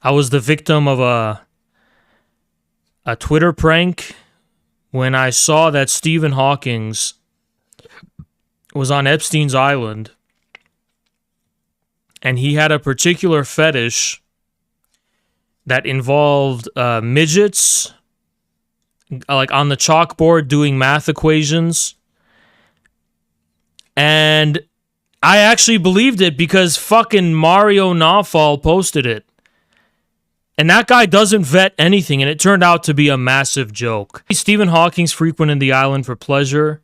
I was the victim of a Twitter prank when I saw that Stephen Hawking was on Epstein's island and he had a particular fetish that involved midgets, like on the chalkboard doing math equations. And I actually believed it because fucking Mario Nawfal posted it. And that guy doesn't vet anything, and it turned out to be a massive joke. Stephen Hawking's frequented the island for pleasure.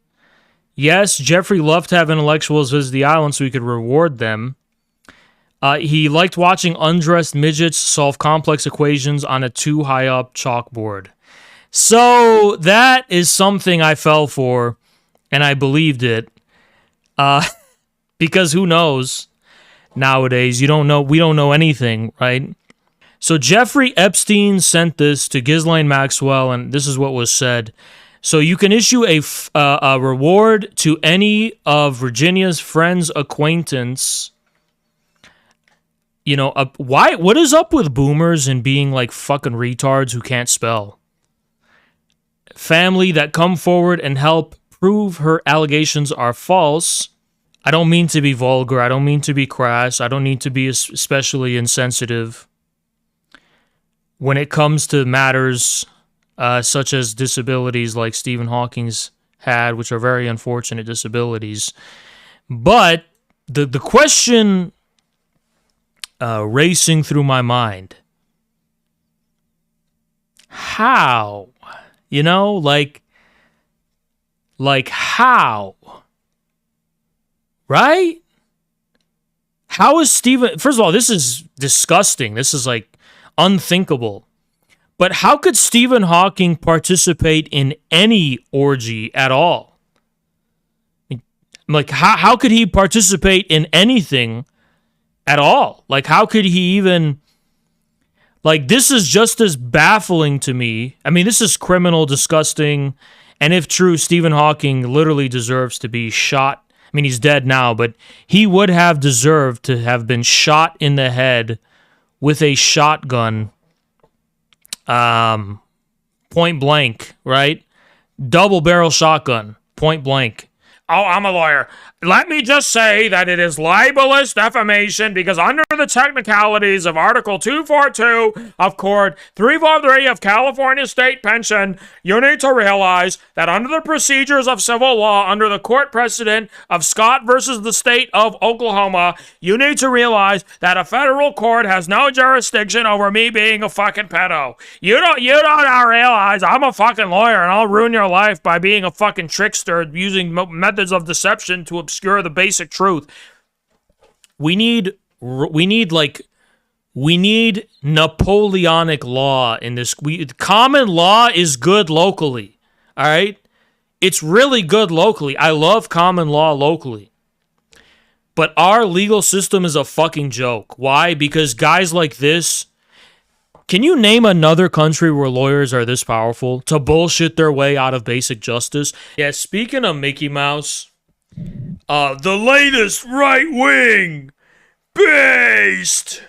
Yes, Jeffrey loved to have intellectuals visit the island so he could reward them. He liked watching undressed midgets solve complex equations on a too high up chalkboard. So that is something I fell for, and I believed it. Because who knows nowadays? We don't know anything, right? So Jeffrey Epstein sent this to Ghislaine Maxwell, and this is what was said. So you can issue a reward to any of Virginia's friends, acquaintance. You know, why? What is up with boomers and being like fucking retards who can't spell? Family that come forward and help prove her allegations are false. I don't mean to be vulgar. I don't mean to be crass. I don't need to be especially insensitive when it comes to matters such as disabilities like Stephen Hawking's had, which are very unfortunate disabilities. But the question racing through my mind, how? You know, like how? Right? How is Stephen... First of all, this is disgusting. This is like unthinkable. But how could Stephen Hawking participate in any orgy at all? Like, how could he participate in anything at all? Like, how could he even... Like, this is just as baffling to me. I mean, this is criminal, disgusting, and if true, Stephen Hawking literally deserves to be shot. I mean, he's dead now, but he would have deserved to have been shot in the head with a shotgun, point blank, right? Double barrel shotgun, point blank. Oh, I'm a lawyer. Let me just say that it is libelous defamation because under the technicalities of Article 242 of Court 343 of California State Pension, you need to realize that under the procedures of civil law, under the court precedent of Scott versus the state of Oklahoma, you need to realize that a federal court has no jurisdiction over me being a fucking pedo. You don't realize I'm a fucking lawyer and I'll ruin your life by being a fucking trickster using methods of deception to obscure the basic truth. We need Napoleonic law in this. Common law is good locally. All right? It's really good locally. I love common law locally. But our legal system is a fucking joke. Why? Because guys like this... Can you name another country where lawyers are this powerful to bullshit their way out of basic justice? Yeah, speaking of Mickey Mouse, the latest right-wing based.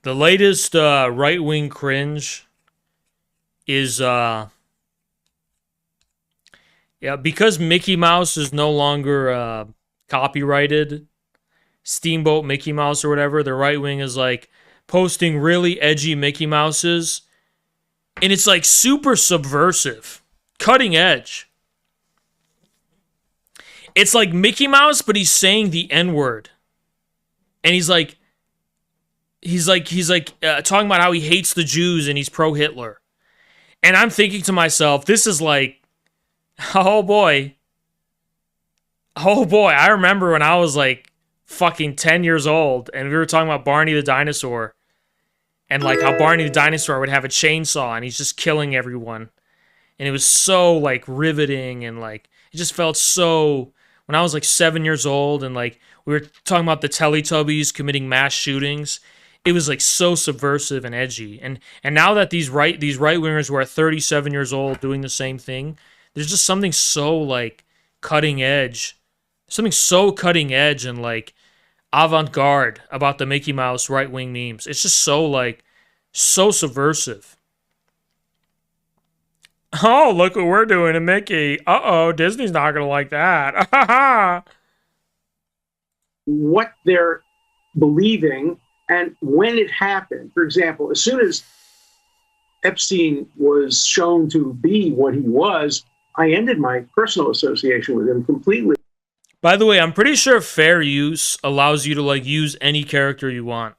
The latest right-wing cringe is, because Mickey Mouse is no longer copyrighted, Steamboat Mickey Mouse or whatever, the right wing is like posting really edgy Mickey Mouses, and it's like super subversive, cutting edge. It's like Mickey Mouse, but he's saying the N-word, and he's talking about how he hates the Jews and he's pro-Hitler, and I'm thinking to myself, this is like, oh boy, I remember when I was like fucking 10 years old, and we were talking about Barney the dinosaur, and like how Barney the dinosaur would have a chainsaw, and he's just killing everyone, and it was so like riveting, and like it just felt so. When I was like 7 years old, and like we were talking about the Teletubbies committing mass shootings, it was like so subversive and edgy, and now that these right wingers who are 37 years old doing the same thing, there's just something so like cutting edge. Something so cutting edge and like avant-garde about the Mickey Mouse right-wing memes. It's just so, like, so subversive. Oh, look what we're doing to Mickey. Uh-oh, Disney's not going to like that. What they're believing and when it happened. For example, as soon as Epstein was shown to be what he was, I ended my personal association with him completely. By the way, I'm pretty sure fair use allows you to, like, use any character you want.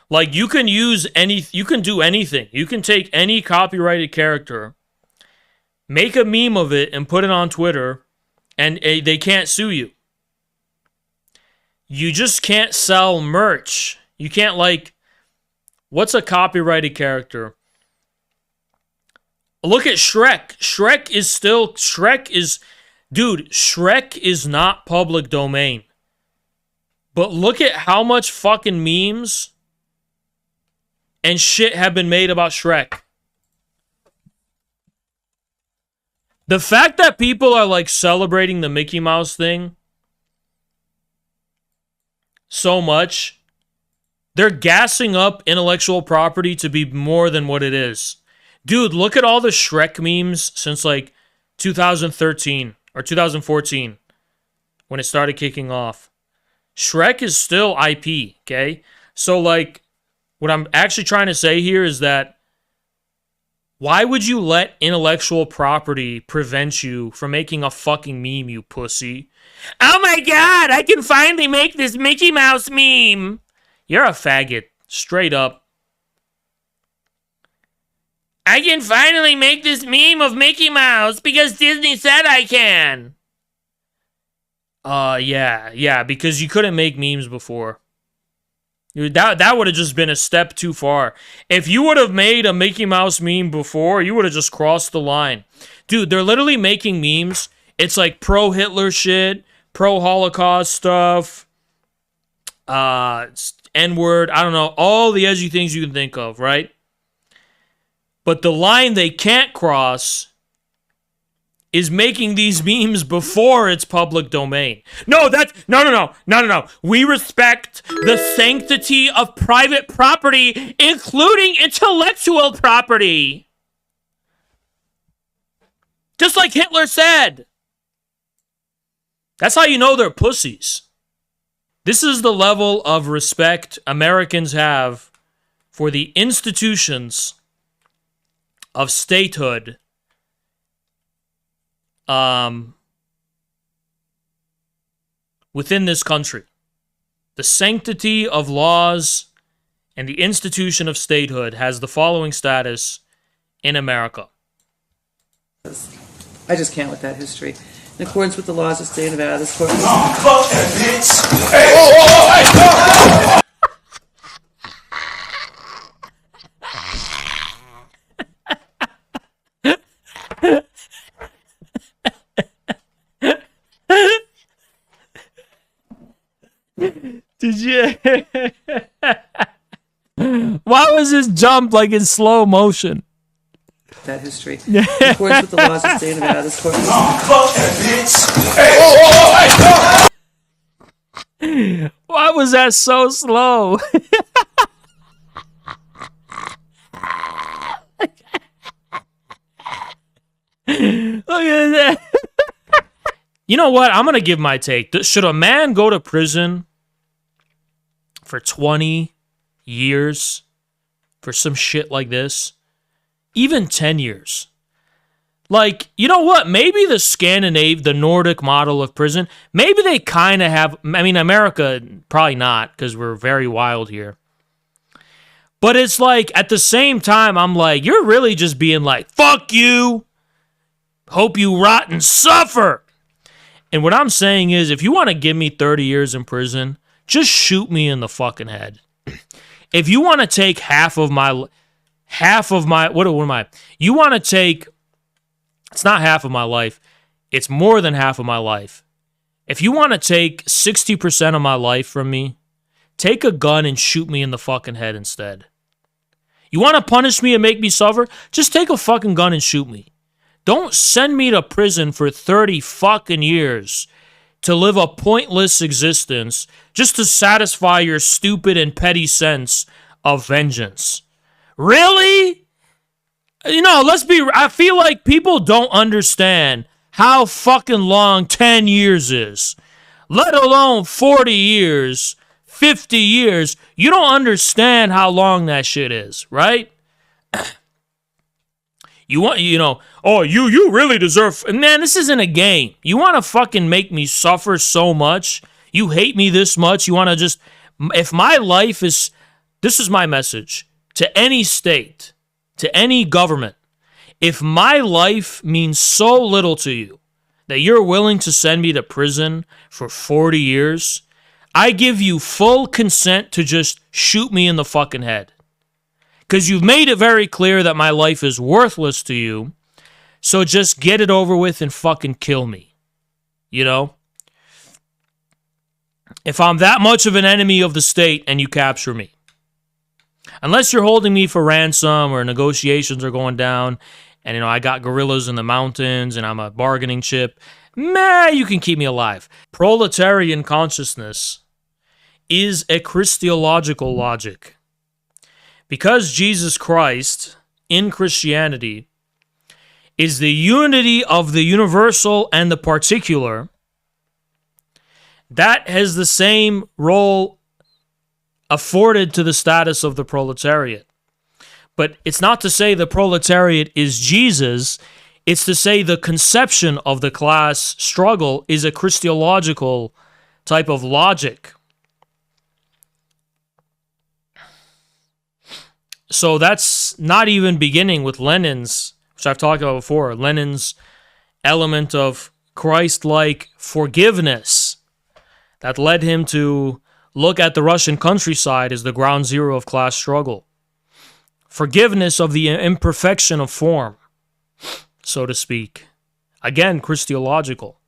Like, you can use you can do anything. You can take any copyrighted character, make a meme of it, and put it on Twitter, and they can't sue you. You just can't sell merch. You can't, like, what's a copyrighted character? Look at Shrek. Shrek is not public domain. But look at how much fucking memes and shit have been made about Shrek. The fact that people are, like, celebrating the Mickey Mouse thing so much, they're gassing up intellectual property to be more than what it is. Dude, look at all the Shrek memes since, like, 2013 or 2014 when it started kicking off. Shrek is still IP, okay? So, like, what I'm actually trying to say here is that why would you let intellectual property prevent you from making a fucking meme, you pussy? Oh my god, I can finally make this Mickey Mouse meme. You're a faggot, straight up. I can finally make this meme of Mickey Mouse because Disney said I can. Yeah, because you couldn't make memes before. That would have just been a step too far. If you would have made a Mickey Mouse meme before, you would have just crossed the line. Dude, they're literally making memes. It's like pro-Hitler shit, pro-Holocaust stuff, N-word, I don't know, all the edgy things you can think of, right? But the line they can't cross is making these memes before it's public domain. No. We respect the sanctity of private property, including intellectual property. Just like Hitler said. That's how you know they're pussies. This is the level of respect Americans have for the institutions of statehood within this country. The sanctity of laws and the institution of statehood has the following status in America. I just can't with that history. In accordance with the laws of state of Nevada, this court... Did you? Why was this jump like in slow motion? That history. In accordance with the laws of the state of Nevada, this court... Why was that so slow? Look at that. You know what? I'm going to give my take. Should a man go to prison for 20 years for some shit like this? Even 10 years. Like, you know what? Maybe the Nordic model of prison, maybe they kind of have, I mean, America, probably not, because we're very wild here. But it's like, at the same time, I'm like, you're really just being like, fuck you. Hope you rot and suffer. And what I'm saying is, if you want to give me 30 years in prison, just shoot me in the fucking head. If you want to take half of my, what am I? You want to take, it's not half of my life, it's more than half of my life. If you want to take 60% of my life from me, take a gun and shoot me in the fucking head instead. You want to punish me and make me suffer? Just take a fucking gun and shoot me. Don't send me to prison for 30 fucking years to live a pointless existence just to satisfy your stupid and petty sense of vengeance. Really? I feel like people don't understand how fucking long 10 years is, let alone 40 years, 50 years. You don't understand how long that shit is, right? You really deserve... Man, this isn't a game. You want to fucking make me suffer so much? You hate me this much? You want to just... If my life is... This is my message to any state, to any government. If my life means so little to you that you're willing to send me to prison for 40 years, I give you full consent to just shoot me in the fucking head. Because you've made it very clear that my life is worthless to you, so just get it over with and fucking kill me. You know? If I'm that much of an enemy of the state and you capture me. Unless you're holding me for ransom or negotiations are going down and, I got gorillas in the mountains and I'm a bargaining chip, you can keep me alive. Proletarian consciousness is a Christological logic. Because Jesus Christ, in Christianity, is the unity of the universal and the particular, that has the same role afforded to the status of the proletariat. But it's not to say the proletariat is Jesus, it's to say the conception of the class struggle is a Christological type of logic. So that's not even beginning with Lenin's, which I've talked about before, Lenin's element of Christ-like forgiveness that led him to look at the Russian countryside as the ground zero of class struggle. Forgiveness of the imperfection of form, so to speak. Again, Christological.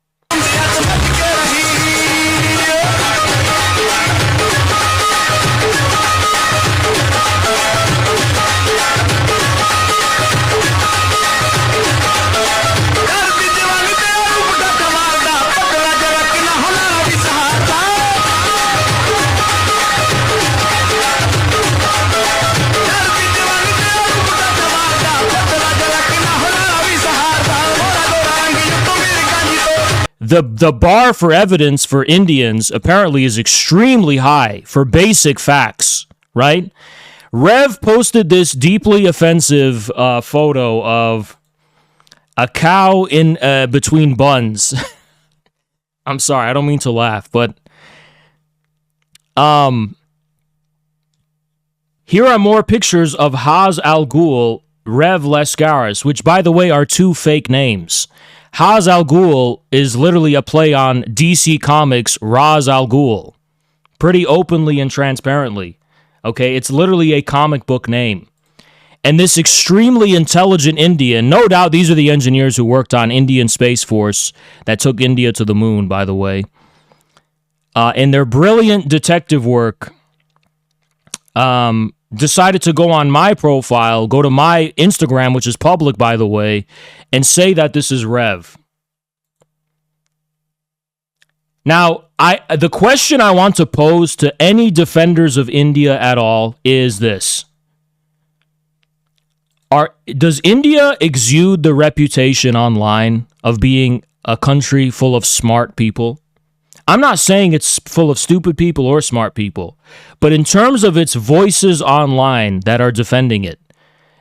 The bar for evidence for Indians apparently is extremely high for basic facts, right? Rev posted this deeply offensive photo of a cow in between buns. I'm sorry, I don't mean to laugh, but here are more pictures of Haz Al Ghul, Rev Lascaris, which, by the way, are two fake names. Haz Al Ghul is literally a play on DC Comics' Ra's Al Ghul. Pretty openly and transparently. Okay, it's literally a comic book name. And this extremely intelligent Indian, no doubt these are the engineers who worked on Indian Space Force that took India to the moon, by the way. In their brilliant detective work, decided to go on my profile, go to my Instagram, which is public, by the way, and say that this is Rev. Now, the question I want to pose to any defenders of India at all is this. Does India exude the reputation online of being a country full of smart people? I'm not saying it's full of stupid people or smart people, but in terms of its voices online that are defending it,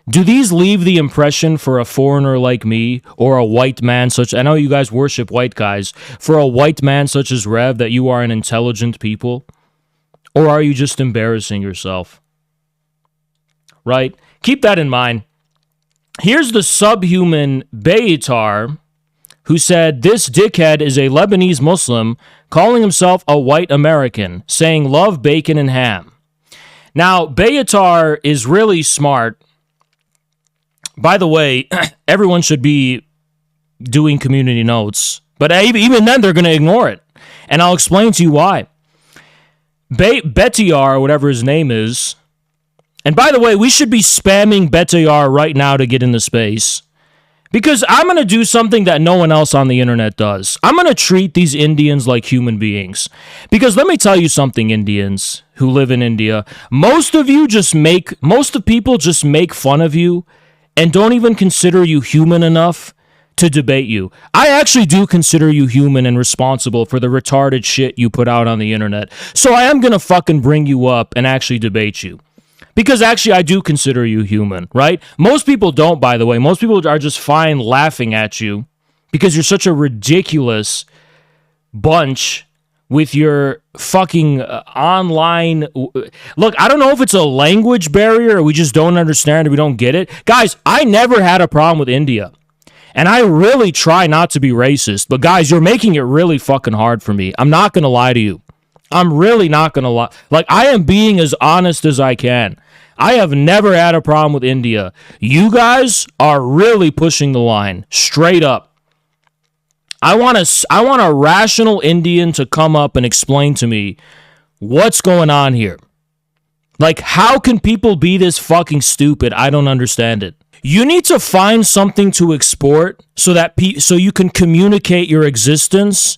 do these leave the impression for a foreigner like me or a white man such... I know you guys worship white guys. For a white man such as Rev, that you are an intelligent people? Or are you just embarrassing yourself? Right? Keep that in mind. Here's the subhuman Beatar, who said this dickhead is a Lebanese Muslim calling himself a white American, saying love bacon and ham. Now, Beatar is really smart. By the way, everyone should be doing community notes, but even then they're going to ignore it. And I'll explain to you why. Betiar, whatever his name is, and by the way, we should be spamming Betiar right now to get into space. Because I'm going to do something that no one else on the internet does. I'm going to treat these Indians like human beings. Because let me tell you something, Indians who live in India. Most of people just make fun of you and don't even consider you human enough to debate you. I actually do consider you human and responsible for the retarded shit you put out on the internet. So I am going to fucking bring you up and actually debate you. Because actually, I do consider you human, right? Most people don't, by the way. Most people are just fine laughing at you because you're such a ridiculous bunch with your fucking online... Look, I don't know if it's a language barrier or we just don't understand or we don't get it. Guys, I never had a problem with India. And I really try not to be racist. But guys, you're making it really fucking hard for me. I'm not going to lie to you. I'm really not going to lie. Like, I am being as honest as I can. I have never had a problem with India. You guys are really pushing the line, straight up. I want a rational Indian to come up and explain to me what's going on here. Like, how can people be this fucking stupid? I don't understand it. You need to find something to export so you can communicate your existence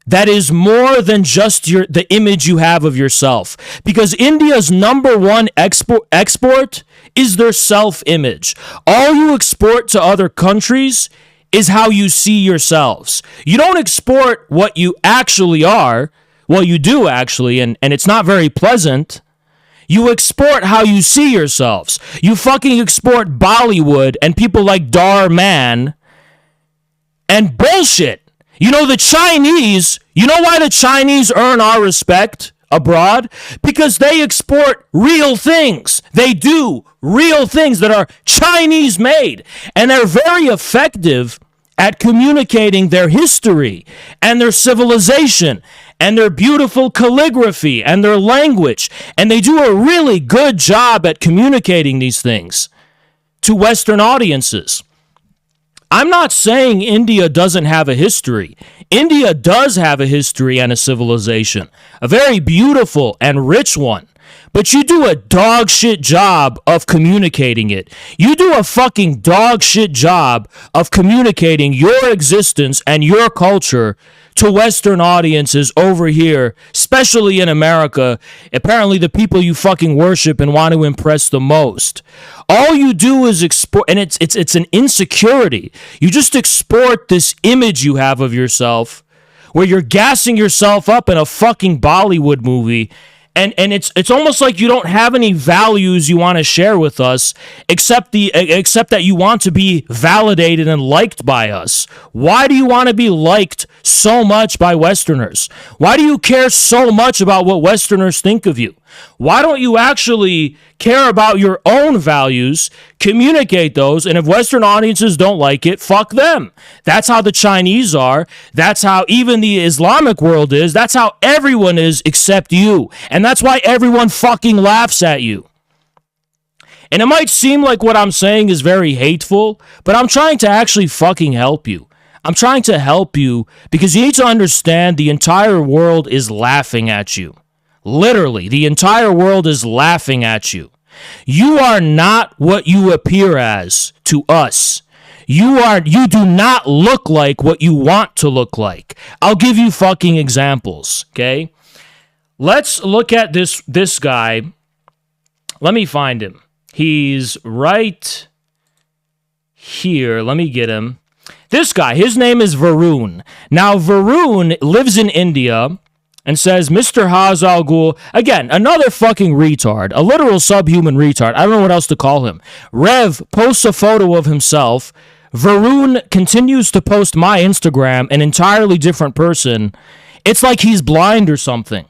that is more than just the image you have of yourself. Because India's number one export is their self-image. All you export to other countries is how you see yourselves. You don't export what you actually are. Well, you do actually, and it's not very pleasant. You export how you see yourselves. You fucking export Bollywood and people like Dar Man and bullshit. You know, the Chinese, you know why the Chinese earn our respect abroad? Because they export real things. They do real things that are Chinese made. And they're very effective at communicating their history and their civilization and their beautiful calligraphy and their language. And they do a really good job at communicating these things to Western audiences. I'm not saying India doesn't have a history. India does have a history and a civilization, a very beautiful and rich one. But you do a dog shit job of communicating it. You do a fucking dog shit job of communicating your existence and your culture to Western audiences over here, especially in America, apparently the people you fucking worship and want to impress the most. All you do is export, and it's an insecurity. You just export this image you have of yourself where you're gassing yourself up in a fucking Bollywood movie. And it's almost like you don't have any values you want to share with us, except that you want to be validated and liked by us. Why do you want to be liked so much by Westerners? Why do you care so much about what Westerners think of you? Why don't you actually care about your own values, communicate those, and if Western audiences don't like it, fuck them. That's how the Chinese are. That's how even the Islamic world is. That's how everyone is except you. And that's why everyone fucking laughs at you. And it might seem like what I'm saying is very hateful, but I'm trying to actually fucking help you. I'm trying to help you because you need to understand the entire world is laughing at you. Literally, the entire world is laughing at you. You are not what you appear as to us. You do not look like what you want to look like. I'll give you fucking examples, okay? Let's look at this guy. Let me find him. He's right here. Let me get him. This guy, his name is Varun. Now, Varun lives in India and says, Mr. Hazal Ghul, again, another fucking retard, a literal subhuman retard. I don't know what else to call him. Rev posts a photo of himself. Varun continues to post my Instagram, an entirely different person. It's like he's blind or something.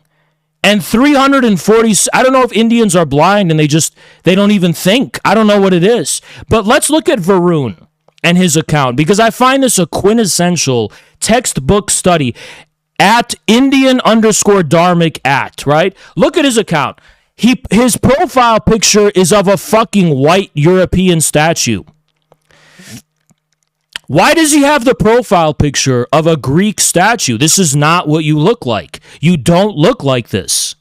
And 340, I don't know if Indians are blind and they don't even think. I don't know what it is. But let's look at Varun and his account, because I find this a quintessential textbook study. At Indian_Dharmic @, right? Look at his account. His profile picture is of a fucking white European statue. Why does he have the profile picture of a Greek statue? This is not what you look like. You don't look like this.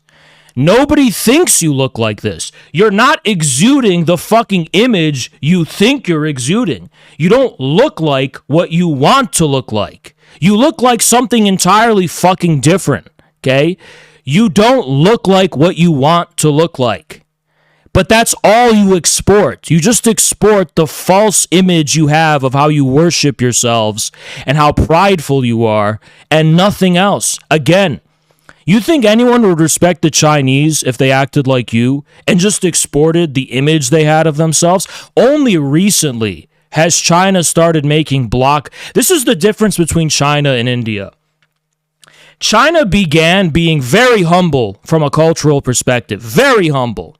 Nobody thinks you look like this. You're not exuding the fucking image you think you're exuding. You don't look like what you want to look like. You look like something entirely fucking different, okay? You don't look like what you want to look like. But that's all you export. You just export the false image you have of how you worship yourselves and how prideful you are, and nothing else. Again, you think anyone would respect the Chinese if they acted like you and just exported the image they had of themselves? Only recently has China started making This is the difference between China and India. China began being very humble from a cultural perspective, very humble.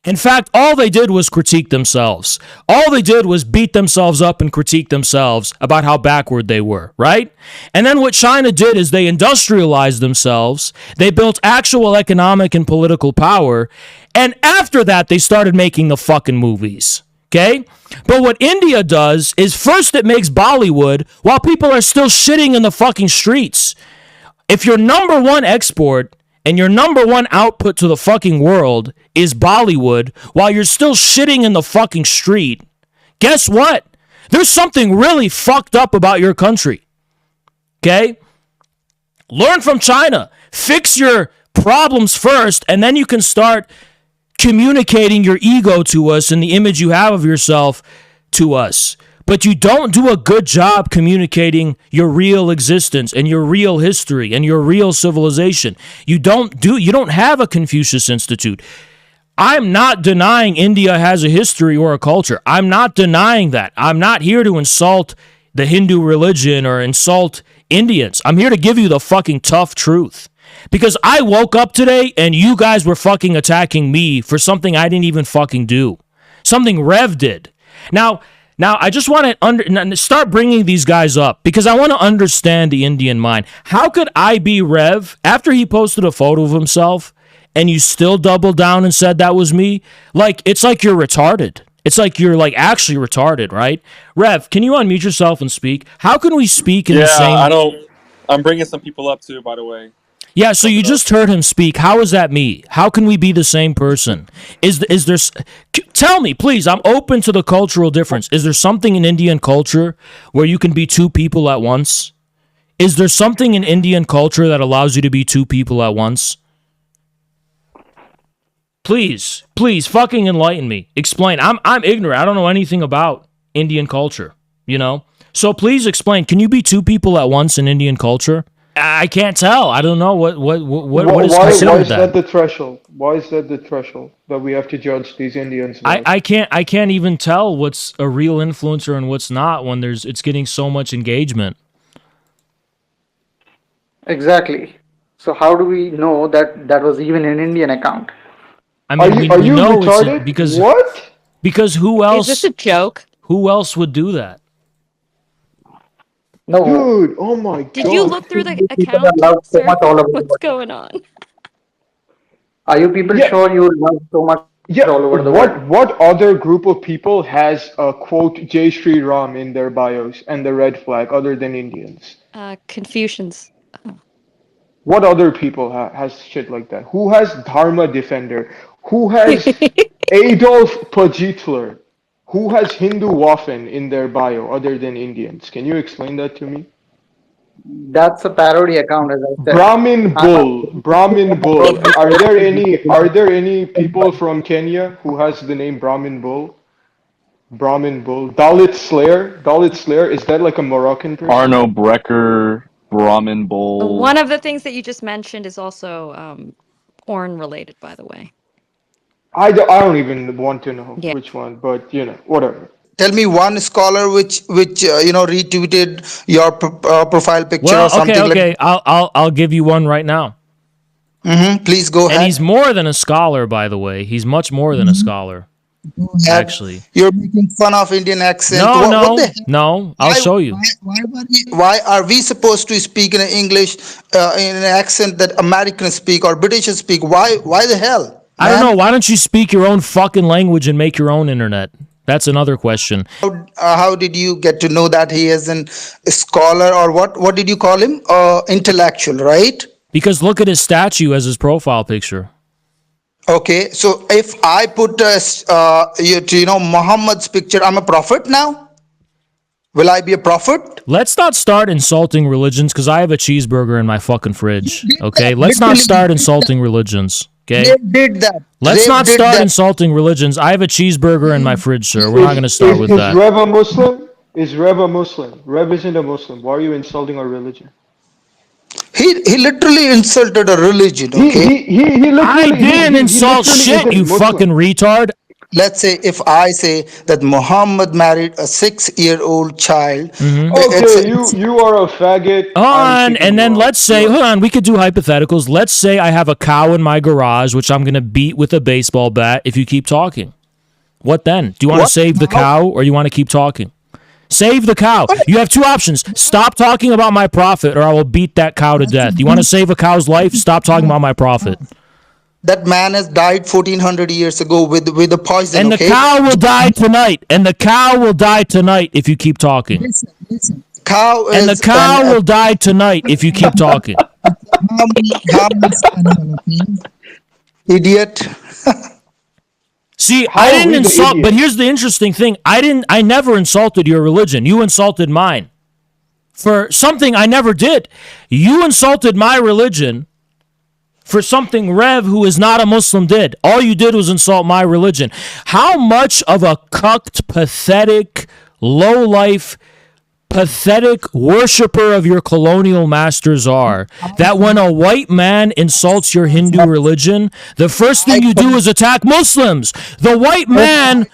In fact, all they did was critique themselves. All they did was beat themselves up and critique themselves about how backward they were, right? And then what China did is they industrialized themselves. They built actual economic and political power. And after that, they started making the fucking movies, okay? But what India does is first it makes Bollywood while people are still shitting in the fucking streets. If your number one export and your number one output to the fucking world is Bollywood while you're still shitting in the fucking street, guess what? There's something really fucked up about your country. Okay? Learn from China. Fix your problems first, and then you can start communicating your ego to us and the image you have of yourself to us. But you don't do a good job communicating your real existence and your real history and your real civilization. You don't have a Confucius Institute. I'm not denying India has a history or a culture. I'm not denying that. I'm not here to insult the Hindu religion or insult Indians. I'm here to give you the fucking tough truth. Because I woke up today and you guys were fucking attacking me for something I didn't even fucking do. Something Rev did. Now, I just want to start bringing these guys up because I want to understand the Indian mind. How could I be Rev after he posted a photo of himself and you still doubled down and said that was me? Like, it's like you're retarded. It's like you're like actually retarded, right? Rev, can you unmute yourself and speak? How can we speak in the same... I'm bringing some people up too, by the way. Yeah, so you just heard him speak. How is that me? How can we be the same person? Is there... Tell me, please. I'm open to the cultural difference. Is there something in Indian culture where you can be two people at once? Is there something in Indian culture that allows you to be two people at once? Please, fucking enlighten me. Explain. I'm ignorant. I don't know anything about Indian culture, you know? So please explain. Can you be two people at once in Indian culture? I can't tell. I don't know what is considered why is that the threshold? Why is that the threshold that we have to judge these Indians? I can't even tell what's a real influencer and what's not when it's getting so much engagement. Exactly. So how do we know that was even an Indian account? I mean, are you know retarded? Because who else? Is this a joke? Who else would do that? No. Dude, oh my god. Did you look through the account, sir? What's going on? Are you people sure you love so much all over the world? What other group of people has quote Jai Shri Ram in their bios and the red flag other than Indians? Confucians. What other people has shit like that? Who has Dharma Defender? Who has Adolf Pajitler? Who has Hindu Waffen in their bio other than Indians? Can you explain that to me? That's a parody account, as I said. Brahmin Bull. Are there any people from Kenya who has the name Brahmin Bull? Dalit Slayer. Is that like a Moroccan person? Arno Brecker, Brahmin Bull. One of the things that you just mentioned is also porn related, by the way. I don't even want to know which one, but whatever. Tell me one scholar which retweeted your profile picture or something. Okay. I'll give you one right now. Please go ahead. And he's more than a scholar, by the way. He's much more than a scholar. Actually, you're making fun of Indian accent. No. I'll show you. Why are we supposed to speak in English in an accent that Americans speak or British speak? Why the hell? I don't know. Why don't you speak your own fucking language and make your own internet? That's another question. How did you get to know that he is a scholar or what did you call him? Intellectual, right? Because look at his statue as his profile picture. Okay, so if I put Muhammad's picture, I'm a prophet now. Will I be a prophet? Let's not start insulting religions because I have a cheeseburger in my fucking fridge. Okay, let's not Literally start did insulting religions. Okay, They did that. let's They not did start that. insulting religions. I have a cheeseburger in my fridge, sir. We're not going to start with Is that. Rev a Muslim? Is Rev a Muslim? Rev isn't a Muslim. Why are you insulting our religion? He literally insulted a religion. Okay. He literally. I didn't he insult literally shit, isn't you Muslim. fucking retard. Let's say if I say that Muhammad married a 6-year-old child. Okay, you are a faggot. I'm kicking And then you let's out. say, hold on, we could do hypotheticals. Let's say I have a cow in my garage, which I'm going to beat with a baseball bat if you keep talking. What then? Do you want to What? save the cow or you want to keep talking? Save the cow. You have two options. Stop talking about my prophet or I will beat that cow to death. You want to save a cow's life? Stop talking about my prophet. That man has died 1400 years ago with a poison. And the Okay. cow will die tonight. And the cow will die tonight if you keep talking. Cow is And the cow an will die tonight if you keep talking. harmless animal. Okay? Idiot. See, How I are didn't we the insult, idiots? but here's the interesting thing. I never insulted your religion. You insulted mine. For something I never did. You insulted my religion for something Rev, who is not a Muslim, did. All you did was insult my religion. How much of a cucked, pathetic, low-life, pathetic worshiper of your colonial masters are that when a white man insults your Hindu religion, the first thing you do is attack Muslims. The white man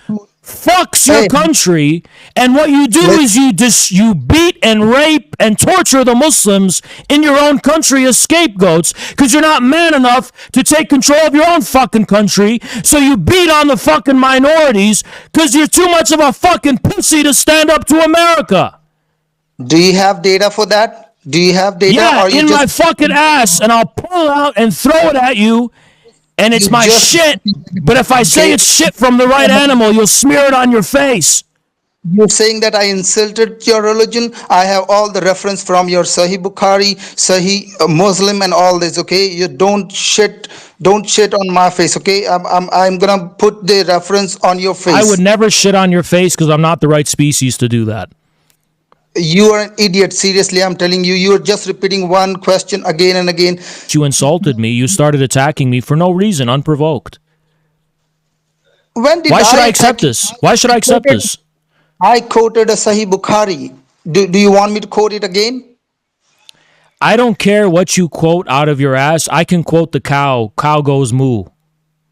fucks your country, and what you do is you beat and rape and torture the Muslims in your own country as scapegoats because you're not man enough to take control of your own fucking country, so you beat on the fucking minorities because you're too much of a fucking pussy to stand up to America. Do you have data for that? Do you have data? Yeah, or you in my just fucking ass, and I'll pull it out and throw it at you, and it's You my just- shit. But if I say Okay. it's shit from the right animal, you'll smear it on your face. you're saying that I insulted your religion? I have all the reference from your Sahih Bukhari, Sahih Muslim, and all this. Okay, you don't shit on my face. Okay, I'm gonna put the reference on your face. I would never shit on your face because I'm not the right species to do that. You are an idiot. Seriously, I'm telling you. You're just repeating one question again and again. You insulted me. You started attacking me for no reason, unprovoked. When did Why should I attack accept you? this? Why should I accept this? I quoted a Sahih Bukhari. Do you want me to quote it again? I don't care what you quote out of your ass. I can quote the cow. Cow goes moo.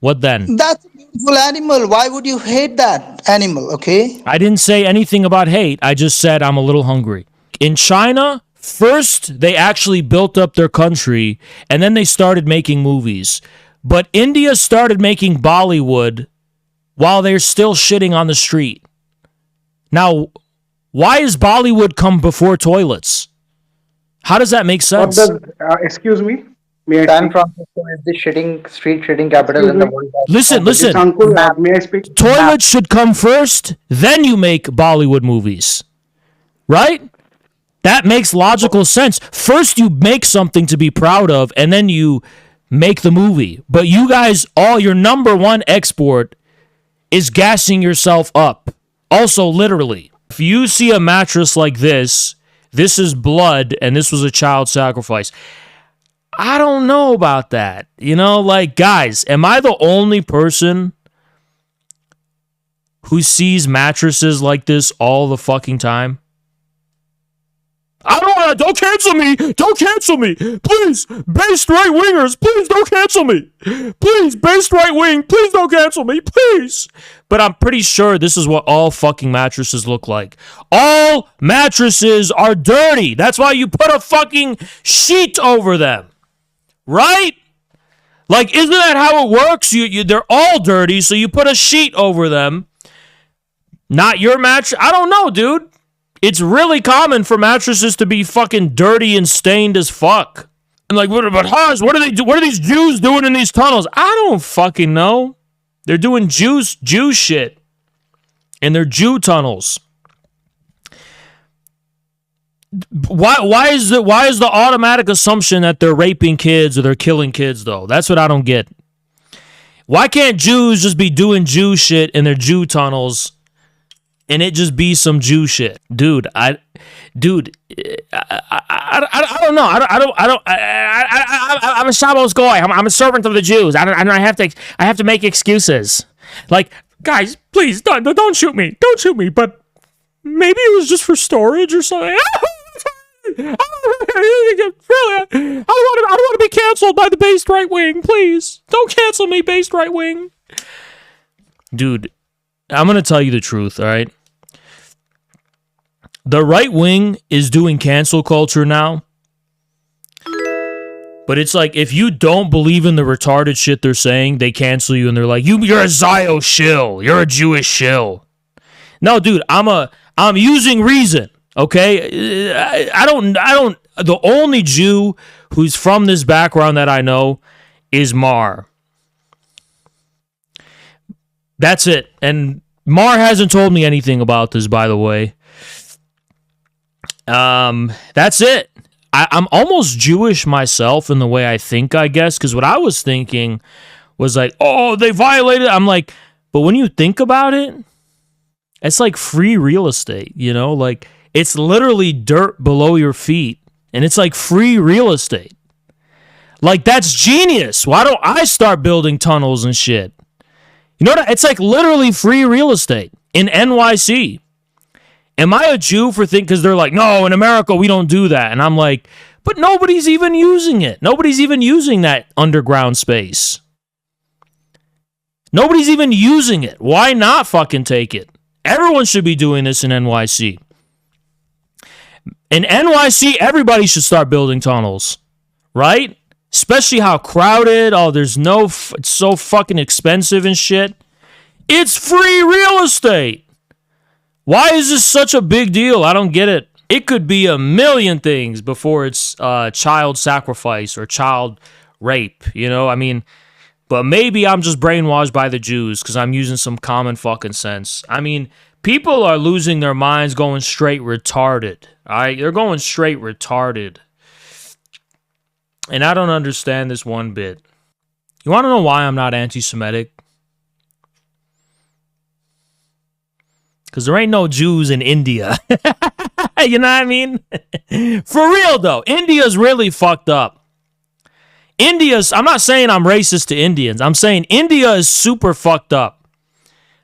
What then? That's a beautiful animal. Why would you hate that animal? Okay. I didn't say anything about hate. I just said I'm a little hungry. In China, first they actually built up their country and then they started making movies. But India started making Bollywood while they're still shitting on the street. Now, why is Bollywood come before toilets? How does that make What sense? does, excuse me? May I San speak? Francisco is the street shitting capital in the world. Listen. Ankur, may I speak? Toilets should come first, then you make Bollywood movies. Right? That makes logical sense. First you make something to be proud of, and then you make the movie. But you guys, all your number one export is gassing yourself up. Also, literally. If you see a mattress like this is blood, and this was a child sacrifice. I don't know about that. Guys, am I the only person who sees mattresses like this all the fucking time? I don't want to. Don't cancel me. Don't cancel me. Please, based right wingers, please don't cancel me. Please, based right wing, please don't cancel me. Please. But I'm pretty sure this is what all fucking mattresses look like. All mattresses are dirty. That's why you put a fucking sheet over them. Right? Isn't that how it works? They're all dirty, so you put a sheet over them. Not your mattress. I don't know, dude. It's really common for mattresses to be fucking dirty and stained as fuck. And but Haz, what are these Jews doing in these tunnels? I don't fucking know. They're doing Jew shit in their Jew tunnels. Why is the automatic assumption that they're raping kids or they're killing kids though? That's what I don't get. Why can't Jews just be doing Jew shit in their Jew tunnels and it just be some Jew shit? Dude, I don't know. I'm a Shabbos goy. I'm a servant of the Jews. I have to make excuses. Like, guys, please don't shoot me. Don't shoot me. But maybe it was just for storage or something. Really, I don't want to be canceled by the based right wing. Please don't cancel me, based right wing. Dude, I'm gonna tell you the truth. All right, the right wing is doing cancel culture now, but it's like if you don't believe in the retarded shit they're saying, they cancel you and they're like, you're a Zio shill, you're a Jewish shill. No, dude, I'm using reason. Okay, I don't. The only Jew who's from this background that I know is Mar. That's it. And Mar hasn't told me anything about this, by the way. That's it. I'm almost Jewish myself in the way I think, I guess, because what I was thinking was like, oh, they violated. I'm like, but when you think about it, it's like free real estate, you know, like. It's literally dirt below your feet, and it's like free real estate. Like, that's genius. Why don't I start building tunnels and shit? You know what? It's like literally free real estate in NYC. Am I a Jew for thinking, because they're like, no, in America, we don't do that. And I'm like, but nobody's even using it. Nobody's even using that underground space. Nobody's even using it. Why not fucking take it? Everyone should be doing this in NYC. In NYC, everybody should start building tunnels, right? Especially how crowded, it's so fucking expensive and shit. It's free real estate. Why is this such a big deal? I don't get it. It could be a million things before it's child sacrifice or child rape, you know? I mean, but maybe I'm just brainwashed by the Jews because I'm using some common fucking sense. I mean, people are losing their minds, going straight retarded. All right, they're going straight retarded. And I don't understand this one bit. You want to know why I'm not anti-Semitic? Because there ain't no Jews in India. You know what I mean? For real, though, India's really fucked up. I'm not saying I'm racist to Indians. I'm saying India is super fucked up.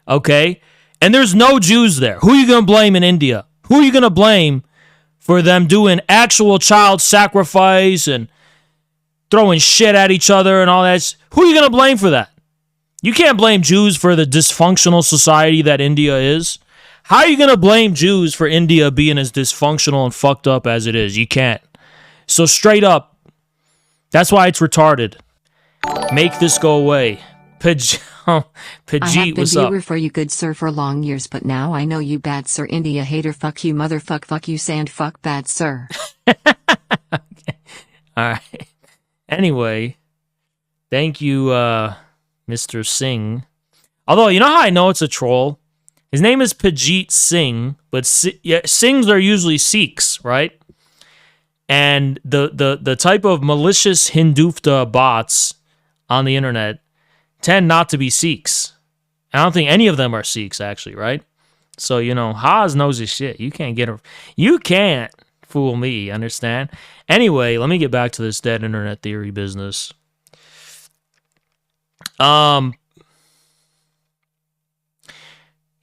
Okay? And there's no Jews there. Who are you going to blame in India? Who are you going to blame for them doing actual child sacrifice and throwing shit at each other and all that? Who are you going to blame for that? You can't blame Jews for the dysfunctional society that India is. How are you going to blame Jews for India being as dysfunctional and fucked up as it is? You can't. So straight up, that's why it's retarded. Make this go away. I have been what's up? viewer for you, good sir, for long years, but now I know you bad sir. India hater, fuck you, motherfuck, fuck you, sand, fuck bad sir. Okay. All right. Anyway, thank you, Mr. Singh. Although, you know how I know it's a troll? His name is Pajit Singh, but Singhs are usually Sikhs, right? And the type of malicious Hindutva bots on the internet tend not to be Sikhs. I don't think any of them are Sikhs, actually, right? So, you know, Haas knows his shit. You can't fool me, understand? Anyway, let me get back to this dead internet theory business.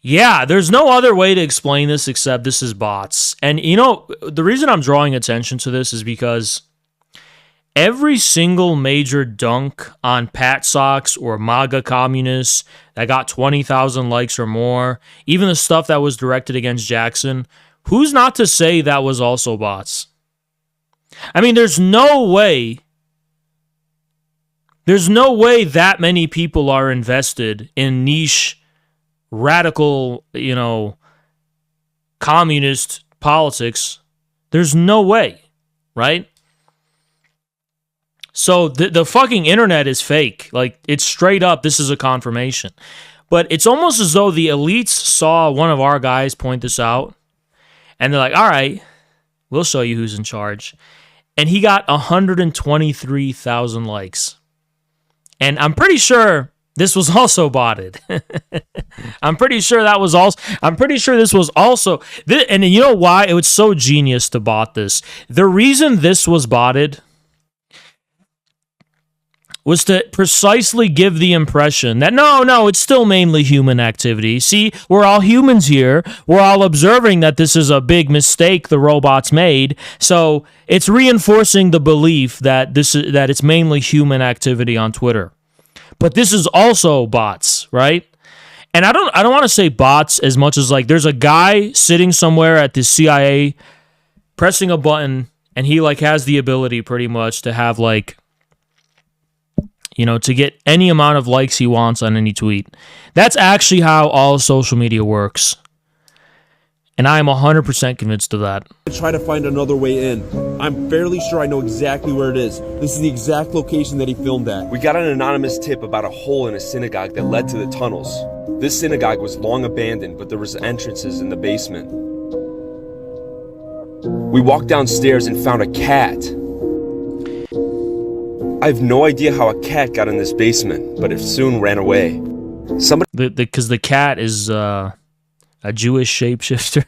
Yeah, there's no other way to explain this except this is bots. And, you know, the reason I'm drawing attention to this is because every single major dunk on Pat Socks or MAGA communists that got 20,000 likes or more, even the stuff that was directed against Jackson, who's not to say that was also bots? I mean, there's no way that many people are invested in niche, radical, you know, communist politics. There's no way, right? So the fucking internet is fake. Like, it's straight up, this is a confirmation. But it's almost as though the elites saw one of our guys point this out, and they're like, all right, we'll show you who's in charge. And he got 123,000 likes. And I'm pretty sure This was also botted. I'm pretty sure that was also. I'm pretty sure this was also. And you know why? It was so genius to bot this. The reason this was botted was to precisely give the impression that no, it's still mainly human activity. See, we're all humans here. We're all observing that this is a big mistake the robots made. So it's reinforcing the belief that that it's mainly human activity on Twitter. But this is also bots, right? And I don't want to say bots as much as like there's a guy sitting somewhere at the CIA pressing a button, and he like has the ability pretty much to have like, you know, to get any amount of likes he wants on any tweet. That's actually how all social media works. And I am 100% convinced of that. Try to find another way in. I'm fairly sure I know exactly where it is. This is the exact location that he filmed at. We got an anonymous tip about a hole in a synagogue that led to the tunnels. This synagogue was long abandoned, but there was entrances in the basement. We walked downstairs and found a cat. I have no idea how a cat got in this basement, but it soon ran away. Because the cat is a Jewish shapeshifter.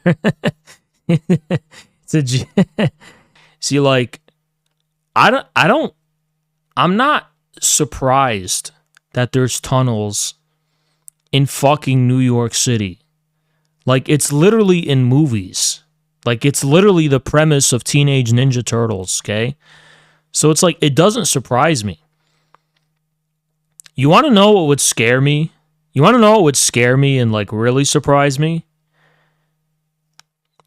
See, like, I'm not surprised that there's tunnels in fucking New York City. Like, it's literally in movies. Like, it's literally the premise of Teenage Ninja Turtles, okay? So it's like, it doesn't surprise me. You want to know what would scare me? You want to know what would scare me and, like, really surprise me?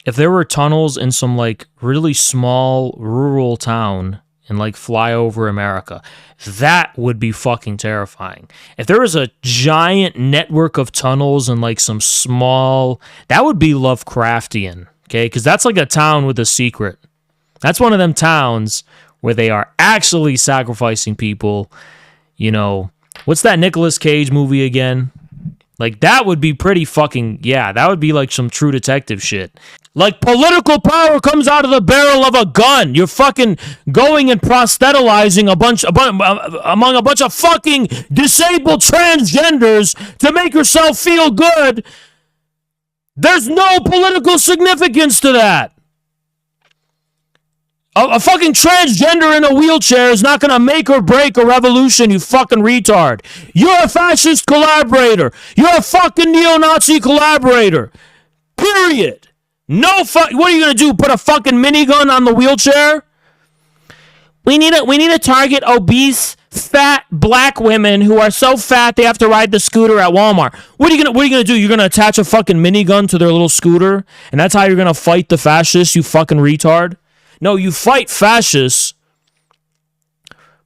If there were tunnels in some, like, really small rural town in, like, flyover America, that would be fucking terrifying. If there was a giant network of tunnels in, like, some small... That would be Lovecraftian, okay? Because that's, like, a town with a secret. That's one of them towns where they are actually sacrificing people, you know... What's that Nicolas Cage movie again? Like, that would be pretty fucking... Yeah, that would be, like, some True Detective shit. Like, political power comes out of the barrel of a gun. You're fucking going and proselytizing among a bunch of fucking disabled transgenders to make yourself feel good. There's no political significance to that. A fucking transgender in a wheelchair is not going to make or break a revolution, you fucking retard. You're a fascist collaborator. You're a fucking neo-Nazi collaborator. Period. What are you going to do? Put a fucking minigun on the wheelchair? We need to target obese, fat black women who are so fat they have to ride the scooter at Walmart. What are you going to do? You're going to attach a fucking minigun to their little scooter? And that's how you're going to fight the fascists, you fucking retard? No, you fight fascists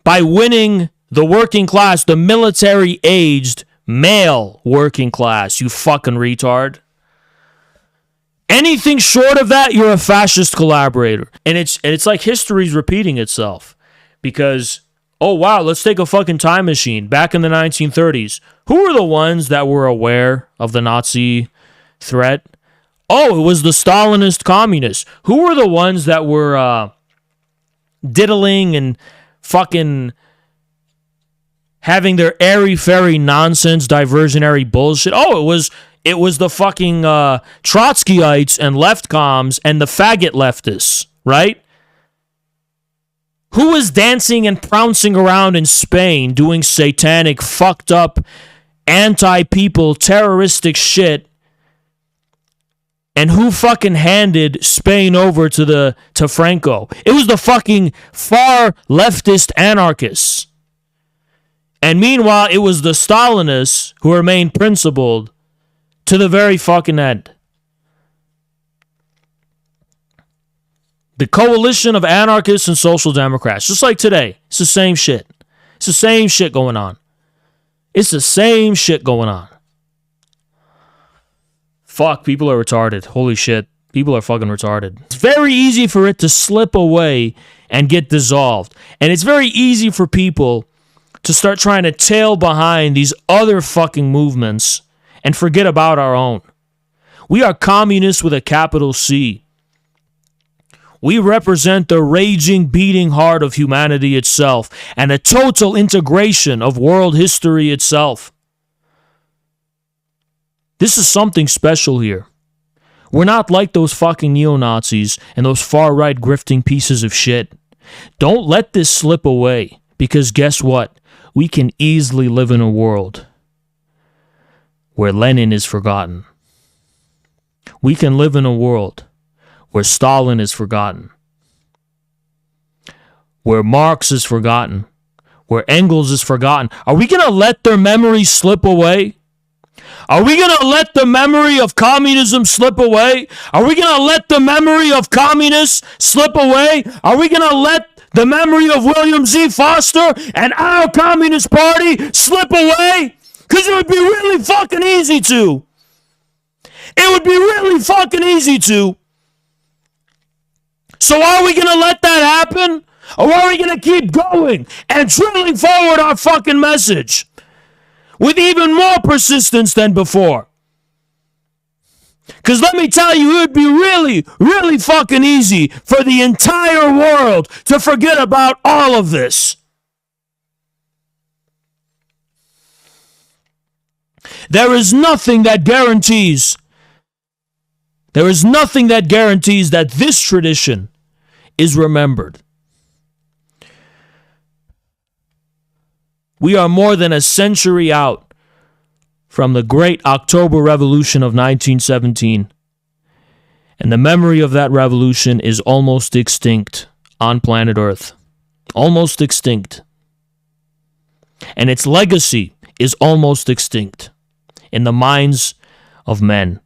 by winning the working class, the military-aged male working class, you fucking retard. Anything short of that, you're a fascist collaborator. And it's like history's repeating itself. Because, oh wow, let's take a fucking time machine. Back in the 1930s, who were the ones that were aware of the Nazi threat? Oh, it was the Stalinist communists. Who were the ones that were diddling and fucking having their airy-fairy nonsense diversionary bullshit? Oh, it was the fucking Trotskyites and leftcoms and the faggot leftists, right? Who was dancing and pouncing around in Spain doing satanic, fucked up, anti-people, terroristic shit? And who fucking handed Spain over to Franco? It was the fucking far leftist anarchists. And meanwhile, it was the Stalinists who remained principled to the very fucking end. The coalition of anarchists and social democrats, just like today, it's the same shit. It's the same shit going on. It's the same shit going on. Fuck, people are retarded. Holy shit. People are fucking retarded. It's very easy for it to slip away and get dissolved. And it's very easy for people to start trying to tail behind these other fucking movements and forget about our own. We are communists with a capital C. We represent the raging, beating heart of humanity itself and a total integration of world history itself. This is something special here. We're not like those fucking neo-Nazis and those far-right grifting pieces of shit. Don't let this slip away, because guess what? We can easily live in a world where Lenin is forgotten. We can live in a world where Stalin is forgotten, where Marx is forgotten, where Engels is forgotten. Are we going to let their memory slip away? Are we going to let the memory of communism slip away? Are we going to let the memory of communists slip away? Are we going to let the memory of William Z. Foster and our Communist Party slip away? Because it would be really fucking easy to. It would be really fucking easy to. So are we going to let that happen? Or are we going to keep going and drilling forward our fucking message with even more persistence than before? Because let me tell you, it would be really, really fucking easy for the entire world to forget about all of this. There is nothing that guarantees that this tradition is remembered. We are more than a century out from the great October Revolution of 1917. And the memory of that revolution is almost extinct on planet Earth. Almost extinct. And its legacy is almost extinct in the minds of men.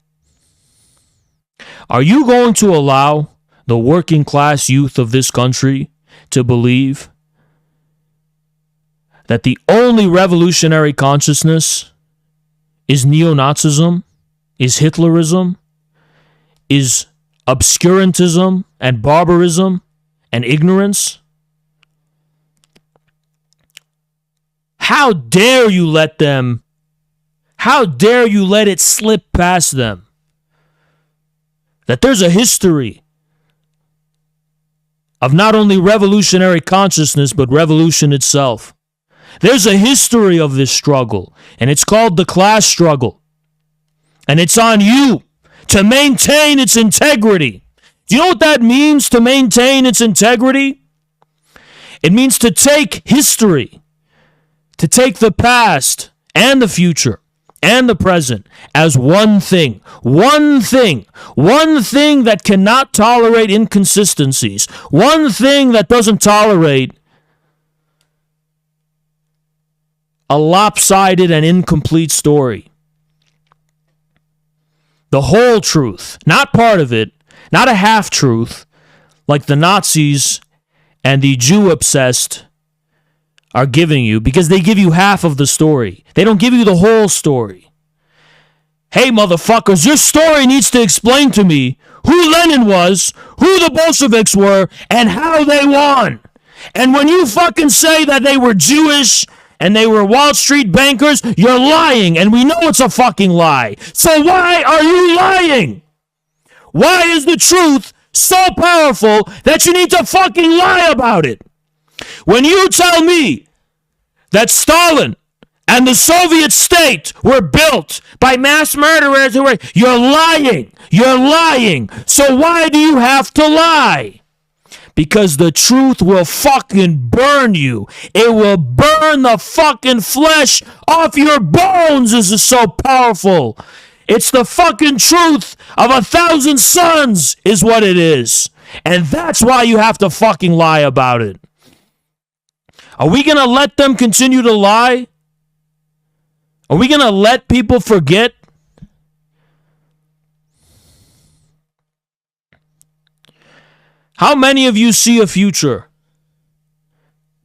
Are you going to allow the working class youth of this country to believe that the only revolutionary consciousness is neo-Nazism, is Hitlerism, is obscurantism and barbarism and ignorance? How dare you let them? How dare you let it slip past them that there's a history of not only revolutionary consciousness, but revolution itself? There's a history of this struggle, and it's called the class struggle. And it's on you to maintain its integrity. Do you know what that means, to maintain its integrity? It means to take history, to take the past and the future and the present as one thing that cannot tolerate inconsistencies, one thing that doesn't tolerate a lopsided and incomplete story. The whole truth, not part of it, not a half-truth, like the Nazis and the Jew-obsessed are giving you, because they give you half of the story. They don't give you the whole story. Hey, motherfuckers, your story needs to explain to me who Lenin was, who the Bolsheviks were, and how they won. And when you fucking say that they were Jewish and they were Wall Street bankers, you're lying, and we know it's a fucking lie. So why are you lying? Why is the truth so powerful that you need to fucking lie about it? When you tell me that Stalin and the Soviet state were built by mass murderers you're lying. You're lying. So why do you have to lie? Because the truth will fucking burn you. It will burn the fucking flesh off your bones. This is so powerful. It's the fucking truth of 1,000 suns is what it is. And that's why you have to fucking lie about it. Are we going to let them continue to lie? Are we going to let people forget? How many of you see a future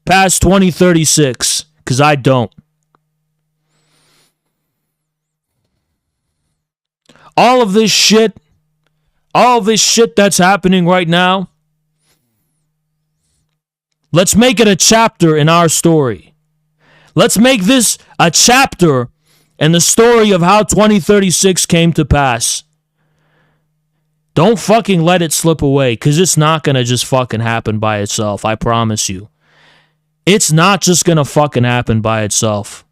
past 2036? Because I don't. All of this shit that's happening right now, let's make it a chapter in our story. Let's make this a chapter in the story of how 2036 came to pass. Don't fucking let it slip away, because it's not going to just fucking happen by itself. I promise you. It's not just going to fucking happen by itself.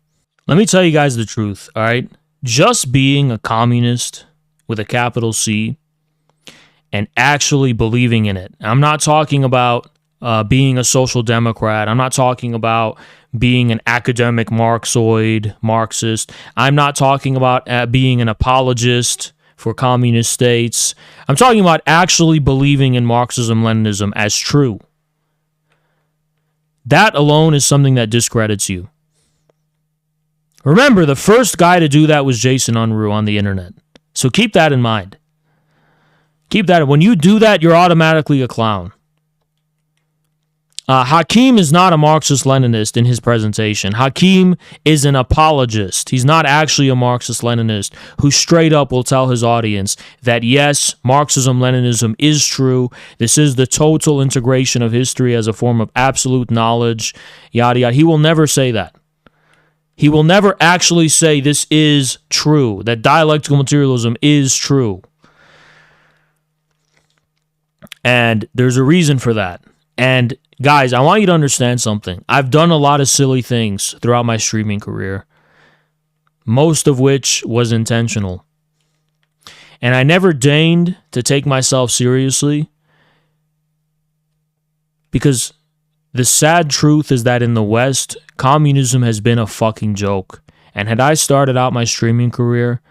Let me tell you guys the truth, all right? just being a communist with a capital C and actually believing in it. I'm not talking about being a social democrat. I'm not talking about being an academic Marxist. I'm not talking about being an apologist for communist states. I'm talking about actually believing in Marxism-Leninism as true. That alone is something that discredits you. Remember, the first guy to do that was Jason Unruh on the internet. So keep that in mind. Keep that. When you do that, you're automatically a clown. Hakeem is not a Marxist-Leninist in his presentation. Hakeem is an apologist. He's not actually a Marxist-Leninist who straight up will tell his audience that yes, Marxism-Leninism is true. This is the total integration of history as a form of absolute knowledge, yada yada. He will never say that. He will never actually say this is true, that dialectical materialism is true. And there's a reason for that. And guys, I want you to understand something. I've done a lot of silly things throughout my streaming career, most of which was intentional. And I never deigned to take myself seriously because the sad truth is that in the West, communism has been a fucking joke. And had I started out my streaming career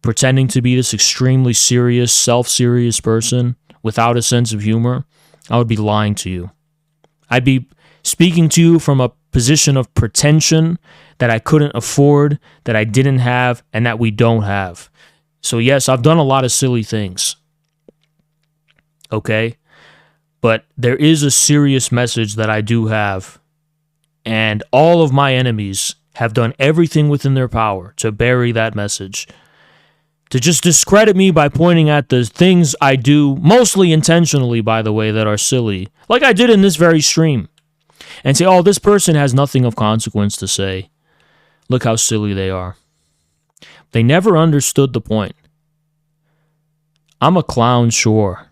pretending to be this extremely serious, self-serious person without a sense of humor, I would be lying to you. I'd be speaking to you from a position of pretension that I couldn't afford, that I didn't have, and that we don't have. So yes, I've done a lot of silly things. Okay? But there is a serious message that I do have, and all of my enemies have done everything within their power to bury that message. To just discredit me by pointing at the things I do, mostly intentionally, by the way, that are silly, like I did in this very stream, and say, oh, this person has nothing of consequence to say. Look how silly they are. They never understood the point. I'm a clown, sure,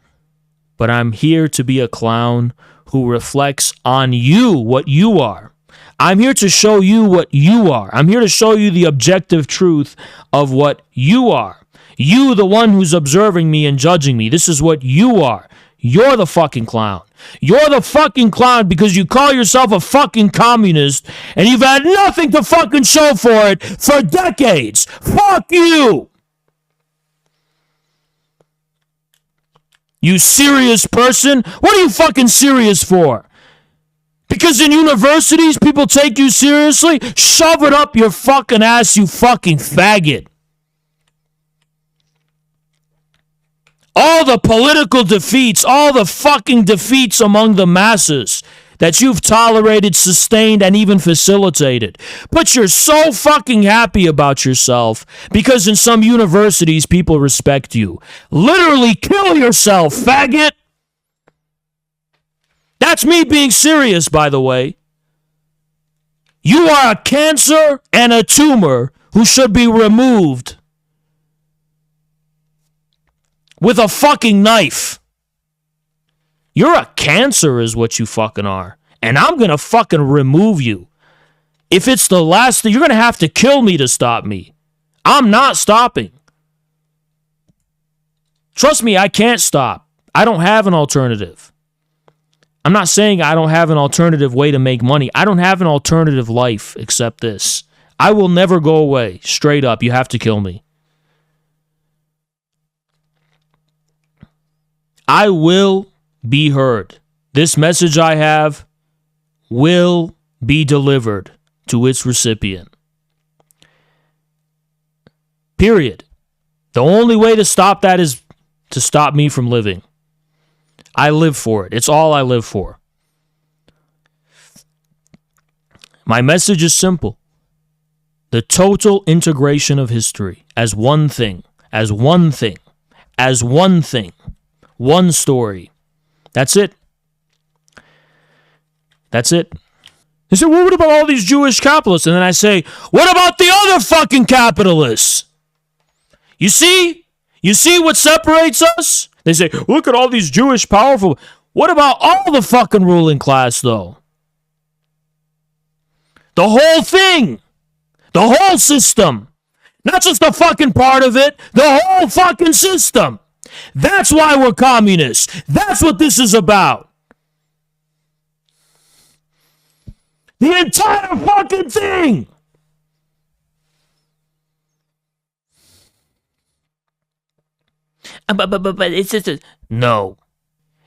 but I'm here to be a clown who reflects on you, what you are. I'm here to show you what you are. I'm here to show you the objective truth of what you are. You, the one who's observing me and judging me. This is what you are. You're the fucking clown. You're the fucking clown because you call yourself a fucking communist and you've had nothing to fucking show for it for decades. Fuck you! You serious person? What are you fucking serious for? Because in universities people take you seriously? Shove it up your fucking ass, you fucking faggot. All the political defeats, all the fucking defeats among the masses that you've tolerated, sustained, and even facilitated. But you're so fucking happy about yourself because in some universities people respect you. Literally kill yourself, faggot! That's me being serious, by the way. You are a cancer and a tumor who should be removed with a fucking knife. You're a cancer is what you fucking are. And I'm going to fucking remove you. If it's the last thing, you're going to have to kill me to stop me. I'm not stopping. Trust me, I can't stop. I don't have an alternative. I'm not saying I don't have an alternative way to make money. I don't have an alternative life except this. I will never go away. Straight up, you have to kill me. I will be heard. This message I have will be delivered to its recipient. Period. The only way to stop that is to stop me from living. I live for it. It's all I live for. My message is simple. The total integration of history as one thing, as one thing, as one thing. One story. That's it. That's it. They say, well, what about all these Jewish capitalists? And then I say, what about the other fucking capitalists? You see? You see what separates us? They say, look at all these Jewish powerful. What about all the fucking ruling class, though? The whole thing. The whole system. Not just a fucking part of it, the whole fucking system. That's why we're communists. That's what this is about. The entire fucking thing. But it's just no.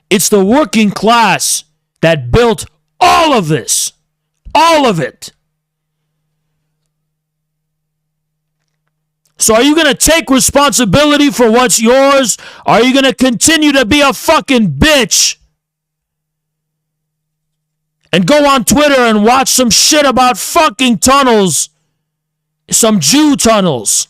It's the working class that built all of this. All of it. So are you going to take responsibility for what's yours? Or are you going to continue to be a fucking bitch? And go on Twitter and watch some shit about fucking tunnels. Some Jew tunnels.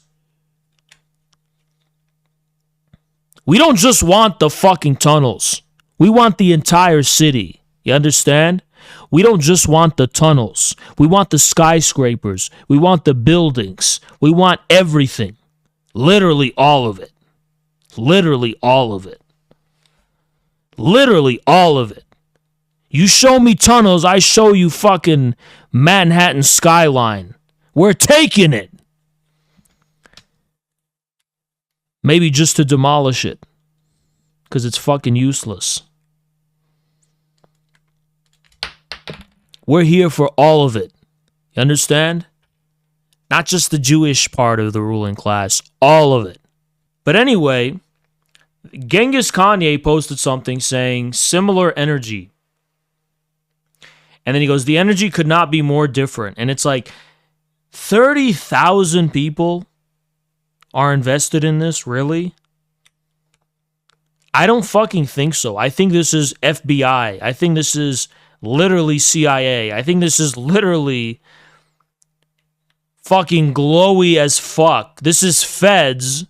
We don't just want the fucking tunnels. We want the entire city. You understand? We don't just want the tunnels. We want the skyscrapers. We want the buildings. We want everything. Literally all of it. Literally all of it. Literally all of it. You show me tunnels, I show you fucking Manhattan skyline. We're taking it. Maybe just to demolish it. Because it's fucking useless. We're here for all of it. You understand? Not just the Jewish part of the ruling class. All of it. But anyway, Genghis Kanye posted something saying similar energy. And then he goes, the energy could not be more different. And it's like 30,000 people are invested in this, really? I don't fucking think so. I think this is FBI. I think this is literally CIA. I think this is literally fucking glowy as fuck. This is feds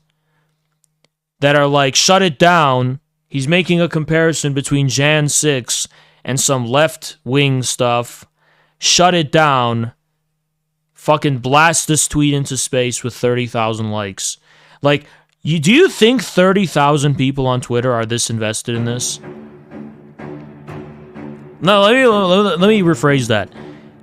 that are like, shut it down. He's making a comparison between Jan 6 and some left-wing stuff. Shut it down. Fucking blast this tweet into space with 30,000 likes. Like, do you think 30,000 people on Twitter are this invested in this? No, let me rephrase that.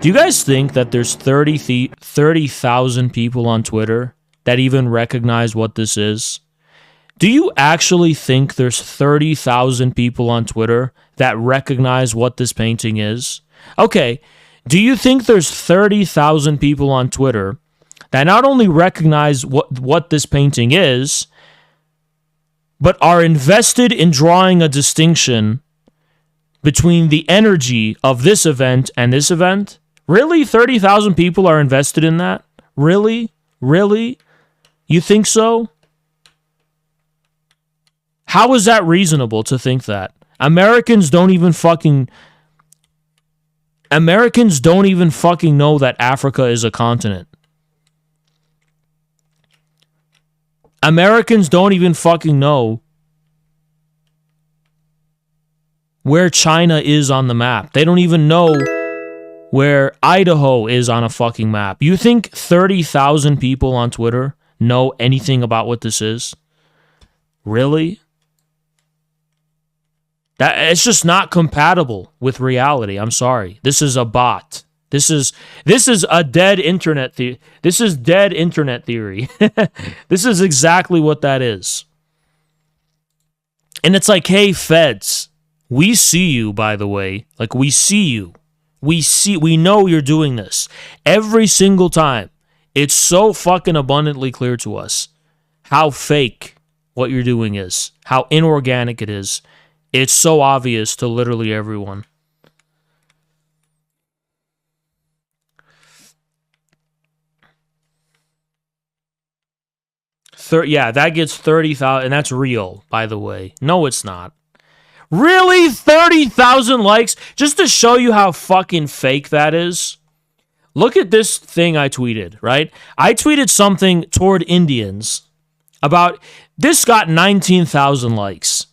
Do you guys think that there's 30,000 people on Twitter that even recognize what this is? Do you actually think there's 30,000 people on Twitter that recognize what this painting is? Okay, do you think there's 30,000 people on Twitter that not only recognize what this painting is, but are invested in drawing a distinction between the energy of this event and this event? Really? 30,000 people are invested in that? Really? Really? You think so? How is that reasonable to think that? Americans don't even fucking know that Africa is a continent. Americans don't even fucking know where China is on the map. They don't even know where Idaho is on a fucking map. You think 30,000 people on Twitter know anything about what this is? Really? It's just not compatible with reality. I'm sorry. This is a bot. This is a dead internet theory. This is dead internet theory. This is exactly what that is. And it's like, hey, feds, we see you, by the way. Like, we see you. We know you're doing this. Every single time. It's so fucking abundantly clear to us how fake what you're doing is. How inorganic it is. It's so obvious to literally everyone. Yeah, that gets 30,000, and that's real, by the way. No, it's not. Really? 30,000 likes? Just to show you how fucking fake that is? Look at this thing I tweeted, right? I tweeted something toward Indians about, this got 19,000 likes.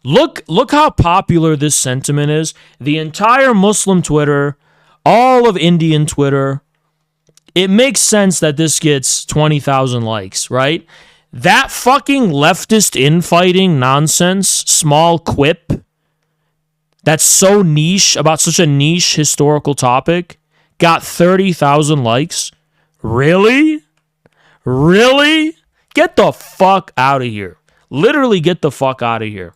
Look how popular this sentiment is. The entire Muslim Twitter, all of Indian Twitter. It makes sense that this gets 20,000 likes, right? That fucking leftist infighting nonsense, small quip, that's so niche, about such a niche historical topic, got 30,000 likes? Really? Really? Get the fuck out of here. Literally get the fuck out of here.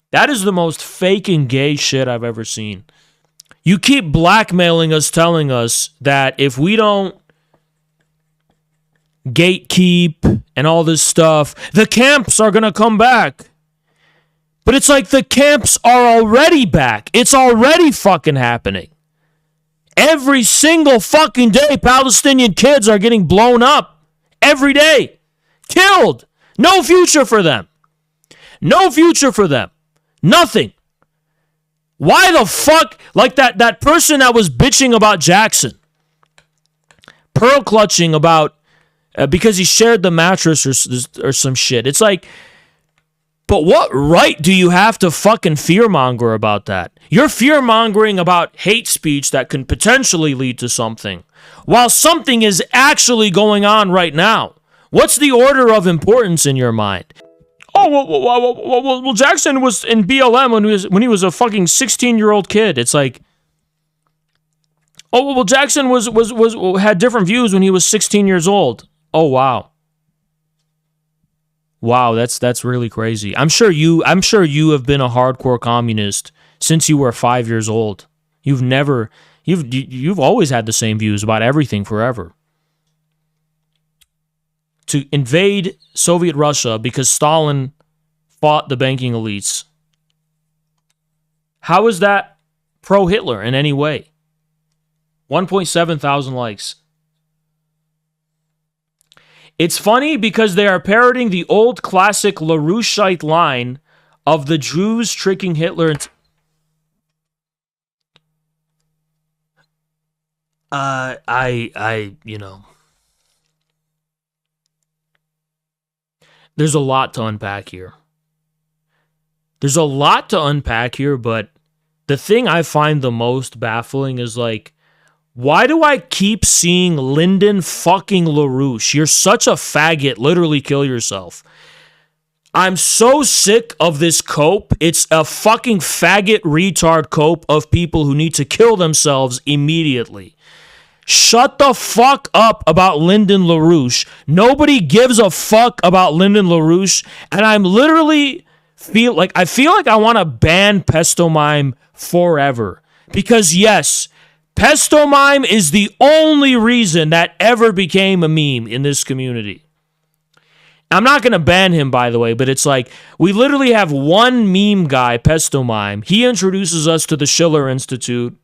That is the most fake and gay shit I've ever seen. You keep blackmailing us, telling us that if we don't gatekeep and all this stuff, the camps are going to come back. But it's like the camps are already back. It's already fucking happening. Every single fucking day, Palestinian kids are getting blown up. Every day. Killed. No future for them. No future for them. Nothing. Why the fuck? Like that person that was bitching about Jackson. Pearl clutching about because he shared the mattress or some shit. It's like, but what right do you have to fucking fearmonger about that? You're fearmongering about hate speech that can potentially lead to something, while something is actually going on right now. What's the order of importance in your mind? Oh, well, Jackson was in BLM when he was a fucking 16-year-old kid. It's like, oh, well, Jackson had different views when he was 16 years old. Oh, wow. Wow, that's really crazy. I'm sure you have been a hardcore communist since you were 5 years old. You've always had the same views about everything forever. To invade Soviet Russia because Stalin fought the banking elites. How is that pro-Hitler in any way? 1.7 thousand likes. It's funny because they are parroting the old classic LaRoucheite line of the Jews tricking Hitler into... There's a lot to unpack here. But the thing I find the most baffling is like, why do I keep seeing Lyndon fucking LaRouche? You're such a faggot. Literally kill yourself. I'm so sick of this cope. It's a fucking faggot retard cope of people who need to kill themselves immediately. Shut the fuck up about Lyndon LaRouche. Nobody gives a fuck about Lyndon LaRouche, and I'm literally feel like I want to ban Pesto Mime forever. Because yes, Pesto Mime is the only reason that ever became a meme in this community. I'm not going to ban him, by the way, but it's like, we literally have one meme guy, Pesto Mime. He introduces us to the Schiller Institute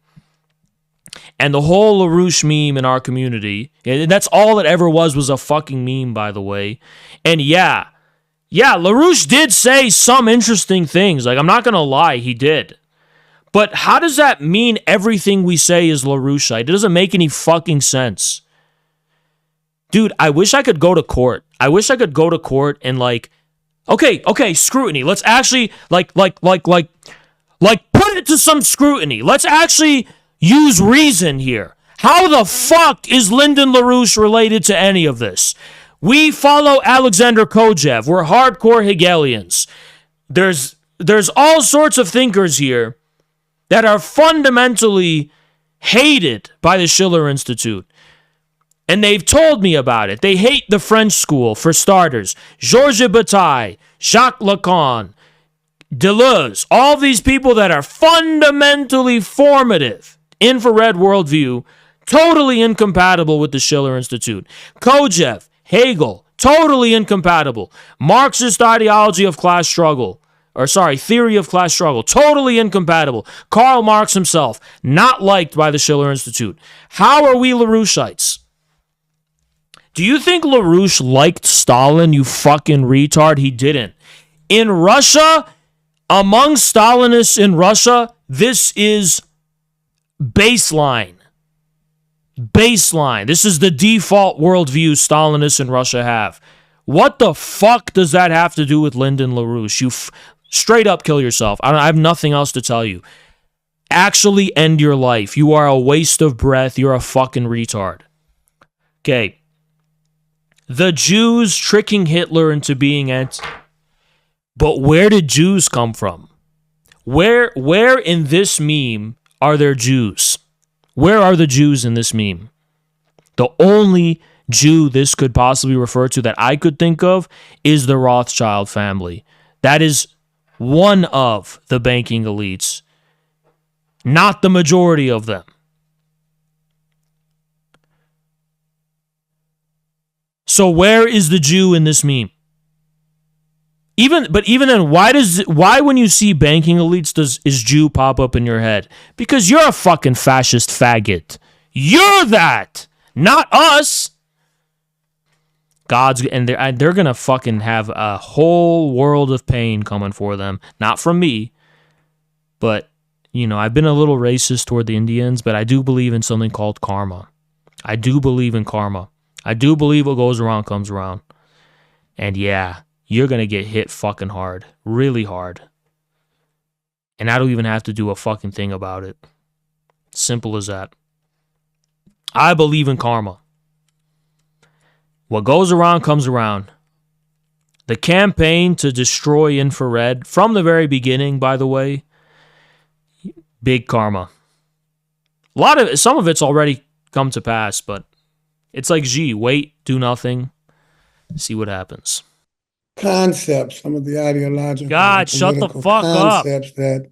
and the whole LaRouche meme in our community. And that's all it ever was a fucking meme, by the way. And yeah, LaRouche did say some interesting things. Like, I'm not going to lie, he did. But how does that mean everything we say is LaRoucheite? It doesn't make any fucking sense. Dude, I wish I could go to court. And like, okay, scrutiny. Let's actually like put it to some scrutiny. Let's actually use reason here. How the fuck is Lyndon LaRouche related to any of this? We follow Alexander Kojev. We're hardcore Hegelians. There's all sorts of thinkers here that are fundamentally hated by the Schiller Institute. And they've told me about it. They hate the French school, for starters. Georges Bataille, Jacques Lacan, Deleuze, all these people that are fundamentally formative, infrared worldview, totally incompatible with the Schiller Institute. Kojev, Hegel, totally incompatible. Marxist ideology of class struggle. Theory of class struggle. Totally incompatible. Karl Marx himself, not liked by the Schiller Institute. How are we LaRoucheites? Do you think LaRouche liked Stalin, you fucking retard? He didn't. In Russia, among Stalinists in Russia, this is baseline. This is the default worldview Stalinists in Russia have. What the fuck does that have to do with Lyndon LaRouche? You straight up kill yourself. I have nothing else to tell you. Actually end your life. You are a waste of breath. You're a fucking retard. Okay. The Jews tricking Hitler into being But where did Jews come from? Where in this meme are there Jews? Where are the Jews in this meme? The only Jew this could possibly refer to that I could think of is the Rothschild family. That is one of the banking elites, not the majority of them. So where is the Jew in this meme? Even then, why when you see banking elites is Jew pop up in your head? Because you're a fucking fascist faggot. You're that, not us. They're gonna fucking have a whole world of pain coming for them. Not from me, but I've been a little racist toward the Indians, but I do believe in something called karma. I do believe in karma. I do believe what goes around comes around. And yeah, you're going to get hit fucking hard. Really hard. And I don't even have to do a fucking thing about it. Simple as that. I believe in karma. What goes around comes around. The campaign to destroy infrared, from the very beginning, by the way, big karma. Some of it's already come to pass, but it's like wait, do nothing, see what happens. Concepts, some of the ideological, God, shut the fuck up. Concepts that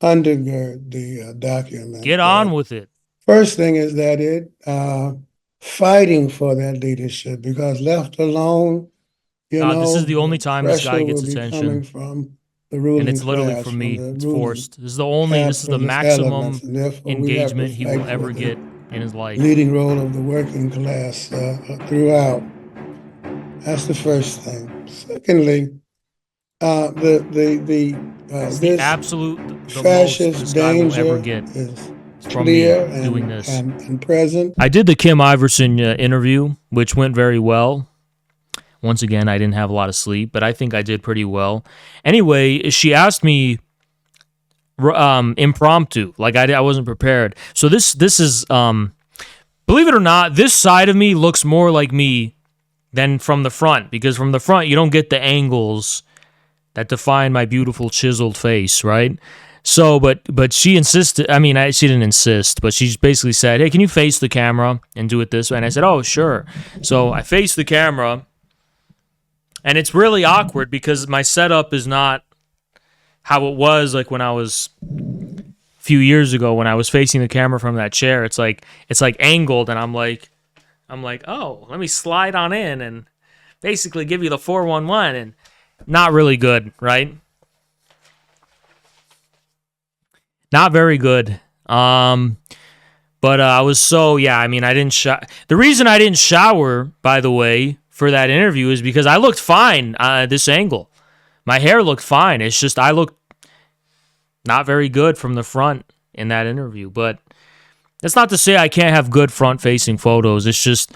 undergird the document. Get on with it. First thing is that it fighting for that leadership, because left alone, this is the only time this guy gets pressure will be attention. coming from the ruling And it's literally class, from me. It's ruling forced. This is the maximum elements, and therefore we have engagement he will respect ever for the get in his life. leading role of the working class throughout. That's the first thing. Secondly, It's the this absolute the fascist most this guy will danger ever get is from me clear doing this. and present. I did the Kim Iverson interview, which went very well. Once again, I didn't have a lot of sleep, but I think I did pretty well. Anyway, she asked me impromptu, like I wasn't prepared. So this is, believe it or not, this side of me looks more like me than from the front, because from the front, you don't get the angles that define my beautiful chiseled face, right? So, but she insisted, she didn't insist, but she basically said, hey, can you face the camera and do it this way? And I said, oh, sure. So I faced the camera, and it's really awkward because my setup is not how it was like when I was a few years ago when I was facing the camera from that chair. It's like angled, and I'm like, oh, let me slide on in and basically give you the 411, and not really good, right? Not very good. But I was so, I didn't shower. The reason I didn't shower, by the way, for that interview is because I looked fine at this angle. My hair looked fine. It's just I looked not very good from the front in that interview. But that's not to say I can't have good front-facing photos. It's just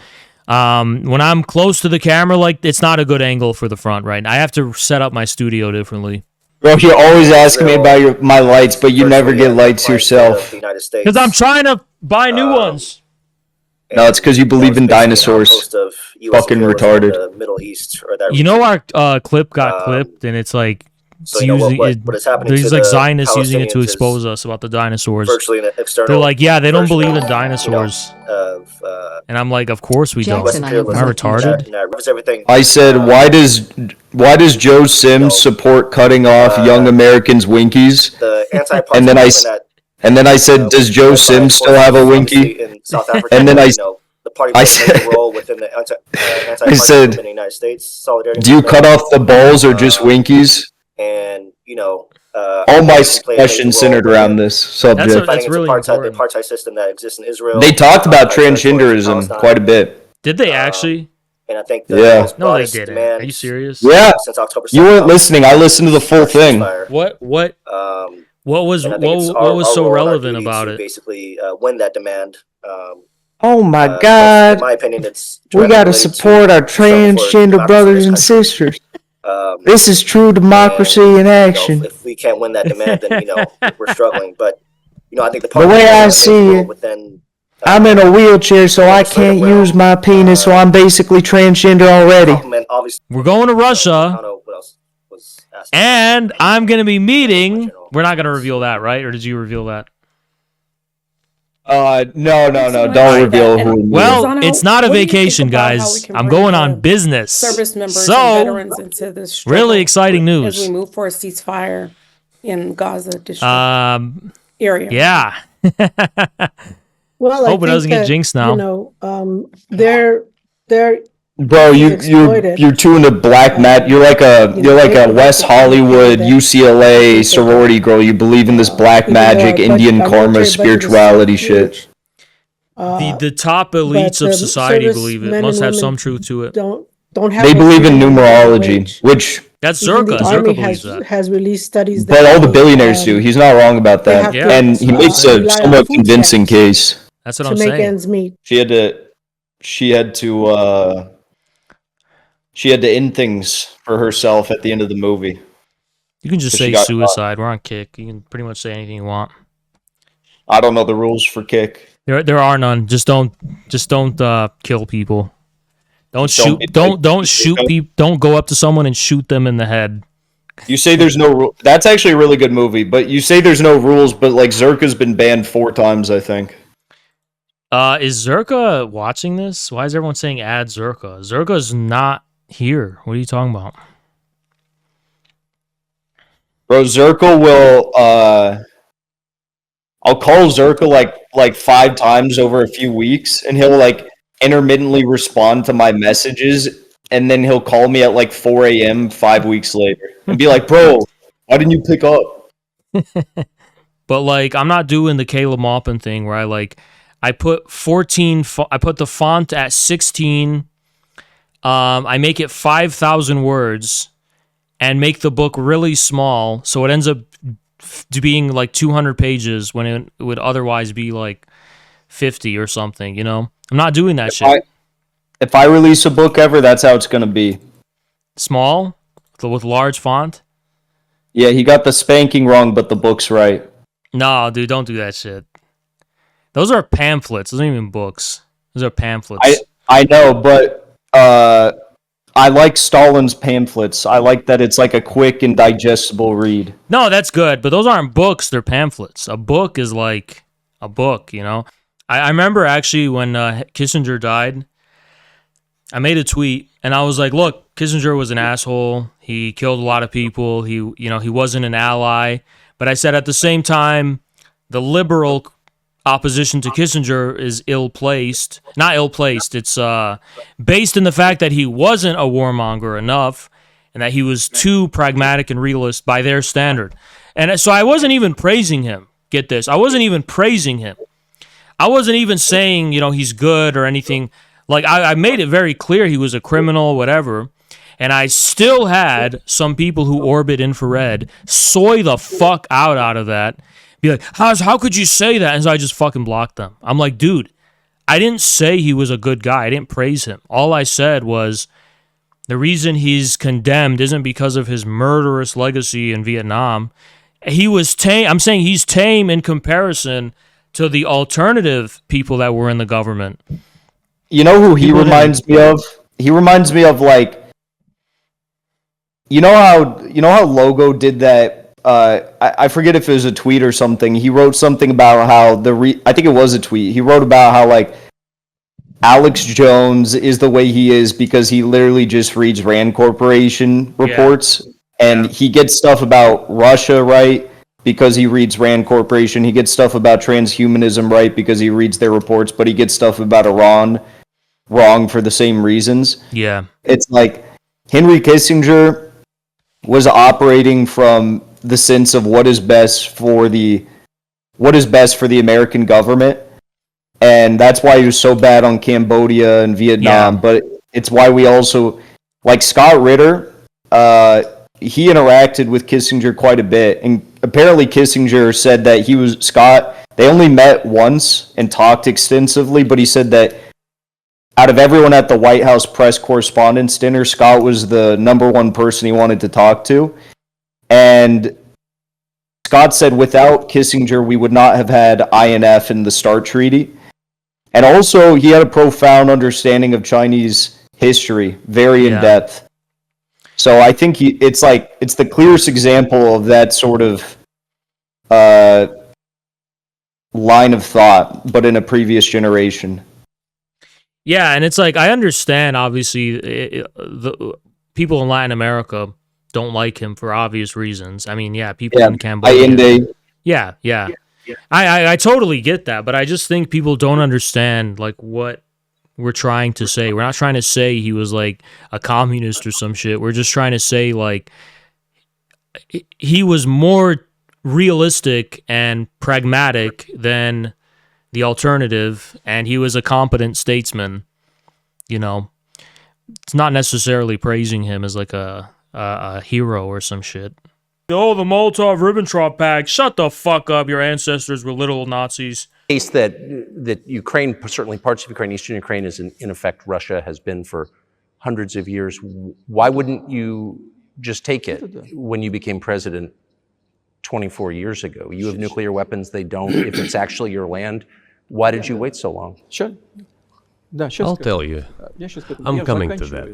when I'm close to the camera, it's not a good angle for the front, right? I have to set up my studio differently. Bro, you're always asking me about my lights, but you never get lights yourself. Because I'm trying to buy new ones. No, it's because you believe in dinosaurs. Fucking retarded. The Middle East or that. You know our clip got clipped, and it's like So you know what is happening there's to like the Zionists using it to Palestinians expose us about the dinosaurs. virtually an external. They're like, yeah, they don't version believe in of, dinosaurs. And I'm like, of course we Jackson, don't. I Am I retarded? Everything. I said, why does Joe Sims support cutting off young Americans' winkies? The And then I said, does Joe Sims still have a winky? In South Africa, And then the party I plays a said, major role within the anti-party I said, movement in the United States. Solidarity. do you cut off the balls or just winkies? And all my questions centered around this subject. That's really important. The apartheid system that exists in Israel. They talked about transgenderism quite a bit. Did they actually? And I think No, they didn't. Are you serious? Yeah, since October 2nd, you weren't listening. I listened to the full thing. What was so relevant about it? Basically, win that demand. Oh my God! In my opinion, it's we gotta support our transgender brothers and sisters. This is true democracy in action. If we can't win that demand, then we're struggling. But I think the way I see it, I'm in a wheelchair, so I can't use my penis, so I'm basically transgender already. We're going to Russia, and I'm going to be meeting. We're not going to reveal that, right? Or did you reveal that? No, Someone don't like reveal that. who. And Well, Lozano, it's not a what do you think vacation, about how we guys. can I'm bring, going on business. service members and So, veterans into this struggle really exciting as we news. move for a ceasefire in Gaza district area? Yeah. Well, I Hope it think doesn't get that, jinxed now. you know, they're Bro, being you're exploited. too into black mat. You're like a West Hollywood UCLA sorority girl. You believe in this black Even though magic, our Indian our karma, military budget is so spirituality huge, shit. The top elites of society believe it. servicemen Must and have women some truth to it. don't have They a believe in minimum numerology, wage. which That's Even Zerka. the Zerka army believes that. has released studies but all the that billionaires do. He's not wrong about they that, have to, and he makes a rely on somewhat food convincing stamps case. That's what to I'm make saying. ends meet. She had to end things for herself at the end of the movie. You can just 'Cause she say got suicide. We're on Kick. You can pretty much say anything you want. I don't know the rules for Kick. There are none. Just don't kill people. Don't shoot. be Don't shoot people. Don't go up to someone and shoot them in the head. You say there's no rule. That's actually a really good movie, but you say there's no rules, but like Zerka's been banned 4 times, I think. Is Zerka watching this? Why is everyone saying add Zerka? Zerka's not here. What are you talking about? Bro, Zerka will I'll call Zerka like 5 times over a few weeks, and he'll like intermittently respond to my messages, and then he'll call me at like 4 a.m. 5 weeks later and be like, "Bro, why didn't you pick up?" But like, I'm not doing the Caleb Maupin thing where I put 14. I put the font at 16. I make it 5,000 words, and make the book really small, so it ends up being like 200 pages when it would otherwise be like 50 or something. You know, I'm not doing that shit. If I release a book ever, that's how it's gonna be. Small, with large font. Yeah, he got the spanking wrong, but the book's right. No, dude, don't do that shit. Those are pamphlets. Those aren't even books. Those are pamphlets. I know, but I like Stalin's pamphlets. I like that it's like a quick and digestible read. No, that's good, but those aren't books. They're pamphlets. A book is like a book, you know? I remember actually when Kissinger died, I made a tweet, and I was like, look, Kissinger was an asshole. He killed a lot of people. He wasn't an ally. But I said at the same time, the liberal opposition to Kissinger is ill-placed. Not ill-placed. It's based in the fact that he wasn't a warmonger enough and that he was too pragmatic and realist by their standard. And so I wasn't even praising him. Get this. I wasn't even praising him. I wasn't even saying, he's good or anything. Like, I made it very clear he was a criminal, whatever. And I still had some people who orbit infrared soy the fuck out of that. Be like, how could you say that? And so I just fucking blocked them. I'm like, dude, I didn't say he was a good guy. I didn't praise him. All I said was the reason he's condemned isn't because of his murderous legacy in Vietnam. He was tame. I'm saying he's tame in comparison to the alternative people that were in the government. You know who he reminds me of? He reminds me of like, you know how Logo did that. I forget if it was a tweet or something. He wrote something about how I think it was a tweet. He wrote about how like Alex Jones is the way he is because he literally just reads Rand Corporation reports, and he gets stuff about Russia right because he reads Rand Corporation. He gets stuff about transhumanism right because he reads their reports, but he gets stuff about Iran wrong for the same reasons. Yeah. It's like Henry Kissinger was operating from the sense of what is best for the American government, and that's why he was so bad on Cambodia and Vietnam. Yeah. But it's why we also like Scott Ritter. He interacted with Kissinger quite a bit, and apparently Kissinger said that they only met once and talked extensively, but he said that out of everyone at the White House press correspondence dinner, Scott was the number one person he wanted to talk to. And Scott said without Kissinger, we would not have had INF and the START Treaty. And also, he had a profound understanding of Chinese history, very in depth. So I think it's the clearest example of that sort of line of thought, but in a previous generation. Yeah, and it's like, I understand, obviously, the people in Latin America don't like him for obvious reasons. I mean, yeah, people in Cambodia. Yeah. I totally get that, but I just think people don't understand, like, what we're trying to say. We're not trying to say he was, like, a communist or some shit. We're just trying to say, like, he was more realistic and pragmatic than the alternative, and he was a competent statesman. You know, it's not necessarily praising him as like a hero or some shit. Oh, the Molotov-Ribbentrop Pact. Shut the fuck up. Your ancestors were literal Nazis. Case that Ukraine, certainly parts of Ukraine, Eastern Ukraine, is in effect Russia, has been for hundreds of years. Why wouldn't you just take it when you became president 24 years ago? You have nuclear weapons, they don't. If it's actually your land, why did you wait so long? I'll tell you. I'm coming to that.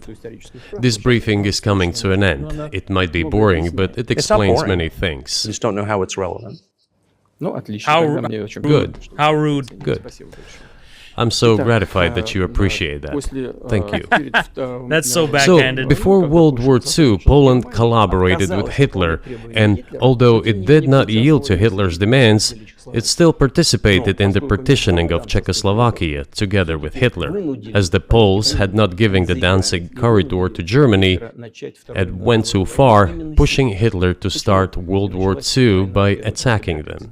This briefing is coming to an end. It might be boring, but it explains many things. I just don't know how it's relevant. Good. How rude. Good. I'm so gratified that you appreciate that. Thank you. That's so backhanded. So, before World War II, Poland collaborated with Hitler, and although it did not yield to Hitler's demands, it still participated in the partitioning of Czechoslovakia together with Hitler, as the Poles had not given the Danzig corridor to Germany and went too far, pushing Hitler to start World War II by attacking them.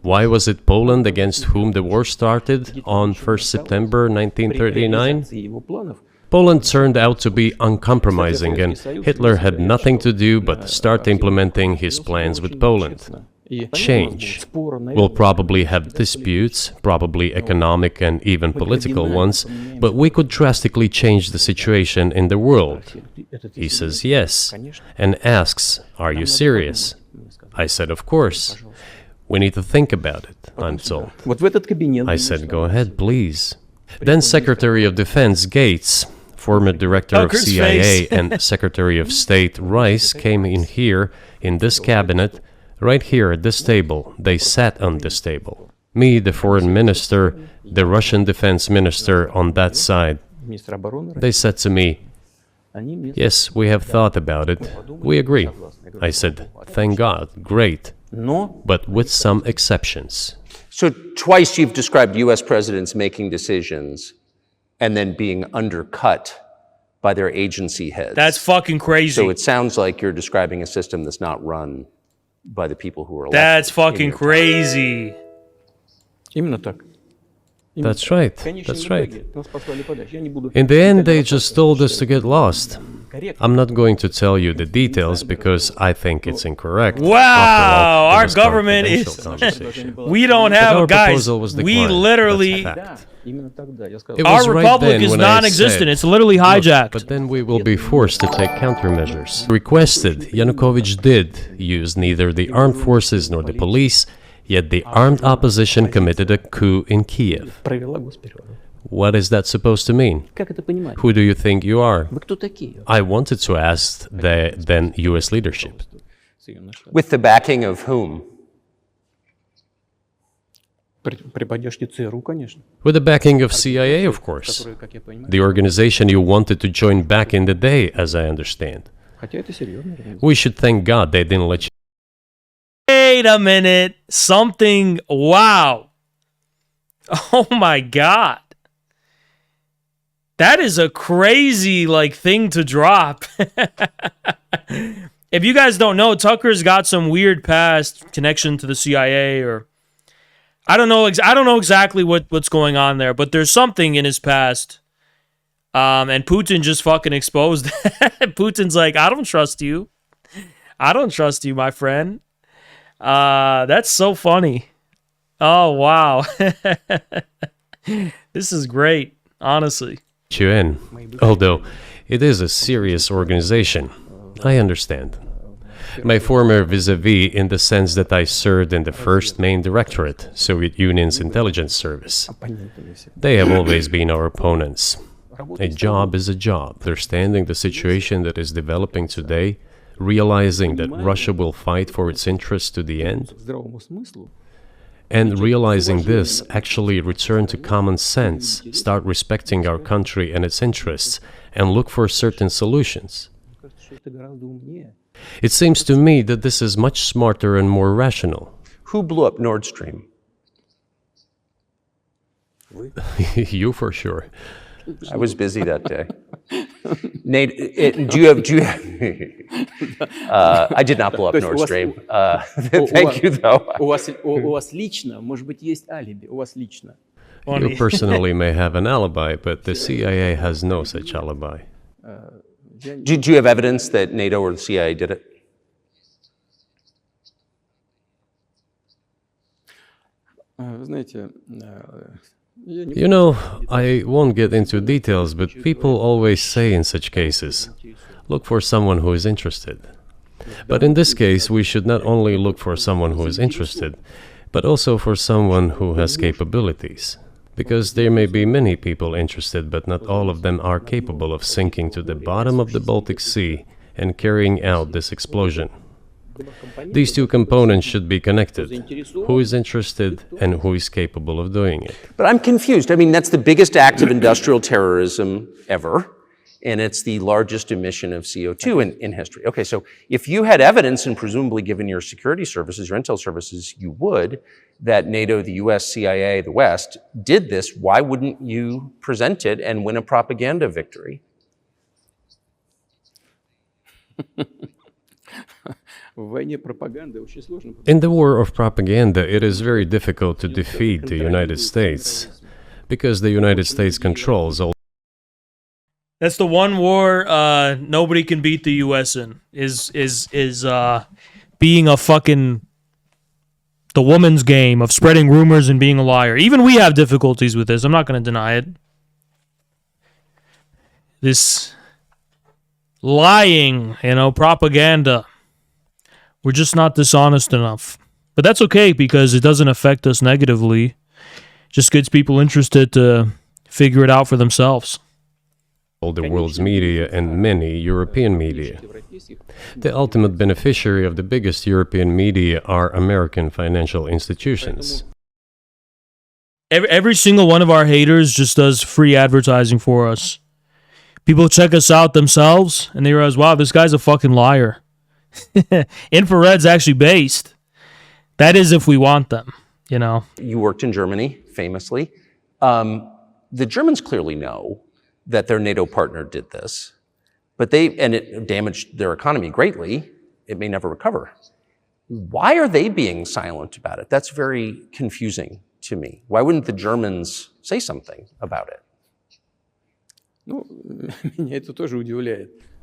Why was it Poland against whom the war started on 1st September 1939? Poland turned out to be uncompromising, and Hitler had nothing to do but start implementing his plans with Poland. Change. We'll probably have disputes, probably economic and even political ones, but we could drastically change the situation in the world. He says yes, and asks, "Are you serious?" I said, "Of course. We need to think about it," I'm told. I said, "Go ahead, please." Then Secretary of Defense Gates, former director of CIA, and Secretary of State Rice came in here, in this cabinet, right here at this table. They sat on this table. Me, the foreign minister, the Russian defense minister on that side. They said to me, "Yes, we have thought about it. We agree." I said, "Thank God, great. But with some exceptions." So twice you've described U.S. presidents making decisions and then being undercut by their agency heads. That's fucking crazy. So it sounds like you're describing a system that's not run by the people who are elected. That's fucking crazy. That's right. That's right. In the end, they just told us to get lost. I'm not going to tell you the details because I think it's incorrect. Wow, our government is... We don't have, guys, we literally... Our republic is non-existent. It's literally hijacked. But then we will be forced to take countermeasures. Requested, Yanukovych did use neither the armed forces nor the police, yet the armed opposition committed a coup in Kiev. What is that supposed to mean? Who do you think you are? I wanted to ask the then US leadership. With the backing of whom? With the backing of CIA, of course. The organization you wanted to join back in the day, as I understand. We should thank God they didn't let you. Wait a minute. Something. Wow. Oh my God. That is a crazy, like, thing to drop. If you guys don't know, Tucker's got some weird past connection to the CIA, or I don't know exactly what's going on there, but there's something in his past. And Putin just fucking exposed that. Putin's like, I don't trust you. I don't trust you, my friend. That's so funny. Oh, wow. This is great, honestly. You in, although it is a serious organization. I understand. My former vis-a-vis in the sense that I served in the first main directorate, Soviet Union's intelligence service. They have always been our opponents. A job is a job. Understanding the situation that is developing today, realizing that Russia will fight for its interests to the end. And realizing this, actually return to common sense, start respecting our country and its interests, and look for certain solutions. It seems to me that this is much smarter and more rational. Who blew up Nord Stream? You for sure. I was busy that day. Nate, do you have I did not blow up Nord Stream. Thank you, though. У вас лично, может быть, есть алиби, у вас лично. You personally may have an alibi, but the CIA has no such alibi. Do you have evidence that NATO or the CIA did it? Знаете, You know, I won't get into details, but people always say in such cases, look for someone who is interested. But in this case, we should not only look for someone who is interested, but also for someone who has capabilities. Because there may be many people interested, but not all of them are capable of sinking to the bottom of the Baltic Sea and carrying out this explosion. These two components should be connected. Who is interested and who is capable of doing it? But I'm confused. I mean, that's the biggest act of industrial terrorism ever, and it's the largest emission of CO2 in history. Okay, so if you had evidence, and presumably given your security services, your intel services, you would, that NATO, the US, CIA, the West, did this, why wouldn't you present it and win a propaganda victory? In the war of propaganda, it is very difficult to defeat the United States, because the United States controls all. That's the one war nobody can beat the U.S. in, is being a fucking, the woman's game of spreading rumors and being a liar. Even we have difficulties with this. I'm not going to deny it. This lying, propaganda. We're just not dishonest enough. But that's okay because it doesn't affect us negatively. Just gets people interested to figure it out for themselves. All the world's media and many European media. The ultimate beneficiary of the biggest European media are American financial institutions. Every single one of our haters just does free advertising for us. People check us out themselves and they realize, wow, this guy's a fucking liar. Infrared's actually based. That is if we want them, You worked in Germany, famously. The Germans clearly know that their NATO partner did this, and it damaged their economy greatly. It may never recover. Why are they being silent about it? That's very confusing to me. Why wouldn't the Germans say something about it?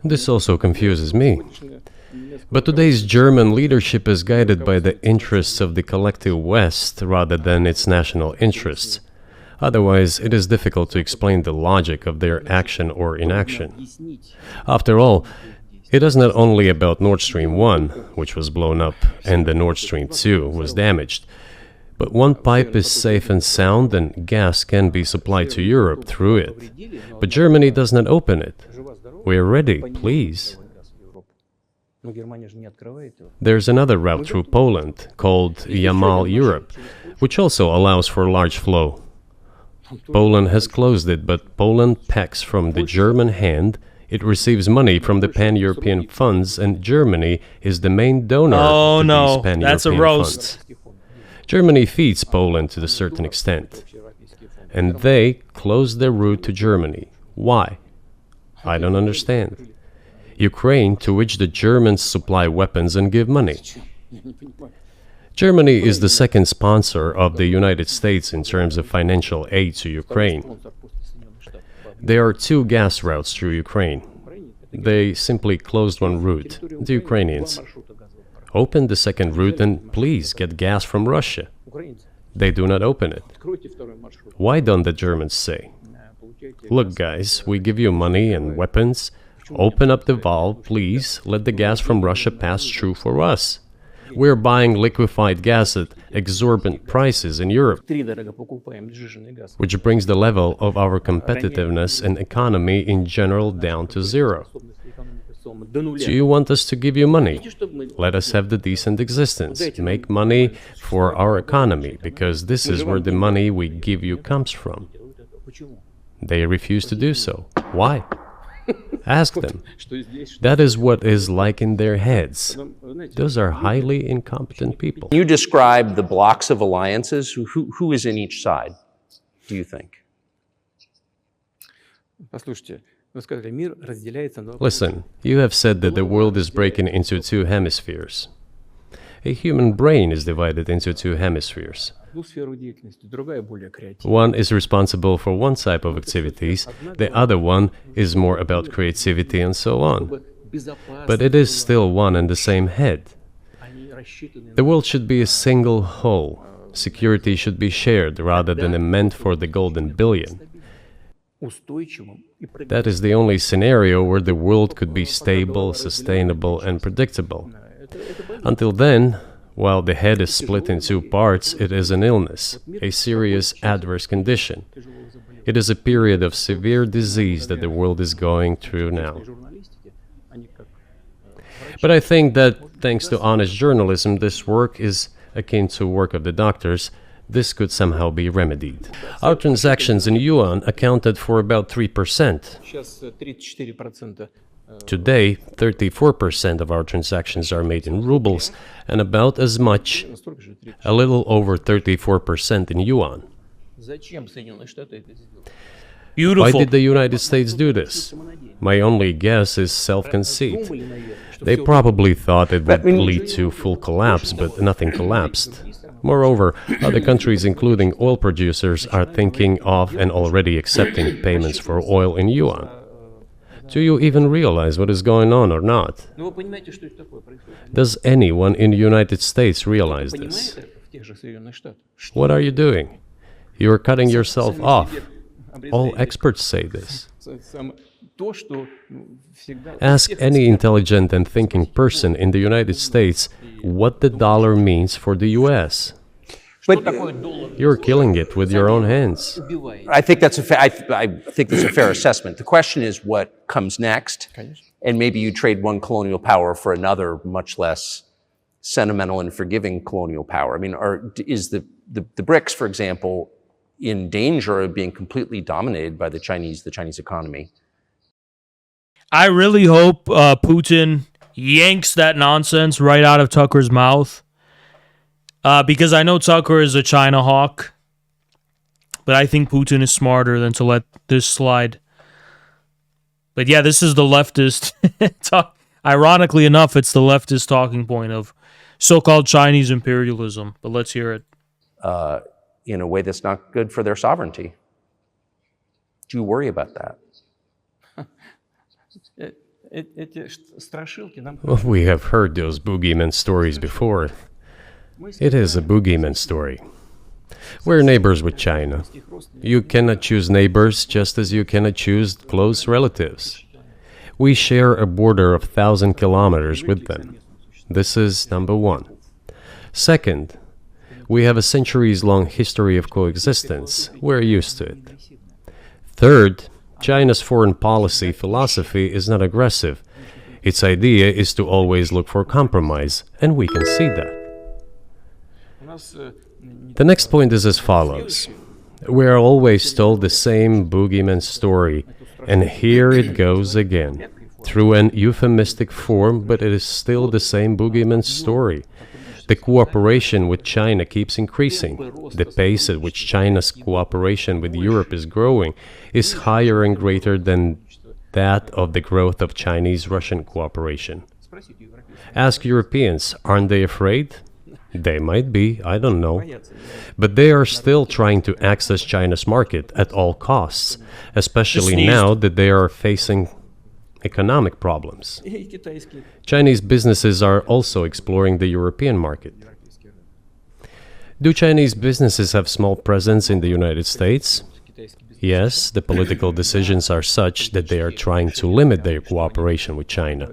This also confuses me. But today's German leadership is guided by the interests of the collective West rather than its national interests. Otherwise, it is difficult to explain the logic of their action or inaction. After all, it is not only about Nord Stream 1, which was blown up, and the Nord Stream 2 was damaged. But one pipe is safe and sound, and gas can be supplied to Europe through it. But Germany does not open it. We are ready, please. There's another route through Poland, called Yamal Europe, which also allows for large flow. Poland has closed it, but Poland packs from the German hand. It receives money from the pan-European funds, and Germany is the main donor to these pan-European that's a roast. funds. Germany feeds Poland to a certain extent, and they close their route to Germany. Why? I don't understand. Ukraine, to which the Germans supply weapons and give money. Germany is the second sponsor of the United States in terms of financial aid to Ukraine. There are two gas routes through Ukraine. They simply closed one route, the Ukrainians. Open the second route and please get gas from Russia. They do not open it. Why don't the Germans say, look guys, we give you money and weapons, open up the valve, please, let the gas from Russia pass through for us. We're buying liquefied gas at exorbitant prices in Europe, which brings the level of our competitiveness and economy in general down to zero. Do you want us to give you money? Let us have the decent existence. Make money for our economy, because this is where the money we give you comes from. They refuse to do so. Why? Ask them. That is what is like in their heads. Those are highly incompetent people. You describe the blocks of alliances. Who is in each side, do you think? Listen, you have said that the world is breaking into two hemispheres. A human brain is divided into two hemispheres. One is responsible for one type of activities, the other one is more about creativity and so on. But it is still one and the same head. The world should be a single whole. Security should be shared rather than meant for the golden billion. That is the only scenario where the world could be stable, sustainable, and predictable. Until then, while the head is split in two parts, it is an illness, a serious adverse condition. It is a period of severe disease that the world is going through now. But I think that, thanks to honest journalism, this work is akin to work of the doctors. This could somehow be remedied. Our transactions in yuan accounted for about 3%. Today, 34% of our transactions are made in rubles, and about as much, a little over 34% in yuan. Beautiful. Why did the United States do this? My only guess is self-conceit. They probably thought it would lead to full collapse, but nothing collapsed. Moreover, other countries, including oil producers, are thinking of and already accepting payments for oil in yuan. Do you even realize what is going on or not? Does anyone in the United States realize this? What are you doing? You are cutting yourself off. All experts say this. Ask any intelligent and thinking person in the United States what the dollar means for the US. But you're killing it with your own hands. I think that's I think that's a fair assessment. The question is what comes next, and maybe you trade one colonial power for another, much less sentimental and forgiving colonial power. I mean, is the BRICS, for example, in danger of being completely dominated by the Chinese economy? I really hope Putin yanks that nonsense right out of Tucker's mouth. Because I know Tucker is a China hawk, but I think Putin is smarter than to let this slide. But yeah, this is the leftist. Ironically enough, it's the leftist talking point of so-called Chinese imperialism. But let's hear it. In a way that's not good for their sovereignty. Do you worry about that? Well, we have heard those boogeyman stories before. It is a boogeyman story. We're neighbors with China. You cannot choose neighbors just as you cannot choose close relatives. We share a border of 1,000 kilometers with them. This is number one. Second, we have a centuries-long history of coexistence. We're used to it. Third, China's foreign policy philosophy is not aggressive. Its idea is to always look for compromise, and we can see that. The next point is as follows. We are always told the same boogeyman story, and here it goes again, through an euphemistic form, but it is still the same boogeyman story. The cooperation with China keeps increasing. The pace at which China's cooperation with Europe is growing is higher and greater than that of the growth of Chinese-Russian cooperation. Ask Europeans, aren't they afraid? They might be, I don't know. But they are still trying to access China's market at all costs, especially now that they are facing economic problems. Chinese businesses are also exploring the European market. Do Chinese businesses have small presence in the United States? Yes, the political decisions are such that they are trying to limit their cooperation with China.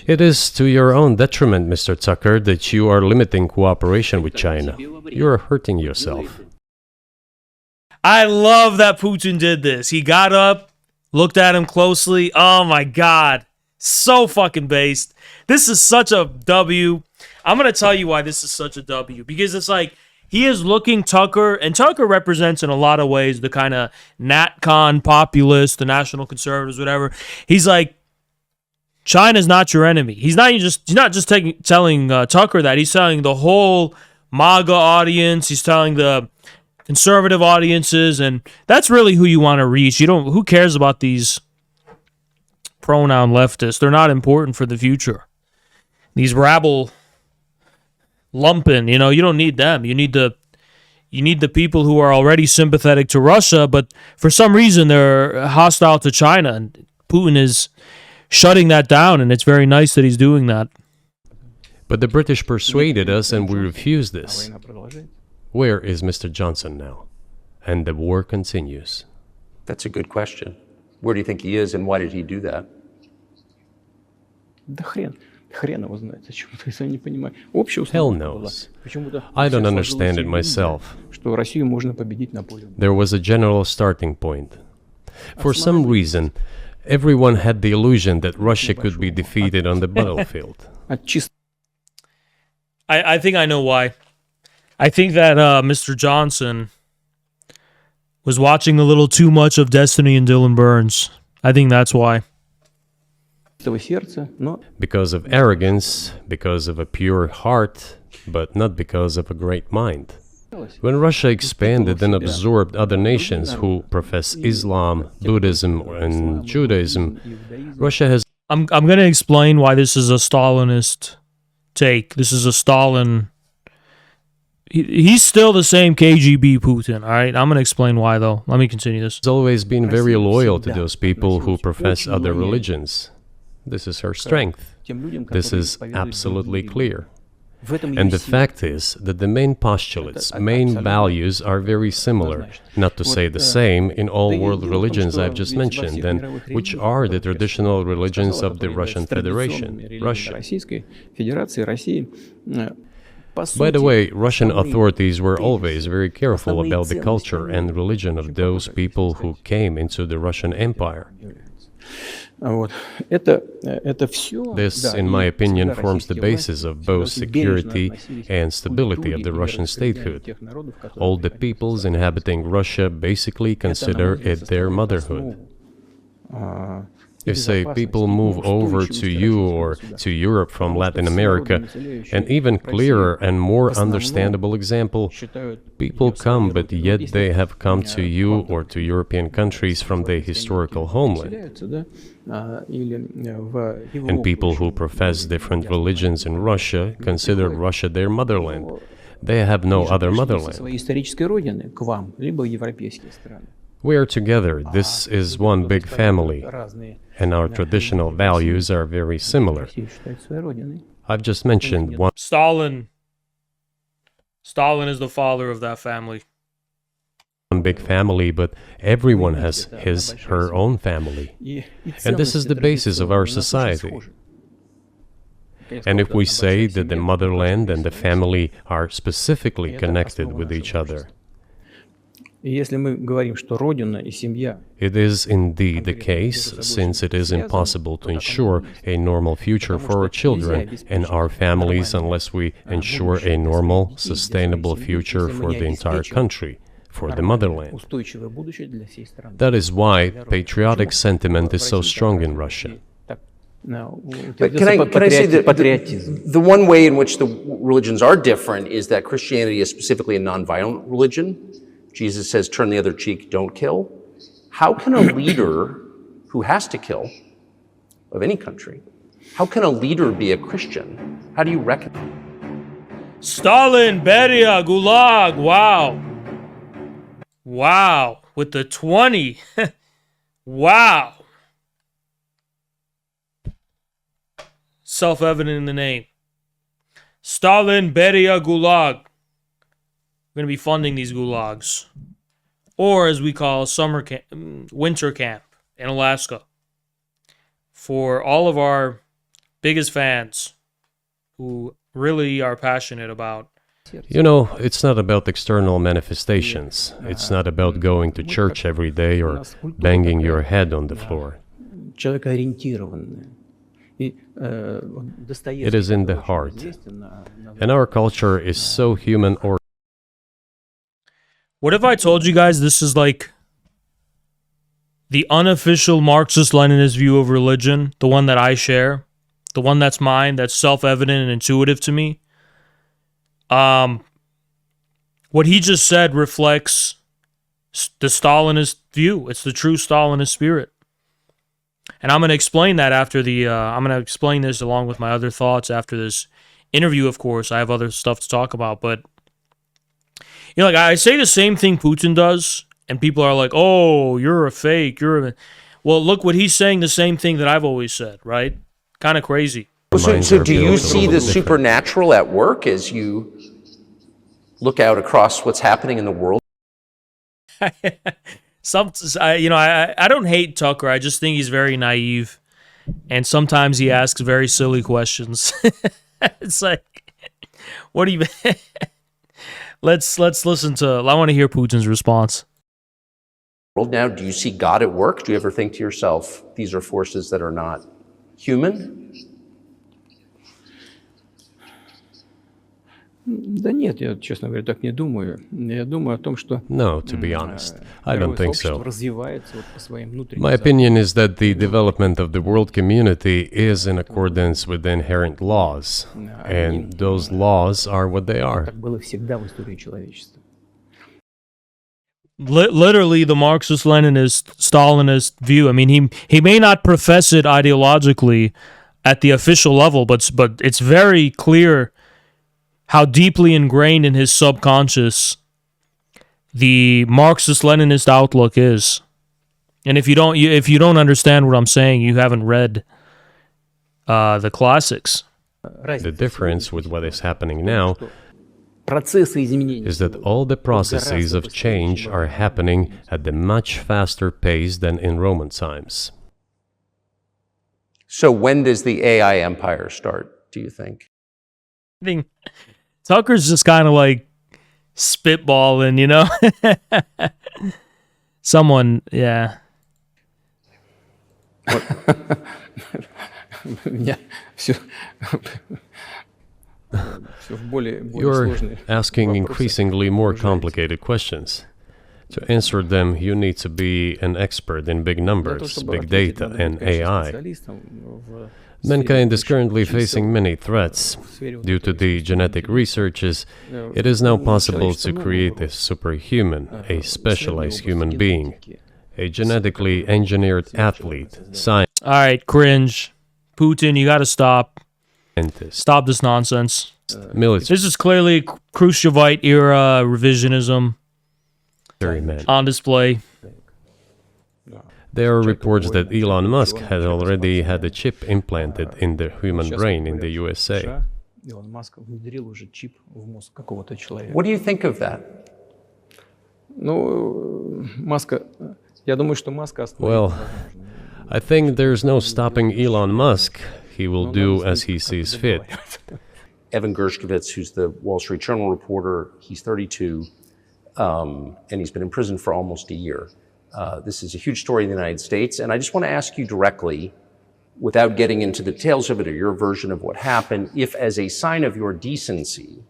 It is to your own detriment, Mr. Tucker, that you are limiting cooperation with China. You are hurting yourself. I love that Putin did this. He got up, looked at him closely. Oh my God. So fucking based. This is such a W. I'm going to tell you why this is such a W. Because it's like, he is looking Tucker, and Tucker represents in a lot of ways the kind of NatCon populist, the national conservatives, whatever. He's like, China's not your enemy. He's not just telling Tucker that. He's telling the whole MAGA audience. He's telling the conservative audiences, and that's really who you want to reach. Who cares about these pronoun leftists? They're not important for the future. These rabble lumpen, you don't need them. You need the people who are already sympathetic to Russia, but for some reason they're hostile to China, and Putin is shutting that down, and it's very nice that he's doing that. But the British persuaded us and we refused this. Where is Mr. Johnson now? And the war continues. That's a good question. Where do you think he is, and why did he do that? Hell knows. I don't understand it myself. There was a general starting point. For some reason, everyone had the illusion that Russia could be defeated on the battlefield. I think I know why. I think that Mr. Johnson was watching a little too much of Destiny and Dylan Burns. I think that's why. Because of arrogance, because of a pure heart, but not because of a great mind. When Russia expanded and absorbed other nations who profess Islam, Buddhism, and Judaism, Russia has... I'm going to explain why this is a Stalinist take. This is a Stalin... He's still the same KGB Putin, all right? I'm going to explain why, though. Let me continue this. Has always been very loyal to those people who profess other religions. This is her strength. This is absolutely clear. And the fact is that the main postulates, main values are very similar, not to say the same, in all world religions I've just mentioned, and which are the traditional religions of the Russian Federation, Russia. By the way, Russian authorities were always very careful about the culture and religion of those people who came into the Russian Empire. This, in my opinion, forms the basis of both security and stability of the Russian statehood. All the peoples inhabiting Russia basically consider it their motherhood. If, say, people move over to you or to Europe from Latin America, an even clearer and more understandable example, people come, but yet they have come to you or to European countries from their historical homeland. And people who profess different religions in Russia consider Russia their motherland. They have no other motherland. We are together. This is one big family, and our traditional values are very similar. I've just mentioned one. Stalin is the father of that family. One big family, but everyone has his, her own family. And this is the basis of our society. And if we say that the motherland and the family are specifically connected with each other, it is indeed the case, since it is impossible to ensure a normal future for our children and our families unless we ensure a normal, sustainable future for the entire country, for the motherland. That is why patriotic sentiment is so strong in Russia. But can I say that the one way in which the religions are different is that Christianity is specifically a nonviolent religion. Jesus says, turn the other cheek, don't kill. How can a leader who has to kill, of any country, how can a leader be a Christian? How do you reckon? Stalin, Beria, Gulag, wow. Wow, with the 20. Wow. Self-evident in the name. Stalin, Beria, Gulag. We're going to be funding these gulags, or as we call summer camp, winter camp in Alaska, for all of our biggest fans who really are passionate about. You know, it's not about external manifestations. It's not about going to church every day or banging your head on the floor. It is in the heart. And our culture is so human or. What if I told you guys this is like the unofficial Marxist-Leninist view of religion, the one that I share, the one that's mine, that's self-evident and intuitive to me? What he just said reflects the Stalinist view. It's the true Stalinist spirit. And I'm going to explain that after I'm going to explain this along with my other thoughts after this interview, of course. I have other stuff to talk about, but, you know, like I say the same thing Putin does, and people are like, oh, you're a fake. Well, look what he's saying, the same thing that I've always said, right? Kind of crazy. So do you see the supernatural at work as you look out across what's happening in the world? I don't hate Tucker. I just think he's very naive, and sometimes he asks very silly questions. It's like, what do you? Let's listen to. I want to hear Putin's response. Now, do you see God at work? Do you ever think to yourself, these are forces that are not human? No, to be honest, I don't think so. My opinion is that the development of the world community is in accordance with the inherent laws, and those laws are what they are. Literally, the Marxist-Leninist, Stalinist view. I mean, he may not profess it ideologically at the official level, but it's very clear how deeply ingrained in his subconscious the Marxist-Leninist outlook is. And if you don't understand what I'm saying, you haven't read the classics. The difference with what is happening now is that all the processes of change are happening at a much faster pace than in Roman times. So when does the AI empire start, do you think? I think Tucker's just kind of like spitballing, you know? Someone, yeah. You're asking increasingly more complicated questions. To answer them, you need to be an expert in big numbers, big data, and AI. Mankind is currently facing many threats. Due to the genetic researches, it is now possible to create a superhuman, a specialized human being, a genetically engineered athlete, scientist. All right, cringe. Putin, you got to stop. Stop this nonsense. Military. This is clearly Khrushchevite era revisionism on display. There are reports that Elon Musk had already had a chip implanted in the human brain in the USA. What do you think of that? Well, I think there's no stopping Elon Musk. He will do as he sees fit. Evan Gershkovich, who's the Wall Street Journal reporter, he's 32, and he's been in prison for almost a year. This is a huge story in the United States, and I just want to ask you directly, without getting into the details of it or your version of what happened, if as a sign of your decency,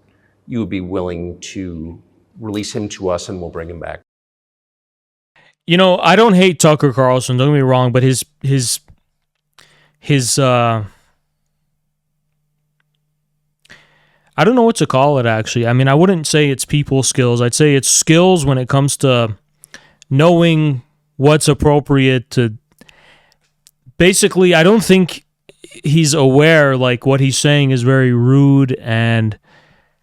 you would be willing to release him to us and we'll bring him back. You know, I don't hate Tucker Carlson, don't get me wrong, but his I don't know what to call it, actually. I mean, I wouldn't say it's people skills. I'd say it's skills when it comes to knowing what's appropriate to... Basically, I don't think he's aware, like, what he's saying is very rude, and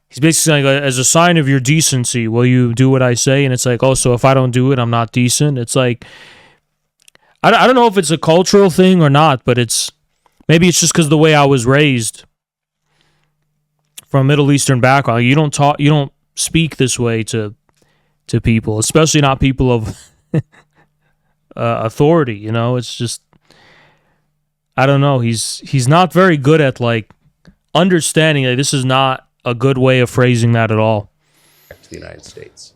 he's basically like, as a sign of your decency, will you do what I say? And it's like, oh, so if I don't do it, I'm not decent? It's like... I don't know if it's a cultural thing or not, but maybe it's just because of the way I was raised from Middle Eastern background. You don't speak this way to people, especially not people of authority. You know, it's just, I don't know. He's not very good at like understanding that this is not a good way of phrasing that at all. Back to the United States.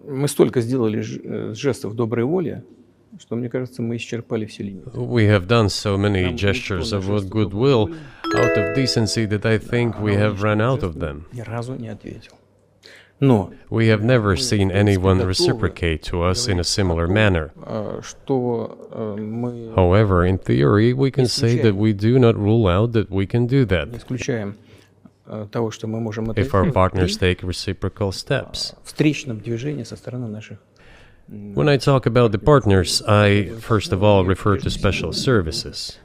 Мы столько сделали жестов доброй воли, что, мне кажется, мы исчерпали всю линию. We have done so many gestures of goodwill out of decency that I think we have run out of them. Ни разу не ответил. Но we have never seen anyone reciprocate to us in a similar manner. However, in theory, we can say that we do not rule out that we can do that if our partners take reciprocal steps. When I talk about the partners, I first of all refer to special services.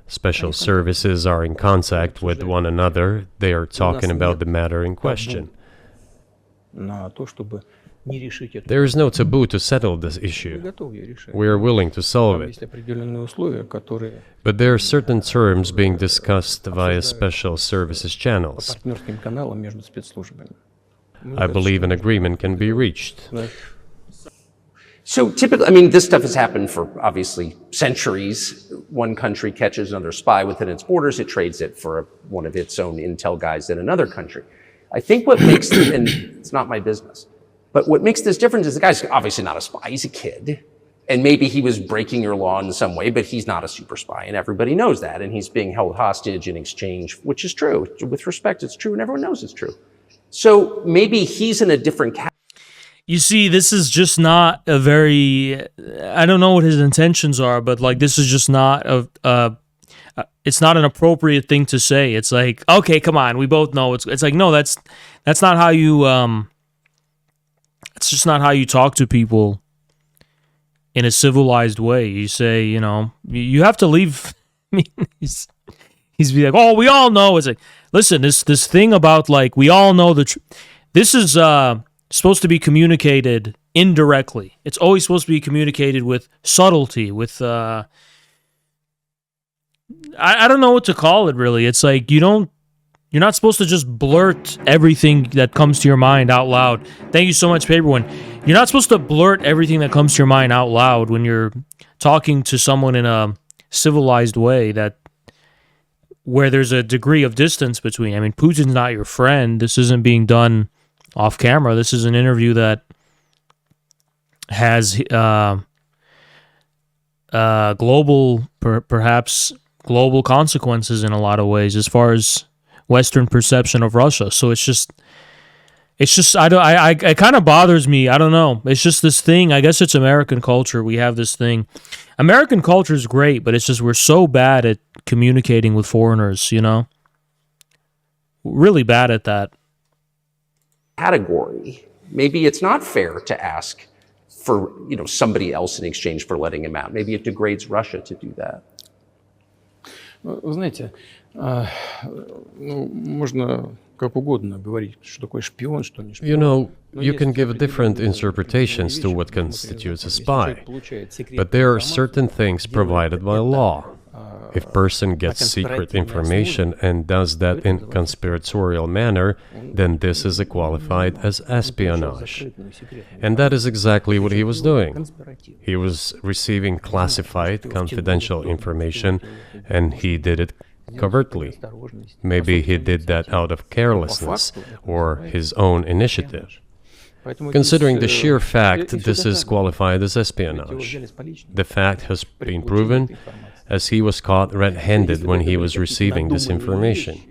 Special services are in contact with one another. They are talking about the matter in question. There is no taboo to settle this issue. We are willing to solve it. But there are certain terms being discussed via special services channels. I believe an agreement can be reached. So typically, I mean, this stuff has happened for obviously centuries. One country catches another spy within its borders, it trades it for one of its own intel guys in another country. I think what makes, and it's not my business, but what makes this difference is the guy's obviously not a spy, he's a kid. And maybe he was breaking your law in some way, but he's not a super spy, and everybody knows that. And he's being held hostage in exchange, which is true. With respect, it's true, and everyone knows it's true. So maybe he's in a different category. You see, this is just not a very, I don't know what his intentions are, but like this is just not it's not an appropriate thing to say. It's like, okay, come on, we both know it's like, no, that's not how you it's just not how you talk to people in a civilized way. You say, you know, you have to leave. I mean, he's be like, oh, we all know. It's like, listen, this thing about like we all know this is supposed to be communicated indirectly. It's always supposed to be communicated with subtlety, with I don't know what to call it really. It's like you're not supposed to just blurt everything that comes to your mind out loud. Thank you so much, Paperone. You're not supposed to blurt everything that comes to your mind out loud when you're talking to someone in a civilized way where there's a degree of distance between. I mean, Putin's not your friend. This isn't being done off camera. This is an interview that has perhaps global consequences in a lot of ways as far as Western perception of Russia. So it kind of bothers me. I don't know. It's just this thing. I guess it's American culture. We have this thing. American culture is great, but it's just we're so bad at communicating with foreigners, you know? Really bad at that. Category. Maybe it's not fair to ask for, you know, somebody else in exchange for letting him out. Maybe it degrades Russia to do that. Вы знаете, можно как угодно говорить, что такое шпион, что не шпион. You know, you can give different interpretations to what constitutes a spy, but there are certain things provided by law. If person gets secret information and does that in conspiratorial manner, then this is qualified as espionage. And that is exactly what he was doing. He was receiving classified, confidential information, and he did it covertly. Maybe he did that out of carelessness or his own initiative. Considering the sheer fact, this is qualified as espionage. The fact has been proven, as he was caught red-handed when he was receiving this information.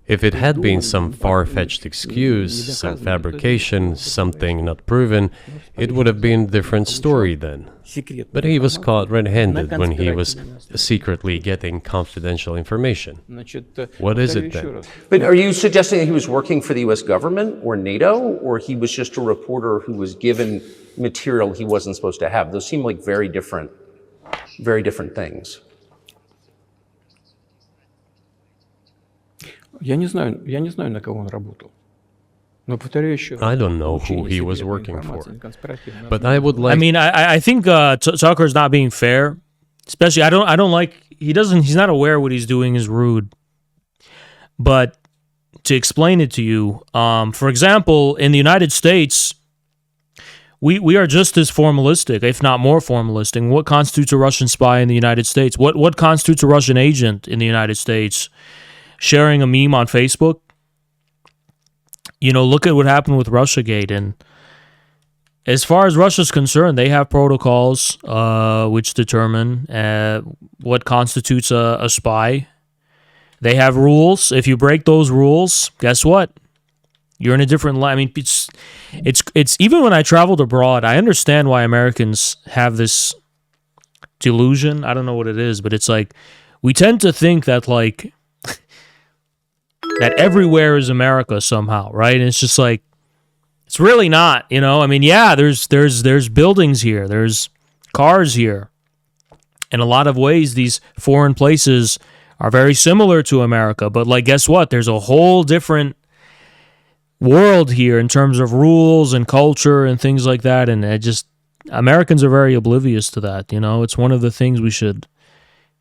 If it had been some far-fetched excuse, some fabrication, something not proven, it would have been a different story then. But he was caught red-handed when he was secretly getting confidential information. What is it then? But are you suggesting that he was working for the US government or NATO, or he was just a reporter who was given material he wasn't supposed to have? Those seem like very different things. Я не знаю, на кого он работал. I don't know who he was working for, but I would like. I mean, I think Tucker's not being fair. Especially, I don't like. He's not aware what he's doing is rude. But to explain it to you, for example, in the United States, we are just as formalistic, if not more formalistic. What constitutes a Russian spy in the United States? What constitutes a Russian agent in the United States? Sharing a meme on Facebook? look at what happened with Russiagate. And as far as Russia's concerned, they have protocols which determine what constitutes a spy. They have rules. If you break those rules, guess what? You're in a different line. I mean, it's even when I traveled abroad, I understand why Americans have this delusion. I don't know what it is, but it's like we tend to think that like that everywhere is America somehow, right? And it's just like it's really not, I mean, yeah, there's buildings here, there's cars here. In a lot of ways, these foreign places are very similar to America, but like, guess what? There's a whole different world here in terms of rules and culture and things like that. And Americans are very oblivious to that. It's one of the things we should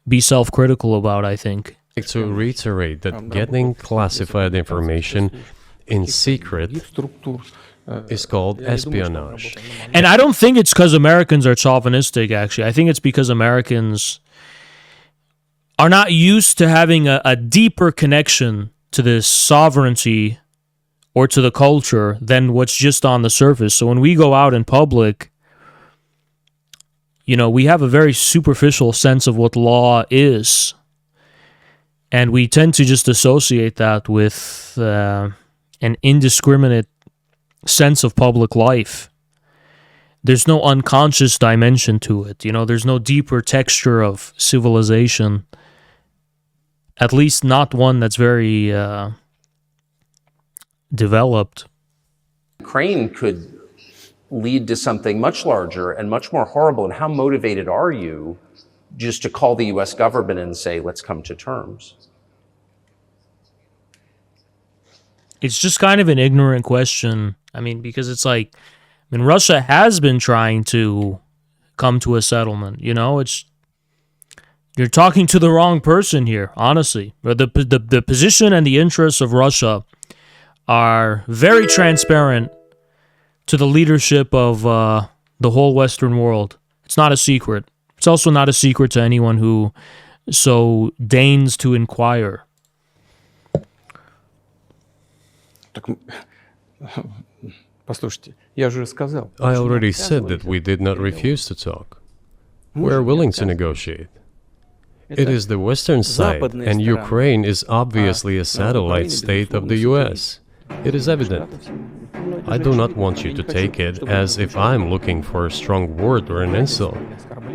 be self-critical about, I think. To reiterate that getting classified information in secret is called espionage. And I don't think it's because Americans are chauvinistic, actually. I think it's because Americans are not used to having a deeper connection to this sovereignty or to the culture than what's just on the surface. So when we go out in public, we have a very superficial sense of what law is. And we tend to just associate that with an indiscriminate sense of public life. There's no unconscious dimension to it. There's no deeper texture of civilization. At least not one that's very developed. Ukraine could lead to something much larger and much more horrible. And how motivated are you just to call the U.S. government and say, let's come to terms? It's just kind of an ignorant question. I mean, because it's like, Russia has been trying to come to a settlement. You're talking to the wrong person here, honestly. The position and the interests of Russia are very transparent to the leadership of the whole Western world. It's not a secret. It's also not a secret to anyone who so deigns to inquire. I already said that we did not refuse to talk. We are willing to negotiate. It is the Western side, and Ukraine is obviously a satellite state of the US. It is evident. I do not want you to take it as if I'm looking for a strong word or an insult,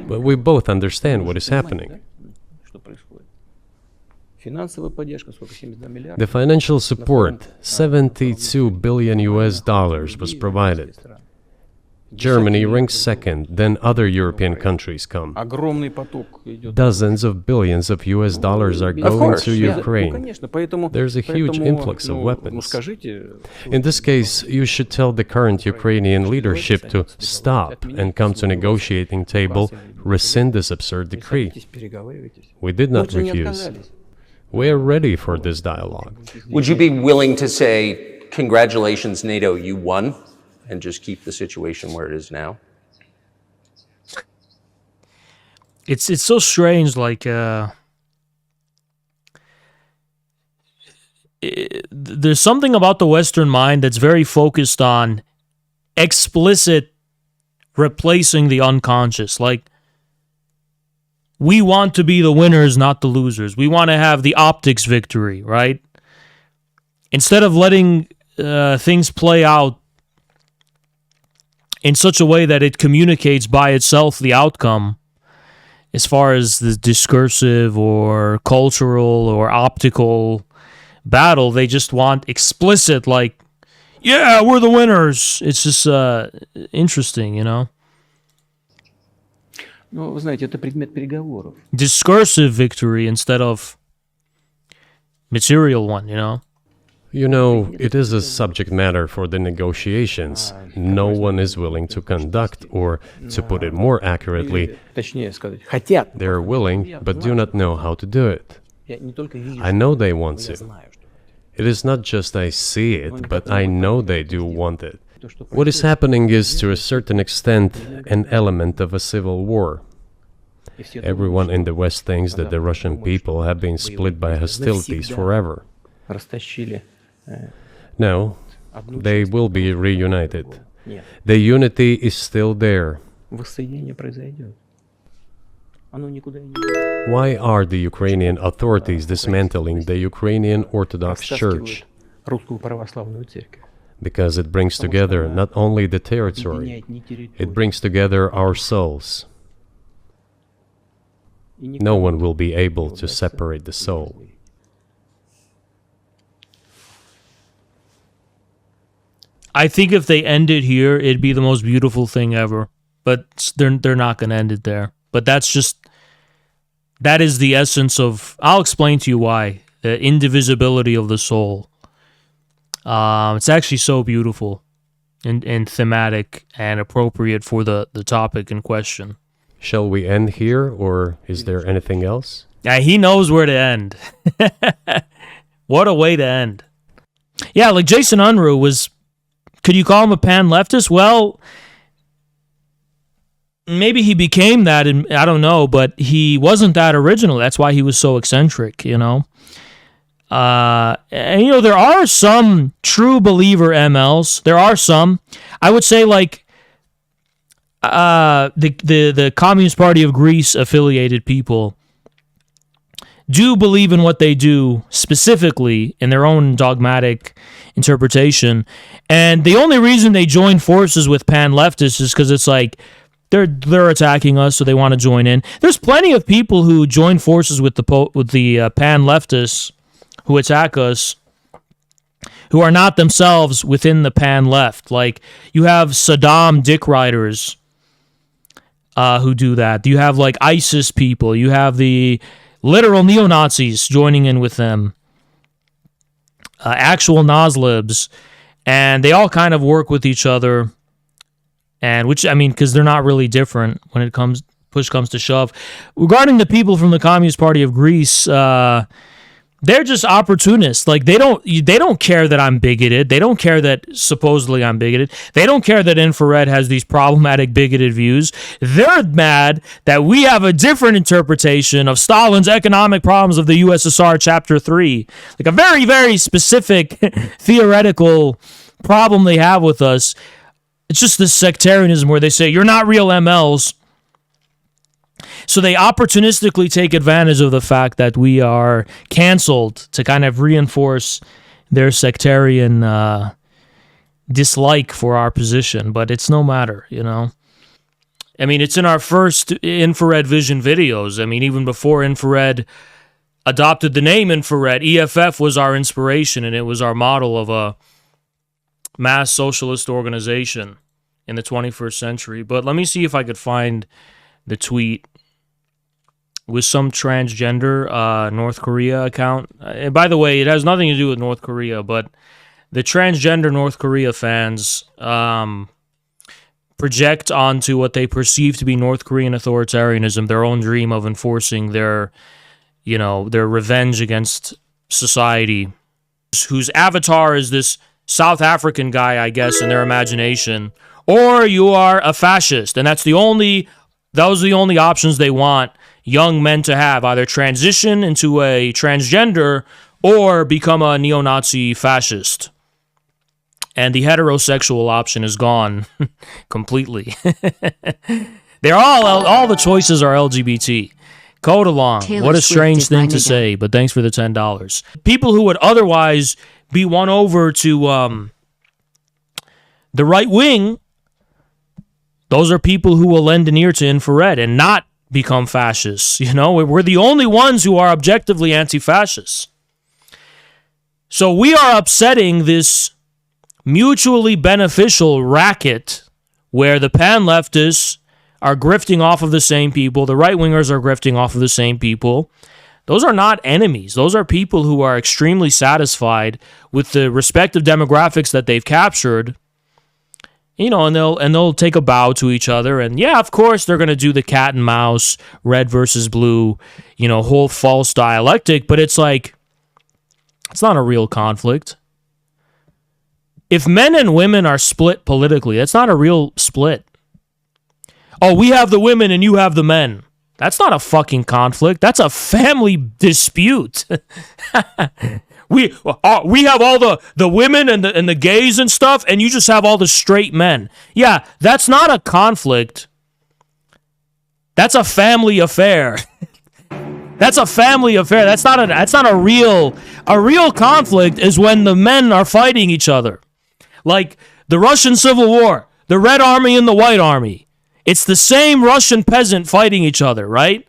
but we both understand what is happening. The financial support, 72 billion US dollars, was provided. Germany ranks second, then other European countries come. Dozens of billions of US dollars are going to Ukraine. There's a huge influx of weapons. In this case, you should tell the current Ukrainian leadership to stop and come to negotiating table, rescind this absurd decree. We did not refuse. We are ready for this dialogue. Would you be willing to say, congratulations, NATO, you won, and just keep the situation where it is now? It's so strange, like there's something about the Western mind that's very focused on explicit replacing the unconscious. Like, we want to be the winners, not the losers. We want to have the optics victory, right? Instead of letting things play out in such a way that it communicates by itself the outcome, as far as the discursive or cultural or optical battle, they just want explicit, like, yeah, we're the winners. It's just interesting, Discursive victory instead of material one, It is a subject matter for the negotiations. No one is willing to conduct, or, to put it more accurately, they are willing, but do not know how to do it. I know they want to. It is not just I see it, but I know they do want it. What is happening is, to a certain extent, an element of a civil war. Everyone in the West thinks that the Russian people have been split by hostilities forever. No, they will be reunited. The unity is still there. Воссоединение произойдет. Why are the Ukrainian authorities dismantling the Ukrainian Orthodox Church? Русскую православную церковь. Because it brings together not only the territory, it brings together our souls. No one will be able to separate the soul. I think if they end it here, it'd be the most beautiful thing ever. But they're not going to end it there. But that is the essence of, I'll explain to you why, the indivisibility of the soul. It's actually so beautiful and thematic and appropriate for the topic in question. Shall we end here, or is there anything else? Yeah, he knows where to end. What a way to end. Yeah, like Jason Unruh was, could you call him a pan-leftist? Well, maybe he became that, and I don't know, but he wasn't that original. That's why he was so eccentric, you know? And, you know, there are some true believer MLs. There are some. I would say, like, the Communist Party of Greece affiliated people do believe in what they do specifically in their own dogmatic interpretation. And the only reason they join forces with pan-leftists is because it's like, they're attacking us, so they want to join in. There's plenty of people who join forces with the pan-leftists who attack us, who are not themselves within the pan-left. Like, you have Saddam dick riders who do that. You have, like, ISIS people. You have the literal neo-Nazis joining in with them. Actual Nazlibs. And they all kind of work with each other. And which, I mean, because they're not really different when it comes, push comes to shove. Regarding the people from the Communist Party of Greece, they're just opportunists. Like, they don't care that I'm bigoted. They don't care that supposedly I'm bigoted. They don't care that infrared has these problematic bigoted views. They're mad that we have a different interpretation of Stalin's economic problems of the USSR Chapter 3. Like, a very, very specific theoretical problem they have with us. It's just this sectarianism where they say, you're not real MLs. So they opportunistically take advantage of the fact that we are canceled to kind of reinforce their sectarian dislike for our position. But it's no matter, you know. I mean, it's in our first infrared vision videos. I mean, even before infrared adopted the name infrared, EFF was our inspiration, and it was our model of a mass socialist organization in the 21st century. But let me see if I could find the tweet with some transgender North Korea account. And by the way, it has nothing to do with North Korea, but the transgender North Korea fans project onto what they perceive to be North Korean authoritarianism their own dream of enforcing their, you know, their revenge against society, whose avatar is this South African guy, I guess, in their imagination, or you are a fascist, and those are the only options they want young men to have, either transition into a transgender or become a neo-Nazi fascist. And the heterosexual option is gone completely. They're all the choices are LGBT. Code along. Taylor What a Swift strange is thing mine to again. say, but thanks for the $10. People who would otherwise be won over to the right wing, those are people who will lend an ear to infrared and not become fascists. You know, we're the only ones who are objectively anti-fascists. So we are upsetting this mutually beneficial racket where the pan-leftists are grifting off of the same people, the right-wingers are grifting off of the same people. Those are not enemies. Those are people who are extremely satisfied with the respective demographics that they've captured. You know, and they'll take a bow to each other, and yeah, of course they're going to do the cat and mouse, red versus blue, you know, whole false dialectic, but it's like, it's not a real conflict. If men and women are split politically, that's not a real split. Oh, we have the women and you have the men. That's not a fucking conflict. That's a family dispute. we have all the women and the gays and stuff, and you just have all the straight men. Yeah, that's not a conflict. That's a family affair. That's a family affair. That's not a real conflict is when the men are fighting each other. Like the Russian Civil War, the Red Army and the White Army. It's the same Russian peasant fighting each other, right?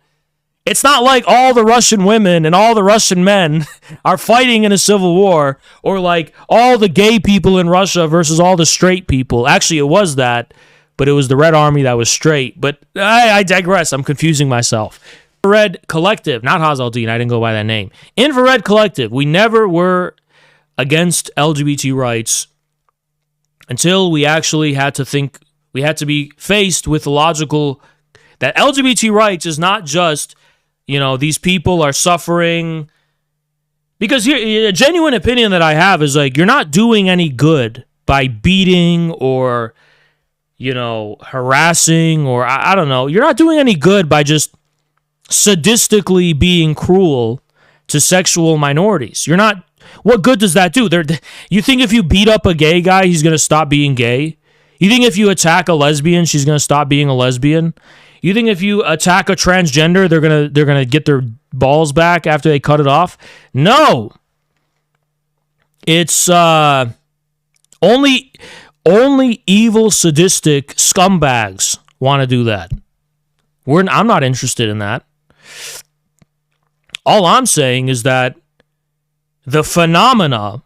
It's not like all the Russian women and all the Russian men are fighting in a civil war, or like all the gay people in Russia versus all the straight people. Actually, it was that, but it was the Red Army that was straight. But I digress. I'm confusing myself. Infrared Collective, not Hazaldine, I didn't go by that name. Infrared Collective, we never were against LGBT rights until we actually had to think, we had to be faced with the logical, that LGBT rights is not just, these people are suffering. Because here, a genuine opinion that I have is like, you're not doing any good by beating or, harassing, or I don't know. You're not doing any good by just sadistically being cruel to sexual minorities. You're not. What good does that do? You think if you beat up a gay guy, he's going to stop being gay? You think if you attack a lesbian, she's going to stop being a lesbian? You think if you attack a transgender, they're going to get their balls back after they cut it off? No. It's only evil, sadistic scumbags want to do that. I'm not interested in that. All I'm saying is that the phenomena,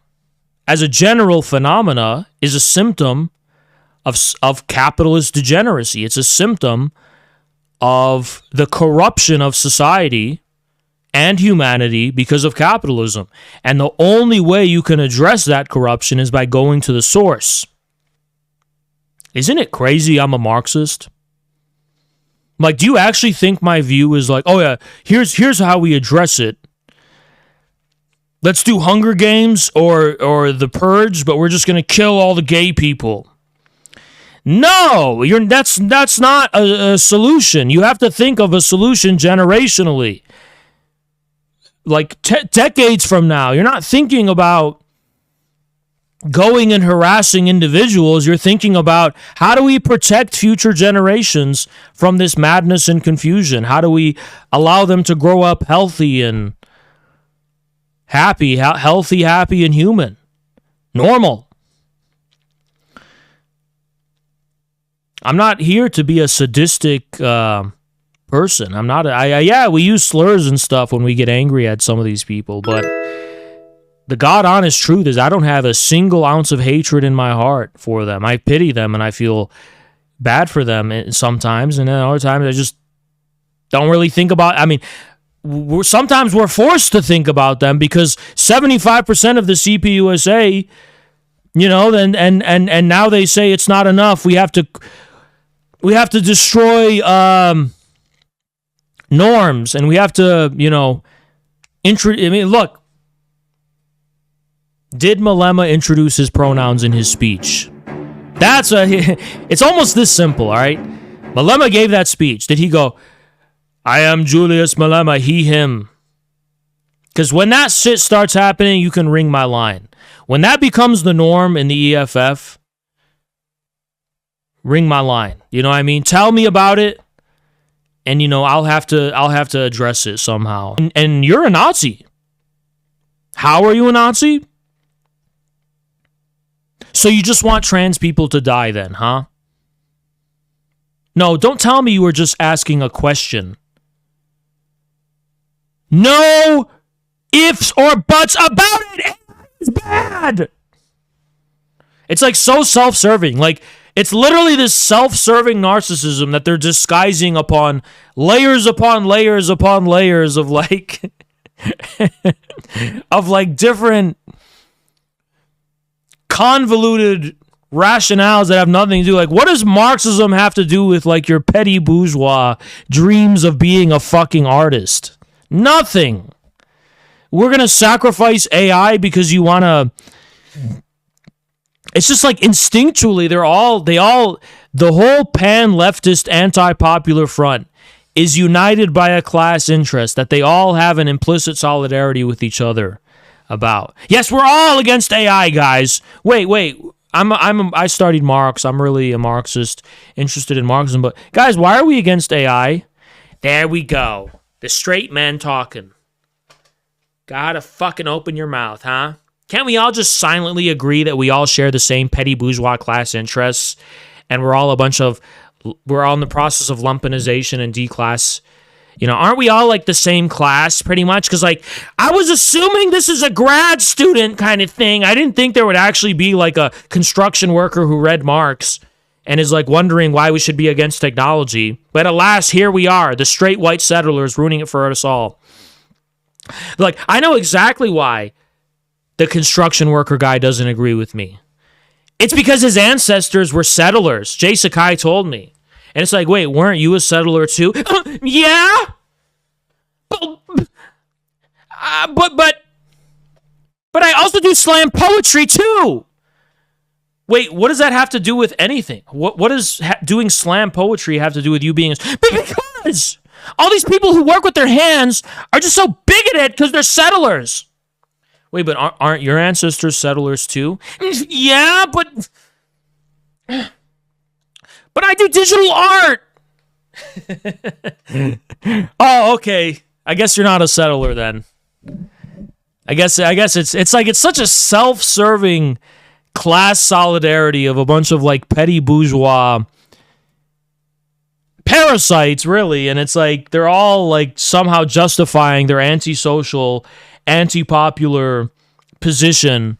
as a general phenomena, is a symptom of capitalist degeneracy. It's a symptom of the corruption of society and humanity because of capitalism. And the only way you can address that corruption is by going to the source. Isn't it crazy I'm a Marxist? Like, do you actually think my view is like, oh yeah, here's how we address it. Let's do Hunger Games or The Purge, but we're just going to kill all the gay people. No, that's not a solution. You have to think of a solution generationally. Like decades from now, you're not thinking about going and harassing individuals. You're thinking about, how do we protect future generations from this madness and confusion? How do we allow them to grow up healthy and happy, happy and human, normal? I'm not here to be a sadistic person. I'm not. Yeah, we use slurs and stuff when we get angry at some of these people, but the God honest truth is I don't have a single ounce of hatred in my heart for them. I pity them and I feel bad for them sometimes, and then other times I just don't really think about. I mean, sometimes we're forced to think about them because 75% of the CPUSA, and now they say it's not enough. We have to destroy norms, and we have to, look. Did Malema introduce his pronouns in his speech? It's almost this simple, all right? Malema gave that speech. Did he go, I am Julius Malema, he, him? Because when that shit starts happening, you can ring my line. When that becomes the norm in the EFF, ring my line. You know what I mean? Tell me about it, and I'll have to address it somehow. And you're a Nazi. How are you a Nazi? So you just want trans people to die then, huh? No, don't tell me you were just asking a question. No ifs or buts about it. It's bad. It's like so self-serving. Like, it's literally this self-serving narcissism that they're disguising upon layers upon layers upon layers of like different convoluted rationales that have nothing to do. Like, what does Marxism have to do with like your petty bourgeois dreams of being a fucking artist? Nothing. We're gonna sacrifice AI because you want to. It's just like instinctually, the whole pan-leftist anti-popular front is united by a class interest that they all have an implicit solidarity with each other. about. Yes, we're all against AI, guys. Wait. I studied Marx. I'm really a Marxist, interested in Marxism. But guys, why are we against AI? There we go. The straight men talking. Gotta fucking open your mouth, huh? Can't we all just silently agree that we all share the same petty bourgeois class interests, and we're all in the process of lumpenization and declass? Aren't we all like the same class pretty much? Because I was assuming this is a grad student kind of thing. I didn't think there would actually be like a construction worker who read Marx and is like wondering why we should be against technology. But alas, here we are, the straight white settlers ruining it for us all. I know exactly why the construction worker guy doesn't agree with me. It's because his ancestors were settlers. Jay Sakai told me. And it's like, wait, weren't you a settler too? Yeah? But I also do slam poetry too. Wait, what does that have to do with anything? What does doing slam poetry have to do with you being... Because all these people who work with their hands are just so bigoted because they're settlers. Wait, but aren't your ancestors settlers too? Yeah, but I do digital art. Oh, okay. I guess you're not a settler then. I guess it's such a self-serving class solidarity of a bunch of like petty bourgeois parasites, really, and it's like they're all like somehow justifying their antisocial, anti-popular position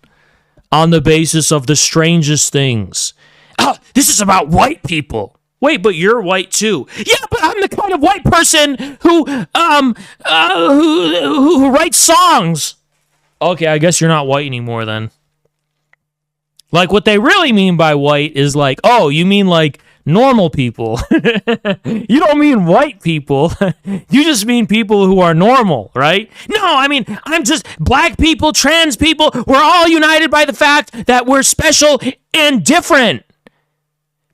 on the basis of the strangest things. Oh, this is about white people. Wait, but you're white too. Yeah, but I'm the kind of white person who writes songs. Okay, I guess you're not white anymore then. Like what they really mean by white is like, oh, you mean like normal people. You don't mean white people. You just mean people who are normal, right? No, I mean, I'm just black people, trans people. We're all united by the fact that we're special and different.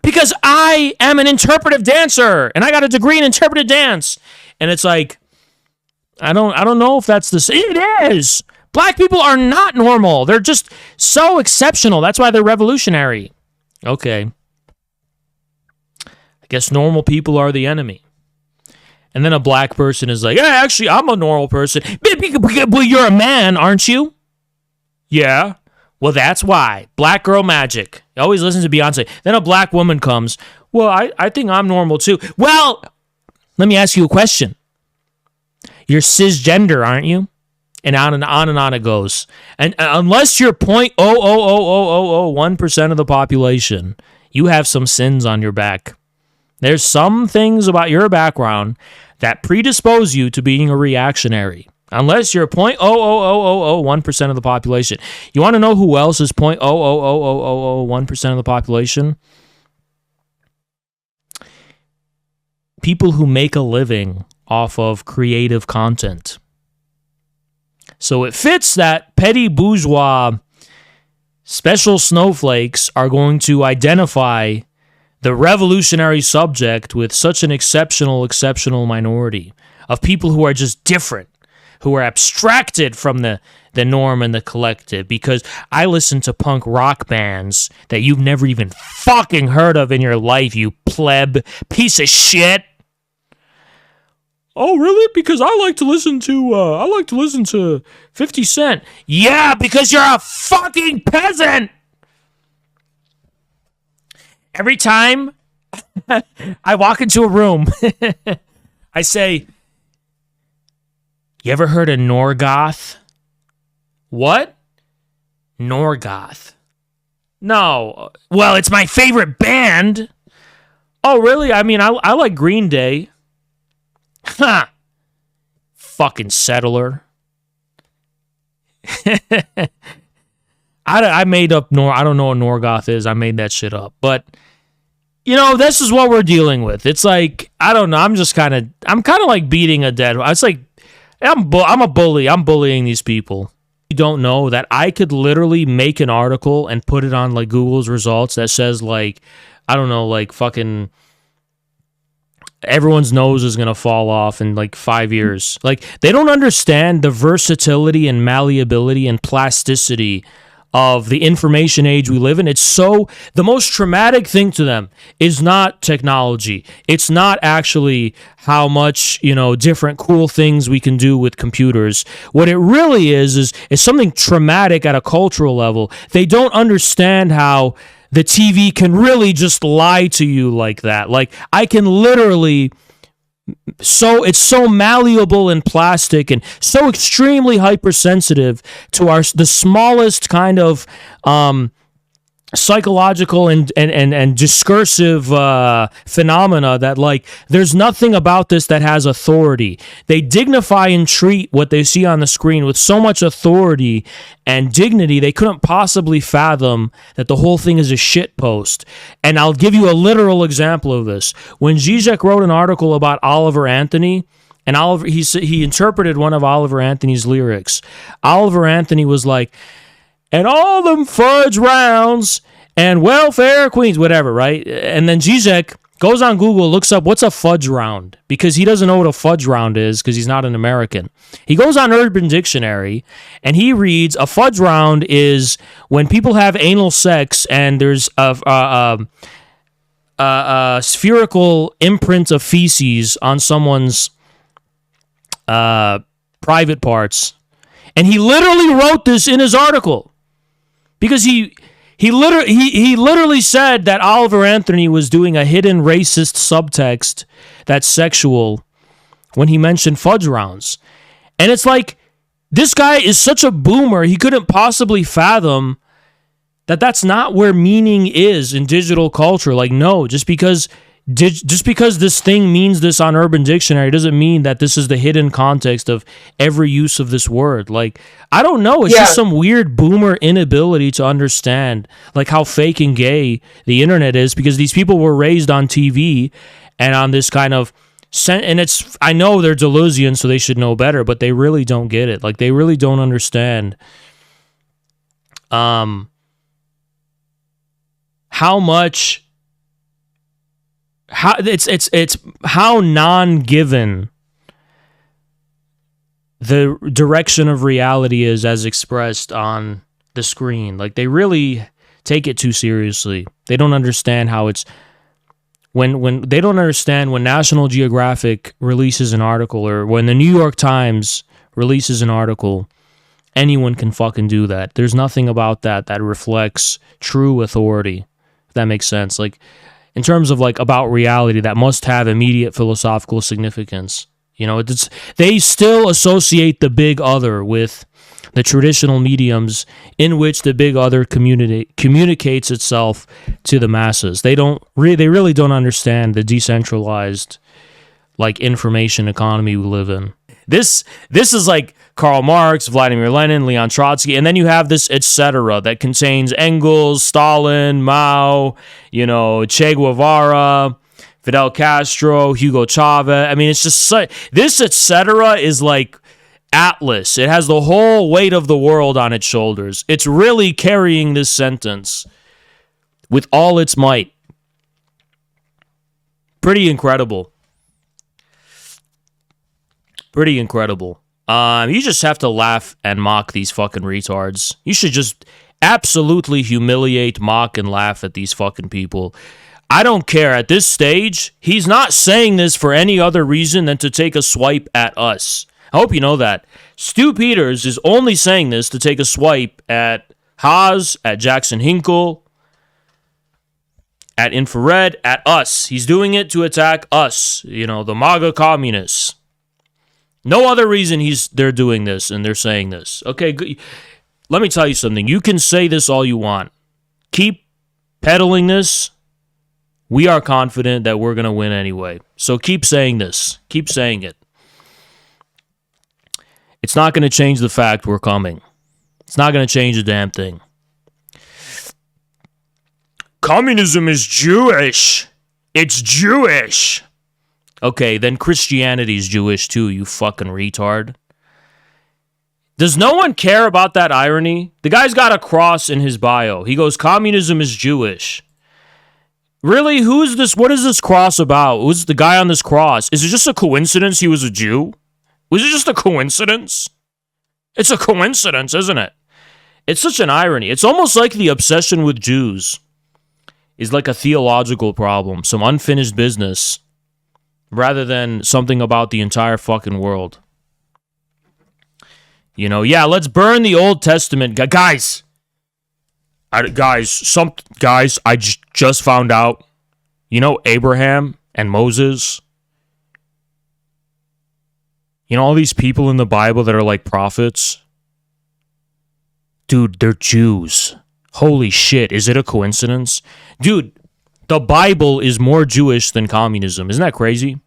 Because I am an interpretive dancer and I got a degree in interpretive dance. And it's like, I don't know if that's the same. It is. Black people are not normal. They're just so exceptional. That's why they're revolutionary. Okay. I guess normal people are the enemy. And then a black person is like, yeah, actually, I'm a normal person. But you're a man, aren't you? Yeah. Well, that's why. Black girl magic. I always listen to Beyonce. Then a black woman comes. Well, I think I'm normal too. Well, let me ask you a question. You're cisgender, aren't you? And on and on and on it goes. And unless you're 0.00001% of the population, you have some sins on your back. There's some things about your background that predispose you to being a reactionary. Unless you're 0.00001% of the population. You want to know who else is 0.00001% of the population? People who make a living off of creative content. So it fits that petty bourgeois special snowflakes are going to identify the revolutionary subject with such an exceptional minority of people who are just different, who are abstracted from the norm and the collective, because I listen to punk rock bands that you've never even fucking heard of in your life, you pleb piece of shit. Oh, really? Because I like to listen to 50 Cent. Yeah, because you're a fucking peasant. Every time I walk into a room, I say, you ever heard of Norgoth? What? Norgoth. No. Well, it's my favorite band. Oh, really? I mean, I like Green Day. Ha! Fucking settler. I made up I don't know what Norgoth is. I made that shit up. But, this is what we're dealing with. It's like, I don't know. I'm kind of like beating a dead. It's like, I'm a bully. I'm bullying these people. You don't know that I could literally make an article and put it on like Google's results that says like, I don't know, like fucking everyone's nose is going to fall off in like 5 years. Like, they don't understand the versatility and malleability and plasticity of the information age we live in. It's so, the most traumatic thing to them is not technology. It's not actually how much, different cool things we can do with computers. What it really is something traumatic at a cultural level. They don't understand how the TV can really just lie to you like that. Like, I can literally, it's so malleable and plastic and so extremely hypersensitive to the smallest kind of psychological and discursive phenomena that, like, there's nothing about this that has authority. They dignify and treat what they see on the screen with so much authority and dignity, they couldn't possibly fathom that the whole thing is a shit post. And I'll give you a literal example of this. When Zizek wrote an article about Oliver Anthony, and he interpreted one of Oliver Anthony's lyrics. Oliver Anthony was like, and all them fudge rounds and welfare queens, whatever, right? And then Zizek goes on Google, looks up what's a fudge round, because he doesn't know what a fudge round is because he's not an American. He goes on Urban Dictionary and he reads a fudge round is when people have anal sex and there's a spherical imprint of feces on someone's private parts. And he literally wrote this in his article. Because he literally said that Oliver Anthony was doing a hidden racist subtext that's sexual when he mentioned fudge rounds. And it's like, this guy is such a boomer, he couldn't possibly fathom that that's not where meaning is in digital culture. Like, no, just because this thing means this on Urban Dictionary doesn't mean that this is the hidden context of every use of this word. Like, I don't know. It's just some weird boomer inability to understand like how fake and gay the internet is, because these people were raised on TV and on this kind of and I know they're Deleuzian, so they should know better, but they really don't get it. Like, they really don't understand how much it's how non-given the direction of reality is as expressed on the screen. Like, they really take it too seriously. They don't understand how it's when they don't understand when National Geographic releases an article or when the New York Times releases an article. Anyone can fucking do that. There's nothing about that reflects true authority, if that makes sense. Like, in terms of like about reality, that must have immediate philosophical significance. They still associate the big other with the traditional mediums in which the big other communicates itself to the masses. They really don't understand the decentralized like information economy we live in. This is like Karl Marx, Vladimir Lenin, Leon Trotsky, and then you have this etc. that contains Engels, Stalin, Mao, Che Guevara, Fidel Castro, Hugo Chavez. I mean, it's just this etc. is like Atlas. It has the whole weight of the world on its shoulders. It's really carrying this sentence with all its might. Pretty incredible. Pretty incredible. You just have to laugh and mock these fucking retards. You should just absolutely humiliate, mock, and laugh at these fucking people. I don't care. At this stage, he's not saying this for any other reason than to take a swipe at us. I hope you know that. Stu Peters is only saying this to take a swipe at Haas, at Jackson Hinkle, at Infrared, at us. He's doing it to attack us, the MAGA communists. No other reason they're doing this and they're saying this. Okay, let me tell you something. You can say this all you want. Keep peddling this. We are confident that we're going to win anyway. So keep saying this. Keep saying it. It's not going to change the fact we're coming. It's not going to change a damn thing. Communism is Jewish. It's Jewish. Okay, then Christianity's Jewish too, you fucking retard. Does no one care about that irony? The guy's got a cross in his bio. He goes, communism is Jewish. Really? Who's this? What is this cross about? Who's the guy on this cross? Is it just a coincidence he was a Jew? Was it just a coincidence? It's a coincidence, isn't it? It's such an irony. It's almost like the obsession with Jews is like a theological problem, some unfinished business, rather than something about the entire fucking world. You know, yeah, let's burn the Old Testament. Guys, I just found out, you know, Abraham and Moses, you know, all these people in the Bible that are like prophets, dude, they're Jews. Holy shit, is it a coincidence? Dude, the Bible is more Jewish than communism. Isn't that crazy?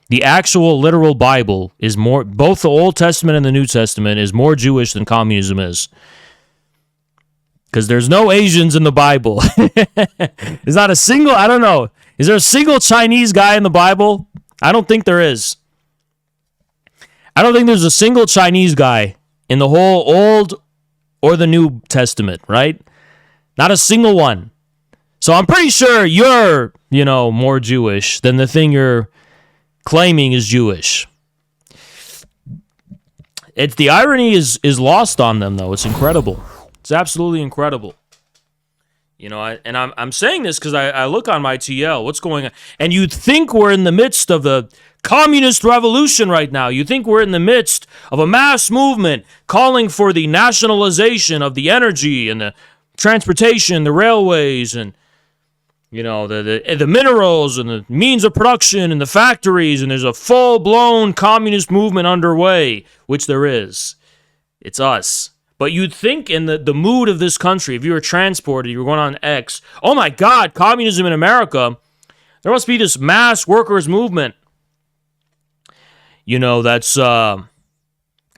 The actual literal Bible is more, both the Old Testament and the New Testament is more Jewish than communism is. Because there's no Asians in the Bible. There's not a single, I don't know. Is there a single Chinese guy in the Bible? I don't think there is. I don't think there's a single Chinese guy in the whole Old or the New Testament, right? Not a single one. So I'm pretty sure you're, you know, more Jewish than the thing you're claiming is Jewish. It's the irony is lost on them, though. It's incredible. It's absolutely incredible. You know, I'm saying this because I look on my TL, what's going on? And you'd think we're in the midst of the communist revolution right now. You think we're in the midst of a mass movement calling for the nationalization of the energy and the transportation, the railways, and, you know, the minerals and the means of production and the factories, and there's a full-blown communist movement underway, which there is. It's us. But you'd think in the mood of this country, if you were transported, you were going on X, oh my God, communism in America, there must be this mass workers' movement, you know, that's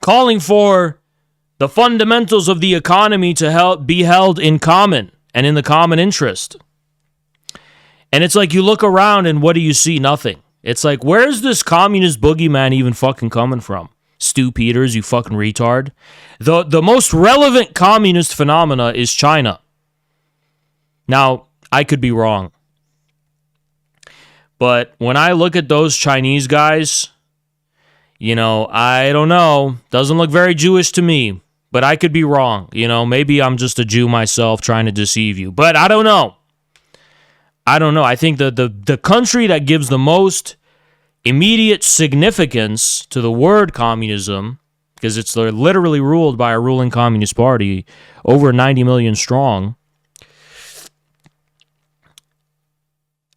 calling for the fundamentals of the economy to be held in common and in the common interest. And it's like you look around and what do you see? Nothing. It's like, where's this communist boogeyman even fucking coming from? Stu Peters, you fucking retard. The most relevant communist phenomena is China. Now, I could be wrong. But when I look at those Chinese guys, you know, I don't know. Doesn't look very Jewish to me. But I could be wrong. You know, maybe I'm just a Jew myself trying to deceive you. But I don't know. I think the country that gives the most immediate significance to the word communism, because it's literally ruled by a ruling communist party, over 90 million strong.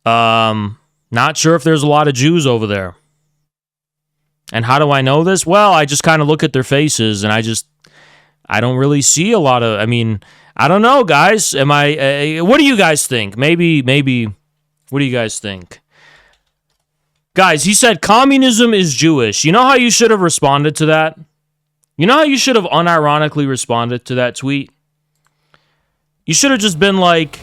Not sure if there's a lot of Jews over there. And how do I know this? Well, I just kind of look at their faces, and I don't really see a lot of, I don't know, guys. What do you guys think? Maybe, what do you guys think? Guys, he said communism is Jewish. You know how you should have responded to that? You know how you should have unironically responded to that tweet? You should have just been like,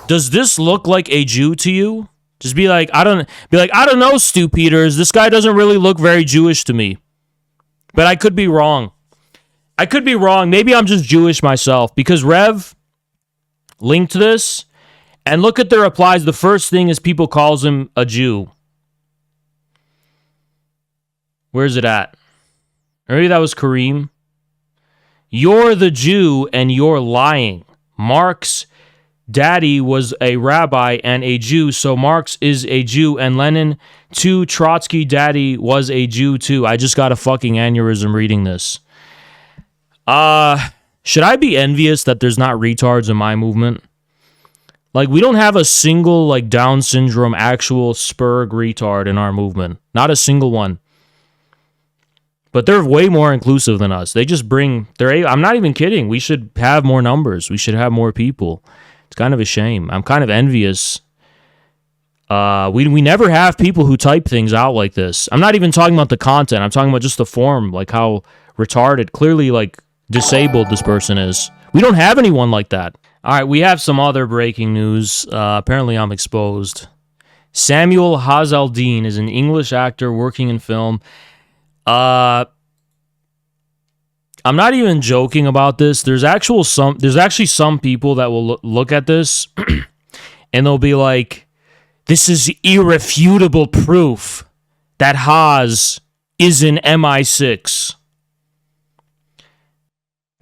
does this look like a Jew to you? Just be like, I don't know, Stu Peters. This guy doesn't really look very Jewish to me. But I could be wrong. Maybe I'm just Jewish myself. Because Rev linked this, and look at their replies. The first thing is people calls him a Jew. Where's it at? Maybe that was Kareem. You're the Jew and you're lying. Marx daddy was a rabbi and a Jew, so Marx is a Jew, and Lenin too. Trotsky daddy was a Jew too. I just got a fucking aneurysm reading this. Should I be envious that there's not retards in my movement? Like, we don't have a single, like, Down syndrome, actual Spurg retard in our movement. Not a single one. But they're way more inclusive than us. They just bring, I'm not even kidding. We should have more numbers. We should have more people. It's kind of a shame. I'm kind of envious. We never have people who type things out like this. I'm not even talking about the content. I'm talking about just the form, like how retarded, clearly, like, disabled this person is. We don't have anyone like that. All right, we have some other breaking news. Apparently I'm exposed. Samuel Hazaldine is an English actor working in film. I'm not even joking about this. There's actually some people that will look at this and they'll be like, this is irrefutable proof that Haas is in MI6.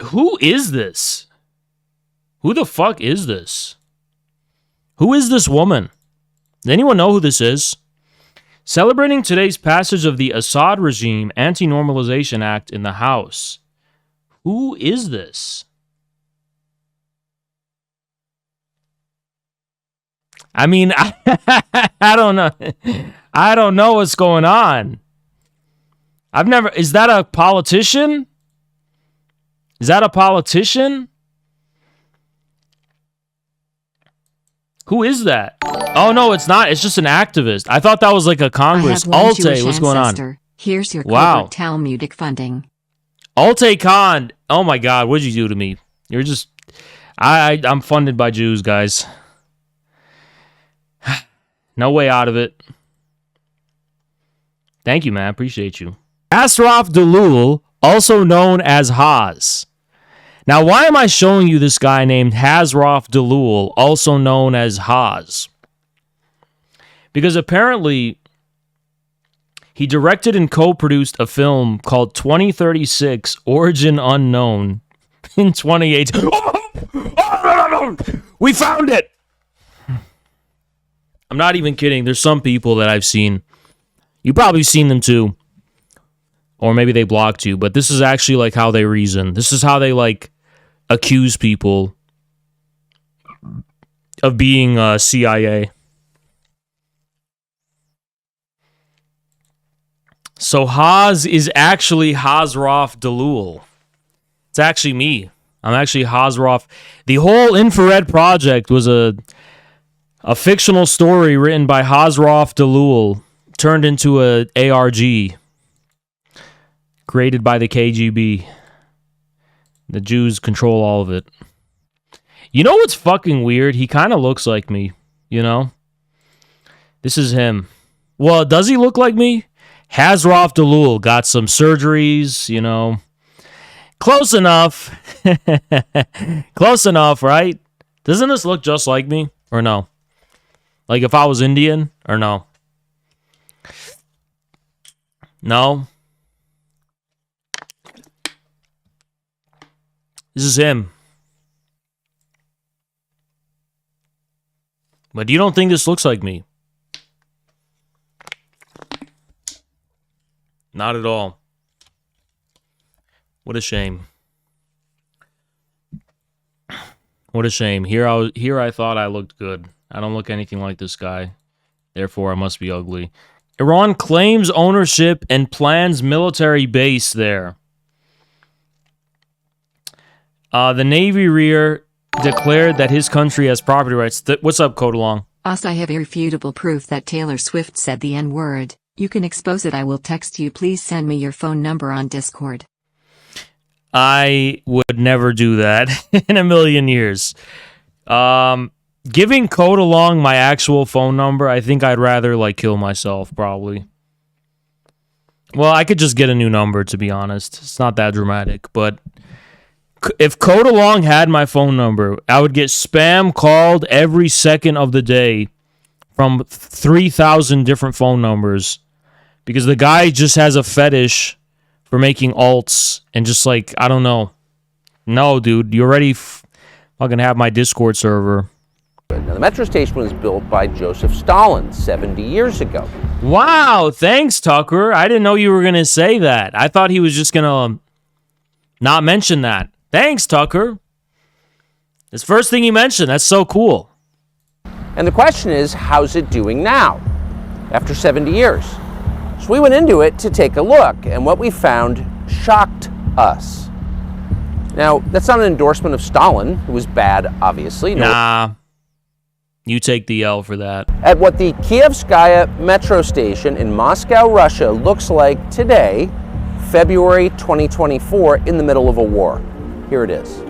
Who is this? Who the fuck is this? Who is this woman? Does anyone know who this is? Celebrating today's passage of the Assad regime Anti-Normalization Act in the House. Who is this? I mean, I don't know. I don't know what's going on. Is that a politician? Is that a politician? Who is that? Oh, no, it's not. It's just an activist. I thought that was like a Congress. Alte, what's going on? Here's your covert Talmudic funding. Alte Khan. Oh, my God. What'd you do to me? You're just... I'm funded by Jews, guys. No way out of it. Thank you, man. Appreciate you. Asraf Dalul, also known as Haas. Now, why am I showing you this guy named Asraf Dalul, also known as Haas? Because apparently, he directed and co-produced a film called 2036 Origin Unknown in 2018. We found it! I'm not even kidding. There's some people that I've seen. You've probably seen them too. Or maybe they blocked you. But this is actually like how they reason. This is how they like accuse people of being CIA. So Haas is actually Asraf Dalul. It's actually me. I'm actually Asraf. The whole Infrared Project was a fictional story written by Asraf Dalul turned into a ARG created by the KGB. The Jews control all of it. You know what's fucking weird? He kind of looks like me, you know? This is him. Well, does he look like me? Asraf Dalul got some surgeries, you know. Close enough. Close enough, right? Doesn't this look just like me? Or no? Like if I was Indian, or no? No? This is him. But you don't think this looks like me? Not at all. What a shame. What a shame. Here I thought I looked good. I don't look anything like this guy. Therefore, I must be ugly. Iran claims ownership and plans military base there. The Navy rear declared that his country has property rights. What's up, Code Along? Also, I have irrefutable proof that Taylor Swift said the N-word. You can expose it. I will text you. Please send me your phone number on Discord. I would never do that in a million years. Giving Code Along my actual phone number, I think I'd rather like kill myself, probably. Well, I could just get a new number, to be honest. It's not that dramatic, but if Code Along had my phone number, I would get spam called every second of the day from 3,000 different phone numbers because the guy just has a fetish for making alts and just like, I don't know. No, dude, you already fucking have my Discord server. Now, the metro station was built by Joseph Stalin 70 years ago. Wow, thanks, Tucker. I didn't know you were going to say that. I thought he was just going to not mention that. Thanks, Tucker. This first thing you mentioned, that's so cool. And the question is, how's it doing now, after 70 years? So we went into it to take a look, and what we found shocked us. Now, that's not an endorsement of Stalin, who was bad, obviously. Nah. You take the L for that. At what the Kievskaya metro station in Moscow, Russia looks like today, February 2024, in the middle of a war. Here it is.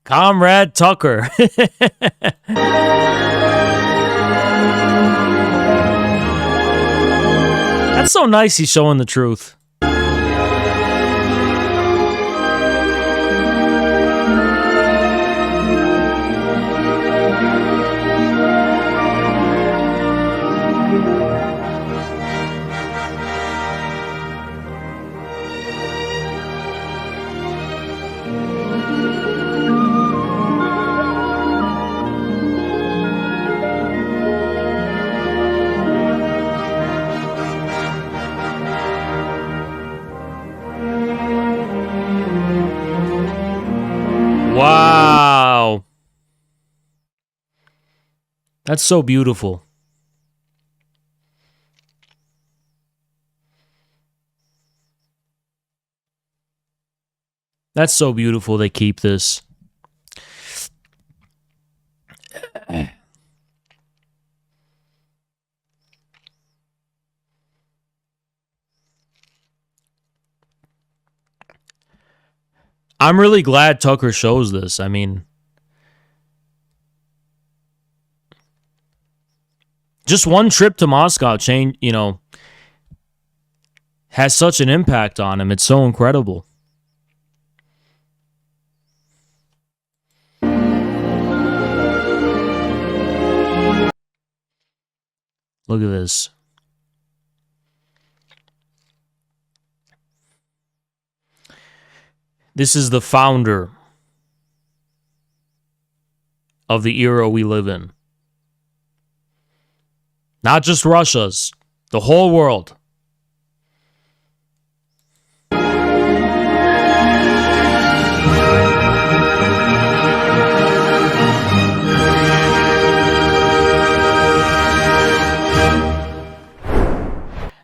Comrade Tucker. That's so nice he's showing the truth. Wow. That's so beautiful. That's so beautiful they keep this. I'm really glad Tucker shows this. I mean, just one trip to Moscow has such an impact on him. It's so incredible. Look at this. This is the founder of the era we live in. Not just Russia's, the whole world.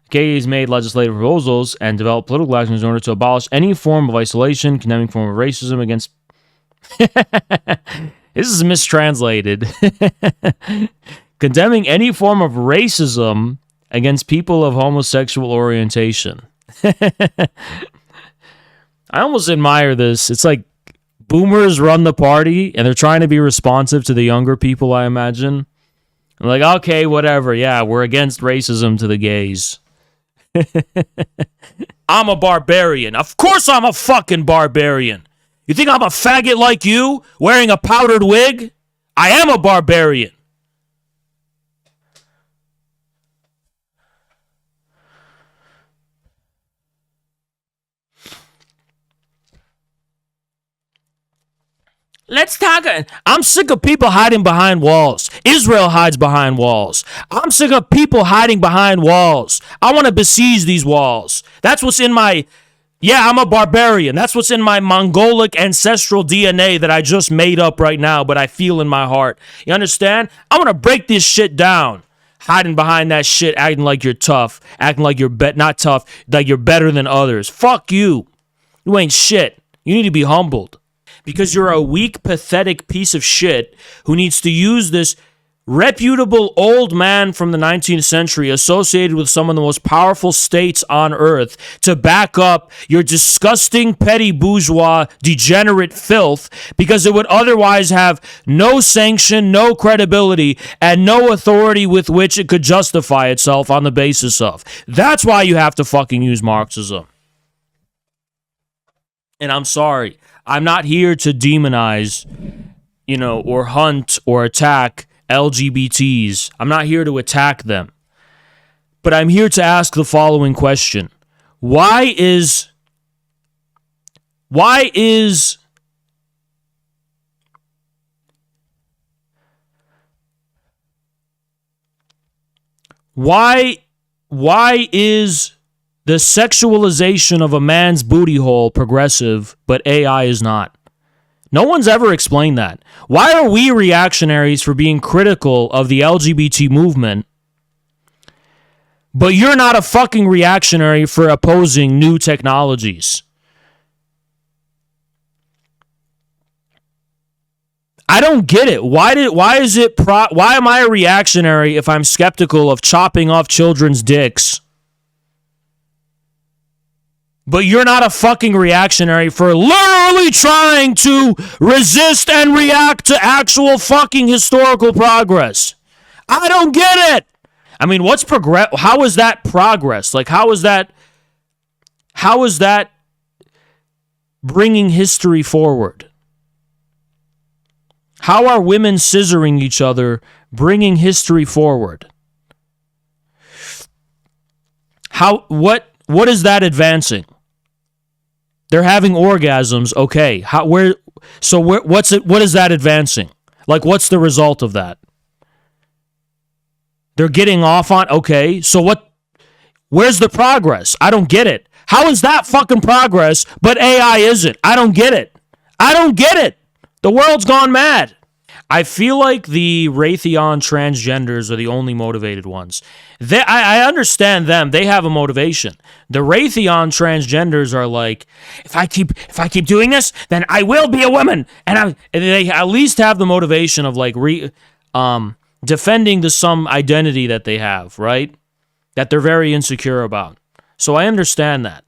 KK's made legislative proposals and developed political actions in order to abolish any form of isolation, condemning form of racism against... This is mistranslated. Condemning any form of racism against people of homosexual orientation. I almost admire this. It's like boomers run the party and they're trying to be responsive to the younger people, I imagine. I'm like, okay, whatever. Yeah, we're against racism to the gays. I'm a barbarian. Of course I'm a fucking barbarian. You think I'm a faggot like you, wearing a powdered wig? I am a barbarian. Let's talk. I'm sick of people hiding behind walls. Israel hides behind walls. I'm sick of people hiding behind walls. I want to besiege these walls. That's what's in my... Yeah, I'm a barbarian. That's what's in my Mongolic ancestral DNA that I just made up right now, but I feel in my heart. You understand? I want to break this shit down. Hiding behind that shit, acting like you're tough. Acting like you're not tough, like you're better than others. Fuck you. You ain't shit. You need to be humbled. Because you're a weak, pathetic piece of shit who needs to use this reputable old man from the 19th century associated with some of the most powerful states on earth to back up your disgusting, petty bourgeois, degenerate filth, because it would otherwise have no sanction, no credibility, and no authority with which it could justify itself on the basis of. That's why you have to fucking use Marxism. And I'm sorry. I'm not here to demonize, or hunt or attack LGBTs. I'm not here to attack them. But I'm here to ask the following question. Why is the sexualization of a man's booty hole progressive, but AI is not? No one's ever explained that. Why are we reactionaries for being critical of the LGBT movement, but you're not a fucking reactionary for opposing new technologies? I don't get it. Why am I a reactionary if I'm skeptical of chopping off children's dicks But you're not a fucking reactionary for literally trying to resist and react to actual fucking historical progress. I don't get it. I mean, what's progress? How is that progress? Like, how is that bringing history forward? How are women scissoring each other bringing history forward? What is that advancing? They're having orgasms. Okay. What is that advancing? Like, what's the result of that? They're getting off on, okay. So where's the progress? I don't get it. How is that fucking progress, but AI isn't? I don't get it. I don't get it. The world's gone mad. I feel like the Raytheon transgenders are the only motivated ones. I understand them. They have a motivation. The Raytheon transgenders are like, if I keep doing this, then I will be a woman. And they at least have the motivation of like defending some identity that they have, right? That they're very insecure about. So I understand that.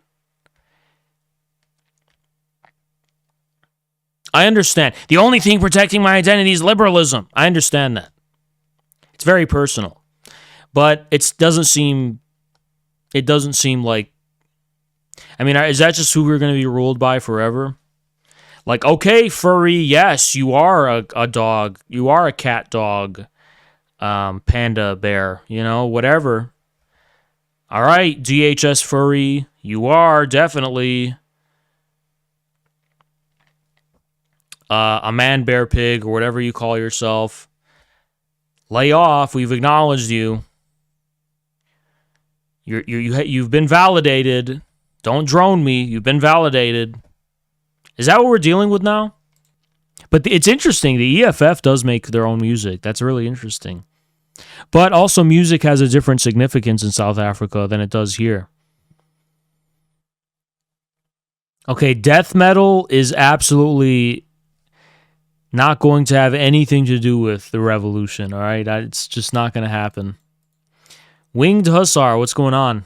I understand. The only thing protecting my identity is liberalism. I understand that. It's very personal. But it doesn't seem like, I mean, is that just who we're going to be ruled by forever? Like, okay, furry, yes, you are a dog. You are a cat dog, panda bear, whatever. All right, DHS furry, you are definitely a man bear pig or whatever you call yourself. Lay off. We've acknowledged you. You've been validated. Don't drone me. You've been validated. Is that what we're dealing with now? But it's interesting. The EFF does make their own music. That's really interesting. But also music has a different significance in South Africa than it does here. Okay, death metal is absolutely not going to have anything to do with the revolution, all right? It's just not going to happen. Winged Hussar, what's going on?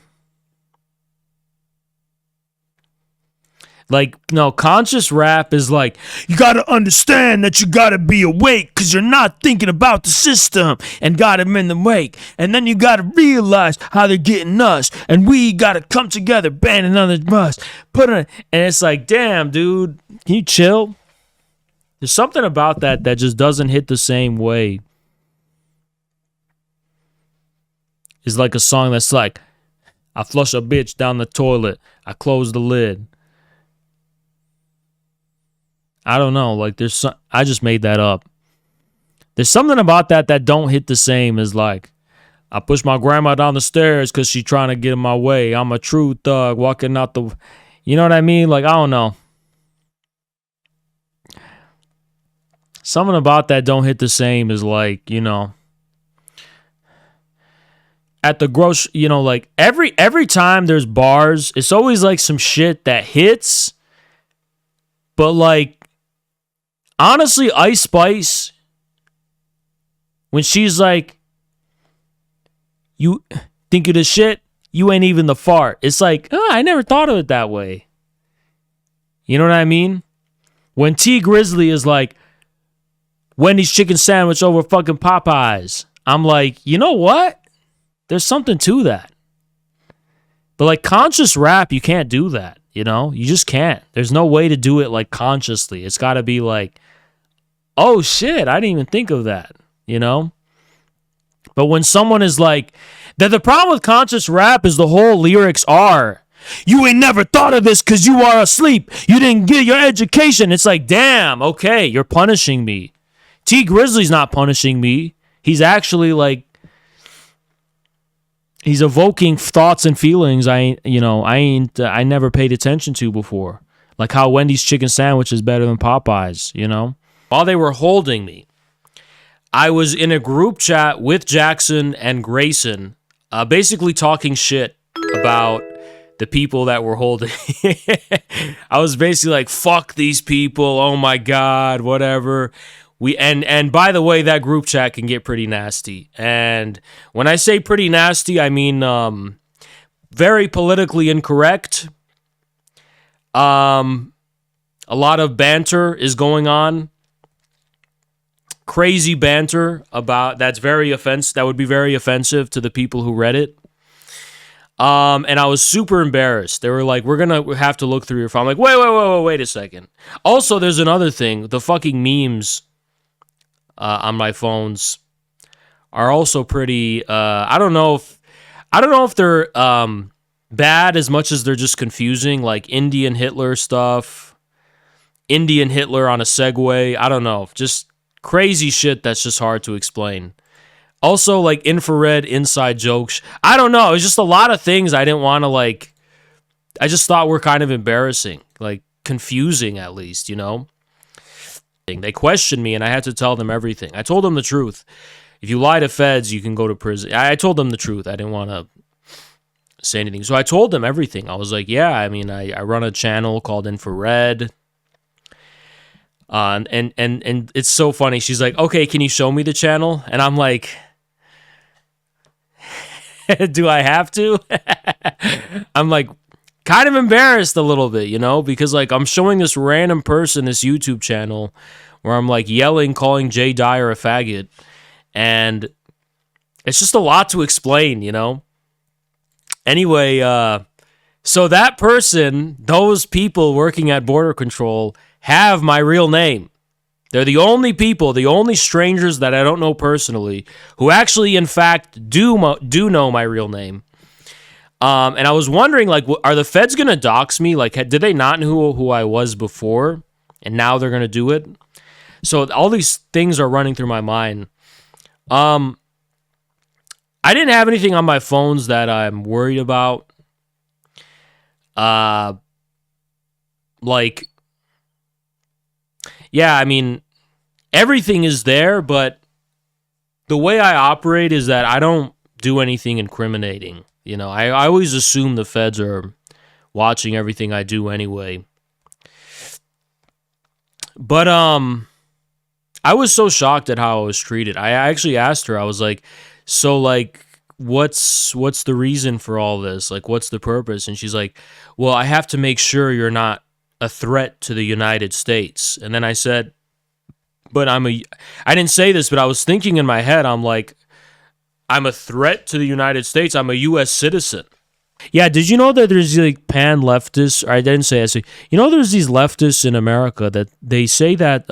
Like, no, conscious rap is like, you got to understand that you got to be awake because you're not thinking about the system and got them in the wake. And then you got to realize how they're getting us. And we got to come together, band another bus. And it's like, damn, dude, can you chill? There's something about that just doesn't hit the same way. It's like a song that's like, I flush a bitch down the toilet. I close the lid. I don't know. Like, I just made that up. There's something about that don't hit the same as like, I push my grandma down the stairs because she's trying to get in my way. I'm a true thug walking out the... You know what I mean? Like, I don't know. Something about that don't hit the same as like, at the like every time there's bars, it's always like some shit that hits. But like, honestly, Ice Spice, when she's like, you think of the shit, you ain't even the fart. It's like, I never thought of it that way. You know what I mean? When T Grizzly is like, Wendy's chicken sandwich over fucking Popeyes, I'm like, you know what? There's something to that. But like conscious rap, you can't do that, you just can't. There's no way to do it like consciously. It's got to be like, oh shit, I didn't even think of that, But when someone is like, the problem with conscious rap is the whole lyrics are, you ain't never thought of this because you are asleep. You didn't get your education. It's like, damn, okay, you're punishing me. T Grizzly's not punishing me. He's actually like, he's evoking thoughts and feelings I never paid attention to before. Like how Wendy's chicken sandwich is better than Popeyes, While they were holding me, I was in a group chat with Jackson and Grayson, basically talking shit about the people that were holding. I was basically like, fuck these people, oh my God, whatever. And by the way, that group chat can get pretty nasty. And when I say pretty nasty, I mean very politically incorrect. A lot of banter is going on. Crazy banter about that would be very offensive to the people who read it. And I was super embarrassed. They were like, we're gonna have to look through your phone. I'm like, wait a second. Also, there's another thing. The fucking memes on my phones are also pretty I don't know if they're bad as much as they're just confusing, like Indian Hitler stuff. Indian Hitler on a Segway. I don't know. Just crazy shit that's just hard to explain. Also, like infrared inside jokes. I don't know. It was just a lot of things I didn't want to like. I just thought were kind of embarrassing, like confusing at least, you know? They questioned me and I had to tell them everything. I told them the truth. If you lie to feds, you can go to prison. I told them the truth. I didn't want to say anything. So I told them everything. I was like, yeah, I mean, I run a channel called Infrared. And it's so funny. She's like, okay, can you show me the channel? And I'm like, do I have to? I'm like kind of embarrassed a little bit, you know, because like I'm showing this random person this YouTube channel where I'm like yelling, calling Jay Dyer a faggot. And it's just a lot to explain, you know? Anyway, so that person, those people working at Border Control have my real name. They're the only people, the only strangers that I don't know personally who actually, in fact, do know my real name. And I was wondering, like, are the feds going to dox me? Like, did they not know who I was before, and now they're going to do it? So all these things are running through my mind. I didn't have anything on my phones that I'm worried about. Like, yeah, I mean, everything is there, but the way I operate is that I don't do anything incriminating. You know, I always assume the feds are watching everything I do anyway. But I was so shocked at how I was treated. I actually asked her, I was like, so like, what's the reason for all this? Like, what's the purpose? And she's like, well, I have to make sure you're not a threat to the United States. And then I said, but I didn't say this, but I was thinking in my head, I'm like, I'm a threat to the United States. I'm a U.S. citizen. Yeah, did you know that there's like pan-leftists? I didn't say this. You know there's these leftists in America that they say that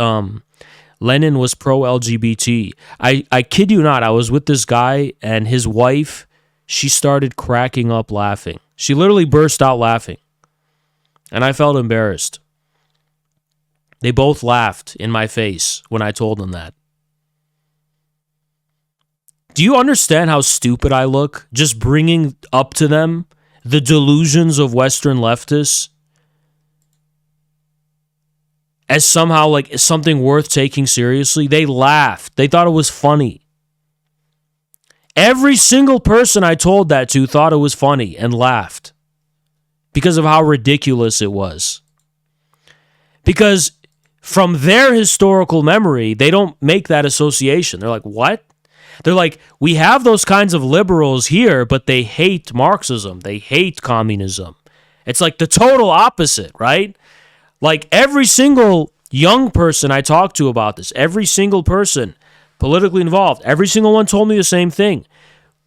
Lenin was pro-LGBT. I kid you not, I was with this guy and his wife, she started cracking up laughing. She literally burst out laughing. And I felt embarrassed. They both laughed in my face when I told them that. Do you understand how stupid I look? Just bringing up to them the delusions of Western leftists as somehow like something worth taking seriously. They laughed. They thought it was funny. Every single person I told that to thought it was funny and laughed because of how ridiculous it was. Because from their historical memory, they don't make that association. They're like, what? They're like, we have those kinds of liberals here, but they hate Marxism. They hate communism. It's like the total opposite, right? Like every single young person I talked to about this, every single person politically involved, every single one told me the same thing.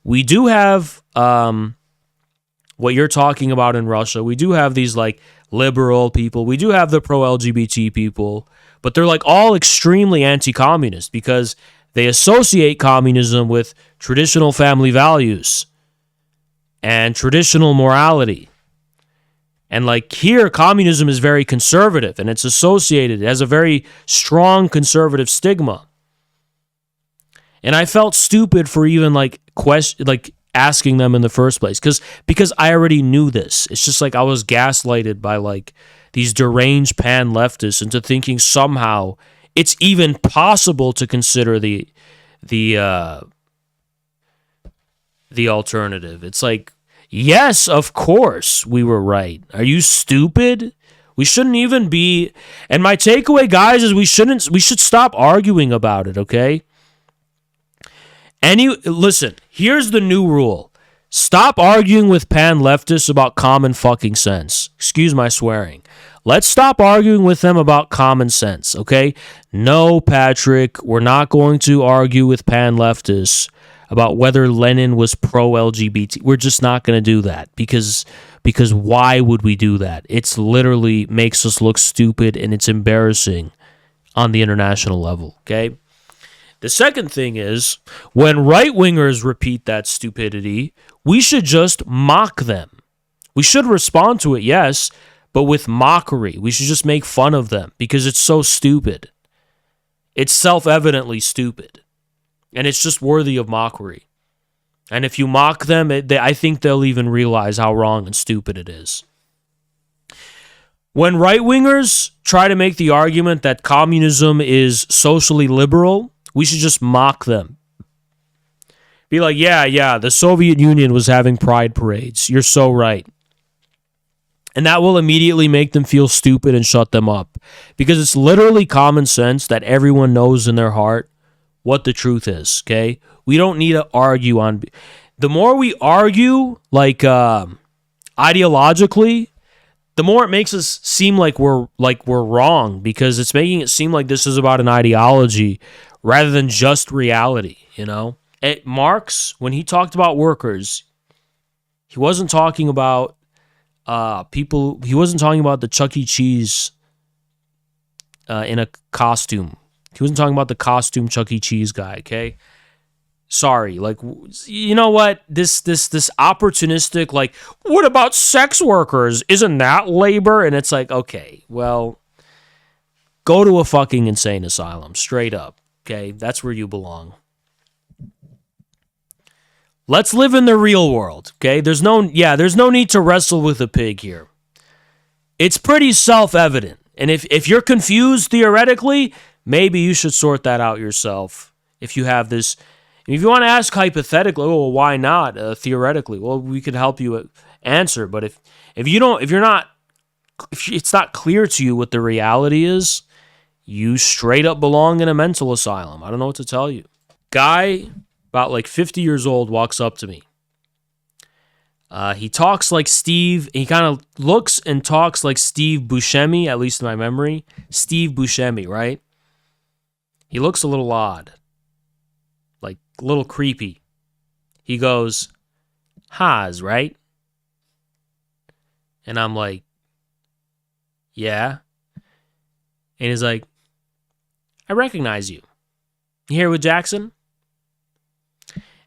We do have what you're talking about in Russia. We do have these like liberal people. We do have the pro-LGBT people, but they're like all extremely anti-communist because they associate communism with traditional family values and traditional morality. And like here, communism is very conservative and it's associated, it has a very strong conservative stigma. And I felt stupid for even like asking them in the first place because I already knew this. It's just like I was gaslighted by like these deranged pan-leftists into thinking somehow it's even possible to consider the alternative. It's like, yes, of course we were right. Are you stupid? We shouldn't even be. And my takeaway, guys, is we should stop arguing about it, okay? Listen, here's the new rule. Stop arguing with pan leftists about common fucking sense. Excuse my swearing. Let's stop arguing with them about common sense, okay? No, Patrick, we're not going to argue with pan leftists about whether Lenin was pro-LGBT. We're just not going to do that because why would we do that? It's literally makes us look stupid and it's embarrassing on the international level, okay? The second thing is, when right-wingers repeat that stupidity, we should just mock them. We should respond to it, yes, but with mockery. We should just make fun of them because it's so stupid. It's self-evidently stupid. And it's just worthy of mockery. And if you mock them, I think they'll even realize how wrong and stupid it is. When right-wingers try to make the argument that communism is socially liberal, we should just mock them. Be like, yeah, the Soviet Union was having pride parades. You're so right. And that will immediately make them feel stupid and shut them up. Because it's literally common sense that everyone knows in their heart what the truth is, okay? We don't need to argue on... The more we argue, like, ideologically, the more it makes us seem like we're wrong, because it's making it seem like this is about an ideology rather than just reality, you know? Marx, when he talked about workers, he wasn't talking about people, he wasn't talking about the Chuck E. Cheese in a costume. He wasn't talking about the costume Chuck E. Cheese guy, okay? Sorry, like, you know what? This opportunistic, like, what about sex workers? Isn't that labor? And it's like, okay, well, go to a fucking insane asylum, straight up, okay? That's where you belong. Let's live in the real world, okay? There's no need to wrestle with a pig here. It's pretty self-evident. And if you're confused theoretically, maybe you should sort that out yourself. If you have this, if you want to ask hypothetically, well, why not theoretically? Well, we could help you answer. But if it's not clear to you what the reality is, you straight up belong in a mental asylum. I don't know what to tell you. Guy, about like 50 years old, walks up to me. He talks like Steve. He kind of looks and talks like Steve Buscemi, at least in my memory. Steve Buscemi, right? He looks a little odd. Like, a little creepy. He goes, Haas, right? And I'm like, yeah. And he's like, I recognize you. You here with Jackson?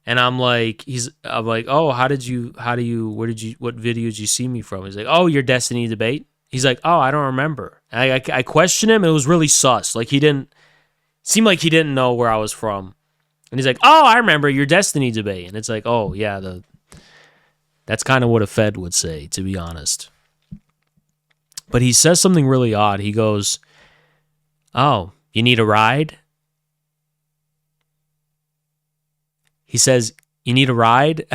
And I'm like, oh, what video did you see me from? He's like, oh, your Destiny debate. He's like, oh, I don't remember. And I questioned him. It was really sus. Like, seemed like he didn't know where I was from. And he's like, oh, I remember your Destiny debate. And it's like, oh, yeah, that's kind of what a Fed would say, to be honest. But he says something really odd. He goes, oh, you need a ride? He says, you need a ride?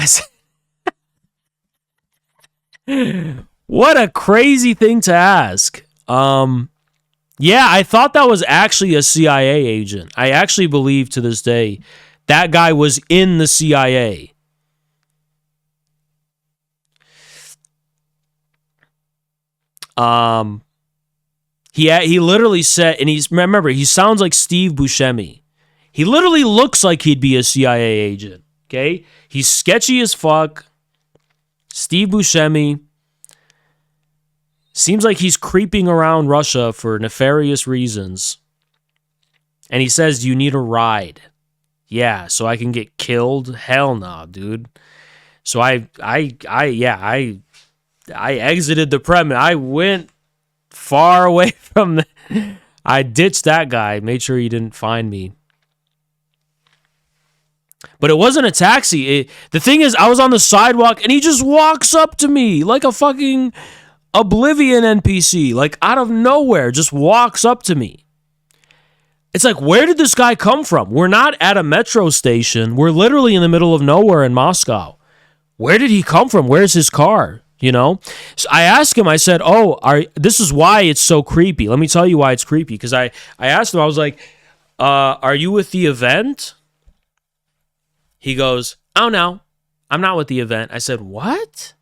What a crazy thing to ask. Yeah, I thought that was actually a CIA agent. I actually believe to this day that guy was in the CIA. He literally said, and remember, he sounds like Steve Buscemi. He literally looks like he'd be a CIA agent, okay? He's sketchy as fuck. Steve Buscemi seems like he's creeping around Russia for nefarious reasons. And he says, do you need a ride? Yeah, so I can get killed? Hell no, dude. So I exited the premise. I went far away from I ditched that guy, made sure he didn't find me. But it wasn't a taxi. The thing is, I was on the sidewalk and he just walks up to me like a fucking Oblivion NPC, like out of nowhere, just walks up to me. It's like, where did this guy come from? We're not at a metro station. We're literally in the middle of nowhere in Moscow. Where did he come from? Where's his car? You know? So I asked him, I said, this is why it's so creepy. Let me tell you why it's creepy. Because I asked him, I was like, are you with the event? He goes, oh no, I'm not with the event. I said, what?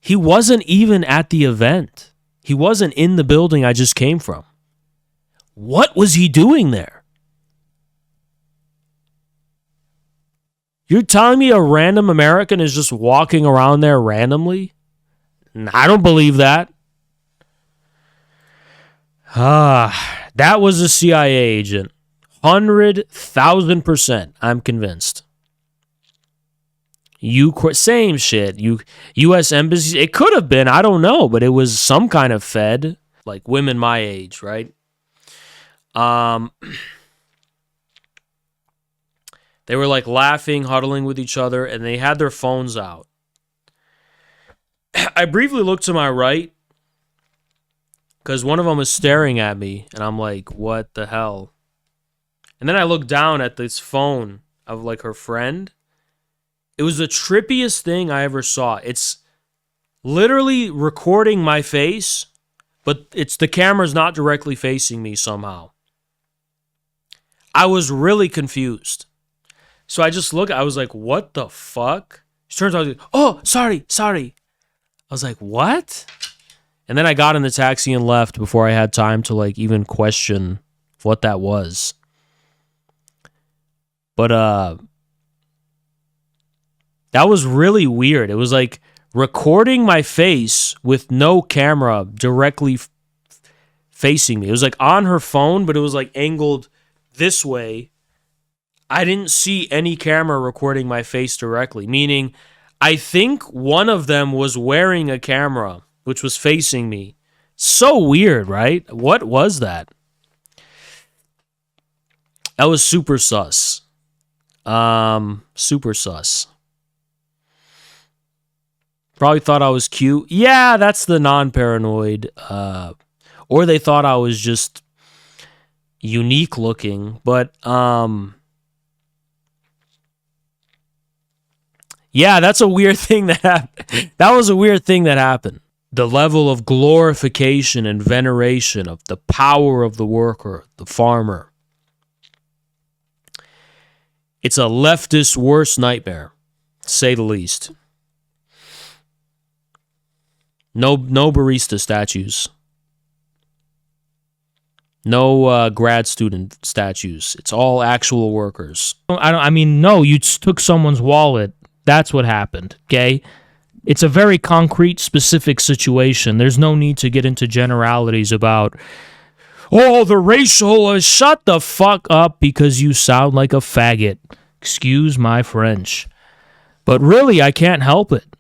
He wasn't even at the event. He wasn't in the building I just came from. What was he doing there? You're telling me a random American is just walking around there randomly? I don't believe that. That was a CIA agent. 100,000%, I'm convinced. Same shit. U.S. embassies. It could have been. I don't know, but it was some kind of Fed, like women my age, right? They were like laughing, huddling with each other, and they had their phones out. I briefly looked to my right because one of them was staring at me, and I'm like, what the hell? And then I looked down at this phone of like her friend. It was the trippiest thing I ever saw. It's literally recording my face, but the camera's not directly facing me somehow. I was really confused. So I just looked, I was like, what the fuck? She turns out, oh, sorry. I was like, what? And then I got in the taxi and left before I had time to like even question what that was. But that was really weird. It was like recording my face with no camera directly facing me. It was like on her phone, but it was like angled this way. I didn't see any camera recording my face directly, meaning I think one of them was wearing a camera, which was facing me. So weird, right? What was that? That was super sus. Super sus. Probably thought I was cute. Yeah, that's the non-paranoid. Or they thought I was just unique looking. But, yeah, that's a weird thing that happened. That was a weird thing that happened. The level of glorification and veneration of the power of the worker, the farmer. It's a leftist worst nightmare, to say the least. No barista statues. No grad student statues. It's all actual workers. No, you took someone's wallet. That's what happened, okay? It's a very concrete, specific situation. There's no need to get into generalities about, oh, the racial, shut the fuck up because you sound like a faggot. Excuse my French. But really, I can't help it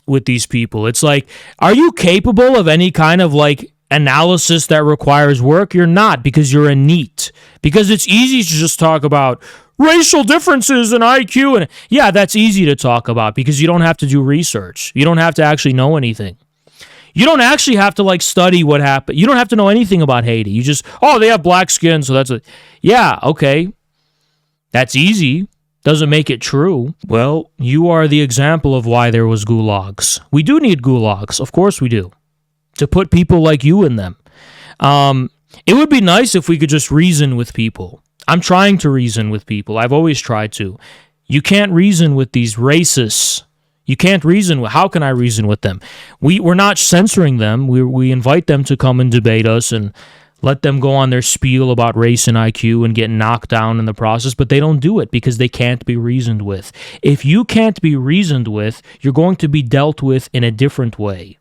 with these people. It's like, are you capable of any kind of like analysis that requires work? You're not, because you're a NEET. Because it's easy to just talk about racial differences in IQ. And yeah, that's easy to talk about because you don't have to do research. You don't have to actually know anything. You don't actually have to like study what happened. You don't have to know anything about Haiti. You just, oh, they have black skin, so that's it. Yeah, okay. That's easy. Doesn't make it true. Well, you are the example of why there was gulags. We do need gulags. Of course we do. To put people like you in them. It would be nice if we could just reason with people. I'm trying to reason with people. I've always tried to. You can't reason with these racists. You can't reason with. How can I reason with them? We're not censoring them. We invite them to come and debate us and let them go on their spiel about race and IQ and get knocked down in the process, but they don't do it because they can't be reasoned with. If you can't be reasoned with, you're going to be dealt with in a different way.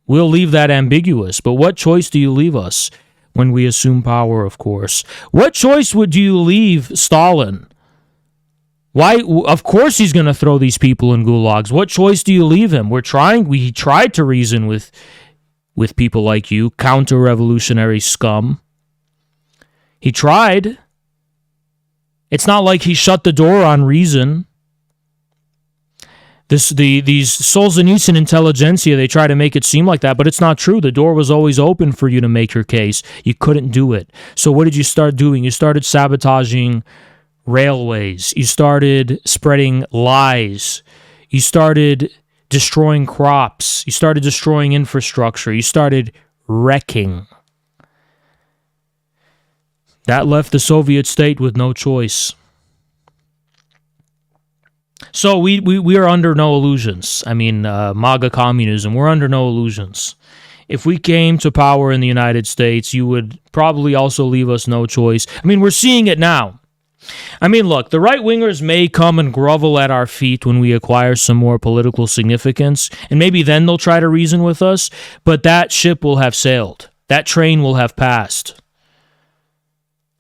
We'll leave that ambiguous, but what choice do you leave us when we assume power, of course? What choice would you leave Stalin? Why? Of course he's going to throw these people in gulags. What choice do you leave him? We tried to reason with people like you, counter-revolutionary scum. He tried. It's not like he shut the door on reason. These Solzhenitsyn intelligentsia, they try to make it seem like that, but it's not true. The door was always open for you to make your case. You couldn't do it. So what did you start doing? You started sabotaging railways. You started spreading lies. You started destroying crops. You started destroying infrastructure. You started wrecking. That left the Soviet state with no choice. So we are under no illusions. I mean, MAGA communism, we're under no illusions. If we came to power in the United States, you would probably also leave us no choice. I mean, we're seeing it now. I mean, look, the right-wingers may come and grovel at our feet when we acquire some more political significance, and maybe then they'll try to reason with us, but that ship will have sailed. That train will have passed.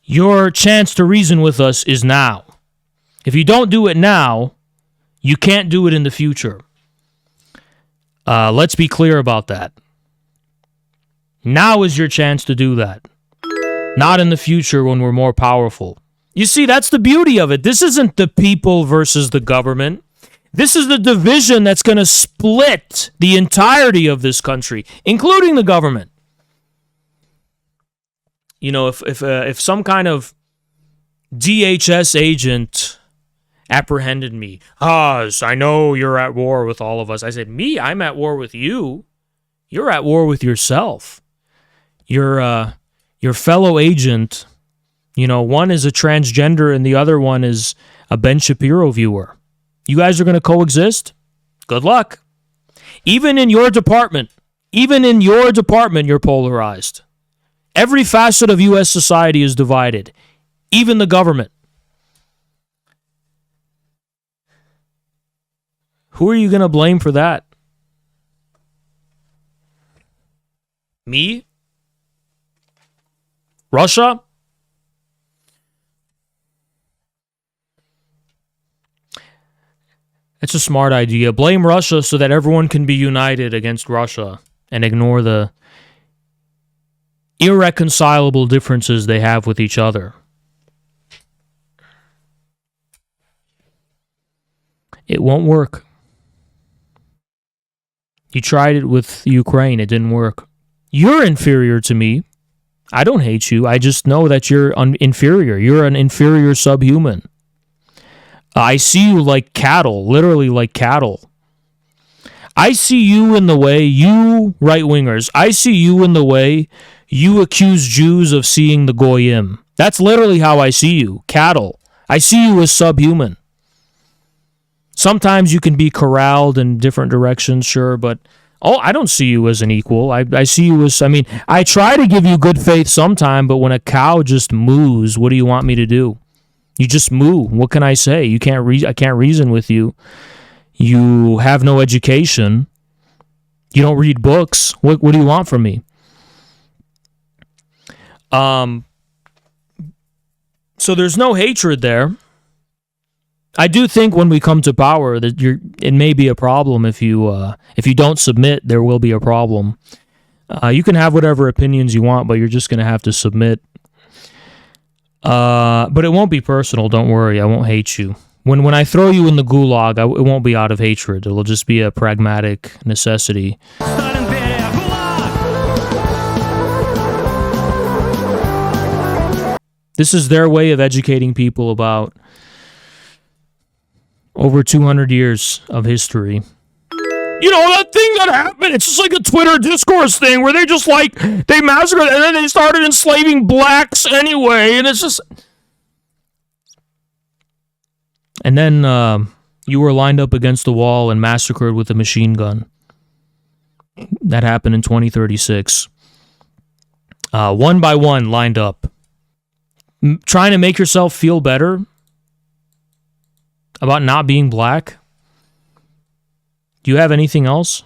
Your chance to reason with us is now. If you don't do it now, you can't do it in the future. Let's be clear about that. Now is your chance to do that. Not in the future when we're more powerful. You see, that's the beauty of it. This isn't the people versus the government. This is the division that's going to split the entirety of this country, including the government. You know, if some kind of DHS agent apprehended me, Oz, I know you're at war with all of us. I said, me? I'm at war with you. You're at war with yourself. Your fellow agent, you know, one is a transgender and the other one is a Ben Shapiro viewer. You guys are going to coexist? Good luck. Even in your department, you're polarized. Every facet of U.S. society is divided, even the government. Who are you going to blame for that? Me? Russia? It's a smart idea. Blame Russia so that everyone can be united against Russia and ignore the irreconcilable differences they have with each other. It won't work. You tried it with Ukraine. It didn't work. You're inferior to me. I don't hate you. I just know that you're inferior. You're an inferior subhuman. I see you like cattle, literally like cattle. I see you in the way, you right-wingers, I see you in the way you accuse Jews of seeing the Goyim. That's literally how I see you, cattle. I see you as subhuman. Sometimes you can be corralled in different directions, sure, but I don't see you as an equal. I see you as, I mean, I try to give you good faith sometime, but when a cow just moos, what do you want me to do? You just moo. What can I say? I can't reason with you. You have no education. You don't read books. What do you want from me? So there's no hatred there. I do think when we come to power that it may be a problem if you don't submit. There will be a problem. You can have whatever opinions you want, but you're just going to have to submit. But it won't be personal. Don't worry. I won't hate you. When I throw you in the gulag, it won't be out of hatred. It'll just be a pragmatic necessity. This is their way of educating people about over 200 years of history. You know, that thing that happened, it's just like a Twitter discourse thing where they just they massacred and then they started enslaving blacks anyway, and it's just... And then you were lined up against the wall and massacred with a machine gun. That happened in 2036. One by one, lined up. Trying to make yourself feel better about not being black. Do you have anything else?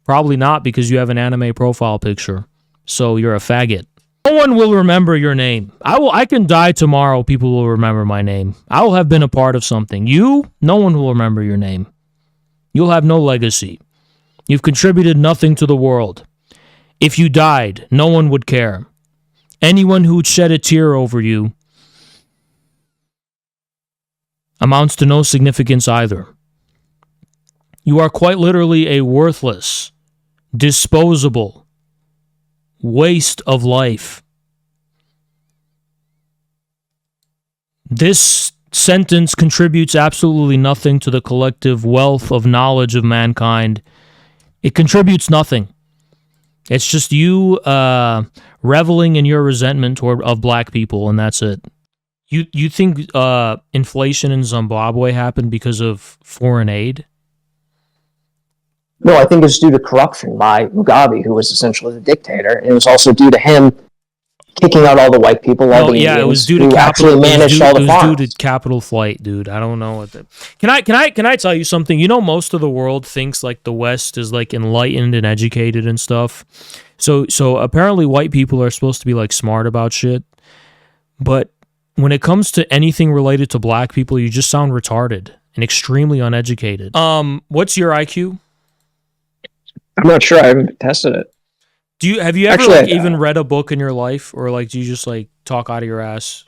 Probably not, because you have an anime profile picture. So you're a faggot. No one will remember your name. I can die tomorrow, people will remember my name. I will have been a part of something. No one will remember your name. You'll have no legacy. You've contributed nothing to the world. If you died, no one would care. Anyone who would shed a tear over you amounts to no significance either. You are quite literally a worthless, disposable waste of life. This sentence contributes absolutely nothing to the collective wealth of knowledge of mankind. It contributes nothing. It's just you reveling in your resentment of black people, and that's it. You think inflation in Zimbabwe happened because of foreign aid? No, I think it's due to corruption by Mugabe, who was essentially the dictator. And it was also due to him kicking out all the white people, all the Indians, it was due to who actually managed all the farms. It was due to capital flight, dude. I don't know what the... Can I tell you something? You know, most of the world thinks like the West is like enlightened and educated and stuff. So apparently white people are supposed to be like smart about shit. But when it comes to anything related to black people, you just sound retarded and extremely uneducated. What's your IQ? I'm not sure. I haven't tested it. Have you ever even read a book in your life, or like do you just like talk out of your ass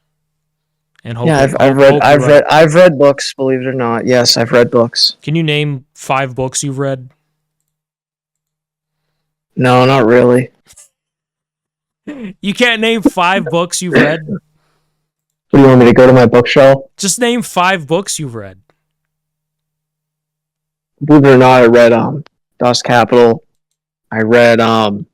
and hope? Yeah, I've read books. Believe it or not, yes, I've read books. Can you name 5 books you've read? No, not really. You can't name 5 books you've read? What do you want me to go to my bookshelf? Just name 5 books you've read. Believe it or not, I read Das Kapital. I read a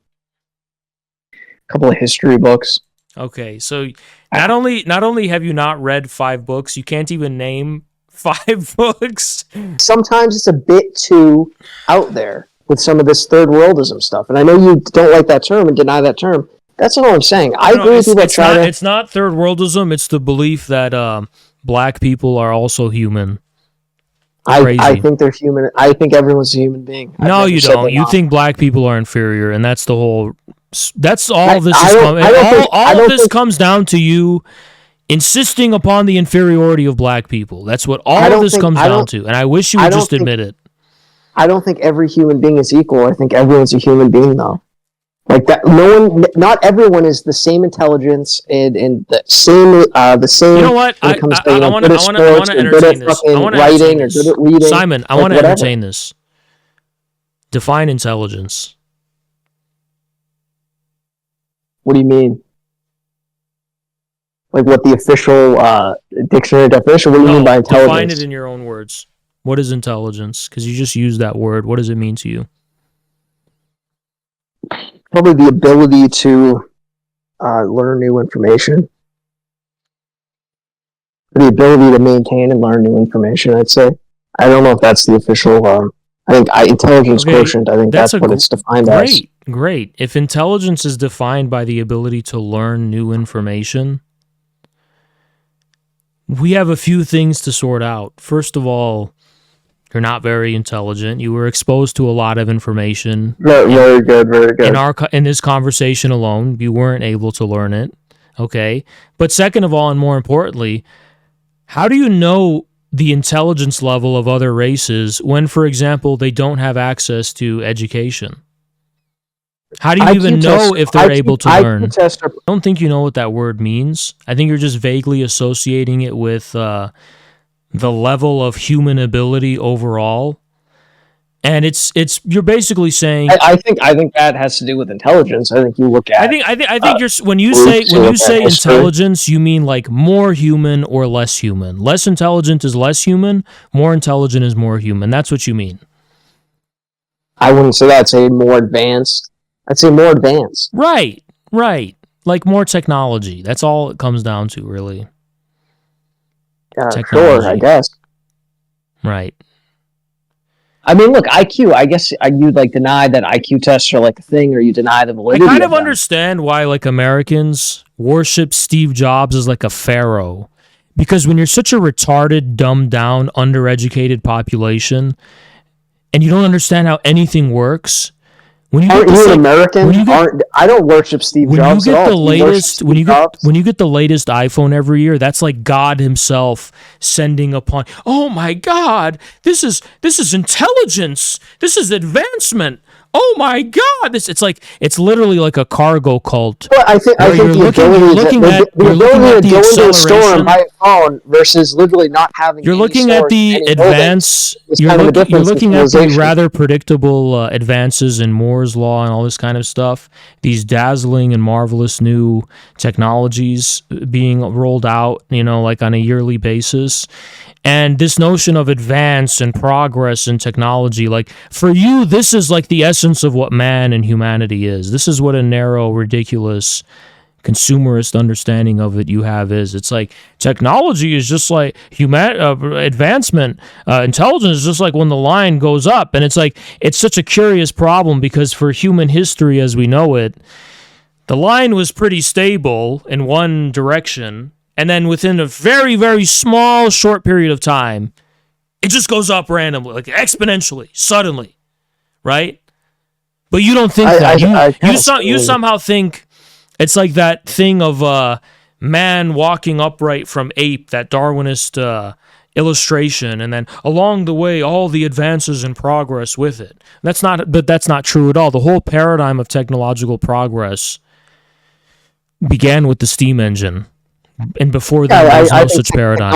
couple of history books. Okay, so not only have you not read 5 books, you can't even name 5 books. Sometimes it's a bit too out there with some of this third worldism stuff, and I know you don't like that term and deny that term. That's not what I'm saying. I agree with you about China. It's not third worldism. It's the belief that black people are also human. I think they're human. I think everyone's a human being. No, you don't. You think black people are inferior, and that's the whole. That's all this is. All of this comes down to you insisting upon the inferiority of black people. That's what all of this comes down to, and I wish you would just admit it. I don't think every human being is equal. I think everyone's a human being, though. Like that, not everyone is the same intelligence and the same. You know what? I want to entertain this. I want to writing or good at reading. Simon, I want to entertain this. Define intelligence. What do you mean? Like what the official dictionary definition? What do you mean by intelligence? Define it in your own words. What is intelligence? Because you just used that word. What does it mean to you? Probably the ability to learn new information. The ability to maintain and learn new information, I'd say. I don't know if that's the official... I think intelligence quotient, I think that's what it's defined as. Great. If intelligence is defined by the ability to learn new information, we have a few things to sort out. First of all, you're not very intelligent. You were exposed to a lot of information. Very good. In this conversation alone, you weren't able to learn it. Okay? But second of all, and more importantly, how do you know the intelligence level of other races when, for example, they don't have access to education? How do you even know if they're able to learn? I don't think you know what that word means. I think you're just vaguely associating it with the level of human ability overall, and you're basically saying. I think that has to do with intelligence. I think you look at. I think you're when you say intelligence, you mean like more human or less human. Less intelligent is less human. More intelligent is more human. That's what you mean. I wouldn't say that. I'd say more advanced. I'd say more advanced. Right. Like more technology. That's all it comes down to, really. Sure, I guess. Right. I mean, look, IQ. I guess you'd like deny that IQ tests are like a thing, or you deny the validity. I kind of understand why like Americans worship Steve Jobs as like a pharaoh, because when you're such a retarded, dumbed down, undereducated population, and you don't understand how anything works. When you aren't you an American? I don't worship Steve Jobs at all. When you get the latest iPhone every year, that's like God Himself sending upon. Oh my God! This is intelligence. This is advancement. Oh my God! It's literally like a cargo cult. Well, I think the ability to go into a store and buy a phone versus literally not having. You're looking at the advance. You're looking at the rather predictable advances in Moore's law and all this kind of stuff. These dazzling and marvelous new technologies being rolled out, like on a yearly basis. And this notion of advance and progress and technology, like for you, this is like the essence of what man and humanity is. This is what a narrow, ridiculous, consumerist understanding of it you have is. It's like technology is just like advancement, intelligence is just like when the line goes up. And it's like, it's such a curious problem because for human history as we know it, the line was pretty stable in one direction. And then within a very, very small, short period of time, it just goes up randomly, like exponentially, suddenly, right? But you don't think that. You somehow think it's like that thing of man walking upright from ape, that Darwinist illustration, and then along the way, all the advances and progress with it. That's not true at all. The whole paradigm of technological progress began with the steam engine. And before that, there was no such paradigm.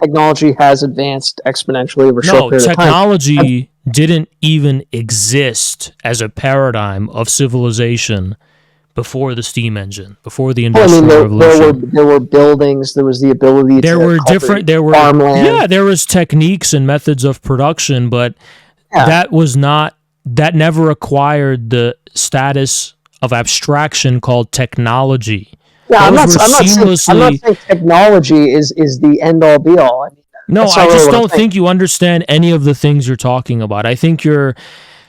Technology has advanced exponentially over a short period of time. Technology didn't even exist as a paradigm of civilization before the steam engine, before the Industrial Revolution. There were buildings. There was the ability. There were farmland. Yeah, there was techniques and methods of production, but that never acquired the status of abstraction called technology. Yeah, I'm not saying technology is the end all be all. I mean, no, I just don't think you understand any of the things you're talking about. I think you're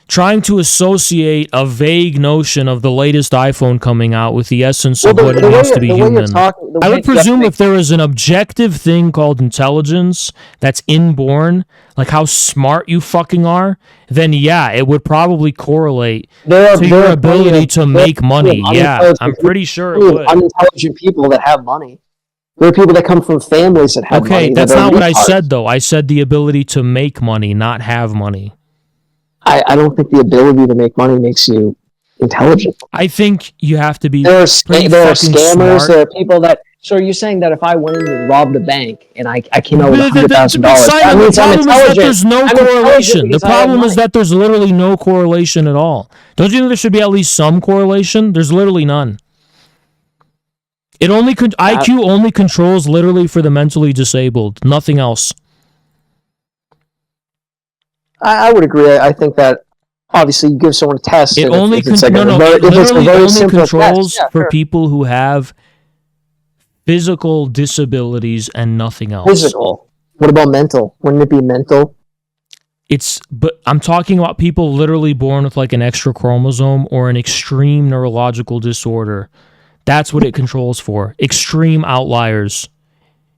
trying to associate a vague notion of the latest iPhone coming out with the essence of what it means to be human. I would presume if there is an objective thing called intelligence that's inborn, like how smart you fucking are, then yeah, it would probably correlate to your ability to make money. Yeah, I'm pretty sure it would. Unintelligent people that have money. There are people that come from families that have money. Okay, that's not what I said, though. I said the ability to make money, not have money. I don't think the ability to make money makes you intelligent. I think you have to be. There are scammers. Smart. There are people that. So are you saying that if I went in and robbed a bank and I came out with $100,000, that means I'm intelligent? That there's no correlation. The problem is that there's literally no correlation at all. Don't you think there should be at least some correlation? There's literally none. It only IQ only controls literally for the mentally disabled, nothing else. I would agree. I think that obviously you give someone a test. It only controls for people who have physical disabilities and nothing else. Physical. What about mental? Wouldn't it be mental? But I'm talking about people literally born with like an extra chromosome or an extreme neurological disorder. That's what it controls for. Extreme outliers.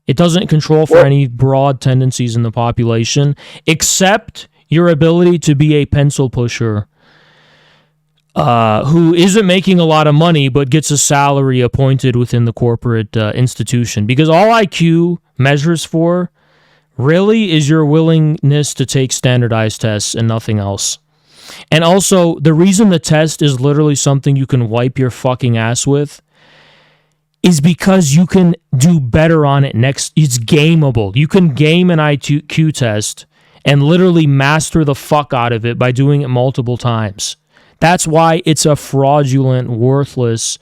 It doesn't control for any broad tendencies in the population, except your ability to be a pencil pusher who isn't making a lot of money but gets a salary appointed within the corporate institution. Because all IQ measures for really is your willingness to take standardized tests and nothing else. And also, the reason the test is literally something you can wipe your fucking ass with is because you can do better on it next. It's gameable. You can game an IQ test and literally master the fuck out of it by doing it multiple times. That's why it's a fraudulent, worthless.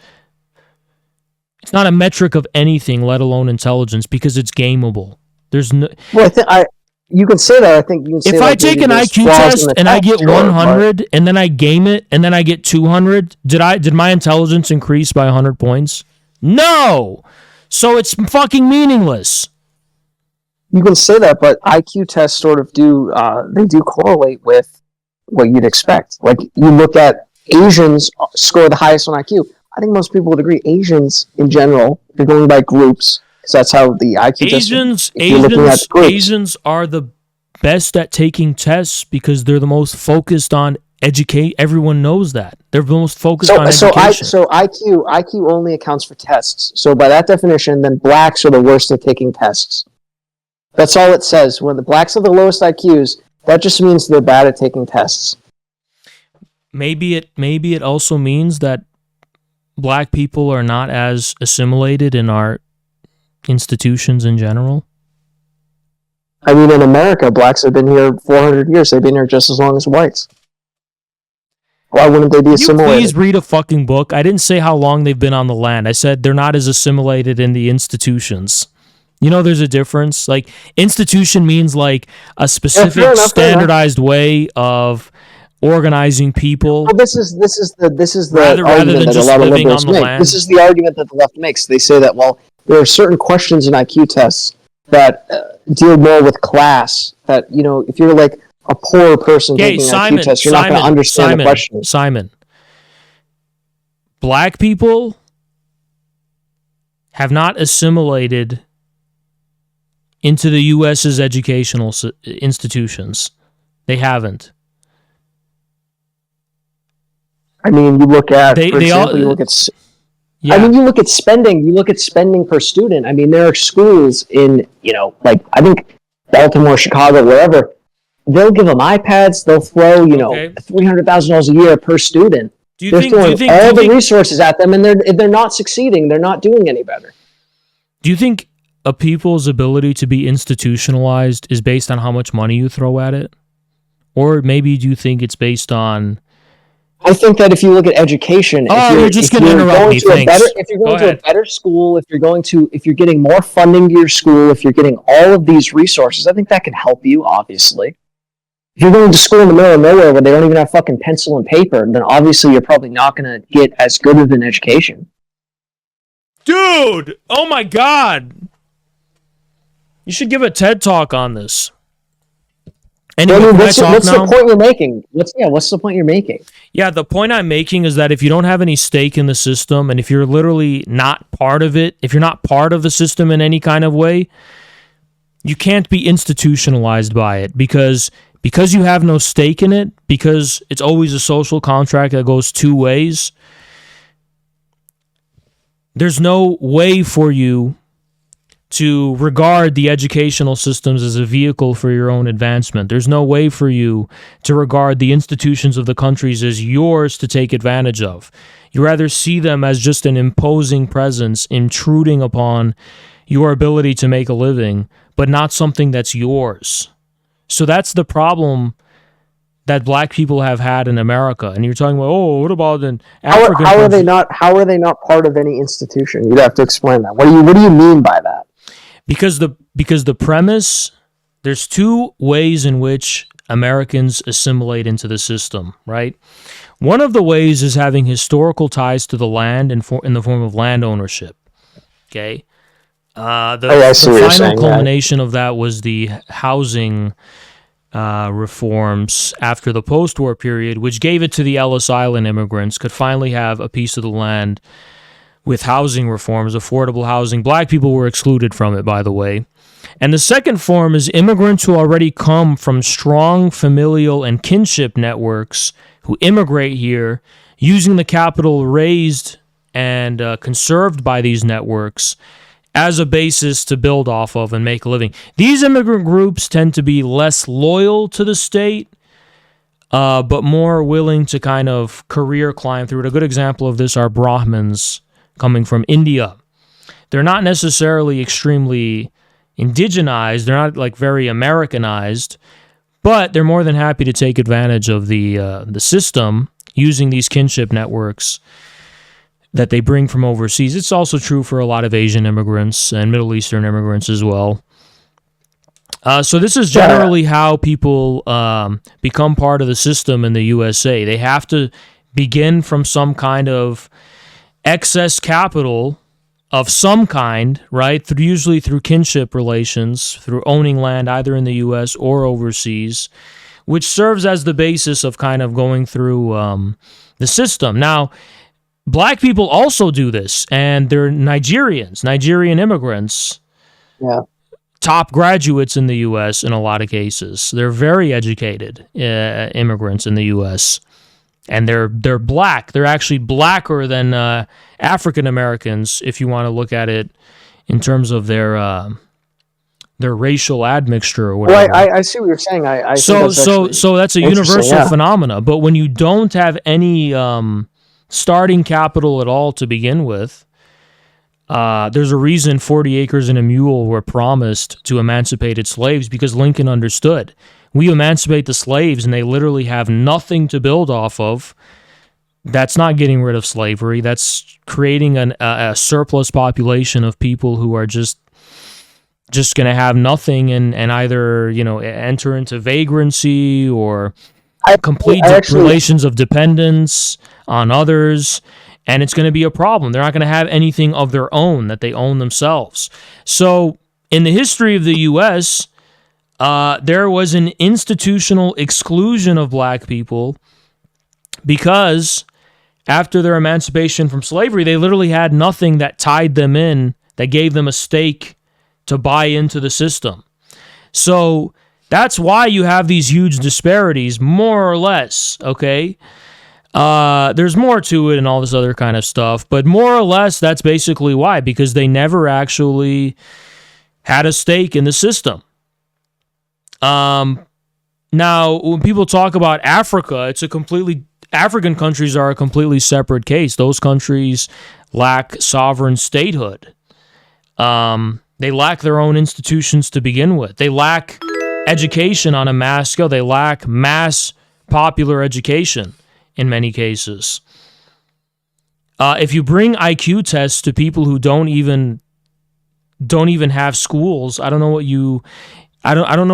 It's not a metric of anything, let alone intelligence, because it's gameable. There's no. Well, you can say that. I think you can say if I take an IQ test and I get 100, and then I game it, and then I get 200, did my intelligence increase by 100 points? No. So it's fucking meaningless. You can say that, but IQ tests sort of do correlate with what you'd expect. Like, you look at Asians score the highest on IQ. I think most people would agree Asians in general, if you're going by groups, because that's how the IQ Asians are the best at taking tests because they're the most focused on educate. Everyone knows that. They're the most focused on education. So IQ only accounts for tests. So by that definition, then blacks are the worst at taking tests. That's all it says. When the blacks have the lowest IQs, that just means they're bad at taking tests. Maybe it also means that black people are not as assimilated in our institutions in general. I mean, in America, blacks have been here 400 years. They've been here just as long as whites. Why wouldn't they be assimilated? Can you please read a fucking book? I didn't say how long they've been on the land. I said they're not as assimilated in the institutions. You know, there's a difference. Like, institution means like a specific fair enough. standardized way of organizing people. Well, this is the Rather argument than that a just lot of living liberals on the make. land. This is the argument that the left makes. They say that, well, there are certain questions in IQ tests that deal more with class. That, you know, if you're like a poor person Okay, taking an Simon, IQ test, you're not going to understand the question. Simon, black people have not assimilated into the U.S.'s educational institutions. They haven't. I mean, you look at, They- for they example, all- you look at. Yeah. I mean, you look at spending. You look at spending per student. I mean, there are schools in, you know, like I think Baltimore, Chicago, wherever. They'll give them iPads. They'll throw, you know, $300,000 a year per student. Do you They're think- throwing do you all the think- resources at them, and they're not succeeding. They're not doing any better. Do you think a people's ability to be institutionalized is based on how much money you throw at it? Or maybe do you think it's based on... I think that if you look at education, Oh, you're just gonna interrupt going me, to a thanks. better, if you're Go going to a ahead. better school, if you're getting more funding to your school, if you're getting all of these resources, I think that can help you, obviously. If you're going to school in the middle of nowhere where they don't even have fucking pencil and paper, then obviously you're probably not going to get as good of an education. Dude! Oh my god! You should give a TED Talk on this. Anyway, I mean, can I what's talk the now? point you're making? What's the point you're making? Yeah, the point I'm making is that if you don't have any stake in the system, and if you're literally not part of it, if you're not part of the system in any kind of way, you can't be institutionalized by it because you have no stake in it, because it's always a social contract that goes two ways. There's no way for you to regard the educational systems as a vehicle for your own advancement. There's no way for you to regard the institutions of the countries as yours to take advantage of. You rather see them as just an imposing presence intruding upon your ability to make a living, but not something that's yours. So that's the problem that black people have had in America. And you're talking about, oh, what about in African How are they countries? How are they not part of any institution? You'd have to explain that. What do you mean by that? Because the premise, there's two ways in which Americans assimilate into the system, right? One of the ways is having historical ties to the land in the form of land ownership. Okay, I the see what you're final saying, culmination of that was the housing reforms after the post-war period, which gave it to the Ellis Island immigrants, could finally have a piece of the land with housing reforms, affordable housing. Black people were excluded from it, by the way. And the second form is immigrants who already come from strong familial and kinship networks who immigrate here using the capital raised and conserved by these networks as a basis to build off of and make a living. These immigrant groups tend to be less loyal to the state, but more willing to kind of career climb through it. A good example of this are Brahmins coming from India. They're not necessarily extremely indigenized. They're not like very Americanized, but they're more than happy to take advantage of the system using these kinship networks that they bring from overseas. It's also true for a lot of Asian immigrants and Middle Eastern immigrants as well. So this is generally how people become part of the system in the USA. They have to begin from some kind of excess capital of some kind, right? Usually through kinship relations, through owning land either in the U.S. or overseas, which serves as the basis of kind of going through the system. Now, black people also do this, and they're Nigerian immigrants, top graduates in the U.S. in a lot of cases. They're very educated immigrants in the U.S., and they're black. They're actually blacker than African Americans, if you want to look at it in terms of their racial admixture or whatever. Well, I see what you're saying. I So think that's a universal phenomena. But when you don't have any starting capital at all to begin with, there's a reason 40 acres and a mule were promised to emancipated slaves, because Lincoln understood. We emancipate the slaves and they literally have nothing to build off of. That's not getting rid of slavery. That's creating a surplus population of people who are just just going to have nothing and either, enter into vagrancy or complete relations of dependence on others, and it's going to be a problem. They're not going to have anything of their own that they own themselves. So in the history of the U.S., there was an institutional exclusion of black people because after their emancipation from slavery, they literally had nothing that tied them in, that gave them a stake to buy into the system. So that's why you have these huge disparities, more or less, okay? There's more to it and all this other kind of stuff, but more or less that's basically why, because they never actually had a stake in the system. Now, when people talk about Africa, African countries are a completely separate case. Those countries lack sovereign statehood. They lack their own institutions to begin with. They lack education on a mass scale. They lack mass popular education in many cases. If you bring IQ tests to people who don't even have schools, I don't know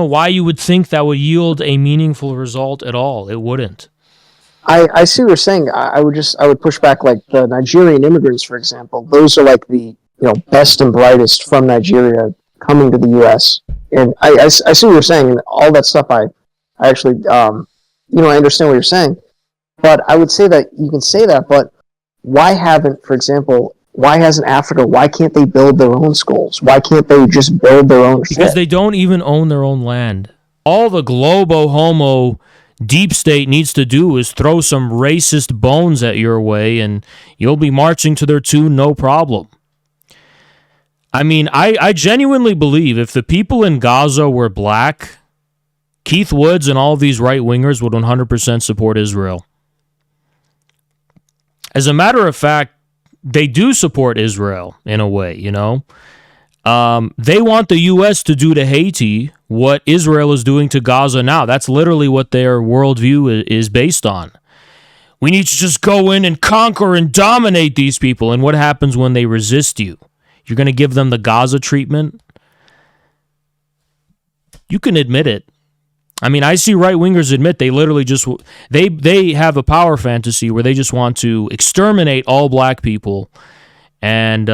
why you would think that would yield a meaningful result at all. It wouldn't. I see what you're saying. I would push back, like the Nigerian immigrants, for example. Those are like the best and brightest from Nigeria coming to the U.S. And I see what you're saying, and all that stuff. I actually I understand what you're saying. But I would say that you can say that, but why hasn't Africa? Why can't they build their own schools? Why can't they just build their own? Because they don't even own their own land. All the globo homo deep state needs to do is throw some racist bones at your way, and you'll be marching to their tune, no problem. I mean, I genuinely believe if the people in Gaza were black, Keith Woods and all of these right-wingers would 100% support Israel. As a matter of fact, they do support Israel in a way, They want the U.S. to do to Haiti what Israel is doing to Gaza now. That's literally what their worldview is based on. We need to just go in and conquer and dominate these people. And what happens when they resist you? You're going to give them the Gaza treatment? You can admit it. I mean, I see right-wingers admit they literally just, they have a power fantasy where they just want to exterminate all black people, and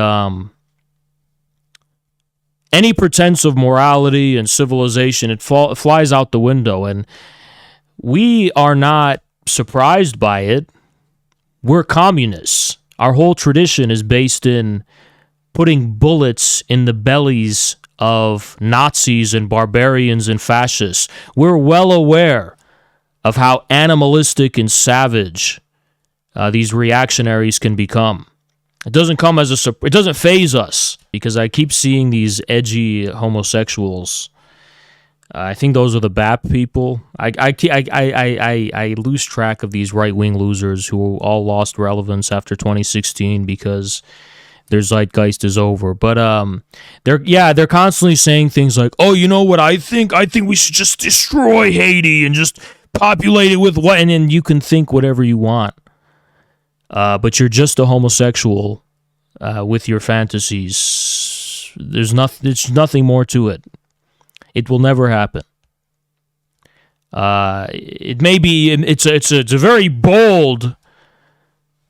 any pretense of morality and civilization, it flies out the window, and we are not surprised by it. We're communists. Our whole tradition is based in putting bullets in the bellies of Nazis and barbarians and fascists. We're well aware of how animalistic and savage these reactionaries can become. It doesn't faze us, because I keep seeing these edgy homosexuals. I think those are the BAP people. I lose track of these right-wing losers who all lost relevance after 2016 because their zeitgeist is over. But they're constantly saying things like, "Oh, you know what I think? I think we should just destroy Haiti and just populate it with what?" And then you can think whatever you want. But you're just a homosexual with your fantasies. There's nothing more to it. It will never happen. It may be. It's a very bold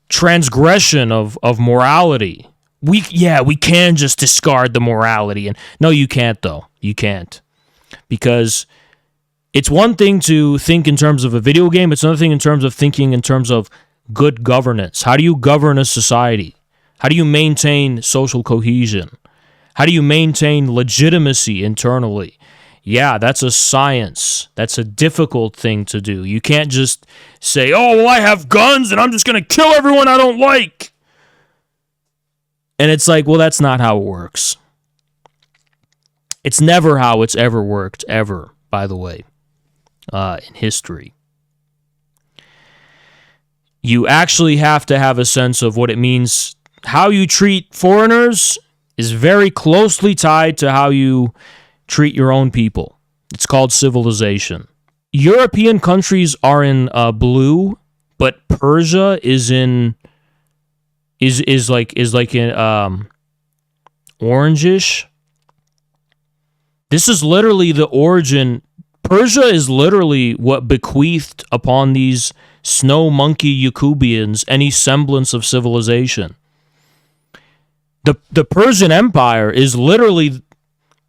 transgression of morality. We can just discard the morality, and no, you can't though. You can't, because it's one thing to think in terms of a video game. It's another thing in terms of thinking in terms of good governance. How do you govern a society? How do you maintain social cohesion? How do you maintain legitimacy internally? Yeah, that's a science. That's a difficult thing to do. You can't just say, "Oh, well, I have guns and I'm just going to kill everyone I don't like." And it's like, well, that's not how it works. It's never how it's ever worked, ever, by the way, in history. You actually have to have a sense of what it means. How you treat foreigners is very closely tied to how you treat your own people. It's called civilization. European countries are in blue, but Persia is in is like in orangish. This is literally the origin. Persia is literally what bequeathed upon these snow monkey Yakubians any semblance of civilization. The Persian Empire is literally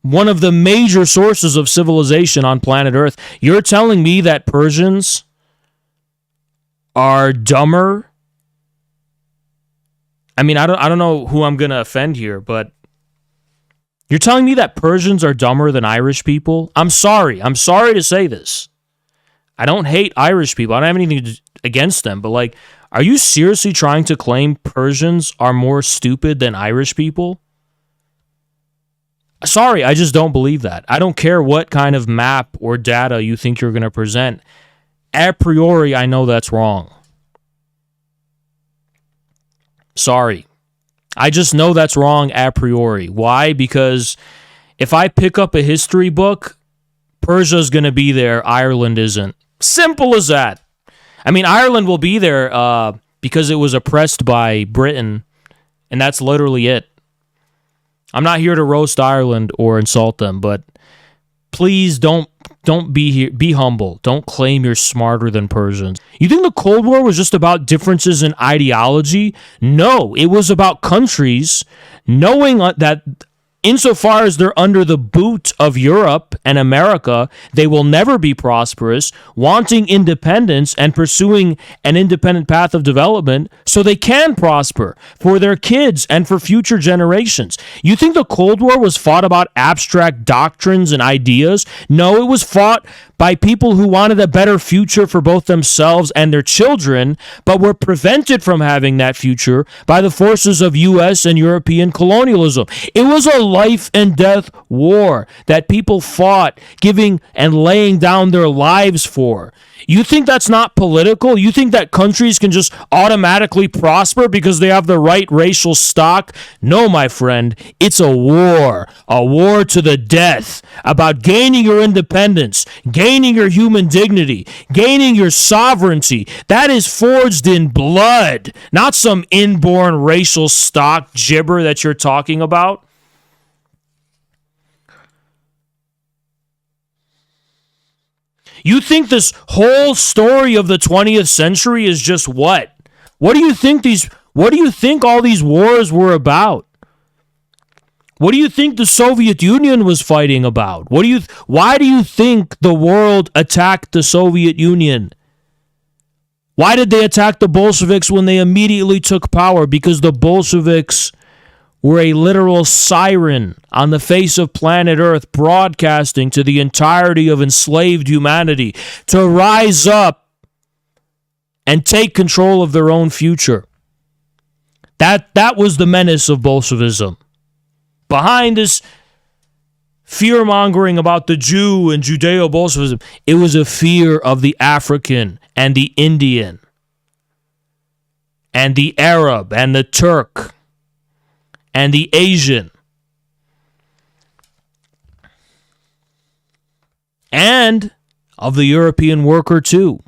one of the major sources of civilization on planet Earth. You're telling me that Persians are dumber? I mean, I don't know who I'm going to offend here, but you're telling me that Persians are dumber than Irish people? I'm sorry to say this. I don't hate Irish people. I don't have anything against them, but like, are you seriously trying to claim Persians are more stupid than Irish people? Sorry, I just don't believe that. I don't care what kind of map or data you think you're going to present. A priori, I know that's wrong. Sorry. I just know that's wrong a priori. Why? Because if I pick up a history book, Persia's going to be there, Ireland isn't. Simple as that. I mean, Ireland will be there because it was oppressed by Britain, and that's literally it. I'm not here to roast Ireland or insult them, but please don't be here. Be humble. Don't claim you're smarter than Persians. You think the Cold War was just about differences in ideology? No, it was about countries knowing that insofar as they're under the boot of Europe and America, they will never be prosperous, wanting independence and pursuing an independent path of development so they can prosper for their kids and for future generations. You think the Cold War was fought about abstract doctrines and ideas? No, it was fought by people who wanted a better future for both themselves and their children, but were prevented from having that future by the forces of U.S. and European colonialism. It was a life and death war that people fought, giving and laying down their lives for. You think that's not political? You think that countries can just automatically prosper because they have the right racial stock? No, my friend, it's a war to the death, about gaining your independence, gaining your human dignity, gaining your sovereignty. That is forged in blood, not some inborn racial stock gibber that you're talking about. You think this whole story of the 20th century is just what? What do you think all these wars were about? What do you think the Soviet Union was fighting about? Why do you think the world attacked the Soviet Union? Why did they attack the Bolsheviks when they immediately took power? Because the Bolsheviks were a literal siren on the face of planet Earth, broadcasting to the entirety of enslaved humanity to rise up and take control of their own future. That was the menace of Bolshevism. Behind this fear-mongering about the Jew and Judeo-Bolshevism, it was a fear of the African and the Indian and the Arab and the Turk and the Asian, and of the European worker too.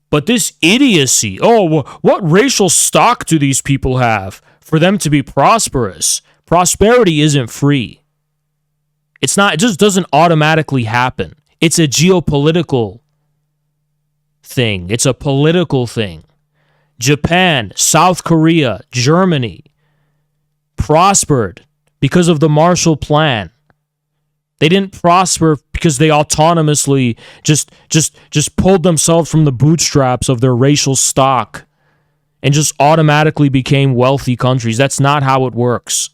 But this idiocy, what racial stock do these people have for them to be prosperous? Prosperity isn't free. It's not, it just doesn't automatically happen. It's a geopolitical thing. It's a political thing. Japan, South Korea, Germany prospered because of the Marshall Plan. They didn't prosper because they autonomously just pulled themselves from the bootstraps of their racial stock and just automatically became wealthy countries. That's not how it works.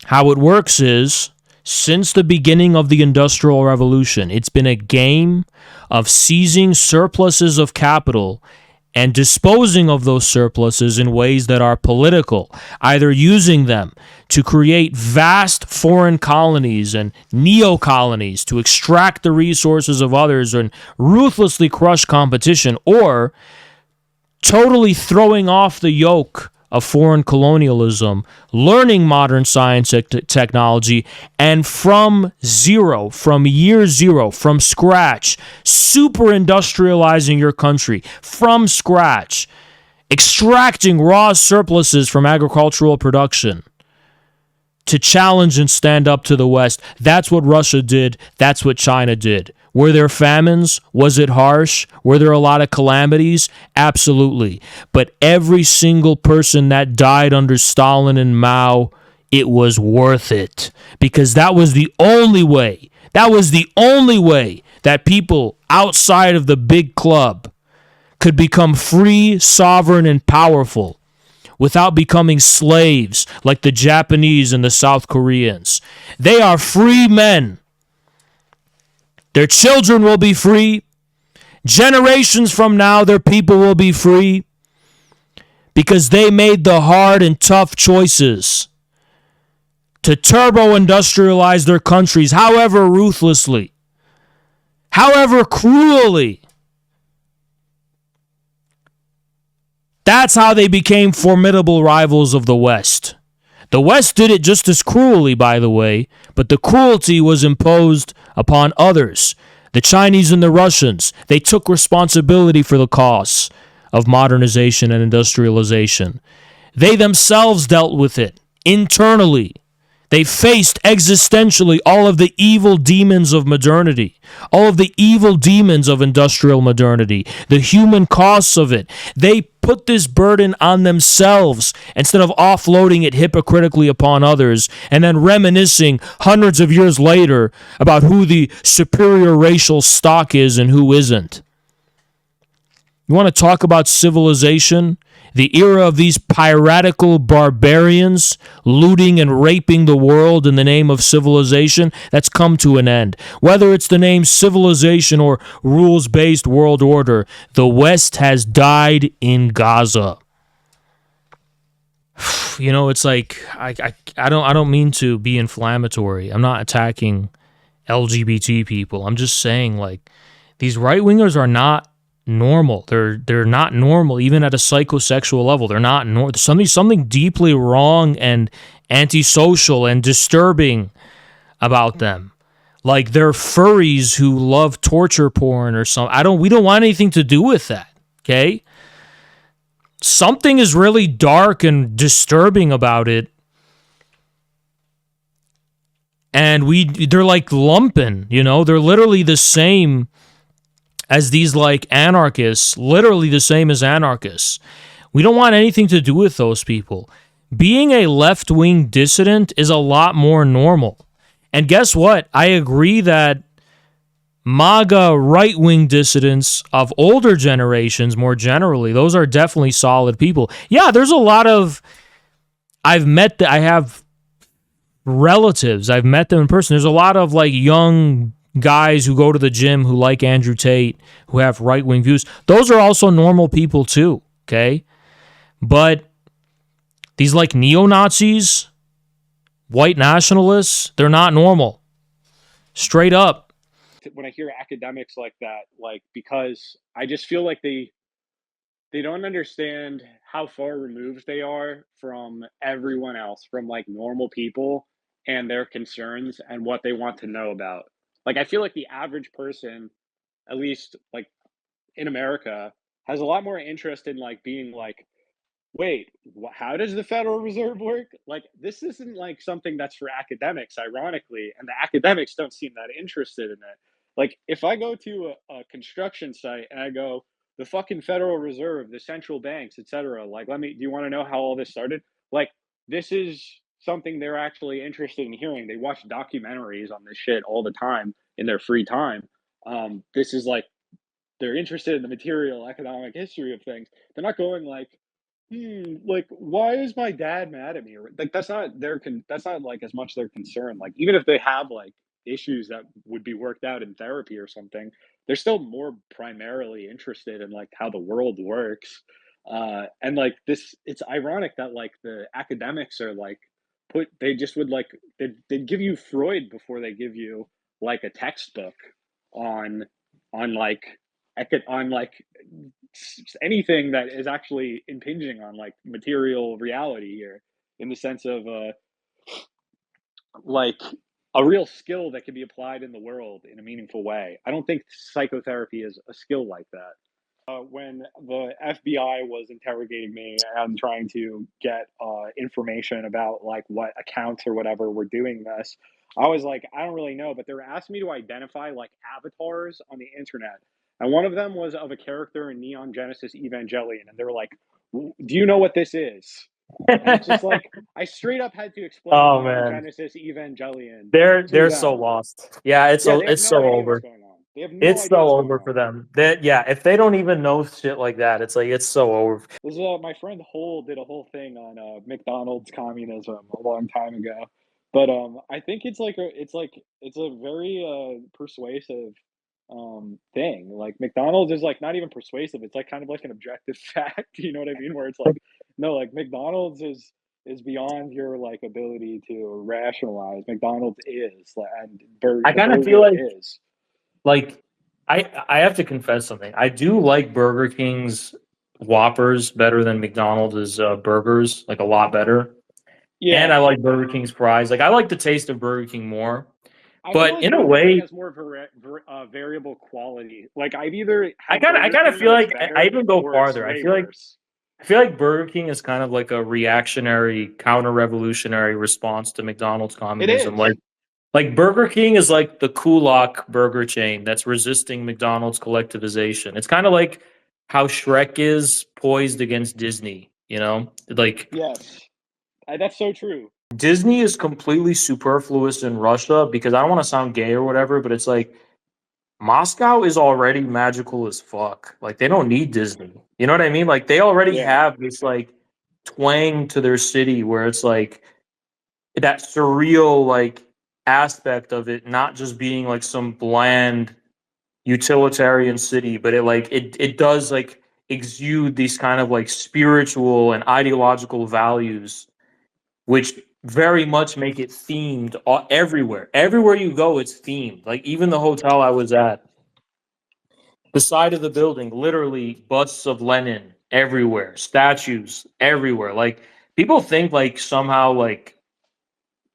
How it works is, since the beginning of the Industrial Revolution, it's been a game of seizing surpluses of capital and disposing of those surpluses in ways that are political, either using them to create vast foreign colonies and neo-colonies to extract the resources of others and ruthlessly crush competition, or totally throwing off the yoke of foreign colonialism, learning modern science and technology, and from year zero, from scratch, super industrializing your country from scratch, extracting raw surpluses from agricultural production, to challenge and stand up to the West. That's what Russia did. That's what China did. Were there famines? Was it harsh? Were there a lot of calamities? Absolutely. But every single person that died under Stalin and Mao, it was worth it, because that was the only way. That was the only way that people outside of the big club could become free, sovereign, and powerful without becoming slaves like the Japanese and the South Koreans. They are free men. Their children will be free. Generations from now, their people will be free because they made the hard and tough choices to turbo-industrialize their countries, however ruthlessly, however cruelly. That's how they became formidable rivals of the West. The West did it just as cruelly, by the way, but the cruelty was imposed upon others. The Chinese and the Russians, they took responsibility for the costs of modernization and industrialization. They themselves dealt with it internally. They faced existentially all of the evil demons of modernity, all of the evil demons of industrial modernity, the human costs of it. They put this burden on themselves instead of offloading it hypocritically upon others and then reminiscing hundreds of years later about who the superior racial stock is and who isn't. You want to talk about civilization? The era of these piratical barbarians looting and raping the world in the name of civilization, that's come to an end. Whether it's the name civilization or rules-based world order, the West has died in Gaza. You know, it's like I don't mean to be inflammatory. I'm not attacking LGBT people. I'm just saying, like, these right-wingers are not normal. They're not normal, even at a psychosexual level. They're not normal. Something deeply wrong and antisocial and disturbing about them. Like they're furries who love torture porn or something. We don't want anything to do with that. Okay? Something is really dark and disturbing about it. And they're like lumpen, you know? They're literally the same as these like anarchists, literally the same as anarchists. We don't want anything to do with those people. Being a left-wing dissident is a lot more normal. And guess what? I agree that MAGA right-wing dissidents of older generations, more generally, those are definitely solid people. Yeah, there's a lot of... I have relatives. I've met them in person. There's a lot of like young guys who go to the gym who like Andrew Tate, who have right-wing views. Those are also normal people too, okay? But these like neo-Nazis, white nationalists, they're not normal. Straight up. When I hear academics like that, like, because I just feel like they don't understand how far removed they are from everyone else, from like normal people and their concerns and what they want to know about. Like, I feel like the average person, at least like in America, has a lot more interest in like being like, wait, how does the Federal Reserve work? Like, this isn't like something that's for academics, ironically, and the academics don't seem that interested in it. Like, if I go to a construction site and I go, the fucking Federal Reserve, the central banks, etc., like, do you want to know how all this started? Like, this is something they're actually interested in hearing. They watch documentaries on this shit all the time in their free time. This is like, they're interested in the material economic history of things. They're not going like, like, why is my dad mad at me? Like, that's not that's not like as much their concern. Like, even if they have like issues that would be worked out in therapy or something, they're still more primarily interested in like how the world works. And like this, it's ironic that like the academics are like they just would like they'd give you Freud before they give you like a textbook on like on like anything that is actually impinging on like material reality here, in the sense of like a real skill that can be applied in the world in a meaningful way. I don't think psychotherapy is a skill like that. When the FBI was interrogating me and trying to get information about like what accounts or whatever were doing this, I was like, I don't really know, but they were asking me to identify like avatars on the internet, and one of them was of a character in Neon Genesis Evangelion, and they were like, "Do you know what this is?" And it's just like I straight up had to explain Oh Neon man, Genesis Evangelion to they're so them. lost. Yeah, it's Yeah, so they have it's no so idea what's over. going on. They have no It's idea so what's going over on. for them. That yeah, if they don't even know shit like that, it's like it's so over. This is my friend Hole did a whole thing on McDonald's communism a long time ago, but I think it's like it's a very persuasive thing. Like McDonald's is like not even persuasive. It's like kind of like an objective fact. You know what I mean? Where it's like no, like McDonald's is beyond your like ability to rationalize. McDonald's is and I the kind of feel burger like is. like I have to confess something. I do like Burger King's Whoppers better than McDonald's burgers, like a lot better. And Yeah, I like Burger King's fries. Like I like the taste of Burger King more. I feel But like in a Burger King way, has more variable quality. Like I've either I had kind of I Burger kind of King feel and it's like I better, even go or it's farther. way worse. I feel like Burger King is kind of like a reactionary, counter-revolutionary response to McDonald's It communism. is. Like Burger King is like the Kulak burger chain that's resisting McDonald's collectivization. It's kind of like how Shrek is poised against Disney, you know? Like Yes, that's so true. Disney is completely superfluous in Russia because I don't want to sound gay or whatever, but it's like Moscow is already magical as fuck. Like they don't need Disney. You know what I mean? Like they already Yeah, have this like twang to their city where it's like that surreal like aspect of it not just being like some bland utilitarian city, but it does like exude these kind of like spiritual and ideological values which very much make it themed everywhere. Everywhere you go, it's themed. Like even the hotel I was at, the side of the building, literally busts of Lenin everywhere, statues everywhere. Like people think like somehow like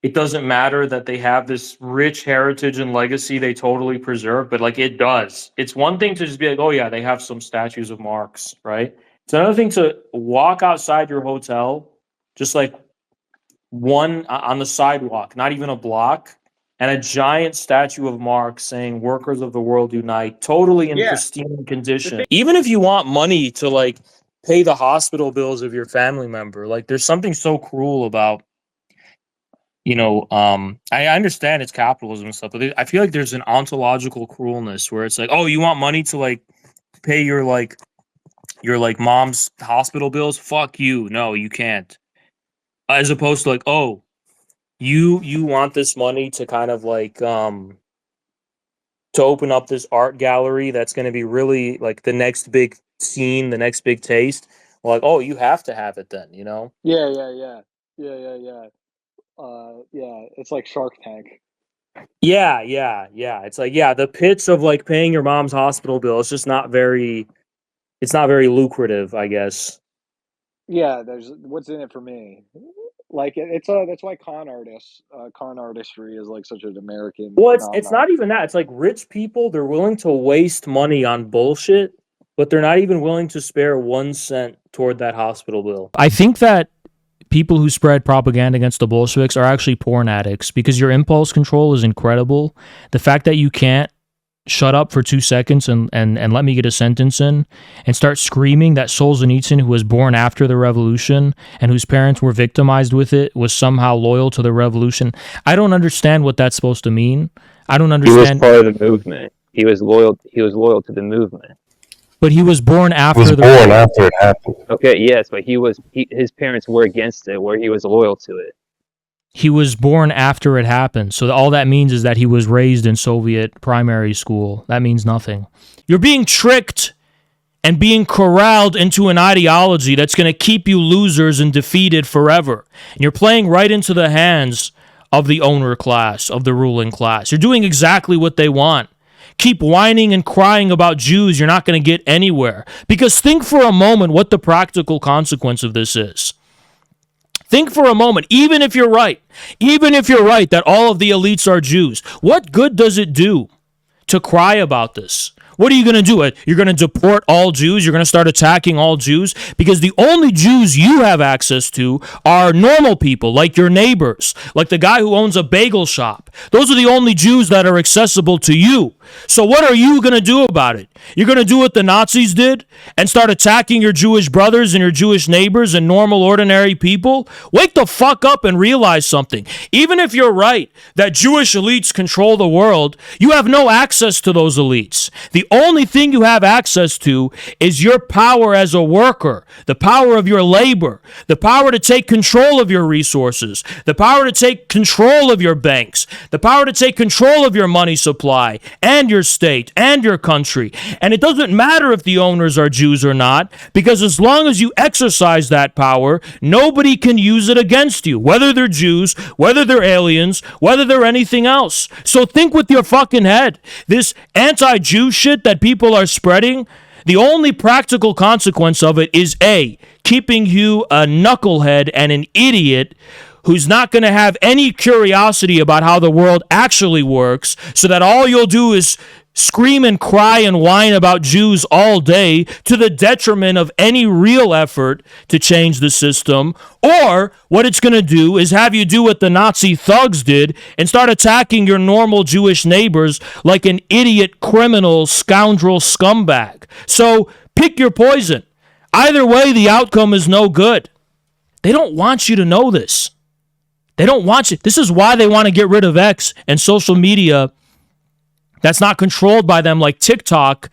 it doesn't matter that they have this rich heritage and legacy they totally preserve, but like it does. It's one thing to just be like, oh yeah, they have some statues of Marx, right? It's another thing to walk outside your hotel, just like one on the sidewalk, not even a block, and a giant statue of Marx saying "Workers of the world unite," totally in yeah. pristine condition. Even if you want money to like pay the hospital bills of your family member, like there's something so cruel about, you know, I understand it's capitalism and stuff, but I feel like there's an ontological cruelness where it's like, oh, you want money to like pay your mom's hospital bills? Fuck you. No, you can't. As opposed to like, oh, you want this money to kind of like to open up this art gallery that's going to be really like the next big scene, the next big taste. Well, like, oh, you have to have it then, you know? Yeah. Yeah. It's like Shark Tank. Yeah. It's like, yeah, the pitch of like paying your mom's hospital bill is just it's not very lucrative, I guess. Yeah, there's what's in it for me. Like that's why con artistry is like such an American Well, it's phenomenon. not even that. It's like rich people, they're willing to waste money on bullshit, but they're not even willing to spare 1 cent toward that hospital bill. I think that people who spread propaganda against the Bolsheviks are actually porn addicts because your impulse control is incredible. The fact that you can't shut up for 2 seconds and let me get a sentence in and start screaming that Solzhenitsyn, who was born after the revolution and whose parents were victimized with it, was somehow loyal to the revolution. I don't understand what that's supposed to mean. I don't understand. He was part of the movement. He was loyal to the movement. But he was born after after it happened. Okay, yes, but his parents were against it, where he was loyal to it. He was born after it happened. So all that means is that he was raised in Soviet primary school. That means nothing. You're being tricked and being corralled into an ideology that's going to keep you losers and defeated forever. And you're playing right into the hands of the owner class, of the ruling class. You're doing exactly what they want. Keep whining and crying about Jews. You're not going to get anywhere. Because think for a moment what the practical consequence of this is. Think for a moment, even if you're right that all of the elites are Jews, what good does it do to cry about this? What are you going to do? You're going to deport all Jews? You're going to start attacking all Jews? Because the only Jews you have access to are normal people, like your neighbors, like the guy who owns a bagel shop. Those are the only Jews that are accessible to you. So what are you going to do about it? You're going to do what the Nazis did and start attacking your Jewish brothers and your Jewish neighbors and normal, ordinary people? Wake the fuck up and realize something. Even if you're right that Jewish elites control the world, you have no access to those elites. The only thing you have access to is your power as a worker, the power of your labor, the power to take control of your resources, the power to take control of your banks, the power to take control of your money supply and your state and your country. And it doesn't matter if the owners are Jews or not, because as long as you exercise that power, nobody can use it against you, whether they're Jews, whether they're aliens, whether they're anything else. So think with your fucking head. This anti-Jew shit that people are spreading, the only practical consequence of it is A, keeping you a knucklehead and an idiot who's not going to have any curiosity about how the world actually works, so that all you'll do is scream and cry and whine about Jews all day to the detriment of any real effort to change the system. Or what it's going to do is have you do what the Nazi thugs did and start attacking your normal Jewish neighbors like an idiot, criminal, scoundrel scumbag. So pick your poison. Either way, the outcome is no good. They don't want you to know this. They don't want you. This is why they want to get rid of X and social media that's not controlled by them, like TikTok,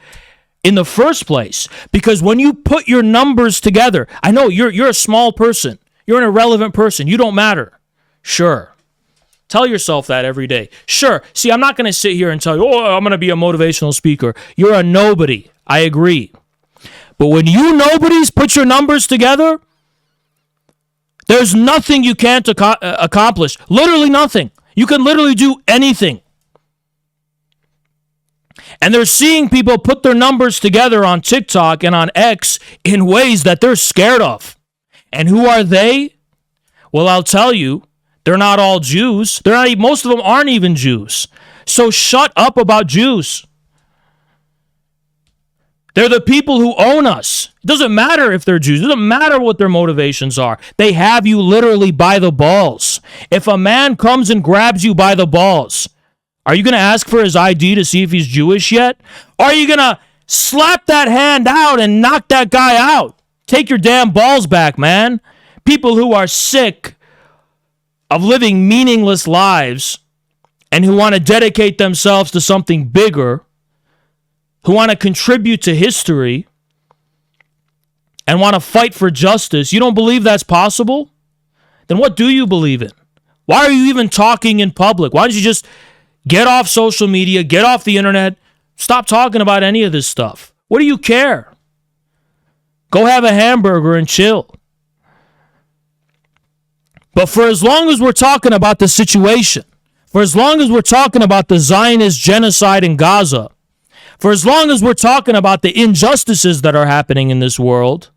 in the first place. Because when you put your numbers together, I know you're a small person. You're an irrelevant person. You don't matter. Sure. Tell yourself that every day. Sure. See, I'm not going to sit here and tell you, I'm going to be a motivational speaker. You're a nobody. I agree. But when you nobodies put your numbers together, there's nothing you can't accomplish. Literally nothing. You can literally do anything. And they're seeing people put their numbers together on TikTok and on X in ways that they're scared of. And who are they? Well, I'll tell you, they're not all Jews. They're not. Most of them aren't even Jews. So shut up about Jews. They're the people who own us. It doesn't matter if they're Jews. It doesn't matter what their motivations are. They have you literally by the balls. If a man comes and grabs you by the balls, are you going to ask for his ID to see if he's Jewish yet? Or are you going to slap that hand out and knock that guy out? Take your damn balls back, man. People who are sick of living meaningless lives and who want to dedicate themselves to something bigger, who want to contribute to history and want to fight for justice, you don't believe that's possible? Then what do you believe in? Why are you even talking in public? Why don't you just get off social media, get off the internet, stop talking about any of this stuff? What do you care? Go have a hamburger and chill. But for as long as we're talking about the situation, for as long as we're talking about the Zionist genocide in Gaza, for as long as we're talking about the injustices that are happening in this world,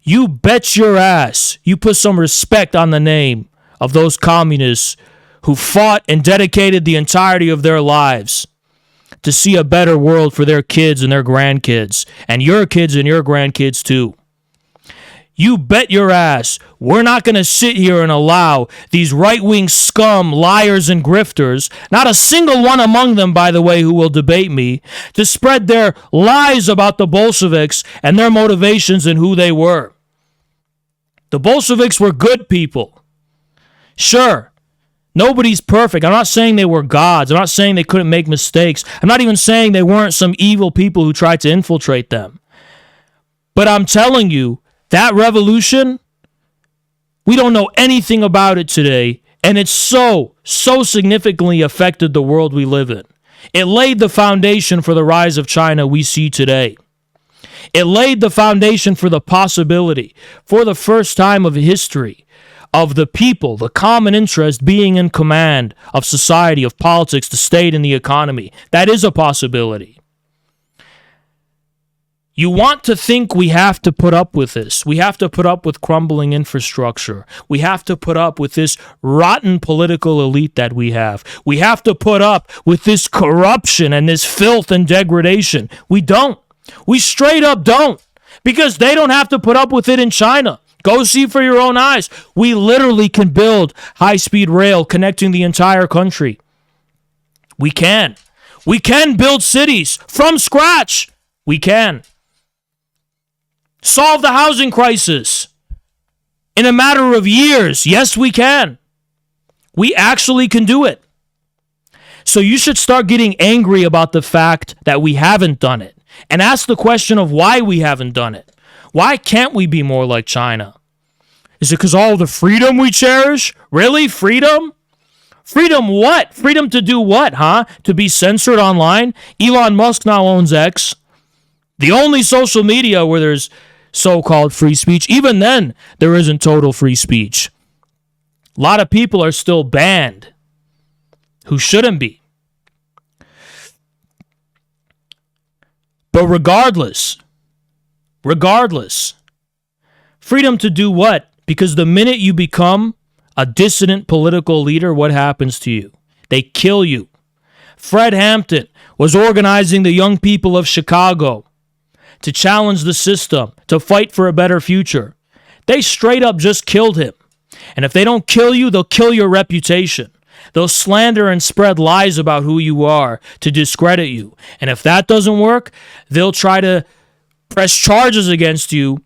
you bet your ass you put some respect on the name of those communists who fought and dedicated the entirety of their lives to see a better world for their kids and their grandkids, and your kids and your grandkids too. You bet your ass we're not going to sit here and allow these right-wing scum, liars, and grifters, not a single one among them, by the way, who will debate me, to spread their lies about the Bolsheviks and their motivations and who they were. The Bolsheviks were good people. Sure, nobody's perfect. I'm not saying they were gods. I'm not saying they couldn't make mistakes. I'm not even saying they weren't some evil people who tried to infiltrate them. But I'm telling you, that revolution, we don't know anything about it today, and it's so significantly affected the world we live in. It laid the foundation for the rise of China we see today. It laid the foundation for the possibility, for the first time of history, of the people, the common interest being in command of society, of politics, the state, and the economy. That is a possibility. You want to think we have to put up with this. We have to put up with crumbling infrastructure. We have to put up with this rotten political elite that we have. We have to put up with this corruption and this filth and degradation. We don't. We straight up don't. Because they don't have to put up with it in China. Go see for your own eyes. We literally can build high-speed rail connecting the entire country. We can. We can build cities from scratch. We can. Solve the housing crisis in a matter of years. Yes, we can. We actually can do it. So you should start getting angry about the fact that we haven't done it and ask the question of why we haven't done it. Why can't we be more like China? Is it because all the freedom we cherish? Really? Freedom? Freedom what? Freedom to do what, huh? To be censored online? Elon Musk now owns X. The only social media where there's so-called free speech. Even then, there isn't total free speech. A lot of people are still banned who shouldn't be. But regardless, freedom to do what? Because the minute you become a dissident political leader, what happens to you? They kill you. Fred Hampton was organizing the young people of Chicago to challenge the system, to fight for a better future. They straight up just killed him. And if they don't kill you, they'll kill your reputation. They'll slander and spread lies about who you are to discredit you. And if that doesn't work, they'll try to press charges against you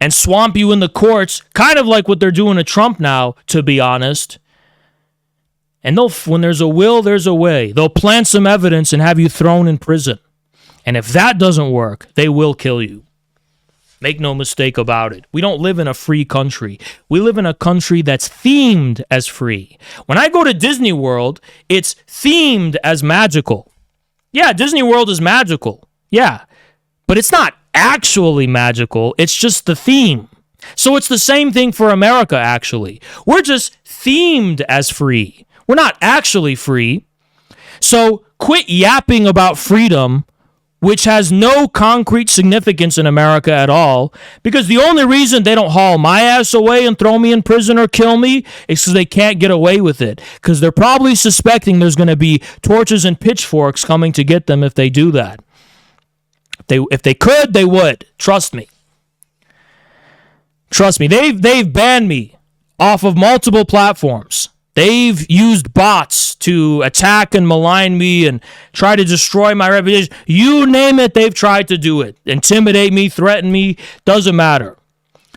and swamp you in the courts, kind of like what they're doing to Trump now, to be honest. And when there's a will, there's a way. They'll plant some evidence and have you thrown in prison. And if that doesn't work, they will kill you. Make no mistake about it. We don't live in a free country. We live in a country that's themed as free. When I go to Disney World, it's themed as magical. Yeah, Disney World is magical. Yeah, but it's not actually magical. It's just the theme. So it's the same thing for America, actually. We're just themed as free. We're not actually free. So quit yapping about freedom, which has no concrete significance in America at all, because the only reason they don't haul my ass away and throw me in prison or kill me is because they can't get away with it, because they're probably suspecting there's going to be torches and pitchforks coming to get them if they do that. If they could, they would. Trust me. Trust me. They've banned me off of multiple platforms. They've used bots to attack and malign me and try to destroy my reputation. You name it, they've tried to do it. Intimidate me, threaten me, doesn't matter.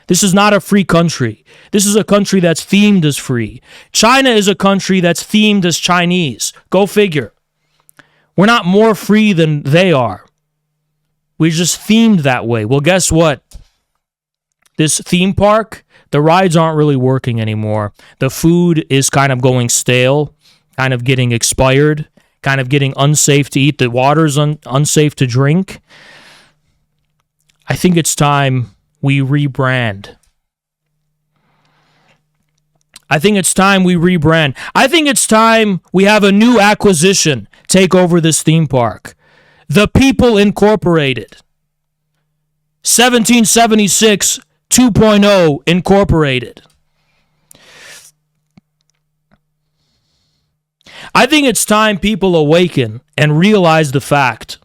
This is not a free country. This is a country that's themed as free. China is a country that's themed as Chinese. Go figure. We're not more free than they are. We're just themed that way. Well, guess what? This theme park, the rides aren't really working anymore. The food is kind of going stale, kind of getting expired, kind of getting unsafe to eat. The water's unsafe to drink. I think it's time we rebrand. I think it's time we have a new acquisition take over this theme park. The People Incorporated. 1776 2.0 Incorporated. I think it's time people awaken and realize the fact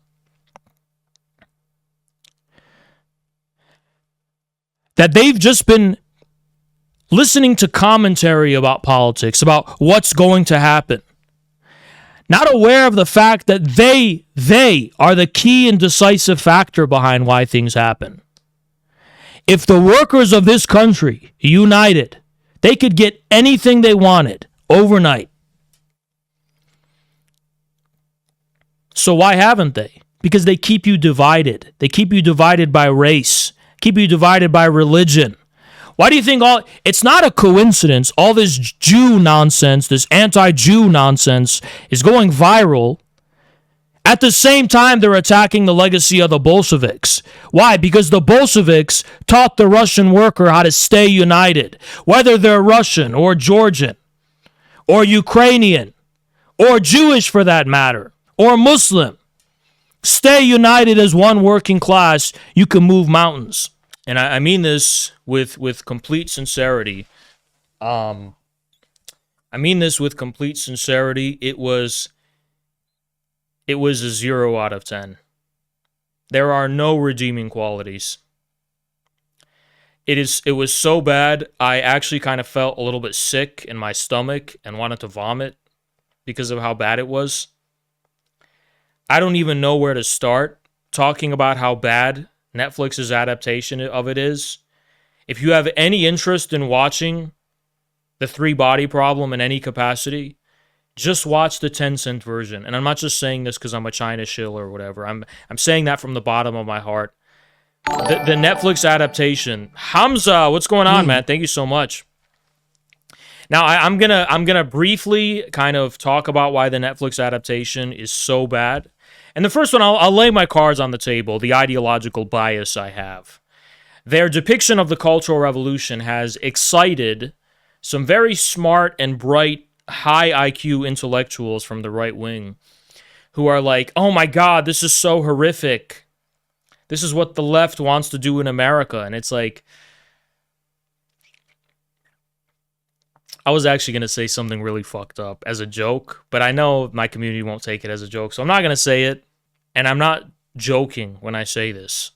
that they've just been listening to commentary about politics, about what's going to happen. Not aware of the fact that they are the key and decisive factor behind why things happen. If the workers of this country united, they could get anything they wanted overnight. So why haven't they? Because they keep you divided. They keep you divided by race, keep you divided by religion. Why do you think it's not a coincidence all this Jew nonsense, this anti-Jew nonsense is going viral? At the same time, they're attacking the legacy of the Bolsheviks. Why? Because the Bolsheviks taught the Russian worker how to stay united, whether they're Russian or Georgian or Ukrainian or Jewish for that matter or Muslim. Stay united as one working class. You can move mountains. And I mean this with complete sincerity. I mean this with complete sincerity. It was a 0 out of 10. There are no redeeming qualities. It was so bad, I actually kind of felt a little bit sick in my stomach and wanted to vomit because of how bad it was. I don't even know where to start talking about how bad Netflix's adaptation of it is. If you have any interest in watching The Three Body Problem in any capacity, just watch the 10-cent version. And I'm not just saying this because I'm a China shill or whatever. I'm saying that from the bottom of my heart. The Netflix adaptation. Hamza, what's going on, man? Thank you so much. Now, I'm gonna briefly kind of talk about why the Netflix adaptation is so bad. And the first one, I'll lay my cards on the table, the ideological bias I have. Their depiction of the Cultural Revolution has excited some very smart and bright, high IQ intellectuals from the right wing who are like, oh my God, this is so horrific. This is what the left wants to do in America. And it's like, I was actually going to say something really fucked up as a joke, but I know my community won't take it as a joke, so I'm not going to say it. And I'm not joking when I say this.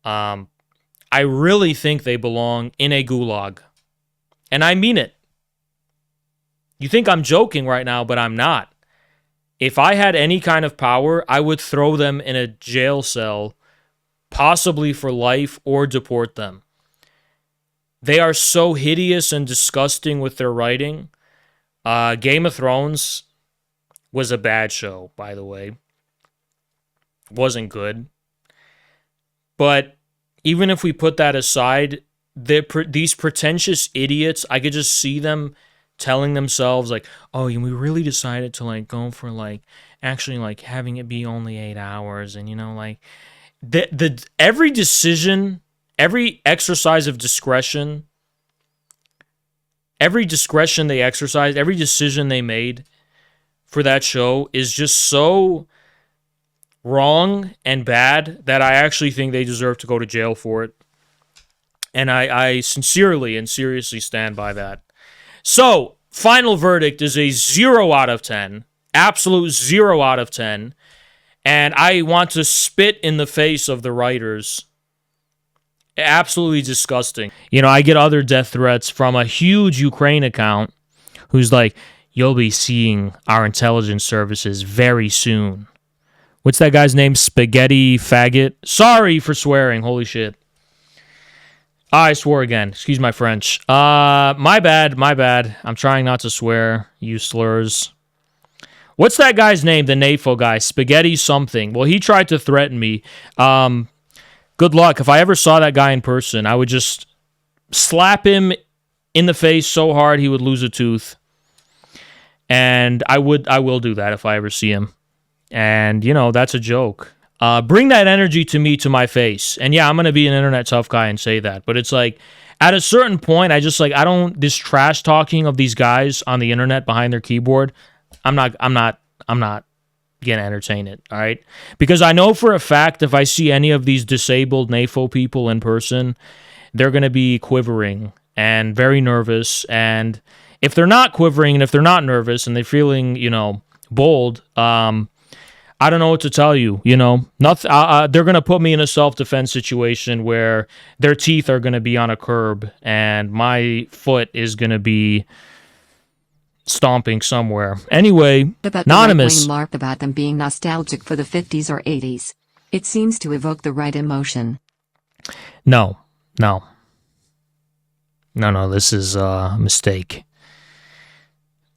I really think they belong in a gulag. And I mean it. You think I'm joking right now, but I'm not. If I had any kind of power, I would throw them in a jail cell, possibly for life, or deport them. They are so hideous and disgusting with their writing. Game of Thrones was a bad show, by the way. Wasn't good. But even if we put that aside, these pretentious idiots, I could just see them telling themselves like, oh, we really decided to like go for like actually like having it be only 8 hours, and you know, like the every decision, every exercise of discretion, every discretion they exercised, every decision they made for that show is just so wrong and bad that I actually think they deserve to go to jail for it. And I sincerely and seriously stand by that. So, final verdict is a 0 out of 10. Absolute 0 out of 10. And I want to spit in the face of the writers. Absolutely disgusting. You know, I get other death threats from a huge Ukraine account who's like, you'll be seeing our intelligence services very soon. What's that guy's name? Spaghetti Faggot? Sorry for swearing. Holy shit. I swore again. Excuse my French. My bad. I'm trying not to swear, you slurs. What's that guy's name? The NAFO guy. Spaghetti something. Well, he tried to threaten me. Good luck. If I ever saw that guy in person, I would just slap him in the face so hard he would lose a tooth. And I will do that if I ever see him. And, you know, that's a joke. Bring that energy to me, to my face. And yeah, I'm going to be an internet tough guy and say that. But it's like, at a certain point, I don't, this trash talking of these guys on the internet behind their keyboard, I'm not going to entertain it, all right? Because I know for a fact if I see any of these disabled NAFO people in person, they're going to be quivering and very nervous. And if they're not quivering and if they're not nervous and they're feeling, you know, bold, I don't know what to tell you, you know. They're going to put me in a self-defense situation where their teeth are going to be on a curb and my foot is going to be stomping somewhere. Anyway, about Anonymous. The right-wing LARP about them being nostalgic for the 50s or 80s. It seems to evoke the right emotion. No, this is a mistake.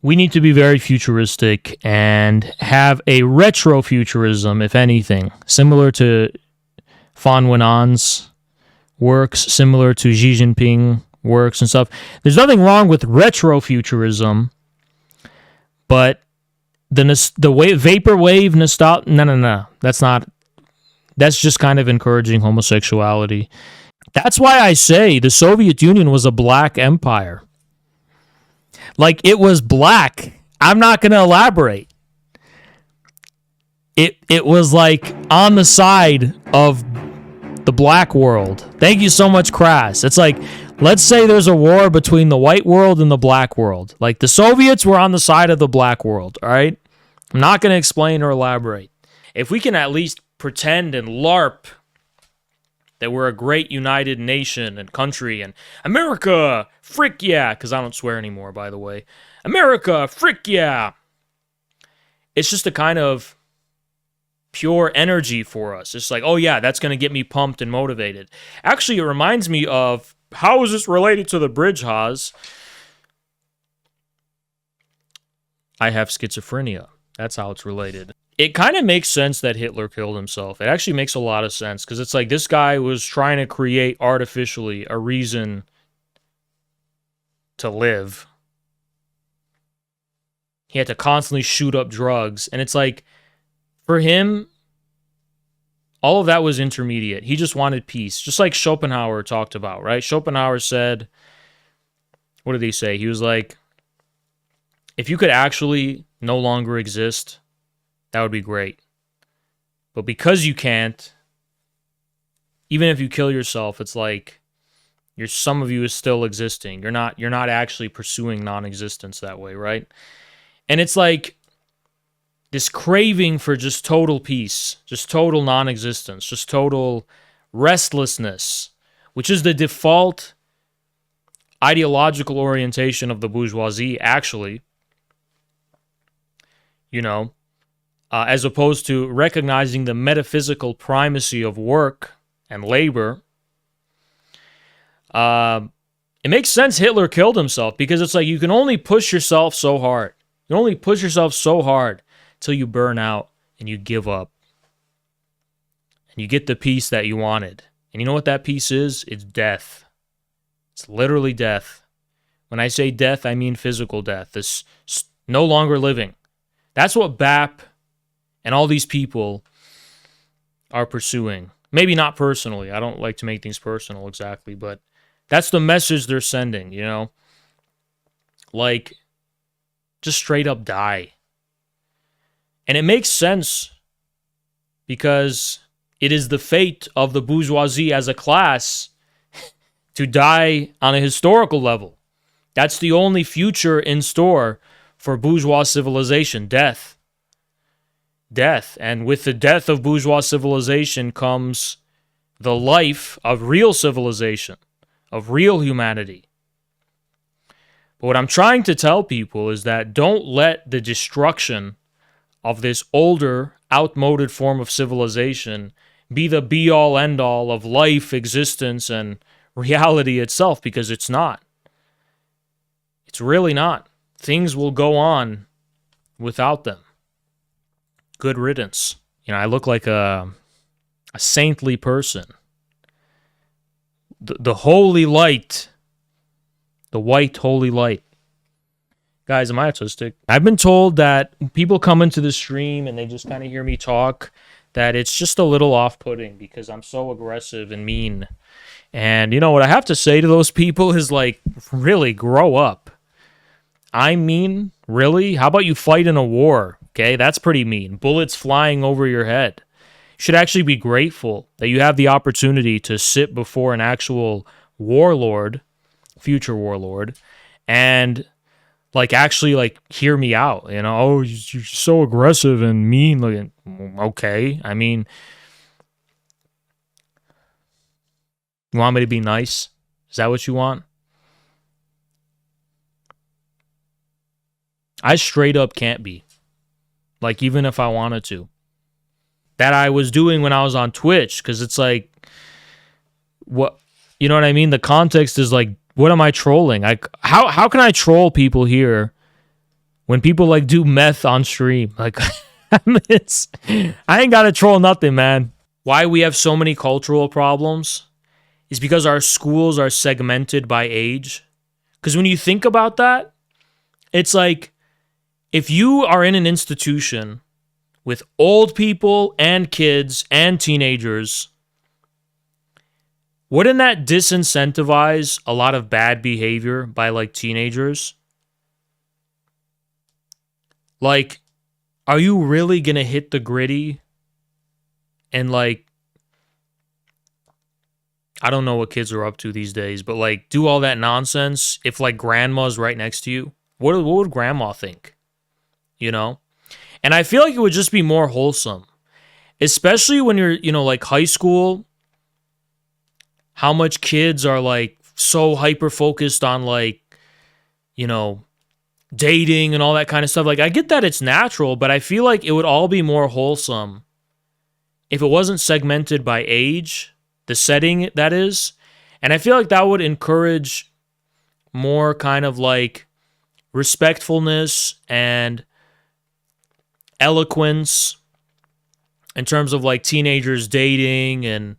We need to be very futuristic and have a retrofuturism, if anything, similar to Fan Wenon's works, similar to Xi Jinping works and stuff. There's nothing wrong with retrofuturism, but the vaporwave nostalgia, no. That's just kind of encouraging homosexuality. That's why I say the Soviet Union was a black empire. Like, it was black. I'm not going to elaborate. it was like on the side of the black world. Thank you so much, Crass. It's like, let's say there's a war between the white world and the black world. Like the Soviets were on the side of the black world, all right? I'm not going to explain or elaborate. If we can at least pretend and LARP that we're a great united nation and country and America, frick yeah, because I don't swear anymore, by the way. America, frick yeah. It's just a kind of pure energy for us. It's like, oh yeah, that's going to get me pumped and motivated. Actually, it reminds me of, how is this related to the bridge, Haas? I have schizophrenia. That's how it's related. It kind of makes sense that Hitler killed himself. It actually makes a lot of sense because it's like this guy was trying to create artificially a reason to live. He had to constantly shoot up drugs. And it's like, for him, all of that was intermediate. He just wanted peace. Just like Schopenhauer talked about, right? Schopenhauer said, what did he say? He was like, if you could actually no longer exist, that would be great. But because you can't, even if you kill yourself, it's like some of you is still existing. You're not actually pursuing non-existence that way, right? And it's like this craving for just total peace, just total non-existence, just total restlessness, which is the default ideological orientation of the bourgeoisie, actually. You know, as opposed to recognizing the metaphysical primacy of work and labor. It makes sense Hitler killed himself because it's like you can only push yourself so hard. You can only push yourself so hard till you burn out and you give up. And you get the peace that you wanted. And you know what that peace is? It's death. It's literally death. When I say death, I mean physical death. This no longer living. That's what BAP and all these people are pursuing. Maybe not personally. I don't like to make things personal exactly, but that's the message they're sending, you know? Like, just straight up die. And it makes sense because it is the fate of the bourgeoisie as a class to die on a historical level. That's the only future in store for bourgeois civilization, death. Death. And with the death of bourgeois civilization comes the life of real civilization, of real humanity. But what I'm trying to tell people is that don't let the destruction of this older, outmoded form of civilization be the be-all, end-all of life, existence, and reality itself, because it's not. It's really not. Things will go on without them. Good riddance. You know, I look like a saintly person. The holy light. The white holy light. Guys, am I autistic? I've been told that people come into the stream and they just kind of hear me talk, that it's just a little off-putting because I'm so aggressive and mean. And you know what I have to say to those people is like, really, grow up. I'm mean? Really? How about you fight in a war? Okay, that's pretty mean. Bullets flying over your head. You should actually be grateful that you have the opportunity to sit before an actual warlord, future warlord, and like actually like hear me out. You know, oh, you're so aggressive and mean. Like, okay, I mean, you want me to be nice? Is that what you want? I straight up can't be. Like, even if I wanted to. That I was doing when I was on Twitch, because it's like, what, you know what I mean? The context is like, what am I trolling? Like, how can I troll people here when people like do meth on stream? Like, I ain't got to troll nothing, man. Why we have so many cultural problems is because our schools are segmented by age. Because when you think about that, it's like, if you are in an institution with old people and kids and teenagers, wouldn't that disincentivize a lot of bad behavior by like teenagers? Like, are you really gonna hit the gritty and like, I don't know what kids are up to these days, but like do all that nonsense if like grandma's right next to you? What would grandma think? You know? And I feel like it would just be more wholesome. Especially when you're, you know, like high school, how much kids are like so hyper focused on like, you know, dating and all that kind of stuff. Like I get that it's natural, but I feel like it would all be more wholesome if it wasn't segmented by age, the setting that is. And I feel like that would encourage more kind of like respectfulness and eloquence in terms of like teenagers dating and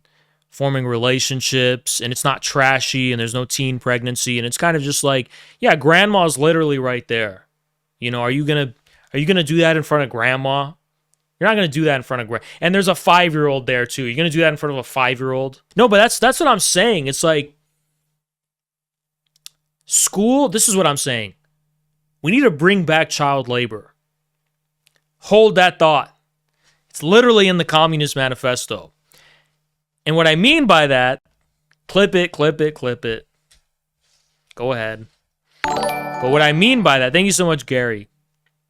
forming relationships, and it's not trashy and there's no teen pregnancy, and it's kind of just like, yeah, grandma's literally right there. You know, are you gonna do that in front of grandma? You're not gonna do that in front of grandma. And there's a 5-year-old there too. You're gonna do that in front of a 5-year-old? No, but that's what I'm saying. It's like school, this is what I'm saying. We need to bring back child labor. Hold that thought. It's literally in the Communist Manifesto. And what I mean by that, clip it. Go ahead. But what I mean by that, thank you so much, Gary.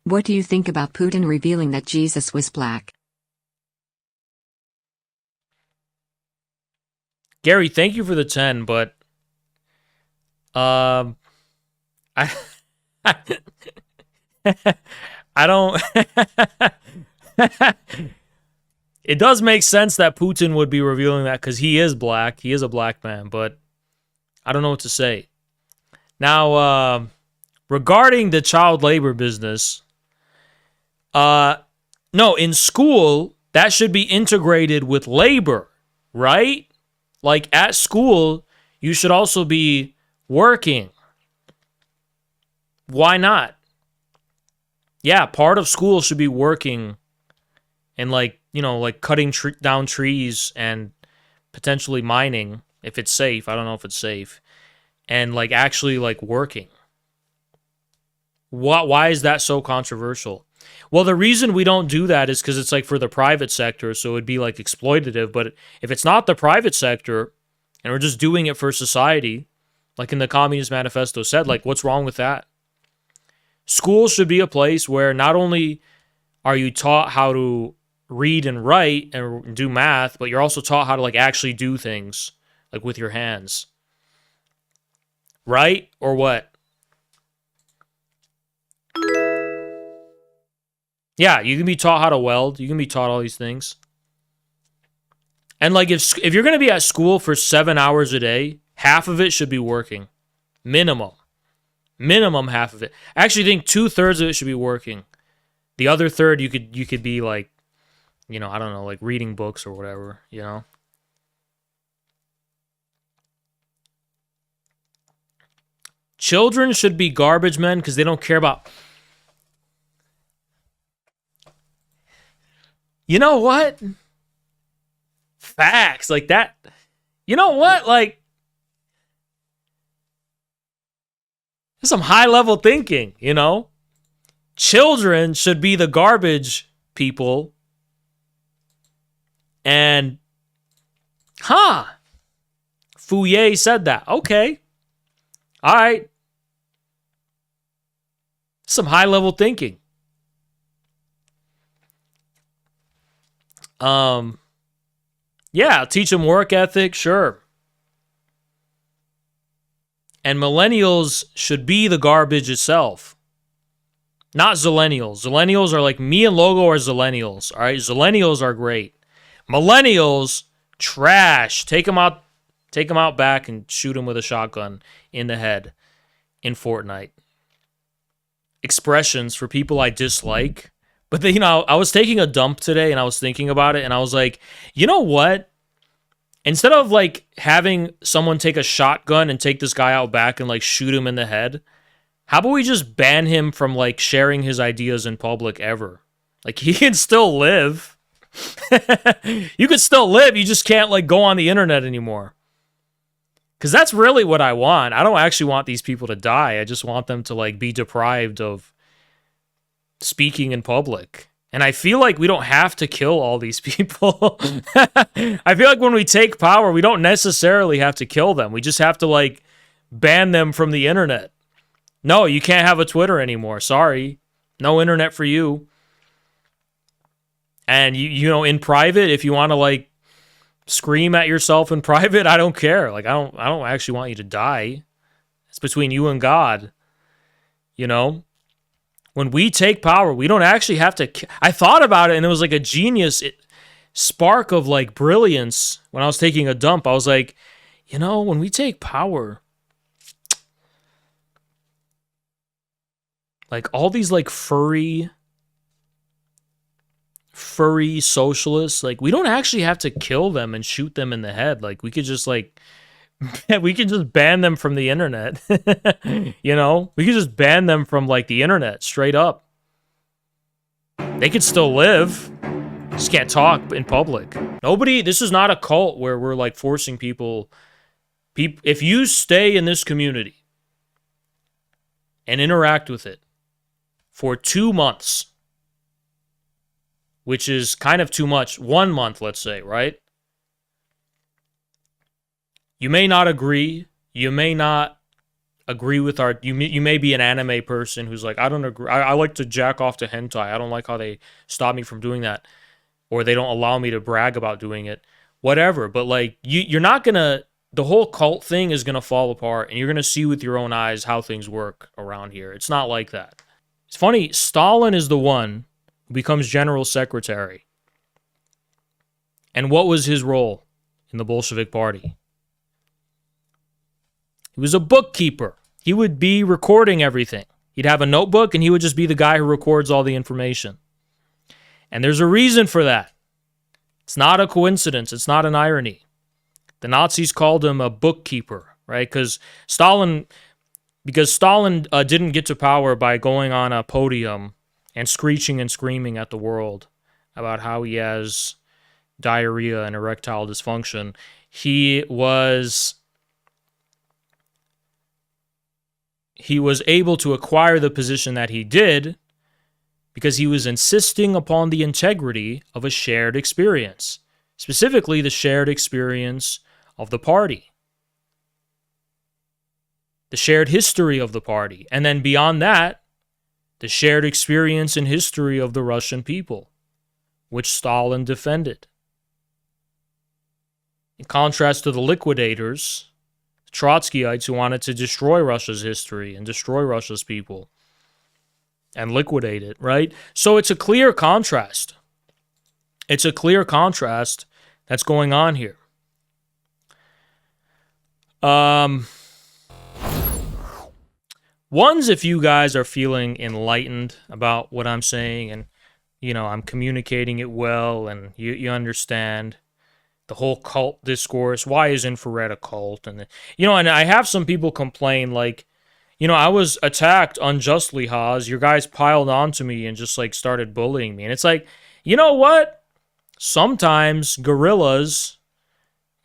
What do you think about Putin revealing that Jesus was black? Gary, thank you for the 10, but I I don't It does make sense that Putin would be revealing that because he is black. He is a black man, but I don't know what to say. Now, regarding the child labor business, no, in school, that should be integrated with labor, right? Like at school, you should also be working. Why not? Yeah, part of school should be working and like, you know, like cutting down trees and potentially mining if it's safe. I don't know if it's safe. And like actually like working. Why is that so controversial? Well, the reason we don't do that is because it's like for the private sector, so it'd be like exploitative. But if it's not the private sector and we're just doing it for society, like in the Communist Manifesto said, like what's wrong with that? School should be a place where not only are you taught how to read and write and do math, but you're also taught how to like actually do things like with your hands. Right? Or what? Yeah, you can be taught how to weld. You can be taught all these things. And like if you're going to be at school for 7 hours a day, half of it should be working. Minimum half of it. I actually think 2/3 of it should be working. The other third you could be like, you know, I don't know, like reading books or whatever, you know. Children should be garbage men because they don't care about. You know what? Facts like that. You know what? Like, there's some high level thinking, you know? Children should be the garbage people. And, Fourier said that. Okay. All right. Some high level thinking. Yeah, teach them work ethic, sure. And millennials should be the garbage itself. Not zillennials. Zillennials are like me and Logo are zillennials. All right, zillennials are great. Millennials, trash. Take them out back and shoot them with a shotgun in the head in Fortnite. Expressions for people I dislike. But you know, I was taking a dump today and I was thinking about it and I was like, you know what? Instead of like having someone take a shotgun and take this guy out back and like shoot him in the head, how about we just ban him from like sharing his ideas in public ever? Like he can still live. You could still live, you just can't like go on the internet anymore. Because that's really what I want. I don't actually want these people to die. I just want them to like be deprived of speaking in public. And I feel like we don't have to kill all these people. I feel like when we take power, we don't necessarily have to kill them. We just have to, like, ban them from the internet. No, you can't have a Twitter anymore. Sorry. No internet for you. And, you know, in private, if you want to, like, scream at yourself in private, I don't care. Like, I don't actually want you to die. It's between you and God. You know? When we take power, we don't actually have to... I thought about it, and it was like a genius spark of, like, brilliance when I was taking a dump. I was like, you know, when we take power, like, all these, like, furry socialists, like, we don't actually have to kill them and shoot them in the head. Like, we could just, like... we could just ban them from the internet. You know? We could just ban them from, like, the internet, straight up. They could still live. Just can't talk in public. This is not a cult where we're, like, forcing people... If you stay in this community and interact with it for 2 months, which is kind of too much, 1 month, let's say, right? You may not agree. You may not agree with our... You may be an anime person who's like, I don't agree. I like to jack off to hentai. I don't like how they stop me from doing that. Or they don't allow me to brag about doing it. Whatever. But, like, you're not going to... The whole cult thing is going to fall apart. And you're going to see with your own eyes how things work around here. It's not like that. It's funny. Stalin is the one who becomes general secretary. And what was his role in the Bolshevik Party? He was a bookkeeper. He would be recording everything. He'd have a notebook, and he would just be the guy who records all the information. And there's a reason for that. It's not a coincidence. It's not an irony. The Nazis called him a bookkeeper, right? Because Stalin didn't get to power by going on a podium and screeching and screaming at the world about how he has diarrhea and erectile dysfunction. He was able to acquire the position that he did because he was insisting upon the integrity of a shared experience, specifically the shared experience of the party, the shared history of the party, and then beyond that, the shared experience and history of the Russian people, which Stalin defended. In contrast to the liquidators, Trotskyites who wanted to destroy Russia's history and destroy Russia's people and liquidate it, right? So it's a clear contrast. It's a clear contrast that's going on here. One's if you guys are feeling enlightened about what I'm saying and, you know, I'm communicating it well and you understand the whole cult discourse. Why is infrared a cult? And, and I have some people complain, like, I was attacked unjustly, Haas. Your guys piled onto me and just, like, started bullying me. And it's like, you know what? Sometimes gorillas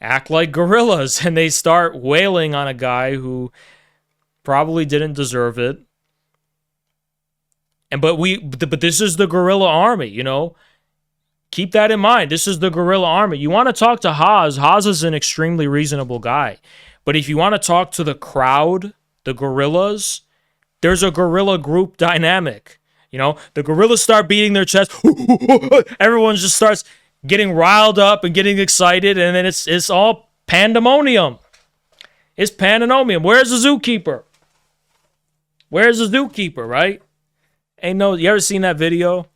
act like gorillas and they start wailing on a guy who probably didn't deserve it. But this is the guerrilla army, Keep that in mind. This is the guerrilla army. You want to talk to Haas. Haas is an extremely reasonable guy. But if you want to talk to the crowd, the guerrillas, there's a guerrilla group dynamic. The guerrillas start beating their chest. Everyone just starts getting riled up and getting excited. And then it's all pandemonium. It's pandemonium. Where's the zookeeper? Where's the zookeeper, right? You ever seen that video?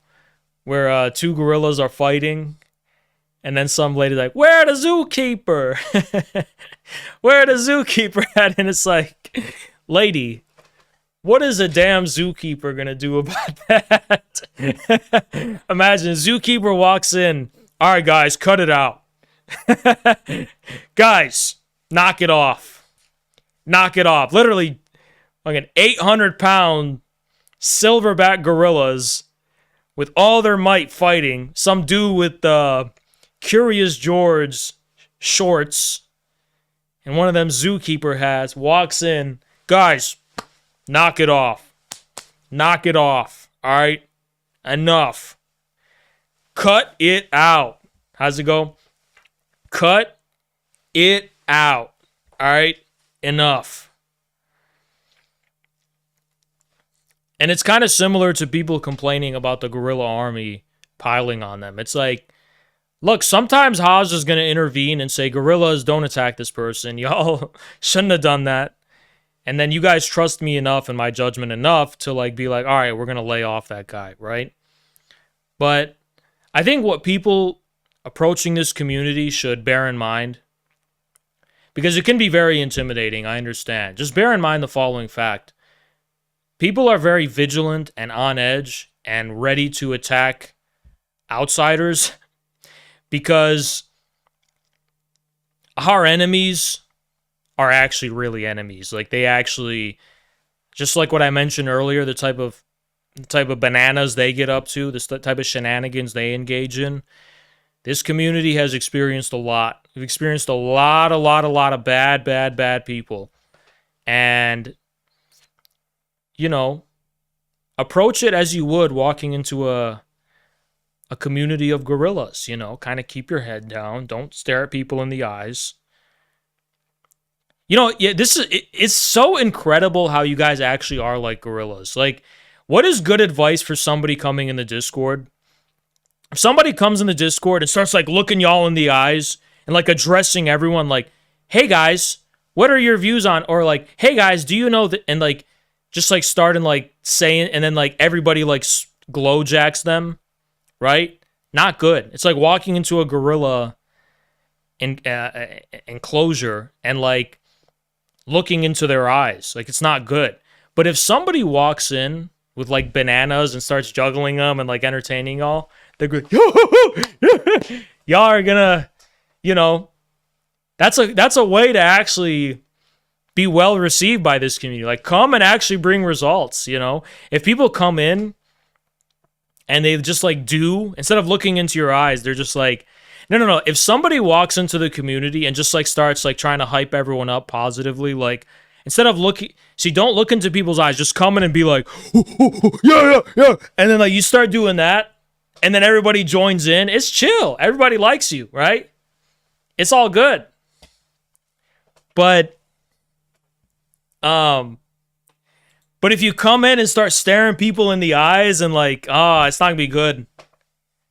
Where two gorillas are fighting, and then some lady's like, "Where the zookeeper? Where the zookeeper at?" And it's like, lady, what is a damn zookeeper gonna do about that? Imagine, zookeeper walks in. All right, guys, cut it out. Guys, knock it off. Knock it off. Literally, like an 800-pound silverback gorillas with all their might fighting. Some dude with Curious George shorts and one of them zookeeper hats walks in. Guys, knock it off. Knock it off. All right? Enough. Cut it out. How's it go? Cut it out. All right? Enough. And it's kind of similar to people complaining about the guerrilla army piling on them. It's like, look, sometimes Haas is going to intervene and say, guerrillas, don't attack this person. Y'all shouldn't have done that. And then you guys trust me enough and my judgment enough to like be like, all right, we're going to lay off that guy, right? But I think what people approaching this community should bear in mind, because it can be very intimidating, I understand. Just bear in mind the following fact. People are very vigilant and on edge and ready to attack outsiders because our enemies are actually really enemies. Like they actually, just like what I mentioned earlier, the type of bananas they get up to, this type of shenanigans they engage in. This community has experienced a lot. We've experienced a lot of bad people. And, you know, approach it as you would walking into a community of gorillas, you know, kind of keep your head down. Don't stare at people in the eyes. You know, yeah, it's so incredible how you guys actually are like gorillas. Like, what is good advice for somebody coming in the Discord? If somebody comes in the Discord and starts like looking y'all in the eyes and like addressing everyone like, hey guys, what are your views on? Or like, hey guys, do you know that? And like, just like starting like saying, and then like everybody like glow jacks them, right? Not good. It's like walking into a gorilla enclosure and like looking into their eyes. Like, it's not good. But if somebody walks in with like bananas and starts juggling them and like entertaining y'all, they're good. Y'all are gonna, you know, that's a way to actually be well received by this community. Like, come and actually bring results, you know? If people come in and they just like do, instead of looking into your eyes, they're just like, no. If somebody walks into the community and just like starts like trying to hype everyone up positively, like instead of looking, see, don't look into people's eyes, just come in and be like, yeah. And then like you start doing that and then everybody joins in. It's chill. Everybody likes you, right? It's all good. But if you come in and start staring people in the eyes and like, it's not gonna be good.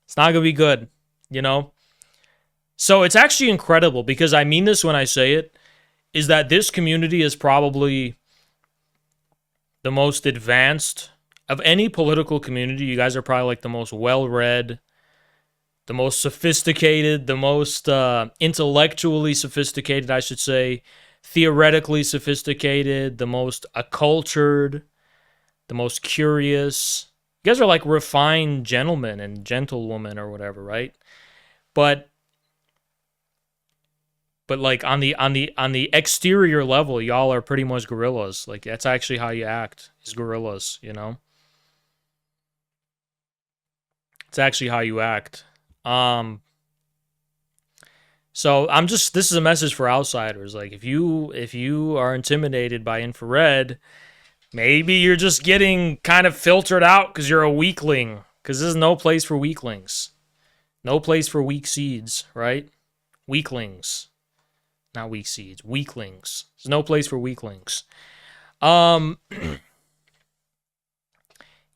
It's not gonna be good, you know? So it's actually incredible, because I mean this when I say it, is that this community is probably the most advanced of any political community. You guys are probably like the most well-read, the most sophisticated, the most intellectually sophisticated, I should say, theoretically sophisticated, the most accultured, the most curious. You guys are like refined gentlemen and gentlewomen or whatever, right? But like on the exterior level, y'all are pretty much gorillas. Like, that's actually how you act, is gorillas, you know? It's actually how you act. So this is a message for outsiders. Like, if you are intimidated by infrared, maybe you're just getting kind of filtered out because you're a weakling. Because this is no place for weaklings. No place for weak seeds, right? Weaklings. Not weak seeds. Weaklings. There's no place for weaklings.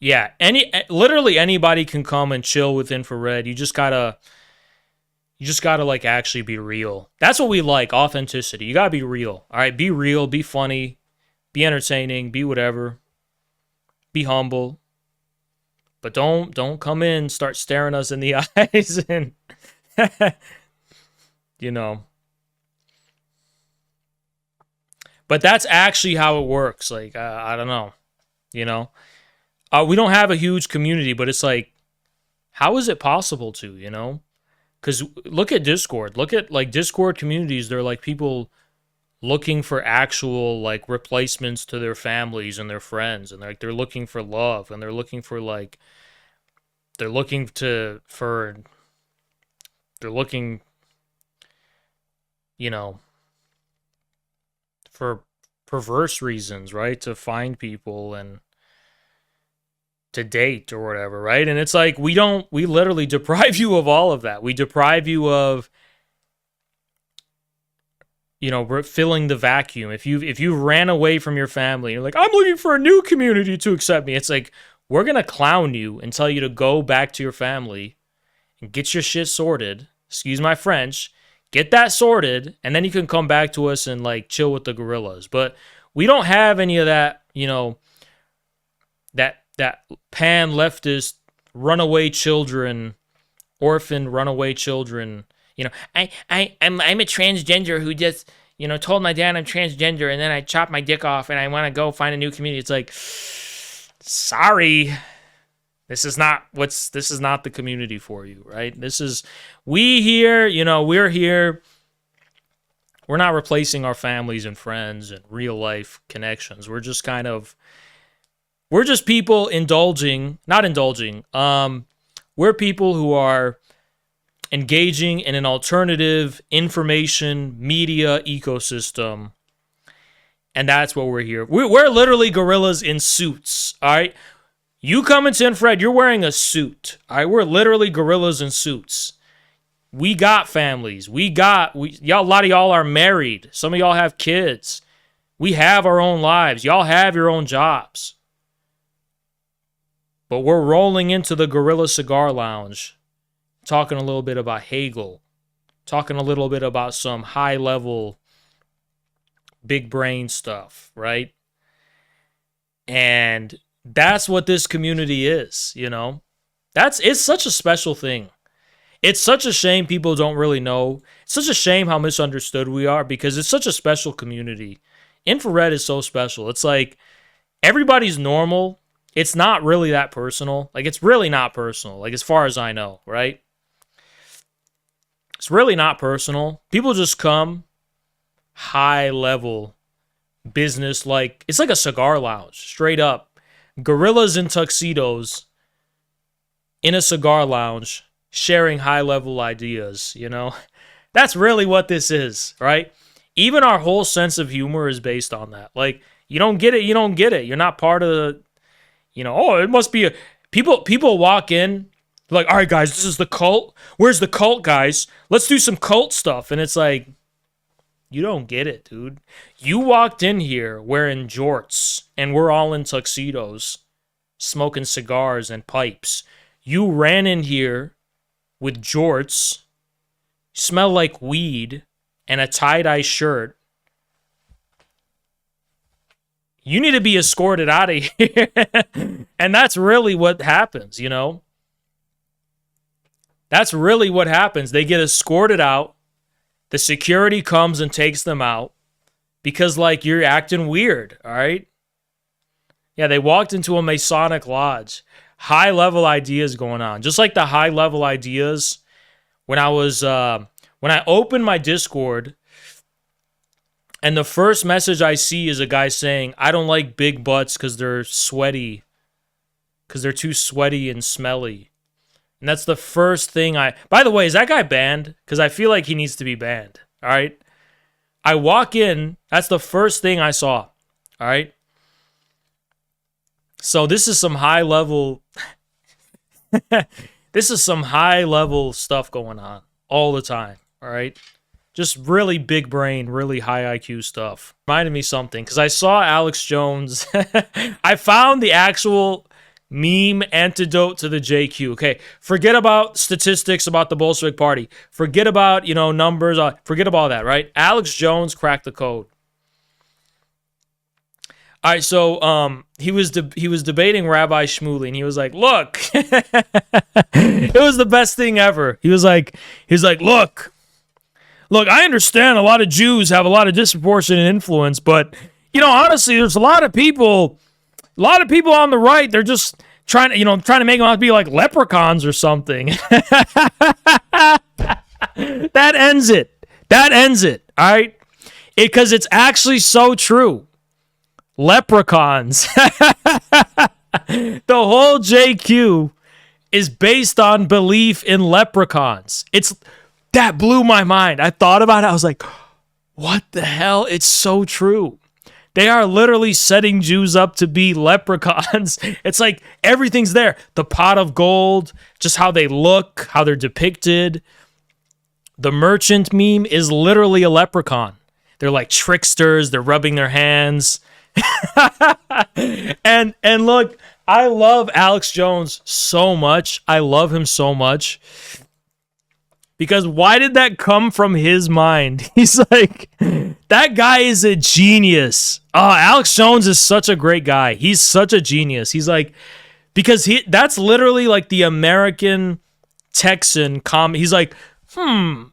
Yeah, literally anybody can come and chill with infrared. You just gotta like actually be real. That's what we like, authenticity. You gotta be real. All right, be real, be funny, be entertaining, be whatever. Be humble. But don't come in, start staring us in the eyes and you know. But that's actually how it works. Like, I don't know, you know. We don't have a huge community, but it's like, how is it possible to, you know? Because look at Discord. Look at, like, Discord communities. They're, like, people looking for actual, like, replacements to their families and their friends. And, like, they're looking for love. And they're looking for, like, they're looking, you know, for perverse reasons, right? To find people and to date or whatever, right? And it's like we literally deprive you of all of that. We deprive you of, you know, filling the vacuum. If you ran away from your family, you're like, I'm looking for a new community to accept me. It's like, we're gonna clown you and tell you to go back to your family and get your shit sorted. Excuse my French. Get that sorted, and then you can come back to us and like chill with the gorillas. But we don't have any of that, you know, that pan leftist runaway children, orphan runaway children. You know, I'm a transgender who just, you know, told my dad I'm transgender, and then I chopped my dick off and I want to go find a new community. It's like, sorry, this is not the community for you, right? We here, you know, we're here. We're not replacing our families and friends and real life connections. We're just people not indulging. We're people who are engaging in an alternative information media ecosystem. And that's what we're here. We're literally gorillas in suits, all right? You come into Infrared, you're wearing a suit, all right? We're literally gorillas in suits. We got families. Y'all, a lot of y'all are married. Some of y'all have kids. We have our own lives. Y'all have your own jobs. But we're rolling into the Gorilla Cigar Lounge, talking a little bit about Hegel, talking a little bit about some high-level, big brain stuff, right? And that's what this community is, you know? It's such a special thing. It's such a shame people don't really know. It's such a shame how misunderstood we are, because it's such a special community. Infrared is so special. It's like everybody's normal. It's not really that personal. Like, it's really not personal, like, as far as I know, right? It's really not personal. People just come, high level business, like, it's like a cigar lounge, straight up. Gorillas in tuxedos in a cigar lounge sharing high level ideas, you know? That's really what this is, right? Even our whole sense of humor is based on that. Like, you don't get it, you don't get it. You're not part of the, you know, oh, it must be a... People walk in, like, all right, guys, this is the cult. Where's the cult, guys? Let's do some cult stuff. And it's like, you don't get it, dude. You walked in here wearing jorts, and we're all in tuxedos, smoking cigars and pipes. You ran in here with jorts, smell like weed, and a tie-dye shirt. You need to be escorted out of here. And that's really what happens, you know? That's really what happens. They get escorted out. The security comes and takes them out because, like, you're acting weird, all right? Yeah, they walked into a Masonic lodge. High-level ideas going on. Just like the high-level ideas when I opened my Discord, and the first message I see is a guy saying, I don't like big butts because they're sweaty, because they're too sweaty and smelly. And that's the first thing by the way, is that guy banned? Because I feel like he needs to be banned, all right? I walk in, that's the first thing I saw, all right? So this is some high-level... this is some high-level stuff going on all the time, all right? Just really big brain, really high IQ stuff. Reminded me something, because I saw Alex Jones. I found the actual meme antidote to the JQ. Okay, forget about statistics about the Bolshevik Party. Forget about, you know, numbers. Forget about all that, right? Alex Jones cracked the code. All right, so he was debating Rabbi Shmuley, and he was like, "Look," it was the best thing ever. He was like, "Look, I understand a lot of Jews have a lot of disproportionate influence, but you know, honestly, there's a lot of people on the right. They're just trying to make them out to be like leprechauns or something." That ends it. All right, because it's actually so true. Leprechauns. The whole JQ is based on belief in leprechauns. That blew my mind. I thought about it. I was like, what the hell? It's so true. They are literally setting Jews up to be leprechauns. It's like everything's there. The pot of gold, just how they look, how they're depicted. The merchant meme is literally a leprechaun. They're like tricksters. They're rubbing their hands. and look, I love Alex Jones so much. I love him so much. Because why did that come from his mind? He's like, that guy is a genius. Alex Jones is such a great guy. He's such a genius. He's like, because that's literally like the American Texan He's like, Alex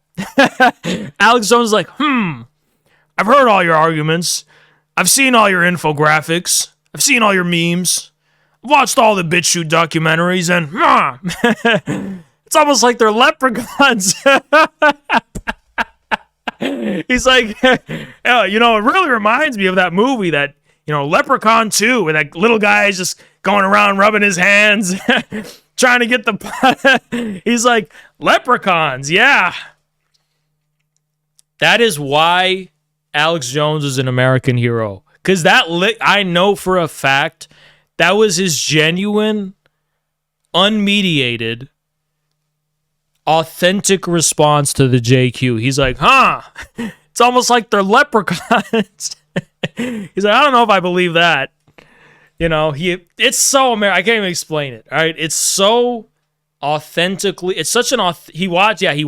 Jones is like, I've heard all your arguments. I've seen all your infographics. I've seen all your memes. I've watched all the BitChute documentaries, and it's almost like they're leprechauns. He's like, it really reminds me of that movie that, Leprechaun 2, where that little guy is just going around rubbing his hands, trying to get the... He's like, leprechauns, yeah. That is why Alex Jones is an American hero. Because I know for a fact that was his genuine, unmediated, authentic response to the JQ. He's like, it's almost like they're leprechauns. He's like, I don't know if I believe that. It's so American. I can't even explain it. All right, it's so authentically. It's such an he watched he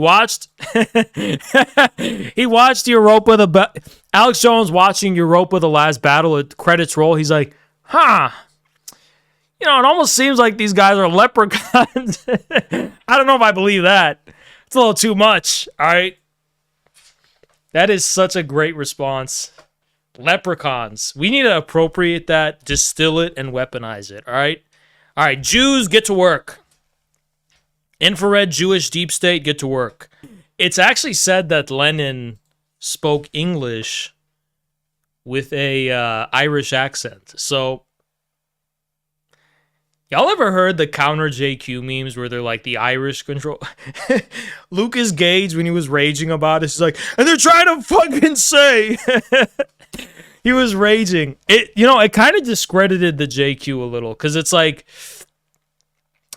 watched Europa Alex Jones watching Europa: The Last Battle. At credits roll. He's like, it almost seems like these guys are leprechauns. I don't know if I believe that. It's a little too much, all right? That is such a great response. Leprechauns. We need to appropriate that, distill it, and weaponize it, all right? All right, Jews, get to work. Infrared Jewish deep state, get to work. It's actually said that Lenin spoke English with a Irish accent. So... y'all ever heard the counter JQ memes where they're like the Irish control? Lucas Gage, when he was raging about it, he's like, and they're trying to fucking say. He was raging. It kind of discredited the JQ a little because it's like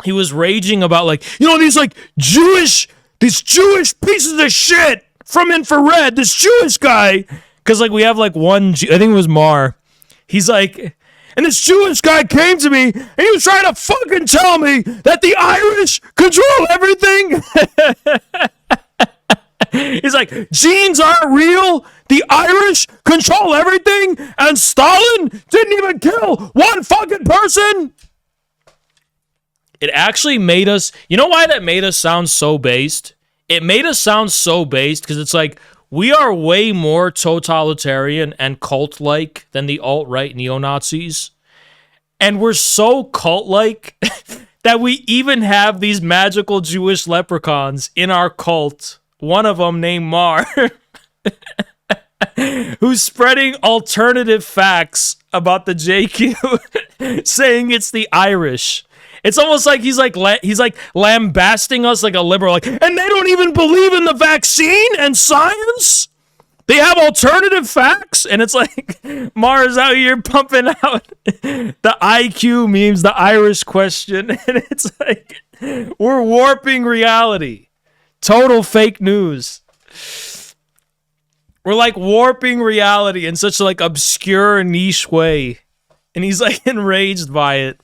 he was raging about like, these like Jewish pieces of shit from infrared, this Jewish guy. Because like we have like one, I think it was Mar. He's like, and this Jewish guy came to me, and he was trying to fucking tell me that the Irish control everything. He's like, genes aren't real, the Irish control everything, and Stalin didn't even kill one fucking person. It actually made us, you know why that made us sound so based? It made us sound so based because it's like, we are way more totalitarian and cult-like than the alt-right neo-Nazis. And we're so cult-like that we even have these magical Jewish leprechauns in our cult. One of them named Mar, who's spreading alternative facts about the JQ, saying it's the Irish. It's almost like he's like lambasting us like a liberal, like, and they don't even believe in the vaccine and science. They have alternative facts, and it's like Mars out here pumping out the IQ memes, the Irish question, and it's like we're warping reality. Total fake news. We're like warping reality in such a like obscure niche way, and he's like enraged by it.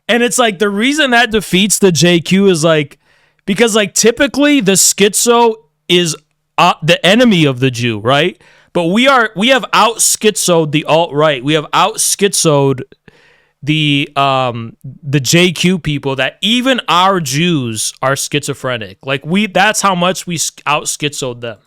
And it's like the reason that defeats the JQ is like because like typically the schizo is the enemy of the Jew, right? But we have out schizoed the alt-right. We have out schizoed the JQ people that even our Jews are schizophrenic. Like that's how much we out schizoed them.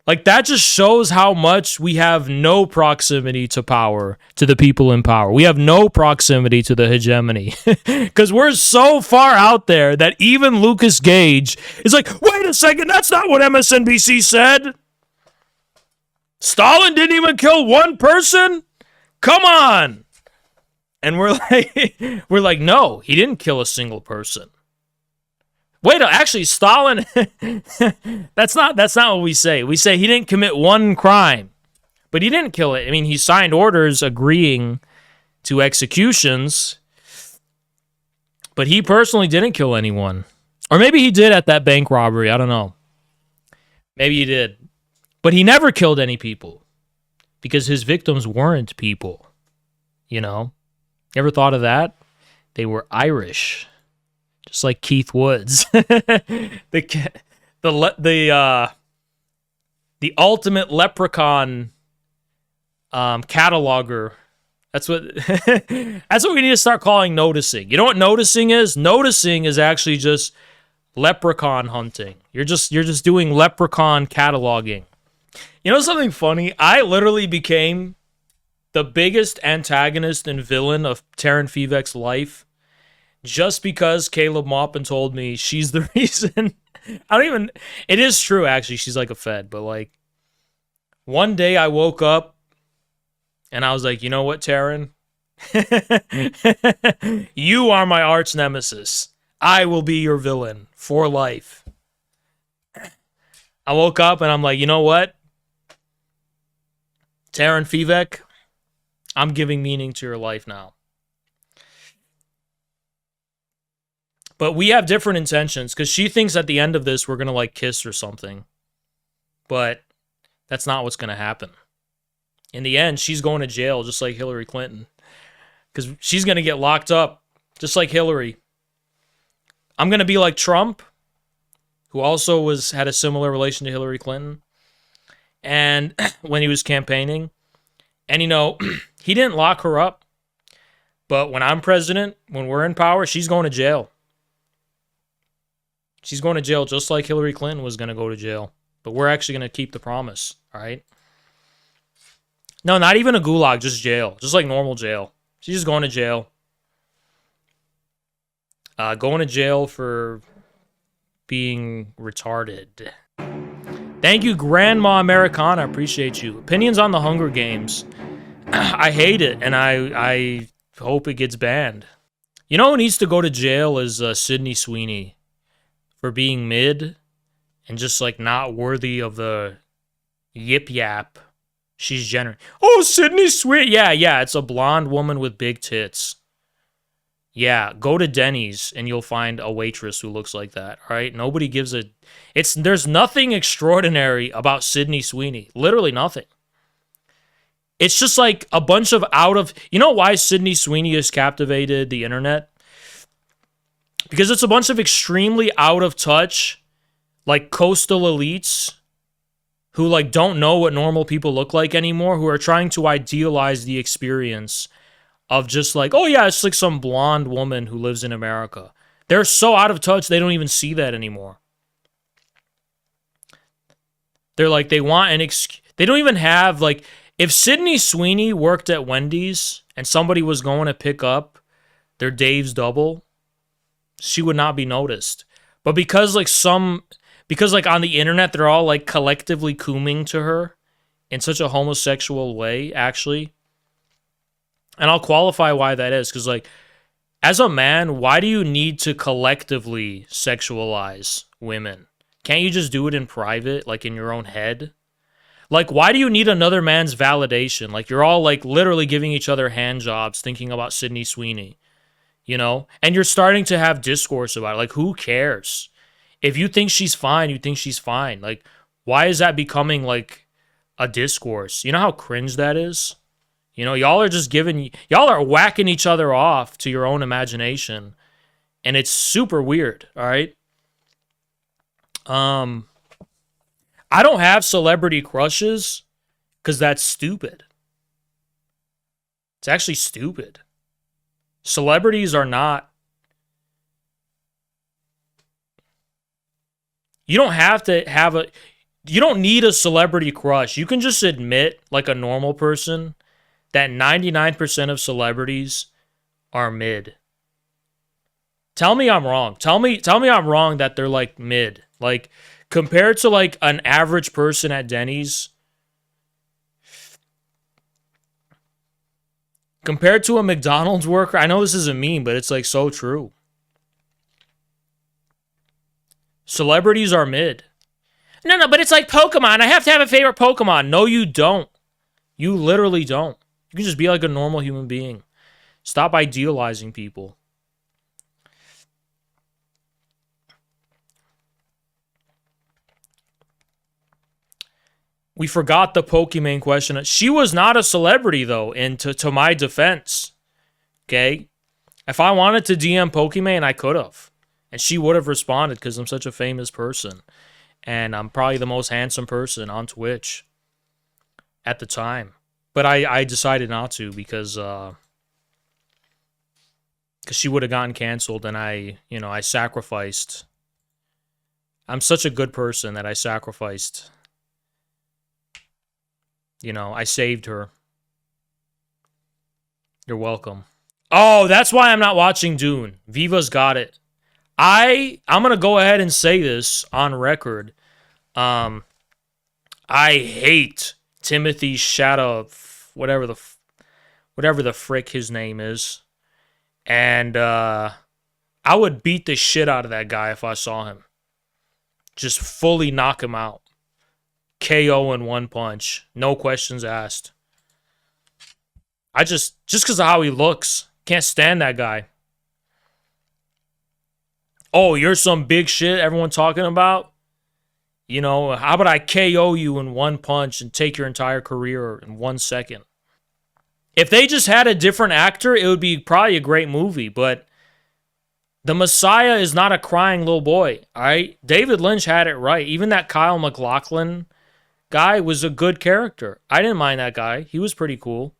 Like that just shows how much we have no proximity to power, to the people in power. We have no proximity to the hegemony because we're so far out there that even Lucas Gage is like, wait a second, that's not what MSNBC said. Stalin didn't even kill one person? Come on. And we're like, no, he didn't kill a single person. Wait, actually, Stalin, that's not what we say. We say he didn't commit one crime. But he didn't kill it. I mean, he signed orders agreeing to executions, but he personally didn't kill anyone. Or maybe he did at that bank robbery. I don't know. Maybe he did. But he never killed any people because his victims weren't people. You know? Ever thought of that? They were Irish. Just like Keith Woods. The ultimate leprechaun cataloger. That's what we need to start calling noticing. You know what noticing is? Noticing is actually just leprechaun hunting. You're just doing leprechaun cataloging. You know something funny? I literally became the biggest antagonist and villain of Taryn Fivek's life just because Caleb Maupin told me she's the reason. It is true, actually. She's like a Fed, but like one day I woke up and I was like, you know what, Taryn? You are my arch nemesis. I will be your villain for life. I woke up and I'm like, you know what? Taryn Fivek, I'm giving meaning to your life now. But we have different intentions because she thinks at the end of this we're going to like kiss or something. But that's not what's going to happen. In the end, she's going to jail just like Hillary Clinton. Because she's going to get locked up just like Hillary. I'm going to be like Trump, who also had a similar relation to Hillary Clinton. And when he was campaigning. And, you know, he didn't lock her up. But when I'm president, when we're in power, she's going to jail. She's going to jail just like Hillary Clinton was going to go to jail. But we're actually going to keep the promise, all right? No, not even a gulag, just jail. Just like normal jail. She's just going to jail. Going to jail for being retarded. Thank you, Grandma Americana. Appreciate you. Opinions on the Hunger Games. I hate it, and I hope it gets banned. You know who needs to go to jail is Sydney Sweeney for being mid and just like not worthy of the yip yap she's generating. Oh, Sydney Sweeney. Yeah, it's a blonde woman with big tits. Yeah, go to Denny's and you'll find a waitress who looks like that, all right? Nobody gives a... There's nothing extraordinary about Sydney Sweeney. Literally nothing. It's just like a bunch of You know why Sydney Sweeney has captivated the internet? Because it's a bunch of extremely out of touch, like coastal elites who like don't know what normal people look like anymore, who are trying to idealize the experience of just like, oh yeah, it's like some blonde woman who lives in America. They're so out of touch, they don't even see that anymore. They're like, they want an excuse. They don't even have, like, if Sydney Sweeney worked at Wendy's and somebody was going to pick up their Dave's Double, she would not be noticed. But because like on the internet, they're all like collectively cooming to her in such a homosexual way, actually. And I'll qualify why that is, because like, as a man, why do you need to collectively sexualize women? Can't you just do it in private, like in your own head? Like, why do you need another man's validation? Like, you're all like literally giving each other hand jobs thinking about Sydney Sweeney, you know? And you're starting to have discourse about it. Like, who cares? If you think she's fine, you think she's fine. Like, why is that becoming like a discourse? You know how cringe that is? You know, y'all are whacking each other off to your own imagination. And it's super weird, all right? I don't have celebrity crushes because that's stupid. It's actually stupid. Celebrities are not... You don't have to have a... You don't need a celebrity crush. You can just admit, like a normal person, that 99% of celebrities are mid. Tell me I'm wrong. Tell me I'm wrong that they're like mid. Like compared to like an average person at Denny's, compared to a McDonald's worker, I know this is a meme, but it's like so true. Celebrities are mid. No, but it's like Pokemon. I have to have a favorite Pokemon. No, you don't. You literally don't. You can just be like a normal human being. Stop idealizing people. We forgot the Pokemon question. She was not a celebrity, though, and to my defense. Okay? If I wanted to DM Pokemon, I could have. And she would have responded because I'm such a famous person. And I'm probably the most handsome person on Twitch at the time. But I decided not to because she would have gotten canceled, and I sacrificed. I'm such a good person that I sacrificed. I saved her. You're welcome. Oh, that's why I'm not watching Dune. Viva's got it. I'm gonna go ahead and say this on record. I hate Timothy Shadow, whatever the frick his name is, and I would beat the shit out of that guy if I saw him. Just fully knock him out. KO in one punch. No questions asked. I just because of how he looks, can't stand that guy. Oh, you're some big shit everyone talking about? How about I KO you in one punch and take your entire career in 1 second? If they just had a different actor, it would be probably a great movie, but the Messiah is not a crying little boy, all right? David Lynch had it right. Even that Kyle MacLachlan guy was a good character. I didn't mind that guy. He was pretty cool.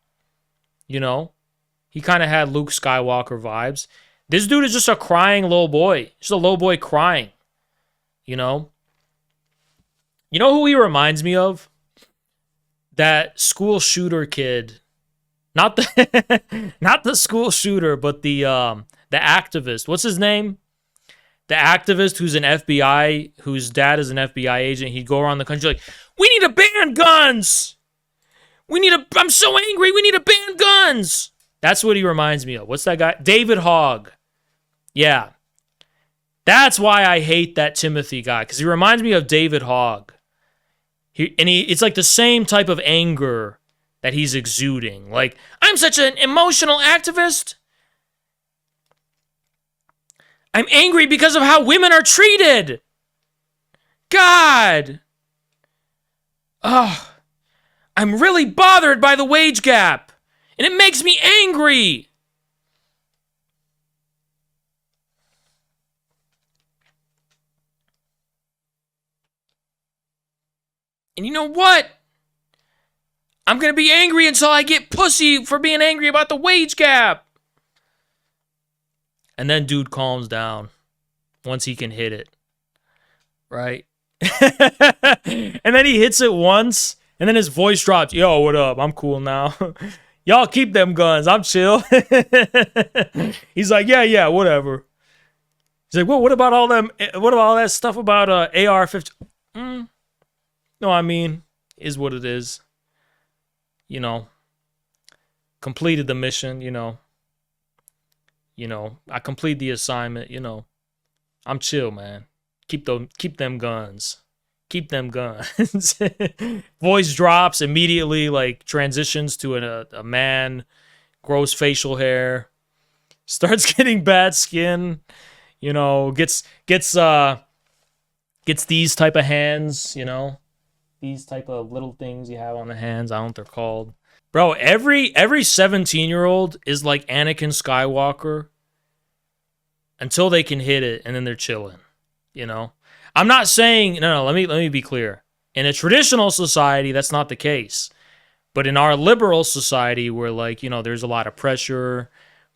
He kind of had Luke Skywalker vibes. This dude is just a crying little boy. Just a little boy crying. You know who he reminds me of? That school shooter kid. Not the school shooter, but the activist. What's his name? The activist who's an FBI, whose dad is an FBI agent. He'd go around the country like, we need to ban guns. I'm so angry. We need to ban guns. That's what he reminds me of. What's that guy? David Hogg. Yeah. That's why I hate that Timothy guy, because he reminds me of David Hogg. It's like the same type of anger that he's exuding. Like, I'm such an emotional activist. I'm angry because of how women are treated. God. Oh, I'm really bothered by the wage gap, and it makes me angry. And you know what? I'm going to be angry until I get pussy for being angry about the wage gap. And then dude calms down once he can hit it. Right? And then he hits it once, and then his voice drops. Yo, what up? I'm cool now. Y'all keep them guns. I'm chill. He's like, yeah, whatever. He's like, well, what about all that stuff about AR-15? No, I mean, is what it is. Completed the mission, I complete the assignment, I'm chill, man. Keep them guns. Keep them guns. Voice drops immediately, like transitions to a man, gross facial hair, starts getting bad skin, gets these type of hands, these type of little things you have on the hands. I don't know what they're called. Bro, every 17-year-old is like Anakin Skywalker until they can hit it, and then they're chilling. I'm not saying no. Let me be clear. In a traditional society, that's not the case. But in our liberal society, where there's a lot of pressure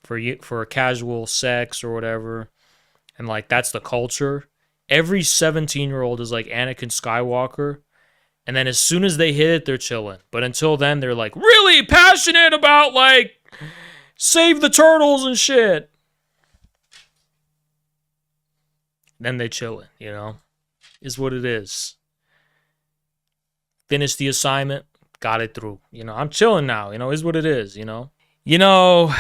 for casual sex or whatever, and that's the culture. Every 17-year-old is like Anakin Skywalker. And then as soon as they hit it, they're chilling. But until then, they're really passionate about save the turtles and shit. Then they chilling, is what it is. Finished the assignment, got it through. I'm chilling now, is what it is, Hold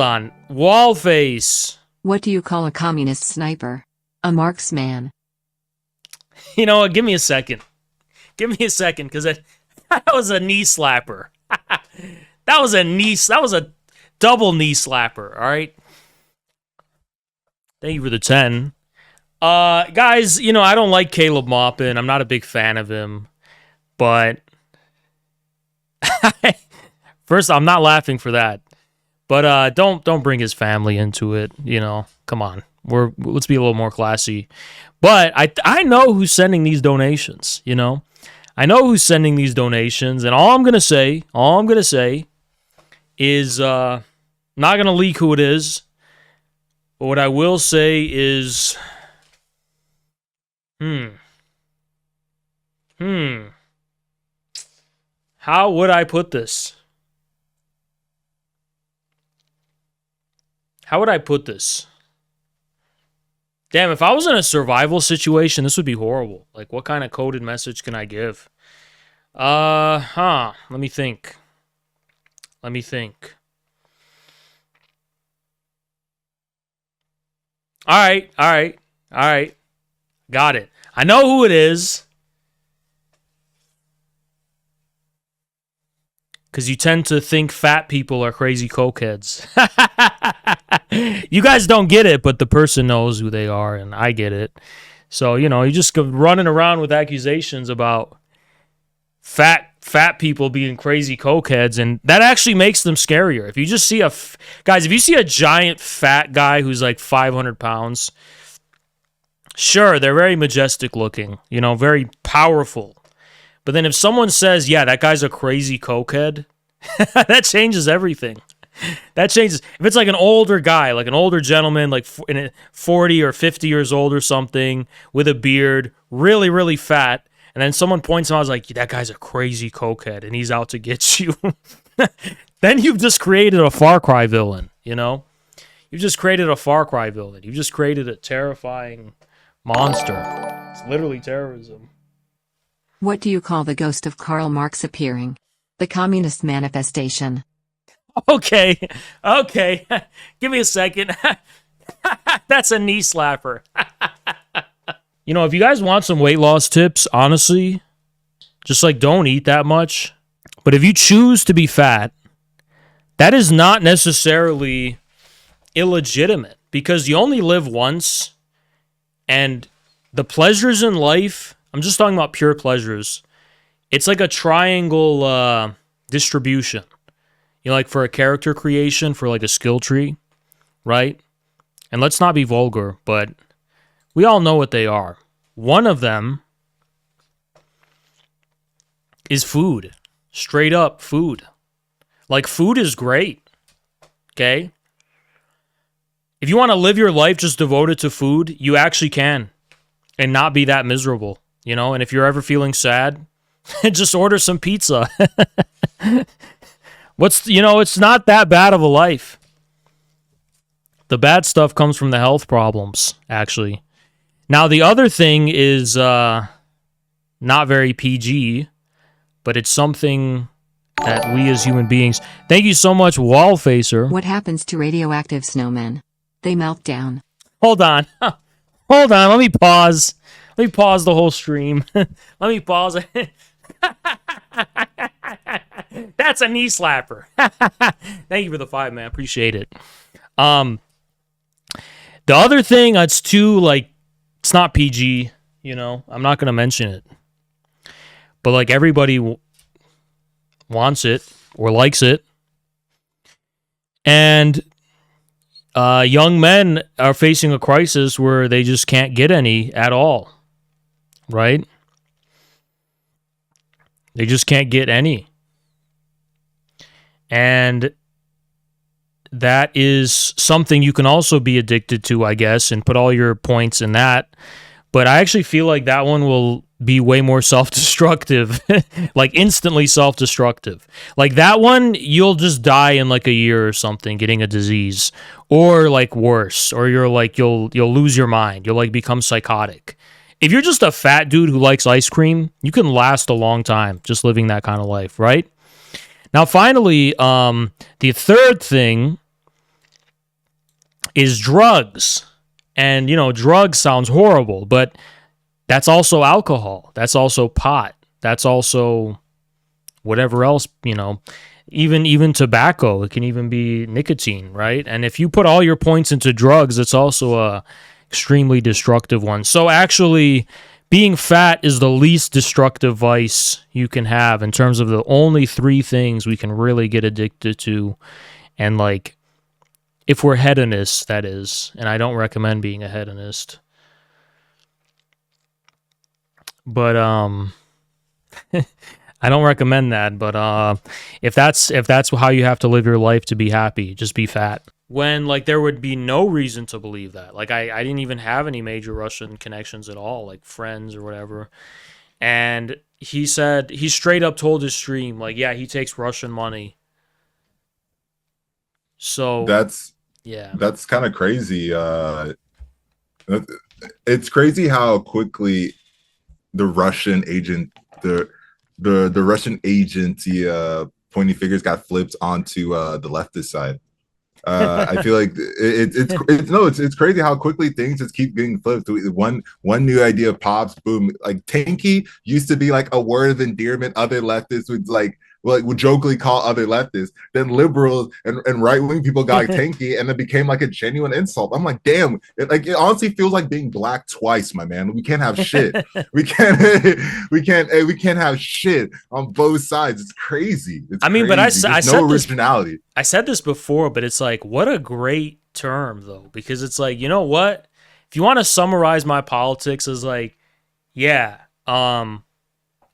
on. Wallface. What do you call a communist sniper? A marksman. You know what? Give me a second. Give me a second, because That was a knee slapper. That was a double knee slapper, all right? Thank you for the 10. Guys, you know, I don't like Caleb Maupin. I'm not a big fan of him. But first, I'm not laughing for that. But don't bring his family into it, you know. Come on. Let's be a little more classy. But I know who's sending these donations, you know. I know who's sending these donations, and all I'm gonna say is not gonna leak who it is. But what I will say is how would I put this? How would I put this? Damn, if I was in a survival situation, this would be horrible. Like, what kind of coded message can I give? Let me think. All right. Got it. I know who it is. Because you tend to think fat people are crazy cokeheads. You guys don't get it, but the person knows who they are, and I get it. So, you know, you just go running around with accusations about fat people being crazy cokeheads, and that actually makes them scarier. If you just see guys, if you see a giant fat guy who's like 500 pounds, sure, they're very majestic looking, you know, very powerful. But then if someone says, yeah, that guy's a crazy cokehead, that changes everything. That changes. If it's like an older guy, like an older gentleman, like 40 or 50 years old or something, with a beard, really, really fat, and then someone points him out, like, that guy's a crazy cokehead, and he's out to get you, then you've just created a Far Cry villain, you know? You've just created a Far Cry villain. You've just created a terrifying monster. It's literally terrorism. What do you call the ghost of Karl Marx appearing? The Communist Manifestation. Okay. Give me a second. That's a knee slapper. You know, if you guys want some weight loss tips, honestly, just like don't eat that much. But if you choose to be fat, that is not necessarily illegitimate because you only live once, and the pleasures in life, I'm just talking about pure pleasures. It's like a triangle distribution. You know, like for a character creation, for like a skill tree, right? And let's not be vulgar, but we all know what they are. One of them is food. Straight up food. Like, food is great, okay? If you want to live your life just devoted to food, you actually can and not be that miserable, you know? And if you're ever feeling sad, just order some pizza. It's not that bad of a life. The bad stuff comes from the health problems, actually. Now, the other thing is not very PG, but it's something that we as human beings... Thank you so much, Wallfacer. What happens to radioactive snowmen? They melt down. Hold on. Let me pause. Let me pause the whole stream. Let me pause it. That's a knee slapper. Thank you for the 5, man. Appreciate it. The other thing that's too, like, it's not PG, you know. I'm not going to mention it. But, like, everybody wants it or likes it. And young men are facing a crisis where they just can't get any at all. Right? They just can't get any. And that is something you can also be addicted to, I guess, and put all your points in that. But I actually feel like that one will be way more self-destructive, like instantly self-destructive. Like that one, you'll just die in like a year or something, getting a disease, or like worse, or you'll lose your mind. You'll like become psychotic. If you're just a fat dude who likes ice cream, you can last a long time just living that kind of life, right? Now, finally, the third thing is drugs. And, you know, drugs sounds horrible, but that's also alcohol. That's also pot. That's also whatever else, even tobacco. It can even be nicotine, right? And if you put all your points into drugs, it's also a extremely destructive one. So actually, being fat is the least destructive vice you can have in terms of the only 3 things we can really get addicted to. And like, if we're hedonists, that is, and I don't recommend being a hedonist. But I don't recommend that. But if that's how you have to live your life to be happy, just be fat. When like there would be no reason to believe that. Like I didn't even have any major Russian connections at all, like friends or whatever. And he said, he straight up told his stream, like, yeah, he takes Russian money. So that's kind of crazy. It's crazy how quickly the Russian agent, the Russian agency pointing fingers got flipped onto the leftist side. I feel like it's crazy how quickly things just keep getting flipped. One new idea pops, boom. Like tanky used to be like a word of endearment. Other leftists would jokingly call other leftists. Then liberals and right wing people got tanky, and it became like a genuine insult. I'm like, damn! It honestly feels like being black twice, my man. We can't have shit. we can't have shit on both sides. It's crazy. It's crazy. But I said originality. I said this before, but it's like, what a great term though, because it's like, you know what? If you want to summarize my politics as like, yeah,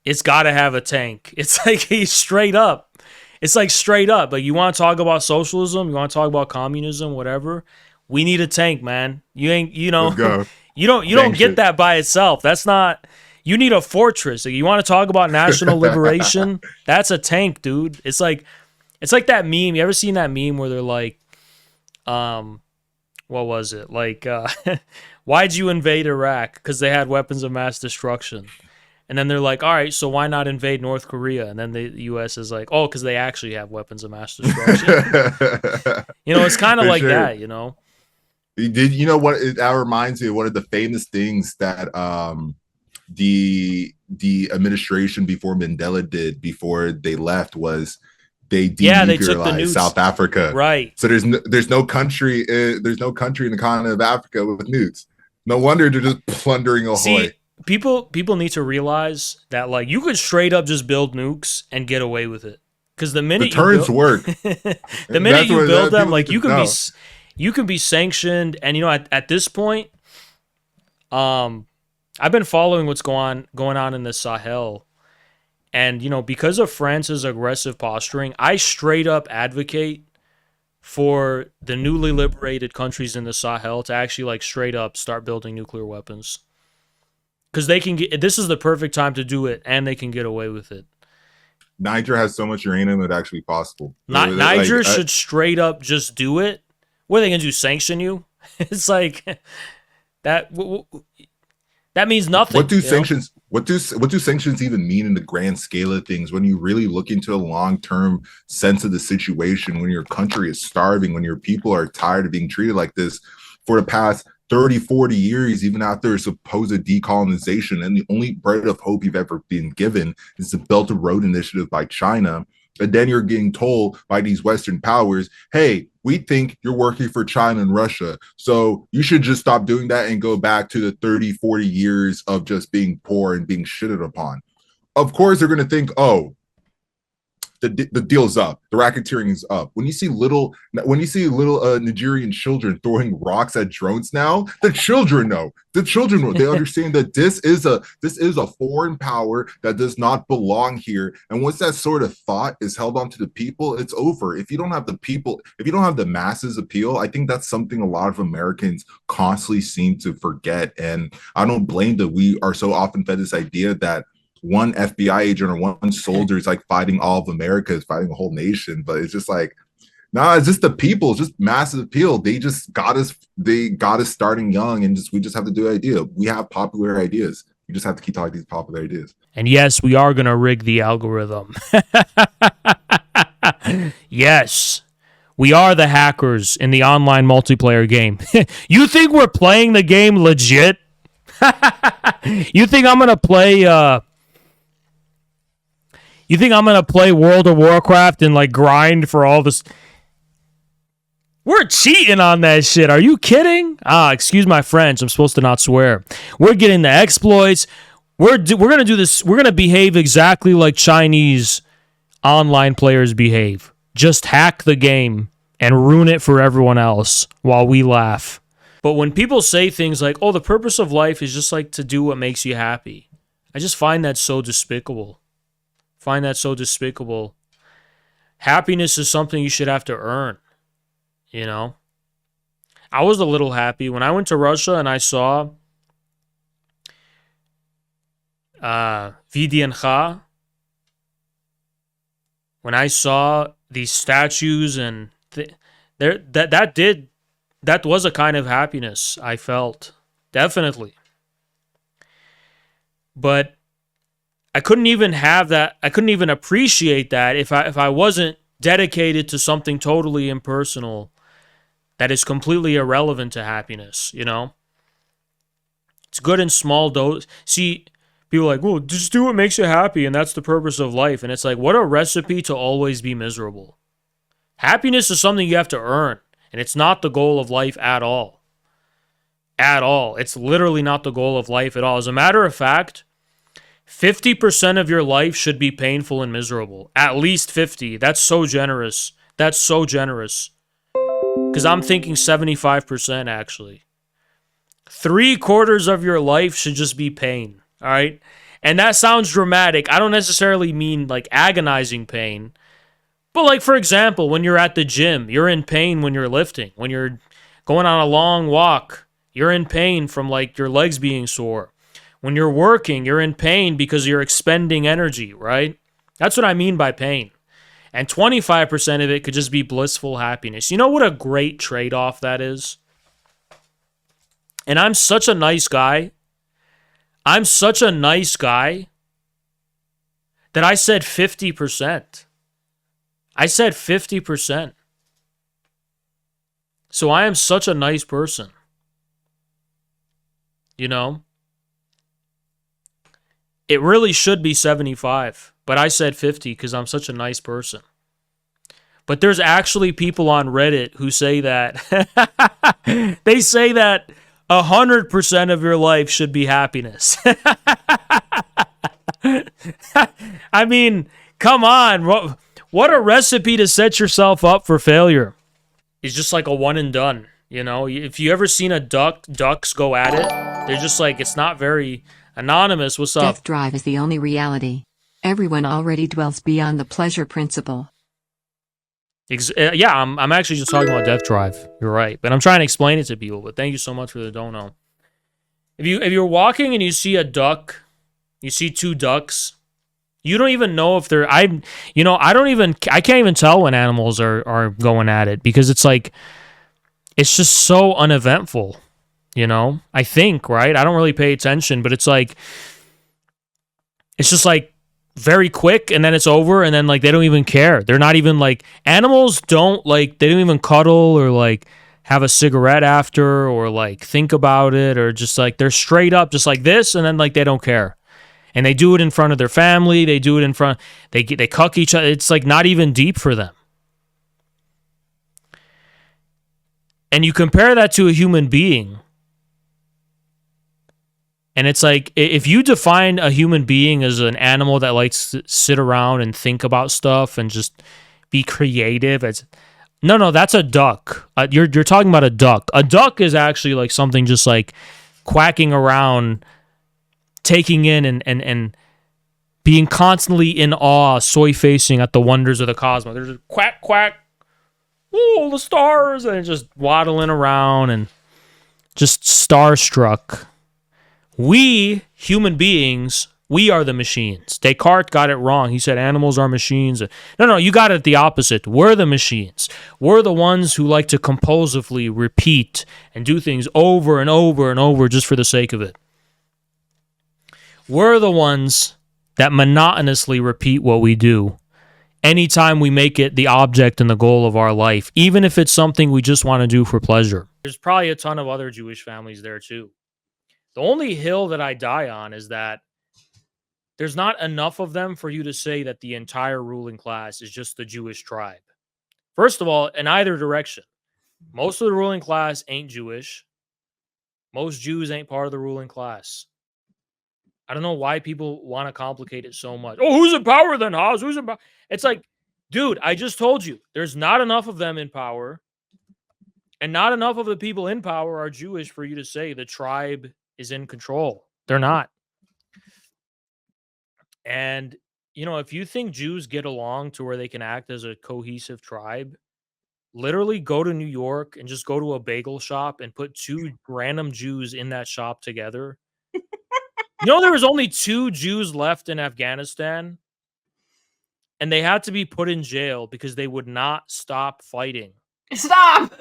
it's got to have a tank. It's like he's straight up. It's like straight up. Like, you want to talk about socialism, you want to talk about communism, whatever. We need a tank, man. You ain't, you don't get that by itself. That's not. You need a fortress. Like, you want to talk about national liberation? That's a tank, dude. It's like that meme. You ever seen that meme where they're like, what was it? Like, why'd you invade Iraq? Because they had weapons of mass destruction. And then they're like, all right, so why not invade North Korea? And then the U.S. is like, oh, because they actually have weapons of mass destruction. It's kind of like that, Did you know what? That reminds me of one of the famous things that the administration before Mandela did before they left was they denuclearized South Africa. Right. So there's no country in the continent of Africa with nukes. No wonder they're just plundering Ahoy. See, people need to realize that, like, you could straight up just build nukes and get away with it. Because the minute work, the minute you build them, like, you can be sanctioned. And at this point, I've been following what's going on in the Sahel, and because of France's aggressive posturing, I straight up advocate for the newly liberated countries in the Sahel to actually, like, straight up start building nuclear weapons. Because this is the perfect time to do it, and they can get away with it. Niger has so much uranium it's actually possible. Niger should straight up just do it. What are they gonna do? Sanction you? It's like that. That means nothing. What do sanctions? What do sanctions even mean in the grand scale of things? When you really look into a long-term sense of the situation, when your country is starving, when your people are tired of being treated like this for the past 30, 40 years, even after supposed decolonization, and the only bread of hope you've ever been given is the Belt and Road Initiative by China. And then you're getting told by these Western powers, hey, we think you're working for China and Russia, so you should just stop doing that and go back to the 30, 40 years of just being poor and being shitted upon. Of course, they're going to think, oh, the deal's up, the racketeering is up. When you see little Nigerian children throwing rocks at drones now, the children know. They understand that this is a foreign power that does not belong here. And once that sort of thought is held onto the people, it's over. If you don't have the people, if you don't have the masses appeal, I think that's something a lot of Americans constantly seem to forget. And I don't blame that we are so often fed this idea that one FBI agent or one soldier is like fighting all of America, is fighting a whole nation. But it's just like, nah, it's just the people, it's just massive appeal. They got us starting young, and we just have to do an idea. We have popular ideas. We just have to keep talking these popular ideas. And yes, we are going to rig the algorithm. Yes, we are the hackers in the online multiplayer game. You think we're playing the game legit? You think I'm going to play... You think I'm gonna play World of Warcraft and like grind for all this? We're cheating on that shit. Are you kidding? Excuse my French. I'm supposed to not swear. We're getting the exploits. We're gonna do this. We're gonna behave exactly like Chinese online players behave. Just hack the game and ruin it for everyone else while we laugh. But when people say things like, "Oh, the purpose of life is just like to do what makes you happy," I just find that so despicable. Happiness is something you should have to earn. You know, I was a little happy when I went to Russia and I saw VDNH. When I saw these statues and that was a kind of happiness I felt, definitely. But I couldn't even have that. I couldn't even appreciate that if I wasn't dedicated to something totally impersonal that is completely irrelevant to happiness, you know? It's good in small doses. See, people are like, well, just do what makes you happy, and that's the purpose of life. And it's like, what a recipe to always be miserable. Happiness is something you have to earn, and it's not the goal of life at all. At all. It's literally not the goal of life at all. As a matter of fact, 50% of your life should be painful and miserable. At least 50. That's so generous. That's so generous. Because I'm thinking 75% actually. 3/4 of your life should just be pain. All right? And that sounds dramatic. I don't necessarily mean like agonizing pain. But like, for example, when you're at the gym, you're in pain when you're lifting. When you're going on a long walk, you're in pain from like your legs being sore. When you're working, you're in pain because you're expending energy, right? That's what I mean by pain. And 25% of it could just be blissful happiness. You know what a great trade-off that is? And I'm such a nice guy. I'm such a nice guy that I said 50%. I said 50%. So I am such a nice person. You know? It really should be 75, but I said 50 because I'm such a nice person. But there's actually people on Reddit who say that they say that 100% of your life should be happiness. I mean, come on. What a recipe to set yourself up for failure. It's just like a one and done, you know? If you ever seen ducks go at it, they're just like, it's not very... Anonymous, what's up? Death drive is the only reality. Everyone already dwells beyond the pleasure principle. Yeah, I'm actually just talking about death drive. You're right, but I'm trying to explain it to people. But thank you so much for the don't know. If you're walking and you see a duck, you see two ducks, you don't even know if they're I can't even tell when animals are going at it because it's like it's just so uneventful. You know, I think, right? I don't really pay attention, but it's just like very quick and then it's over and then like they don't even care. They're not even like animals they don't even cuddle or like have a cigarette after or like think about it or just like they're straight up just like this and then like they don't care. And they do it in front of their family. They do it in front. They cuck each other. It's like not even deep for them. And you compare that to a human being. And it's like, if you define a human being as an animal that likes to sit around and think about stuff and just be creative, no, that's a duck. You're talking about a duck. A duck is actually like something just like quacking around, taking in and being constantly in awe, soy-facing at the wonders of the cosmos. There's just quack, quack, oh, the stars, and just waddling around and just starstruck. We, human beings, we are the machines. Descartes got it wrong. He said animals are machines. No, you got it the opposite. We're the machines. We're the ones who like to compulsively repeat and do things over and over and over just for the sake of it. We're the ones that monotonously repeat what we do anytime we make it the object and the goal of our life, even if it's something we just want to do for pleasure. There's probably a ton of other Jewish families there too. The only hill that I die on is that there's not enough of them for you to say that the entire ruling class is just the Jewish tribe. First of all, in either direction, most of the ruling class ain't Jewish. Most Jews ain't part of the ruling class. I don't know why people want to complicate it so much. Oh, who's in power then, Haas? Who's in power? It's like, dude, I just told you, there's not enough of them in power. And not enough of the people in power are Jewish for you to say the tribe is in control. They're not. And, you know, if you think Jews get along to where they can act as a cohesive tribe, literally go to New York and just go to a bagel shop and put two random Jews in that shop together. You know, there was only 2 Jews left in Afghanistan, and they had to be put in jail because they would not stop fighting. Stop!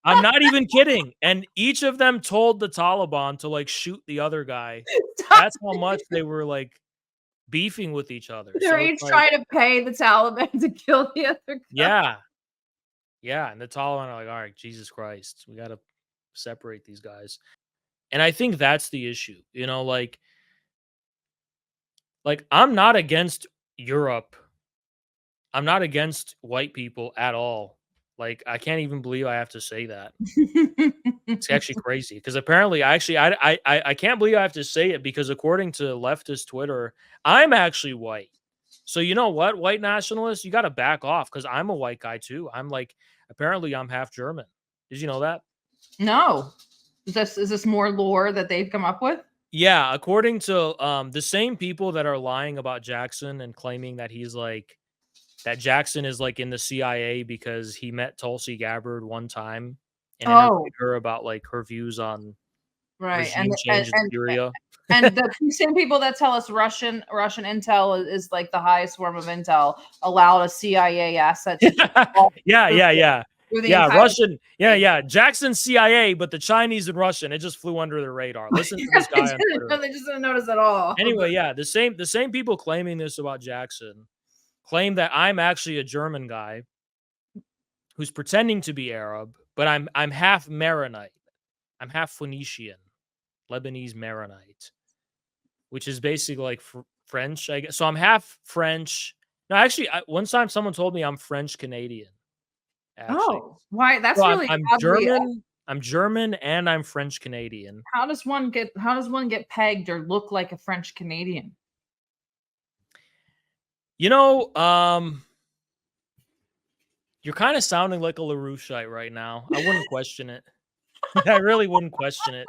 I'm not even kidding. And each of them told the Taliban to like shoot the other guy. That's how much they were like beefing with each other. They're So each it's like, trying to pay the Taliban to kill the other guy. yeah. Yeah. And the Taliban are like, all right, Jesus Christ, we got to separate these guys. And I think that's the issue. You know, like I'm not against Europe. I'm not against white people at all. Like, I can't even believe I have to say that. It's actually crazy because apparently, I can't believe I have to say it because according to leftist Twitter, I'm actually white. So you know what, white nationalists, you got to back off because I'm a white guy too. I'm like, apparently, I'm half German. Did you know that? No. Is this more lore that they've come up with? Yeah, according to the same people that are lying about Jackson and claiming that he's like that Jackson is like in the CIA because he met Tulsi Gabbard one time and interviewed her about like her views on regime change in Syria. And the same people that tell us Russian intel is like the highest form of intel allowed a CIA asset. Yeah. Russian. Yeah. Jackson CIA, but the Chinese and Russian, it just flew under the radar. Listen to this guy on Twitter. They just didn't notice at all. Anyway, yeah, the same people claiming this about Jackson claim that I'm actually a German guy who's pretending to be Arab, but I'm half Maronite. I'm half Phoenician, Lebanese Maronite, which is basically like French, I guess. So I'm half French. No, actually, one time someone told me I'm French Canadian. Actually. Oh, why? That's so really I'm German. I'm German and I'm French Canadian. How does one get pegged or look like a French Canadian? You know, you're kind of sounding like a LaRoucheite right now. I wouldn't question it. I really wouldn't question it.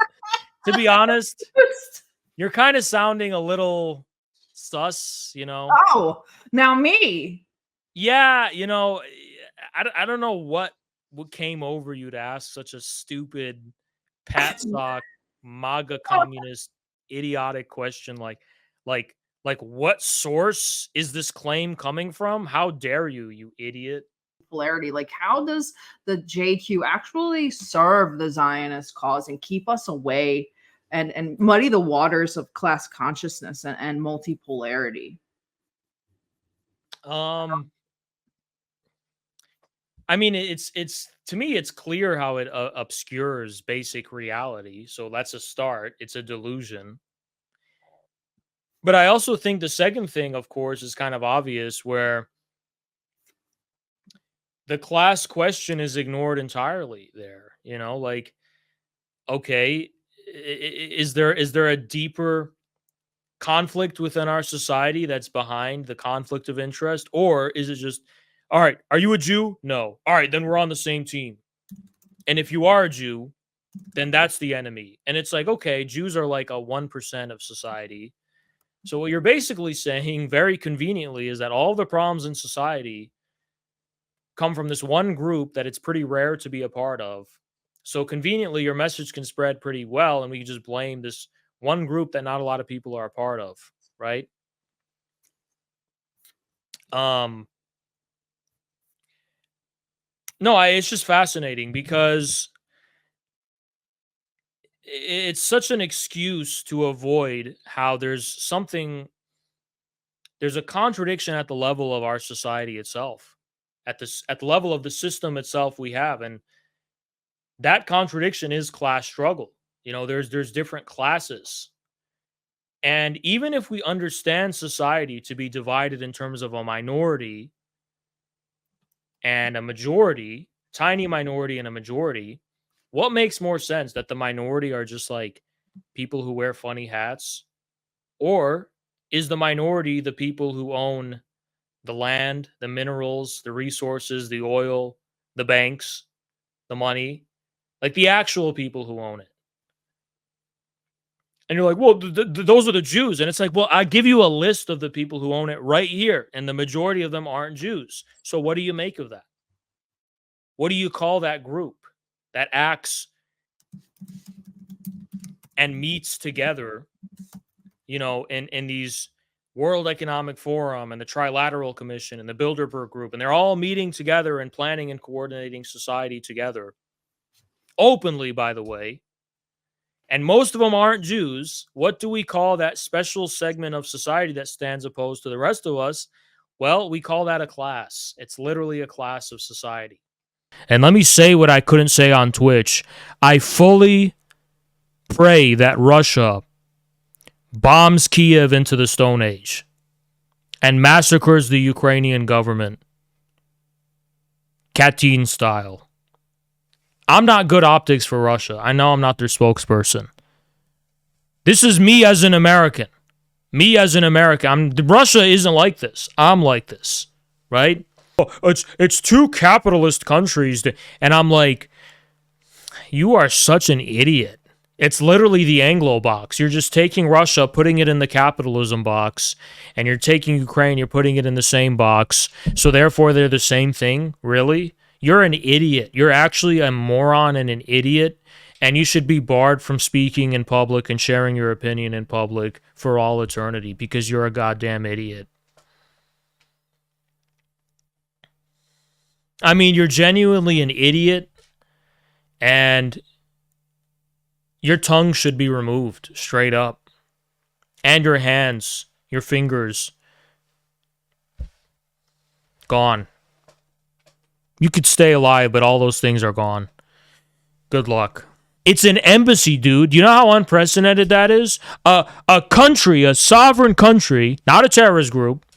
To be honest, you're kind of sounding a little sus, you know? Oh, now me. Yeah, you know, I don't know what came over you to ask such a stupid, pat sock, MAGA communist, idiotic question like what source is this claim coming from? How dare you, you idiot? Polarity. Like, how does the JQ actually serve the Zionist cause and keep us away and muddy the waters of class consciousness and multipolarity? I mean, it's to me, it's clear how it obscures basic reality. So that's a start. It's a delusion. But I also think the second thing, of course, is kind of obvious where the class question is ignored entirely there. You know, like, okay, is there a deeper conflict within our society that's behind the conflict of interest? Or is it just, all right, are you a Jew? No. All right, then we're on the same team. And if you are a Jew, then that's the enemy. And it's like, okay, Jews are like a 1% of society. So what you're basically saying very conveniently is that all the problems in society come from this one group that it's pretty rare to be a part of. So conveniently, your message can spread pretty well, and we can just blame this one group that not a lot of people are a part of, right? No, it's just fascinating because it's such an excuse to avoid how there's a contradiction at the level of our society itself, at the level of the system itself we have. And that contradiction is class struggle. You know, there's different classes. And even if we understand society to be divided in terms of a minority and a majority, tiny minority and a majority, what makes more sense? That the minority are just like people who wear funny hats? Or is the minority the people who own the land, the minerals, the resources, the oil, the banks, the money, like the actual people who own it? And you're like, well, those are the Jews. And it's like, well, I give you a list of the people who own it right here, and the majority of them aren't Jews. So what do you make of that? What do you call that group that acts and meets together, you know, in these World Economic Forum and the Trilateral Commission and the Bilderberg Group, and they're all meeting together and planning and coordinating society together openly, by the way, and most of them aren't Jews. What do we call that special segment of society that stands opposed to the rest of us? Well, we call that a class. It's literally a class of society. And let me say what I couldn't say on Twitch. I fully pray that Russia bombs Kiev into the Stone Age and massacres the Ukrainian government, Katyn style. I'm not good optics for Russia. I know I'm not their spokesperson. This is me as an American. Me as an American. Russia isn't like this. I'm like this, right? It's two capitalist countries, and I'm like, you are such an idiot. It's literally the Anglo box. You're just taking Russia, putting it in the capitalism box, and you're taking Ukraine, you're putting it in the same box. So therefore, they're the same thing? Really? You're an idiot. You're actually a moron and an idiot, and you should be barred from speaking in public and sharing your opinion in public for all eternity because you're a goddamn idiot. I mean, you're genuinely an idiot, and your tongue should be removed straight up, and your hands, your fingers, gone. You could stay alive, but all those things are gone. Good luck. It's an embassy, dude. You know how unprecedented that is? A country, a sovereign country, not a terrorist group,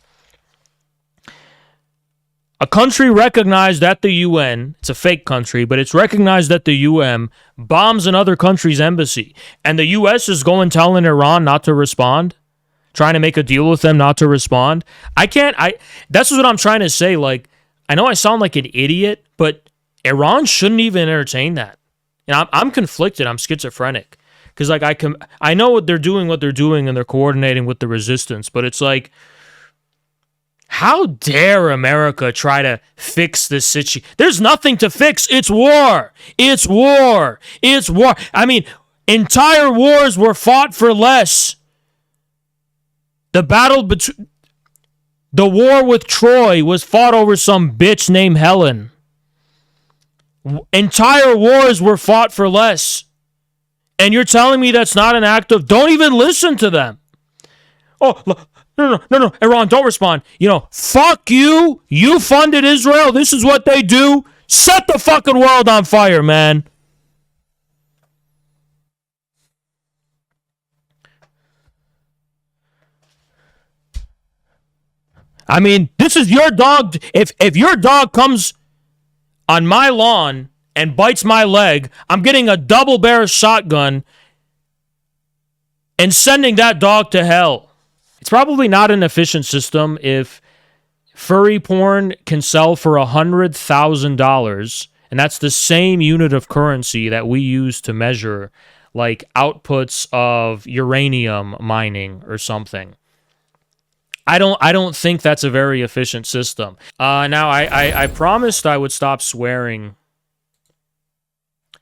a country recognized at the UN, it's a fake country, but it's recognized at the UN, bombs another country's embassy. And the US is going telling Iran not to respond, trying to make a deal with them not to respond. That's what I'm trying to say. Like, I know I sound like an idiot, but Iran shouldn't even entertain that. And I'm conflicted. I'm schizophrenic. Because, like, I know what they're doing, and they're coordinating with the resistance, but it's like, how dare America try to fix this situation? There's nothing to fix. It's war. It's war. It's war. I mean, entire wars were fought for less. The war with Troy was fought over some bitch named Helen. Entire wars were fought for less. And you're telling me that's not an act of... Don't even listen to them. Oh, no, Iran, don't respond. You know, fuck you. You funded Israel. This is what they do. Set the fucking world on fire, man. I mean, this is your dog. If your dog comes on my lawn and bites my leg, I'm getting a double-barrel shotgun and sending that dog to hell. It's probably not an efficient system if furry porn can sell for $100,000, and that's the same unit of currency that we use to measure, like, outputs of uranium mining or something. I don't think that's a very efficient system. Now, I promised I would stop swearing.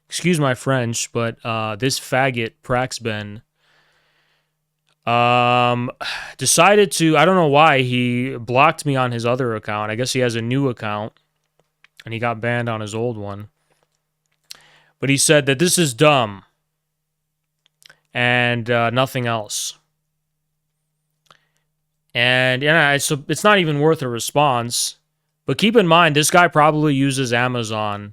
Excuse my French, but this faggot, Praxben, decided to, I don't know why, he blocked me on his other account. I guess he has a new account, and he got banned on his old one. But he said that this is dumb, and nothing else. And yeah, it's not even worth a response. But keep in mind, this guy probably uses Amazon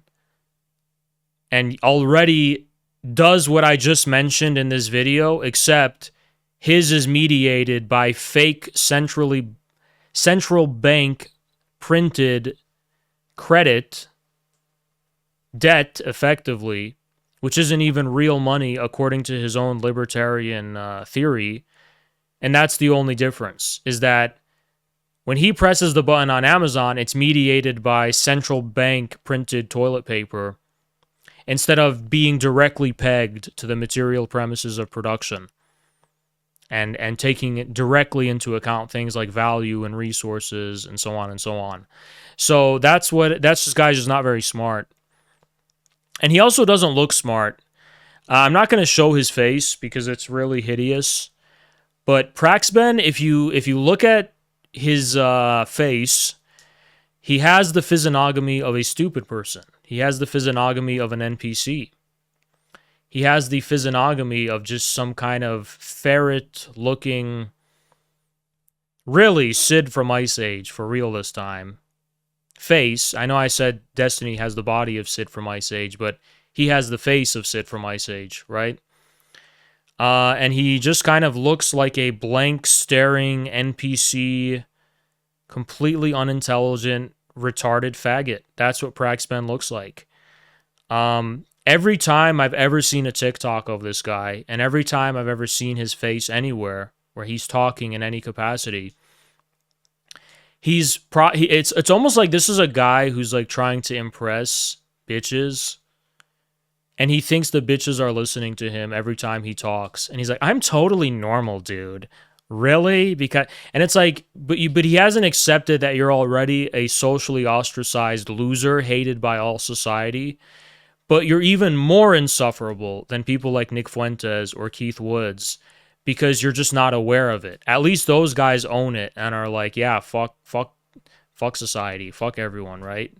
and already does what I just mentioned in this video, except His is mediated by fake central bank printed credit, debt, effectively, which isn't even real money according to his own libertarian theory. And that's the only difference, is that when he presses the button on Amazon, it's mediated by central bank printed toilet paper instead of being directly pegged to the material premises of production and taking it directly into account things like value and resources and so on and so on. So that's this guy's just not very smart. And he also doesn't look smart. I'm not going to show his face because it's really hideous. But Praxben, if you look at his face, he has the physiognomy of a stupid person. He has the physiognomy of an NPC. He has the physiognomy of just some kind of ferret-looking, really Sid from Ice Age, for real this time, face. I know I said Destiny has the body of Sid from Ice Age, but he has the face of Sid from Ice Age, right? And he just kind of looks like a blank, staring NPC, completely unintelligent, retarded faggot. That's what Praxben looks like. Every time I've ever seen a TikTok of this guy, and every time I've ever seen his face anywhere where he's talking in any capacity, it's almost like this is a guy who's like trying to impress bitches, and he thinks the bitches are listening to him every time he talks, and he's like, "I'm totally normal, dude." Really? And it's like, but he hasn't accepted that you're already a socially ostracized loser, hated by all society. But you're even more insufferable than people like Nick Fuentes or Keith Woods because you're just not aware of it. At least those guys own it and are like, yeah, fuck society, fuck everyone, right?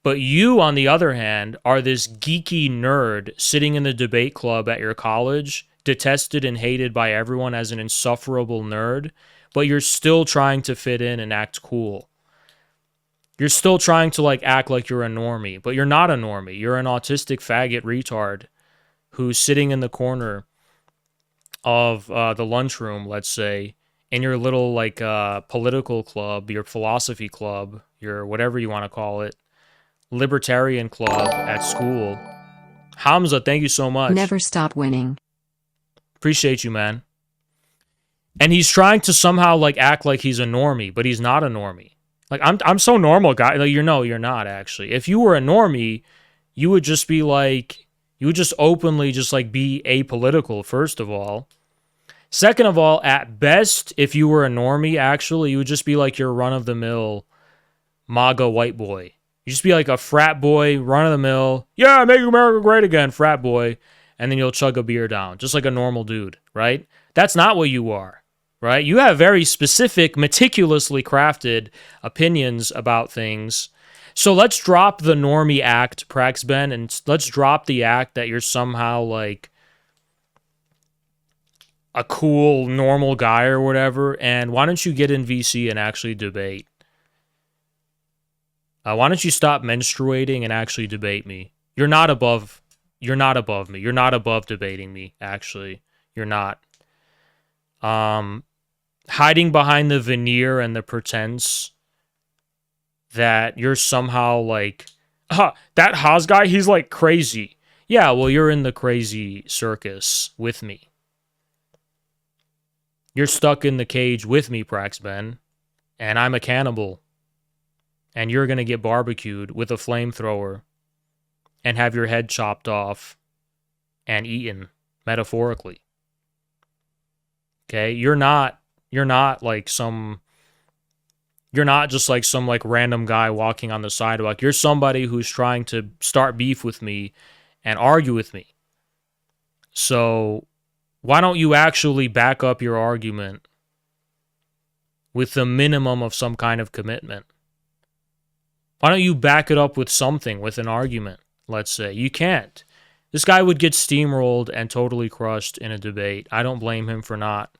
But you, on the other hand, are this geeky nerd sitting in the debate club at your college, detested and hated by everyone as an insufferable nerd, but you're still trying to fit in and act cool. You're still trying to like act like you're a normie, but you're not a normie. You're an autistic faggot retard who's sitting in the corner of the lunchroom, let's say, in your little like political club, your philosophy club, your whatever you want to call it, libertarian club at school. Hamza, thank you so much. Never stop winning. Appreciate you, man. And he's trying to somehow like act like he's a normie, but he's not a normie. Like, I'm so normal, guy. Like, you're not, actually. If you were a normie, you would just be like, you would just openly just like be apolitical, first of all. Second of all, at best, if you were a normie, actually, you would just be like your run-of-the-mill MAGA white boy. You just be like a frat boy, run-of-the-mill, yeah, make America great again, frat boy, and then you'll chug a beer down, just like a normal dude, right? That's not what you are. Right? You have very specific, meticulously crafted opinions about things. So let's drop the normie act, Praxben, and let's drop the act that you're somehow like a cool, normal guy or whatever. And why don't you get in VC and actually debate? Why don't you stop menstruating and actually debate me? You're not above me. You're not above debating me, actually. You're not. Hiding behind the veneer and the pretense that you're somehow like, that Haas guy, he's like crazy. Yeah, well, you're in the crazy circus with me. You're stuck in the cage with me, Praxben, and I'm a cannibal. And you're going to get barbecued with a flamethrower and have your head chopped off and eaten, metaphorically. Okay, you're not just like some like random guy walking on the sidewalk. You're somebody who's trying to start beef with me and argue with me. So why don't you actually back up your argument with the minimum of some kind of commitment? Why don't you back it up with something, with an argument, let's say? You can't. This guy would get steamrolled and totally crushed in a debate. I don't blame him for not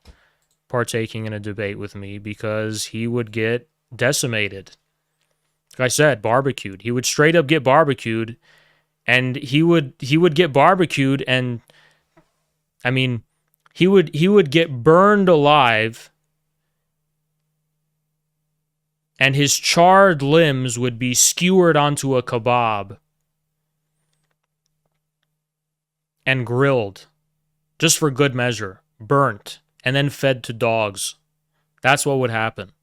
partaking in a debate with me because he would get decimated. Like I said, barbecued. He would straight up get barbecued, and he would get barbecued, and I mean, He would get burned alive, and his charred limbs would be skewered onto a kebab and grilled, just for good measure, burnt, and then fed to dogs. That's what would happen.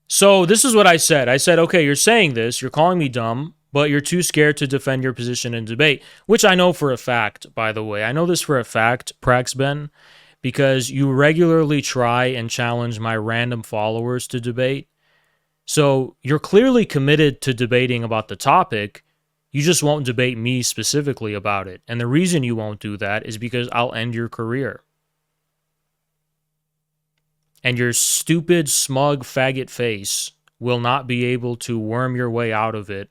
So this is what I said. I said, okay, you're saying this, you're calling me dumb, but you're too scared to defend your position in debate, which I know for a fact, by the way. I know this for a fact, Praxben, because you regularly try and challenge my random followers to debate. So you're clearly committed to debating about the topic. You just won't debate me specifically about it. And the reason you won't do that is because I'll end your career. And your stupid, smug faggot face will not be able to worm your way out of it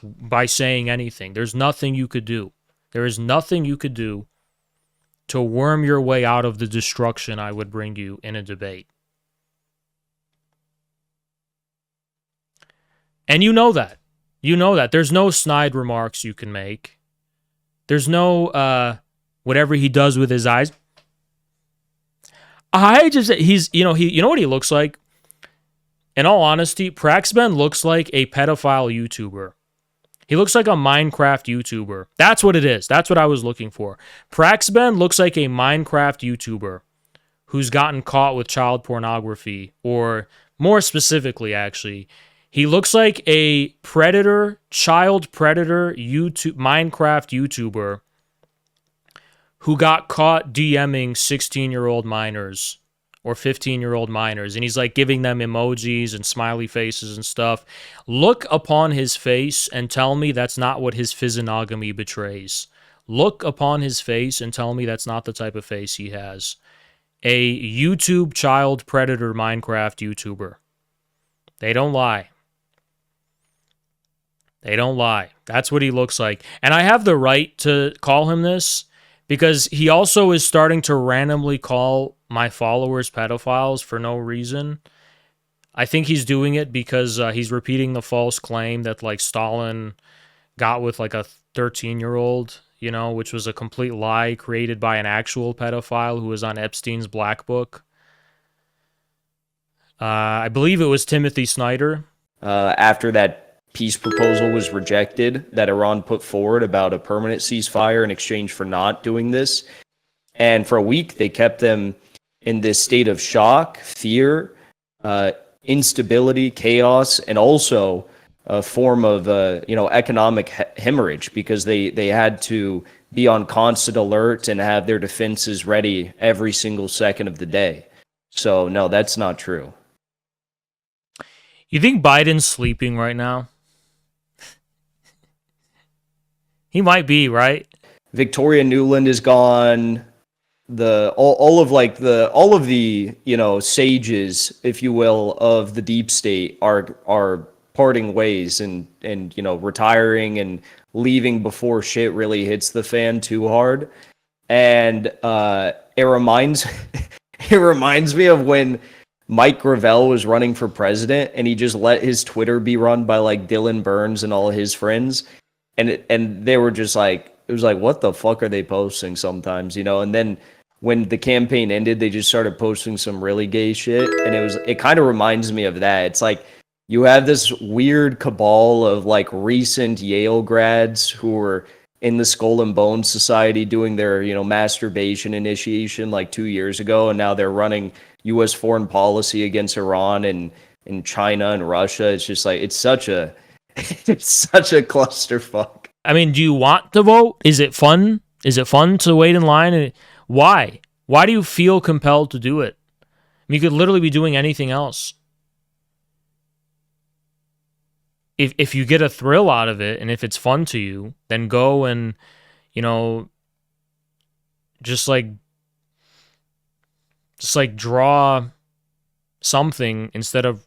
by saying anything. There's nothing you could do. There is nothing you could do to worm your way out of the destruction I would bring you in a debate. And you know that. You know that. There's no snide remarks you can make. There's no whatever he does with his eyes. You know what he looks like? In all honesty, Praxben looks like a pedophile YouTuber. He looks like a Minecraft YouTuber. That's what it is. That's what I was looking for. Praxben looks like a Minecraft YouTuber who's gotten caught with child pornography, or more specifically, actually, he looks like a child predator Minecraft YouTuber who got caught DMing 16-year-old minors or 15-year-old minors, and he's like giving them emojis and smiley faces and stuff. Look upon his face and tell me that's not what his physiognomy betrays. Look upon his face and tell me that's not the type of face he has. A YouTube child predator Minecraft YouTuber. They don't lie. They don't lie. That's what he looks like. And I have the right to call him this, because he also is starting to randomly call my followers pedophiles for no reason. I think he's doing it because he's repeating the false claim that like Stalin got with like a 13-year-old, you know, which was a complete lie created by an actual pedophile who was on Epstein's Black Book. I believe it was Timothy Snyder. After that peace proposal was rejected that Iran put forward about a permanent ceasefire in exchange for not doing this. And for a week, they kept them in this state of shock, fear, instability, chaos, and also a form of economic hemorrhage, because they had to be on constant alert and have their defenses ready every single second of the day. So, no, that's not true. You think Biden's sleeping right now? He might be, right? Victoria Nuland is gone. All of the sages, if you will, of the deep state are parting ways and retiring and leaving before shit really hits the fan too hard. And it reminds me of when Mike Gravel was running for president and he just let his Twitter be run by like Dylan Burns and all his friends. And they were just like, it was like, what the fuck are they posting sometimes, And then when the campaign ended, they just started posting some really gay shit. And it kind of reminds me of that. It's like you have this weird cabal of like recent Yale grads who were in the Skull and Bones Society doing their, masturbation initiation like 2 years ago. And now they're running U.S. foreign policy against Iran and China and Russia. It's just like, it's such a clusterfuck. I mean, do you want to vote? Is it fun? Is it fun to wait in line? Why? Why do you feel compelled to do it? I mean, you could literally be doing anything else. If you get a thrill out of it and if it's fun to you, then go and, just draw something instead of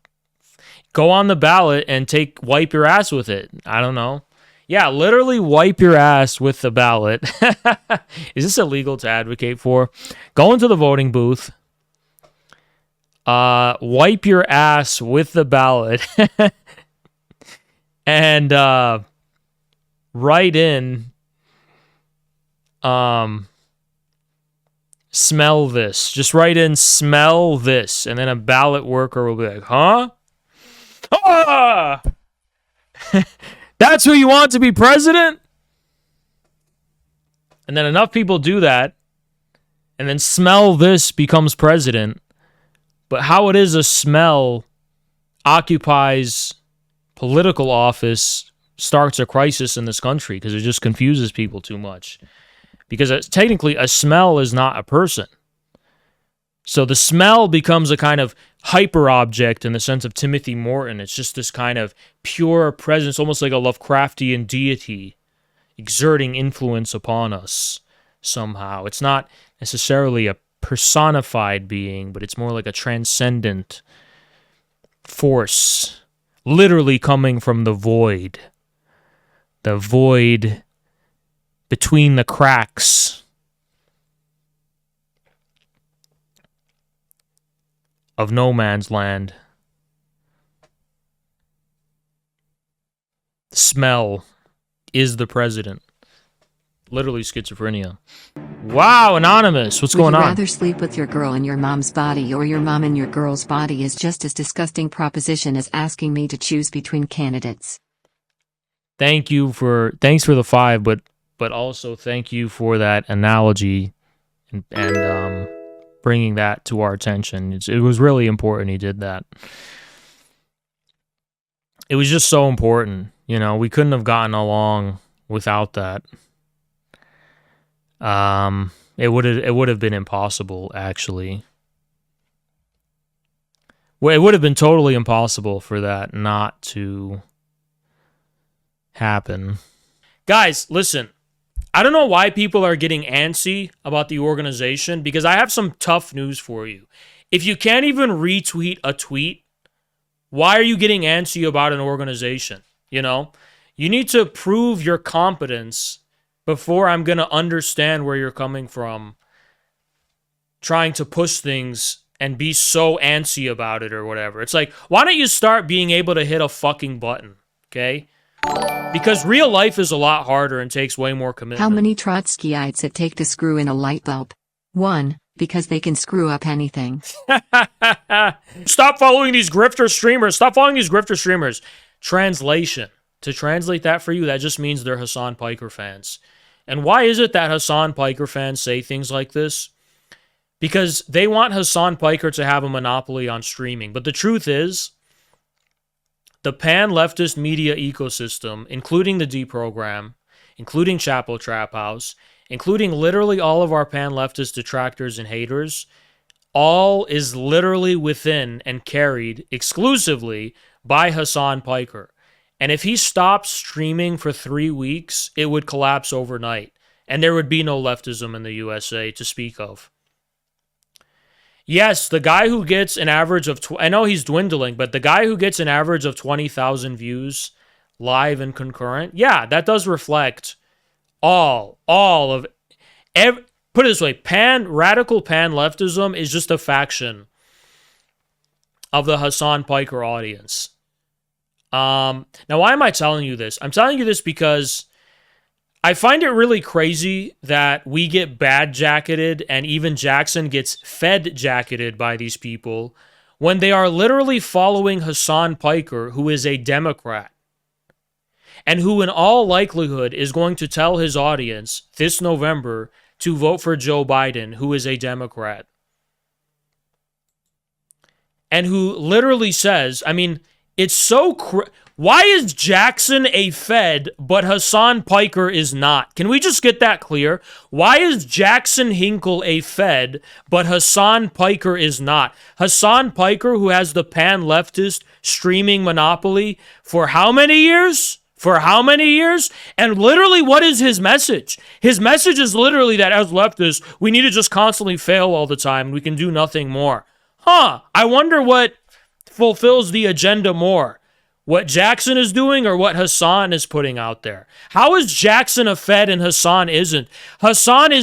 go on the ballot and wipe your ass with it. I don't know. Yeah, literally wipe your ass with the ballot. Is this illegal to advocate for? Go into the voting booth. Wipe your ass with the ballot. And write in, smell this. Just write in, smell this. And then a ballot worker will be like, huh? Ah! That's who you want to be president? And then enough people do that, and then smell this becomes president. But how it is a smell occupies political office starts a crisis in this country because it just confuses people too much. Because technically a smell is not a person. So the smell becomes a kind of hyper object in the sense of Timothy Morton. It's just this kind of pure presence, almost like a Lovecraftian deity exerting influence upon us somehow. It's not necessarily a personified being, but it's more like a transcendent force, literally coming from the void between the cracks of no man's land. The smell is the president. Literally schizophrenia. Wow, Anonymous, what's going Would you on? rather sleep with your girl in your mom's body or your mom in your girl's body is just as disgusting proposition as asking me to choose between candidates. Thanks for the 5, but also thank you for that analogy and bringing that to our attention. It was really important he did that. It was just so important. You know, we couldn't have gotten along without that. It would have been impossible, actually. Well, it would have been totally impossible for that not to happen. Guys, listen. I don't know why people are getting antsy about the organization, because I have some tough news for you. If you can't even retweet a tweet, why are you getting antsy about an organization? You know? You need to prove your competence before I'm going to understand where you're coming from, trying to push things and be so antsy about it or whatever. It's like, why don't you start being able to hit a fucking button, okay? Because real life is a lot harder and takes way more commitment. How many Trotskyites it take to screw in a light bulb? 1, because they can screw up anything. Stop following these grifter streamers. Stop following these grifter streamers. Translation. To translate that for you, that just means they're Hassan Piker fans. And why is it that Hassan Piker fans say things like this? Because they want Hassan Piker to have a monopoly on streaming. But the truth is, the pan-leftist media ecosystem, including the D-Program, including Chapo Trap House, including literally all of our pan-leftist detractors and haters, all is literally within and carried exclusively by Hassan Piker. And if he stopped streaming for 3 weeks, it would collapse overnight. And there would be no leftism in the USA to speak of. Yes, the guy who gets an average of... I know he's dwindling, but the guy who gets an average of 20,000 views live and concurrent, yeah, that does reflect all of... put it this way, radical pan-leftism is just a faction of the Hassan Piker audience. Now, why am I telling you this? I'm telling you this because I find it really crazy that we get bad jacketed and even Jackson gets fed jacketed by these people when they are literally following Hassan Piker, who is a Democrat, and who in all likelihood is going to tell his audience this November to vote for Joe Biden, who is a Democrat. And who literally says, I mean... It's so why is Jackson a Fed, but Hassan Piker is not? Can we just get that clear? Why is Jackson Hinkle a Fed, but Hassan Piker is not? Hassan Piker, who has the pan-leftist streaming monopoly for how many years? For how many years? And literally, what is his message? His message is literally that as leftists, we need to just constantly fail all the time. We can do nothing more. I wonder what fulfills the agenda more. What Jackson is doing or what Hassan is putting out there? How is Jackson a Fed and Hassan isn't? Hassan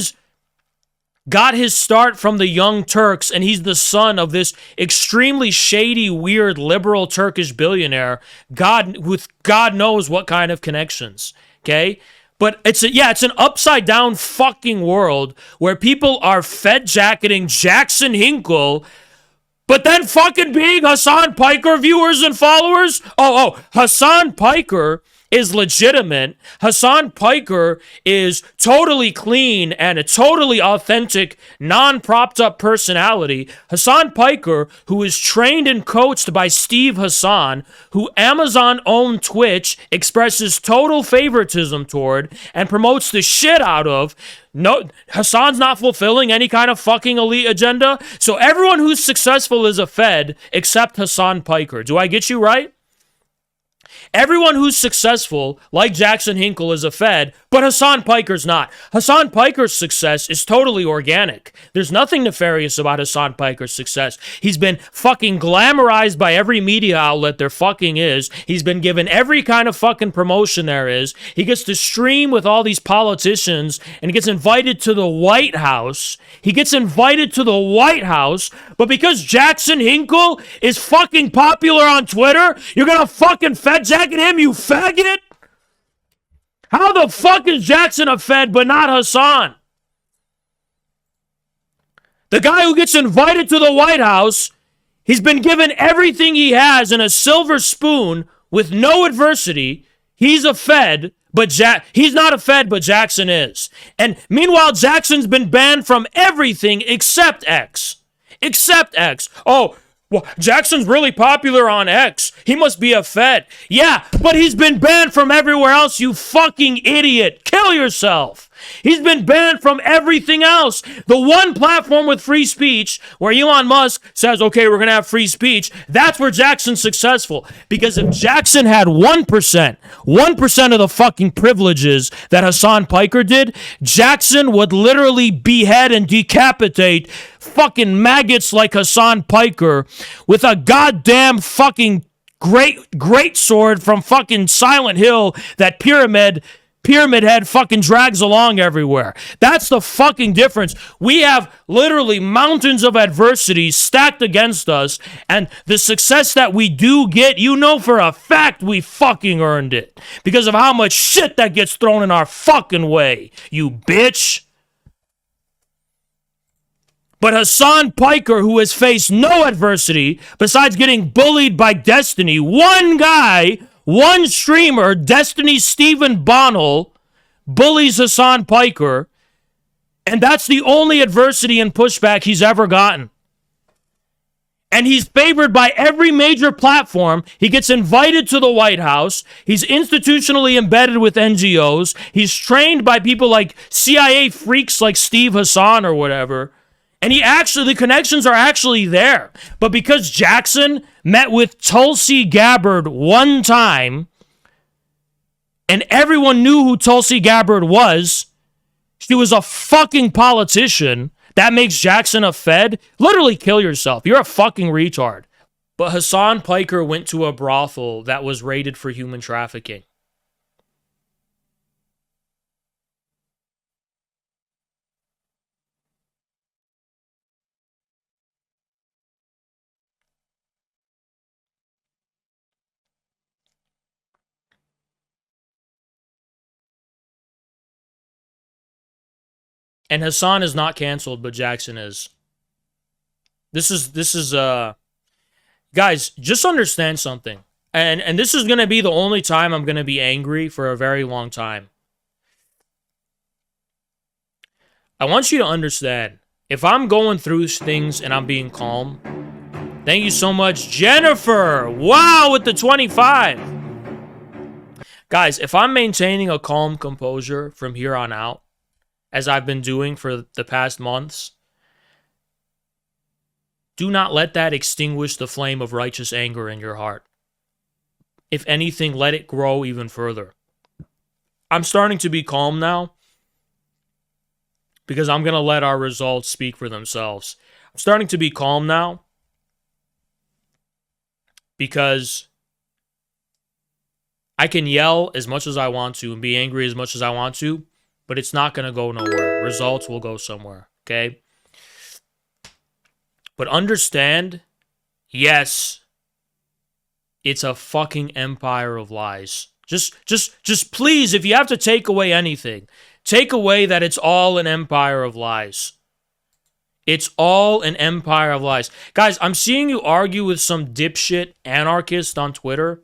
got his start from the Young Turks, and he's the son of this extremely shady, weird, liberal Turkish billionaire, with God knows what kind of connections. Okay? But it's an upside down fucking world where people are fed jacketing Jackson Hinkle, but then fucking being Hassan Piker viewers and followers. Hassan Piker is legitimate. Hassan Piker is totally clean and a totally authentic, non-propped up personality. Hassan Piker, who is trained and coached by Steve Hassan, who Amazon owned Twitch, expresses total favoritism toward and promotes the shit out of. No, Hassan's not fulfilling any kind of fucking elite agenda. So everyone who's successful is a Fed except Hassan Piker. Do I get you right? Everyone who's successful, like Jackson Hinkle, is a Fed, but Hassan Piker's not. Hassan Piker's success is totally organic. There's nothing nefarious about Hassan Piker's success. He's been fucking glamorized by every media outlet there fucking is. He's been given every kind of fucking promotion there is. He gets to stream with all these politicians and he gets invited to the White House. But because Jackson Hinkle is fucking popular on Twitter, you're gonna fucking Fed jacket him, you faggot? How the fuck is Jackson a Fed but not Hassan? The guy who gets invited to the White House, he's been given everything he has in a silver spoon with no adversity. He's a Fed, but he's not a Fed, but Jackson is. And meanwhile, Jackson's been banned from everything except X. Oh, well, Jackson's really popular on X. He must be a Fed. Yeah, but he's been banned from everywhere else, you fucking idiot. Kill yourself. He's been banned from everything else. The one platform with free speech where Elon Musk says, okay, we're going to have free speech, that's where Jackson's successful. Because if Jackson had 1% of the fucking privileges that Hassan Piker did, Jackson would literally behead and decapitate fucking maggots like Hassan Piker with a goddamn fucking great sword from fucking Silent Hill that Pyramid Head fucking drags along everywhere. That's the fucking difference. We have literally mountains of adversity stacked against us, and the success that we do get, you know for a fact we fucking earned it because of how much shit that gets thrown in our fucking way, you bitch. But Hassan Piker, who has faced no adversity besides getting bullied by Destiny, one streamer, Destiny Stephen Bonnell, bullies Hassan Piker, and that's the only adversity and pushback he's ever gotten. And he's favored by every major platform. He gets invited to the White House. He's institutionally embedded with NGOs. He's trained by people like CIA freaks like Steve Hassan or whatever. And the connections are actually there. But because Jackson met with Tulsi Gabbard one time, and everyone knew who Tulsi Gabbard was, she was a fucking politician, that makes Jackson a Fed? Literally kill yourself. You're a fucking retard. But Hassan Piker went to a brothel that was rated for human trafficking. And Hassan is not canceled, but Jackson is. This is guys, just understand something. And this is going to be the only time I'm going to be angry for a very long time. I want you to understand, if I'm going through things and I'm being calm, thank you so much, Jennifer. Wow, with the 25. Guys, if I'm maintaining a calm composure from here on out, as I've been doing for the past months, do not let that extinguish the flame of righteous anger in your heart. If anything, let it grow even further. I'm starting to be calm now because I'm going to let our results speak for themselves. I'm starting to be calm now because I can yell as much as I want to and be angry as much as I want to, but it's not going to go nowhere. Results will go somewhere, okay? But understand, yes, it's a fucking empire of lies. Just please, if you have to take away anything, take away that it's all an empire of lies. It's all an empire of lies. Guys, I'm seeing you argue with some dipshit anarchist on Twitter.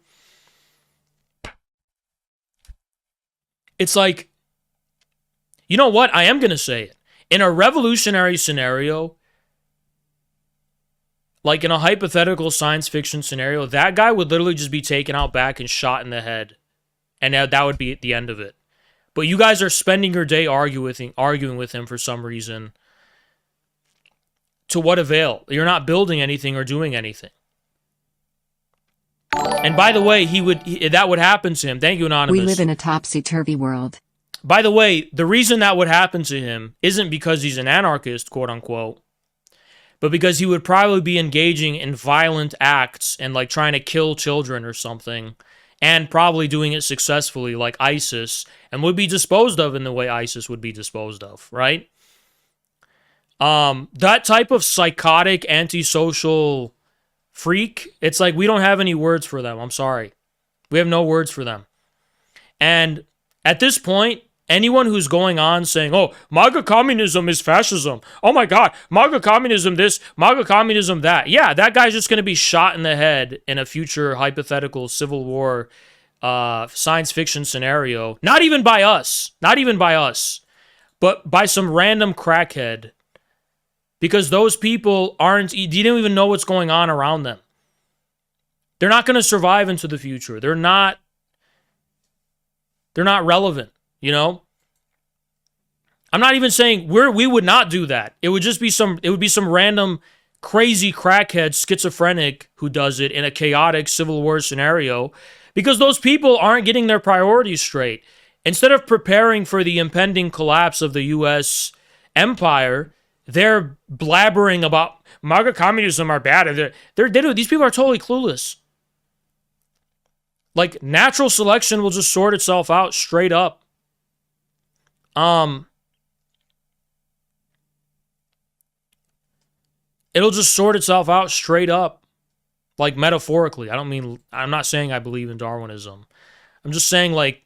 It's like, you know what? I am going to say it. In a revolutionary scenario, like in a hypothetical science fiction scenario, that guy would literally just be taken out back and shot in the head. And that would be the end of it. But you guys are spending your day arguing with him for some reason. To what avail? You're not building anything or doing anything. And by the way, that would happen to him. Thank you, Anonymous. We live in a topsy-turvy world. By the way, the reason that would happen to him isn't because he's an anarchist, quote unquote, but because he would probably be engaging in violent acts and like trying to kill children or something, and probably doing it successfully like ISIS, and would be disposed of in the way ISIS would be disposed of, right? That type of psychotic, antisocial freak, it's like we don't have any words for them. I'm sorry. We have no words for them. And at this point, anyone who's going on saying, oh, MAGA communism is fascism. Oh my God, MAGA communism this, MAGA communism that. Yeah, that guy's just going to be shot in the head in a future hypothetical civil war science fiction scenario. Not even by us. Not even by us. But by some random crackhead. Because those people you don't even know what's going on around them. They're not going to survive into the future. They're not relevant, you know? I'm not even saying we would not do that. It would be some random crazy crackhead schizophrenic who does it in a chaotic civil war scenario, because those people aren't getting their priorities straight. Instead of preparing for the impending collapse of the US empire, they're blabbering about MAGA communism are bad. These people are totally clueless. Like, natural selection will just sort itself out straight up. It'll just sort itself out straight up. Like, metaphorically. I'm not saying I believe in Darwinism. I'm just saying, like,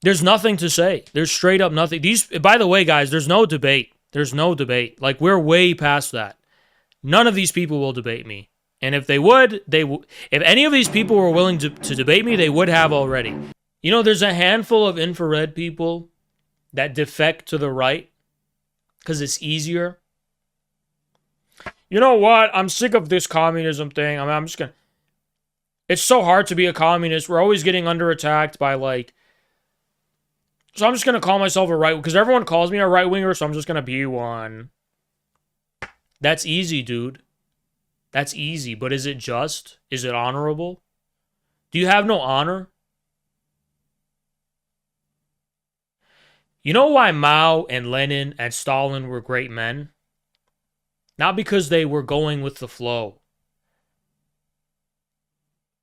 there's nothing to say. There's straight up nothing. By the way, guys, there's no debate. There's no debate. Like, we're way past that. None of these people will debate me. And if they would, if any of these people were willing to debate me, they would have already. You know, there's a handful of infrared people that defect to the right because it's easier. You know what? I'm sick of this communism thing. I'm just going to... It's so hard to be a communist. We're always getting under attacked by, like... So I'm just going to call myself a right... Because everyone calls me a right-winger, so I'm just going to be one. That's easy, dude. That's easy. But is it just? Is it honorable? Do you have no honor? You know why Mao and Lenin and Stalin were great men? Not because they were going with the flow.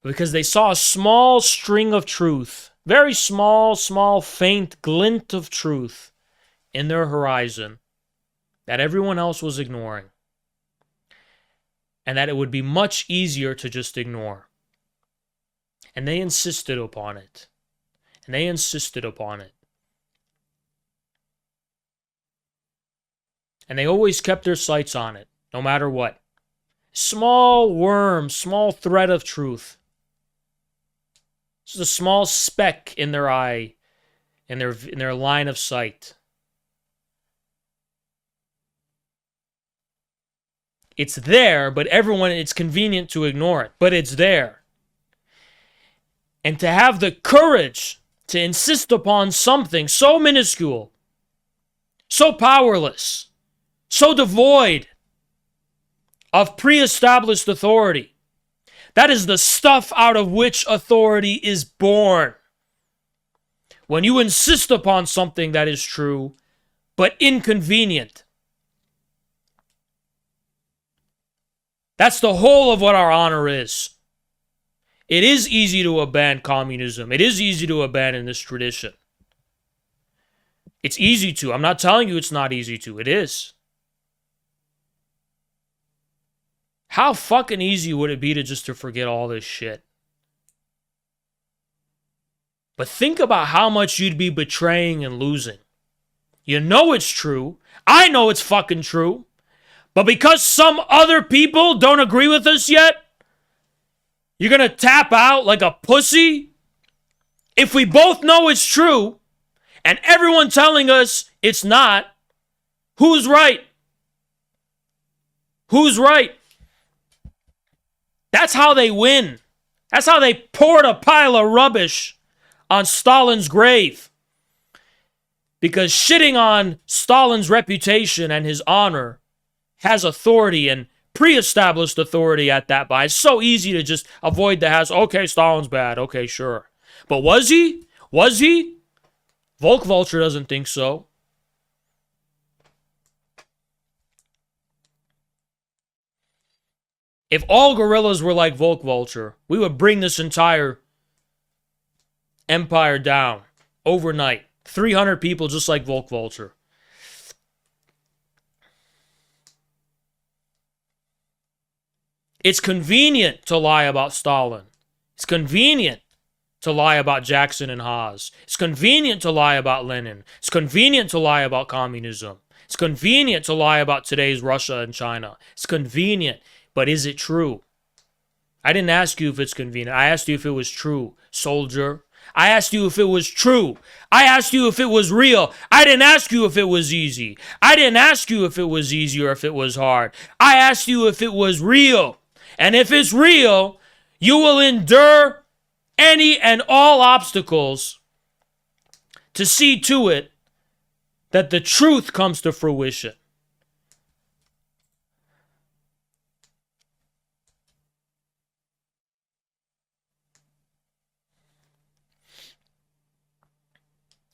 But because they saw a small string of truth. Very small, faint glint of truth in their horizon that everyone else was ignoring. And that it would be much easier to just ignore. And they insisted upon it. And they insisted upon it. And they always kept their sights on it, no matter what. Small worm, small thread of truth. Just a small speck in their eye, in their line of sight. It's there, but it's convenient to ignore it, but it's there. And to have the courage to insist upon something so minuscule, so powerless, so devoid of pre-established authority, that is the stuff out of which authority is born. When you insist upon something that is true, but inconvenient. That's the whole of what our honor is. It is easy to abandon communism. It is easy to abandon this tradition. It's easy to. I'm not telling you it's not easy to. It is. How fucking easy would it be to forget all this shit? But think about how much you'd be betraying and losing. You know it's true. I know it's fucking true. But because some other people don't agree with us yet, you're going to tap out like a pussy? If we both know it's true, and everyone telling us it's not, who's right? Who's right? That's how they win. That's how they poured a pile of rubbish on Stalin's grave. Because shitting on Stalin's reputation and his honor has authority and pre-established authority at that by. It's so easy to just avoid the hassle. Okay, Stalin's bad. Okay, sure. But was he? Was he? Volk Vulture doesn't think so. If all gorillas were like Volk Vulture, we would bring this entire empire down overnight. 300 people just like Volk Vulture. It's convenient to lie about Stalin. It's convenient to lie about Jackson and Haas. It's convenient to lie about Lenin. It's convenient to lie about communism. It's convenient to lie about today's Russia and China. It's convenient, but is it true? I didn't ask you if it's convenient. I asked you if it was true, soldier. I asked you if it was true. I asked you if it was real. I didn't ask you if it was easy. I didn't ask you if it was easy or if it was hard. I asked you if it was real. And if it's real, you will endure any and all obstacles to see to it that the truth comes to fruition.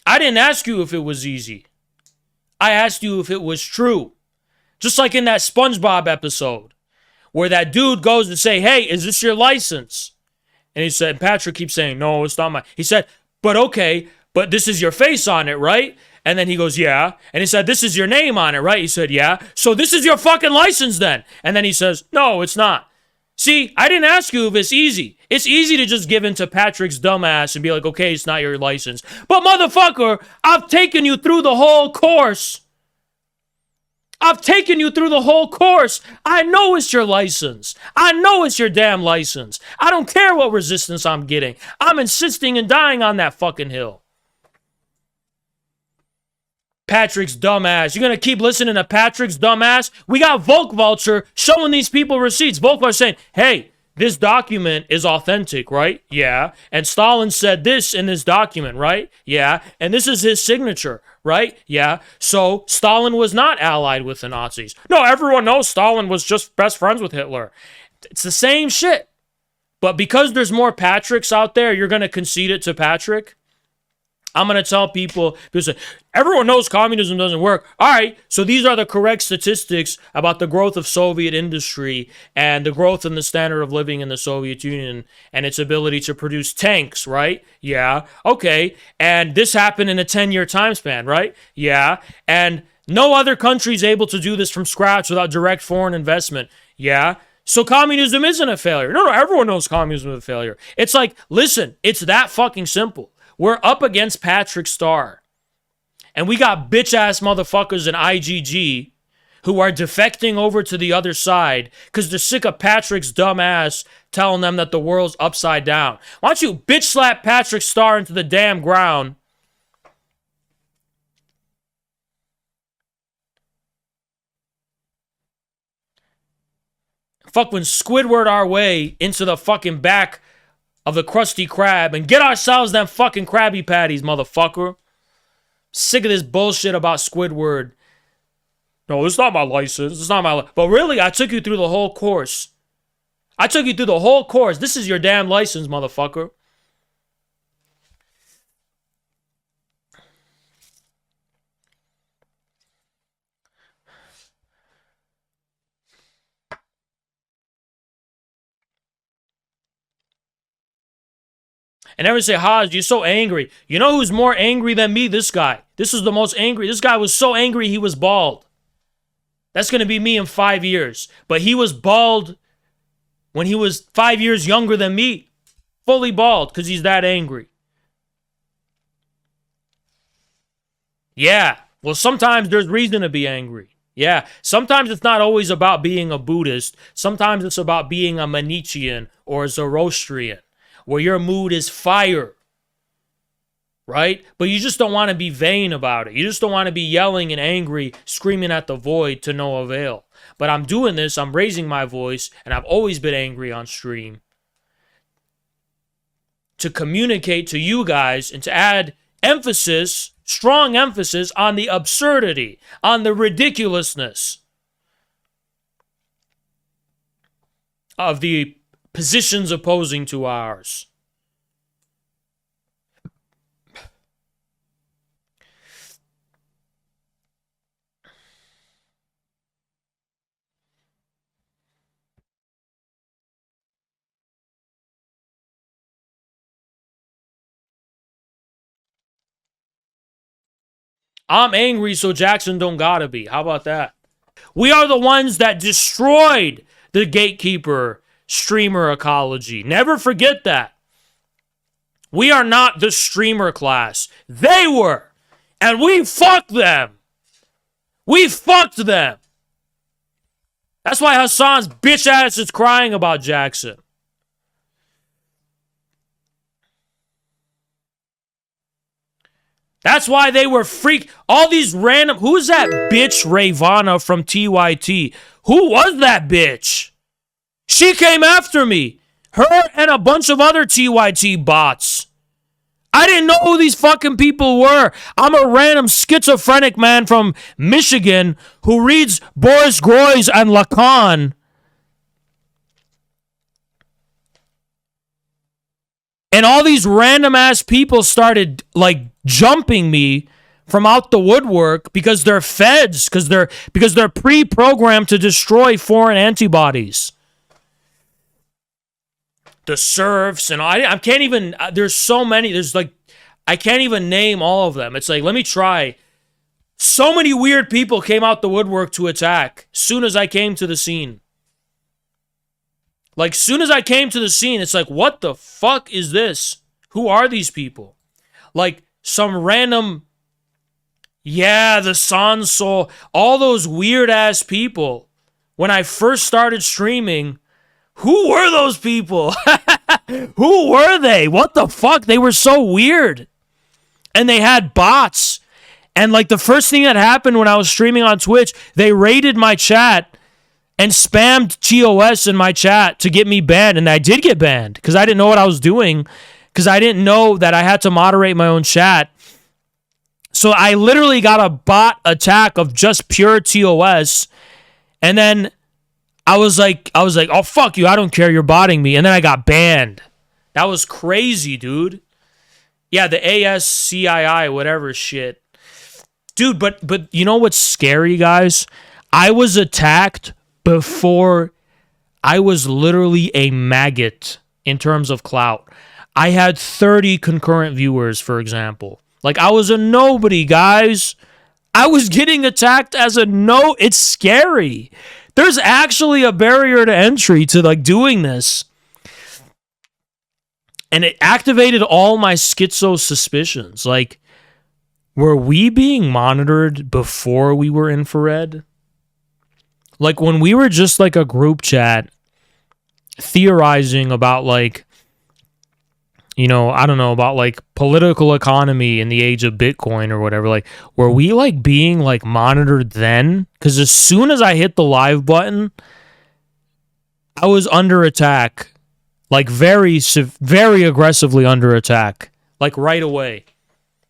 I didn't ask you if it was easy. I asked you if it was true. Just like in that SpongeBob episode where that dude goes to say, hey, is this your license? And he said, Patrick keeps saying, no, it's not mine. He said, but okay, but this is your face on it, right? And then he goes, yeah. And he said, this is your name on it, right? He said, yeah. So this is your fucking license then. And then he says, no, it's not. See, I didn't ask you if it's easy. It's easy to just give in to Patrick's dumbass and be like, okay, it's not your license. But motherfucker, I've taken you through the whole course. I've taken you through the whole course. I know it's your license. I know it's your damn license. I don't care what resistance I'm getting. I'm insisting and dying on that fucking hill. Patrick's dumbass. You're going to keep listening to Patrick's dumbass? We got Volk Vulture showing these people receipts. Volk Vulture saying, hey, this document is authentic, right? Yeah. And Stalin said this in this document, right? Yeah. And this is his signature, right? Yeah. So Stalin was not allied with the Nazis. No, everyone knows Stalin was just best friends with Hitler. It's the same shit. But because there's more Patricks out there, you're going to concede it to Patrick? I'm going to tell people say, everyone knows communism doesn't work. All right, so these are the correct statistics about the growth of Soviet industry and the growth in the standard of living in the Soviet Union and its ability to produce tanks, right? Yeah, okay. And this happened in a 10-year time span, right? Yeah. And no other country is able to do this from scratch without direct foreign investment. Yeah. So communism isn't a failure. No, everyone knows communism is a failure. It's like, listen, it's that fucking simple. We're up against Patrick Starr. And we got bitch-ass motherfuckers in IGG who are defecting over to the other side because they're sick of Patrick's dumb ass telling them that the world's upside down. Why don't you bitch slap Patrick Starr into the damn ground? Fucking Squidward our way into the fucking back of the Krusty Krab and get ourselves them fucking Krabby Patties, motherfucker. Sick of this bullshit about Squidward. No, it's not my license. It's not my But really, I took you through the whole course. I took you through the whole course. This is your damn license, motherfucker. And everyone say, Haj, you're so angry. You know who's more angry than me? This guy. This is the most angry. This guy was so angry he was bald. That's going to be me in 5 years. But he was bald when he was 5 years younger than me. Fully bald because he's that angry. Yeah. Well, sometimes there's reason to be angry. Yeah. Sometimes it's not always about being a Buddhist. Sometimes it's about being a Manichean or a Zoroastrian, where your mood is fire. Right? But you just don't want to be vain about it. You just don't want to be yelling and angry, screaming at the void to no avail. But I'm doing this, I'm raising my voice, and I've always been angry on stream to communicate to you guys and to add emphasis, strong emphasis on the absurdity, on the ridiculousness of the positions opposing to ours. I'm angry, so Jackson don't gotta be. How about that? We are the ones that destroyed the gatekeeper streamer ecology. Never forget that. We are not the streamer class. They were. And we fucked them. We fucked them. That's why Hassan's bitch ass is crying about Jackson. That's why they were all these random. Who's that bitch Ravana from TYT? Who was that bitch? She came after me. Her and a bunch of other TYT bots. I didn't know who these fucking people were. I'm a random schizophrenic man from Michigan who reads Boris Groys and Lacan. And all these random ass people started like jumping me from out the woodwork because they're feds, because they're pre-programmed to destroy foreign antibodies. The serfs and I can't even. There's so many. There's like I can't even name all of them. It's like let me try. So many weird people came out the woodwork to attack soon as I came to the scene. Like, soon as I came to the scene, it's like, what the fuck is this? Who are these people? Like, some random, the Sanso, all those weird-ass people. When I first started streaming, who were those people? Who were they? What the fuck? They were so weird. And they had bots. And, like, the first thing that happened when I was streaming on Twitch, they raided my chat and spammed TOS in my chat to get me banned. And I did get banned because I didn't know what I was doing, because I didn't know that I had to moderate my own chat. So I literally got a bot attack of just pure TOS. And then I was like, oh, fuck you. I don't care. You're botting me. And then I got banned. That was crazy, dude. Yeah, the ASCII, whatever shit. Dude, but you know what's scary, guys? I was attacked before I was literally a maggot in terms of clout. I had 30 concurrent viewers, for example. Like, I was a nobody, guys. I was getting attacked as a no. It's scary. There's actually a barrier to entry to, like, doing this. And it activated all my schizo suspicions. Like, were we being monitored before we were infrared? Like, when we were just, like, a group chat theorizing about, like, you know, I don't know, about, like, political economy in the age of Bitcoin or whatever, like, were we, like, being, like, monitored then? Because as soon as I hit the live button, I was under attack. Like, very aggressively under attack. Like, right away.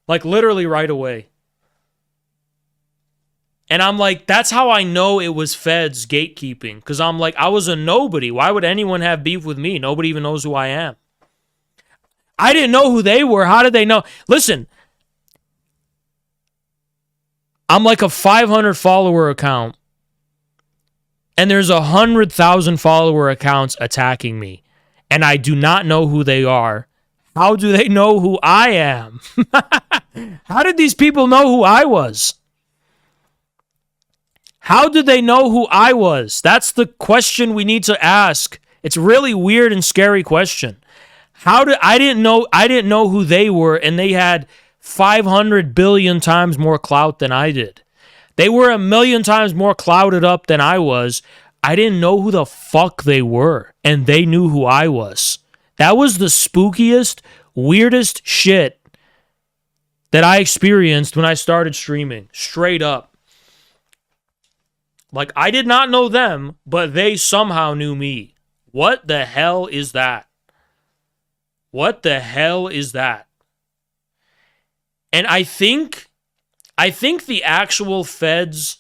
Like, literally right away. And I'm like, that's how I know it was feds gatekeeping. Because I'm like, I was a nobody. Why would anyone have beef with me? Nobody even knows who I am. I didn't know who they were. How did they know? Listen, I'm like a 500 follower account. And there's 100,000 follower accounts attacking me. And I do not know who they are. How do they know who I am? How did these people know who I was? How did they know who I was? That's the question we need to ask. It's a really weird and scary question. I didn't know who they were, and they had 500 billion times more clout than I did. They were 1,000,000 times more clouded up than I was. I didn't know who the fuck they were, and they knew who I was. That was the spookiest, weirdest shit that I experienced when I started streaming. Straight up. Like, I did not know them, but they somehow knew me. What the hell is that? What the hell is that? And I think the actual feds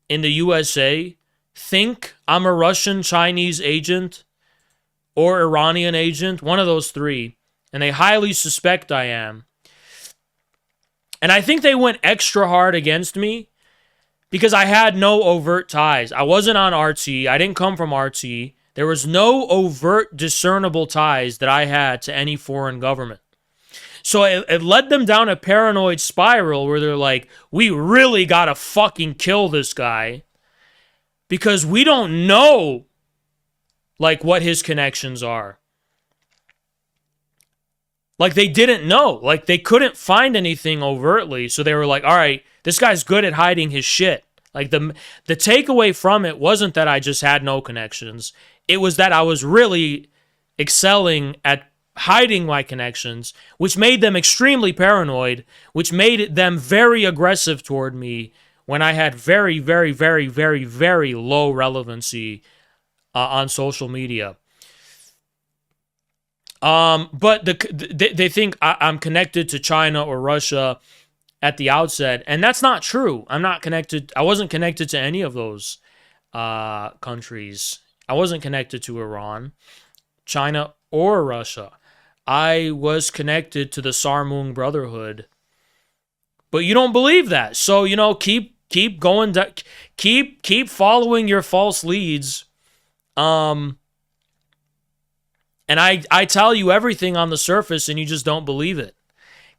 in the USA think I'm a Russian Chinese agent or Iranian agent, one of those three, and they highly suspect I am. And I think they went extra hard against me because I had no overt ties. I wasn't on RT. I didn't come from RT. There was no overt discernible ties that I had to any foreign government. So it led them down a paranoid spiral where they're like, we really gotta fucking kill this guy because we don't know, like, what his connections are. Like, they didn't know. Like, they couldn't find anything overtly. So they were like, all right, this guy's good at hiding his shit. Like, the takeaway from it wasn't that I just had no connections. It was that I was really excelling at hiding my connections, which made them extremely paranoid, which made them very aggressive toward me when I had very, very, very, very, very low relevancy on social media. But they think I'm connected to China or Russia at the outset, and that's not true. I'm not connected. I wasn't connected to any of those countries. I wasn't connected to Iran, China, or Russia. I was connected to the Sarmung Brotherhood. But you don't believe that. So, you know, keep going, keep following your false leads. And I tell you everything on the surface and you just don't believe it.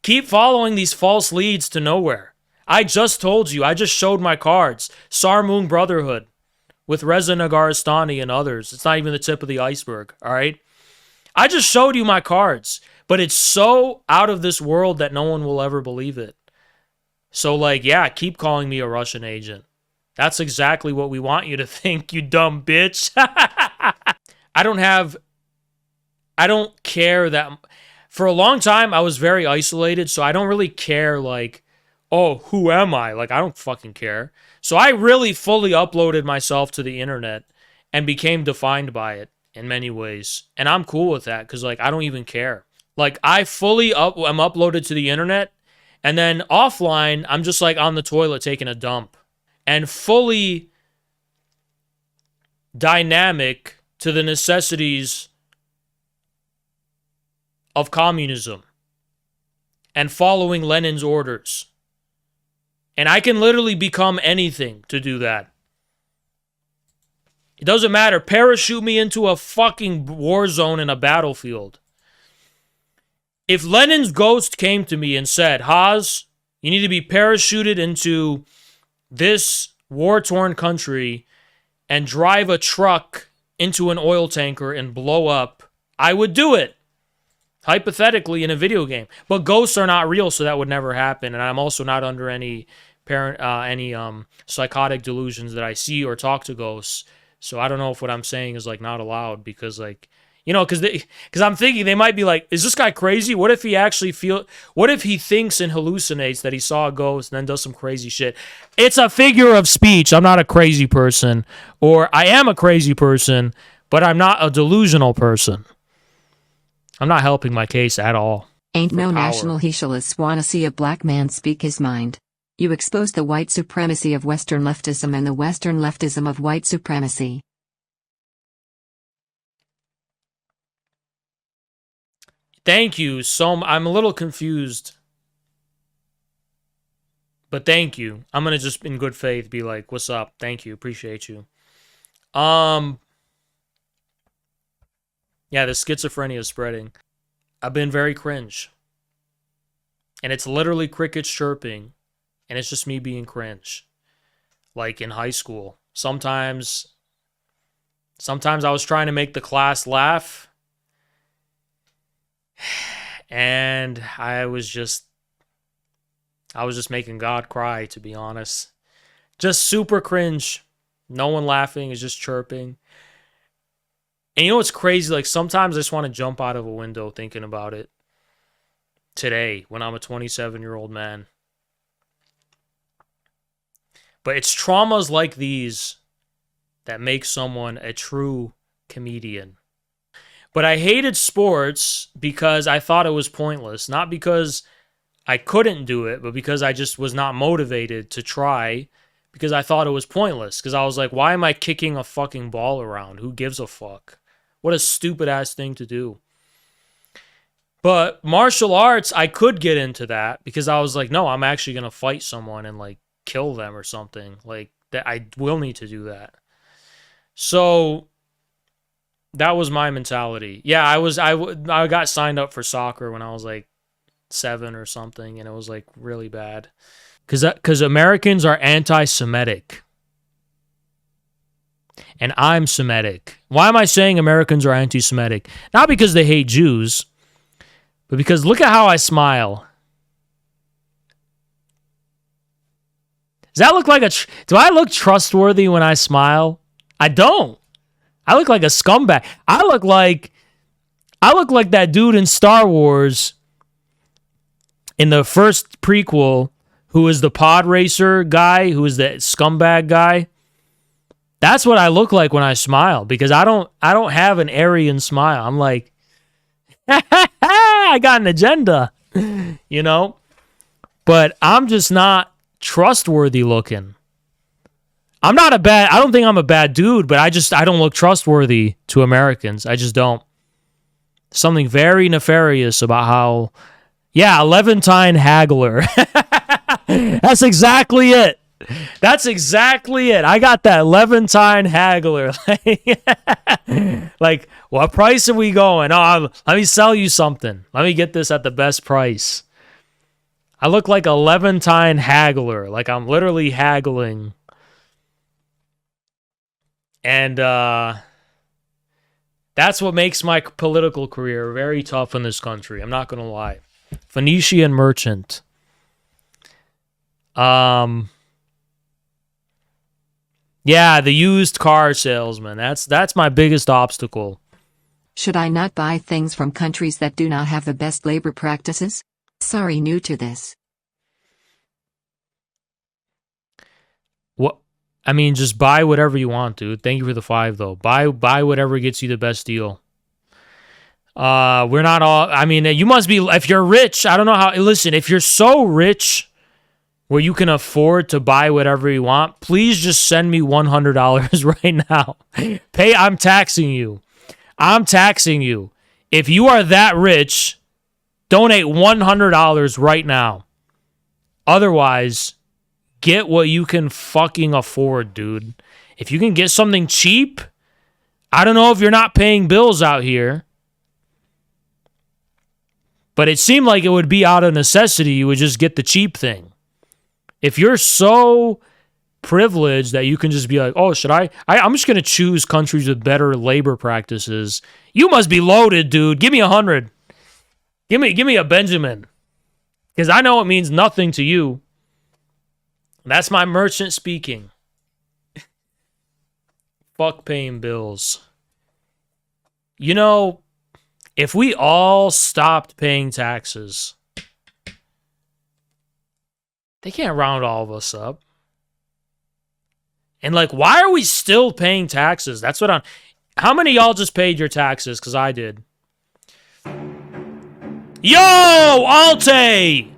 Keep following these false leads to nowhere. I just told you, I just showed my cards. Sarmung Brotherhood with Reza Nagaristani and others. It's not even the tip of the iceberg, all right? I just showed you my cards, but it's so out of this world that no one will ever believe it. So, like, yeah, keep calling me a Russian agent. That's exactly what we want you to think, you dumb bitch. I don't care that... For a long time, I was very isolated, so I don't really care, like, oh, who am I? Like, I don't fucking care. So I really fully uploaded myself to the internet and became defined by it in many ways. And I'm cool with that because, like, I don't even care. Like, I fully am uploaded to the internet, and then offline, I'm just, like, on the toilet taking a dump. And fully dynamic to the necessities of communism and following Lenin's orders. And I can literally become anything to do that. It doesn't matter. Parachute me into a fucking war zone in a battlefield. If Lenin's ghost came to me and said, Haas, you need to be parachuted into this war-torn country and drive a truck into an oil tanker and blow up, I would do it. Hypothetically in a video game. But ghosts are not real, so that would never happen. And I'm also not under any psychotic delusions that I see or talk to ghosts. So I don't know if what I'm saying is, like, not allowed because, like, you know, because I'm thinking they might be like, is this guy crazy? What if he actually what if he thinks and hallucinates that he saw a ghost and then does some crazy shit? It's a figure of speech. I'm not a crazy person. Or I am a crazy person, but I'm not a delusional person. I'm not helping my case at all. Ain't no national socialists wanna see a black man speak his mind. You expose the white supremacy of Western leftism and the Western leftism of white supremacy. Thank you. So I'm a little confused. But thank you. I'm going to just in good faith be like, what's up? Thank you. Appreciate you. Yeah, the schizophrenia is spreading. I've been very cringe. And it's literally crickets chirping. And it's just me being cringe. Like in high school. Sometimes I was trying to make the class laugh. And I was just I was just making God cry, to be honest. Just super cringe. No one laughing, is just chirping. And you know what's crazy? Like, sometimes I just want to jump out of a window thinking about it. Today, when I'm a 27-year-old man. But it's traumas like these that make someone a true comedian. But I hated sports because I thought it was pointless. Not because I couldn't do it, but because I just was not motivated to try. Because I thought it was pointless. Because I was like, why am I kicking a fucking ball around? Who gives a fuck? What a stupid ass thing to do. But martial arts, I could get into that. Because I was like, no, I'm actually going to fight someone and like kill them or something. Like, that I will need to do that. So that was my mentality. Yeah, I got signed up for soccer when I was like 7 or something, and it was like really bad. Because Americans are anti-Semitic. And I'm Semitic. Why am I saying Americans are anti-Semitic? Not because they hate Jews, but because look at how I smile. Does that look like do I look trustworthy when I smile? I don't. I look like a scumbag. I look like that dude in Star Wars in the first prequel who is the pod racer guy, who is the scumbag guy. That's what I look like when I smile, because I don't have an Aryan smile. I'm like, I got an agenda, you know? But I'm just not trustworthy looking. I don't think I'm a bad dude, but I don't look trustworthy to Americans. I just don't. Something very nefarious about how, yeah, Levantine haggler. That's exactly it. That's exactly it. I got that Levantine haggler. Like, what price are we going? Oh, let me sell you something. Let me get this at the best price. I look like a Levantine haggler. Like, I'm literally haggling. And that's what makes my political career very tough in this country. I'm not going to lie. Phoenician merchant. Yeah, the used car salesman. That's my biggest obstacle. Should I not buy things from countries that do not have the best labor practices? Sorry, new to this. What? I mean, just buy whatever you want, dude. Thank you for the 5, though. Buy whatever gets you the best deal. We're not all... I mean, you must be... If you're rich, I don't know how... Listen, if you're so rich where you can afford to buy whatever you want, please just send me $100 right now. I'm taxing you. I'm taxing you. If you are that rich, donate $100 right now. Otherwise, get what you can fucking afford, dude. If you can get something cheap, I don't know if you're not paying bills out here, but it seemed like it would be out of necessity. You would just get the cheap thing. If you're so privileged that you can just be like, oh, should I'm just going to choose countries with better labor practices. You must be loaded, dude. Give me 100. Give me a Benjamin. Because I know it means nothing to you. That's my merchant speaking. Fuck paying bills. You know, if we all stopped paying taxes, they can't round all of us up. And like, why are we still paying taxes? That's what how many of y'all just paid your taxes? Because I did. Yo, Alte!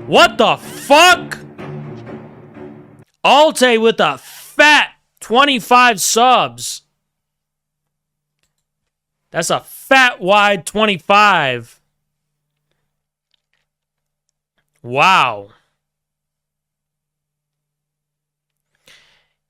What the fuck? Alte with a fat 25 subs. That's a fat wide 25. Wow.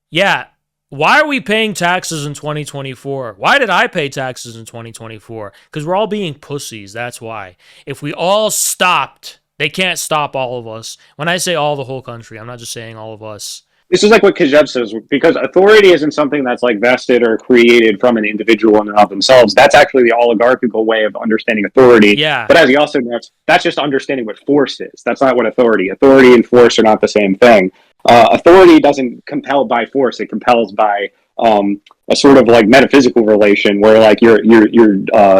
Yeah. Why are we paying taxes in 2024? Why did I pay taxes in 2024? Because we're all being pussies. That's why. If we all stopped, they can't stop all of us. When I say all, the whole country, I'm not just saying all of us. this is like what Kajeb says, because authority isn't something that's like vested or created from an individual in and of themselves. That's actually the oligarchical way of understanding authority. Yeah. But as he also notes, that's just understanding what force is. That's not what authority. Authority and force are not the same thing. Authority doesn't compel by force; it compels by a sort of like metaphysical relation, where like you're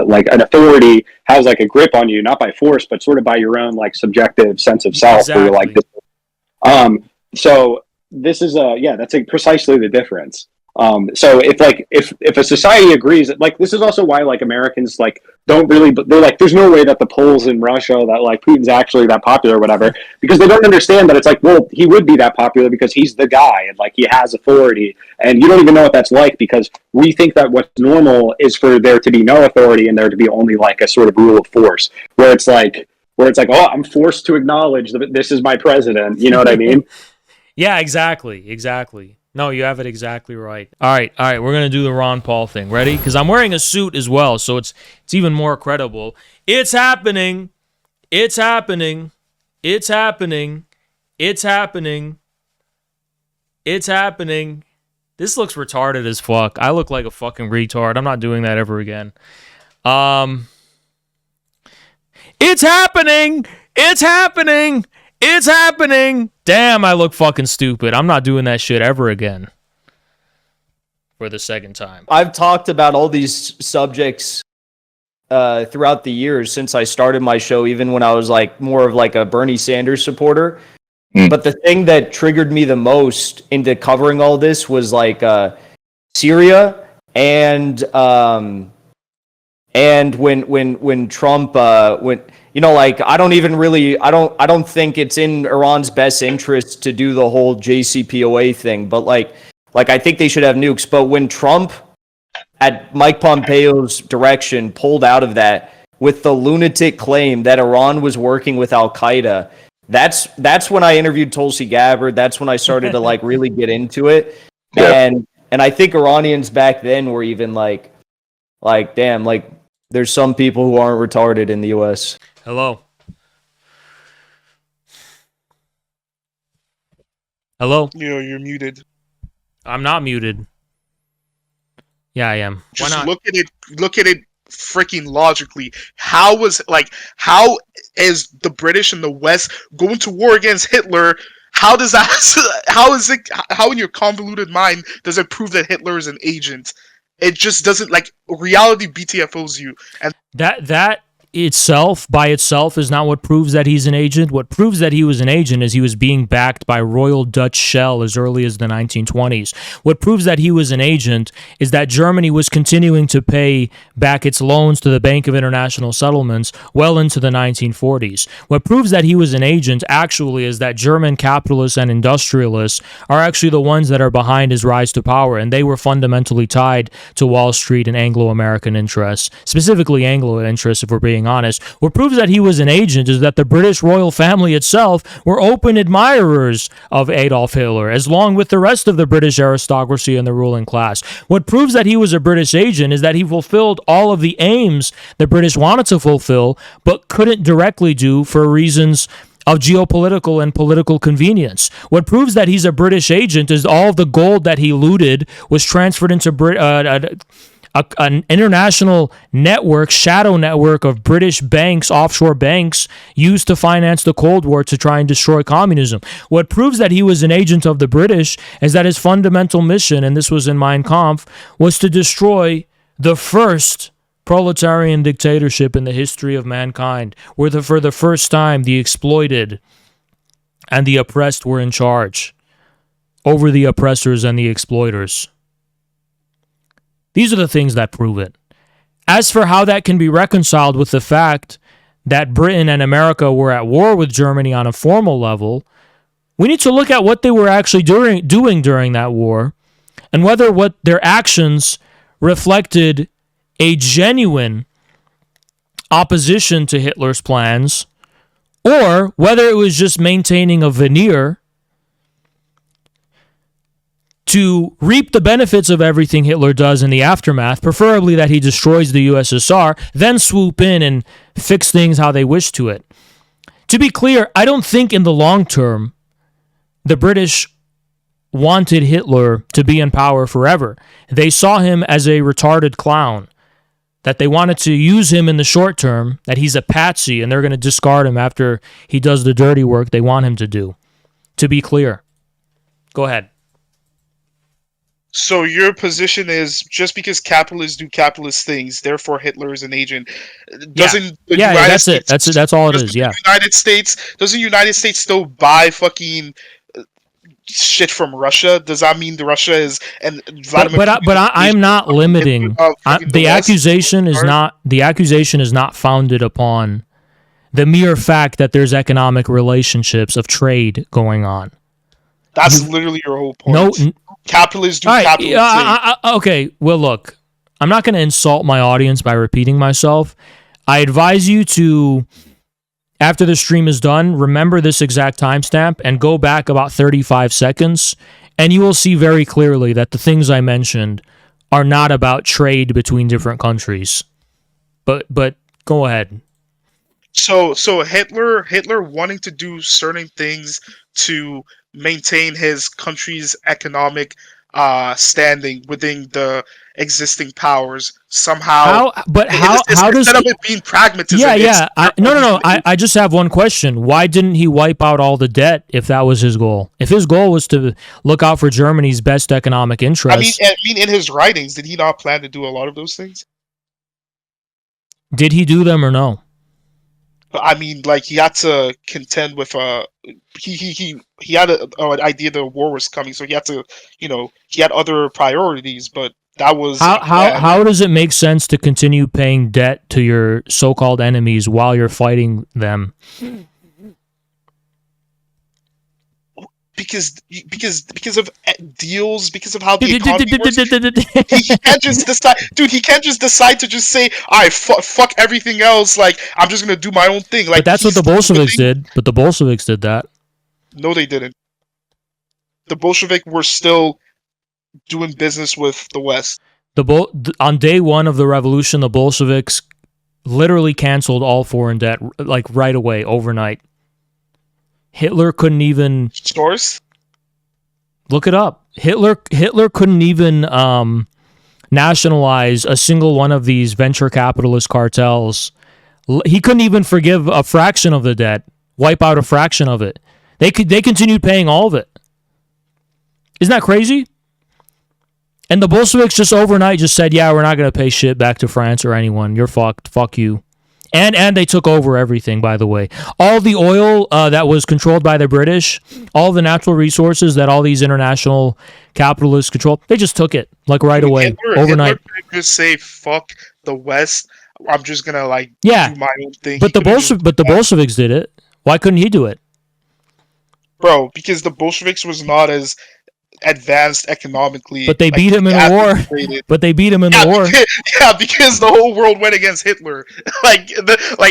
like an authority has like a grip on you, not by force, but sort of by your own like subjective sense of self. Exactly. Where you're like this. So this is that's like precisely the difference. So if a society agrees, like this is also why like Americans like don't really, they're like, there's no way that the polls in Russia that like Putin's actually that popular or whatever, because they don't understand that it's like, well, he would be that popular because he's the guy and like he has authority, and you don't even know what that's like, because we think that what's normal is for there to be no authority and there to be only like a sort of rule of force, where it's like, oh, I'm forced to acknowledge that this is my president. You know what I mean? Yeah, exactly. No, you have it exactly right. All right. We're gonna do the Ron Paul thing. Ready? Because I'm wearing a suit as well, so it's even more credible. It's happening. It's happening. It's happening. It's happening. It's happening. This looks retarded as fuck. I look like a fucking retard. I'm not doing that ever again. It's happening. It's happening. It's happening. Damn, I look fucking stupid. I'm not doing that shit ever again. For the second time. I've talked about all these subjects throughout the years since I started my show, even when I was like more of like a Bernie Sanders supporter. But the thing that triggered me the most into covering all this was like Syria and when Trump like I don't think it's in Iran's best interest to do the whole JCPOA thing, but like I think they should have nukes. But when Trump, at Mike Pompeo's direction, pulled out of that with the lunatic claim that Iran was working with Al Qaeda, that's when I interviewed Tulsi Gabbard. That's when I started to like really get into it. Yeah. And I think Iranians back then were even like damn, like there's some people who aren't retarded in the US. Hello. Hello? You're muted. I'm not muted. Yeah, I am. Just Why not? Look at it freaking logically. How is the British and the West going to war against Hitler? How does that how in your convoluted mind does it prove that Hitler is an agent? It just doesn't, like, reality BTFOs you. And that itself, by itself, is not what proves that he's an agent. What proves that he was an agent is he was being backed by Royal Dutch Shell as early as the 1920s. What proves that he was an agent is that Germany was continuing to pay back its loans to the Bank of International Settlements well into the 1940s. What proves that he was an agent actually is that German capitalists and industrialists are actually the ones that are behind his rise to power, and they were fundamentally tied to Wall Street and Anglo-American interests, specifically Anglo interests, if we're being honest. What proves that he was an agent is that the British royal family itself were open admirers of Adolf Hitler, as long with the rest of the British aristocracy and the ruling class. What proves that he was a British agent is that he fulfilled all of the aims the British wanted to fulfill, but couldn't directly do for reasons of geopolitical and political convenience. What proves that he's a British agent is all the gold that he looted was transferred into an international network, shadow network of British banks, offshore banks, used to finance the Cold War to try and destroy communism. What proves that he was an agent of the British is that his fundamental mission, and this was in Mein Kampf, was to destroy the first proletarian dictatorship in the history of mankind, where for the first time the exploited and the oppressed were in charge over the oppressors and the exploiters. These are the things that prove it. As for how that can be reconciled with the fact that Britain and America were at war with Germany on a formal level, we need to look at what they were actually doing during that war, and whether what their actions reflected a genuine opposition to Hitler's plans, or whether it was just maintaining a veneer to reap the benefits of everything Hitler does in the aftermath, preferably that he destroys the USSR, then swoop in and fix things how they wish to it. To be clear, I don't think in the long term the British wanted Hitler to be in power forever. They saw him as a retarded clown, that they wanted to use him in the short term, that he's a patsy, and they're going to discard him after he does the dirty work they want him to do. To be clear. Go ahead. So your position is just because capitalists do capitalist things, therefore Hitler is an agent. Doesn't the yeah, United that's States, it. That's all it is. Yeah. Doesn't the United States still buy fucking shit from Russia? Does that mean the Russia is and Vladimir? But I'm not limiting. The accusation is not. The accusation is not founded upon the mere fact that there's economic relationships of trade going on. That's literally your whole point. No, capitalists do capitalist things. Okay, well, look, I'm not going to insult my audience by repeating myself. I advise you to, after the stream is done, remember this exact timestamp and go back about 35 seconds, and you will see very clearly that the things I mentioned are not about trade between different countries. But go ahead. So Hitler wanting to do certain things to maintain his country's economic standing within the existing powers somehow. How does instead of it being pragmatism? Yeah. No. I just have one question. Why didn't he wipe out all the debt if that was his goal? If his goal was to look out for Germany's best economic interests, I mean, in his writings, did he not plan to do a lot of those things? Did he do them or no? I mean, like he had to contend with he had an idea the war was coming, so he had to, he had other priorities, but that was how does it make sense to continue paying debt to your so-called enemies while you're fighting them? Because of deals, because of how the economy works. He can't just decide, dude. He can't just decide to just say, "All right, fuck everything else. Like I'm just gonna do my own thing." Like but that's what the Bolsheviks did. But the Bolsheviks did that. No, they didn't. The Bolsheviks were still doing business with the West. On day one of the revolution, the Bolsheviks literally canceled all foreign debt, like right away, overnight. Hitler couldn't even source. Look it up. Hitler couldn't even nationalize a single one of these venture capitalist cartels. He couldn't even forgive a fraction of the debt, wipe out a fraction of it. They continued paying all of it. Isn't that crazy? And the Bolsheviks just overnight just said, "Yeah, we're not going to pay shit back to France or anyone. You're fucked. Fuck you." And they took over everything, by the way. All the oil that was controlled by the British, all the natural resources that all these international capitalists control, they just took it, like right away, overnight. Hitler could just say, "Fuck the West. I'm just gonna do my own thing." But the Bolsheviks did it. Why couldn't he do it? Bro, because the Bolsheviks was not as advanced economically. But they beat him in the war. But they beat him in the war. Yeah, because the whole world went against Hitler. Like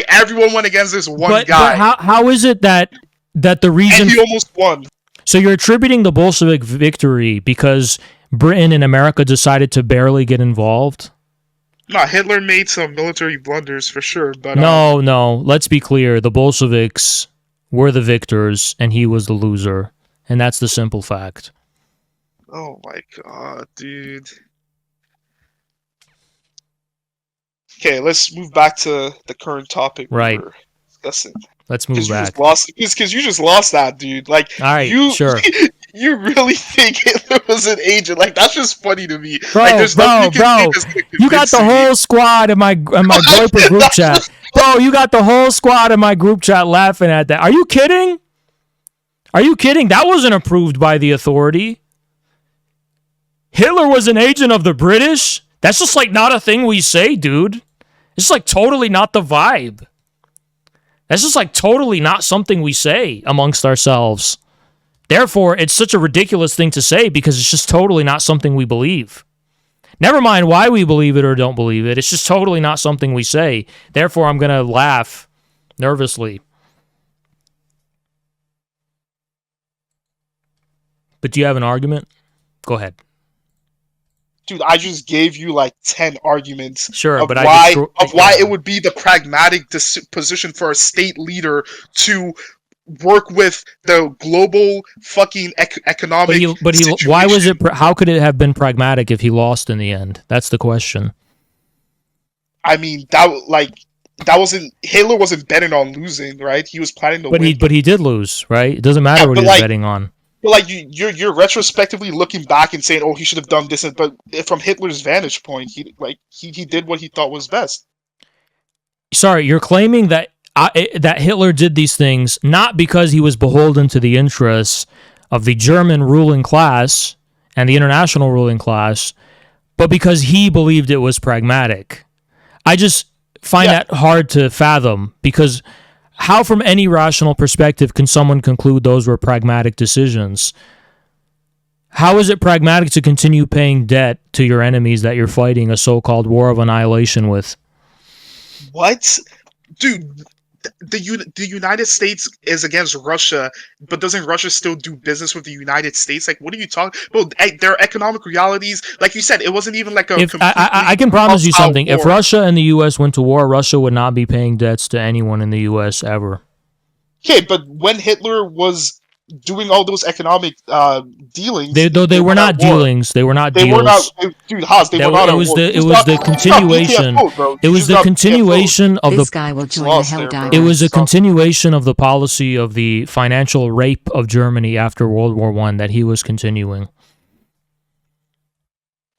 everyone went against this one guy. But how is it that the reason... And he almost won. So you're attributing the Bolshevik victory because Britain and America decided to barely get involved? No, Hitler made some military blunders for sure, but... No. Let's be clear. The Bolsheviks were the victors, and he was the loser. And that's the simple fact. Oh my god, dude. Okay, let's move back to the current topic right. we were discussing. Let's move back. Because you just lost that, dude. Like, all right, sure. You really think Hitler was an agent? Like, that's just funny to me. Bro, like, there's bro. You got the whole squad in my Groiper group chat. Bro, you got the whole squad in my group chat laughing at that. Are you kidding? Are you kidding? That wasn't approved by the authority. Hitler was an agent of the British? That's just like not a thing we say, dude. It's like totally not the vibe. That's just like totally not something we say amongst ourselves. Therefore, it's such a ridiculous thing to say because it's just totally not something we believe. Never mind why we believe it or don't believe it. It's just totally not something we say. Therefore, I'm going to laugh nervously. But do you have an argument? Go ahead. Dude, I just gave you like 10 arguments of why it would be the pragmatic position for a state leader to work with the global fucking economic. Why was it? How could it have been pragmatic if he lost in the end? That's the question. I mean, that wasn't Hitler wasn't betting on losing, right? He was planning to win. But he did lose, right? It doesn't matter what he was betting on. But like you're retrospectively looking back and saying, "Oh, he should have done this," but from Hitler's vantage point, he did what he thought was best. Sorry, you're claiming that that Hitler did these things not because he was beholden to the interests of the German ruling class and the international ruling class, but because he believed it was pragmatic. I just find that hard to fathom, because how from any rational perspective can someone conclude those were pragmatic decisions? How is it pragmatic to continue paying debt to your enemies that you're fighting a so-called war of annihilation with? What? Dude, the United States is against Russia, but doesn't Russia still do business with the United States? Like, what are you talking? Well, their economic realities, like you said, it wasn't even like a. I can promise you something. If Russia and the U.S. went to war, Russia would not be paying debts to anyone in the U.S. ever. Okay, but when Hitler was doing all those economic dealings, they were not dealings. They were not deals. They were not, dude. Haas, they were not. It was the continuation. It was the continuation of this guy will join the Helldiver. It was a continuation of the policy of the financial rape of Germany after World War I that he was continuing.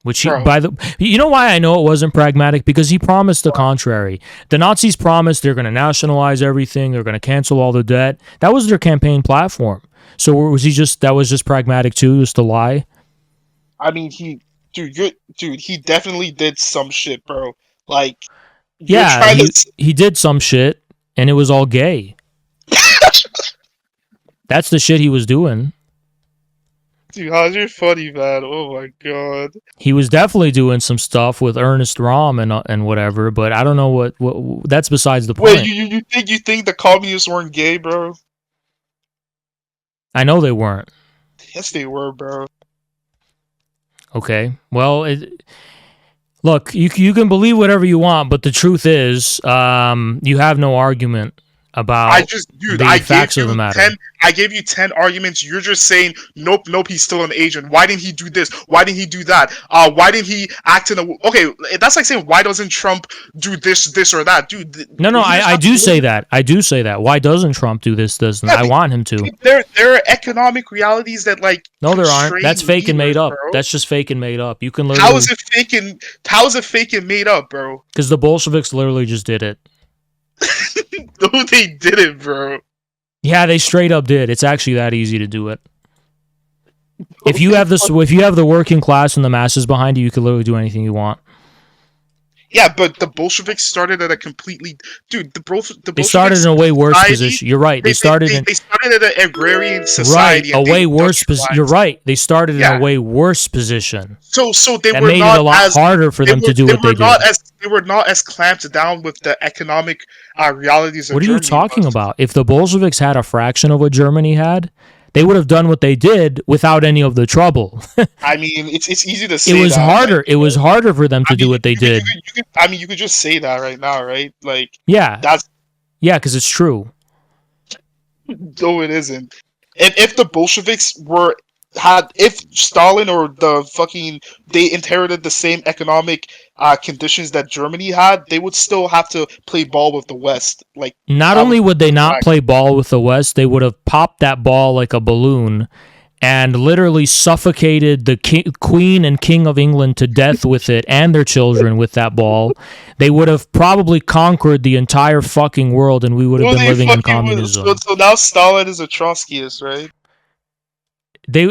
Which you know why I know it wasn't pragmatic? Because he promised the contrary. The Nazis promised they're going to nationalize everything. They're going to cancel all the debt. That was their campaign platform. So was that was just pragmatic too, just to lie? I mean, he definitely did some shit, bro. Like, yeah, he did some shit, and it was all gay. That's the shit he was doing. Dude, how's your funny, man? Oh my god. He was definitely doing some stuff with Ernest Röhm and whatever, but I don't know what that's besides the point. Wait, you think the communists weren't gay, bro? I know they weren't. Yes, they were, bro. Okay. Well, look, you can believe whatever you want, but the truth is, you have no argument about the facts of the matter. I gave you 10 arguments. You're just saying, nope, he's still an agent. Why didn't he do this? Why didn't he do that? Why didn't he act in a... Okay, that's like saying, why doesn't Trump do this or that? Dude, no, I do say that. I do say that. Why doesn't Trump do this? I want him to. There are economic realities that, like... No, there aren't. That's fake and made up. Bro. That's just fake and made up. You can literally... How is it fake and made up, bro? Because the Bolsheviks literally just did it. No, they didn't, bro. Yeah, they straight up did. It's actually that easy to do it. If you have the working class and the masses behind you, you can literally do anything you want. Yeah, but the Bolsheviks started at a completely... Dude, the Bolsheviks... They started in a way worse position. You're right. They started at an agrarian society. Right, a way worse position. You're right. They started in a way worse position. So they that were made not it a lot harder for them to do what they did. They were not as clamped down with the economic realities of What are you talking about? If the Bolsheviks had a fraction of what Germany had, they would have done what they did without any of the trouble. I mean, it's easy to say. It was harder. It was harder for them to do what they did. You could just say that right now, right? Like, yeah, that's because it's true. No, it isn't. And if the Bolsheviks if Stalin or they inherited the same economic conditions that Germany had, they would still have to play ball with the West. Like, not only would they not play ball with the West, they would have popped that ball like a balloon and literally suffocated the Queen and King of England to death with it and their children with that ball. They would have probably conquered the entire fucking world, and we would have been living in communism. So now Stalin is a Trotskyist, right?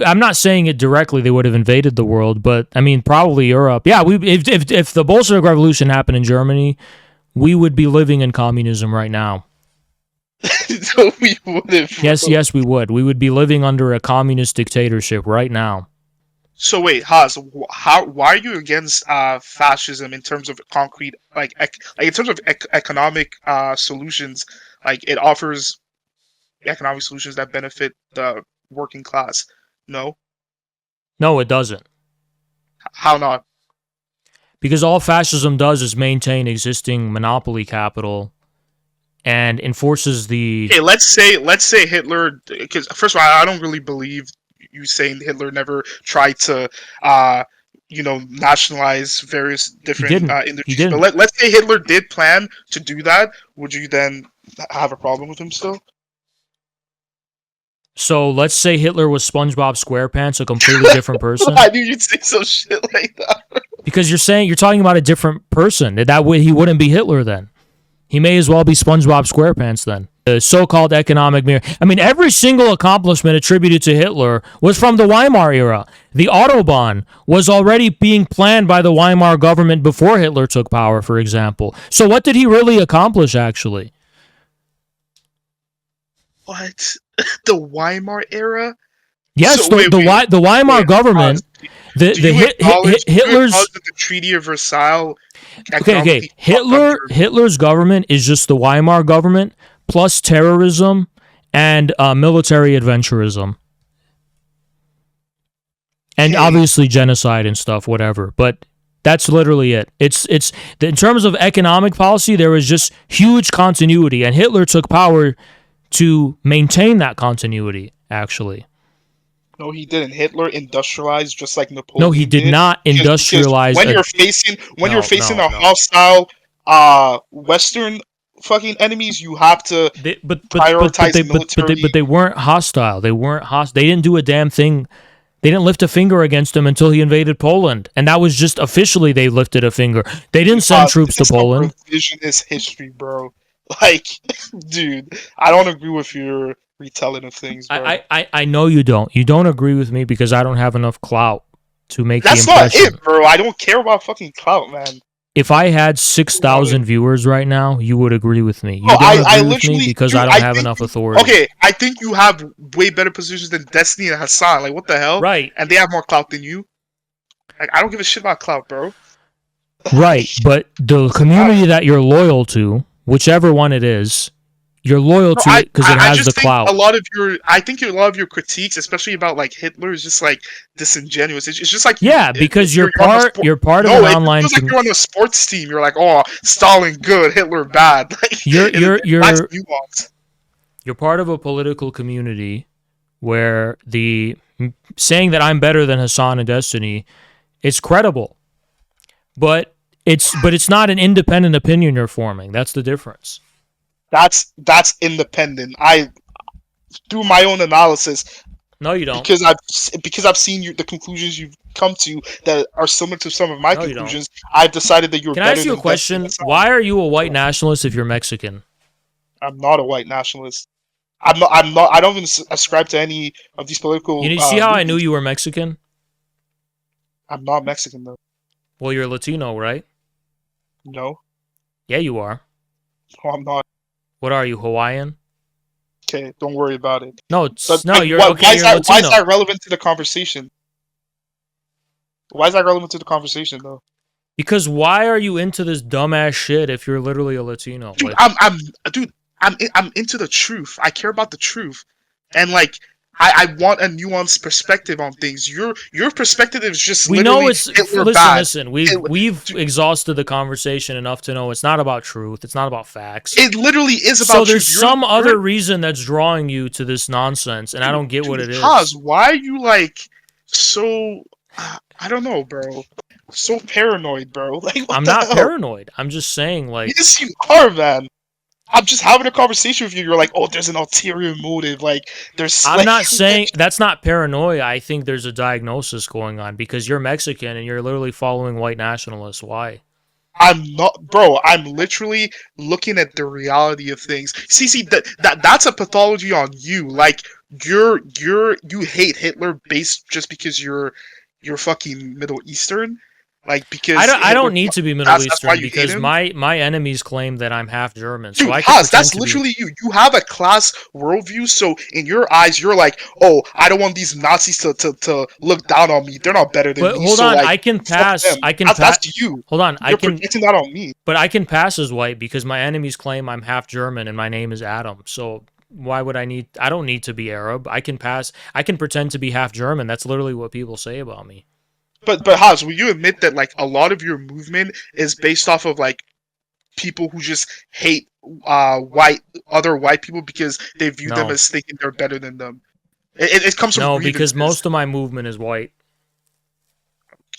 I'm not saying it directly. They would have invaded the world, but I mean, probably Europe. Yeah, if the Bolshevik Revolution happened in Germany, we would be living in communism right now. So we wouldn't. Yes, we would. We would be living under a communist dictatorship right now. So wait, Haas, why are you against fascism in terms of concrete, in terms of economic solutions? Like, it offers economic solutions that benefit the working class. No, it doesn't. How not? Because all fascism does is maintain existing monopoly capital and enforces the. Okay, let's say Hitler, because first of all, I don't really believe you saying Hitler never tried to, nationalize various different industries. But let's say Hitler did plan to do that. Would you then have a problem with him still? So let's say Hitler was SpongeBob SquarePants, a completely different person. I knew you'd say some shit like that. Because you're talking about a different person. That way he wouldn't be Hitler then. He may as well be SpongeBob SquarePants then. The so-called economic mirror. I mean, every single accomplishment attributed to Hitler was from the Weimar era. The Autobahn was already being planned by the Weimar government before Hitler took power, for example. So what did he really accomplish, actually? What? The Weimar era? Yes, so, the Weimar government. Hitler's the Treaty of Versailles. Okay. Hitler's government is just the Weimar government plus terrorism and military adventurism, and obviously genocide and stuff, whatever. But that's literally it. It's in terms of economic policy, there was just huge continuity, and Hitler took power to maintain that continuity. Actually. No, he didn't. Hitler industrialized just like Napoleon. No, he did not industrialize. When you're facing a hostile Western fucking enemies, you have to prioritize military. But they weren't hostile. They didn't do a damn thing. They didn't lift a finger against him until he invaded Poland, and that was just officially they lifted a finger. They didn't send troops to Poland. Revisionist history, bro. Like, dude, I don't agree with your retelling of things, bro. I know you don't. You don't agree with me because I don't have enough clout to make That's the impression. That's not it, bro. I don't care about fucking clout, man. If I had 6,000 viewers right now, you would agree with me. You don't agree with me because I don't have enough authority. Okay, I think you have way better positions than Destiny and Hassan. Like, what the hell? Right. And they have more clout than you. Like, I don't give a shit about clout, bro. Right, but the community that you're loyal to, whichever one it is, you're loyal to it because it has the clout. I think a lot of your critiques, especially about like Hitler, is just like disingenuous. It's just like because you're part of an online. It feels like you're on a sports team. You're like, oh, Stalin good, Hitler bad. Like, you're part of a political community where the saying that I'm better than Hassan and Destiny, it's credible, but it's not an independent opinion you're forming. That's the difference. That's independent. I do my own analysis. No, you don't. Because I've seen the conclusions you've come to that are similar to some of my conclusions. I've decided that you're. Can I ask you a question? Why are you a white nationalist if you're Mexican? I'm not a white nationalist. I'm not. I don't even ascribe to any of these political. You see how I knew you were Mexican? I'm not Mexican though. Well, you're Latino, right? No. Yeah, you are. No, I'm not. What are you, Hawaiian? Okay, don't worry about it. No, you're why okay. Is that relevant to the conversation? Why is that relevant to the conversation, though? Because why are you into this dumbass shit if you're literally a Latino? Dude, I'm into the truth. I care about the truth, and like I want a nuanced perspective on things. Your perspective is just listen. We've exhausted the conversation enough to know it's not about truth. It's not about facts. It literally is about. So there's some other reason that's drawing you to this nonsense, and I don't get what it is. Because why are you like so? I don't know, bro. So paranoid, bro. Like, I'm not paranoid. I'm just saying, like. Yes, you are, man. I'm just having a conversation with you. You're like, oh, there's an ulterior motive. Like, there's. I'm not saying that's not paranoia. I think there's a diagnosis going on because you're Mexican and you're literally following white nationalists. Why? I'm not, bro. I'm literally looking at the reality of things. See, that's a pathology on you. Like, you hate Hitler based just because you're fucking Middle Eastern. Like, because I don't need to be Middle Eastern because my enemies claim that I'm half German. Dude, so I that's literally you. You have a class worldview, so in your eyes, you're like, oh, I don't want these Nazis to look down on me. They're not better than me. But hold on, I can pass. That's you. Hold on, you're projecting that on me. But I can pass as white because my enemies claim I'm half German and my name is Adam. So why would I need? I don't need to be Arab. I can pass. I can pretend to be half German. That's literally what people say about me. But Haas, will you admit that like a lot of your movement is based off of like people who just hate other white people because they view them as thinking they're better than them. It comes from grievances. Because most of my movement is white.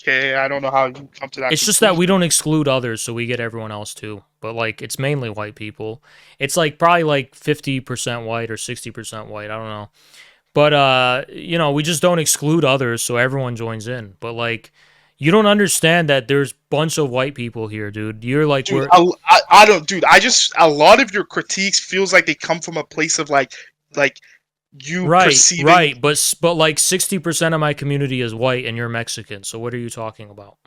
Okay, I don't know how you come to that. It's just that we don't exclude others, so we get everyone else too. But like, it's mainly white people. It's like probably like 50% white or 60% white. I don't know. But you know, we just don't exclude others, so everyone joins in. But like, you don't understand that there's a bunch of white people here, dude. You're like, dude, I don't, dude. A lot of your critiques feels like they come from a place of like you perceiving. Right, but like 60% of my community is white and you're Mexican, so what are you talking about?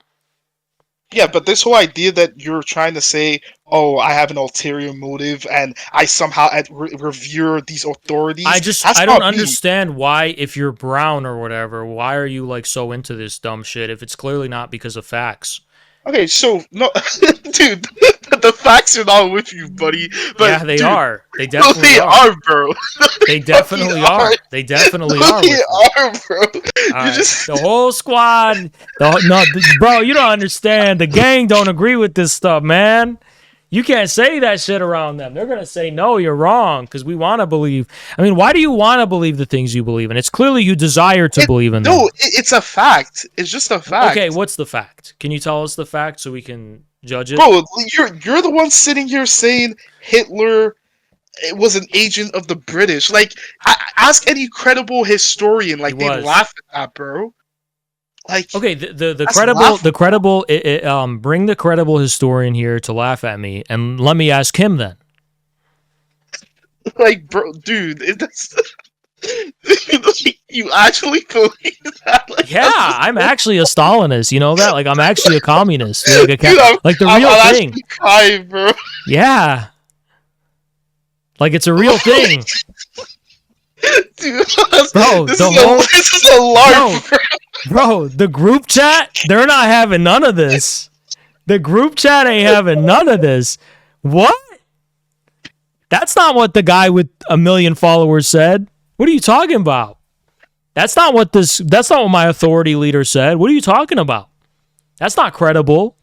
Yeah, but this whole idea that you're trying to say, oh, I have an ulterior motive and I somehow revere these authorities. I don't understand why, if you're brown or whatever, why are you like so into this dumb shit if it's clearly not because of facts? Okay, so no, dude, the facts are not with you, buddy. But yeah, they dude, are. They definitely they are, bro. They definitely are. They definitely are. They are, bro. Right. The whole squad. Bro, you don't understand. The gang don't agree with this stuff, man. You can't say that shit around them. They're going to say, no, you're wrong, because we want to believe. I mean, why do you want to believe the things you believe in? It's clearly you desire to believe in them. No, it's a fact. It's just a fact. Okay, what's the fact? Can you tell us the fact so we can judge it? Bro, you're the one sitting here saying Hitler was an agent of the British. Like, ask any credible historian. Like, they laugh at that, bro. Like, okay, the credible bring the credible historian here to laugh at me, and let me ask him then. Like, bro, dude, you actually believe that? Like, yeah, I'm actually a Stalinist. You know that? Like, I'm actually a communist. Like, like the real I'm thing. Crying, bro. Yeah, like it's a real thing. Dude, bro, this is a LARP, bro, the group chat, they're not having none of this. The group chat ain't having none of this. What? That's not what the guy with 1 million followers said. What are you talking about? That's not what my authority leader said. What are you talking about? That's not credible.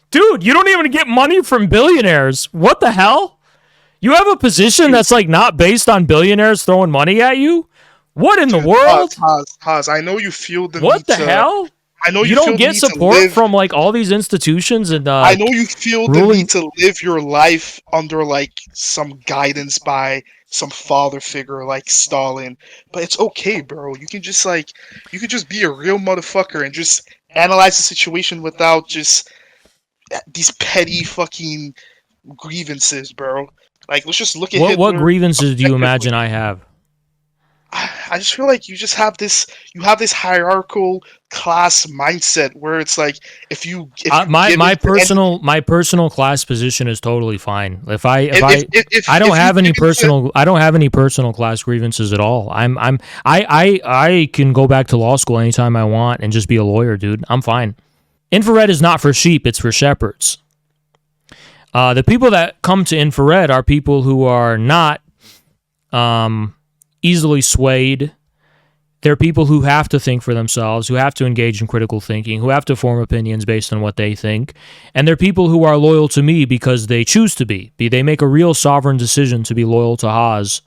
Dude, you don't even get money from billionaires. What the hell? You have a position that's like not based on billionaires throwing money at you? What in the world? Haas, I know you feel the what the hell? I know you don't get support from like all these institutions and I know you feel the need to live your life under like some guidance by some father figure like Stalin, but it's okay, bro. You can just be a real motherfucker and just analyze the situation without just these petty fucking grievances, bro. Like, let's just look at what grievances do you imagine I have? I just feel like you have this hierarchical class mindset where it's like if you my personal class position is totally fine. I don't have any personal class grievances at all. I can go back to law school anytime I want and just be a lawyer, dude. I'm fine. Infrared is not for sheep, it's for shepherds. The people that come to infrared are people who are not easily swayed. They're people who have to think for themselves, who have to engage in critical thinking, who have to form opinions based on what they think. And they're people who are loyal to me because they choose to be. They make a real sovereign decision to be loyal to Haas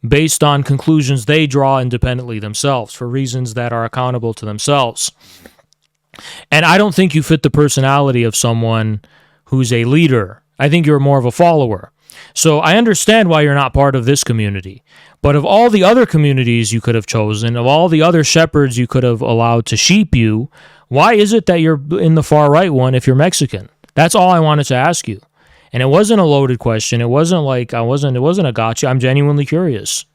based on conclusions they draw independently themselves for reasons that are accountable to themselves. And I don't think you fit the personality of someone who's a leader. I think you're more of a follower. So I understand why you're not part of this community. But of all the other communities you could have chosen, of all the other shepherds you could have allowed to sheep you, why is it that you're in the far right one if you're Mexican? That's all I wanted to ask you. And it wasn't a loaded question. It wasn't a gotcha. I'm genuinely curious.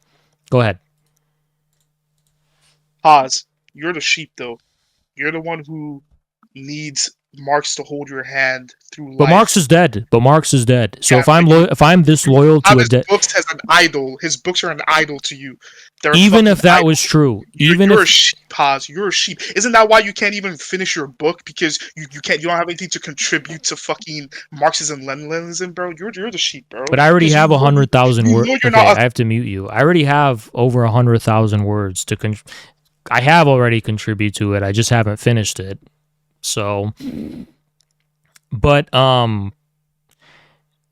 Go ahead. Pause. You're the sheep though. You're the one who needs Marx to hold your hand through life. But Marx is dead. So yeah, if I'm this loyal to a dead, books as an idol. His books are an idol to you. Even if that was true, you're a sheep, Paz. You're a sheep. Isn't that why you can't even finish your book because you don't have anything to contribute to fucking Marxism and Leninism, bro? You're the sheep, bro. But I already have 100,000 words. Okay, I have to mute you. I already have over 100,000 words to. I have already contributed to it. I just haven't finished it. So, but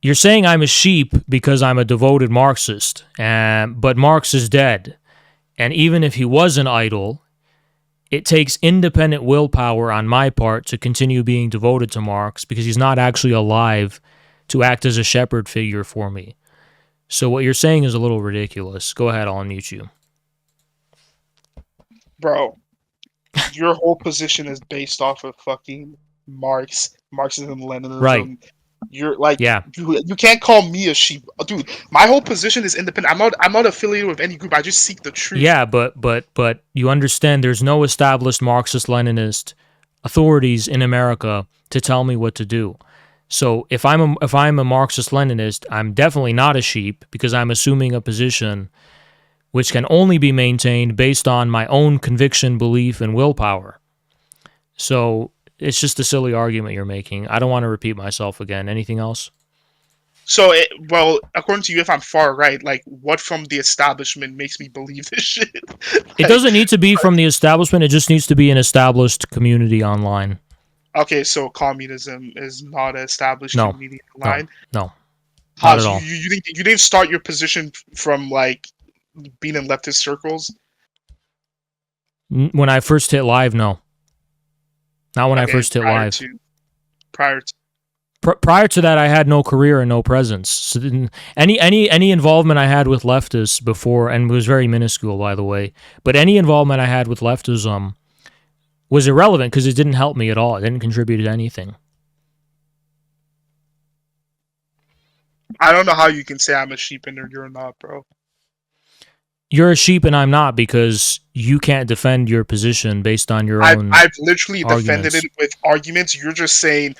You're saying I'm a sheep because I'm a devoted Marxist, but Marx is dead. And even if he was an idol, it takes independent willpower on my part to continue being devoted to Marx because he's not actually alive to act as a shepherd figure for me. So what you're saying is a little ridiculous. Go ahead, I'll unmute you. Bro, your whole position is based off of fucking Marxism, Leninism. Right. You're like, yeah. You can't call me a sheep, dude. My whole position is independent. I'm not affiliated with any group. I just seek the truth. Yeah, but you understand there's no established Marxist-Leninist authorities in America to tell me what to do. So if I'm a Marxist-Leninist, I'm definitely not a sheep because I'm assuming a position which can only be maintained based on my own conviction, belief, and willpower. So it's just a silly argument you're making. I don't want to repeat myself again. Anything else? So, according to you, if I'm far right, like, what from the establishment makes me believe this shit? It doesn't need to be from the establishment. It just needs to be an established community online. Okay, so communism is not an established community online? No. Not at all. You didn't start your position from, like, being in leftist circles? When I first hit live, no. Not when I first hit live. Prior to that, I had no career and no presence. So any involvement I had with leftists before, and it was very minuscule, by the way, but any involvement I had with leftism was irrelevant because it didn't help me at all. It didn't contribute to anything. I don't know how you can say I'm a sheep and you're not, bro. You're a sheep and I'm not because you can't defend your position based on your own I've literally arguments. defended it with arguments. You're just saying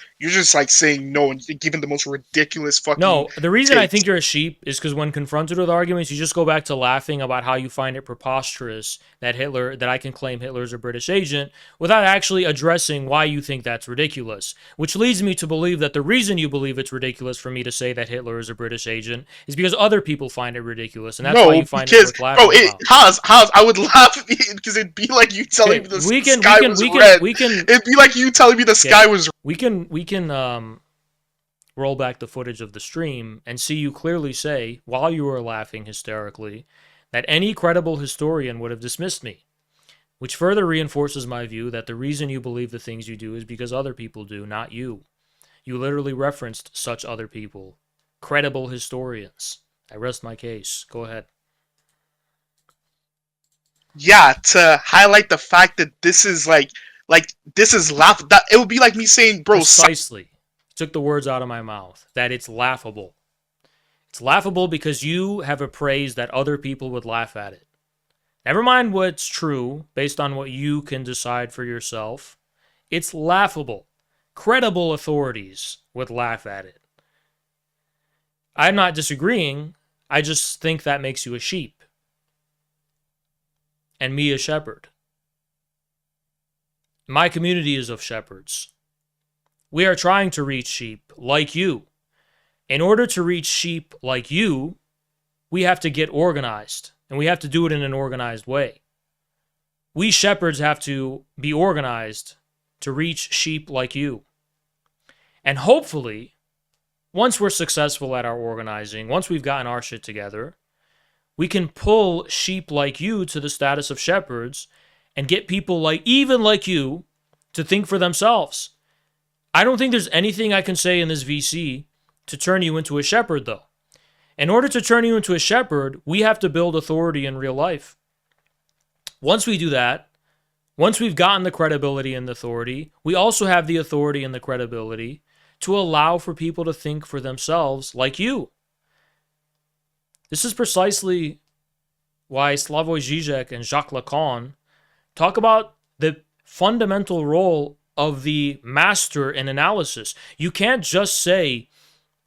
no and giving the most ridiculous fucking No, the reason I takes. think you're a sheep is because when confronted with arguments, you just go back to laughing about how you find it preposterous that I can claim Hitler's a British agent without actually addressing why you think that's ridiculous. Which leads me to believe that the reason you believe it's ridiculous for me to say that Hitler is a British agent is because other people find it ridiculous, and that's why you find it worth laughing about. How's I would laugh because it'd be like you telling me the sky was red. It'd be like you telling me the sky was. We can roll back the footage of the stream and see you clearly say, while you were laughing hysterically, that any credible historian would have dismissed me, which further reinforces my view that the reason you believe the things you do is because other people do, not you. You literally referenced such other people, credible historians. I rest my case. Go ahead. Yeah, to highlight the fact that this is this is that it would be like me saying, bro, precisely. Took the words out of my mouth. That it's laughable. It's laughable because you have a praise that other people would laugh at it. Never mind what's true based on what you can decide for yourself. It's laughable. Credible authorities would laugh at it. I'm not disagreeing. I just think that makes you a sheep. And me a shepherd. My community is of shepherds. We are trying to reach sheep like you. In order to reach sheep like you, we have to get organized, and we have to do it in an organized way. We shepherds have to be organized to reach sheep like you. And hopefully, once we're successful at our organizing, once we've gotten our shit together, we can pull sheep like you to the status of shepherds and get people even like you to think for themselves. I don't think there's anything I can say in this VC to turn you into a shepherd, though. In order to turn you into a shepherd, we have to build authority in real life. Once we do that, once we've gotten the credibility and the authority, we also have the authority and the credibility to allow for people to think for themselves like you. This is precisely why Slavoj Žižek and Jacques Lacan talk about the fundamental role of the master in analysis. You can't just say,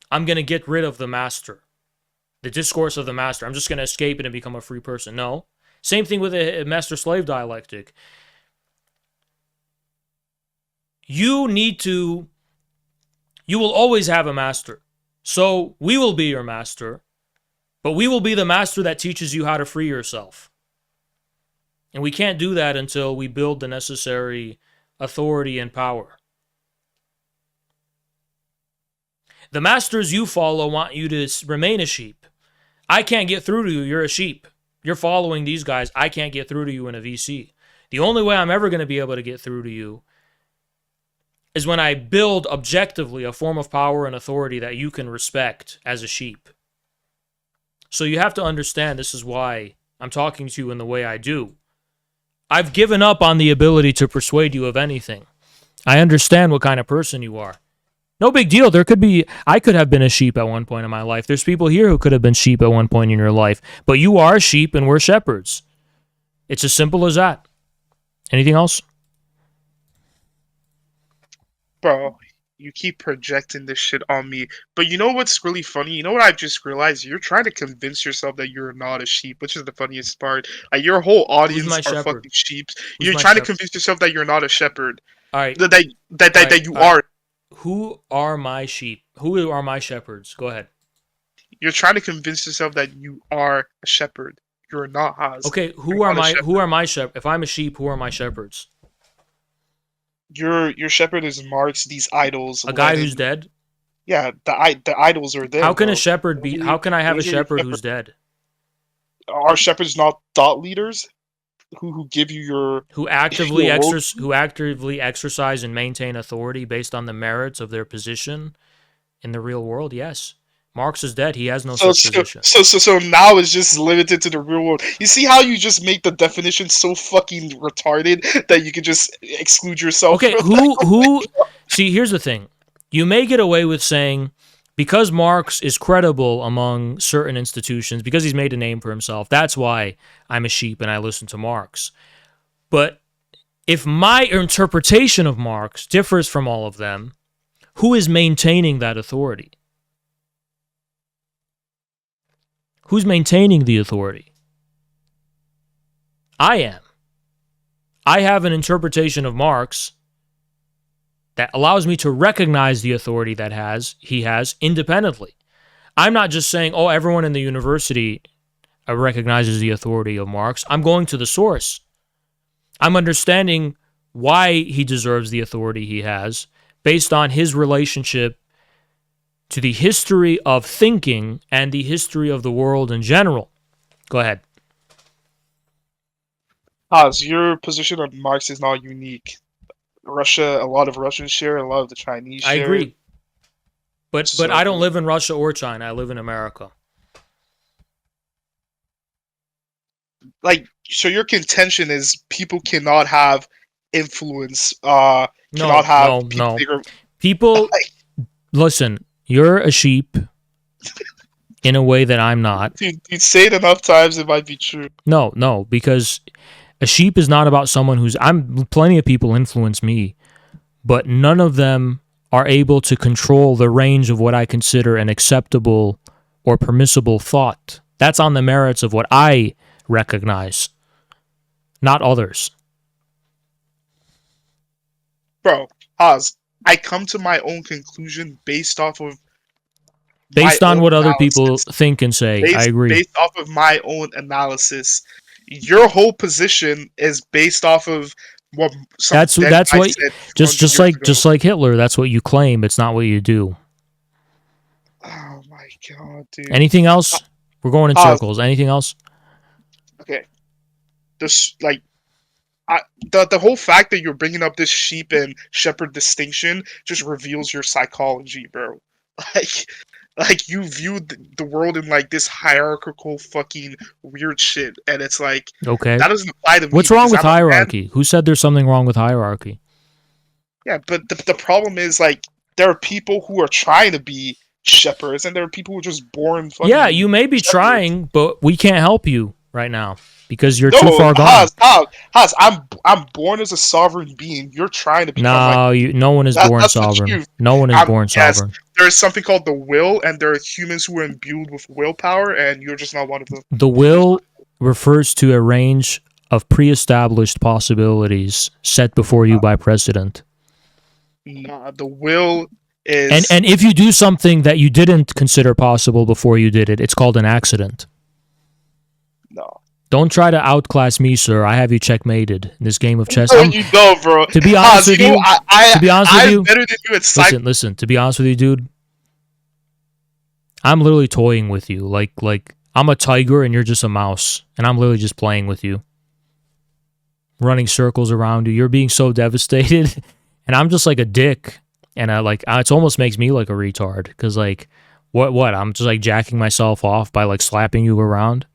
I'm going to get rid of the master, the discourse of the master. I'm just going to escape it and become a free person. No. Same thing with a master-slave dialectic. You will always have a master. So we will be your master, but we will be the master that teaches you how to free yourself. And we can't do that until we build the necessary authority and power. The masters you follow want you to remain a sheep. I can't get through to you. You're a sheep. You're following these guys. I can't get through to you in a VC. The only way I'm ever going to be able to get through to you is when I build objectively a form of power and authority that you can respect as a sheep. So you have to understand this is why I'm talking to you in the way I do. I've given up on the ability to persuade you of anything. I understand what kind of person you are. No big deal. I could have been a sheep at one point in my life. There's people here who could have been sheep at one point in your life. But you are sheep and we're shepherds. It's as simple as that. Anything else? Bro, you keep projecting this shit on me. But you know what's really funny? You know what I've just realized? You're trying to convince yourself that you're not a sheep, which is the funniest part. Like, your whole audience are fucking sheep. You're trying to convince yourself that you're not a shepherd. All right. That you are. Who are my sheep? Who are my shepherds? Go ahead. You're trying to convince yourself that you are a shepherd. You're not, Haas. Okay, who are my shepherds? If I'm a sheep, who are my shepherds? Your shepherd is Marx, these idols. A guy who's dead? Yeah, the idols are there. How can a shepherd be? How can I have a shepherd who's dead? Are shepherds not thought leaders who give you your who actively exercise and maintain authority based on the merits of their position in the real world? Yes. Marx is dead. He has no such position. So now it's just limited to the real world. You see how you just make the definition so fucking retarded that you can just exclude yourself? Okay, who? See, here's the thing. You may get away with saying, because Marx is credible among certain institutions, because he's made a name for himself, that's why I'm a sheep and I listen to Marx. But if my interpretation of Marx differs from all of them, who is maintaining that authority? Who's maintaining the authority? I am. I have an interpretation of Marx that allows me to recognize the authority that he has independently. I'm not just saying, oh, everyone in the university recognizes the authority of Marx. I'm going to the source. I'm understanding why he deserves the authority he has based on his relationship to the history of thinking and the history of the world in general. Go ahead. Haas, your position on Marx is not unique. Russia, a lot of Russians share, a lot of the Chinese share. I agree. But I don't live in Russia or China. I live in America. Like, so your contention is people cannot have influence, cannot have people listen, you're a sheep in a way that I'm not. Dude, you say it enough times, it might be true. No, because a sheep is not about someone who's... plenty of people influence me, but none of them are able to control the range of what I consider an acceptable or permissible thought. That's on the merits of what I recognize, not others. Bro, Haas, I come to my own conclusion based on what other people think and say. I agree. Based off of my own analysis. Your whole position is based off of what that's what just like Hitler. That's what you claim. It's not what you do. Oh my god, dude! Anything else? We're going in circles. Anything else? Okay. The whole fact that you're bringing up this sheep and shepherd distinction just reveals your psychology, bro. Like you view the world in like this hierarchical fucking weird shit, and it's like, okay, that doesn't apply to me. What's wrong with hierarchy? Who said there's something wrong with hierarchy? Yeah, but the problem is, like, there are people who are trying to be shepherds, and there are people who are just born fucking yeah, you may be trying, but we can't help you right now because you're too far gone. Haas, I'm born as a sovereign being. You're trying to become no one is born sovereign. No one is born sovereign. There's something called the will, and there are humans who are imbued with willpower, and you're just not one of them. The will refers to a range of pre-established possibilities set before you by precedent. Nah, the will is... And if you do something that you didn't consider possible before you did it, it's called an accident. No. Don't try to outclass me, sir. I have you checkmated in this game of chess. No, you don't, bro. To be honest with you, I'm better than you at listen. To be honest with you, dude, I'm literally toying with you. Like I'm a tiger and you're just a mouse, and I'm literally just playing with you, running circles around you. You're being so devastated, and I'm just like a dick. And it almost makes me like a retard, because like, what? I'm just like jacking myself off by like slapping you around.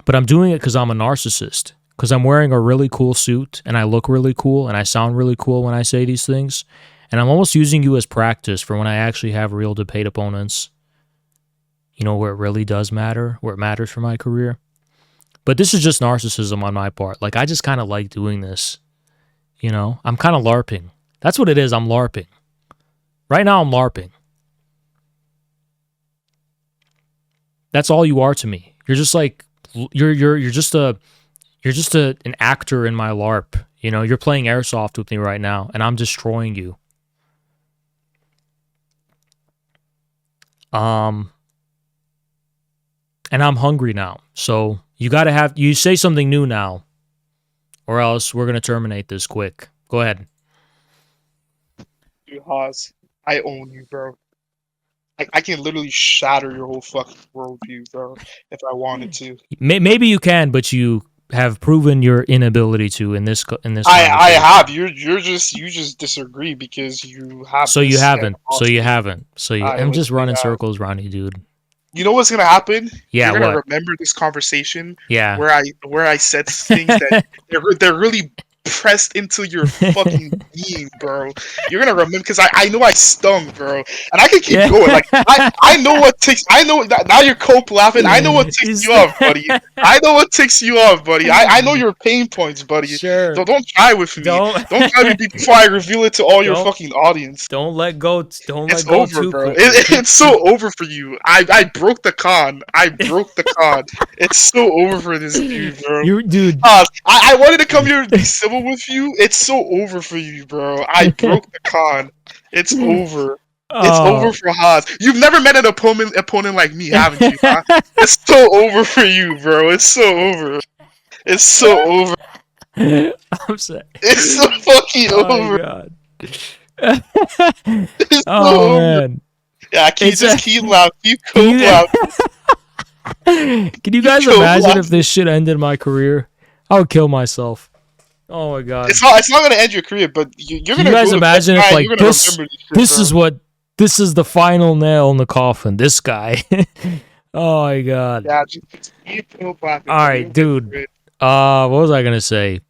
But I'm doing it because I'm a narcissist. Because I'm wearing a really cool suit, and I look really cool, and I sound really cool when I say these things. And I'm almost using you as practice for when I actually have real debate opponents. You know, where it really does matter, where it matters for my career. But this is just narcissism on my part. Like, I just kind of like doing this. You know, I'm kind of LARPing. That's what it is. I'm LARPing. Right now, I'm LARPing. That's all you are to me. You're just like, you're just an actor in my LARP. You know, you're playing airsoft with me right now, and I'm destroying you. And I'm hungry now. So you say something new now, or else we're gonna terminate this quick. Go ahead. Dude, Haas, I own you, bro. I can literally shatter your whole fucking worldview, bro, if I wanted to. Maybe you can, but you have proven your inability to in this. I have. You just disagree because you have. So you haven't. Alright, I'm just listen, running circles around you, dude. You know what's gonna happen? Yeah, You're gonna what? remember this conversation. Yeah. Where I said things that they're really pressed into your fucking being, bro. You're gonna remember, because I know I stung, bro, and I can keep going. Like I know what ticks. I know that now you're cope laughing. I know what ticks you off, buddy. I know what ticks you off, buddy. I know your pain points, buddy. Sure. So don't try with me. Don't try with me before I reveal it to all your fucking audience. Don't let go. It's over, bro. It's so over for you. I broke the con. It's so over for this dude, bro. Dude. I wanted to come here and be civil with you. It's so over for you, bro. I broke the con. It's over. It's over for Haas. You've never met an opponent like me, haven't you? Huh? It's so over for you, bro. It's so over. It's so over. I'm sorry. It's so fucking over. God. It's so Oh, over. man. Yeah, keep loud. Keep cool loud. Can you guys imagine if this shit ended my career? I would kill myself. Oh my god. It's not gonna end your career, but you're Can gonna. you guys imagine if like this is what. This is the final nail in the coffin. This guy. Oh my god. Yeah, just keep clapping. All right, dude. What was I gonna say?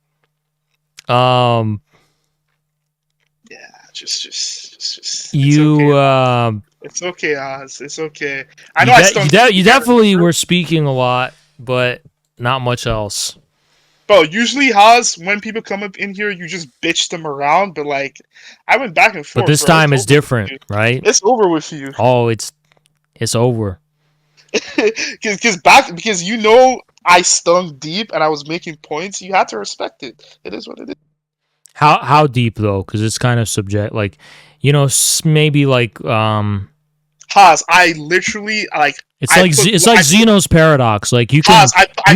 Yeah, just. You. It's okay, Oz. It's okay. I know you definitely were speaking a lot, but not much else. Bro, usually, Haas, when people come up in here, you just bitch them around, but like, I went back and forth. But this time it's different, right? It's over with you. Oh, it's over. because you know I stung deep and I was making points. You had to respect it. It is what it is. How deep though? Because it's kind of subject, like, you know, maybe like Haas, I literally like. It's like Zeno's paradox. Like you can Haas,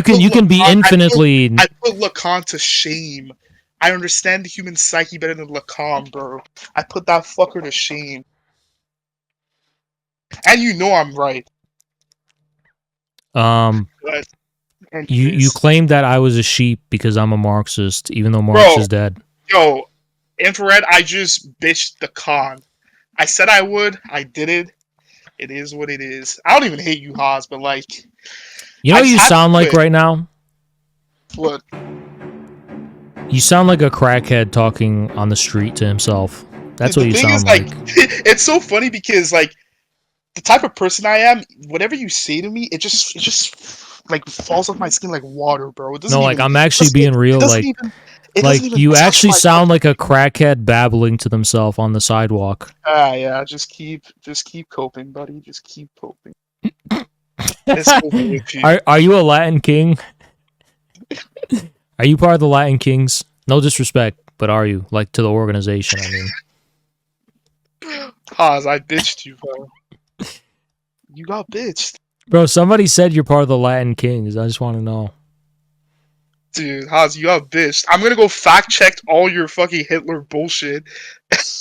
you can be infinitely. I put Lacan to shame. I understand the human psyche better than Lacan, bro. I put that fucker to shame. And you know I'm right. You claimed that I was a sheep because I'm a Marxist, even though Marx is dead. Yo, Infrared, I just bitched the con. I said I would. I did it. It is what it is. I don't even hate you, Haas, but like... You know what you sound like right now? What? You sound like a crackhead talking on the street to himself. That's what you sound like. It's so funny because, like, the type of person I am, whatever you say to me, it just like falls off my skin like water, bro. It doesn't no, like even, I'm actually being real. Like you actually sound like a crackhead babbling to themselves on the sidewalk. Yeah. Just keep coping, buddy. Just keep coping. It's over with you. Are you a Latin king? Are you part of the Latin Kings? No disrespect, but are you, like, to the organization? I mean, Haas, I bitched you, bro. You got bitched. Bro, somebody said you're part of the Latin Kings. I just want to know. Dude, Haas, you have bitched. I'm gonna go fact check all your fucking Hitler bullshit,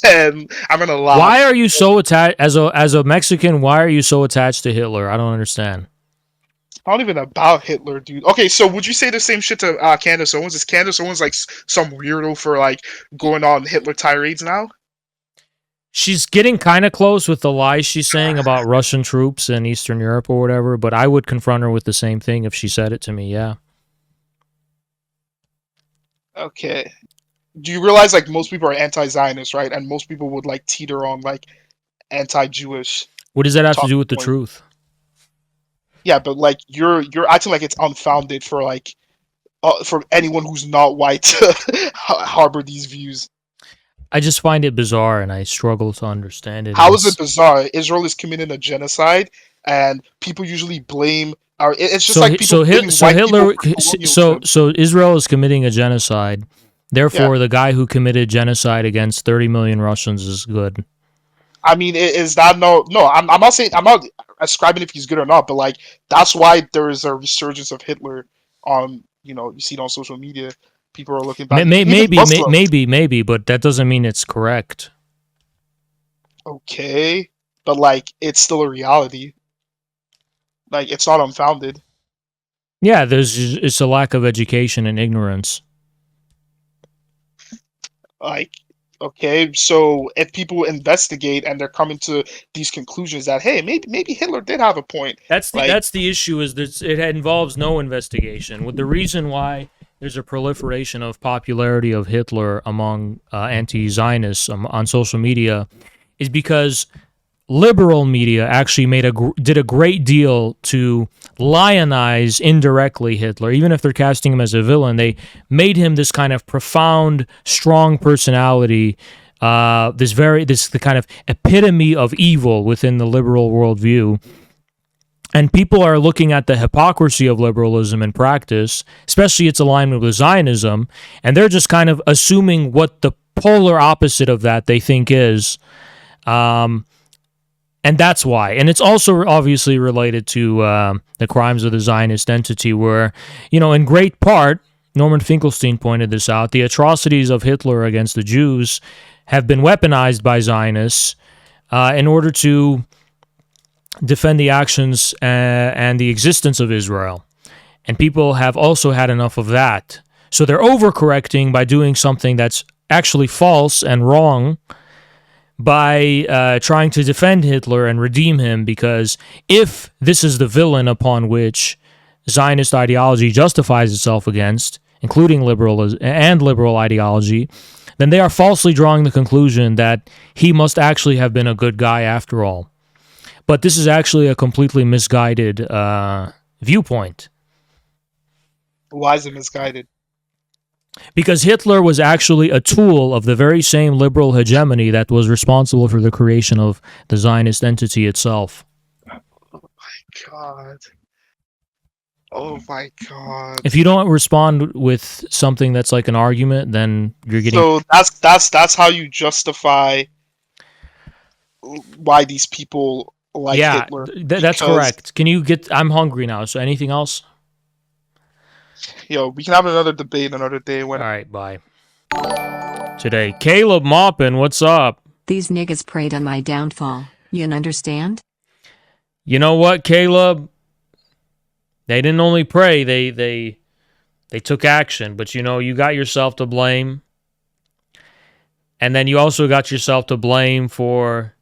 and I'm gonna laugh. Why are you so attached as a Mexican? Why are you so attached to Hitler? I don't understand. It's not even about Hitler, dude. Okay, so would you say the same shit to Candace Owens? Is Candace Owens like some weirdo for like going on Hitler tirades now? She's getting kind of close with the lies she's saying about Russian troops in Eastern Europe or whatever, but I would confront her with the same thing if she said it to me, yeah. Okay. Do you realize like most people are anti-Zionist, right? And most people would like teeter on like anti-Jewish. What does that have to talking do with the point. truth? Yeah, but like you're acting like it's unfounded for like for anyone who's not white to harbor these views. I just find it bizarre and I struggle to understand it. How is it bizarre? Israel is committing a genocide, and people usually blame. It's just like people blaming white Hitler, people for colonialism. so Israel is committing a genocide. Therefore, the guy who committed genocide against 30 million Russians is good. I mean, is that no? I'm not saying I'm not ascribing if he's good or not, but like that's why there is a resurgence of Hitler on you see it on social media. People are looking back. Maybe, but that doesn't mean it's correct. Okay, but like it's still a reality. Like it's not unfounded. Yeah, it's a lack of education and ignorance. Like, okay, so if people investigate and they're coming to these conclusions that hey, maybe Hitler did have a point. That's the issue is that it involves no investigation. With the reason why there's a proliferation of popularity of Hitler among anti-Zionists on social media is because liberal media actually did a great deal to lionize indirectly Hitler. Even if they're casting him as a villain, they made him this kind of profound, strong personality, the kind of epitome of evil within the liberal worldview. And people are looking at the hypocrisy of liberalism in practice, especially its alignment with Zionism, and they're just kind of assuming what the polar opposite of that they think is. And that's why. And it's also obviously related to the crimes of the Zionist entity where, in great part, Norman Finkelstein pointed this out, the atrocities of Hitler against the Jews have been weaponized by Zionists in order to defend the actions and the existence of Israel. And people have also had enough of that. So they're overcorrecting by doing something that's actually false and wrong, by trying to defend Hitler and redeem him, because if this is the villain upon which Zionist ideology justifies itself against, including liberal ideology, then they are falsely drawing the conclusion that he must actually have been a good guy after all. But this is actually a completely misguided viewpoint. Why is it misguided? Because Hitler was actually a tool of the very same liberal hegemony that was responsible for the creation of the Zionist entity itself. Oh my god. Oh my god. If you don't respond with something that's like an argument, then you're getting... So that's how you justify why these people like Hitler. That's correct. Can you get... I'm hungry now, so anything else? Yo, we can have another debate another day. When... All right, bye. Today, Caleb Maupin, what's up? These niggas preyed on my downfall. You understand? You know what, Caleb? They didn't only pray, they took action. But you got yourself to blame. And then you also got yourself to blame for...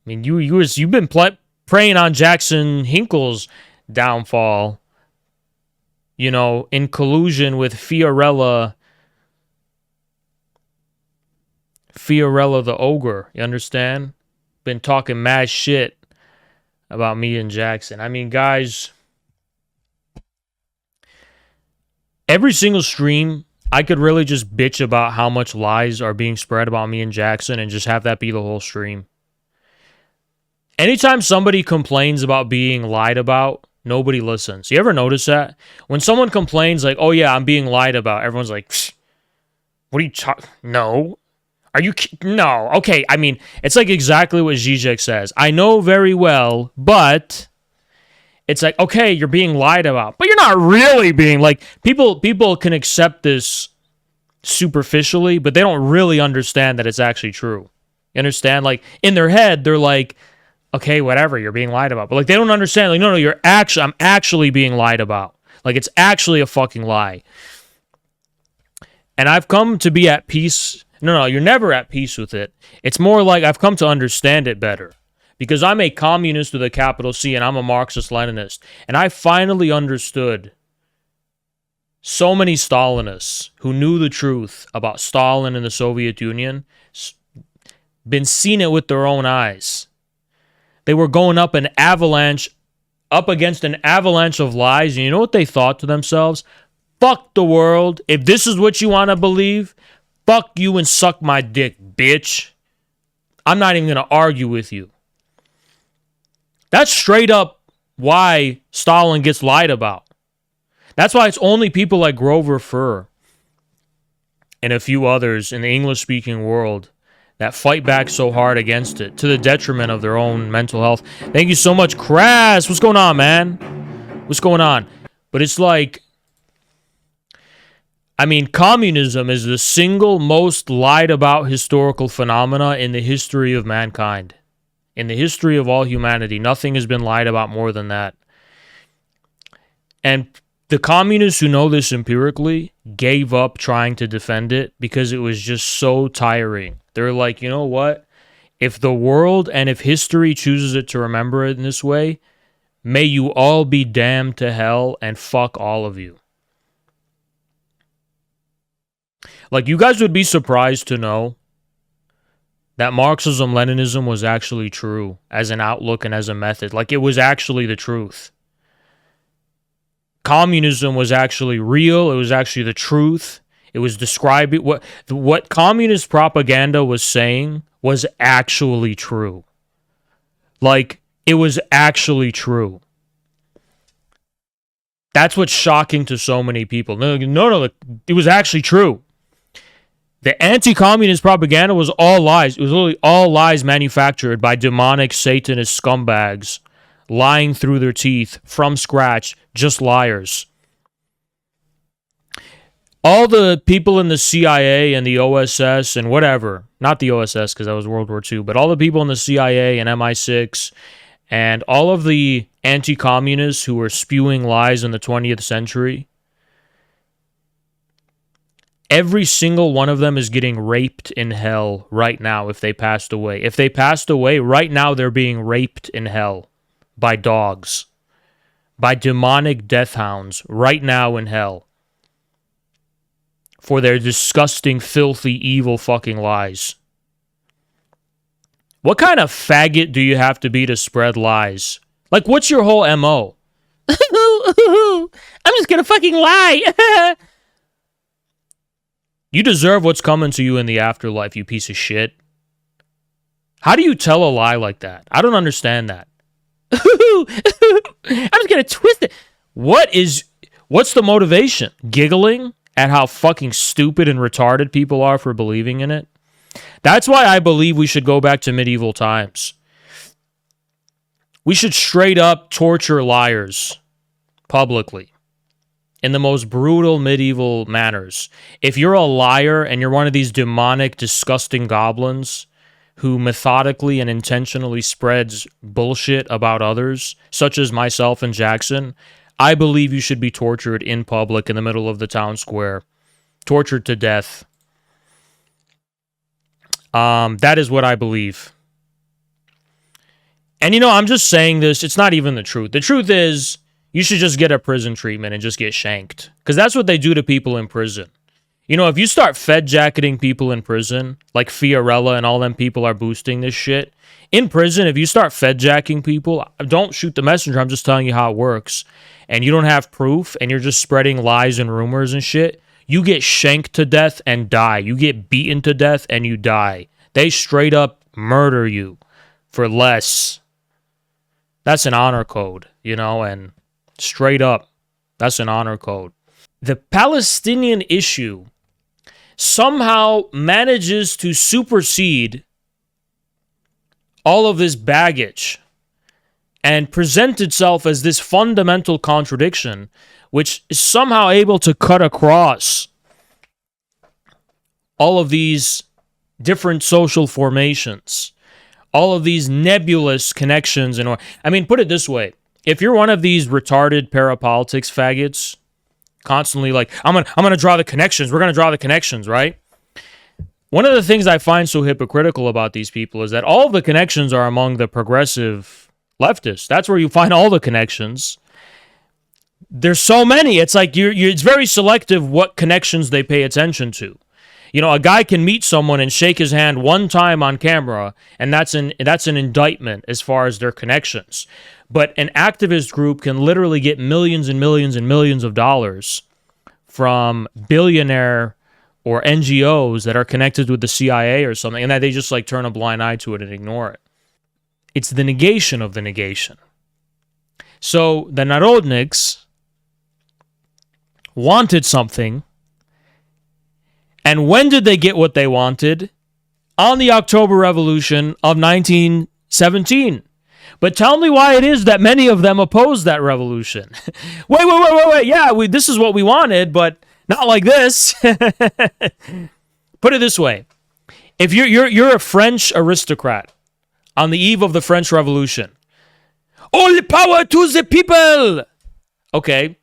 I mean, you've been preying on Jackson Hinkle's downfall. In collusion with Fiorella the ogre. You understand? Been talking mad shit about me and Jackson. I mean, guys, every single stream, I could really just bitch about how much lies are being spread about me and Jackson and just have that be the whole stream. Anytime somebody complains about being lied about, nobody listens. You ever notice that? When someone complains like, oh yeah, I'm being lied about, everyone's like, what are you talking? No. Are you? No. Okay, I mean, it's like exactly what Zizek says. I know very well, but... it's like, okay, you're being lied about, but you're not really being like, people can accept this superficially, but they don't really understand that it's actually true. You understand? Like, in their head, they're like, okay, whatever, you're being lied about. But like, they don't understand. Like, no, I'm actually being lied about. Like, it's actually a fucking lie. And I've come to be at peace. No, you're never at peace with it. It's more like I've come to understand it better. Because I'm a communist with a capital C and I'm a Marxist-Leninist. And I finally understood so many Stalinists who knew the truth about Stalin and the Soviet Union, been seeing it with their own eyes. They were going up against an avalanche of lies. And you know what they thought to themselves? Fuck the world. If this is what you want to believe, fuck you and suck my dick, bitch. I'm not even going to argue with you. That's straight up why Stalin gets lied about. That's why it's only people like Grover Furr and a few others in the English-speaking world that fight back so hard against it to the detriment of their own mental health. Thank you so much, Crass. What's going on, man? What's going on? But it's like, I mean, communism is the single most lied about historical phenomena in the history of mankind. In the history of all humanity, nothing has been lied about more than that. And the communists who know this empirically gave up trying to defend it because it was just so tiring. They're like, you know what? If the world and if history chooses it to remember it in this way, may you all be damned to hell and fuck all of you. Like, you guys would be surprised to know that Marxism-Leninism was actually true as an outlook and as a method. Like, it was actually the truth. Communism was actually real. It was actually the truth. It was describing what communist propaganda was saying was actually true. Like, it was actually true. That's what's shocking to so many people. No, it was actually true. The anti-communist propaganda was all lies. It was literally all lies manufactured by demonic Satanist scumbags, lying through their teeth from scratch, just liars. All the people in the CIA and the OSS and whatever, not the OSS because that was World War II, but all the people in the CIA and MI6 and all of the anti-communists who were spewing lies in the 20th century, every single one of them is getting raped in hell right now if they passed away. If they passed away, right now they're being raped in hell by dogs, by demonic death hounds right now in hell for their disgusting, filthy, evil fucking lies. What kind of faggot do you have to be to spread lies? Like, what's your whole MO? I'm just gonna fucking lie. You deserve what's coming to you in the afterlife, you piece of shit. How do you tell a lie like that? I don't understand that. I'm just gonna twist it. What's the motivation? Giggling at how fucking stupid and retarded people are for believing in it? That's why I believe we should go back to medieval times. We should straight up torture liars publicly in the most brutal medieval manners. If you're a liar and you're one of these demonic, disgusting goblins who methodically and intentionally spreads bullshit about others, such as myself and Jackson, I believe you should be tortured in public in the middle of the town square. Tortured to death. That is what I believe. And I'm just saying this, it's not even the truth. The truth is, you should just get a prison treatment and just get shanked. Because that's what they do to people in prison. If you start fed jacketing people in prison, like Fiorella and all them people are boosting this shit, in prison, if you start fed jacking people, don't shoot the messenger, I'm just telling you how it works, and you don't have proof, and you're just spreading lies and rumors and shit, you get shanked to death and die. You get beaten to death and you die. They straight up murder you for less. That's an honor code, and straight up, that's an honor code. The Palestinian issue somehow manages to supersede all of this baggage and present itself as this fundamental contradiction, which is somehow able to cut across all of these different social formations, all of these nebulous connections. And I mean, put it this way. If you're one of these retarded parapolitics faggots, constantly like, I'm gonna draw the connections, we're going to draw the connections, right? One of the things I find so hypocritical about these people is that all the connections are among the progressive leftists. That's where you find all the connections. There's so many. It's like it's very selective what connections they pay attention to. You know, a guy can meet someone and shake his hand one time on camera, and that's an indictment as far as their connections. But an activist group can literally get millions and millions and millions of dollars from billionaire or NGOs that are connected with the CIA or something, and that they just like turn a blind eye to it and ignore it. It's the negation of the negation. So the Narodniks wanted something, and when did they get what they wanted? On the October Revolution of 1917. But tell me why it is that many of them opposed that revolution. Wait. Yeah, this is what we wanted, but not like this. Put it this way. If you're a French aristocrat on the eve of the French Revolution, all the power to the people. Okay.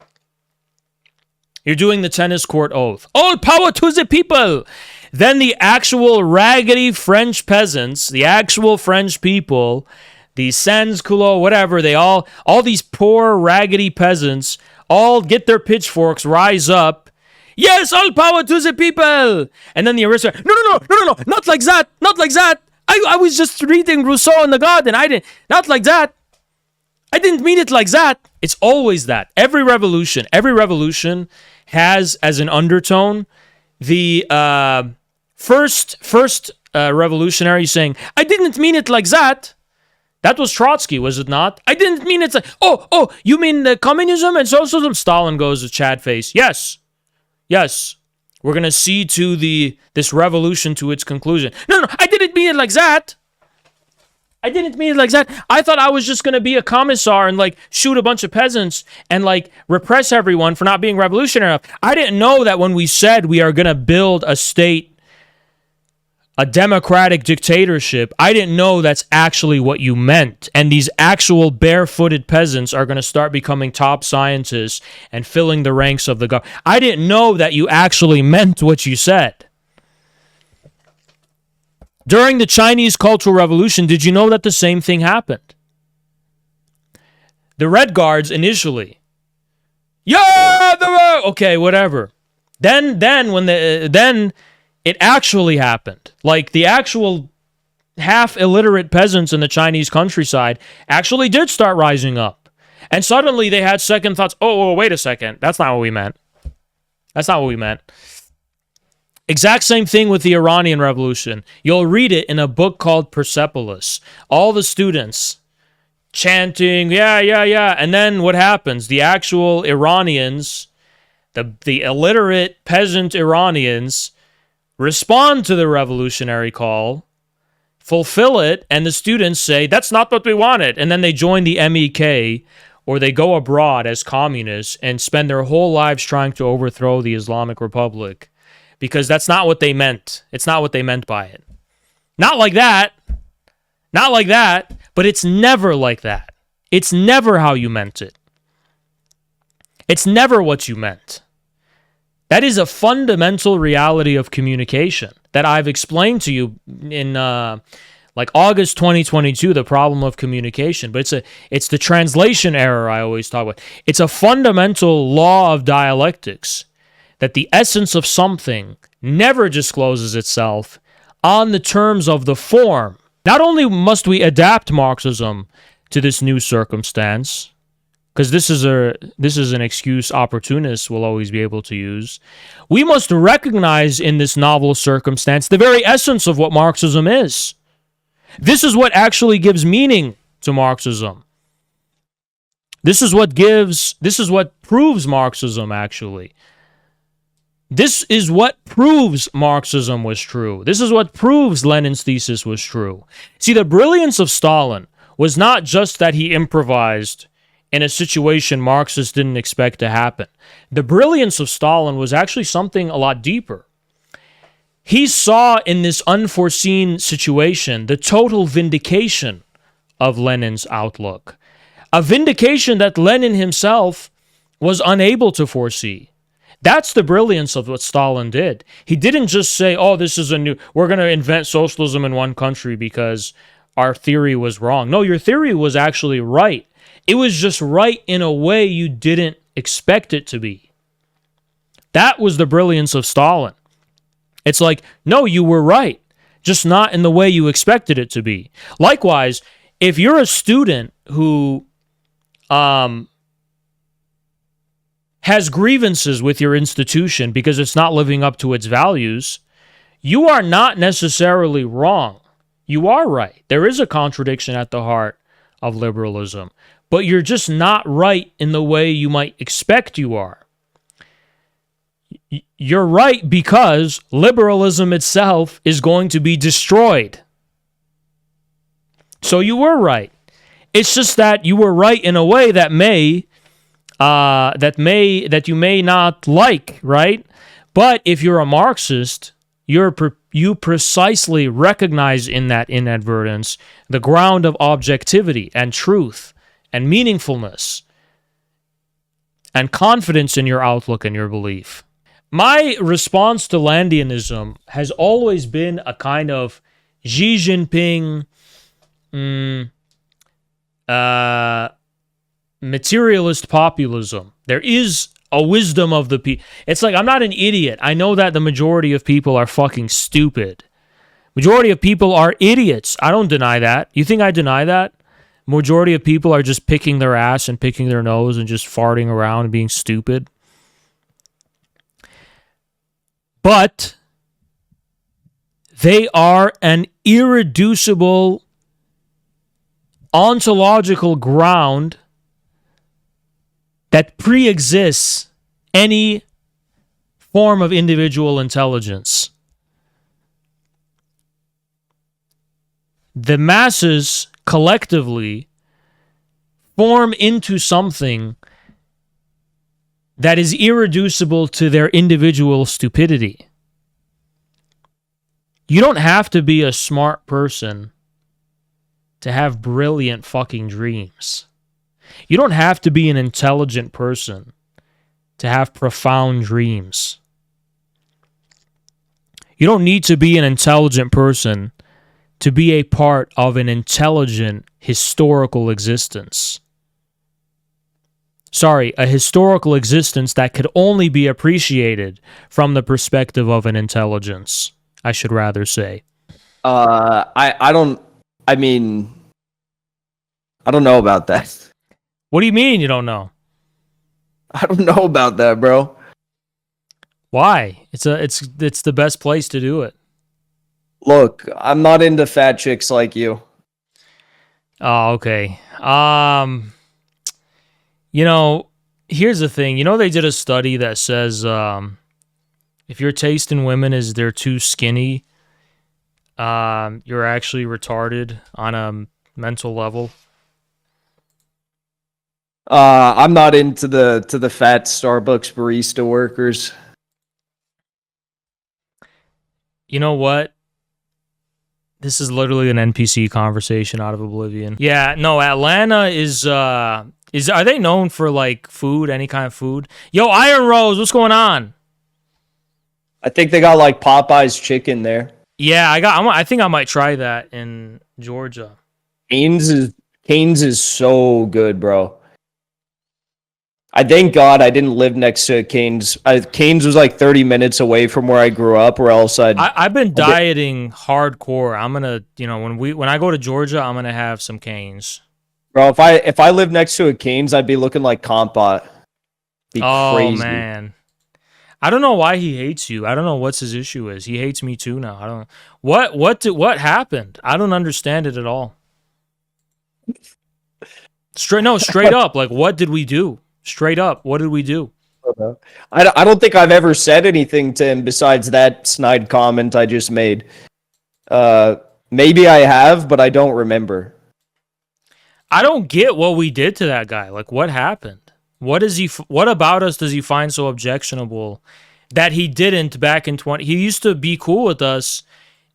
You're doing the tennis court oath. All power to the people. Then the actual raggedy French peasants, the actual French people, the sans-culottes, whatever, all these poor raggedy peasants all get their pitchforks, rise up. Yes, all power to the people. And then the aristocrat, no, not like that, not like that. I was just reading Rousseau in the garden. Not like that. I didn't mean it like that. It's always that. Every revolution has as an undertone the first revolutionary saying, I didn't mean it like that. That was Trotsky, was it not? I didn't mean it like, oh, you mean communism and socialism? Stalin goes with Chad face. Yes. We're going to see to this revolution to its conclusion. No, I didn't mean it like that. I thought I was just going to be a commissar and like shoot a bunch of peasants and like repress everyone for not being revolutionary enough. I didn't know that when we said we are going to build a state, a democratic dictatorship, I didn't know that's actually what you meant. And these actual barefooted peasants are going to start becoming top scientists and filling the ranks of the government. I didn't know that you actually meant what you said. During the Chinese Cultural Revolution, did you know that the same thing happened? The Red Guards initially, okay, whatever. Then it actually happened. Like the actual half illiterate peasants in the Chinese countryside actually did start rising up. And suddenly they had second thoughts. Oh, wait a second. That's not what we meant. Exact same thing with the Iranian Revolution. You'll read it in a book called Persepolis. All the students chanting, yeah. And then what happens? The actual Iranians, the illiterate peasant Iranians, respond to the revolutionary call, fulfill it, and the students say, that's not what we wanted. And then they join the MEK, or they go abroad as communists and spend their whole lives trying to overthrow the Islamic Republic. Because that's not what they meant. It's not what they meant by it. Not like that, but it's never like that. It's never how you meant it. It's never what you meant. That is a fundamental reality of communication that I've explained to you in like August 2022, the problem of communication. But it's the translation error I always talk about. It's a fundamental law of dialectics that the essence of something never discloses itself on the terms of the form. Not only must we adapt Marxism to this new circumstance, because this is an excuse opportunists will always be able to use, we must recognize in this novel circumstance the very essence of what Marxism is. This is what actually gives meaning to Marxism. This is what proves Marxism, actually. This is what proves Marxism was true. This is what proves Lenin's thesis was true. See, the brilliance of Stalin was not just that he improvised in a situation Marxists didn't expect to happen. The brilliance of Stalin was actually something a lot deeper. He saw in this unforeseen situation the total vindication of Lenin's outlook, a vindication that Lenin himself was unable to foresee. That's the brilliance of what Stalin did. He didn't just say, oh, we're going to invent socialism in one country because our theory was wrong. No, your theory was actually right. It was just right in a way you didn't expect it to be. That was the brilliance of Stalin. It's like, no, you were right, just not in the way you expected it to be. Likewise, if you're a student who has grievances with your institution because it's not living up to its values, you are not necessarily wrong. You are right. There is a contradiction at the heart of liberalism, but you're just not right in the way you might expect you are. You're right because liberalism itself is going to be destroyed. So you were right. It's just that you were right in a way that you may not like, right? But if you're a Marxist, you precisely recognize in that inadvertence the ground of objectivity and truth and meaningfulness and confidence in your outlook and your belief. My response to Landianism has always been a kind of Xi Jinping materialist populism. There is a wisdom of the people. It's like, I'm not an idiot. I know that the majority of people are fucking stupid. Majority of people are idiots. I don't deny that. You think I deny that? Majority of people are just picking their ass and picking their nose and just farting around and being stupid. But they are an irreducible ontological ground that pre-exists any form of individual intelligence. The masses collectively form into something that is irreducible to their individual stupidity. You don't have to be a smart person to have brilliant fucking dreams. You don't have to be an intelligent person to have profound dreams. You don't need to be an intelligent person to be a part of an intelligent historical existence. Sorry, a historical existence that could only be appreciated from the perspective of an intelligence, I should rather say. I don't know about that. What do you mean you don't know? I don't know about that, bro. Why? It's the best place to do it. Look, I'm not into fat chicks like you. Oh, okay. Here's the thing. They did a study that says if your taste in women is they're too skinny, you're actually retarded on a mental level. I'm not into the fat Starbucks barista workers. You know what? This is literally an NPC conversation out of oblivion. Yeah, no, Atlanta is are they known for like food, any kind of food? Yo, Iron Rose, what's going on? I think they got like Popeye's chicken there. Yeah, I think I might try that in Georgia. Cane's is so good, bro. I thank God I didn't live next to Cane's. Cane's was like 30 minutes away from where I grew up, or else I've been dieting hardcore. I'm gonna, when I go to Georgia, I'm gonna have some Cane's. Bro, if I lived next to a Cane's, I'd be looking like Compot. Be crazy. Man, I don't know why he hates you. I don't know what's his issue is. He hates me too now. I don't know what happened. I don't understand it at all. Straight up. Like, what did we do? Straight up, what did we do? I don't think I've ever said anything to him besides that snide comment I just made. Maybe I have, but I don't remember. I don't get what we did to that guy. Like, what happened? What is he? What about us does he find so objectionable that he didn't back in 20? He used to be cool with us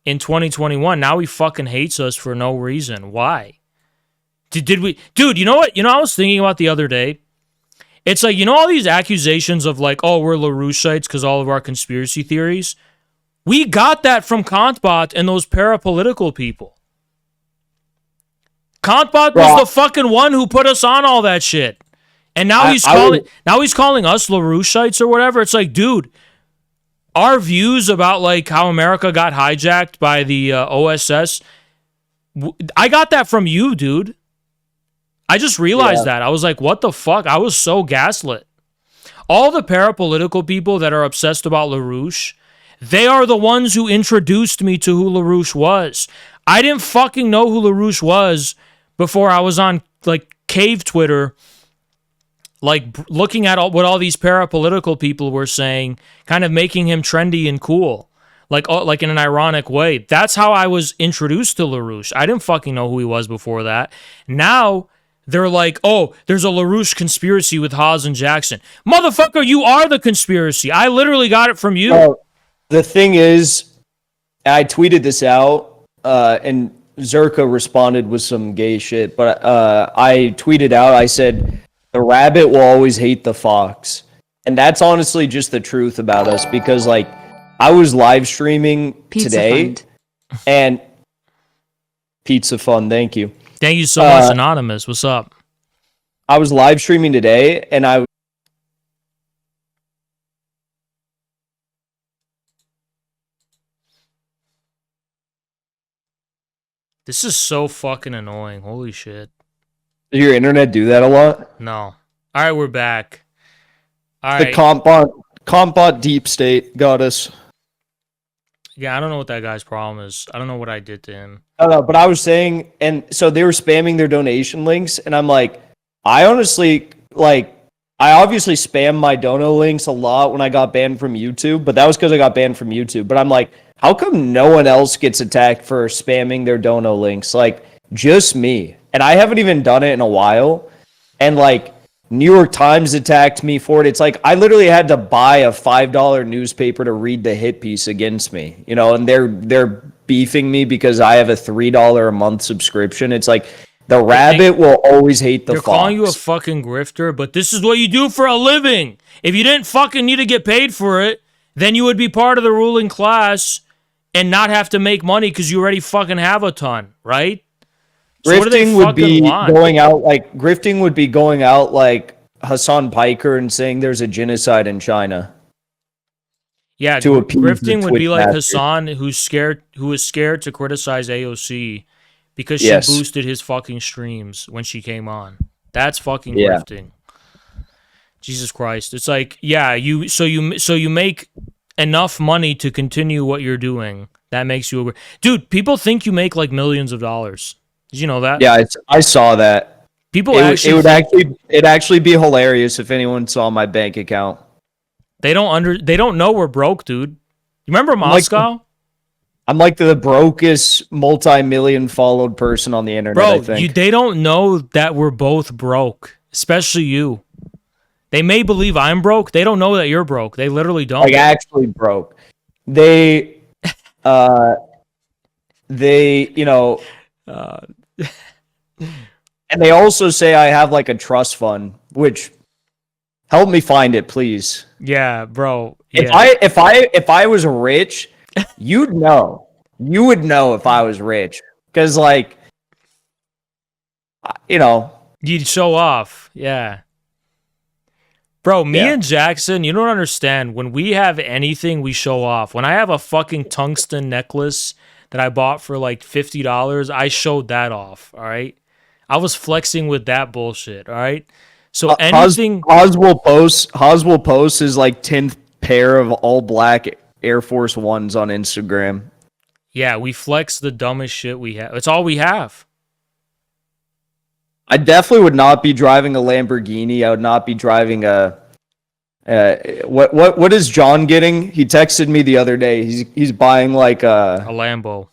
in 2021. Now he fucking hates us for no reason. Why? Did we, dude? You know what? I was thinking about the other day. It's like, all these accusations of like, oh, we're LaRoucheites because all of our conspiracy theories. We got that from Kantbot and those parapolitical people. Kantbot was the fucking one who put us on all that shit. And now he's calling us LaRoucheites or whatever. It's like, dude, our views about like how America got hijacked by the OSS, I got that from you, dude. I just realized that. I was like, what the fuck? I was so gaslit. All the parapolitical people that are obsessed about LaRouche, they are the ones who introduced me to who LaRouche was. I didn't fucking know who LaRouche was before I was on like cave Twitter, like looking at what all these parapolitical people were saying, kind of making him trendy and cool, like in an ironic way. That's how I was introduced to LaRouche. I didn't fucking know who he was before that. Now they're like, oh, there's a LaRouche conspiracy with Haas and Jackson. Motherfucker, you are the conspiracy. I literally got it from you. The thing is, I tweeted this out, and Zerka responded with some gay shit, but I tweeted out, I said, the rabbit will always hate the fox. And that's honestly just the truth about us, because like I was live streaming today and Pizza Fun, thank you. Thank you so much, Anonymous. What's up? I was live streaming today and This is so fucking annoying. Holy shit. Does your internet do that a lot? No. All right, we're back. All right. The compbot deep state got us. Yeah, I don't know what that guy's problem is. I don't know what I did to him. I don't know, but I was saying, and so they were spamming their donation links, and I'm like, I obviously spam my dono links a lot when I got banned from YouTube, but that was because I got banned from YouTube. But I'm like, how come no one else gets attacked for spamming their dono links? Like, just me. And I haven't even done it in a while. And like, New York Times attacked me for it. It's like I literally had to buy a $5 newspaper to read the hit piece against me, and they're beefing me because I have a $3 a month subscription. It's like the rabbit will always hate the fox. They're calling you a fucking grifter, but this is what you do for a living. If you didn't fucking need to get paid for it, then you would be part of the ruling class and not have to make money because you already fucking have a ton, right? Grifting would be going out like Hassan Piker and saying there's a genocide in China. Yeah, grifting would be like Hassan, who is scared to criticize AOC because she boosted his fucking streams when she came on. That's fucking grifting. Jesus Christ! It's like, so you make enough money to continue what you're doing. That makes you a dude. People think you make like millions of dollars. Did you know that? Yeah, I saw that. It'd actually be hilarious if anyone saw my bank account. They don't know we're broke, dude. You remember Moscow? I'm like the brokest multi-million followed person on the internet, bro. I think. They don't know that we're both broke, especially you. They may believe I'm broke. They don't know that you're broke. They literally don't. Like actually broke. They and they also say I have like a trust fund, which help me find it, please. Yeah, bro. Yeah. If I was rich, you'd know. You would know if I was rich, because like, you'd show off. Yeah. Bro, me and Jackson, you don't understand. When we have anything, we show off. When I have a fucking tungsten necklace that I bought for like $50, I showed that off, all right? I was flexing with that bullshit, all right? So anything... Haas will post his like 10th pair of all black Air Force Ones on Instagram. Yeah, we flex the dumbest shit we have. It's all we have. I definitely would not be driving a Lamborghini. I would not be driving a... What is John getting? He texted me the other day. He's buying like a Lambo.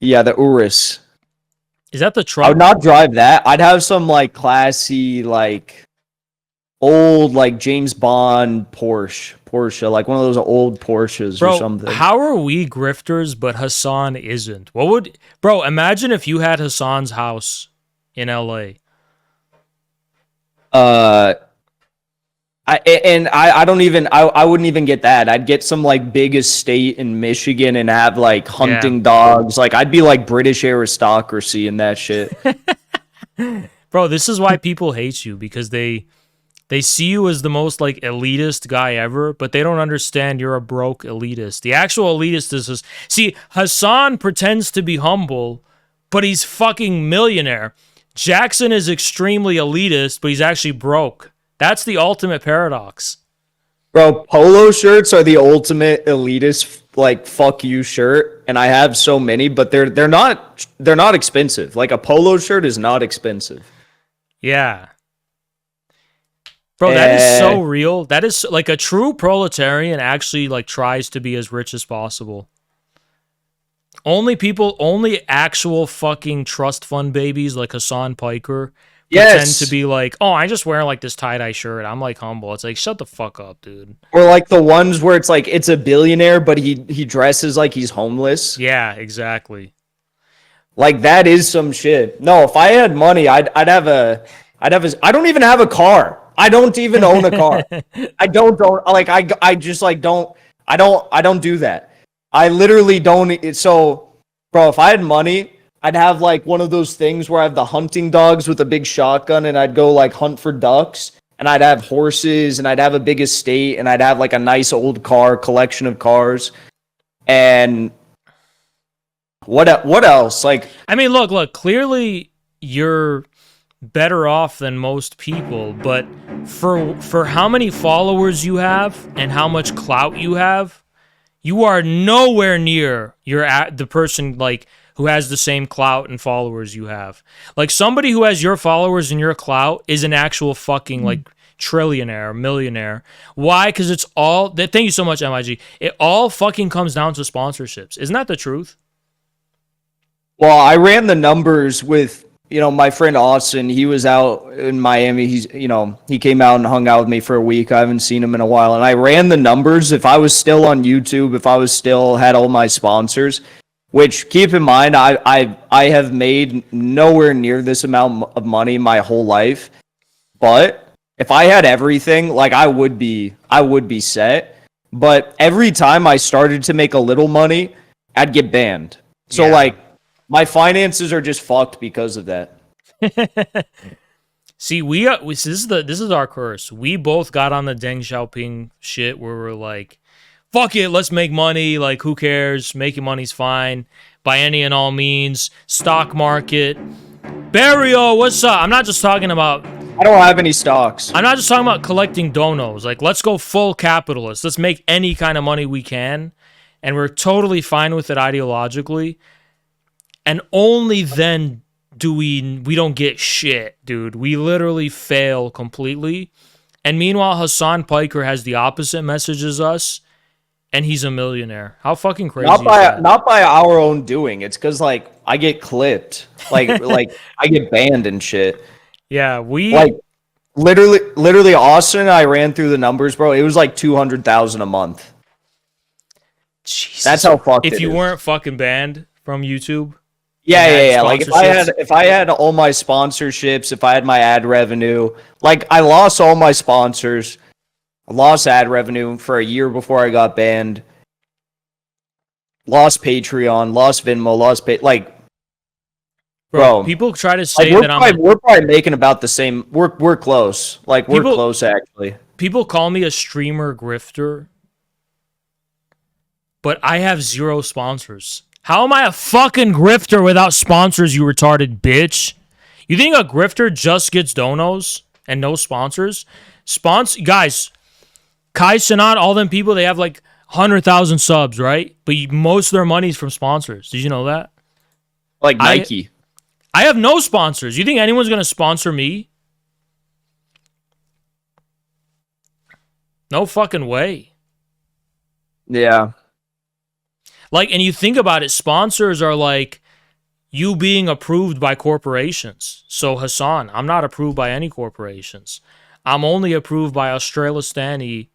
Yeah, the Urus. Is that the I truck? would not drive that. I'd have some like classy, like old, like James Bond Porsche, like one of those old Porsches or Bro, something. how are we grifters, but Hassan isn't? Bro, imagine if you had Hassan's house in LA. I wouldn't even get that. I'd get some like big estate in Michigan and have like hunting dogs. Like I'd be like British aristocracy in that shit. Bro, this is why people hate you, because they see you as the most like elitist guy ever, but they don't understand you're a broke elitist. The actual elitist is see, Hassan pretends to be humble, but he's fucking millionaire. Jackson is extremely elitist, but he's actually broke. That's the ultimate paradox. Bro, polo shirts are the ultimate elitist like fuck you shirt, and I have so many, but they're not expensive. Like a polo shirt is not expensive. Yeah. Bro, that is so real. That is like a true proletarian actually like tries to be as rich as possible. Only actual fucking trust fund babies like Hassan Piker pretend to be like, oh, I just wear like this tie-dye shirt. I'm like humble. It's like, shut the fuck up, dude. Or like the ones where it's like it's a billionaire, but he dresses like he's homeless. Yeah, exactly. Like that is some shit. No, if I had money, I don't even have a car. I don't even own a car. I don't like I just like don't do that. I literally don't. So, bro, if I had money, I'd have like one of those things where I have the hunting dogs with a big shotgun and I'd go like hunt for ducks, and I'd have horses and I'd have a big estate and I'd have like a nice old car collection of cars. And what else? Like, I mean, look, clearly you're better off than most people, but for how many followers you have and how much clout you have, you are nowhere near the person like who has the same clout and followers you have. Like somebody who has your followers and your clout is an actual fucking like trillionaire, millionaire. Why? Because it's all. Thank you so much, MIG. It all fucking comes down to sponsorships. Isn't that the truth? Well, I ran the numbers with, my friend Austin. He was out in Miami. He came out and hung out with me for a week. I haven't seen him in a while. And I ran the numbers. If I was still on YouTube, if I was still had all my sponsors, which keep in mind, I have made nowhere near this amount of money my whole life. But if I had everything, like I would be set. But every time I started to make a little money, I'd get banned. So like, my finances are just fucked because of that. See, this is our curse. We both got on the Deng Xiaoping shit where we're like, fuck it, let's make money. Like, who cares? Making money's fine. By any and all means. Stock market. Barrio, what's up? I'm not just talking about... I don't have any stocks. I'm not just talking about collecting donos. Like, let's go full capitalist. Let's make any kind of money we can. And we're totally fine with it ideologically. And only then do we don't get shit, dude. We literally fail completely. And meanwhile, Hassan Piker has the opposite message as us, and he's a millionaire. How fucking crazy is that? Not by our own doing. It's because, like, I get clipped. Like I get banned and shit. Yeah, Like, literally, Austin and I ran through the numbers, bro. It was like $200,000 a month. Jesus. That's how fucked it If you is. weren't fucking banned from YouTube... Yeah. Like if I had all my sponsorships, if I had my ad revenue, like I lost all my sponsors, I lost ad revenue for a year before I got banned. Lost Patreon, lost Venmo, like, bro. People try to say like we're probably making about the same. We're close. Like we're close actually. People call me a streamer grifter, but I have 0 sponsors. How am I a fucking grifter without sponsors, you retarded bitch? You think a grifter just gets donos and no sponsors? Guys, Kai Cenat, all them people, they have like 100,000 subs, right? But most of their money's from sponsors. Did you know that? Like Nike. I have no sponsors. You think anyone's going to sponsor me? No fucking way. Yeah. Like, and you think about it, sponsors are like, you being approved by corporations. So Hassan, I'm not approved by any corporations. I'm only approved by Australistani,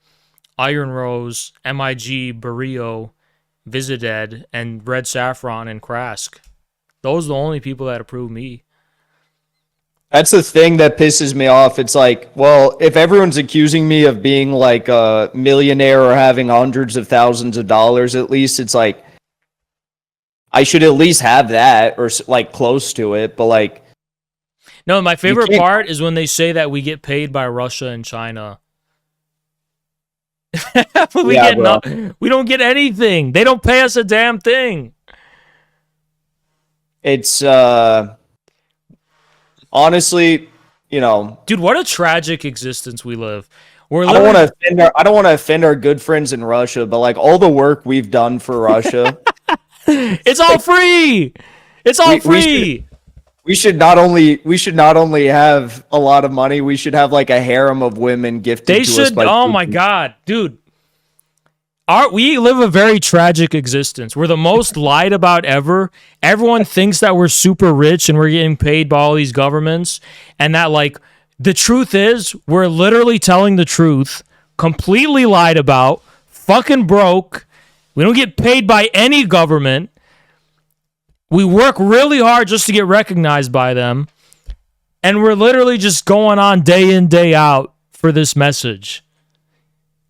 Iron Rose, MIG, Barrio, Vizided, and Red Saffron and Krask. Those are the only people that approve me. That's the thing that pisses me off. It's like, well, if everyone's accusing me of being like a millionaire or having hundreds of thousands of dollars at least, it's like, I should at least have that or like close to it. But like, no, my favorite part is when they say that we get paid by Russia and China. We don't get anything. They don't pay us a damn thing. It's honestly, you know, dude, what a tragic existence we live. I don't want to offend our good friends in Russia, but like all the work we've done for Russia, it's all free. It's all free. We should not only have a lot of money, we should have like a harem of women gifted to us by oh my god, dude. We live a very tragic existence. We're the most lied about ever. Everyone thinks that we're super rich and we're getting paid by all these governments. And that, like, the truth is, we're literally telling the truth, completely lied about, fucking broke. We don't get paid by any government. We work really hard just to get recognized by them. And we're literally just going on day in, day out for this message.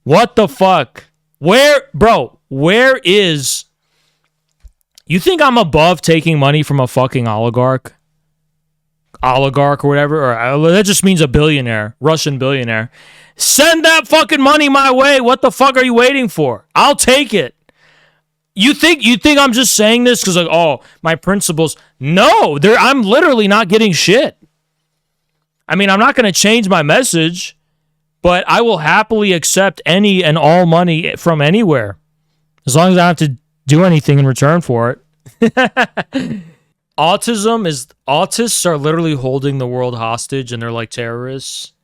What the fuck? Where is... You think I'm above taking money from a fucking oligarch? Oligarch or whatever? Or that just means a billionaire. Russian billionaire. Send that fucking money my way. What the fuck are you waiting for? I'll take it. You think I'm just saying this because, like, oh, my principles? No, I'm literally not getting shit. I mean, I'm not going to change my message, but I will happily accept any and all money from anywhere, as long as I don't have to do anything in return for it. Autists are literally holding the world hostage, and they're like terrorists.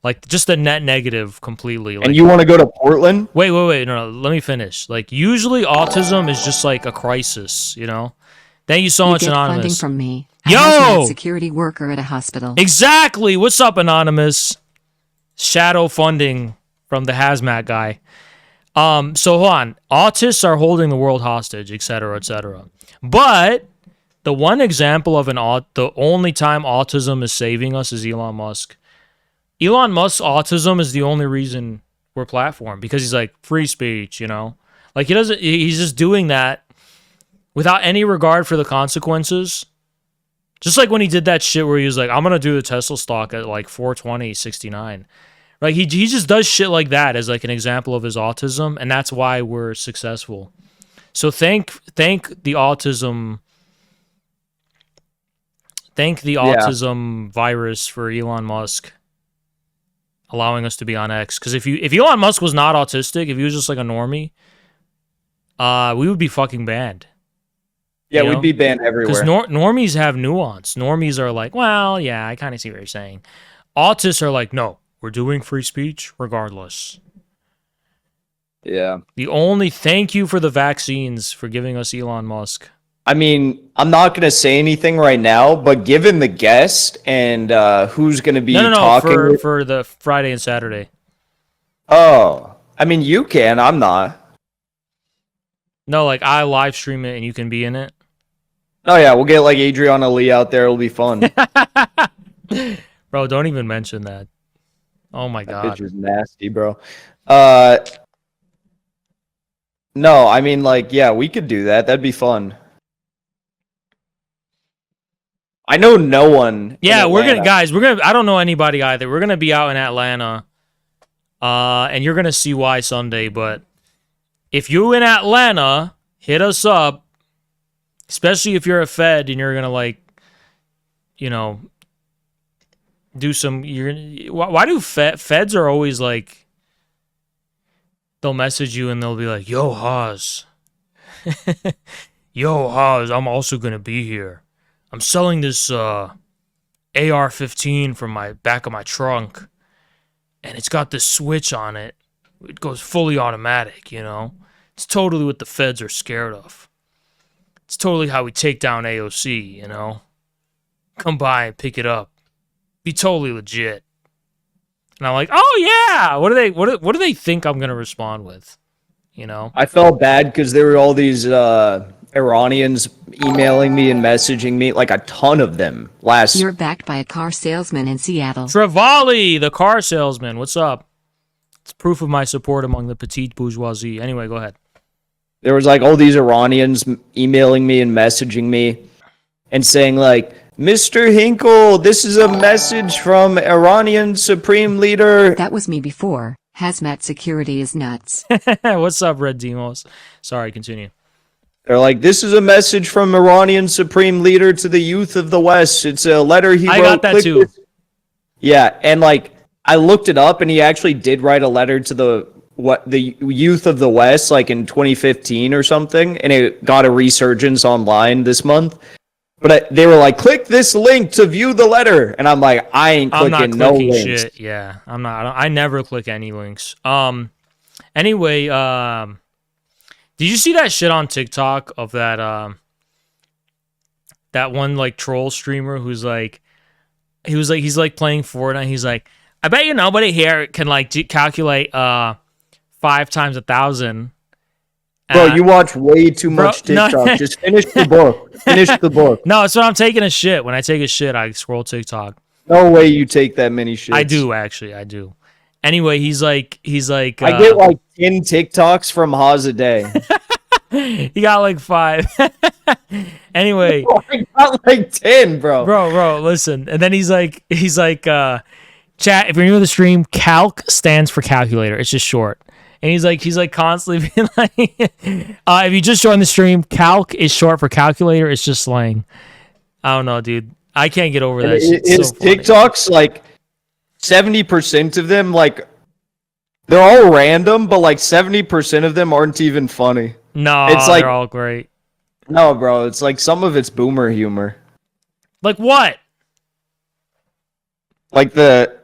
Like, just a net negative completely. Like, and you want to go to Portland? Wait. No, let me finish. Like, usually autism is just like a crisis, you know? Thank you so much, get Anonymous. Funding from me. Yo! Hazmat security worker at a hospital. Exactly. What's up, Anonymous? Shadow funding from the hazmat guy. So hold on. Autists are holding the world hostage, etc., etc. But the one example of the only time autism is saving us is Elon Musk. Elon Musk's autism is the only reason we're platformed, because he's like free speech, you know? Like he's just doing that without any regard for the consequences. Just like when he did that shit where he was like, I'm going to do the Tesla stock at like 420.69. Like he just does shit like that as like an example of his autism, and that's why we're successful. So thank the autism autism virus for Elon Musk allowing us to be on X. Because if Elon Musk was not autistic, if he was just like a normie, we would be fucking banned. Yeah, we'd be banned everywhere. Because normies have nuance. Normies are like, well, yeah, I kind of see what you're saying. Autists are like, no, we're doing free speech regardless. Yeah. Thank you for the vaccines for giving us Elon Musk. I mean, I'm not going to say anything right now, but given the guest and who's going to be talking... for the Friday and Saturday. Oh, I mean, you can. I'm not. No, like, I live stream it and you can be in it. Oh, yeah, we'll get, like, Adriana Lee out there. It'll be fun. Bro, don't even mention that. Oh, my God. That bitch is nasty, bro. No, I mean, like, yeah, we could do that. That'd be fun. I know no one. Yeah, I don't know anybody either. We're gonna be out in Atlanta, and you're gonna see why Sunday. But if you're in Atlanta, hit us up. Especially if you're a Fed and you're gonna, like, you know, do some. Why do Feds are always like? They'll message you and they'll be like, "Yo, Haas, yo, Haas, I'm also gonna be here. I'm selling this AR-15 from my back of my trunk, and it's got this switch on it. It goes fully automatic, you know? It's totally what the Feds are scared of." It's totally how we take down AOC, you know? Come by and pick it up. Be totally legit. And I'm like, oh yeah! What do they think I'm gonna respond with? You know? I felt bad because there were all these Iranians emailing me and messaging me, like a ton of them last. You're backed by a car salesman in Seattle. Trevally, the car salesman. What's up? It's proof of my support among the petite bourgeoisie. Anyway, go ahead. There was like all these Iranians emailing me and messaging me and saying like, Mr. Hinkle, this is a message from Iranian Supreme Leader. That was me before. Hazmat security is nuts. What's up, Red Demos? Sorry, continue. They're like, this is a message from Iranian Supreme Leader to the youth of the West. It's a letter he wrote. I got that too. Yeah, and like, I looked it up and he actually did write a letter to the youth of the West like in 2015 or something, and it got a resurgence online this month. But they were like, click this link to view the letter. And I'm like, I ain't clicking no links. Shit. Yeah, I'm not. I never click any links. Anyway, did you see that shit on TikTok of that that one like troll streamer who's like, he's like playing Fortnite. He's like, I bet you nobody here can like calculate 5 times 1,000. Bro, you watch way too much TikTok. No. Just finish the book. Finish the book. No, it's when I'm taking a shit. When I take a shit, I scroll TikTok. No way you take that many shits. I do, actually. I do. Anyway, he's like... I get like 10 TikToks from Haas a day. He got like 5. Anyway. I got like 10, bro. Bro, listen. And then he's like, chat, if you're new to the stream, calc stands for calculator. It's just short. And he's like constantly being like, if you just joined the stream, calc is short for calculator. It's just slang. I don't know, dude. I can't get over that shit. His TikToks, like 70% of them, like they're all random, but like 70% of them aren't even funny. No, it's like, they're all great. No, bro, it's like some of it's boomer humor. Like what? Like the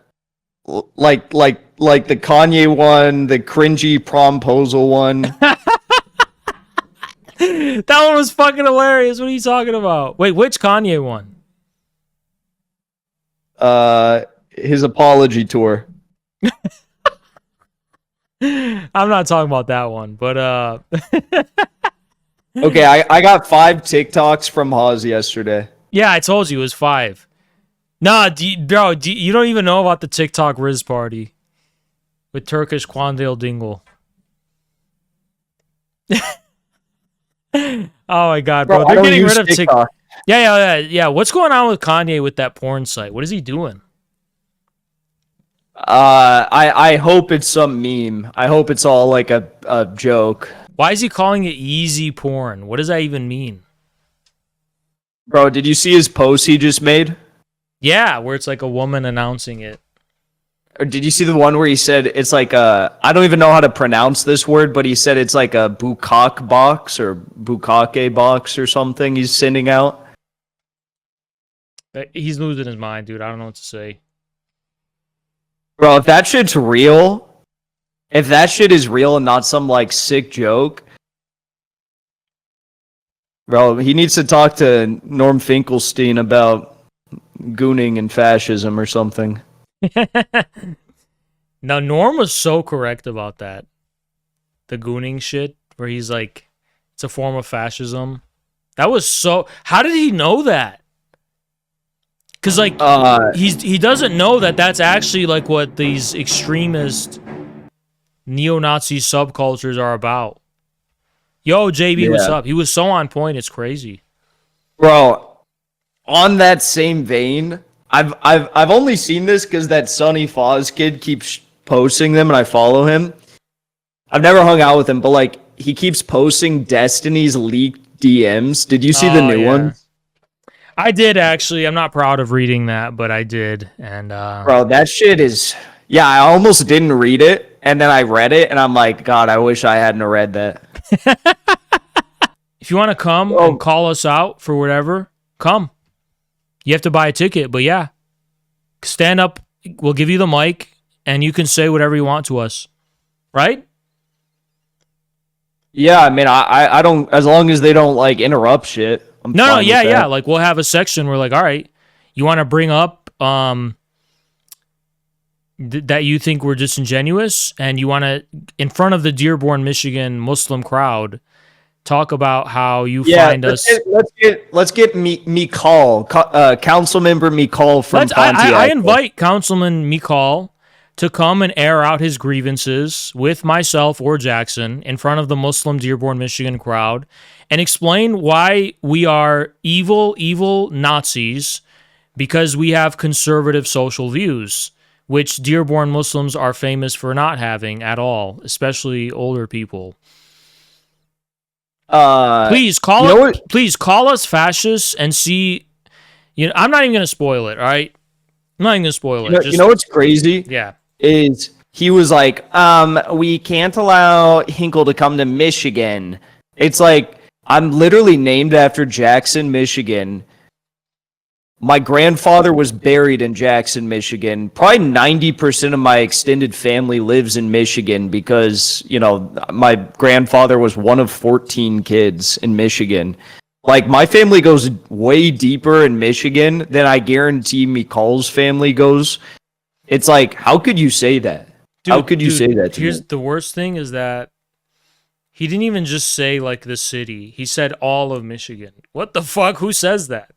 like the Kanye one, the cringy promposal one. That one was fucking hilarious. What are you talking about? Wait, which Kanye one? His apology tour. I'm not talking about that one, but Okay, I got 5 TikToks from Haas yesterday. Yeah, I told you it was 5. Nah, you don't even know about the TikTok Riz party with Turkish Quandale Dingle. Oh my god, bro. They're getting rid of TikTok. Yeah. What's going on with Kanye with that porn site? What is he doing? I hope it's some meme. I hope it's all like a joke. Why is he calling it easy porn? What does that even mean? Bro, did you see his post he just made? Yeah, where it's like a woman announcing it. Or did you see the one where he said it's like I don't even know how to pronounce this word, but he said it's like a bukkake box or bukkake box or something he's sending out? He's losing his mind, dude. I don't know what to say. Bro, if that shit's real, if that shit is real and not some like sick joke, bro, he needs to talk to Norm Finkelstein about gooning and fascism or something. Now, Norm was so correct about that. The gooning shit, where he's like, it's a form of fascism. That was so... How did he know that? Because, like, he doesn't know that that's actually, like, what these extremist neo-Nazi subcultures are about. Yo, JB, what's up? He was so on point, it's crazy. Bro, on that same vein, I've only seen this because that Sonny Foz kid keeps posting them and I follow him. I've never hung out with him, but like he keeps posting Destiny's leaked DMs. Did you see the new one? I did actually. I'm not proud of reading that, but I did. And bro, that shit is I almost didn't read it, and then I read it and I'm like, God, I wish I hadn't read that. If you want to come and call us out for whatever, come. You have to buy a ticket, but yeah. Stand up, we'll give you the mic, and you can say whatever you want to us. Right? Yeah, I mean, I don't, as long as they don't like interrupt shit. I'm No, fine with yeah, that. yeah. Like we'll have a section where like, all right, you want to bring up that you think we're disingenuous, and you want to, in front of the Dearborn, Michigan Muslim crowd, talk about how you find us. Let's get Mikal, council member Mikal from Pontiac. I invite Councilman Mikal to come and air out his grievances with myself or Jackson in front of the Muslim Dearborn, Michigan crowd, and explain why we are evil Nazis because we have conservative social views, which Dearborn Muslims are famous for not having at all, especially older people. Please call us fascists and see. I'm not even gonna spoil it. All right, I'm not even gonna spoil it. You know what's crazy? Yeah, is he was like, we can't allow Hinkle to come to Michigan. It's like I'm literally named after Jackson, Michigan. My grandfather was buried in Jackson, Michigan. Probably 90% of my extended family lives in Michigan because, my grandfather was one of 14 kids in Michigan. Like, my family goes way deeper in Michigan than I guarantee Mikal's family goes. It's like, how could you say that? How could you say that to me? Here's the worst thing is that he didn't even just say, like, the city. He said all of Michigan. What the fuck? Who says that?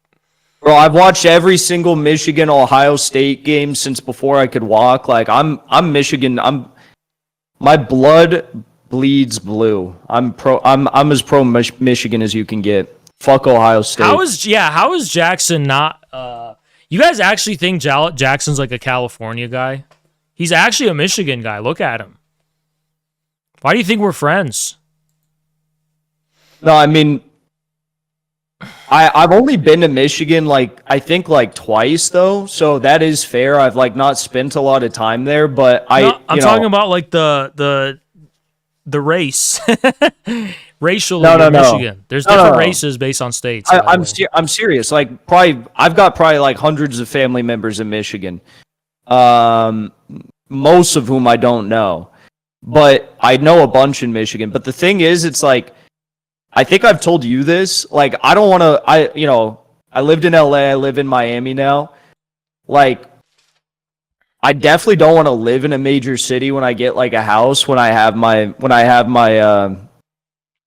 Bro, I've watched every single Michigan Ohio State game since before I could walk. Like I'm Michigan. My blood bleeds blue. I'm as pro Michigan as you can get. Fuck Ohio State. How is Jackson not you guys actually think Jackson's like a California guy? He's actually a Michigan guy. Look at him. Why do you think we're friends? No, I mean, I've only been to Michigan I think twice though, so that is fair. I've not spent a lot of time there, but I'm talking about like the race, racially No. in Michigan. There's different races based on states. I'm serious. I've got hundreds of family members in Michigan, most of whom I don't know, but I know a bunch in Michigan. But the thing is, it's I think I've told you this. I don't want to. I lived in LA. I live in Miami now. I definitely don't want to live in a major city when I get a house. When I have my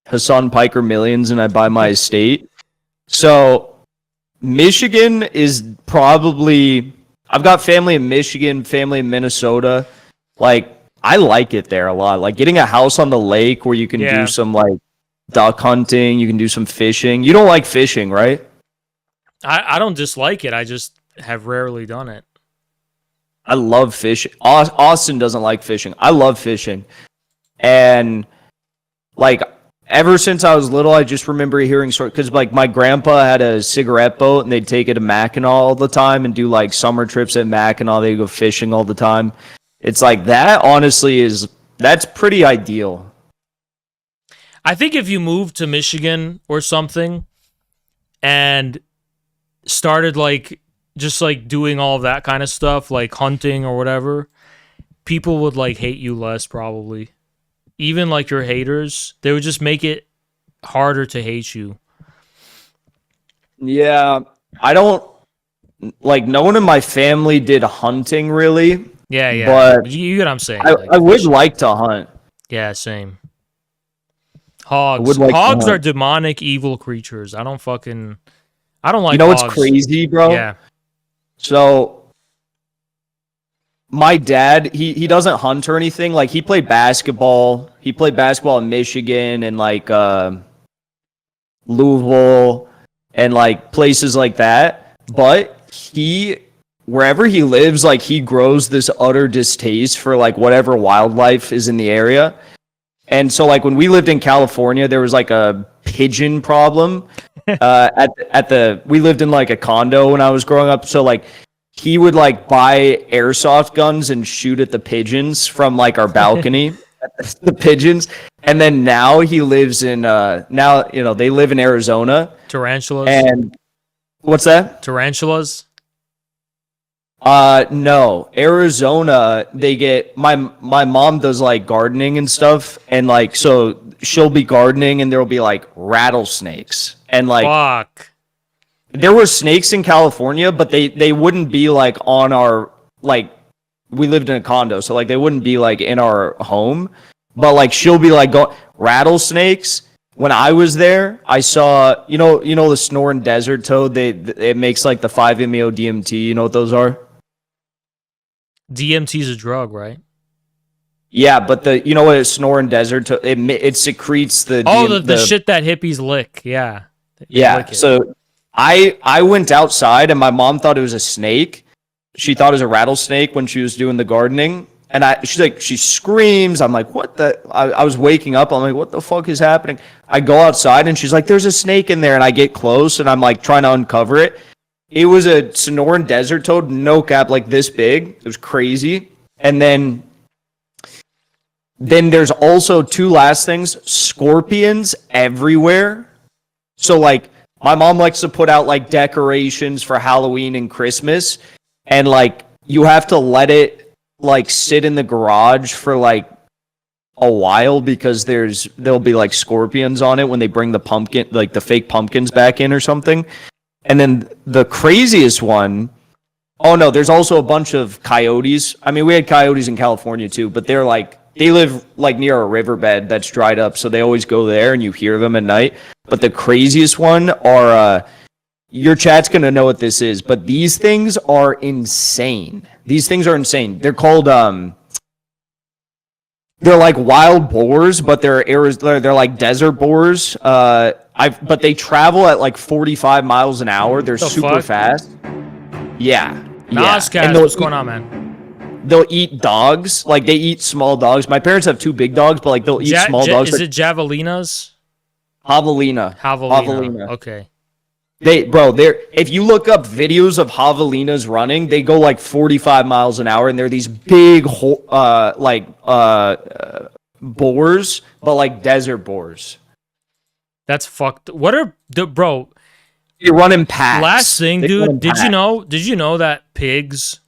Hassan Piker Millions and I buy my estate. So Michigan is probably. I've got family in Michigan, family in Minnesota. I like it there a lot. Getting a house on the lake where you can do some duck hunting, you can do some fishing. You don't like fishing, right? I don't dislike it. I just have rarely done it. I love fishing. Austin doesn't like fishing. I love fishing. And ever since I was little, I just remember hearing stories because my grandpa had a cigarette boat and they'd take it to Mackinac all the time and do summer trips at Mackinac. They'd go fishing all the time. It's that honestly that's pretty ideal. I think if you moved to Michigan or something and started just doing all of that kind of stuff, like hunting or whatever, people would hate you less probably. Even your haters, they would just make it harder to hate you. Yeah, I don't no one in my family did hunting really. Yeah. But you get what I'm saying. I would like to hunt. Yeah, same. Hogs. Hogs are demonic, evil creatures. I don't like hogs. What's crazy, bro? Yeah. So, my dad, he doesn't hunt or anything. He played basketball. He played basketball in Michigan and Louisville and places like that. But wherever he lives, he grows this utter distaste for whatever wildlife is in the area. And so, when we lived in California, there was a pigeon problem. We lived in a condo when I was growing up. So he would buy airsoft guns and shoot at the pigeons from our balcony. The pigeons, and then now he lives in they live in Arizona. Tarantulas. And what's that? Tarantulas. No. Arizona, they get my mom does like gardening and stuff, and like so she'll be gardening and there'll be like rattlesnakes. And like fuck. There were snakes in California, but they wouldn't be like on our like we lived in a condo, so like they wouldn't be like in our home. But like she'll be like rattlesnakes. When I was there, I saw you know the snoring desert toad. It makes like the 5-MeO DMT. You know what those are? DMT is a drug, right? Yeah, but you know what a snoring desert toad? It secretes the the shit that hippies lick. Yeah. Yeah. So I went outside and my mom thought it was a snake. She thought it was a rattlesnake when she was doing the gardening. And she screams. I'm like, what the? I was waking up. I'm like, what the fuck is happening? I go outside and she's like, there's a snake in there. And I get close and I'm like trying to uncover it. It was a Sonoran desert toad, no cap, like this big. It was crazy. And then there's also two last things, scorpions everywhere. So like my mom likes to put out like decorations for Halloween and Christmas. And like you have to let it like sit in the garage for like a while because there'll be like scorpions on it when they bring the pumpkin, like the fake pumpkins back in or something. And then the craziest one, oh no, there's also a bunch of coyotes. I mean, we had coyotes in California too, but they live like near a riverbed that's dried up, so they always go there and you hear them at night. But the craziest one are your chat's gonna know what this is, but these things are insane. These things are insane. They're called they're like wild boars, but they're like desert boars. But they travel at like 45 miles an hour. They're super fast. Yeah. Nascar, what's going on, man? They'll eat dogs. Like they eat small dogs. My parents have two big dogs, but like they'll eat small dogs. Is it javelinas? Javelina. Okay. If you look up videos of javelinas running, they go like 45 miles an hour, and they're these big boars, but like desert boars. That's fucked. What are bro? You're running packs. Last thing, dude. Did you know that pigs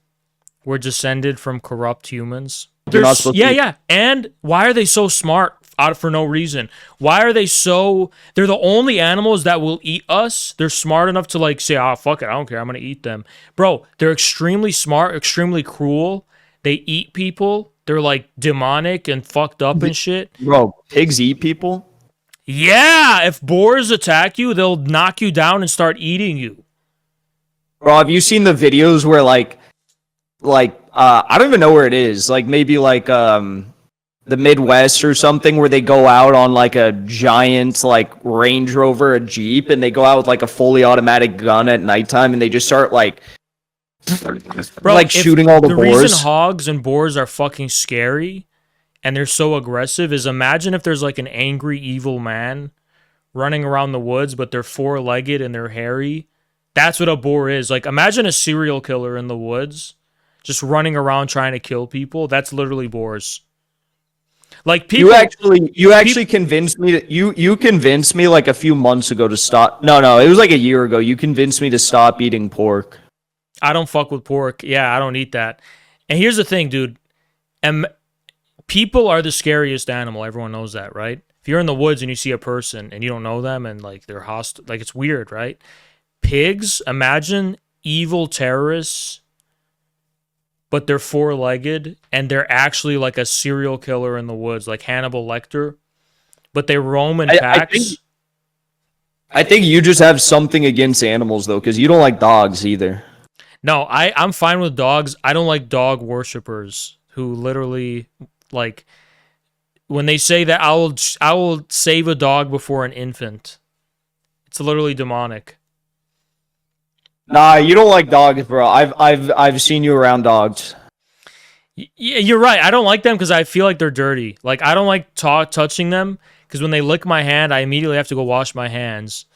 were descended from corrupt humans? Yeah. And why are they so smart? Out for no reason. Why are they so? They're the only animals that will eat us. They're smart enough to like say, "Oh fuck it, I don't care. I'm gonna eat them." Bro, they're extremely smart, extremely cruel. They eat people. They're like demonic and fucked up and shit. Bro, pigs eat people? Yeah, if boars attack you, they'll knock you down and start eating you. Bro, have you seen the videos where like I don't even know where it is. Like maybe like the Midwest or something, where they go out on like a giant like Range Rover, a Jeep, and they go out with like a fully automatic gun at nighttime and they just start like shooting all the boars. The reason hogs and boars are fucking scary and they're so aggressive is, imagine if there's like an angry evil man running around the woods, but they're four-legged and they're hairy. That's what a boar is. Like, imagine a serial killer in the woods just running around trying to kill people. That's literally boars. Like people, you actually convinced me that you convinced me like a few months ago to stop. No, it was like a year ago. You convinced me to stop eating pork. I don't fuck with pork. Yeah, I don't eat that. And here's the thing, dude. People are the scariest animal. Everyone knows that, right? If you're in the woods and you see a person and you don't know them and like they're hostile, like it's weird, right? Pigs, imagine evil terrorists, but they're four-legged, and they're actually like a serial killer in the woods, like Hannibal Lecter, but they roam in packs. I think you just have something against animals, though, because you don't like dogs either. No, I'm fine with dogs. I don't like dog worshippers who literally, like, when they say that I will save a dog before an infant. It's literally demonic. Nah, you don't like dogs, bro. I've seen you around dogs. Yeah, you're right. I don't like them because I feel like they're dirty. Like, I don't like touching them because when they lick my hand, I immediately have to go wash my hands.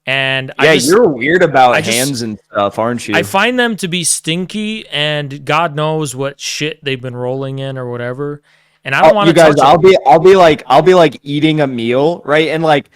And you're weird about hands and stuff, aren't you? I find them to be stinky, and God knows what shit they've been rolling in or whatever. And I don't want to. You guys, I'll be like eating a meal, right? And like,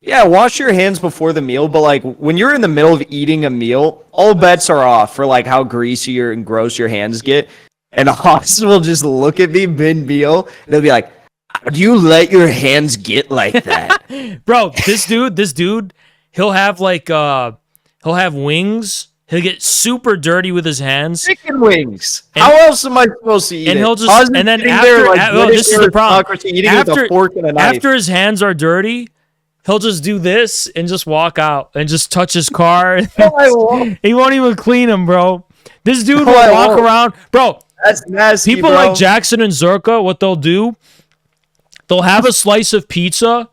Yeah, wash your hands before the meal, but like when you're in the middle of eating a meal, all bets are off for like how greasy and gross your hands get. And Austin will just look at me mid-meal, and they'll be like, "How do you let your hands get like that?" Bro, this dude, he'll have like he'll have wings. He'll get super dirty with his hands. Chicken wings. How else am I supposed to eat and it? he'll just Austin's and then sitting after there, like, well, this is the problem. aristocracy, eating with a fork and a knife. After his hands are dirty, he'll just do this and just walk out and just touch his car. He won't even clean them, bro. This dude will walk around, bro. That's nasty, people bro. like Jackson and Zerka, what they'll do, they'll have a slice of pizza,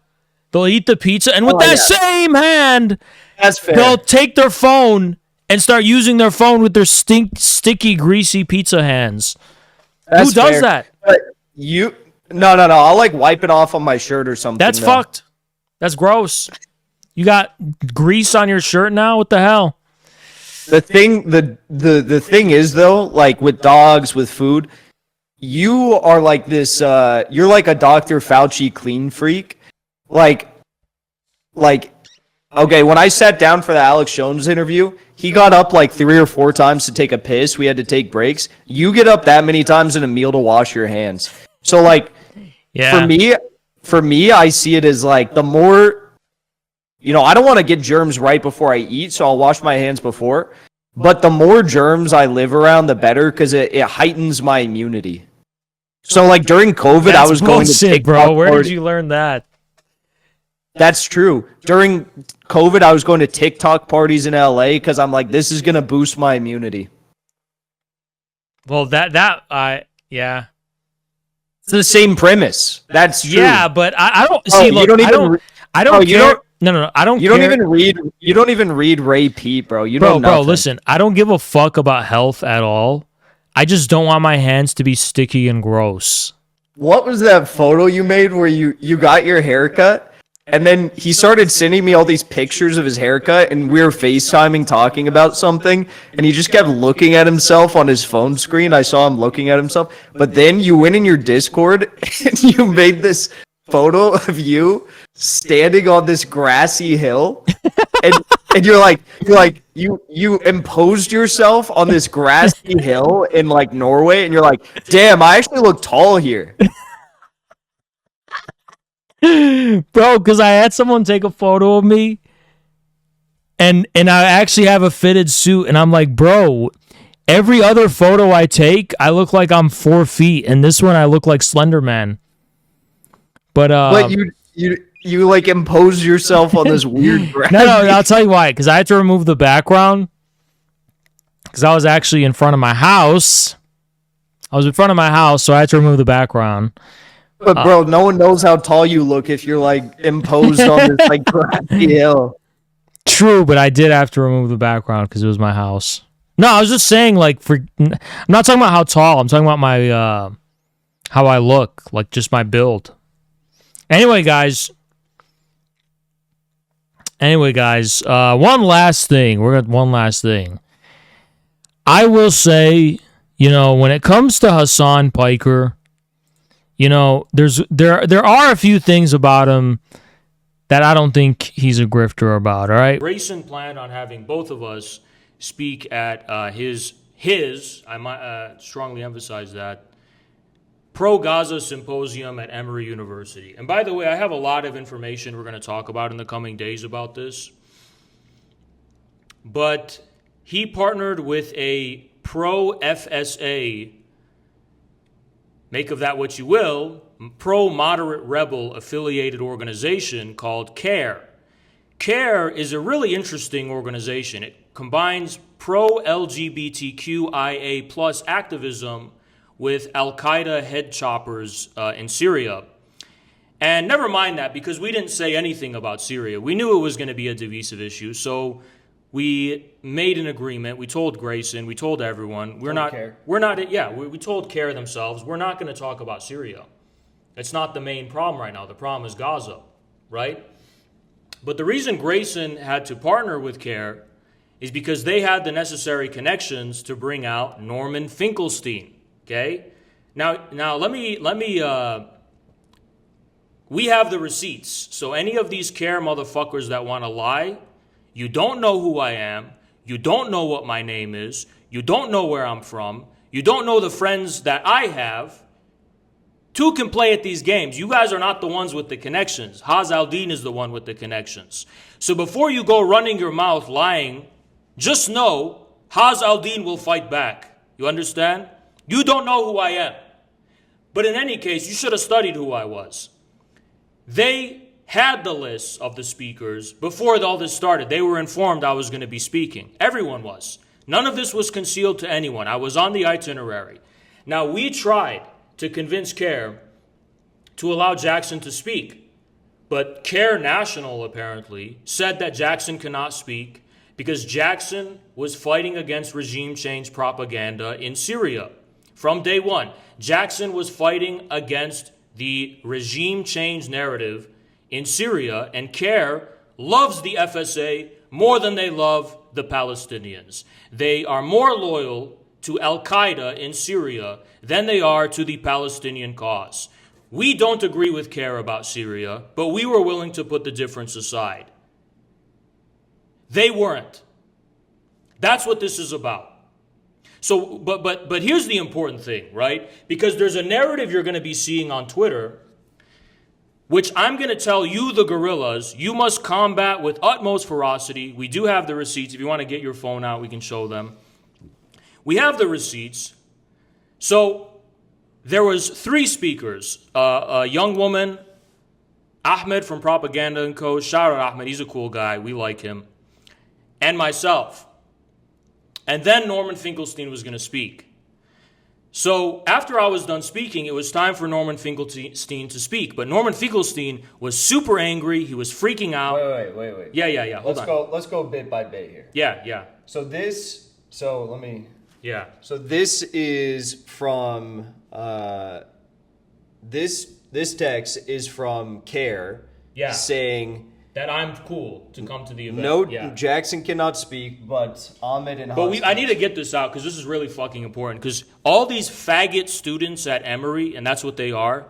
they'll eat the pizza, and with that same hand, that's fair. They'll take their phone and start using their phone with their sticky, greasy pizza hands. That's Who does fair. that? But no. I'll like wipe it off on my shirt or something. That's fucked. That's gross. You got grease on your shirt now? What the hell? The thing is though, like with dogs, with food, you are like this. You're like a Dr. Fauci clean freak. Like, okay, when I sat down for the Alex Jones interview, he got up like 3 or 4 times to take a piss. We had to take breaks. You get up that many times in a meal to wash your hands. So like, for me, I see it as like the more. I don't want to get germs right before I eat, so I'll wash my hands before. But the more germs I live around, the better, because it heightens my immunity. So, like, during COVID, That's I was going to TikTok bro. Where parties. did you learn that? That's true. During COVID, I was going to TikTok parties in LA because I'm like, this is going to boost my immunity. Well, yeah. It's the same premise. That's true. Yeah, but I don't see. Look, I don't care. No, I don't. You care. don't even read. You don't even read Ray Pete, bro. You know bro. nothing. Listen, I don't give a fuck about health at all. I just don't want my hands to be sticky and gross. What was that photo you made where you got your haircut? And then he started sending me all these pictures of his haircut, and we were FaceTiming talking about something, and he just kept looking at himself on his phone screen. I saw him looking at himself. But then you went in your Discord, and you made this photo of you standing on this grassy hill, and you imposed yourself on this grassy hill in like Norway, and you're like, damn, I actually look tall here. Bro, because I had someone take a photo of me and I actually have a fitted suit, and I'm like, bro, every other photo I take, I look like I'm 4 feet, and this one I look like Slender Man. But you like impose yourself on this weird grassy. No, I'll tell you why. Because I had to remove the background because I was actually in front of my house. So I had to remove the background. But bro, no one knows how tall you look if you're like imposed on this like grassy hill. True, but I did have to remove the background because it was my house. No, I was just saying, like, I'm not talking about how tall. I'm talking about my how I look, like just my build. Anyway, guys. One last thing. I will say, when it comes to Hassan Piker, there are a few things about him that I don't think he's a grifter about, all right? Grayson planned on having both of us speak at his I might strongly emphasize that, pro-Gaza symposium at Emory University. And by the way, I have a lot of information we're going to talk about in the coming days about this. But he partnered with a pro-FSA, make of that what you will, pro-moderate rebel affiliated organization called CARE. CARE is a really interesting organization. It combines pro-LGBTQIA plus activism with Al-Qaeda head choppers in Syria. And never mind that, because we didn't say anything about Syria. We knew it was going to be a divisive issue, so we made an agreement. We told Grayson, we told everyone, we told CARE themselves, we're not going to talk about Syria. It's not the main problem right now. The problem is Gaza, right? But the reason Grayson had to partner with CARE is because they had the necessary connections to bring out Norman Finkelstein. Okay. Now let me We have the receipts. So any of these care motherfuckers that want to lie, you don't know who I am. You don't know what my name is. You don't know where I'm from. You don't know the friends that I have. Two can play at these games. You guys are not the ones with the connections. Haz al-Din is the one with the connections. So before you go running your mouth lying, just know Haz al-Din will fight back. You understand? You don't know who I am. But in any case, you should have studied who I was. They had the list of the speakers before all this started. They were informed I was going to be speaking. Everyone was. None of this was concealed to anyone. I was on the itinerary. Now, we tried to convince CARE to allow Jackson to speak. But CARE National, apparently, said that Jackson cannot speak because Jackson was fighting against regime change propaganda in Syria. From day one, Jackson was fighting against the regime change narrative in Syria, and CARE loves the FSA more than they love the Palestinians. They are more loyal to Al-Qaeda in Syria than they are to the Palestinian cause. We don't agree with CARE about Syria, but we were willing to put the difference aside. They weren't. That's what this is about. So, but here's the important thing, right? Because there's a narrative you're going to be seeing on Twitter, which I'm going to tell you, the guerrillas, you must combat with utmost ferocity. We do have the receipts. If you want to get your phone out, we can show them. We have the receipts. So there was 3 speakers, a young woman, Ahmed from Propaganda and Co. Shout out Ahmed, he's a cool guy. We like him. And myself. And then Norman Finkelstein was going to speak. So after I was done speaking, it was time for Norman Finkelstein to speak. But Norman Finkelstein was super angry. He was freaking out. Wait. Yeah. Hold on. Let's go bit by bit here. Yeah. So let me. Yeah. So this is from this text is from CARE. Yeah. Saying that I'm cool to come to the event. No, Jackson cannot speak, but Ahmed and But I need to get this out because this is really fucking important. Because all these faggot students at Emory, and that's what they are,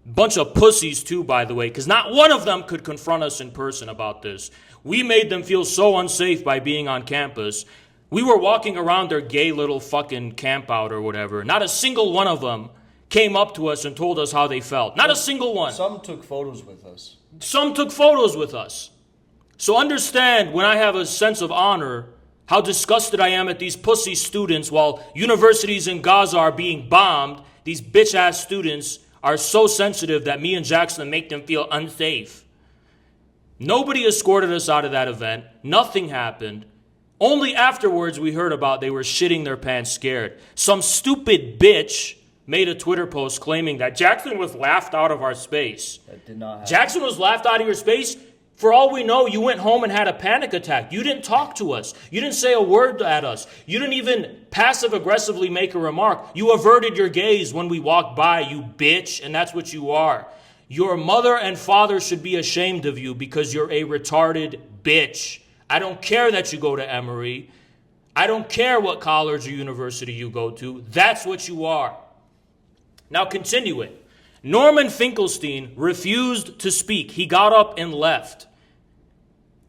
bunch of pussies too, by the way, because not one of them could confront us in person about this. We made them feel so unsafe by being on campus. We were walking around their gay little fucking camp out or whatever. Not a single one of them came up to us and told us how they felt. Not a single one. Some took photos with us. Some took photos with us. So understand, when I have a sense of honor, how disgusted I am at these pussy students while universities in Gaza are being bombed. These bitch-ass students are so sensitive that me and Jackson make them feel unsafe. Nobody escorted us out of that event. Nothing happened. Only afterwards we heard about they were shitting their pants scared. Some stupid bitch made a Twitter post claiming that Jackson was laughed out of our space. That did not happen. Jackson was laughed out of your space? For all we know, you went home and had a panic attack. You didn't talk to us. You didn't say a word at us. You didn't even passive-aggressively make a remark. You averted your gaze when we walked by, you bitch, and that's what you are. Your mother and father should be ashamed of you because you're a retarded bitch. I don't care that you go to Emory. I don't care what college or university you go to. That's what you are. Now continue it. Norman Finkelstein refused to speak. He got up and left.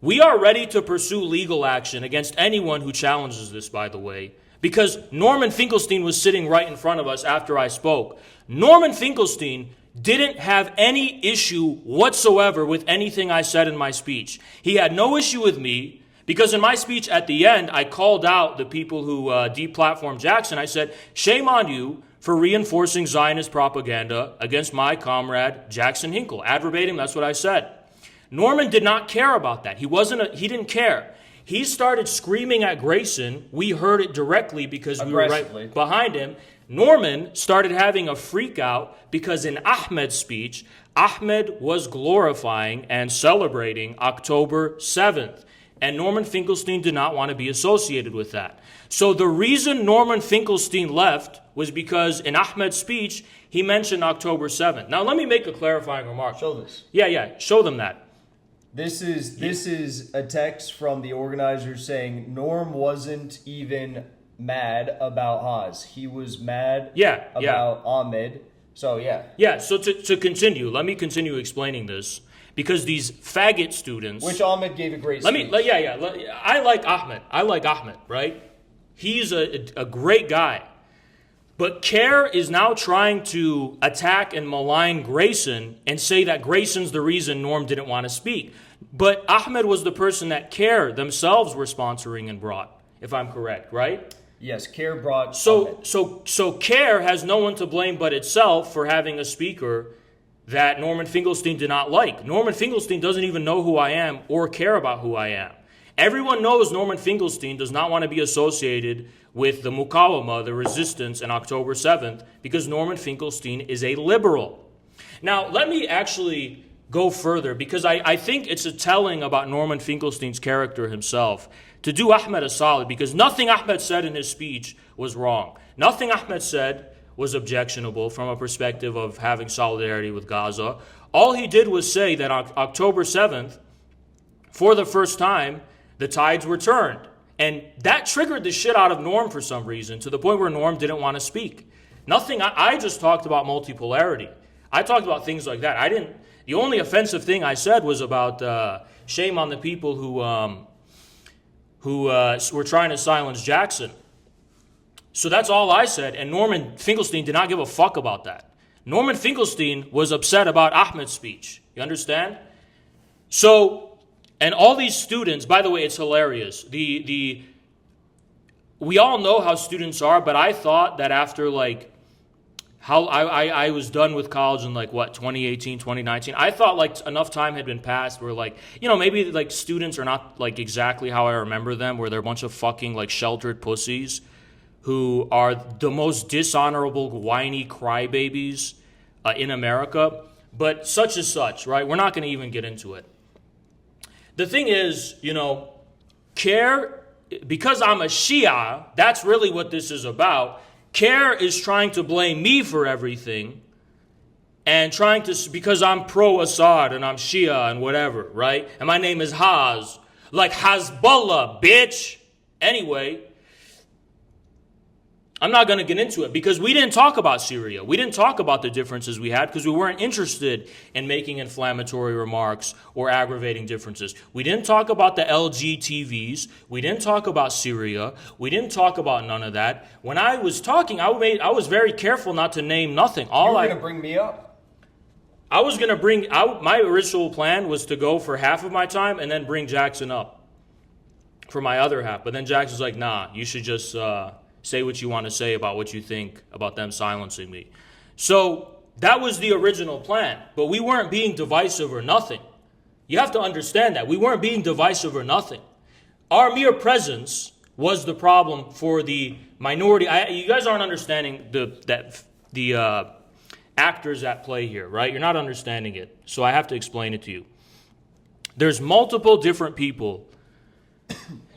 We are ready to pursue legal action against anyone who challenges this, by the way, because Norman Finkelstein was sitting right in front of us after I spoke. Norman Finkelstein didn't have any issue whatsoever with anything I said in my speech. He had no issue with me because in my speech at the end, I called out the people who deplatformed Jackson. I said, shame on you for reinforcing Zionist propaganda against my comrade Jackson Hinkle. Ad verbatim, that's what I said. Norman did not care about that. He didn't care. He started screaming at Grayson. We heard it directly because we were right behind him. Norman started having a freak out because in Ahmed's speech, Ahmed was glorifying and celebrating October 7th. And Norman Finkelstein did not want to be associated with that. So the reason Norman Finkelstein left was because in Ahmed's speech, he mentioned October 7th. Now let me make a clarifying remark. Show this. Yeah, show them that. This is a text from the organizers saying Norm wasn't even mad about Haz. He was mad about Ahmed. So yeah. Yeah, so to continue, let me continue explaining this. Because these faggot students... Which Ahmed gave a great speech. I like Ahmed, right? He's a great guy. But Kerr is now trying to attack and malign Grayson and say that Grayson's the reason Norm didn't want to speak. But Ahmed was the person that Kerr themselves were sponsoring and brought, if I'm correct, right? Yes, Kerr brought... So Kerr has no one to blame but itself for having a speaker that Norman Finkelstein did not like. Norman Finkelstein doesn't even know who I am or care about who I am. Everyone knows Norman Finkelstein does not want to be associated with the Mukawama, the resistance, in October 7th, because Norman Finkelstein is a liberal. Now, let me actually go further, because I think it's a telling about Norman Finkelstein's character himself, to do Ahmed a solid, because nothing Ahmed said in his speech was wrong. Nothing Ahmed said was objectionable from a perspective of having solidarity with Gaza. All he did was say that on October 7th, for the first time, the tides were turned. And that triggered the shit out of Norm for some reason, to the point where Norm didn't want to speak. I just talked about multipolarity. I talked about things like that. The only offensive thing I said was about shame on the people who were trying to silence Jackson. So that's all I said, and Norman Finkelstein did not give a fuck about that. Norman Finkelstein was upset about Ahmed's speech. You understand? So, and all these students, by the way, it's hilarious. We all know how students are, but I thought that after how I was done with college in 2018, 2019, I thought enough time had been passed where maybe students are not exactly how I remember them, where they're a bunch of fucking sheltered pussies who are the most dishonorable, whiny crybabies in America. But such is such, right? We're not going to even get into it. The thing is, Kerr, because I'm a Shia, that's really what this is about. Kerr is trying to blame me for everything and because I'm pro-Assad and I'm Shia and whatever, right? And my name is Haz, like Hezbollah, bitch. Anyway, I'm not going to get into it because we didn't talk about Syria. We didn't talk about the differences we had because we weren't interested in making inflammatory remarks or aggravating differences. We didn't talk about the LGTVs. We didn't talk about Syria. We didn't talk about none of that. When I was talking, I was very careful not to name nothing. You were going to bring me up. I was going to bring out, my original plan was to go for half of my time and then bring Jackson up for my other half. But then Jackson's like, nah, you should just say what you want to say about what you think about them silencing me. So that was the original plan, but we weren't being divisive or nothing. You have to understand that. We weren't being divisive or nothing. Our mere presence was the problem for the minority. You guys aren't understanding the actors at play here, right? You're not understanding it, so I have to explain it to you. There's multiple different people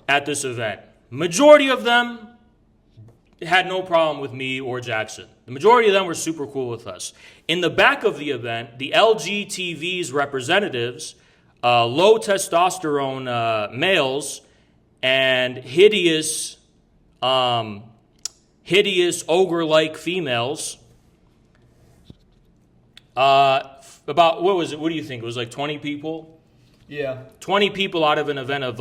at this event. Majority of them had no problem with me or Jackson. The majority of them were super cool with us. In the back of the event, the LGTV's representatives, low testosterone males, and hideous ogre-like females, about, what was it? What do you think? It was 20 people? Yeah. 20 people out of an event of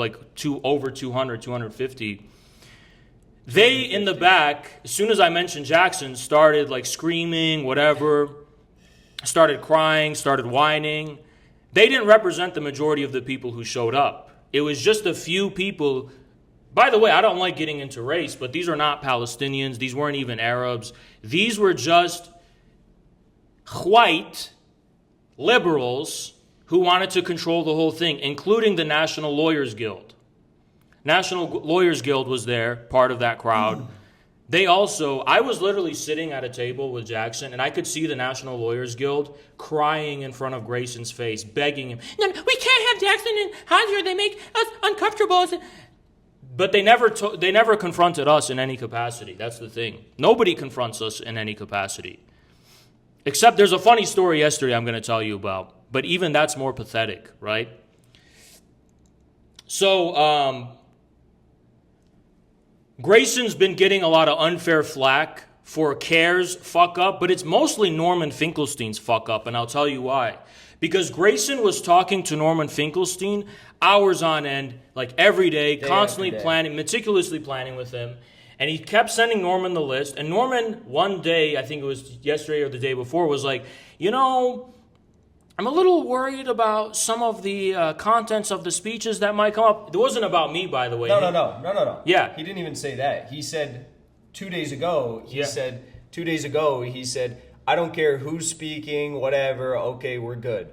over 200, 250. They, in the back, as soon as I mentioned Jackson, started screaming, whatever, started crying, started whining. They didn't represent the majority of the people who showed up. It was just a few people. By the way, I don't like getting into race, but these are not Palestinians. These weren't even Arabs. These were just white liberals who wanted to control the whole thing, including the National Lawyers Guild. National Lawyers Guild was there, part of that crowd. They also, I was literally sitting at a table with Jackson, and I could see the National Lawyers Guild crying in front of Grayson's face, begging him, "No, we can't have Jackson and Hajar, they make us uncomfortable." But they never confronted us in any capacity. That's the thing. Nobody confronts us in any capacity. Except there's a funny story yesterday I'm going to tell you about. But even that's more pathetic, right? So, Grayson's been getting a lot of unfair flack for CARE's fuck up, but it's mostly Norman Finkelstein's fuck up, and I'll tell you why. Because Grayson was talking to Norman Finkelstein hours on end, like every day, constantly planning, meticulously planning with him. And he kept sending Norman the list. And Norman, one day, I think it was yesterday or the day before, was like, you know, I'm a little worried about some of the contents of the speeches that might come up. It wasn't about me, by the way. No. Yeah. He didn't even say that. He said 2 days ago, he said, I don't care who's speaking, whatever, okay, we're good.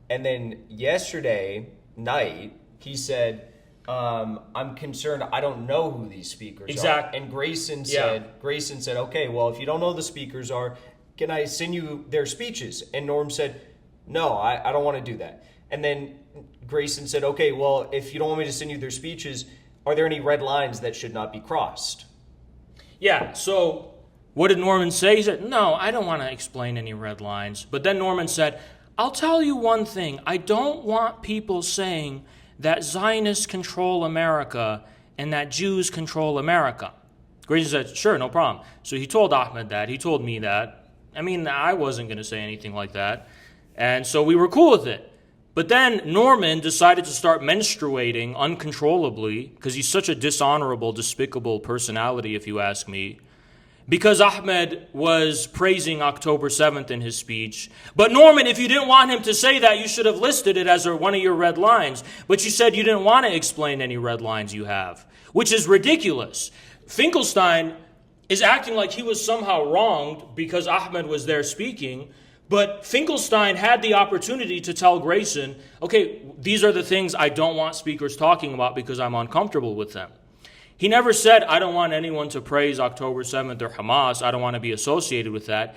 And then yesterday night, he said, I'm concerned, I don't know who these speakers are. And Grayson said, okay, well, if you don't know who the speakers are, can I send you their speeches? And Norm said, no, I don't want to do that. And then Grayson said, okay, well, if you don't want me to send you their speeches, are there any red lines that should not be crossed? Yeah, so what did Norman say? He said, no, I don't want to explain any red lines. But then Norman said, I'll tell you one thing. I don't want people saying that Zionists control America and that Jews control America. Grayson said, sure, no problem. So he told Ahmed that. He told me that. I mean, I wasn't going to say anything like that. And so we were cool with it. But then Norman decided to start menstruating uncontrollably because he's such a dishonorable, despicable personality, if you ask me. Because Ahmed was praising October 7th in his speech. But Norman, if you didn't want him to say that, you should have listed it as one of your red lines. But you said you didn't want to explain any red lines you have, which is ridiculous. Finkelstein is acting like he was somehow wronged because Ahmed was there speaking. But Finkelstein had the opportunity to tell Grayson, okay, these are the things I don't want speakers talking about because I'm uncomfortable with them. He never said, I don't want anyone to praise October 7th or Hamas. I don't want to be associated with that.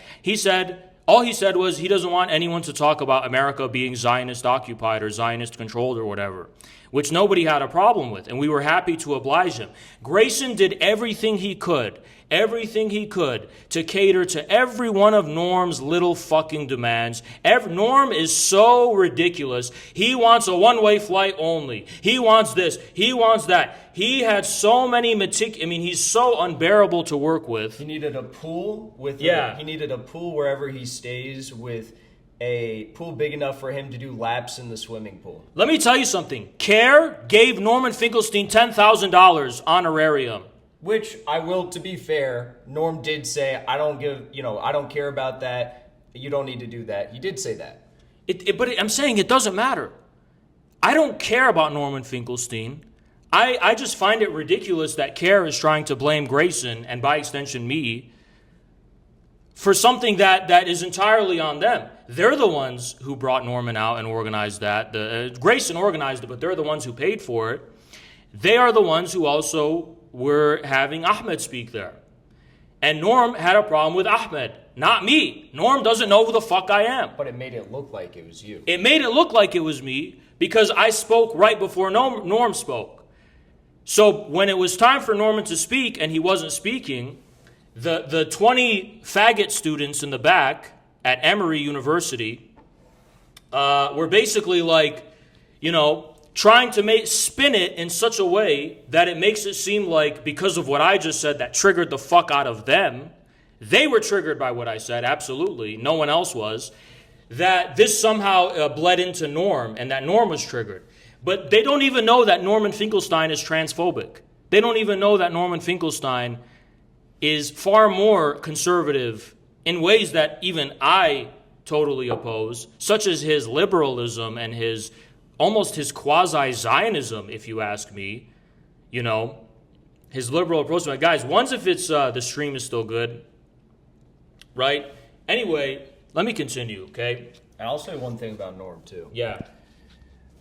All he said was he doesn't want anyone to talk about America being Zionist occupied or Zionist controlled or whatever, which nobody had a problem with, and we were happy to oblige him. Grayson did everything he could to cater to every one of Norm's little fucking demands. Norm is so ridiculous. He wants a one-way flight only. He wants this. He wants that. He had so many he's so unbearable to work with. He needed a pool he needed a pool wherever he stays with a pool big enough for him to do laps in the swimming pool. Let me tell you something. CARE gave Norman Finkelstein $10,000 honorarium. Which I will, to be fair, Norm did say, I don't care about that. You don't need to do that. He did say that. But I'm saying it doesn't matter. I don't care about Norman Finkelstein. I just find it ridiculous that CARE is trying to blame Grayson, and by extension me, for something that is entirely on them. They're the ones who brought Norman out and organized that. Grayson organized it, but they're the ones who paid for it. They are the ones who also were having Ahmed speak there. And Norm had a problem with Ahmed, not me. Norm doesn't know who the fuck I am. But it made it look like it was you. It made it look like it was me because I spoke right before Norm spoke. So when it was time for Norman to speak and he wasn't speaking, the 20 faggot students in the back at Emory University were basically like, trying to spin it in such a way that it makes it seem like because of what I just said that triggered the fuck out of them, they were triggered by what I said, absolutely, no one else was, that this somehow bled into Norm and that Norm was triggered. But they don't even know that Norman Finkelstein is transphobic. They don't even know that Norman Finkelstein is far more conservative in ways that even I totally oppose, such as his liberalism and almost his quasi-Zionism, if you ask me, his liberal approach. Guys, once if it's the stream is still good, right? Anyway, let me continue, okay? And I'll say one thing about Norm, too. Yeah.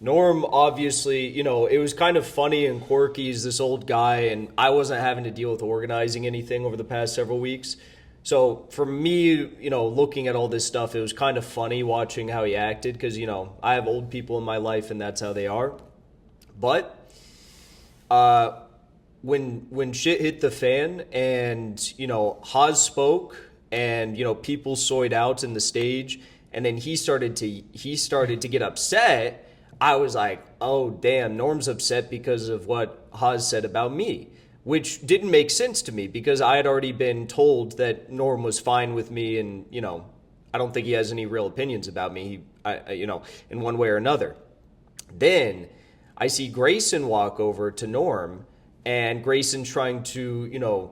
Norm, obviously, it was kind of funny and quirky. He's this old guy, and I wasn't having to deal with organizing anything over the past several weeks. So for me, looking at all this stuff, it was kind of funny watching how he acted because, I have old people in my life and that's how they are. But when shit hit the fan and, Haas spoke and, people soyed out in the stage and then he started to get upset, I was like, oh, damn, Norm's upset because of what Haas said about me. which didn't make sense to me because I had already been told that Norm was fine with me, and I don't think he has any real opinions about me, in one way or another. Then I see Grayson walk over to Norm, and Grayson trying to,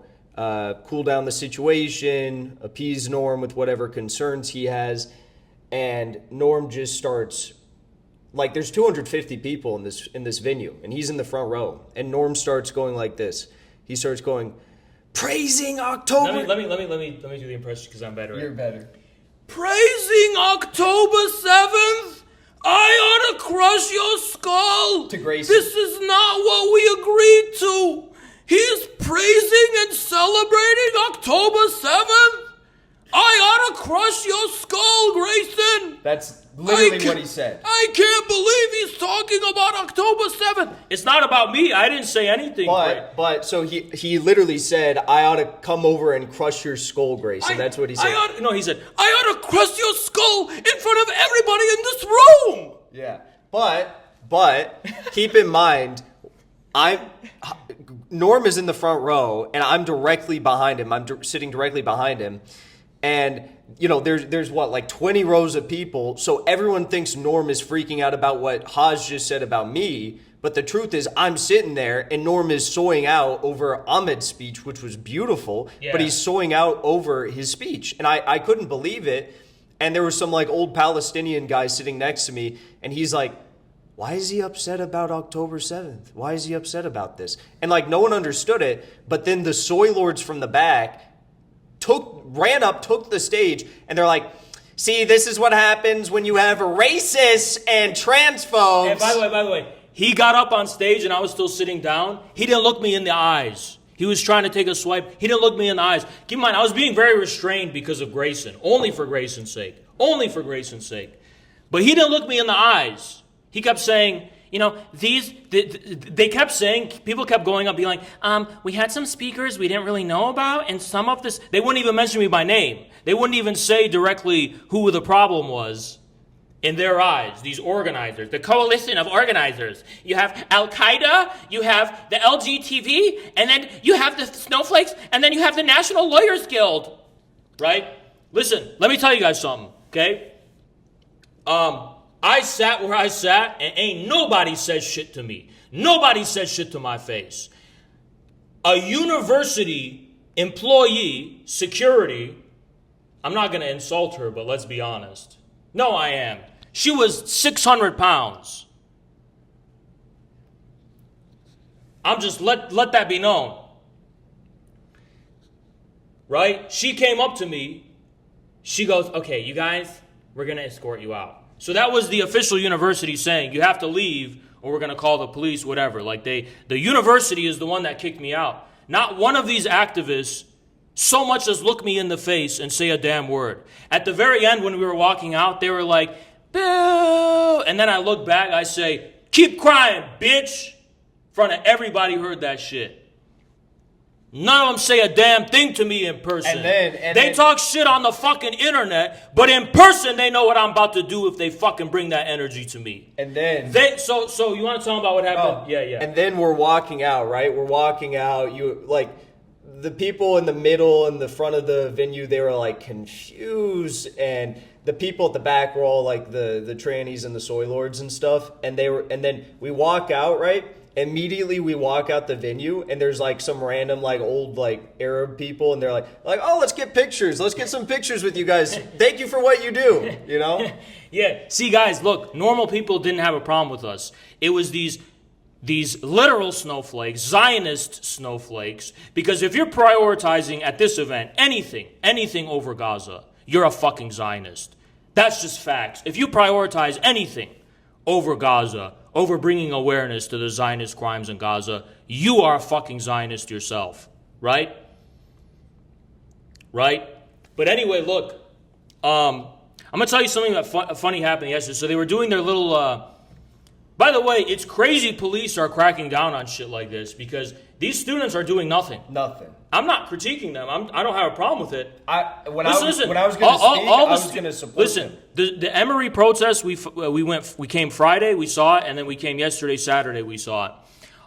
cool down the situation, appease Norm with whatever concerns he has, and Norm just starts, like, there's 250 people in this venue, and he's in the front row, and Norm starts going like this. He starts going, praising October. Let me do the impression because I'm better. You're better. Praising October 7th? I ought to crush your skull. To Grayson. This is not what we agreed to. He's praising and celebrating October 7th? I ought to crush your skull, Grayson. That's literally what he said. I can't believe he's talking about October 7th. It's not about me. I didn't say anything. But so he literally said, I ought to come over and crush your skull, Grayson. That's what he said. He said, I ought to crush your skull in front of everybody in this room. Yeah. But keep in mind, Norm is in the front row, and I'm directly behind him. I'm sitting directly behind him. And, there's what, like 20 rows of people. So everyone thinks Norm is freaking out about what Haj just said about me. But the truth is I'm sitting there and Norm is soying out over Ahmed's speech, which was beautiful. Yeah. But he's soying out over his speech. And I couldn't believe it. And there was some like old Palestinian guy sitting next to me. And he's like, why is he upset about October 7th? Why is he upset about this? And like no one understood it. But then the soy lords from the back ran up, took the stage, and they're like, see, this is what happens when you have racists and transphobes. And by the way, he got up on stage and I was still sitting down. He didn't look me in the eyes. He was trying to take a swipe. He didn't look me in the eyes. Keep in mind, I was being very restrained because of Grayson. Only for Grayson's sake. Only for Grayson's sake. But he didn't look me in the eyes. He kept saying, they kept saying, people kept going up being like, we had some speakers we didn't really know about, and some of this, they wouldn't even mention me by name. They wouldn't even say directly who the problem was in their eyes, these organizers, the coalition of organizers. You have Al-Qaeda, you have the LGTV, and then you have the snowflakes, and then you have the National Lawyers Guild, right? Listen, let me tell you guys something, okay? I sat where I sat, and ain't nobody said shit to me. Nobody said shit to my face. A university employee, security, I'm not going to insult her, but let's be honest. No, I am. She was 600 pounds. I'm just, let that be known. Right? She came up to me. She goes, okay, you guys, we're going to escort you out. So that was the official university saying, you have to leave or we're going to call the police, whatever. Like the university is the one that kicked me out. Not one of these activists so much as look me in the face and say a damn word. At the very end when we were walking out, they were like, boo! And then I look back, I say, keep crying, bitch! In front of everybody who heard that shit. None of them say a damn thing to me in person. They talk shit on the fucking internet, but in person they know what I'm about to do if they fucking bring that energy to me. And then so you want to tell them about what happened? Oh, yeah. And then we're walking out, right? We're walking out. You like the people in the middle and the front of the venue, they were like confused, and the people at the back were all like the trannies and the soy lords and stuff. And then we walk out, right? Immediately we walk out the venue and there's like some random like old like Arab people and they're like, oh, let's get pictures. Let's get some pictures with you guys. Thank you for what you do, you know? Yeah. See, guys, look, normal people didn't have a problem with us. It was these literal snowflakes, Zionist snowflakes, because if you're prioritizing at this event anything over Gaza, you're a fucking Zionist. That's just facts. If you prioritize anything over Gaza, over bringing awareness to the Zionist crimes in Gaza, you are a fucking Zionist yourself, right? Right? But anyway, look, I'm going to tell you something that funny happened yesterday. So they were doing their little, by the way, it's crazy police are cracking down on shit like this because these students are doing nothing. Nothing. I'm not critiquing them. I don't have a problem with it. When I was going to speak, I was going to support them. The Emory protest, we came Friday, we saw it, and then we came yesterday, Saturday, we saw it.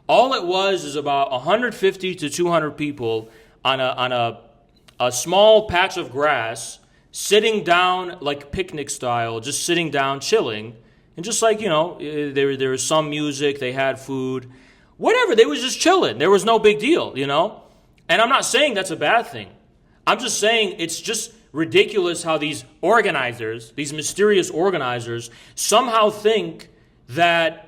All it was is about 150 to 200 people on a small patch of grass, sitting down like picnic style, just sitting down, chilling. And just like, there was some music, they had food, whatever. They was just chilling. There was no big deal, And I'm not saying that's a bad thing. I'm just saying it's just ridiculous how these organizers, these mysterious organizers, somehow think that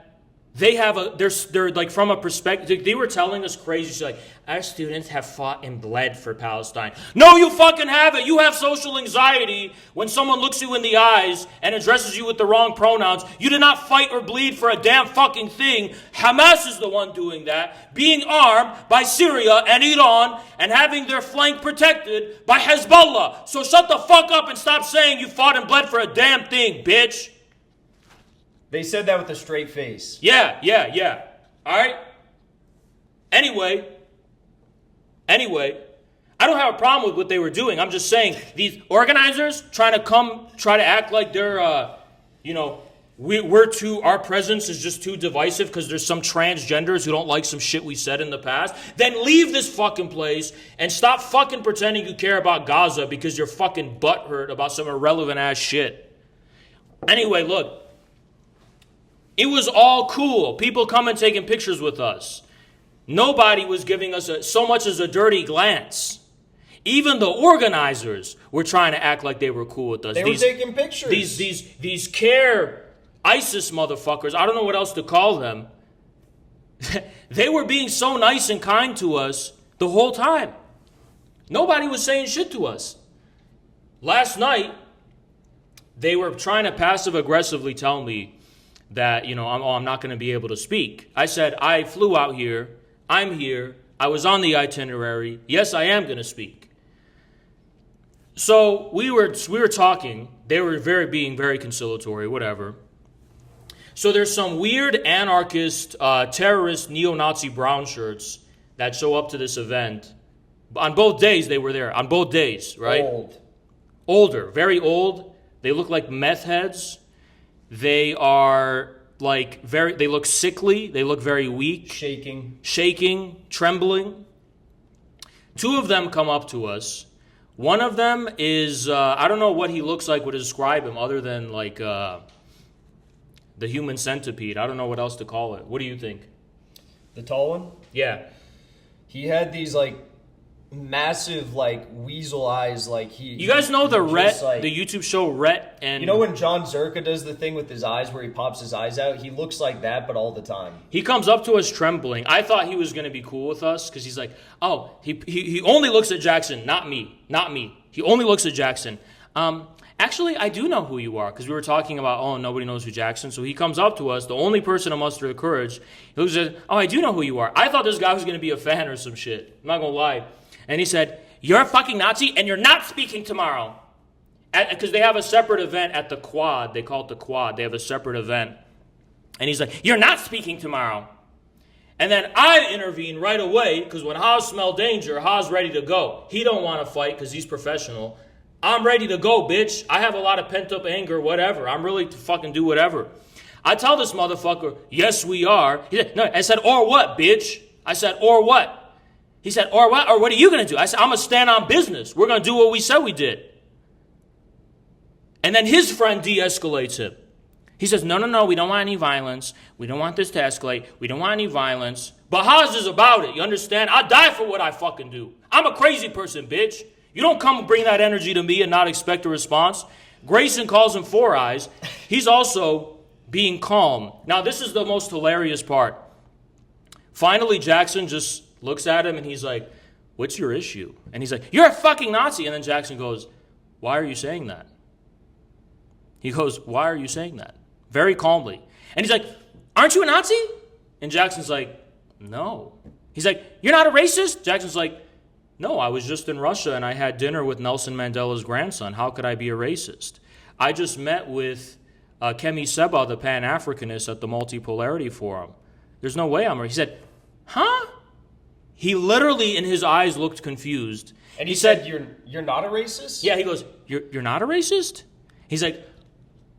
they have they're like from a perspective. They were telling us crazy shit like, our students have fought and bled for Palestine. No, you fucking haven't. You have social anxiety when someone looks you in the eyes and addresses you with the wrong pronouns. You did not fight or bleed for a damn fucking thing. Hamas is the one doing that, being armed by Syria and Iran and having their flank protected by Hezbollah. So shut the fuck up and stop saying you fought and bled for a damn thing, bitch. They said that with a straight face. Yeah. All right? Anyway, I don't have a problem with what they were doing. I'm just saying, these organizers try to act like they're, our presence is just too divisive because there's some transgenders who don't like some shit we said in the past. Then leave this fucking place and stop fucking pretending you care about Gaza because you're fucking butthurt about some irrelevant ass shit. Anyway, look. It was all cool. People coming taking pictures with us. Nobody was giving us so much as a dirty glance. Even the organizers were trying to act like they were cool with us. They were taking pictures. These care ISIS motherfuckers, I don't know what else to call them. They were being so nice and kind to us the whole time. Nobody was saying shit to us. Last night, they were trying to passive aggressively tell me that, I'm not going to be able to speak. I said, I flew out here. I'm here. I was on the itinerary. Yes, I am going to speak. So we were talking. They were being very conciliatory, whatever. So there's some weird anarchist, terrorist, neo-Nazi brown shirts that show up to this event. On both days they were there. On both days, right? Older, very old. They look like meth heads. They are they look sickly. They look very weak. Shaking, trembling. Two of them come up to us. One of them is, I don't know what he looks like, would describe him other than the human centipede. I don't know what else to call it. What do you think? The tall one? Yeah. He had these massive weasel eyes. You guys know the YouTube show Rhett and... You know when John Zerka does the thing with his eyes where he pops his eyes out? He looks like that, but all the time. He comes up to us trembling. I thought he was going to be cool with us because he's like, oh, he only looks at Jackson, not me. He only looks at Jackson. Actually, I do know who you are because we were talking about, nobody knows who Jackson. So he comes up to us, the only person to muster the courage. He looks at, I do know who you are. I thought this guy was going to be a fan or some shit. I'm not going to lie. And he said, you're a fucking Nazi and you're not speaking tomorrow. Because they have a separate event at the Quad. They call it the Quad. They have a separate event. And he's like, you're not speaking tomorrow. And then I intervene right away because when Haas smelled danger, Haas ready to go. He don't want to fight because he's professional. I'm ready to go, bitch. I have a lot of pent-up anger, whatever. I'm really to fucking do whatever. I tell this motherfucker, yes, we are. He said, no. I said, or what, bitch? I said, or what? He said, or what? Or what are you going to do? I said, I'm going to stand on business. We're going to do what we said we did. And then his friend de-escalates him. He says, no, we don't want any violence. We don't want this to escalate. We don't want any violence. But Haas is about it. You understand? I die for what I fucking do. I'm a crazy person, bitch. You don't come and bring that energy to me and not expect a response. Grayson calls him Four Eyes. He's also being calm. Now, this is the most hilarious part. Finally, Jackson just looks at him and he's like, what's your issue? And he's like, you're a fucking Nazi. And then Jackson goes, why are you saying that? He goes, why are you saying that? Very calmly. And he's like, aren't you a Nazi? And Jackson's like, no. He's like, you're not a racist? Jackson's like, no, I was just in Russia and I had dinner with Nelson Mandela's grandson. How could I be a racist? I just met with Kemi Seba, the Pan-Africanist, at the Multipolarity Forum. There's no way I'm racist. He said, huh? He literally, in his eyes, looked confused. And he said, you're not a racist? Yeah, he goes, you're not a racist? He's like,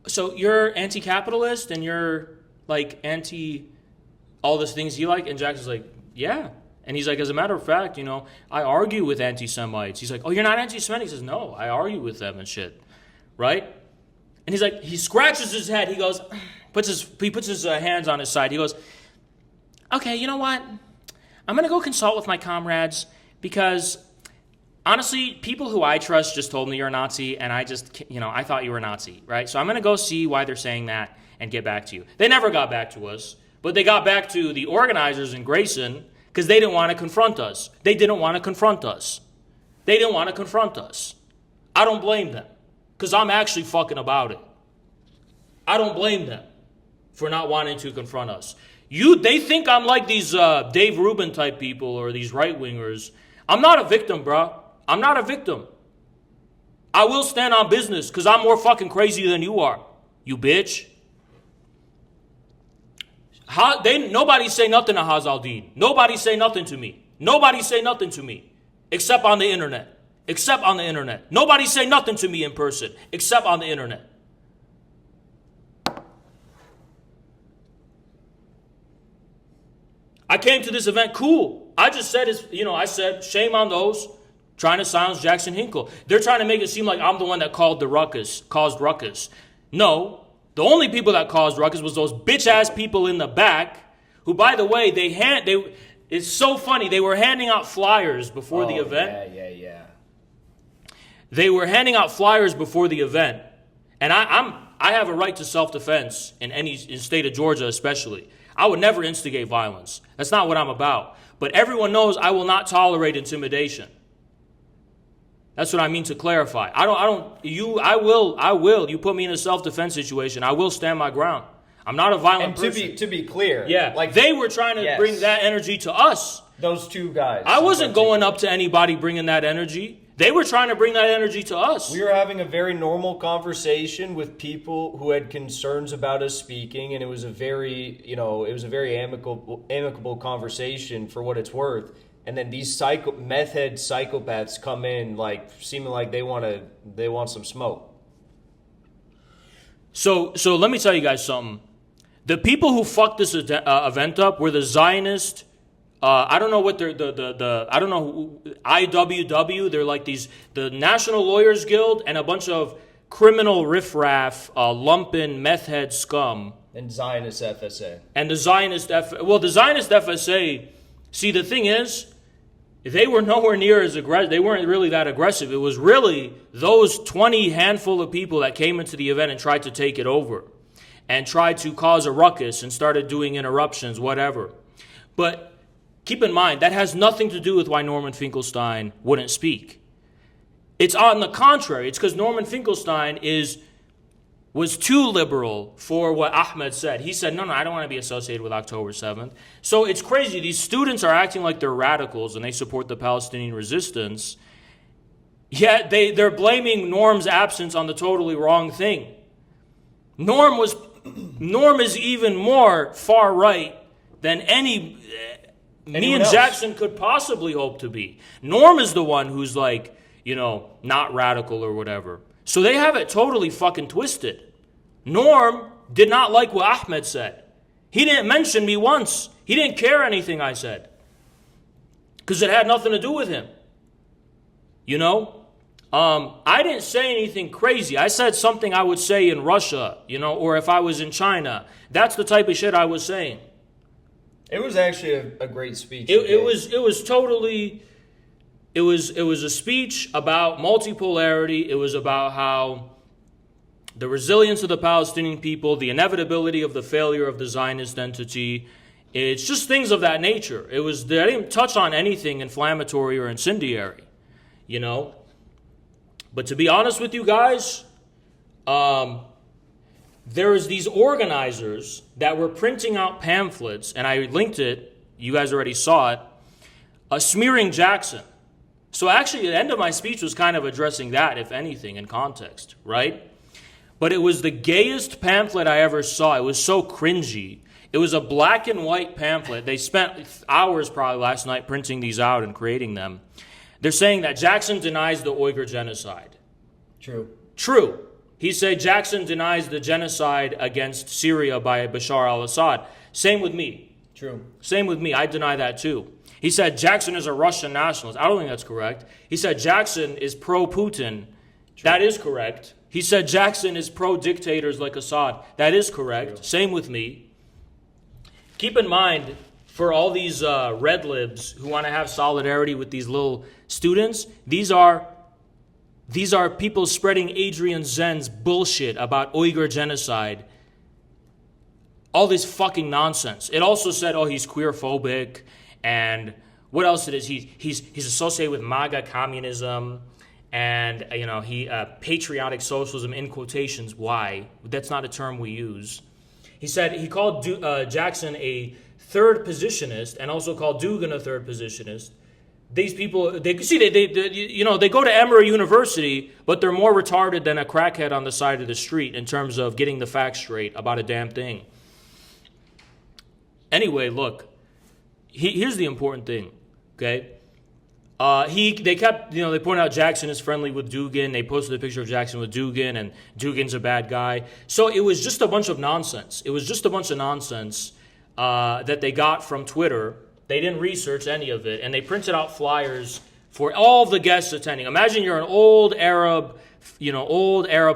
so you're anti-capitalist and you're anti all these things you like? And Jackson's like, yeah. And he's like, as a matter of fact, I argue with anti-Semites. He's like, oh, you're not anti-Semitic? He says, no, I argue with them and shit. Right? And he's like, he scratches his head. He goes, he puts his hands on his side. He goes, okay, you know what? I'm going to go consult with my comrades because honestly, people who I trust just told me you're a Nazi, and I thought you were a Nazi, right? So I'm going to go see why they're saying that and get back to you. They never got back to us, but they got back to the organizers in Grayson because they didn't want to confront us. They didn't want to confront us. They didn't want to confront us. I don't blame them because I'm actually fucking about it. I don't blame them for not wanting to confront us. They think I'm like these Dave Rubin type people or these right-wingers. I'm not a victim, bro. I'm not a victim. I will stand on business because I'm more fucking crazy than you are, you bitch. Nobody say nothing to Hazaldin. Nobody say nothing to me. Nobody say nothing to me except on the internet. Except on the internet. Nobody say nothing to me in person except on the internet. I came to this event cool. I just said, I said, shame on those trying to silence Jackson Hinkle. They're trying to make it seem like I'm the one that caused ruckus. No, the only people that caused ruckus was those bitch-ass people in the back who, by the way, it's so funny. They were handing out flyers before the event. Yeah. They were handing out flyers before the event. And I have a right to self-defense in state of Georgia especially. I would never instigate violence. That's not what I'm about. But everyone knows I will not tolerate intimidation. That's what I mean to clarify. I will. You put me in a self-defense situation, I will stand my ground. I'm not a violent person. And to be clear, like they were trying to bring that energy to us. Those two guys. I wasn't going up to anybody bringing that energy. They were trying to bring that energy to us. We were having a very normal conversation with people who had concerns about us speaking, and it was a very, amicable conversation for what it's worth. And then these meth head psychopaths come in, like seeming like they want some smoke. So let me tell you guys something. The people who fucked this event up were the Zionist. I don't know what they're I don't know IWW. They're like the National Lawyers Guild and a bunch of criminal riffraff, lumpen meth head scum. And Zionist FSA. And the Zionist the Zionist FSA. See, the thing is, they were nowhere near as aggressive. They weren't really that aggressive. It was really those 20 handful of people that came into the event and tried to take it over and tried to cause a ruckus and started doing interruptions, whatever. But keep in mind, that has nothing to do with why Norman Finkelstein wouldn't speak. It's on the contrary. It's because Norman Finkelstein was too liberal for what Ahmed said. He said, no, I don't want to be associated with October 7th. So it's crazy. These students are acting like they're radicals and they support the Palestinian resistance. Yet they're blaming Norm's absence on the totally wrong thing. Norm is even more far right than me and Jackson could possibly hope to be. Norm is the one who's like, not radical or whatever. So they have it totally fucking twisted. Norm did not like what Ahmed said. He didn't mention me once. He didn't care anything I said. Because it had nothing to do with him. I didn't say anything crazy. I said something I would say in Russia, or if I was in China. That's the type of shit I was saying. It was actually a great speech. It was a speech about multipolarity. It was about how the resilience of the Palestinian people, the inevitability of the failure of the Zionist entity. It's just things of that nature. I didn't touch on anything inflammatory or incendiary, But to be honest with you guys, there is these organizers that were printing out pamphlets, and I linked it. You guys already saw it. Smearing Jackson. So actually, the end of my speech was kind of addressing that, if anything, in context, right? But it was the gayest pamphlet I ever saw. It was so cringy. It was a black and white pamphlet. They spent hours probably last night printing these out and creating them. They're saying that Jackson denies the Uyghur genocide. True. He said Jackson denies the genocide against Syria by Bashar al-Assad. Same with me. True. Same with me. I deny that too. He said Jackson is a Russian nationalist. I don't think that's correct. He said Jackson is pro-Putin. That is correct. He said Jackson is pro-dictators like Assad. That is correct. True. Same with me. Keep in mind, for all these red libs who want to have solidarity with these little students, these are people spreading Adrian Zen's bullshit about Uyghur genocide. All this fucking nonsense. It also said, oh, he's queerphobic, and what else it is? He's associated with MAGA communism, and he patriotic socialism in quotations. Why? That's not a term we use. He said he called Jackson a third positionist, and also called Dugin a third positionist. These people, they go to Emory University, but they're more retarded than a crackhead on the side of the street in terms of getting the facts straight about a damn thing. Anyway, look, here's the important thing, okay? They pointed out Jackson is friendly with Dugin. They posted a picture of Jackson with Dugin, and Dugin's a bad guy. So it was just a bunch of nonsense. It was just a bunch of nonsense that they got from Twitter. They didn't research any of it, and they printed out flyers for all the guests attending. Imagine you're an old Arab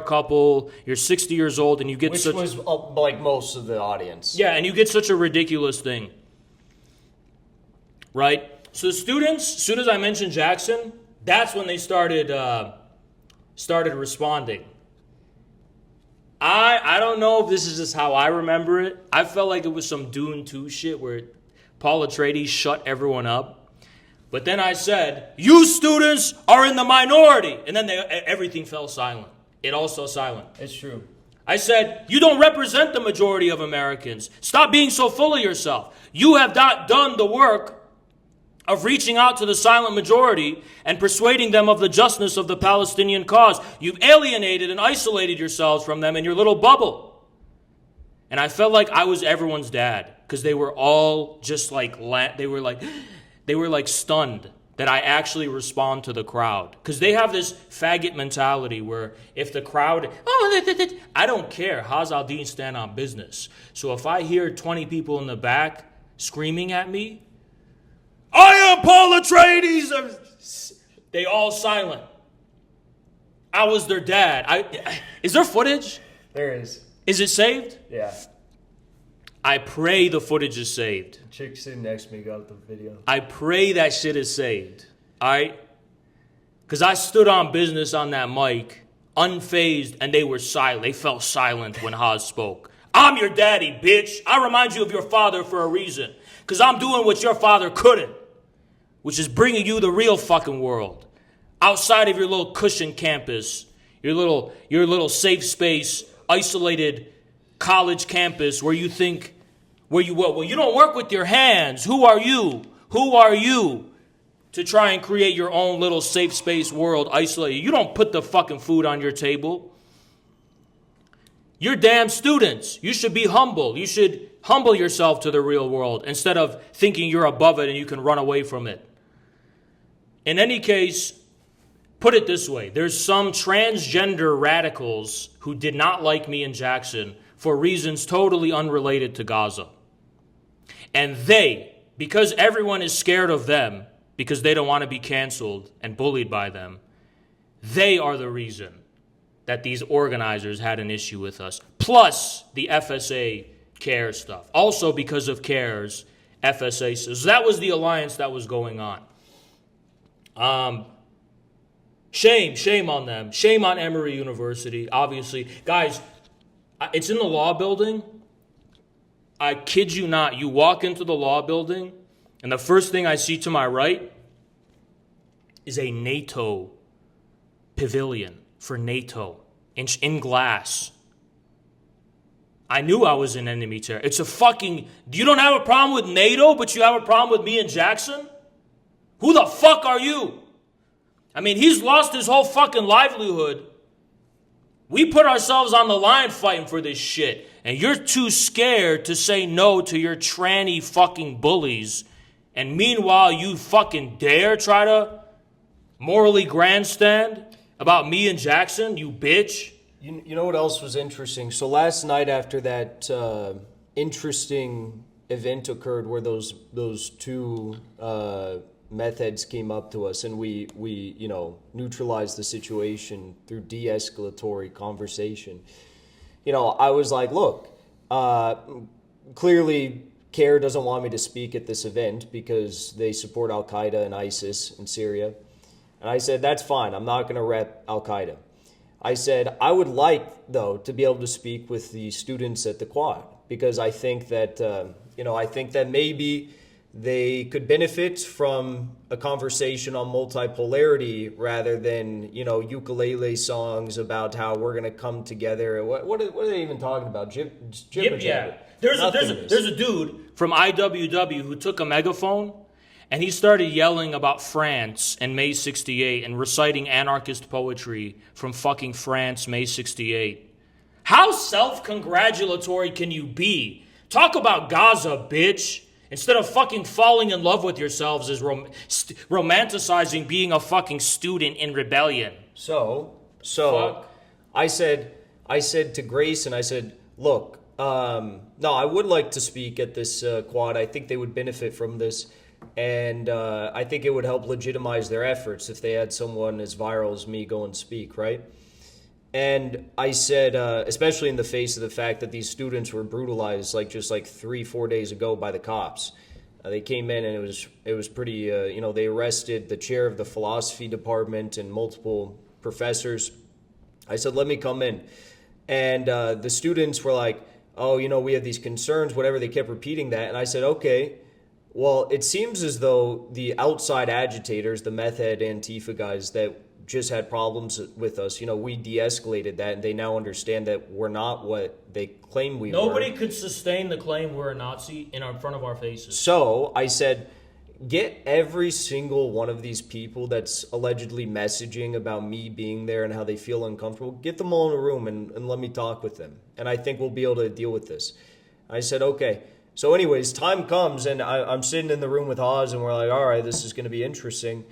couple, you're 60 years old, and you get Which was like most of the audience. Yeah, and you get such a ridiculous thing. Right? So the students, as soon as I mentioned Jackson, that's when they started responding. I don't know if this is just how I remember it. I felt like it was some Dune 2 shit where Paul Atreides shut everyone up. But then I said, you students are in the minority. And then everything fell silent. It all fell silent. It's true. I said, you don't represent the majority of Americans. Stop being so full of yourself. You have not done the work of reaching out to the silent majority and persuading them of the justness of the Palestinian cause. You've alienated and isolated yourselves from them in your little bubble. And I felt like I was everyone's dad, because they were all just like, they were like stunned that I actually respond to the crowd. Because they have this faggot mentality where if the crowd, I don't care. Haz al-Din stand on business. So if I hear 20 people in the back screaming at me, I am Paul Atreides, they all silent. I was their dad. Is there footage? There is. Is it saved? Yeah. I pray the footage is saved. The chick sitting next to me got the video. I pray that shit is saved. All right? Because I stood on business on that mic, unfazed, and they were silent. They fell silent when Haz spoke. I'm your daddy, bitch. I remind you of your father for a reason. Because I'm doing what your father couldn't, which is bringing you the real fucking world. Outside of your little cushion campus, your little safe space, isolated college campus where you don't work with your hands. Who are you? Who are you to try and create your own little safe space world isolated? You don't put the fucking food on your table. You're damn students. You should be humble. You should humble yourself to the real world instead of thinking you're above it and you can run away from it. In any case, put it this way. There's some transgender radicals who did not like me and Jackson for reasons totally unrelated to Gaza. And they, because everyone is scared of them, because they don't want to be canceled and bullied by them, they are the reason that these organizers had an issue with us. Plus the FSA CARE stuff. Also because of CARE's FSA. So that was the alliance that was going on. Shame on them. Shame on Emory University, obviously. Guys, it's in the law building. I kid you not. You walk into the law building, and the first thing I see to my right is a NATO pavilion for NATO in glass. I knew I was in enemy territory. It's a fucking... You don't have a problem with NATO, but you have a problem with me and Jackson? Who the fuck are you? I mean, he's lost his whole fucking livelihood. We put ourselves on the line fighting for this shit. And you're too scared to say no to your tranny fucking bullies. And meanwhile, you fucking dare try to morally grandstand about me and Jackson, you bitch. You know what else was interesting? So last night after that interesting event occurred where those two meth heads came up to us, and we neutralized the situation through de-escalatory conversation. I was like, look, clearly CARE doesn't want me to speak at this event because they support Al-Qaeda and ISIS in Syria. And I said, that's fine. I'm not going to rep Al-Qaeda. I said, I would like, though, to be able to speak with the students at the Quad, because I think that, maybe they could benefit from a conversation on multipolarity rather than, ukulele songs about how we're going to come together. What are they even talking about? Yeah. There's a dude from IWW who took a megaphone and he started yelling about France and May 68 and reciting anarchist poetry from fucking France, May 68. How self-congratulatory can you be? Talk about Gaza, bitch. Instead of fucking falling in love with yourselves as romanticizing being a fucking student in rebellion. So I said to Grayson, I said, look, no, I would like to speak at this Quad. I think they would benefit from this. And I think it would help legitimize their efforts if they had someone as viral as me go and speak, right? And I said, especially in the face of the fact that these students were brutalized just 3-4 days ago by the cops. They came in and it was pretty, they arrested the chair of the philosophy department and multiple professors. I said, let me come in. And the students were like, oh, we have these concerns, whatever. They kept repeating that. And I said, okay. Well, it seems as though the outside agitators, the meth head Antifa guys that just had problems with us, we de-escalated that, and they now understand that we're not what they claim we were. Nobody could sustain the claim we're a Nazi in front of our faces. So I said, get every single one of these people that's allegedly messaging about me being there and how they feel uncomfortable, get them all in a room and let me talk with them. And I think we'll be able to deal with this. I said, okay. So anyways, time comes and I'm sitting in the room with Oz and we're like, all right, this is going to be interesting.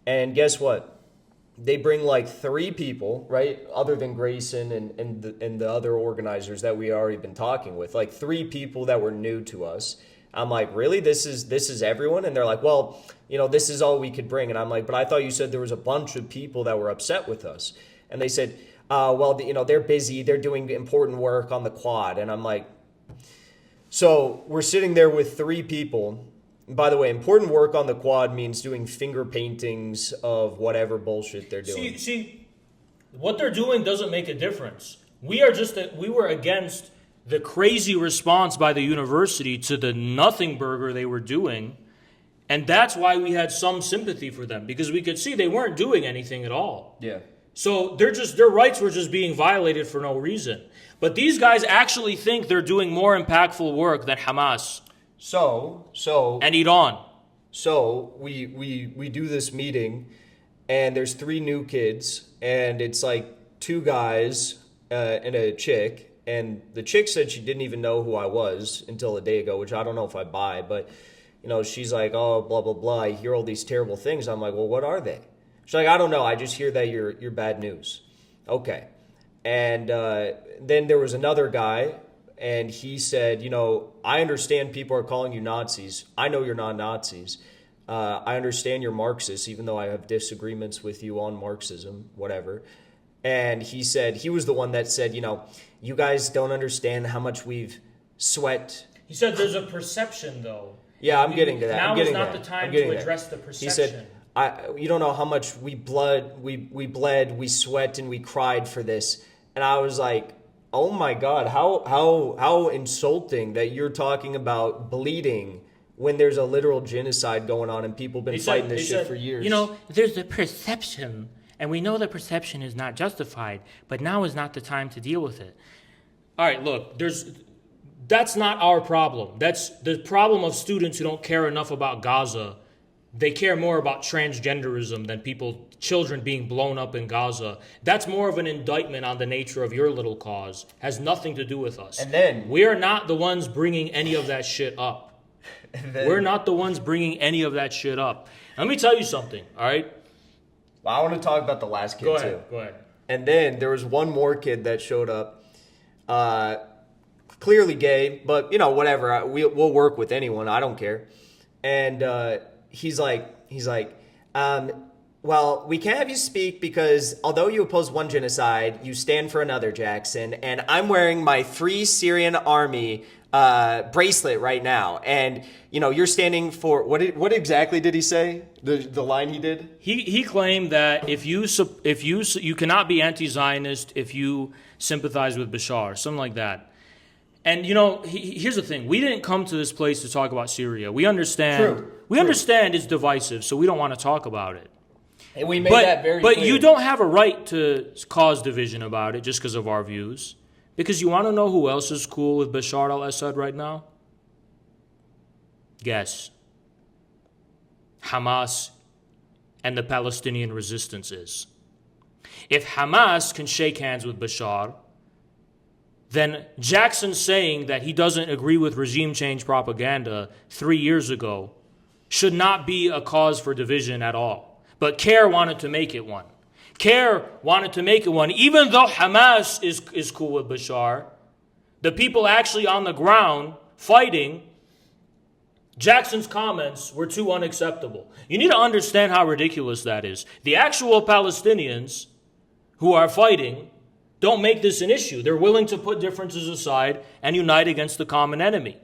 And guess what? They bring 3 people, right? Other than Grayson and the other organizers that we already been talking with, 3 people that were new to us. I'm like, really? This is everyone? And they're like, well, this is all we could bring. And I'm like, but I thought you said there was a bunch of people that were upset with us. And they said, well, they're busy. They're doing important work on the Quad. And I'm like, so we're sitting there with 3 people. By the way, important work on the Quad means doing finger paintings of whatever bullshit they're doing. See, what they're doing doesn't make a difference. We were against the crazy response by the university to the nothing burger they were doing, and that's why we had some sympathy for them, because we could see they weren't doing anything at all. Yeah. So their rights were just being violated for no reason. But these guys actually think they're doing more impactful work than Hamas. And Iran. So we do this meeting, and there's 3 new kids, and it's 2 guys and a chick, and the chick said she didn't even know who I was until a day ago, which I don't know if I buy, but she's like, oh, blah blah blah, I hear all these terrible things. I'm like, well, what are they? She's like, I don't know, I just hear that you're bad news. Okay. And then there was another guy, and he said, I understand people are calling you Nazis. I know you're not Nazis. I understand you're Marxists, even though I have disagreements with you on Marxism, whatever. And he said, he was the one that said, you guys don't understand how much we've sweat. He said there's a perception, though. Yeah, I'm getting to that. Now is not the time to address the perception. He said, you don't know how much we bled, we sweat, and we cried for this. And I was like, oh my God, how insulting that you're talking about bleeding when there's a literal genocide going on and people have been fighting this shit for years. There's a perception, and we know the perception is not justified, but now is not the time to deal with it. All right, look, that's not our problem. That's the problem of students who don't care enough about Gaza. They care more about transgenderism than children being blown up in Gaza. That's more of an indictment on the nature of your little cause. Has nothing to do with us. And then we're not the ones bringing any of that shit up. We're not the ones bringing any of that shit up. Let me tell you something, all right? Well, I want to talk about the last kid, too. Go ahead. And then there was one more kid that showed up. clearly gay, but whatever. We'll work with anyone. I don't care. And he's like, well, we can't have you speak because although you oppose one genocide, you stand for another, Jackson. And I'm wearing my Free Syrian Army bracelet right now. And, you're standing for, what exactly did he say? The line he did? He claimed that if you cannot be anti-Zionist if you sympathize with Bashar, something like that. And, here's the thing. We didn't come to this place to talk about Syria. We understand. True. Understand it's divisive, so we don't want to talk about it. And we made that very clear. But clear. you don't have a right to cause division about it just because of our views. Because you want to know who else is cool with Bashar al-Assad right now? Guess. Hamas and the Palestinian resistance is. If Hamas can shake hands with Bashar, then Jackson saying that he doesn't agree with regime change propaganda 3 years ago should not be a cause for division at all. But CARE wanted to make it one. CARE wanted to make it one. Even though Hamas is cool with Bashar, the people actually on the ground fighting, Jackson's comments were too unacceptable. You need to understand how ridiculous that is. The actual Palestinians who are fighting don't make this an issue. They're willing to put differences aside and unite against the common enemy.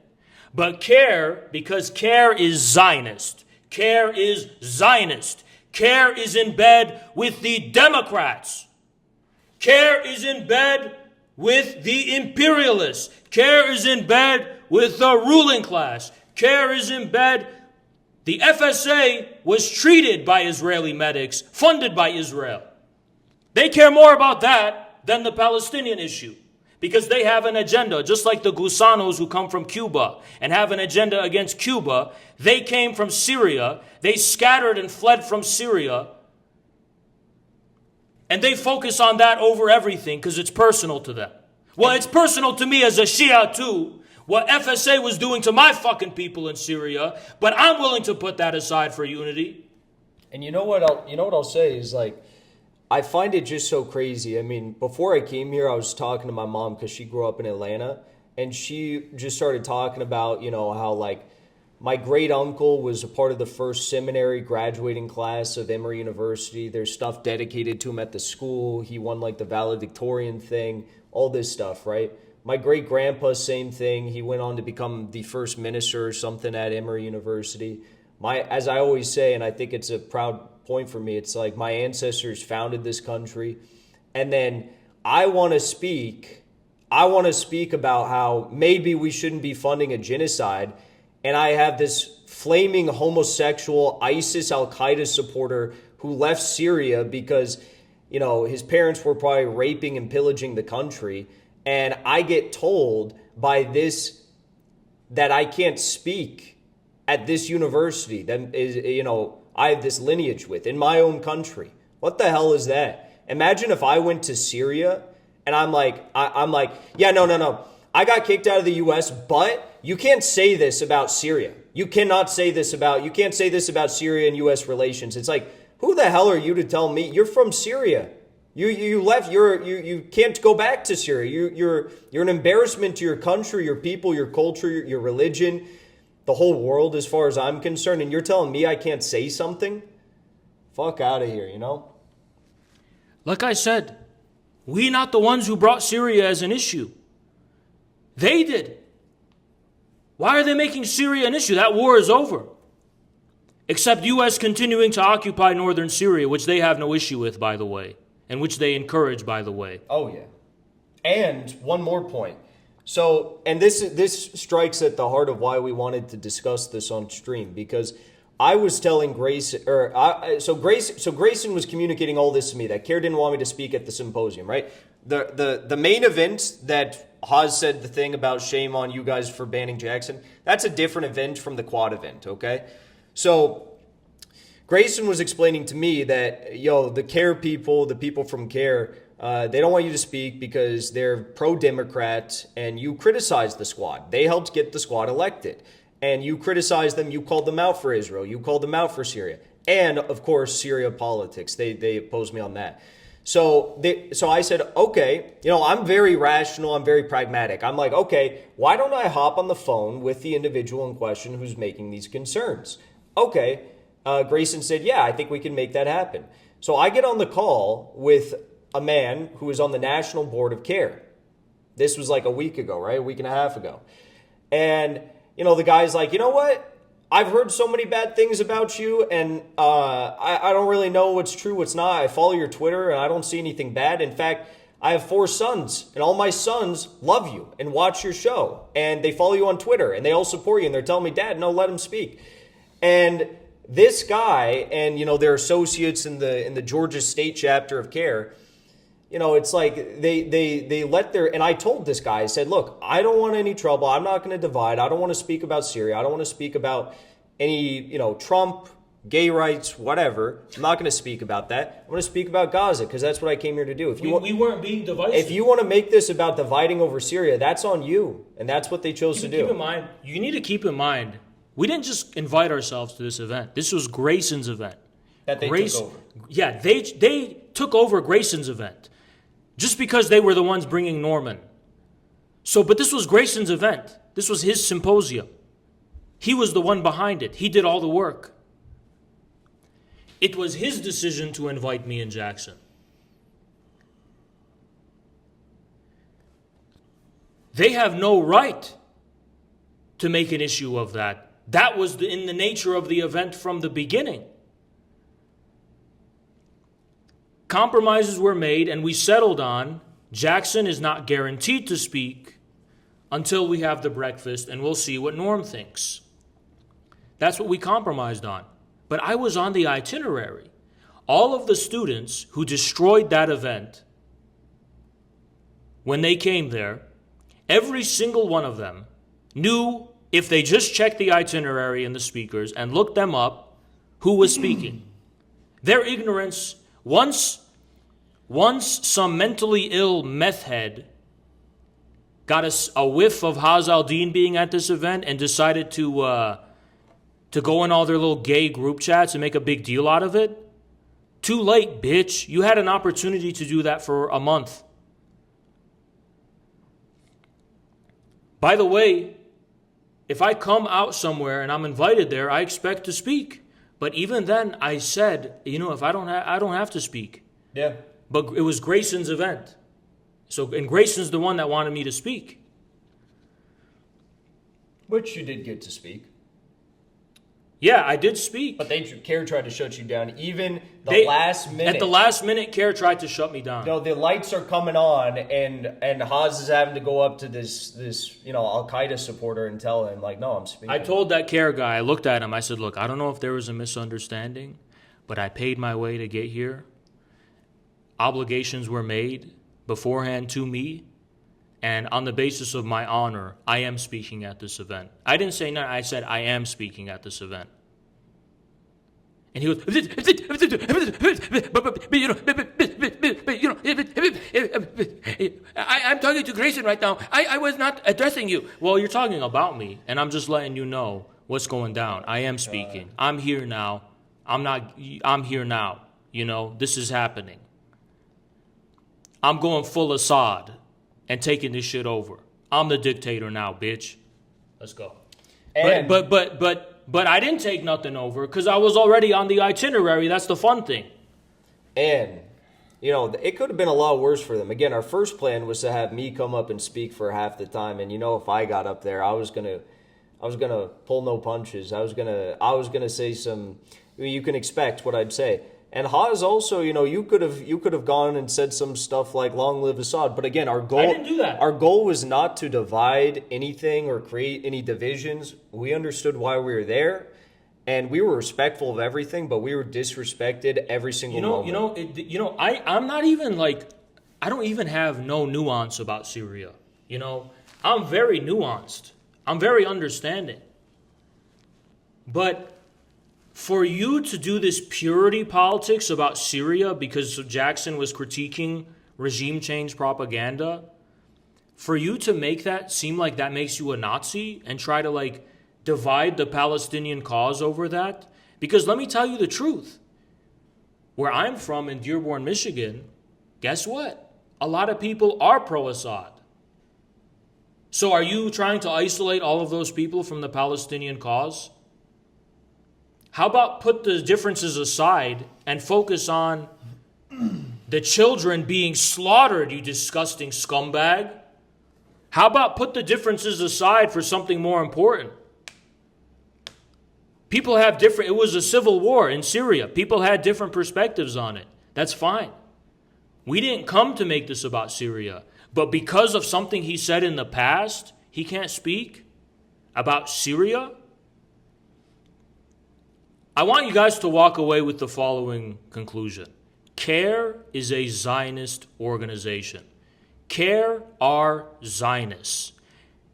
But CARE, because CARE is Zionist, CARE is Zionist, CARE is in bed with the Democrats, CARE is in bed with the imperialists, CARE is in bed with the ruling class, CARE is in bed. The FSA was treated by Israeli medics, funded by Israel. They care more about that than the Palestinian issue, because they have an agenda, just like the Gusanos who come from Cuba and have an agenda against Cuba. They came from Syria, they scattered and fled from Syria, and they focus on that over everything because it's personal to them. Well, it's personal to me as a Shia too, what FSA was doing to my fucking people in Syria, but I'm willing to put that aside for unity. And you know what I'll say is, like, I find it just so crazy. I mean, before I came here, I was talking to my mom because she grew up in Atlanta, and she just started talking about, how, like, my great uncle was a part of the first seminary graduating class of Emory University. There's stuff dedicated to him at the school. He won, like, the valedictorian thing, all this stuff, right? My great grandpa, same thing. He went on to become the first minister or something at Emory University. As I always say, and I think it's a proud point for me, it's like my ancestors founded this country, and then I want to speak about how maybe we shouldn't be funding a genocide, and I have this flaming homosexual ISIS Al-Qaeda supporter who left Syria because his parents were probably raping and pillaging the country, and I get told by this that I can't speak at this university that is I have this lineage with in my own country. What the hell is that? Imagine if I went to Syria and I'm like, yeah, no. I got kicked out of the US, but you can't say this about Syria. You can't say this about Syria and US relations. It's like, who the hell are you to tell me? You're from Syria. You left, you can't go back to Syria. You're an embarrassment to your country, your people, your culture, your religion, the whole world as far as I'm concerned, and you're telling me I can't say something? Fuck out of here, Like I said, we not the ones who brought Syria as an issue. They did. Why are they making Syria an issue? That war is over. Except U.S. continuing to occupy northern Syria, which they have no issue with, by the way, and which they encourage, by the way. Oh, yeah. And one more point. So, and this strikes at the heart of why we wanted to discuss this on stream, because I was telling Grayson was communicating all this to me, that CARE didn't want me to speak at the symposium, right? The main event that Haas said the thing about shame on you guys for banning Jackson, that's a different event from the quad event, okay? So Grayson was explaining to me that, the CARE people, the people from CARE, they don't want you to speak because they're pro-Democrat and you criticize the squad. They helped get the squad elected. And you criticized them, you called them out for Israel, you called them out for Syria. And, of course, Syria politics. They opposed me on that. So I said, okay, I'm very rational. I'm very pragmatic. I'm like, okay, why don't I hop on the phone with the individual in question who's making these concerns? Okay. Grayson said, yeah, I think we can make that happen. So I get on the call with a man who is on the National Board of Care. This was like a week ago, right? A week and a half ago. And, the guy's like, you know what? I've heard so many bad things about you, and I don't really know what's true, what's not. I follow your Twitter, and I don't see anything bad. In fact, I have 4 sons, and all my sons love you and watch your show, and they follow you on Twitter, and they all support you, and they're telling me, Dad, no, let him speak. And this guy and, their associates in the Georgia State chapter of CARE, it's like they let their, and I told this guy, I said, look, I don't want any trouble. I'm not going to divide. I don't want to speak about Syria. I don't want to speak about any, Trump, gay rights, whatever. I'm not going to speak about that. I'm going to speak about Gaza because that's what I came here to do. If we weren't being divisive. If you want to make this about dividing over Syria, that's on you. And that's what they chose to do. Keep in mind, you need to keep in mind, we didn't just invite ourselves to this event. This was Grayson's event. That they took over. Yeah, they took over Grayson's event. Just because they were the ones bringing Norman. But this was Grayson's event. This was his symposium. He was the one behind it. He did all the work. It was his decision to invite me and Jackson. They have no right to make an issue of that. That was in the nature of the event from the beginning. Compromises were made and we settled on Jackson is not guaranteed to speak until we have the breakfast and we'll see what Norm thinks. That's what we compromised on. But I was on the itinerary. All of the students who destroyed that event, when they came there, every single one of them knew if they just checked the itinerary and the speakers and looked them up, who was speaking. Their ignorance, once some mentally ill meth head got a whiff of Haz al-Din being at this event and decided to go in all their little gay group chats and make a big deal out of it, too late, bitch. You had an opportunity to do that for a month. By the way, if I come out somewhere and I'm invited there, I expect to speak. But even then, I said, if I don't have to speak. Yeah. But it was Grayson's event. And Grayson's the one that wanted me to speak. Which you did get to speak. Yeah, I did speak. But CARE tried to shut you down. Even last minute. At the last minute, CARE tried to shut me down. No, the lights are coming on, and Haz is having to go up to this Al-Qaeda supporter and tell him, no, I'm speaking. I told that CARE guy, I looked at him, I said, look, I don't know if there was a misunderstanding, but I paid my way to get here. Obligations were made beforehand to me, and on the basis of my honor, I am speaking at this event. I didn't say no, I said I am speaking at this event. And he goes, I'm talking to Grayson right now. I was not addressing you. Well, you're talking about me, and I'm just letting you know what's going down. I am speaking. I'm here now. I'm here now. This is happening. I'm going full Assad and taking this shit over. I'm the dictator now, bitch. Let's go. And But I didn't take nothing over because I was already on the itinerary. That's the fun thing. And, it could have been a lot worse for them. Again, our first plan was to have me come up and speak for half the time. And, if I got up there, I was gonna pull no punches. I was gonna say some. You can expect what I'd say. And Haz also, you could have gone and said some stuff like "Long live Assad," but again, our goal I didn't do that. Our goal was not to divide anything or create any divisions. We understood why we were there, and we were respectful of everything, but we were disrespected every single moment. I'm not even I don't even have no nuance about Syria. I'm very nuanced. I'm very understanding. But for you to do this purity politics about Syria because Jackson was critiquing regime change propaganda, for you to make that seem like that makes you a Nazi and try to divide the Palestinian cause over that, because let me tell you the truth. Where I'm from in Dearborn, Michigan, Guess what? A lot of people are pro-Assad. So are you trying to isolate all of those people from the Palestinian cause? How about put the differences aside and focus on the children being slaughtered, you disgusting scumbag? How about put the differences aside for something more important? People have different, it was a civil war in Syria. People had different perspectives on it. That's fine. We didn't come to make this about Syria. But because of something he said in the past, he can't speak about Syria? I want you guys to walk away with the following conclusion. CARE is a Zionist organization. CARE are Zionists.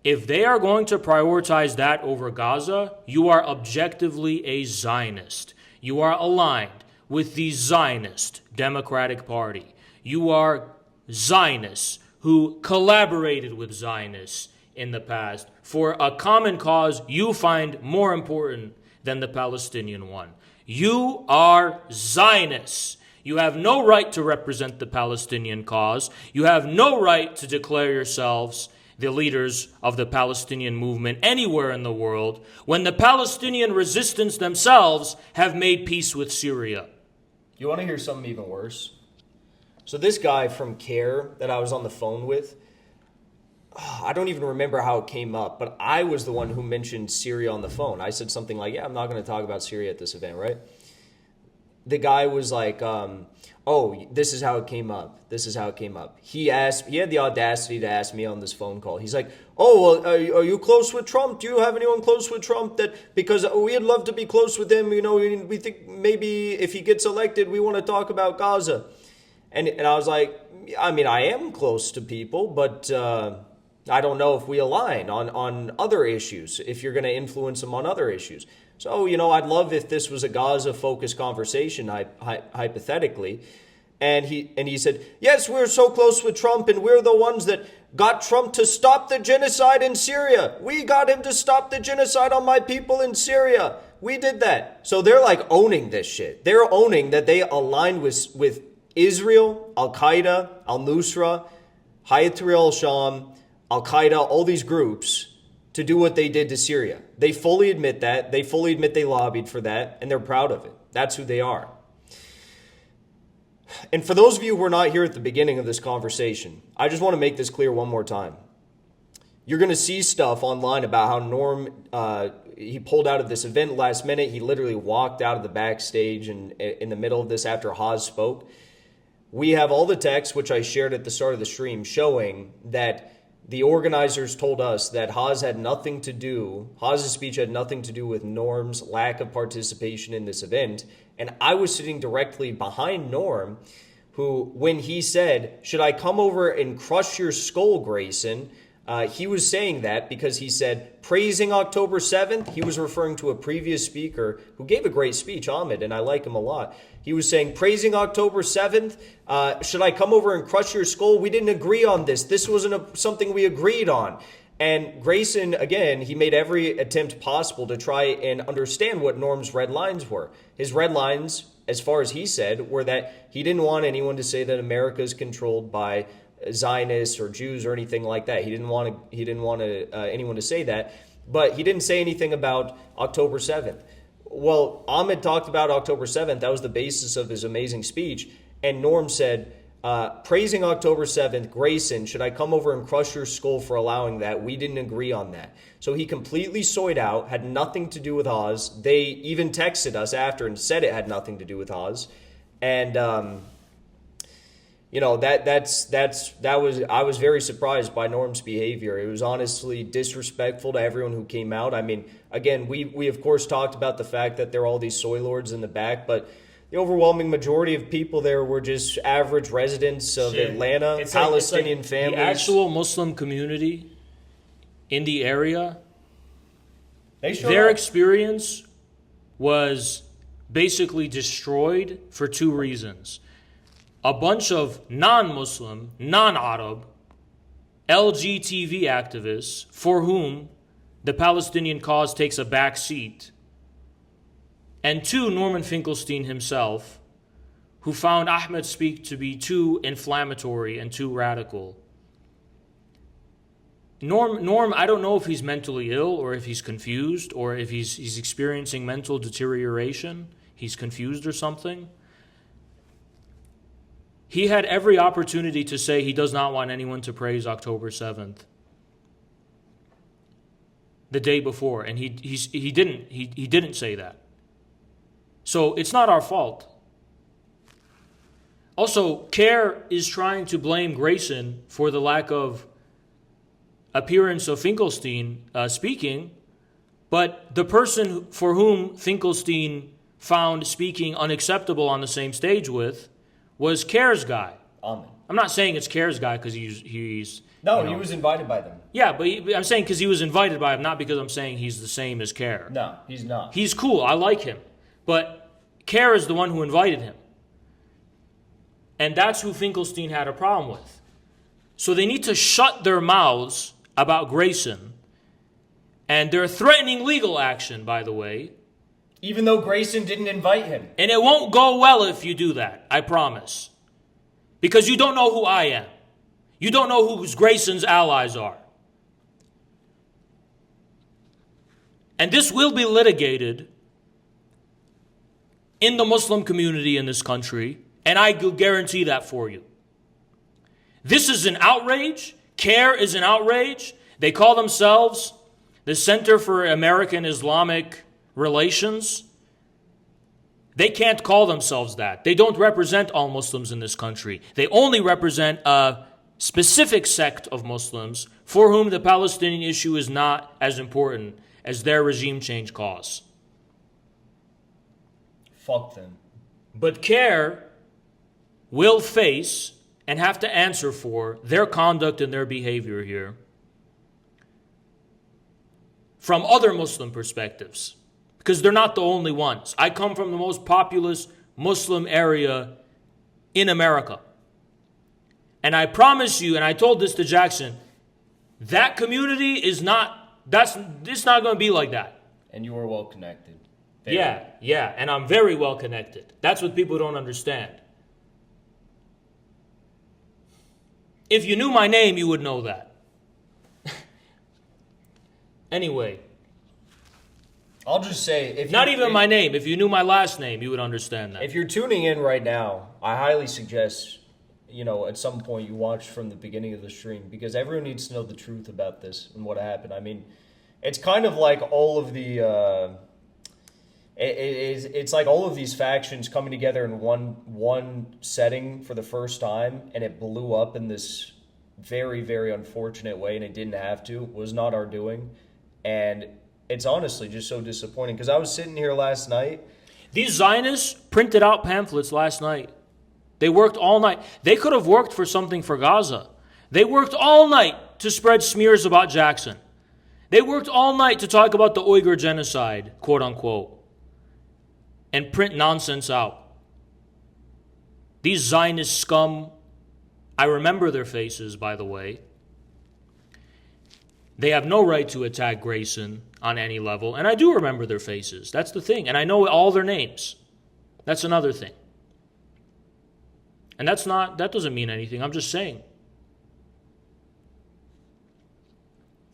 If they are going to prioritize that over Gaza, you are objectively a Zionist. You are aligned with the Zionist Democratic Party. You are Zionists who collaborated with Zionists in the past for a common cause you find more important than the Palestinian one. You are Zionists. You have no right to represent the Palestinian cause. You have no right to declare yourselves the leaders of the Palestinian movement anywhere in the world when the Palestinian resistance themselves have made peace with Syria. You want to hear something even worse? So this guy from CARE that I was on the phone with, I don't even remember how it came up, but I was the one who mentioned Syria on the phone. I said something like, yeah, I'm not going to talk about Syria at this event, right? The guy was like, oh, this is how it came up. This is how it came up. He had the audacity to ask me on this phone call. He's like, oh, well, are you close with Trump? Do you have anyone close with Trump? Because we'd love to be close with him. You know, we think maybe if he gets elected, we want to talk about Gaza. And I was like, I mean, I am close to people, but I don't know if we align on other issues, if you're going to influence them on other issues. So, you know, I'd love if this was a Gaza-focused conversation, hypothetically. And he said, yes, we're so close with Trump, and we're the ones that got Trump to stop the genocide in Syria. We got him to stop the genocide on my people in Syria. We did that. So they're like owning this shit. They're owning that they aligned with Israel, Al-Qaeda, Al-Nusra, Hayat Tahrir al-Sham, Al-Qaeda, all these groups to do what they did to Syria. They fully admit that. They fully admit they lobbied for that, and they're proud of it. That's who they are. And for those of you who are not here at the beginning of this conversation, I just want to make this clear one more time. You're going to see stuff online about how Norm, he pulled out of this event last minute. He literally walked out of the backstage in the middle of this after Haas spoke. We have all the text, which I shared at the start of the stream, showing that the organizers told us that Haas's speech had nothing to do with Norm's lack of participation in this event. And I was sitting directly behind Norm, who, when he said, should I come over and crush your skull, Grayson? He was saying that because he said, praising October 7th, he was referring to a previous speaker who gave a great speech, Ahmed, and I like him a lot. He was saying, praising October 7th, should I come over and crush your skull? We didn't agree on this. This wasn't something we agreed on. And Grayson, again, he made every attempt possible to try and understand what Norm's red lines were. His red lines, as far as he said, were that he didn't want anyone to say that America is controlled by Zionists or Jews or anything like that. He didn't want anyone to say that, but he didn't say anything about October 7th. Well, Ahmed talked about October 7th. That was the basis of his amazing speech. And Norm said, praising October 7th, Grayson, should I come over and crush your skull for allowing that? We didn't agree on that. So he completely soyed out, had nothing to do with Oz. They even texted us after and said it had nothing to do with Oz. And, you know, I was very surprised by Norm's behavior. It was honestly disrespectful to everyone who came out. I mean, again, we of course talked about the fact that there are all these soy lords in the back, but the overwhelming majority of people there were just average residents of Atlanta, Palestinian families. The actual Muslim community in the area, their experience was basically destroyed for two reasons. A bunch of non-Muslim, non-Arab, LGTV activists for whom the Palestinian cause takes a back seat, and two, Norman Finkelstein himself, who found Ahmed's speak to be too inflammatory and too radical. Norm, I don't know if he's mentally ill or if he's confused or if he's experiencing mental deterioration. He's confused or something. He had every opportunity to say he does not want anyone to praise October 7th. The day before, and he didn't say that. So it's not our fault. Also, CARE is trying to blame Grayson for the lack of appearance of Finkelstein speaking, but the person for whom Finkelstein found speaking unacceptable on the same stage with was CARE's guy. Amen. I'm not saying it's CARE's guy because he's No, he was invited by them. Yeah, but I'm saying because he was invited by him, not because I'm saying he's the same as CARE. No, he's not. He's cool. I like him. But CARE is the one who invited him. And that's who Finkelstein had a problem with. So they need to shut their mouths about Grayson. And they're threatening legal action, by the way. Even though Grayson didn't invite him. And it won't go well if you do that, I promise. Because you don't know who I am. You don't know who Grayson's allies are. And this will be litigated in the Muslim community in this country, and I guarantee that for you. This is an outrage. CARE is an outrage. They call themselves the Center for American Islamic Relations. They can't call themselves that. They don't represent all Muslims in this country. They only represent a specific sect of Muslims for whom the Palestinian issue is not as important as their regime change cause. Fuck them. But CARE will face and have to answer for their conduct and their behavior here from other Muslim perspectives, because they're not the only ones. I come from the most populous Muslim area in America. And I promise you, and I told this to Jackson, that community is not, it's not going to be like that. And you are well connected. Yeah, and I'm very well connected. That's what people don't understand. If you knew my name, you would know that. Anyway. I'll just say, if not even my name, if you knew my last name, you would understand that. If you're tuning in right now, I highly suggest, at some point you watch from the beginning of the stream, because everyone needs to know the truth about this and what happened. I mean, it's kind of like all of the, it's like all of these factions coming together in one setting for the first time, and it blew up in this very, very unfortunate way, and it didn't have to. It was not our doing. And it's honestly just so disappointing, because I was sitting here last night. These Zionists printed out pamphlets last night. They worked all night. They could have worked for something for Gaza. They worked all night to spread smears about Jackson. They worked all night to talk about the Uyghur genocide, quote unquote, and print nonsense out. These Zionist scum, I remember their faces, by the way. They have no right to attack Grayson on any level, and I do remember their faces. That's the thing, and I know all their names. That's another thing. And that doesn't mean anything. I'm just saying.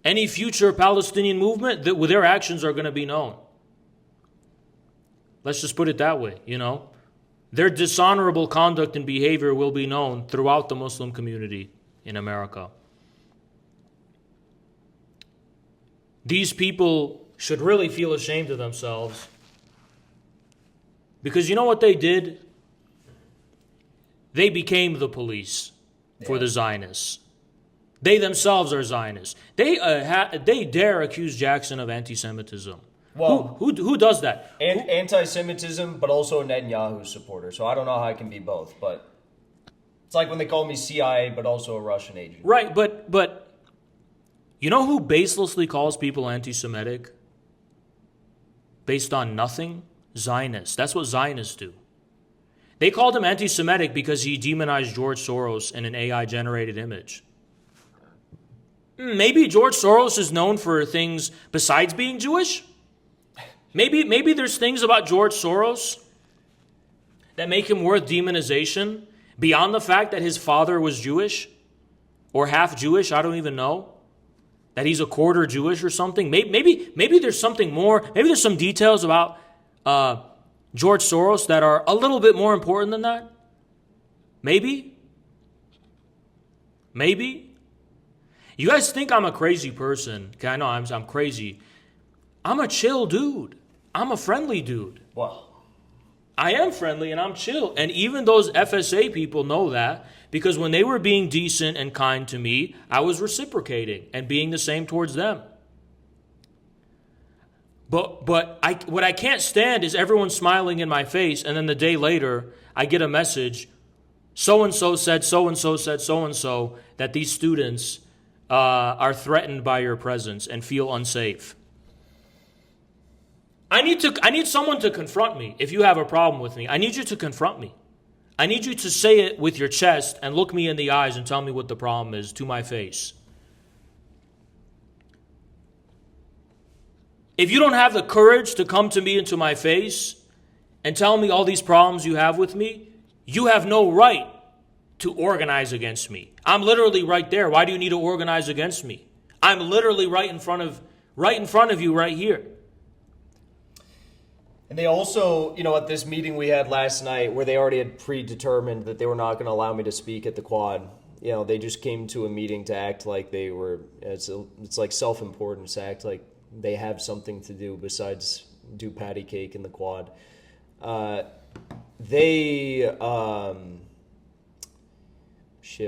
Any future Palestinian movement, their actions are going to be known. Let's just put it that way, Their dishonorable conduct and behavior will be known throughout the Muslim community in America. These people should really feel ashamed of themselves, because you know what they did? They became the police for the Zionists. They themselves are Zionists. They dare accuse Jackson of anti-Semitism. Well, who does that? Anti-Semitism, but also a Netanyahu supporter. So I don't know how I can be both, but it's like when they call me CIA, but also a Russian agent. Right, but you know who baselessly calls people anti-Semitic? Based on nothing? Zionists. That's what Zionists do. They called him anti-Semitic because he demonized George Soros in an AI-generated image. Maybe George Soros is known for things besides being Jewish? Maybe there's things about George Soros that make him worth demonization beyond the fact that his father was Jewish or half Jewish? I don't even know. That he's a quarter Jewish or something. Maybe there's something more. Maybe there's some details about George Soros that are a little bit more important than that. Maybe. You guys think I'm a crazy person. Okay, I know I'm crazy. I'm a chill dude. I'm a friendly dude. Wow. I am friendly and I'm chill. And even those FSA people know that, because when they were being decent and kind to me, I was reciprocating and being the same towards them. But what I can't stand is everyone smiling in my face, and then the day later I get a message, so-and-so said so-and-so said so-and-so, that these students are threatened by your presence and feel unsafe. I need someone to confront me. If you have a problem with me, I need you to confront me. I need you to say it with your chest and look me in the eyes and tell me what the problem is to my face. If you don't have the courage to come to me into my face and tell me all these problems you have with me, you have no right to organize against me. I'm literally right there. Why do you need to organize against me? I'm literally right in front of you right here. And they also, at this meeting we had last night, where they already had predetermined that they were not going to allow me to speak at the quad, they just came to a meeting to act like they were, it's like self-importance, act like they have something to do besides do patty cake in the quad. What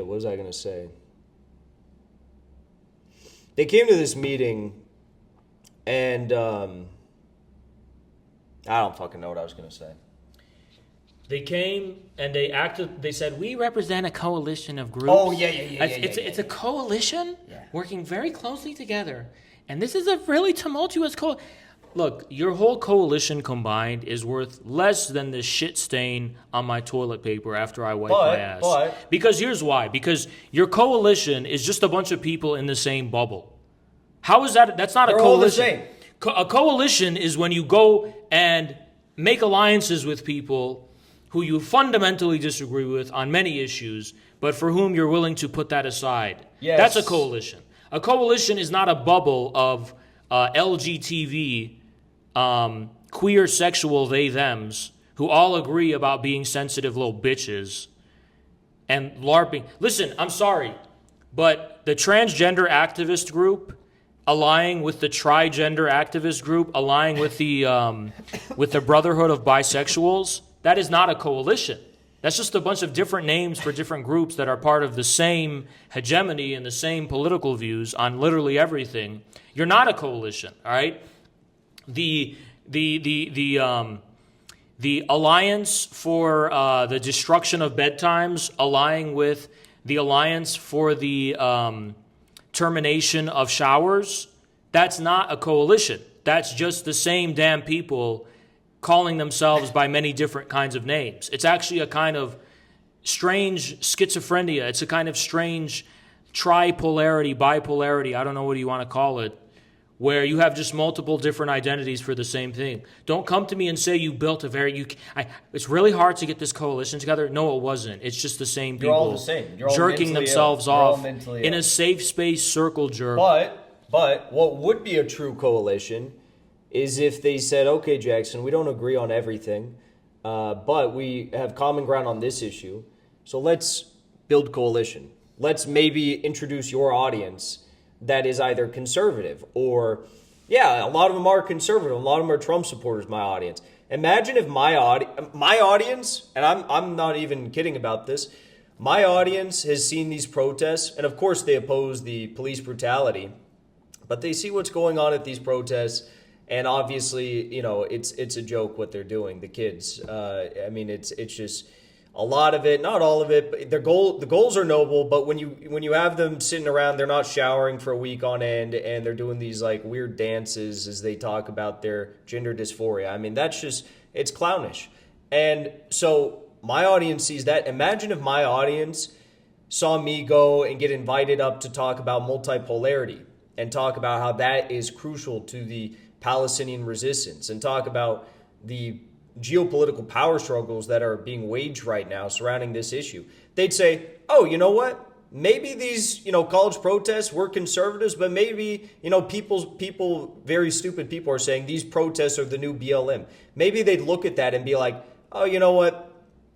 was I going to say? They came to this meeting and, I don't fucking know what I was going to say. They came and they said, we represent a coalition of groups. Oh, yeah. It's a coalition working very closely together. And this is a really tumultuous Look, your whole coalition combined is worth less than the shit stain on my toilet paper after I wipe my ass. Because here's why. Because your coalition is just a bunch of people in the same bubble. How is that? That's not a coalition. All the same. A coalition is when you go and make alliances with people who you fundamentally disagree with on many issues, but for whom you're willing to put that aside. Yes. That's a coalition. A coalition is not a bubble of LGTV, queer, sexual they-thems who all agree about being sensitive little bitches and LARPing. Listen, I'm sorry, but the transgender activist group allying with the trigender activist group, allying with the Brotherhood of Bisexuals, that is not a coalition. That's just a bunch of different names for different groups that are part of the same hegemony and the same political views on literally everything. You're not a coalition, all right? The Alliance for the Destruction of Bedtimes, allying with the Alliance for the termination of showers, that's not a coalition. That's just the same damn people calling themselves by many different kinds of names. It's actually a kind of strange schizophrenia. It's a kind of strange tripolarity, bipolarity, I don't know what you want to call it, where you have just multiple different identities for the same thing. Don't come to me and say you built it's really hard to get this coalition together. No, it wasn't. It's just the same people. You're all the same. You're all jerking mentally themselves ill. You're all off mentally in ill. a safe space circle jerk. But what would be a true coalition is if they said, okay, Jackson, we don't agree on everything, but we have common ground on this issue, so let's build coalition. Let's maybe introduce your audience that is either conservative or, a lot of them are conservative, a lot of them are Trump supporters, my audience. Imagine if my audience, and I'm not even kidding about this, my audience has seen these protests, and of course they oppose the police brutality, but they see what's going on at these protests. And obviously, it's a joke what they're doing, the kids. It's just a lot of it, not all of it. But the goals are noble, but when you have them sitting around, they're not showering for a week on end, and they're doing these like weird dances as they talk about their gender dysphoria. It's clownish. And so my audience sees that. Imagine if my audience saw me go and get invited up to talk about multipolarity and talk about how that is crucial to the Palestinian resistance, and talk about the geopolitical power struggles that are being waged right now surrounding this issue, they'd say, oh, you know what? Maybe these, college protests were conservatives, but maybe, people, very stupid people are saying these protests are the new BLM. Maybe they'd look at that and be like, oh, you know what?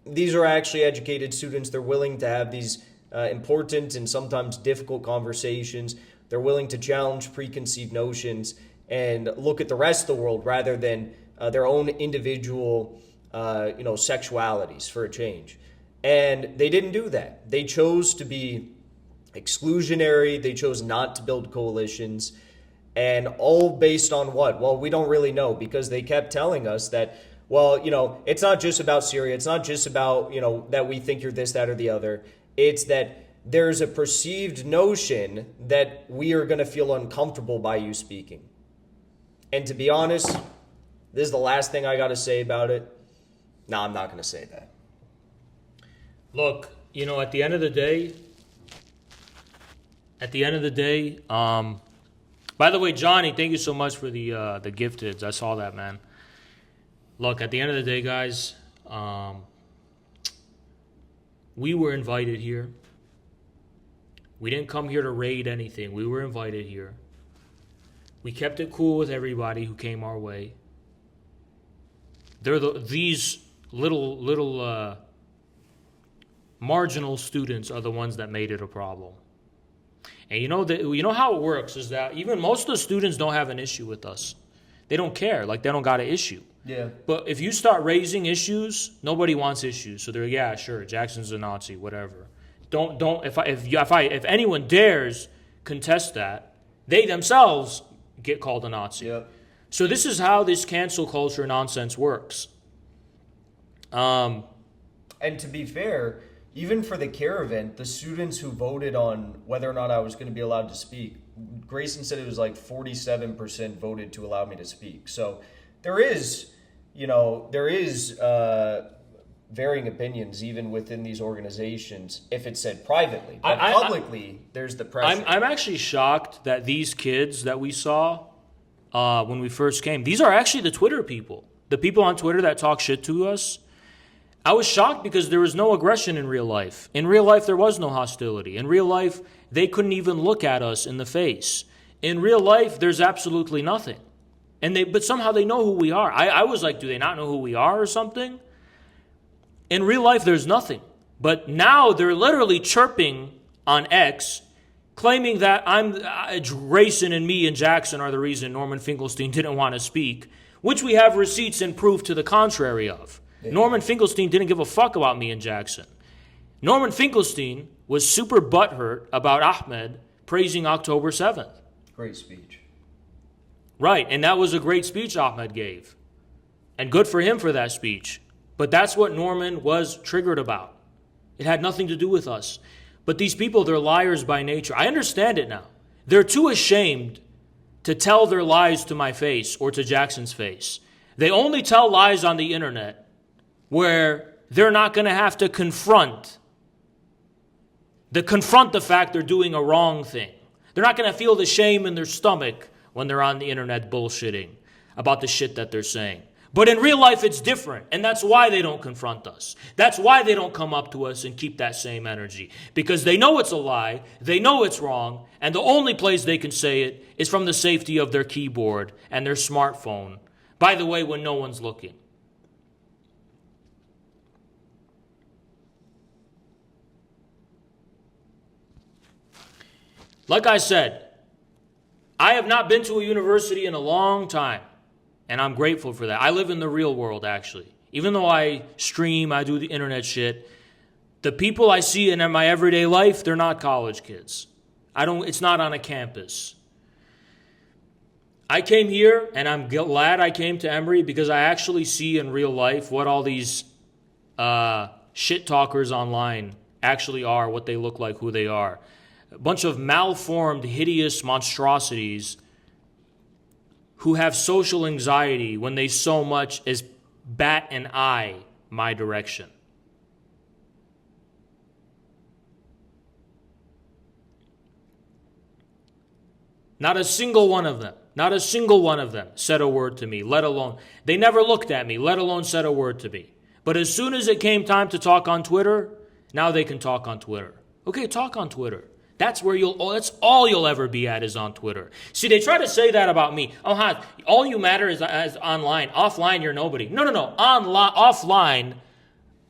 These are actually educated students. They're willing to have these important and sometimes difficult conversations. They're willing to challenge preconceived notions and look at the rest of the world rather than their own individual, sexualities for a change. And they didn't do that. They chose to be exclusionary. They chose not to build coalitions. And all based on what? Well, we don't really know, because they kept telling us that, well, it's not just about Syria. It's not just about, that we think you're this, that, or the other. It's that there's a perceived notion that we are going to feel uncomfortable by you speaking. And to be honest, this is the last thing I got to say about it. No, I'm not going to say that. Look, at the end of the day, by the way, Johnny, thank you so much for the gifteds. I saw that, man. Look, at the end of the day, guys, we were invited here. We didn't come here to raid anything. We were invited here. We kept it cool with everybody who came our way. These little marginal students are the ones that made it a problem. And you know how it works is that even most of the students don't have an issue with us. They don't care. Like, they don't got an issue. Yeah. But if you start raising issues, nobody wants issues. So they're, yeah, sure, Jackson's a Nazi, whatever. If anyone dares contest that, they themselves get called a Nazi. Yep. So this is how this cancel culture nonsense works. And to be fair, even for the CARE event, the students who voted on whether or not I was going to be allowed to speak, Grayson said it was like 47% voted to allow me to speak. So there is varying opinions even within these organizations if it's said privately. But publicly, there's the pressure. I'm actually shocked that these kids that we saw when we first came, these are actually the Twitter people. The people on Twitter that talk shit to us. I was shocked because there was no aggression in real life. In real life, there was no hostility. In real life, they couldn't even look at us in the face. In real life, there's absolutely nothing. But somehow they know who we are. I was like, do they not know who we are or something? In real life, there's nothing. But now they're literally chirping on X, claiming that Grayson and me and Jackson are the reason Norman Finkelstein didn't want to speak, which we have receipts and proof to the contrary of. Yeah. Norman Finkelstein didn't give a fuck about me and Jackson. Norman Finkelstein was super butthurt about Ahmed praising October 7th. Great speech. Right, and that was a great speech Ahmed gave. And good for him for that speech. But that's what Norman was triggered about. It had nothing to do with us. But these people, they're liars by nature. I understand it now. They're too ashamed to tell their lies to my face or to Jackson's face. They only tell lies on the internet where they're not going to have to confront the fact they're doing a wrong thing. They're not going to feel the shame in their stomach when they're on the internet bullshitting about the shit that they're saying. But in real life, it's different. And that's why they don't confront us. That's why they don't come up to us and keep that same energy. Because they know it's a lie. They know it's wrong. And the only place they can say it is from the safety of their keyboard and their smartphone. By the way, when no one's looking. Like I said, I have not been to a university in a long time. And I'm grateful for that. I live in the real world, actually. Even though I stream, I do the internet shit, the people I see in my everyday life, they're not college kids. It's not on a campus. I came here, and I'm glad I came to Emory because I actually see in real life what all these shit talkers online actually are, what they look like, who they are. A bunch of malformed, hideous monstrosities who have social anxiety when they so much as bat an eye my direction. Not a single one of them Not a single one of them said a word to me, let alone, they never looked at me, let alone said a word to me. But as soon as it came time to talk on Twitter, now they can talk on Twitter. Okay, talk on Twitter. That's all you'll ever be at is on Twitter. See, they try to say that about me. Oh, all you matter is online. Offline, you're nobody. No. Offline,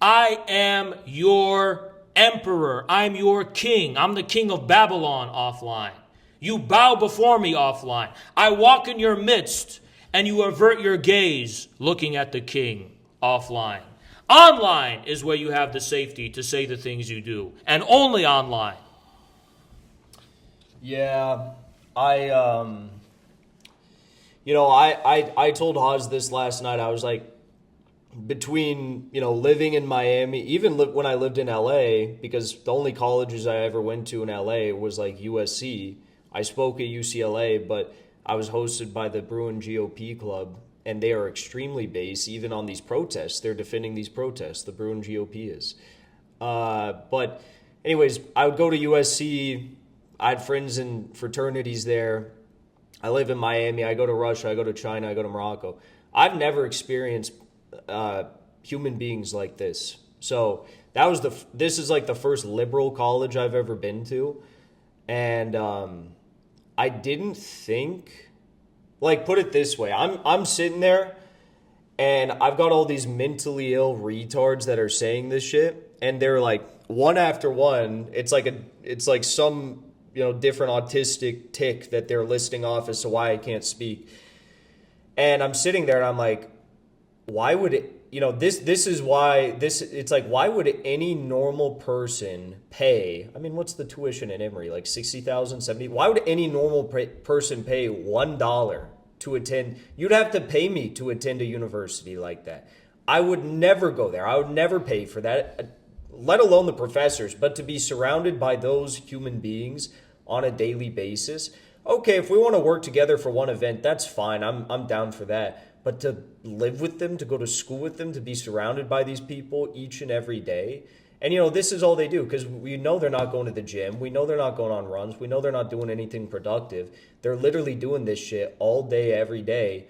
I am your emperor. I'm your king. I'm the king of Babylon offline. You bow before me offline. I walk in your midst and you avert your gaze looking at the king offline. Online is where you have the safety to say the things you do, and only online. Yeah, I told Haz this last night. I was like, between, living in Miami, even when I lived in LA, because the only colleges I ever went to in LA was like USC. I spoke at UCLA, but I was hosted by the Bruin GOP Club, and they are extremely based, even on these protests. They're defending these protests, the Bruin GOP is. But anyways, I would go to USC. I had friends in fraternities there. I live in Miami. I go to Russia. I go to China. I go to Morocco. I've never experienced human beings like this. So this is like the first liberal college I've ever been to. And I didn't think, like, put it this way. I'm sitting there and I've got all these mentally ill retards that are saying this shit. And they're like, one after one, it's like some, different autistic tick that they're listing off as to why I can't speak. And I'm sitting there and I'm like, why would it, this is why it's like, why would any normal person pay? I mean, what's the tuition at Emory? Like 60,000, 70? Why would any normal person pay $1 to attend? You'd have to pay me to attend a university like that. I would never go there. I would never pay for that, let alone the professors. But to be surrounded by those human beings on a daily basis, okay, if we want to work together for one event, that's fine. I'm down for that. But to live with them, to go to school with them, to be surrounded by these people each and every day. And, this is all they do, because we know they're not going to the gym. We know they're not going on runs. We know they're not doing anything productive. They're literally doing this shit all day, every day.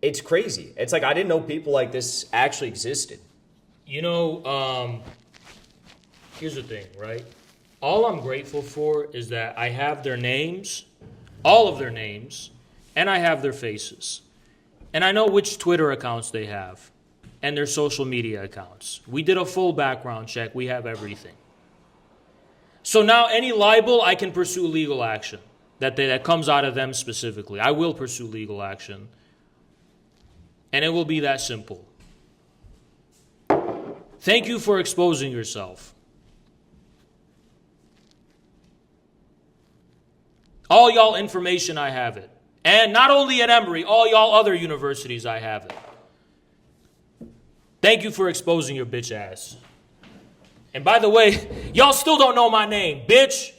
It's crazy. It's like, I didn't know people like this actually existed. Here's the thing, right? All I'm grateful for is that I have their names, all of their names, and I have their faces. And I know which Twitter accounts they have and their social media accounts. We did a full background check. We have everything. So now any libel, I can pursue legal action that comes out of them specifically. I will pursue legal action. And it will be that simple. Thank you for exposing yourself. All y'all information, I have it. And not only at Emory, all y'all other universities, I have it. Thank you for exposing your bitch ass. And by the way, y'all still don't know my name, bitch.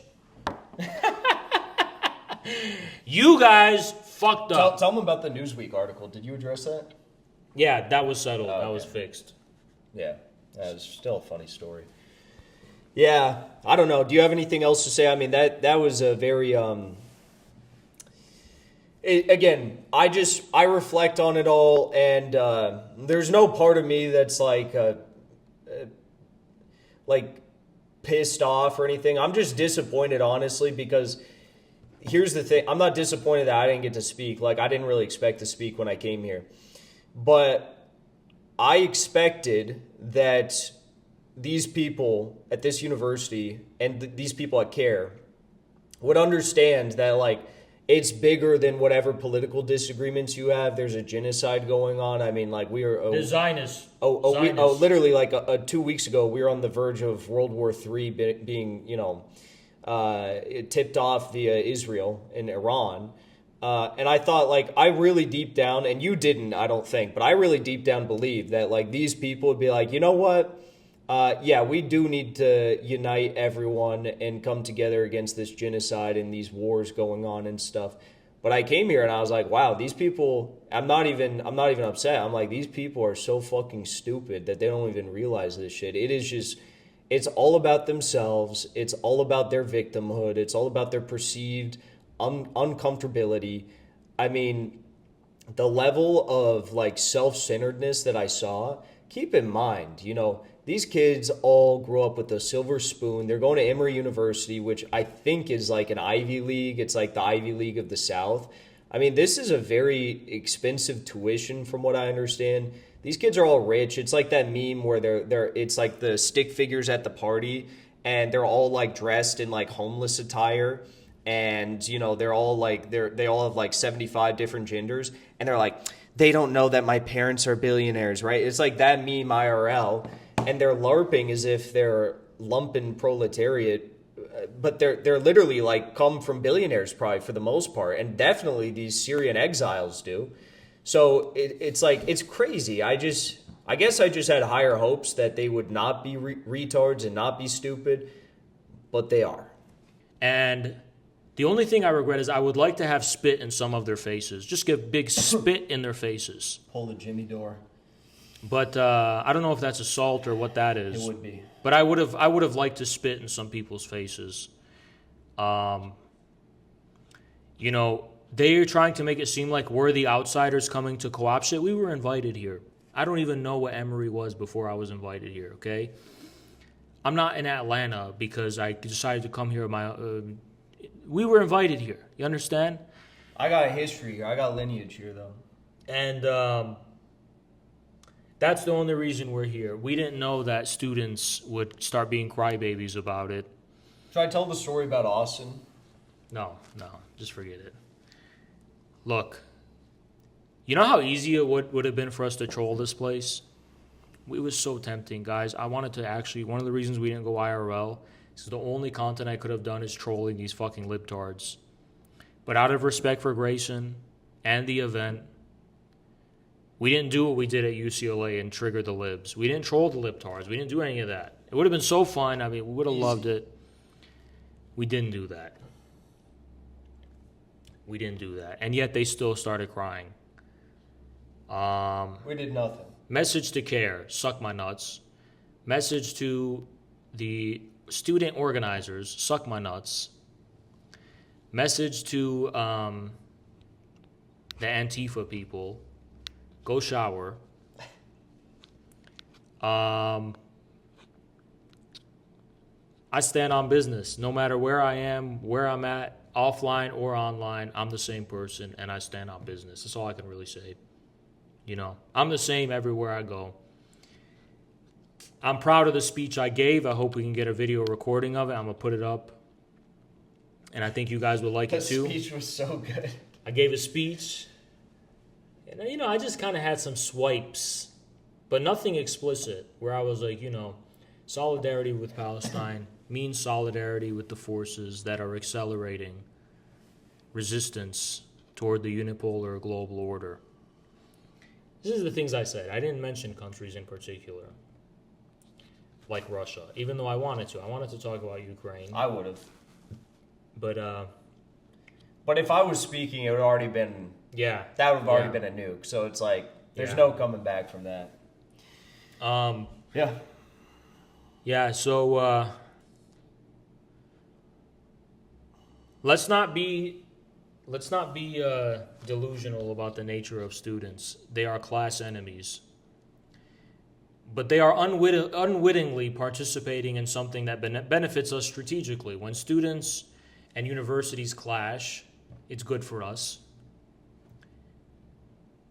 You guys fucked up. Tell them about the Newsweek article. Did you address that? Yeah, that was settled. That was fixed. Yeah, that was still a funny story. Yeah, I don't know. Do you have anything else to say? I mean, that was a very... Again, I reflect on it all, and there's no part of me that's like pissed off or anything. I'm just disappointed, honestly, because here's the thing. I'm not disappointed that I didn't get to speak. Like, I didn't really expect to speak when I came here. But I expected that these people at this university and these people at CARE would understand that, like, it's bigger than whatever political disagreements you have. There's a genocide going on. I mean, like, we are... The Zionists. Literally, like, 2 weeks ago, we were on the verge of World War III being, it tipped off via Israel and Iran. And I thought, like, I really deep down, and you didn't, I don't think, but I really deep down believed that, like, these people would be like, you know what? Yeah, we do need to unite everyone and come together against this genocide and these wars going on and stuff. But I came here and I was like, wow, these people, I'm not even upset. I'm like, these people are so fucking stupid that they don't even realize this shit. It is just, it's all about themselves. It's all about their victimhood. It's all about their perceived uncomfortability. I mean, the level of like self-centeredness that I saw, keep in mind, you know, these kids all grew up with a silver spoon. They're going to Emory University, which I think is like an Ivy League. It's like the Ivy League of the South. I mean, this is a very expensive tuition from what I understand. These kids are all rich. It's like that meme where it's like the stick figures at the party and they're all like dressed in like homeless attire. And, you know, they're all like, they all have like 75 different genders. And they're like, they don't know that my parents are billionaires, right? It's like that meme IRL. And they're LARPing as if they're lumpen proletariat. But they're literally like come from billionaires probably for the most part. And definitely these Syrian exiles do. So it's like, it's crazy. I guess I just had higher hopes that they would not be retards and not be stupid. But they are. And the only thing I regret is I would like to have spit in some of their faces. Just give big spit in their faces. Pull the Jimmy door. But I don't know if that's assault or what that is. It would be. But I would have liked to spit in some people's faces. You know, they're trying to make it seem like we're the outsiders coming to co-op shit. We were invited here. I don't even know what Emory was before I was invited here, okay? I'm not in Atlanta because I decided to come here. We were invited here. You understand? I got a history here. I got lineage here, though. And that's the only reason we're here. We didn't know that students would start being crybabies about it. Should I tell the story about Austin? No, just forget it. Look, you know how easy it would have been for us to troll this place? It was so tempting, guys. I wanted to actually, one of the reasons we didn't go IRL is the only content I could have done is trolling these fucking libtards. But out of respect for Grayson and the event, we didn't do what we did at UCLA and trigger the libs. We didn't troll the libtards. We didn't do any of that. It would have been so fun. I mean, we would have loved it. We didn't do that. We didn't do that. And yet they still started crying. We did nothing. Message to CARE, suck my nuts. Message to the student organizers, suck my nuts. Message to the Antifa people, go shower. I stand on business. No matter where I am, where I'm at, offline or online, I'm the same person and I stand on business. That's all I can really say. You know, I'm the same everywhere I go. I'm proud of the speech I gave. I hope we can get a video recording of it. I'm going to put it up. And I think you guys would like it too. The speech was so good. I gave a speech. And, you know, I just kind of had some swipes, but nothing explicit, where I was like, you know, solidarity with Palestine means solidarity with the forces that are accelerating resistance toward the unipolar global order. These are the things I said. I didn't mention countries in particular, like Russia, even though I wanted to. I wanted to talk about Ukraine. I would have. But if I was speaking, it would have already been... Yeah. That would have already been a nuke. So it's like, there's no coming back from that. Yeah. Yeah, so let's not be delusional about the nature of students. They are class enemies. But they are unwittingly participating in something that benefits us strategically. When students and universities clash, it's good for us.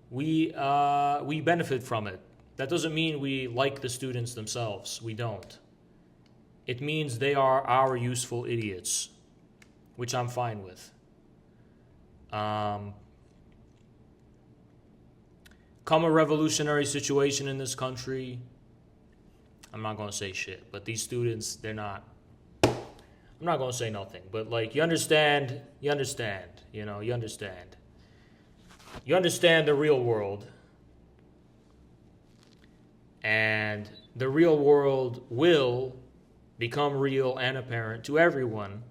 We benefit from it. That doesn't mean we like the students themselves. We don't. It means they are our useful idiots, which I'm fine with. Come a revolutionary situation in this country, I'm not going to say shit, but these students, they're not, I'm not going to say nothing, but like, you understand, you understand the real world, and the real world will become real and apparent to everyone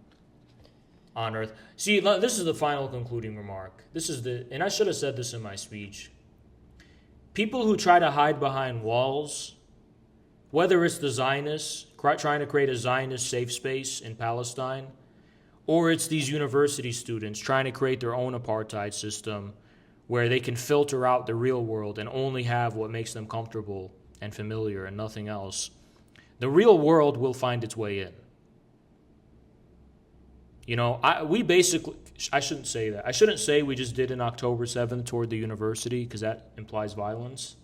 on earth. See, this is the final concluding remark. And I should have said this in my speech. People who try to hide behind walls, whether it's the Zionists trying to create a Zionist safe space in Palestine, or it's these university students trying to create their own apartheid system where they can filter out the real world and only have what makes them comfortable and familiar and nothing else. The real world will find its way in. You know, I shouldn't say that. I shouldn't say we just did an October 7th toward the university because that implies violence.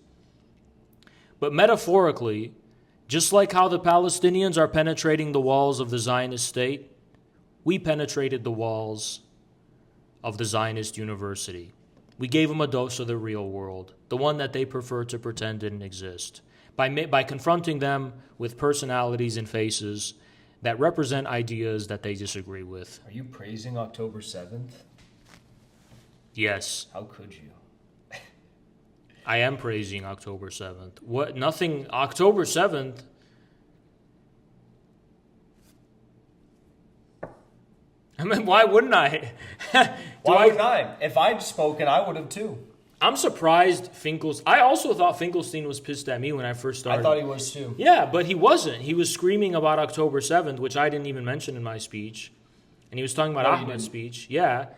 But metaphorically, just like how the Palestinians are penetrating the walls of the Zionist state, we penetrated the walls of the Zionist university. We gave them a dose of the real world, the one that they prefer to pretend didn't exist, by confronting them with personalities and faces that represent ideas that they disagree with. Are you praising October 7th? Yes. How could you? I am praising October 7th. October 7th. I mean, why wouldn't I? Why wouldn't I? If I'd spoken, I would have too. I'm surprised I also thought Finkelstein was pissed at me when I first started. I thought he was too. Yeah, but he wasn't. He was screaming about October 7th, which I didn't even mention in my speech. And he was talking about Ahmed's speech. Yeah.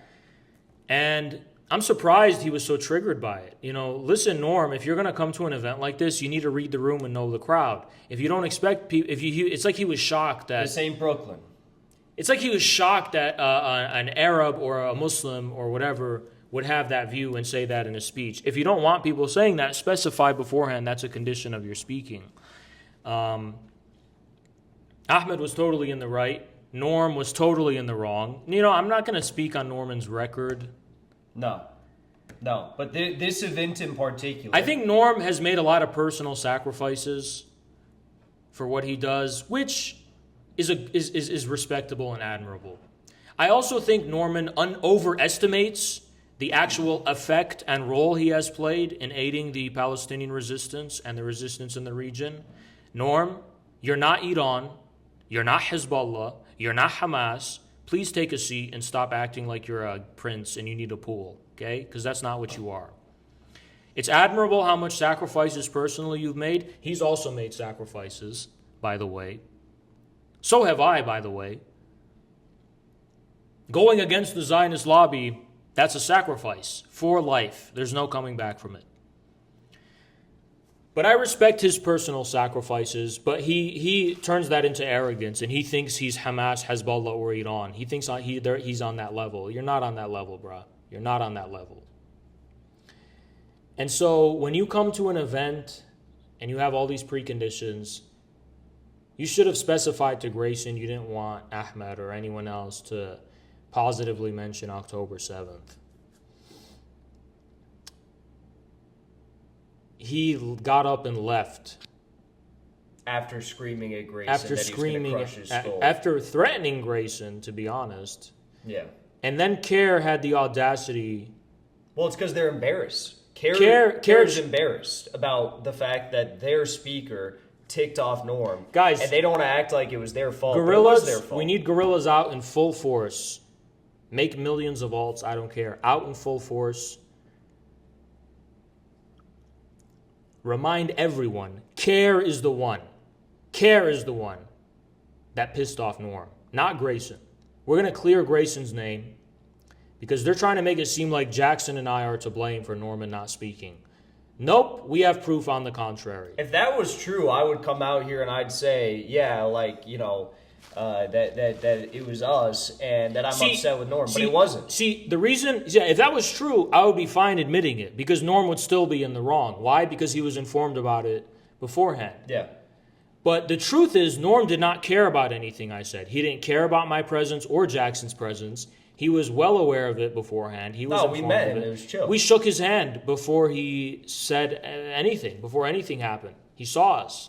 And I'm surprised he was so triggered by it. You know, listen, Norm, if you're going to come to an event like this, you need to read the room and know the crowd. If you don't expect people, it's like he was shocked that... This ain't Brooklyn. It's like he was shocked that an Arab or a Muslim or whatever would have that view and say that in a speech. If you don't want people saying that, specify beforehand that's a condition of your speaking. Ahmed was totally in the right. Norm was totally in the wrong. You know, I'm not going to speak on Norman's record. No. But this event in particular... I think Norm has made a lot of personal sacrifices for what he does, which is respectable and admirable. I also think Norman overestimates the actual effect and role he has played in aiding the Palestinian resistance and the resistance in the region. Norm, you're not Iran, you're not Hezbollah, you're not Hamas. Please take a seat and stop acting like you're a prince and you need a pool, okay? Because that's not what you are. It's admirable how much sacrifices personally you've made. He's also made sacrifices, by the way. So have I, by the way. Going against the Zionist lobby, that's a sacrifice for life. There's no coming back from it. But I respect his personal sacrifices, but he turns that into arrogance, and he thinks he's Hamas, Hezbollah, or Iran. He thinks he's on that level. You're not on that level, bruh. You're not on that level. And so when you come to an event and you have all these preconditions, you should have specified to Grayson you didn't want Ahmed or anyone else to positively mention October 7th. He got up and left. After screaming at Grayson that he was going to crush his skull. After threatening Grayson, to be honest. Yeah. And then CARE had the audacity. Well, it's because they're embarrassed. CARE is embarrassed about the fact that their speaker ticked off Norm. Guys. And they don't want to act like it was their fault. Guerrillas, It was their fault. We need guerrillas out in full force. Make millions of alts, I don't care. Out in full force. Remind everyone, CARE is the one. CARE is the one that pissed off Norm, not Grayson. We're going to clear Grayson's name because they're trying to make it seem like Jackson and I are to blame for Norman not speaking. Nope, we have proof on the contrary. If that was true, I would come out here and I'd say, yeah, like, you know, that it was us and that I'm upset with Norm, but it wasn't. See, the reason, if that was true, I would be fine admitting it because Norm would still be in the wrong. Why? Because he was informed about it beforehand. Yeah. But the truth is, Norm did not care about anything I said. He didn't care about my presence or Jackson's presence. He was well aware of it beforehand. He was we met him. It was chill. We shook his hand before he said anything, before anything happened. He saw us.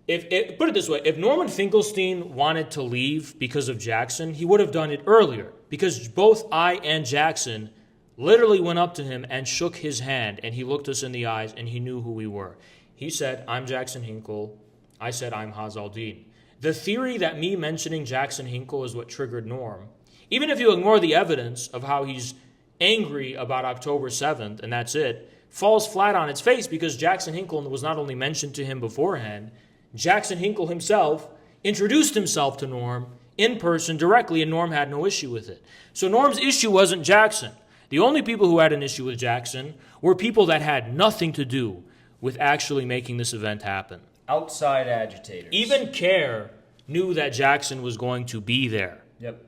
Put it this way, if Norman Finkelstein wanted to leave because of Jackson, he would have done it earlier because both I and Jackson literally went up to him and shook his hand and he looked us in the eyes and he knew who we were. He said, I'm Jackson Hinkle. I said, I'm Haz al-Din. The theory that me mentioning Jackson Hinkle is what triggered Norm, even if you ignore the evidence of how he's angry about October 7th and that's it, falls flat on its face because Jackson Hinkle was not only mentioned to him beforehand, Jackson Hinkle himself introduced himself to Norm in person directly, and Norm had no issue with it. So Norm's issue wasn't Jackson. The only people who had an issue with Jackson were people that had nothing to do with actually making this event happen. Outside agitators. Even CARE knew that Jackson was going to be there. Yep.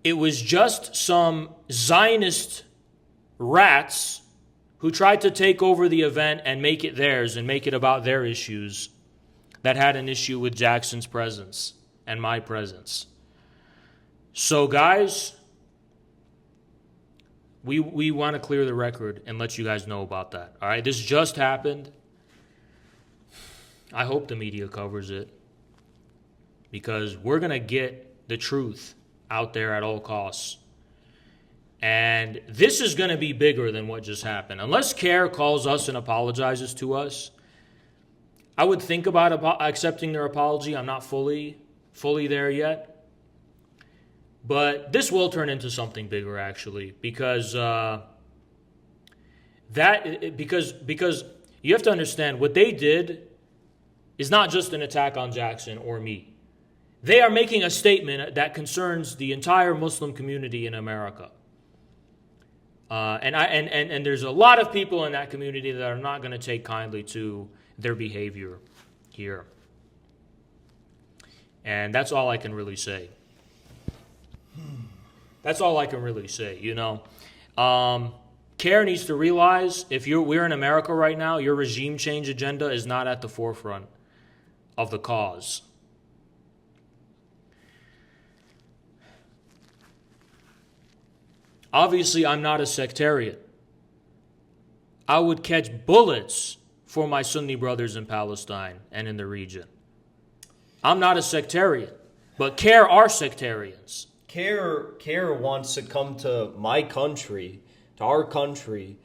It was just some Zionist rats who tried to take over the event and make it theirs and make it about their issues that had an issue with Jackson's presence and my presence. So guys, we want to clear the record and let you guys know about that. All right, this just happened. I hope the media covers it because we're going to get the truth out there at all costs. And this is going to be bigger than what just happened. Unless CARE calls us and apologizes to us, I would think about accepting their apology. I'm not fully there yet. But this will turn into something bigger, actually, because because you have to understand what they did is not just an attack on Jackson or me. They are making a statement that concerns the entire Muslim community in America. And there's a lot of people in that community that are not going to take kindly to their behavior here. And that's all I can really say. That's all I can really say, you know. CARE needs to realize we're in America right now, your regime change agenda is not at the forefront of the cause. Obviously, I'm not a sectarian. I would catch bullets for my Sunni brothers in Palestine and in the region. I'm not a sectarian, but CARE are sectarians. CARE wants to come to my country, to our country,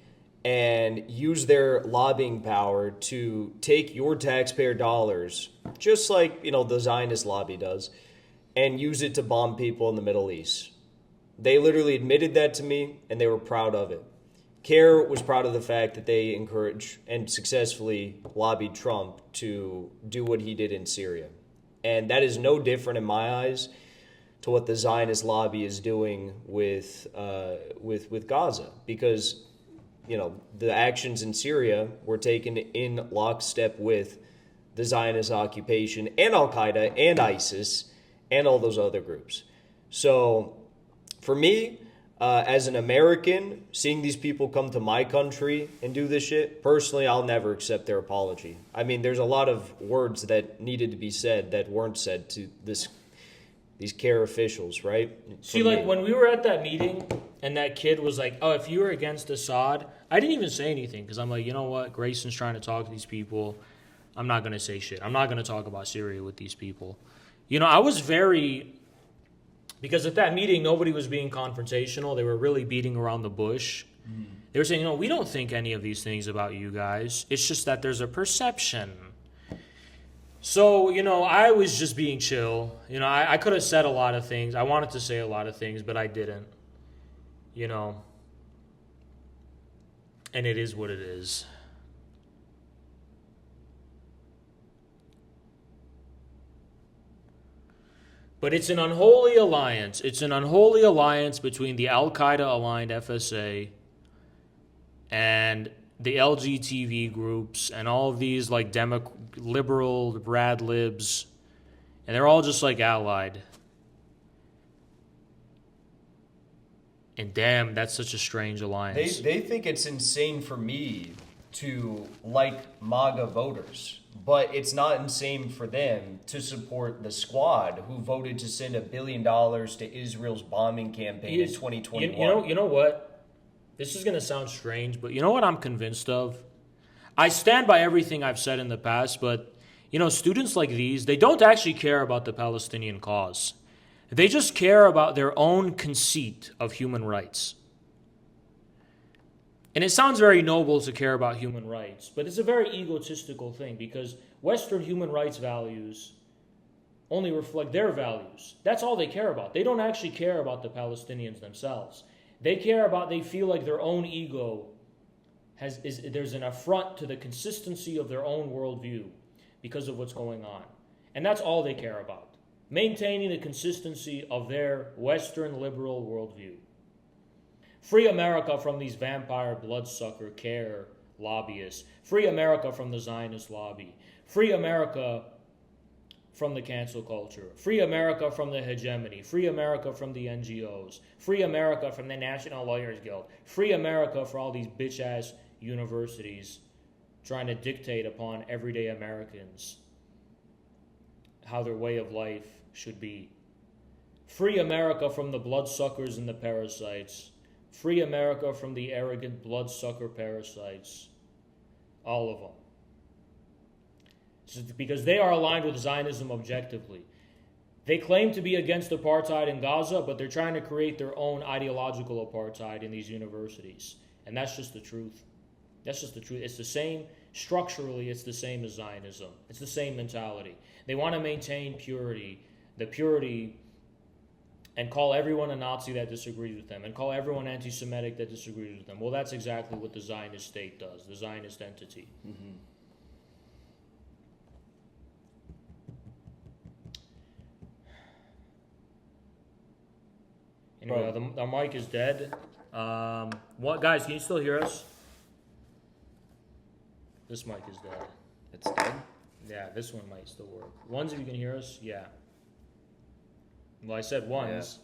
and use their lobbying power to take your taxpayer dollars, just like, the Zionist lobby does, and use it to bomb people in the Middle East. They literally admitted that to me, and they were proud of it. CARE was proud of the fact that they encouraged and successfully lobbied Trump to do what he did in Syria. And that is no different in my eyes to what the Zionist lobby is doing with Gaza, because the actions in Syria were taken in lockstep with the Zionist occupation and Al-Qaeda and ISIS and all those other groups. So for me, as an American, seeing these people come to my country and do this shit, personally, I'll never accept their apology. I mean, there's a lot of words that needed to be said that weren't said to these CARE officials, right? See, like when we were at that meeting and that kid was like, oh, if you were against Assad, I didn't even say anything because I'm like, you know what? Grayson's trying to talk to these people. I'm not going to say shit. I'm not going to talk about Syria with these people. I was because at that meeting, nobody was being confrontational. They were really beating around the bush. They were saying, we don't think any of these things about you guys. It's just that there's a perception. So, I was just being chill. I could have said a lot of things. I wanted to say a lot of things, but I didn't. And it is what it is. But it's an unholy alliance. It's an unholy alliance between the Al-Qaeda-aligned FSA and the LGTB groups and all of these like liberal rad libs. And they're all just like allied. And damn, that's such a strange alliance. They think it's insane for me to like MAGA voters. But it's not insane for them to support the squad who voted to send $1 billion to Israel's bombing campaign in 2021. You know what? This is going to sound strange, but you know what I'm convinced of? I stand by everything I've said in the past, but, students like these, they don't actually care about the Palestinian cause. They just care about their own conceit of human rights. And it sounds very noble to care about human rights, but it's a very egotistical thing because Western human rights values only reflect their values. That's all they care about. They don't actually care about the Palestinians themselves. They feel like their own ego there's an affront to the consistency of their own worldview because of what's going on. And that's all they care about. maintaining the consistency of their Western liberal worldview. Free America from these vampire bloodsucker care lobbyists. Free America from the Zionist lobby. Free America from the cancel culture. Free America from the hegemony. Free America from the NGOs. Free America from the National Lawyers Guild. Free America for all these bitch-ass universities trying to dictate upon everyday Americans how their way of life should be. Free America from the bloodsuckers and the parasites. Free America from the arrogant bloodsucker parasites. All of them. Because they are aligned with Zionism objectively. They claim to be against apartheid in Gaza, but they're trying to create their own ideological apartheid in these universities. And that's just the truth. That's just the truth. It's the same, structurally, it's the same as Zionism. It's the same mentality. They want to maintain purity, the purity, and call everyone a Nazi that disagrees with them, and call everyone anti-Semitic that disagrees with them. Well, that's exactly what the Zionist state does, the Zionist entity. Mm-hmm. Anyway, the mic is dead. What, guys? Can you still hear us? This mic is dead. It's dead? Yeah, this one might still work. Ones, if you can hear us, yeah. Well, I said ones.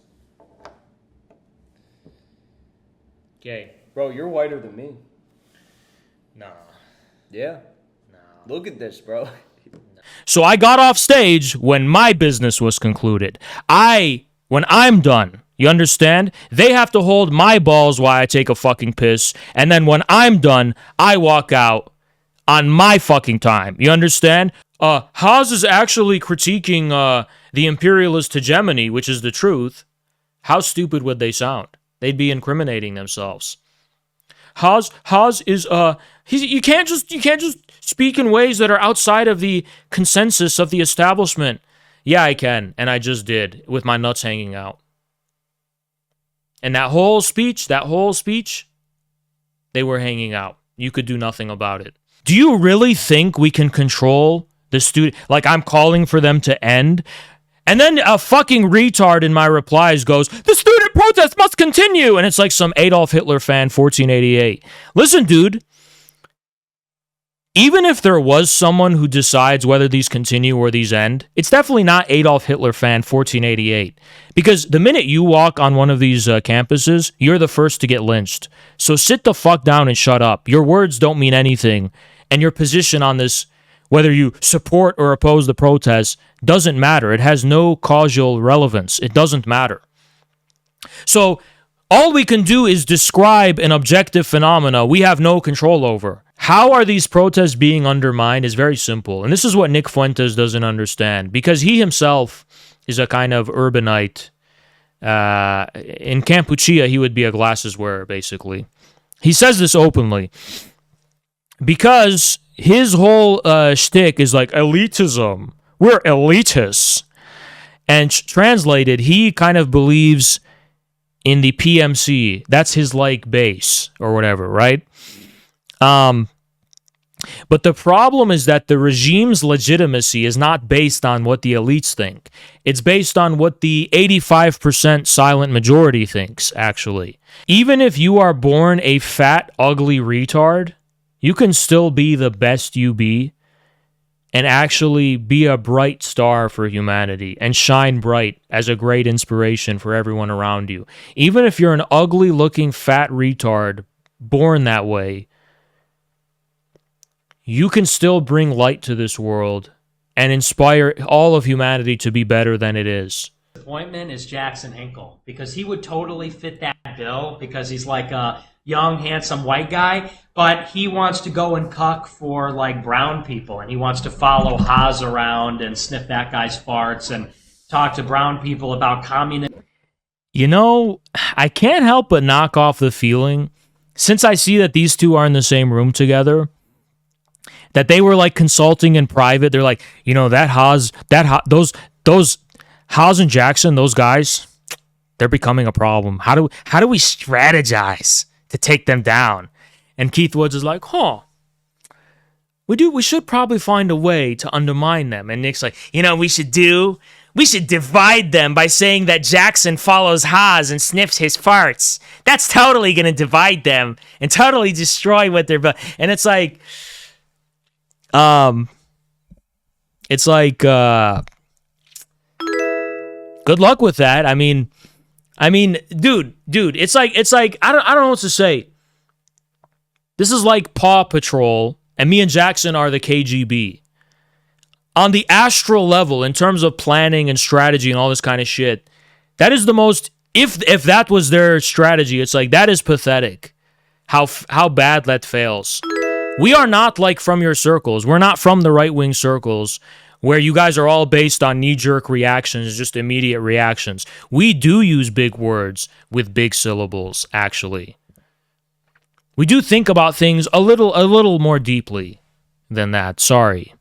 Okay. Bro, you're whiter than me. Nah. Yeah. Nah. Look at this, bro. So I got off stage when my business was concluded. When I'm done, you understand? They have to hold my balls while I take a fucking piss, and then when I'm done, I walk out on my fucking time. You understand? Haas is actually critiquing the imperialist hegemony, which is the truth. How stupid would they sound? They'd be incriminating themselves. Haas is you can't just speak in ways that are outside of the consensus of the establishment. Yeah, I can, and I just did with my nuts hanging out. And that whole speech, they were hanging out. You could do nothing about it. Do you really think we can control the student? Like, I'm calling for them to end? And then a fucking retard in my replies goes, the student protest must continue! And it's like some Adolf Hitler fan, 1488. Listen, dude. Even if there was someone who decides whether these continue or these end, it's definitely not Adolf Hitler fan 1488. Because the minute you walk on one of these campuses, you're the first to get lynched. So sit the fuck down and shut up. Your words don't mean anything. And your position on this, whether you support or oppose the protest, doesn't matter. It has no causal relevance. It doesn't matter. So all we can do is describe an objective phenomena we have no control over. How are these protests being undermined is very simple. And this is what Nick Fuentes doesn't understand. Because he himself is a kind of urbanite. In Kampuchea, he would be a glasses wearer, basically. He says this openly. Because his whole shtick is like elitism. We're elitists. And translated, he kind of believes in the PMC. That's his like base or whatever, right? But the problem is that the regime's legitimacy is not based on what the elites think. It's based on what the 85% silent majority thinks, actually. Even if you are born a fat, ugly retard, you can still be the best you be and actually be a bright star for humanity and shine bright as a great inspiration for everyone around you. Even if you're an ugly-looking fat retard born that way, you can still bring light to this world and inspire all of humanity to be better than it is. Appointment is Jackson Hinkle, because he would totally fit that bill because he's like a young, handsome white guy, but he wants to go and cuck for like brown people, and he wants to follow Haas around and sniff that guy's farts and talk to brown people about communism. You know, I can't help but knock off the feeling, since I see that these two are in the same room together, that they were like consulting in private. They're like, you know, those Haas and Jackson, those guys, they're becoming a problem. How do we strategize to take them down? And Keith Woods is like, we should probably find a way to undermine them. And Nick's like, you know, we should We should divide them by saying that Jackson follows Haas and sniffs his farts. That's totally going to divide them and totally destroy what they're... And it's like... good luck with that. I mean, dude, it's like I don't know what to say. This is like Paw Patrol, and me and Jackson are the KGB. On the astral level, in terms of planning and strategy and all this kind of shit, that is the most... If that was their strategy, it's like, that is pathetic. How bad that fails. We are not like from your circles. We're not from the right-wing circles where you guys are all based on knee-jerk reactions, just immediate reactions. We do use big words with big syllables, actually. We do think about things a little more deeply than that. Sorry.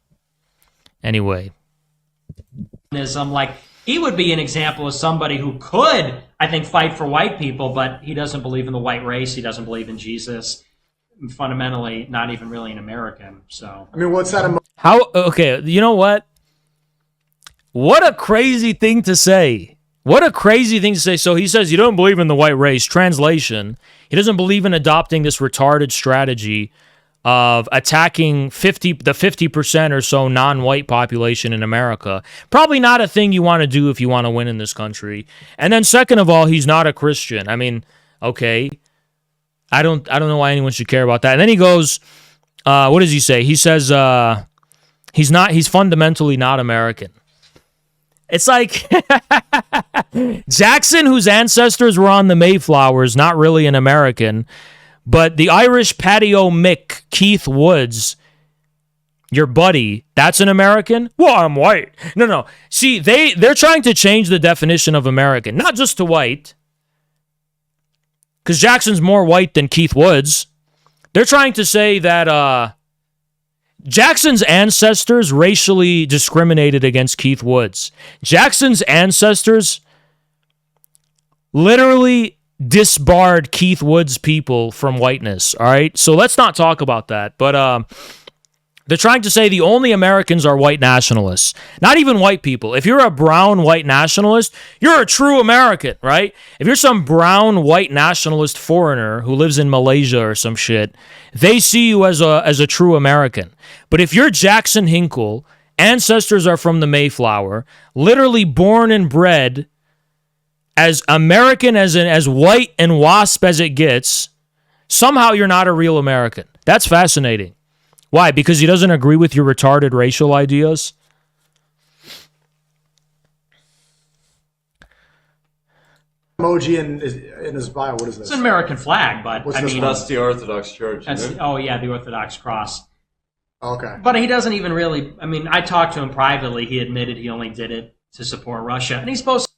Anyway. Like, he would be an example of somebody who could, I think, fight for white people, but he doesn't believe in the white race. He doesn't believe in Jesus. Fundamentally, not even really an American. So, I mean, what's that? Okay, you know what? What a crazy thing to say. What a crazy thing to say. So he says, you don't believe in the white race. Translation, he doesn't believe in adopting this retarded strategy of attacking the 50% or so non-white population in America. Probably not a thing you want to do if you want to win in this country. And then second of all, he's not a Christian. I mean, okay. I don't know why anyone should care about that. And then he goes, what does he say? He says he's fundamentally not American. It's like Jackson, whose ancestors were on the Mayflowers, not really an American, but the Irish patio Mick, Keith Woods, your buddy, that's an American? Well, I'm white. No. See, they're trying to change the definition of American, not just to white, because Jackson's more white than Keith Woods. They're trying to say that Jackson's ancestors racially discriminated against Keith Woods. Jackson's ancestors literally disbarred Keith Woods' people from whiteness, all right? So let's not talk about that. But they're trying to say the only Americans are white nationalists, not even white people. If you're a brown white nationalist, you're a true American, right? If you're some brown white nationalist foreigner who lives in Malaysia or some shit, they see you as a true American. But if you're Jackson Hinkle, ancestors are from the Mayflower, literally born and bred as American as white and wasp as it gets, somehow you're not a real American. That's fascinating. Why? Because he doesn't agree with your retarded racial ideas? Emoji in his bio. What is this? It's an American flag, but What's I this mean, one? That's the Orthodox Church. Oh yeah, the Orthodox cross. Okay. But he doesn't even really. I mean, I talked to him privately. He admitted he only did it to support Russia, and he's supposed.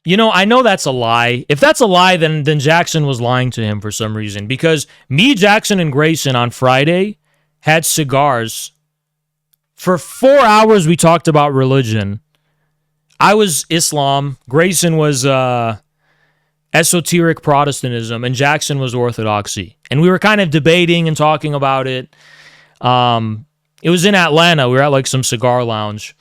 You know, I know that's a lie. If that's a lie, then Jackson was lying to him for some reason. Because me, Jackson, and Grayson on Friday had cigars. For 4 hours, we talked about religion. I was Islam. Grayson was esoteric Protestantism. And Jackson was Orthodoxy. And we were kind of debating and talking about it. It was in Atlanta. We were at like some cigar lounge.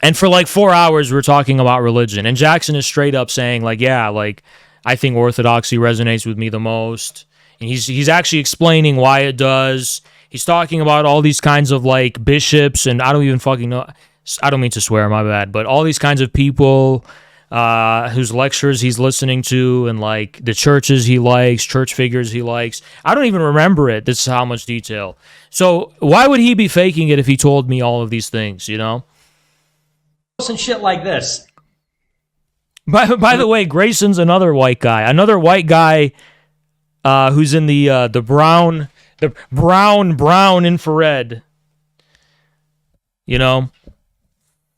And for like 4 hours, we're talking about religion. And Jackson is straight up saying, like, yeah, like, I think Orthodoxy resonates with me the most. And he's actually explaining why it does. He's talking about all these kinds of, like, bishops, and I don't even fucking know. I don't mean to swear, my bad. But all these kinds of people whose lectures he's listening to, and, like, the churches he likes, church figures he likes. I don't even remember it. This is how much detail. So why would he be faking it if he told me all of these things, you know? And shit like this. By the way, Grayson's another white guy who's in the brown infrared. You know.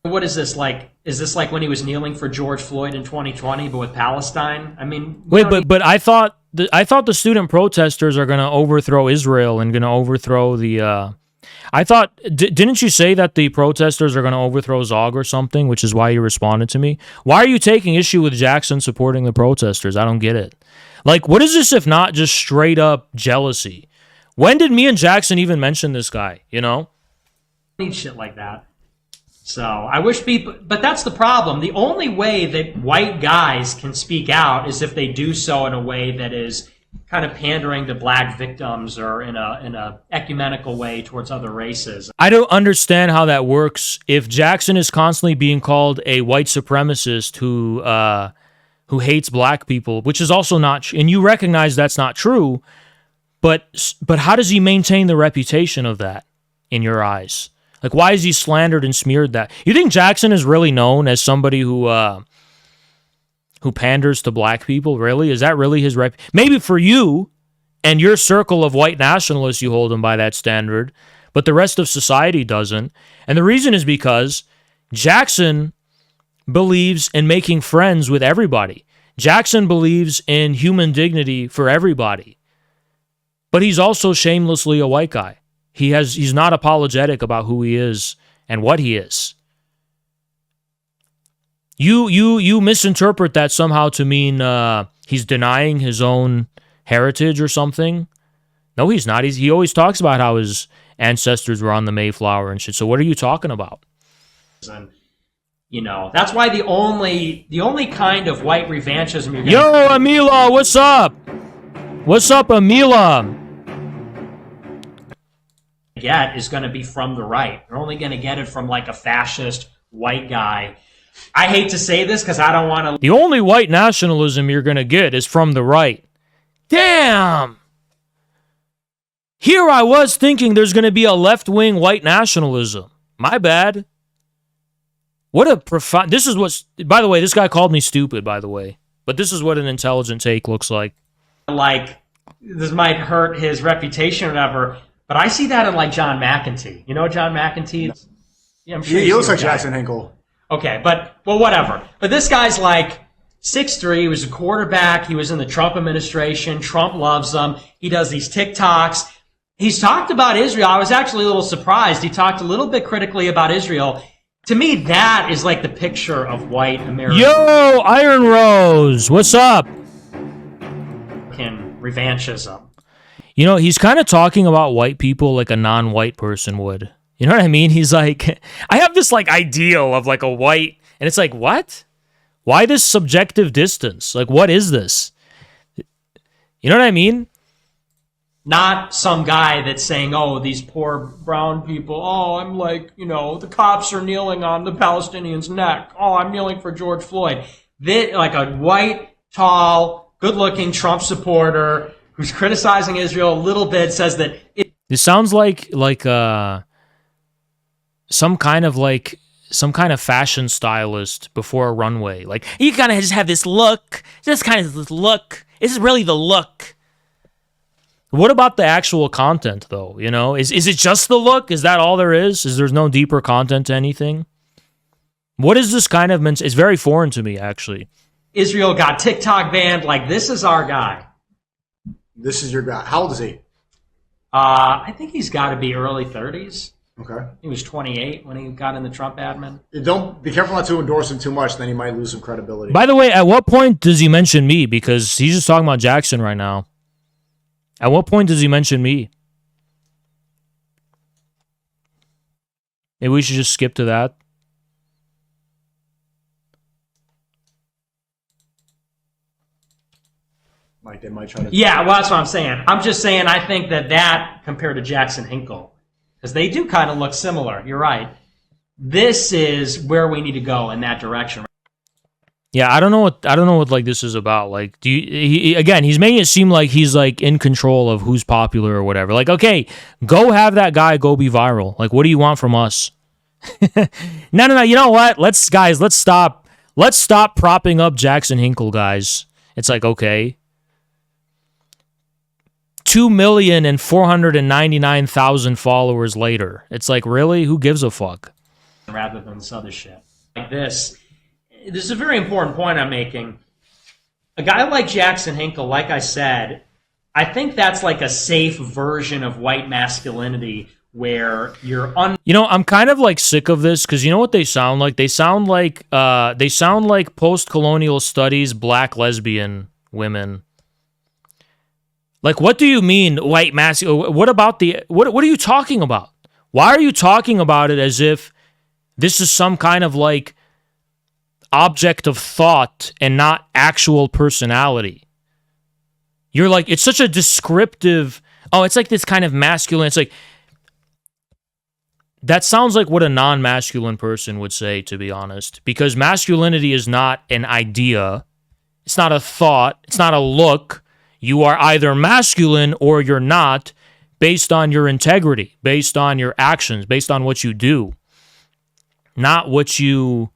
What is this like? Is this like when he was kneeling for George Floyd in 2020, but with Palestine? I mean, wait, but I thought the student protesters are going to overthrow Israel and going to overthrow the. I thought, didn't you say that the protesters are going to overthrow Zog or something, which is why you responded to me? Why are you taking issue with Jackson supporting the protesters? I don't get it. Like, what is this if not just straight up jealousy? When did me and Jackson even mention this guy, you know? Need shit like that. So I wish people, but that's the problem. The only way that white guys can speak out is if they do so in a way that is kind of pandering to black victims or in a ecumenical way towards other races. I don't understand how that works. If Jackson is constantly being called a white supremacist who hates black people, which is also not, and you recognize that's not true, but how does he maintain the reputation of that in your eyes? Like, why is he slandered and smeared that? You think Jackson is really known as somebody who panders to black people? Really? Is that really his rep? Maybe for you and your circle of white nationalists, you hold him by that standard, but the rest of society doesn't. And the reason is because Jackson believes in making friends with everybody. Jackson believes in human dignity for everybody. But he's also shamelessly a white guy. He's not apologetic about who he is and what he is. You misinterpret that somehow to mean he's denying his own heritage or something. No, he's not. He always talks about how his ancestors were on the Mayflower and shit. So what are you talking about? And, you know, that's why the only kind of white revanchism you're Yo, Amila, what's up? What's up, Amila? Get is going to be from the right. You're only going to get it from like a fascist white guy. I hate to say this because I don't want to. The only white nationalism you're going to get is from the right. Damn! Here I was thinking there's going to be a left-wing white nationalism. My bad. What a profound... This is what's... By the way, this guy called me stupid, by the way. But this is what an intelligent take looks like. Like, this might hurt his reputation or whatever, but I see that in, like, John McEntee. You know John McEntee? Yeah, I'm sure he looks like Jackson Hinkle. Okay, but whatever. But this guy's like 6'3", he was a quarterback, he was in the Trump administration, Trump loves him, he does these TikToks. He's talked about Israel. I was actually a little surprised. He talked a little bit critically about Israel. To me, that is like the picture of white American. Yo, Iron Rose, what's up? Revanchism. You know, he's kind of talking about white people like a non-white person would. You know what I mean? He's like, I have this like ideal of like a white, and it's like, what? Why this subjective distance? Like, what is this? You know what I mean? Not some guy that's saying, oh, these poor brown people, oh, I'm like, you know, the cops are kneeling on the Palestinian's neck. Oh, I'm kneeling for George Floyd. Like a white, tall, good-looking Trump supporter who's criticizing Israel a little bit, says that... It sounds like some kind of fashion stylist before a runway. Like, you kind of just have this look. This kind of this look. This is really the look. What about the actual content, though? You know, is it just the look? Is that all there is? Is there's no deeper content to anything? What is this kind of... It's very foreign to me, actually. Israel got TikTok banned. Like, this is our guy. This is your guy. How old is he? I think he's got to be early 30s. Okay. He was 28 when he got in the Trump admin. Don't be careful not to endorse him too much, then he might lose some credibility. By the way, at what point does he mention me? Because he's just talking about Jackson right now. At what point does he mention me? Maybe we should just skip to that. They might try to... Yeah, well, that's what I'm saying. I'm just saying I think that compared to Jackson Hinkle, because they do kind of look similar. You're right. This is where we need to go in that direction. Yeah, I don't know what like this is about. Like, he's making it seem like he's like in control of who's popular or whatever. Like, okay, go have that guy go be viral. Like, what do you want from us? No. You know what? Let's stop propping up Jackson Hinkle, guys. It's like, okay. 2,499,000 followers later. It's like, really? Who gives a fuck? Rather than this other shit. Like this is a very important point I'm making. A guy like Jackson Hinkle, like I said, I think that's like a safe version of white masculinity where you're You know, I'm kind of like sick of this because you know what they sound like? They sound like post-colonial studies black lesbian women. Like, what do you mean, white masculine? What about what are you talking about? Why are you talking about it as if this is some kind of like object of thought and not actual personality. You're like, it's such a descriptive, oh, it's like this kind of masculine, it's like, that sounds like what a non-masculine person would say, to be honest, because masculinity is not an idea, it's not a thought, it's not a look. You are either masculine or you're not, based on your integrity, based on your actions, based on what you do, not what you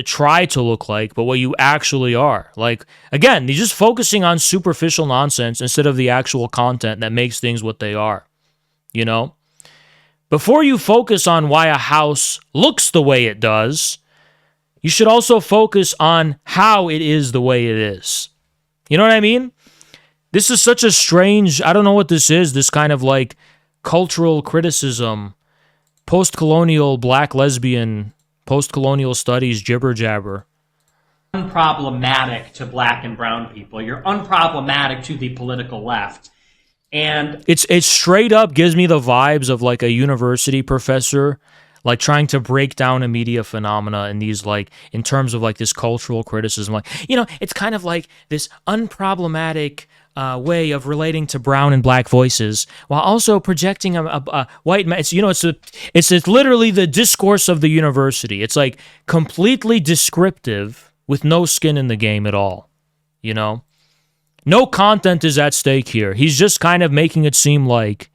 try to look like, but what you actually are. Like, again, you're just focusing on superficial nonsense instead of the actual content that makes things what they are, you know? Before you focus on why a house looks the way it does, you should also focus on how it is the way it is. You know what I mean? This is such a strange, I don't know what this is, this kind of like cultural criticism, post-colonial black lesbian, post-colonial studies jibber jabber. Unproblematic to black and brown people. You're unproblematic to the political left. And it's straight up gives me the vibes of like a university professor like trying to break down a media phenomena in these like in terms of like this cultural criticism, like, you know, it's kind of like this unproblematic way of relating to brown and black voices while also projecting a white man. It's, you know, it's literally the discourse of the university. It's like completely descriptive with no skin in the game at all, you know? No content is at stake here. He's just kind of making it seem like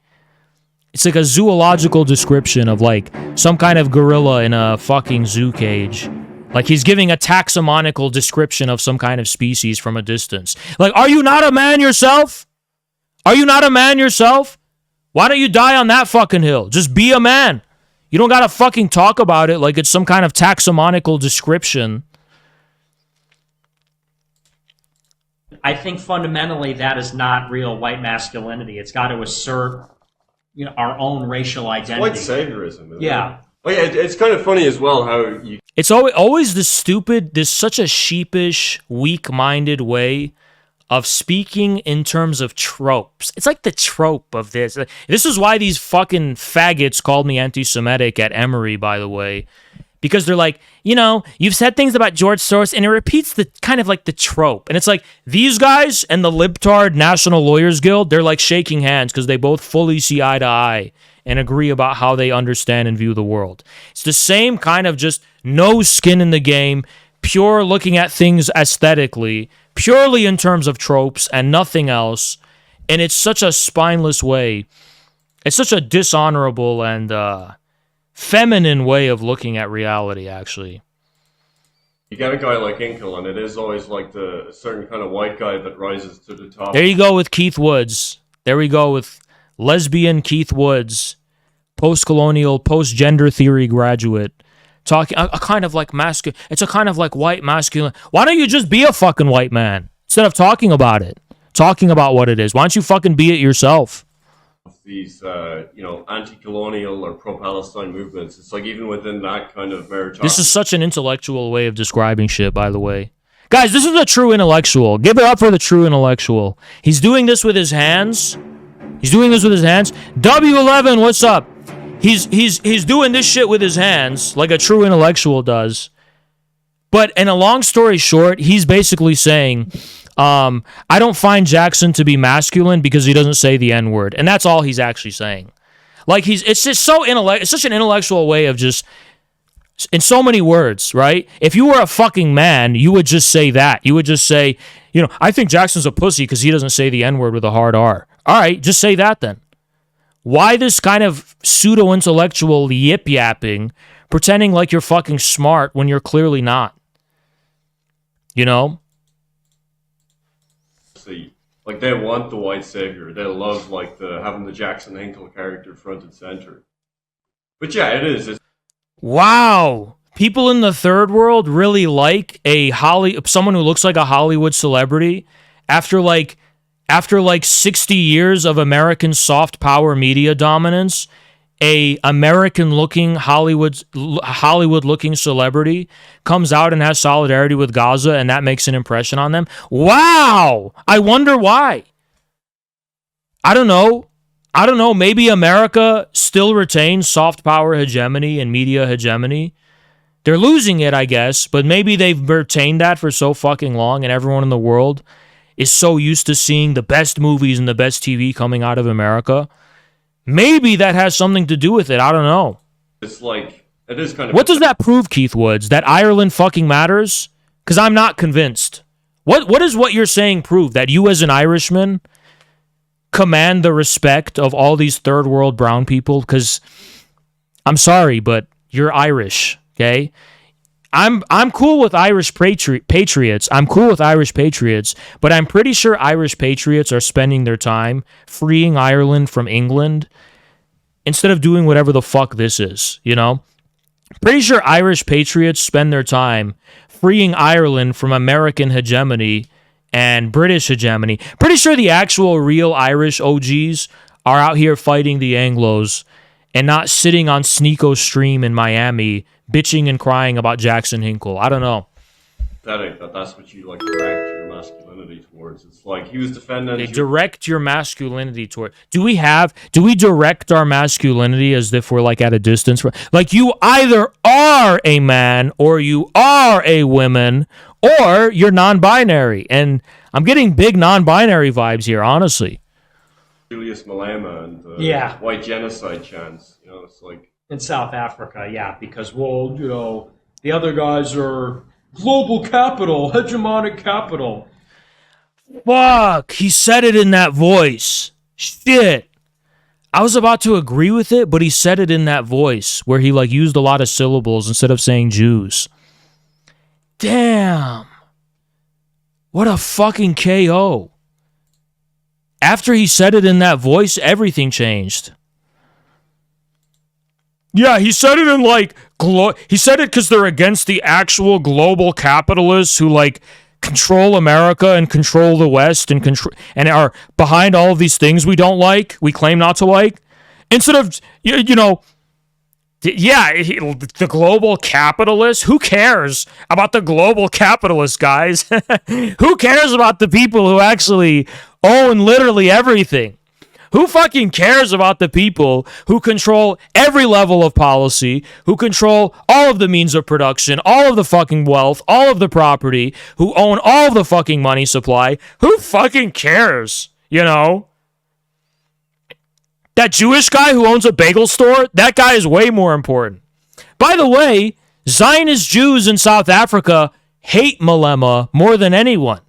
it's like a zoological description of like some kind of gorilla in a fucking zoo cage. Like he's giving a taxonomical description of some kind of species from a distance. Like, are you not a man yourself? Are you not a man yourself? Why don't you die on that fucking hill? Just be a man. You don't gotta fucking talk about it like it's some kind of taxonomical description. I think fundamentally that is not real white masculinity. It's got to assert, you know, our own racial identity. White saviorism. Isn't Yeah. It? Oh yeah, it's kind of funny as well how you. It's always this stupid, this such a sheepish, weak-minded way of speaking in terms of tropes. It's like the trope of this. This is why these fucking faggots called me anti-Semitic at Emory, by the way. Because they're like, you know, you've said things about George Soros, and it repeats the kind of like the trope. And it's like, these guys and the libtard National Lawyers Guild, they're like shaking hands because they both fully see eye to eye and agree about how they understand and view the world. It's the same kind of just no skin in the game, pure looking at things aesthetically, purely in terms of tropes and nothing else. And it's such a spineless way. It's such a dishonorable and feminine way of looking at reality, actually. You get a guy like Inkel, and it is always like the certain kind of white guy that rises to the top. There you go with Keith Woods. There we go with lesbian Keith Woods, post-colonial, post-gender theory graduate, talking a kind of like masculine. It's a kind of like white masculine. Why don't you just be a fucking white man instead of talking about it, talking about what it is? Why don't you fucking be it yourself? These, you know, anti-colonial or pro-Palestine movements. It's like even within that kind of meritocracy. This is such an intellectual way of describing shit, by the way. Guys, this is a true intellectual. Give it up for the true intellectual. He's doing this with his hands. He's doing this with his hands. W11, what's up? He's doing this shit with his hands like a true intellectual does. But in a long story short, he's basically saying, I don't find Jackson to be masculine because he doesn't say the N-word. And that's all he's actually saying. Like, it's just so it's such an intellectual way of just, in so many words, right? If you were a fucking man, you would just say that. You would just say, you know, I think Jackson's a pussy because he doesn't say the N-word with a hard R. All right, just say that then. Why this kind of pseudo-intellectual yip-yapping, pretending like you're fucking smart when you're clearly not? You know? Like, they want the white savior. They love, like, having the Jackson Hinkle character front and center. But yeah, it is. Wow. People in the third world really like someone who looks like a Hollywood celebrity after like 60 years of American soft power media dominance. A American-looking Hollywood-looking celebrity comes out and has solidarity with Gaza, and that makes an impression on them. Wow! I wonder why. I don't know. I don't know, maybe America still retains soft power hegemony and media hegemony. They're losing it, I guess, but maybe they've retained that for so fucking long, and everyone in the world is so used to seeing the best movies and the best TV coming out of America. Maybe that has something to do with it. I don't know. It's like, it is kind of... What does that prove, Keith Woods? That Ireland fucking matters? Because I'm not convinced. What does what you're saying prove? That you as an Irishman command the respect of all these third world brown people? Because I'm sorry, but you're Irish, okay? I'm cool with Irish patriots. I'm cool with Irish patriots, but I'm pretty sure Irish patriots are spending their time freeing Ireland from England instead of doing whatever the fuck this is, you know? Pretty sure Irish patriots spend their time freeing Ireland from American hegemony and British hegemony. Pretty sure the actual real Irish OGs are out here fighting the Anglos and not sitting on Sneeko Stream in Miami bitching and crying about Jackson Hinkle. I don't know. Pathetic that's what you like direct your masculinity towards. It's like he was defending... They direct your masculinity toward... Do we direct our masculinity as if we're like at a distance? Like you either are a man or you are a woman or you're non-binary. And I'm getting big non-binary vibes here, honestly. Julius Malema and the white genocide chants. You know, it's like... In South Africa, yeah, because, well, you know, the other guys are global capital, hegemonic capital. Fuck, he said it in that voice. Shit. I was about to agree with it, but he said it in that voice where he like used a lot of syllables instead of saying Jews. Damn. What a fucking KO. After he said it in that voice, everything changed. Yeah, he said it in like he said it because they're against the actual global capitalists who like control America and control the West and control and are behind all of these things we don't like, we claim not to like. Instead of you know, the global capitalists. Who cares about the global capitalists, guys? Who cares about the people who actually own literally everything? Who fucking cares about the people who control every level of policy, who control all of the means of production, all of the fucking wealth, all of the property, who own all of the fucking money supply? Who fucking cares, you know? That Jewish guy who owns a bagel store, that guy is way more important. By the way, Zionist Jews in South Africa hate Malema more than anyone.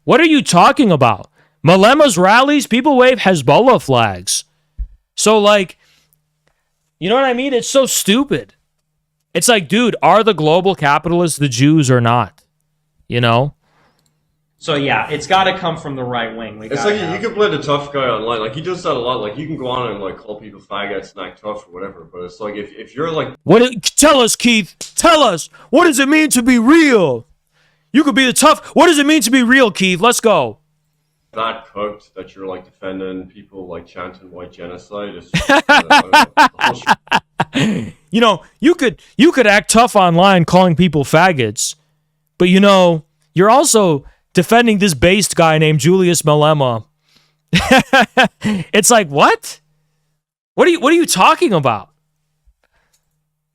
What are you talking about? Malema's rallies, people wave Hezbollah flags. So, like, you know what I mean? It's so stupid. It's like, dude, are the global capitalists the Jews or not? You know? So, yeah, it's got to come from the right wing. It's like you can play the tough guy online. Like, he does that a lot. Like, you can go on and, like, call people faggots and act tough or whatever. But it's like, if you're, like... Tell us, Keith. Tell us. What does it mean to be real? You could be the tough... What does it mean to be real, Keith? Let's go. That cooked that you're like defending people like chanting white genocide is you know, you could act tough online calling people faggots, but you know, you're also defending this based guy named Julius Malema. It's like, what are you talking about?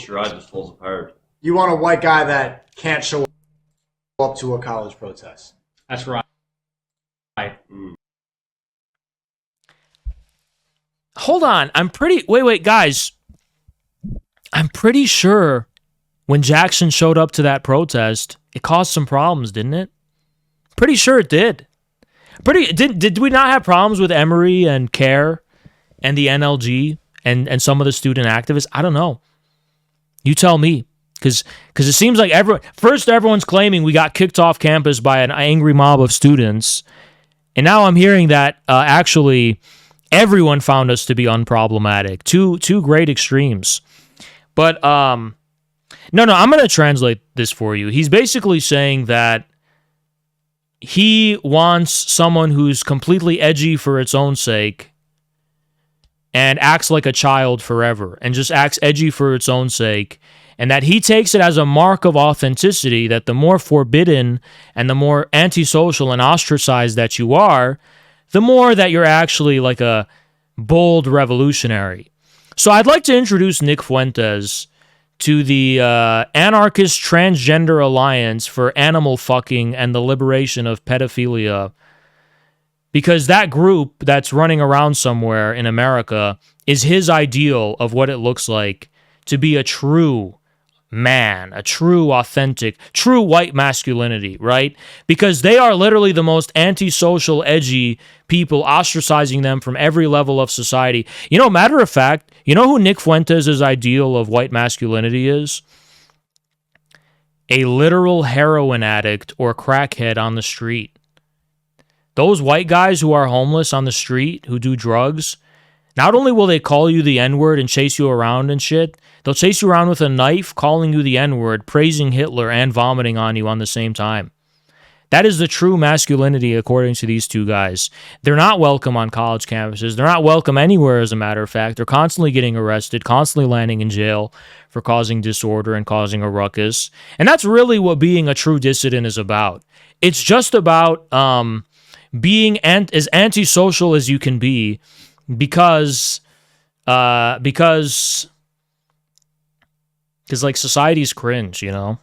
Your eye just falls apart. You want a white guy that can't show up to a college protest. That's right. Hold on. Wait, guys. I'm pretty sure when Jackson showed up to that protest, it caused some problems, didn't it? Pretty sure it did. Did we not have problems with Emory and CARE and the NLG and some of the student activists? I don't know. You tell me. Because it seems like everyone's claiming we got kicked off campus by an angry mob of students. And now I'm hearing that actually everyone found us to be unproblematic. Two great extremes. But no, I'm going to translate this for you. He's basically saying that he wants someone who's completely edgy for its own sake and acts like a child forever and just acts edgy for its own sake. And that he takes it as a mark of authenticity that the more forbidden and the more antisocial and ostracized that you are, the more that you're actually like a bold revolutionary. So I'd like to introduce Nick Fuentes to the Anarchist Transgender Alliance for Animal Fucking and the Liberation of Pedophilia, because that group that's running around somewhere in America is his ideal of what it looks like to be a true man, a true, authentic, true white masculinity, right? Because they are literally the most antisocial, edgy people, ostracizing them from every level of society. You know, matter of fact, you know who Nick Fuentes' ideal of white masculinity is? A literal heroin addict or crackhead on the street. Those white guys who are homeless on the street, who do drugs, not only will they call you the N-word and chase you around and shit, they'll chase you around with a knife, calling you the N-word, praising Hitler, and vomiting on you on the same time. That is the true masculinity according to these two guys. They're not welcome on college campuses. They're not welcome anywhere, as a matter of fact. They're constantly getting arrested, constantly landing in jail for causing disorder and causing a ruckus. And that's really what being a true dissident is about. It's just about being as antisocial as you can be, because like society's cringe, you know?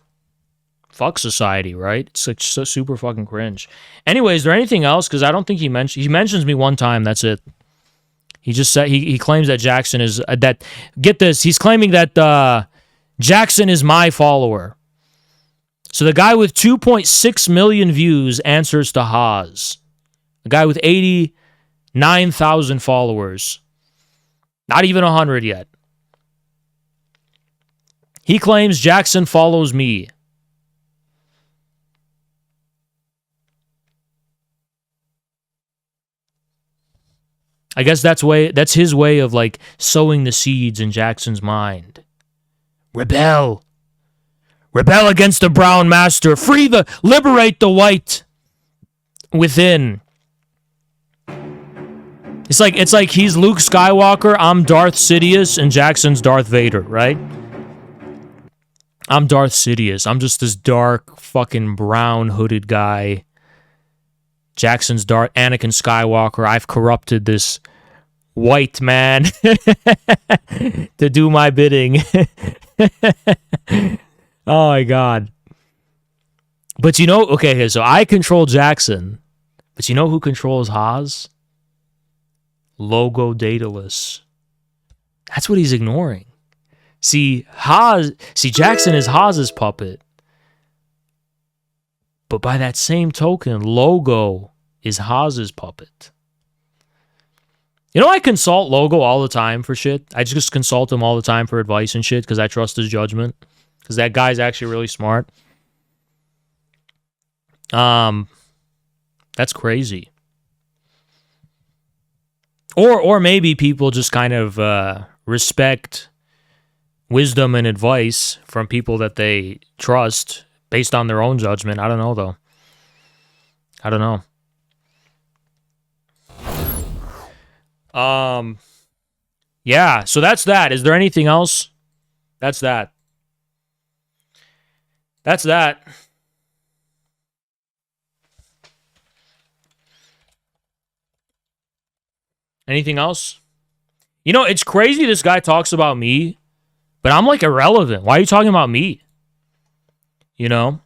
Fuck society, right? It's like so super fucking cringe. Anyway, is there anything else? Because I don't think he mentions me one time. That's it. He just said he claims that Jackson is that. Get this. He's claiming that Jackson is my follower. So the guy with 2.6 million views answers to Haas. The guy with 89,000 followers. Not even 100 yet. He claims Jackson follows me. I guess that's his way of like sowing the seeds in Jackson's mind. Rebel. Rebel against the brown master. Liberate the white within. It's like he's Luke Skywalker, I'm Darth Sidious, and Jackson's Darth Vader, right? I'm Darth Sidious. I'm just this dark, fucking brown hooded guy. Jackson's Anakin Skywalker. I've corrupted this white man to do my bidding. Oh my God. But you know, okay, so I control Jackson, but you know who controls Haas? Logo Daedalus. That's what he's ignoring. See, Jackson is Haas's puppet. But by that same token, Logo is Haas's puppet. You know, I consult Logo all the time for shit. I just consult him all the time for advice and shit because I trust his judgment. Because that guy's actually really smart. That's crazy. Or maybe people just kind of respect wisdom and advice from people that they trust based on their own judgment. I don't know, though. I don't know. Yeah, so that's that. Is there anything else? That's that. That's that. Anything else? You know, it's crazy this guy talks about me, but I'm like irrelevant. Why are you talking about me? You know?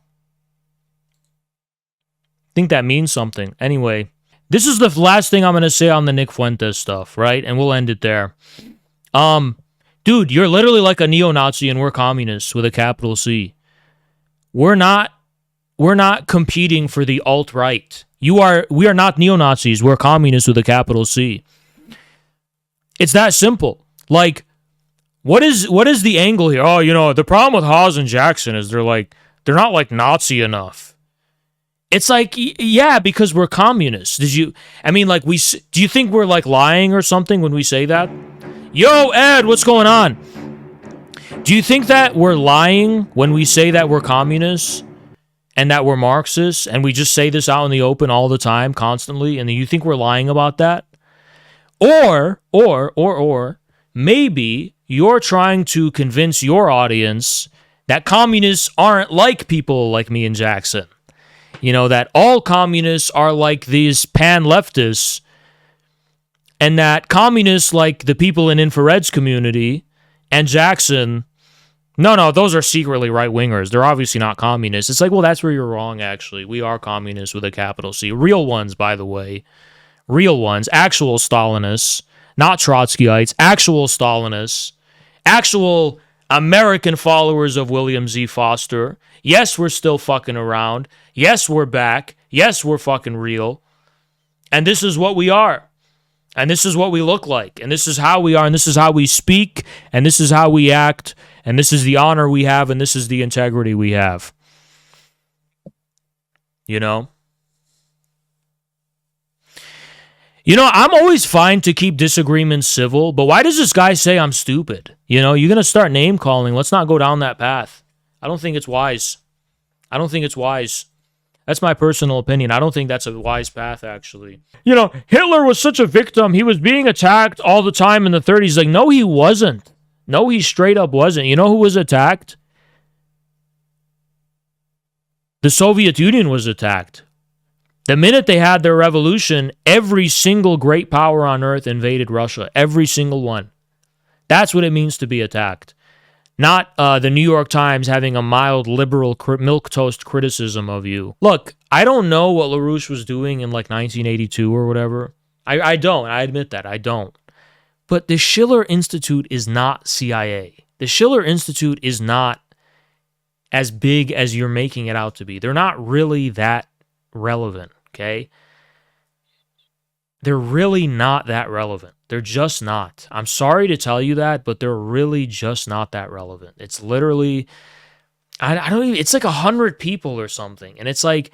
I think that means something. Anyway, this is the last thing I'm going to say on the Nick Fuentes stuff, right? And we'll end it there. Dude, you're literally like a neo-Nazi and we're communists with a capital C. We're not competing for the alt-right. We are not neo-Nazis. We're communists with a capital C. It's that simple. Like, what is the angle here? Oh, you know, the problem with Haas and Jackson is they're not like Nazi enough. It's like, yeah, because we're communists. Do you think we're like lying or something when we say that? Yo, Ed, what's going on? Do you think that we're lying when we say that we're communists and that we're Marxists and we just say this out in the open all the time, constantly, and you think we're lying about that? Or maybe you're trying to convince your audience that communists aren't like people like me and Jackson. You know, that all communists are like these pan-leftists and that communists like the people in Infrared's community and Jackson, no, those are secretly right-wingers. They're obviously not communists. It's like, well, that's where you're wrong, actually. We are communists with a capital C. Real ones, by the way. Real ones. Actual Stalinists. Not Trotskyites. Actual Stalinists. Actual American followers of William Z. Foster. Yes, we're still fucking around. Yes, we're back. Yes, we're fucking real. And this is what we are. And this is what we look like. And this is how we are. And this is how we speak. And this is how we act. And this is the honor we have. And this is the integrity we have. You know? You know, I'm always fine to keep disagreements civil, but why does this guy say I'm stupid? You know, you're going to start name calling. Let's not go down that path. I don't think it's wise. I don't think it's wise. That's my personal opinion. I don't think that's a wise path, actually. You know, Hitler was such a victim. He was being attacked all the time in the 30s. Like, no, he wasn't. No, he straight up wasn't. You know who was attacked? The Soviet Union was attacked. The minute they had their revolution, every single great power on earth invaded Russia. Every single one. That's what it means to be attacked. Not the New York Times having a mild liberal milquetoast criticism of you. Look, I don't know what LaRouche was doing in like 1982 or whatever. I don't. I admit that. I don't. But the Schiller Institute is not CIA. The Schiller Institute is not as big as you're making it out to be. They're not really that relevant, okay? They're really not that relevant. They're just not. I'm sorry to tell you that, but they're really just not that relevant. It's literally, I don't even, it's like 100 people or something. And it's like,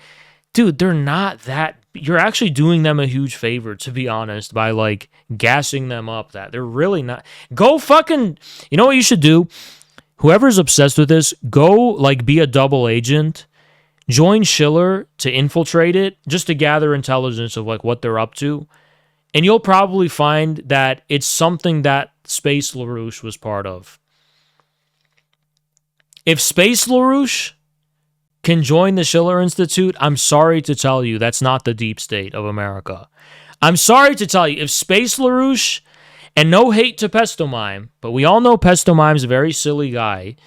dude, they're not that, you're actually doing them a huge favor, to be honest, by like gassing them up that they're really not. Go fucking, you know what you should do? Whoever's obsessed with this, go like be a double agent. Join Schiller to infiltrate it, just to gather intelligence of like what they're up to. And you'll probably find that it's something that Space LaRouche was part of. If Space LaRouche can join the Schiller Institute, I'm sorry to tell you, that's not the deep state of America. I'm sorry to tell you, if Space LaRouche, and no hate to Pestomime, but we all know Pestomime's a very silly guy.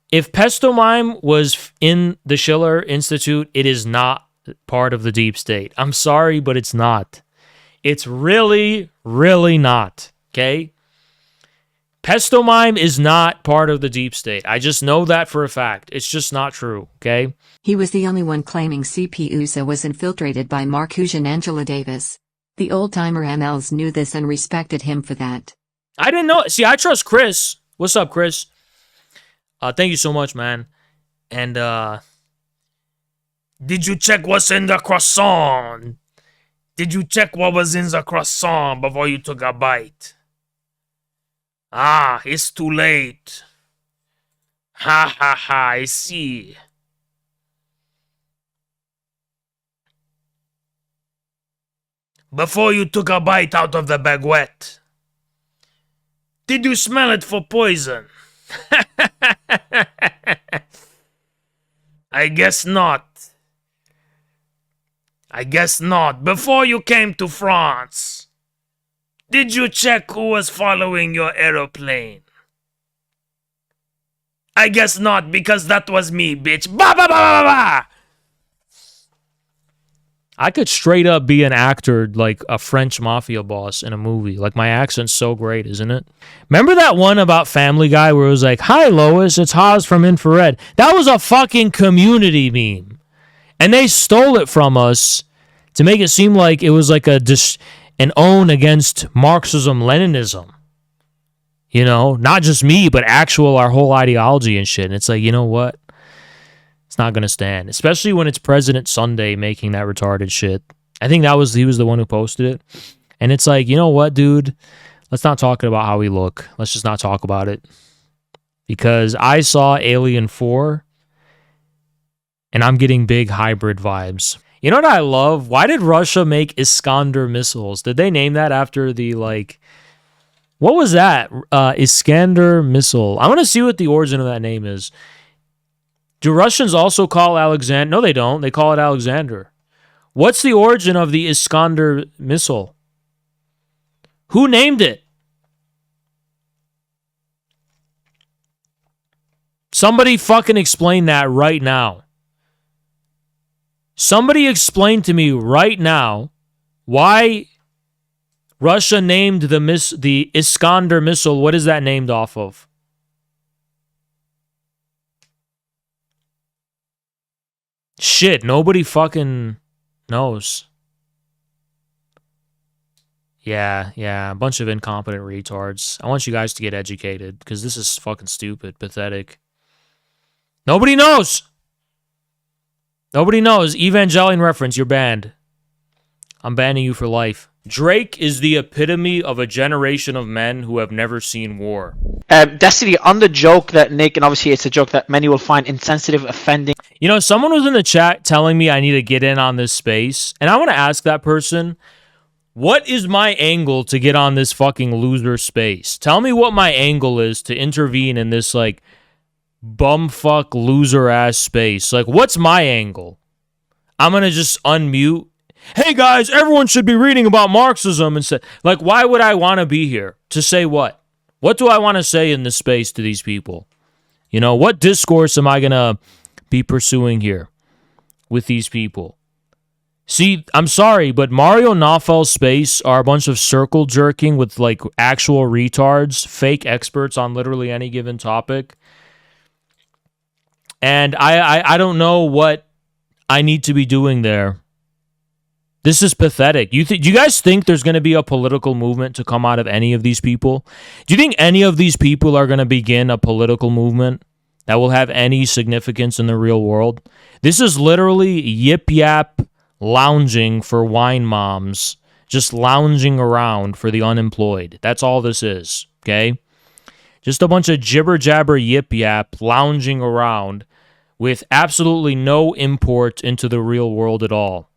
If Pestomime was in the Schiller Institute, it is not part of the deep state. I'm sorry, but it's not. It's really, really not, okay? Pestomime is not part of the deep state. I just know that for a fact. It's just not true, okay? He was the only one claiming CPUSA was infiltrated by Marcuse and Angela Davis. The old-timer MLs knew this and respected him for that. I didn't know. See, I trust Chris. What's up, Chris? Thank you so much, man. And, did you check what's in the croissant? Did you check what was in the croissant before you took a bite? Ah, it's too late. Ha ha ha, I see. Before you took a bite out of the baguette, did you smell it for poison? I guess not. I guess not. Before you came to France, did you check who was following your aeroplane? I guess not, because that was me, bitch. Ba ba ba ba ba! I could straight up be an actor like a French mafia boss in a movie. Like, my accent's so great, isn't it? Remember that one about Family Guy where it was like, "Hi, Lois, it's Haas from Infrared." That was a fucking Community meme. And they stole it from us to make it seem like it was like an own against Marxism-Leninism. You know, not just me, but our whole ideology and shit. And it's like, you know what? It's not going to stand. Especially when it's President Sunday making that retarded shit. I think he was the one who posted it. And it's like, you know what, dude? Let's not talk about how we look. Let's just not talk about it. Because I saw Alien 4, and I'm getting big hybrid vibes. You know what I love? Why did Russia make Iskander missiles? Did they name that after the, like... What was that? Iskander missile. I want to see what the origin of that name is. Do Russians also call Alexander? No, they don't. They call it Alexander. What's the origin of the Iskander missile? Who named it? Somebody fucking explain that right now. Somebody explain to me right now why Russia named the Iskander missile. What is that named off of? Shit, nobody fucking knows. Yeah, a bunch of incompetent retards. I want you guys to get educated, because this is fucking stupid, pathetic. Nobody knows! Nobody knows. Evangelion reference, you're banned. I'm banning you for life. Drake is the epitome of a generation of men who have never seen war. Destiny, on the joke that Nick, and obviously it's a joke that many will find insensitive, offending. You know, someone was in the chat telling me I need to get in on this space, and I want to ask that person, what is my angle to get on this fucking loser space? Tell me what my angle is to intervene in this, like, bumfuck loser-ass space. Like, what's my angle? I'm going to just unmute. Hey, guys, everyone should be reading about Marxism and say, like, why would I want to be here? To say what? What do I want to say in this space to these people? You know, what discourse am I going to be pursuing here with these people? See, I'm sorry, but Mario Naufel's space are a bunch of circle jerking with, like, actual retards, fake experts on literally any given topic. And I don't know what I need to be doing there. This is pathetic. Do you guys think there's going to be a political movement to come out of any of these people? Do you think any of these people are going to begin a political movement that will have any significance in the real world? This is literally yip-yap lounging for wine moms, just lounging around for the unemployed. That's all this is, okay? Just a bunch of jibber-jabber yip-yap lounging around with absolutely no import into the real world at all.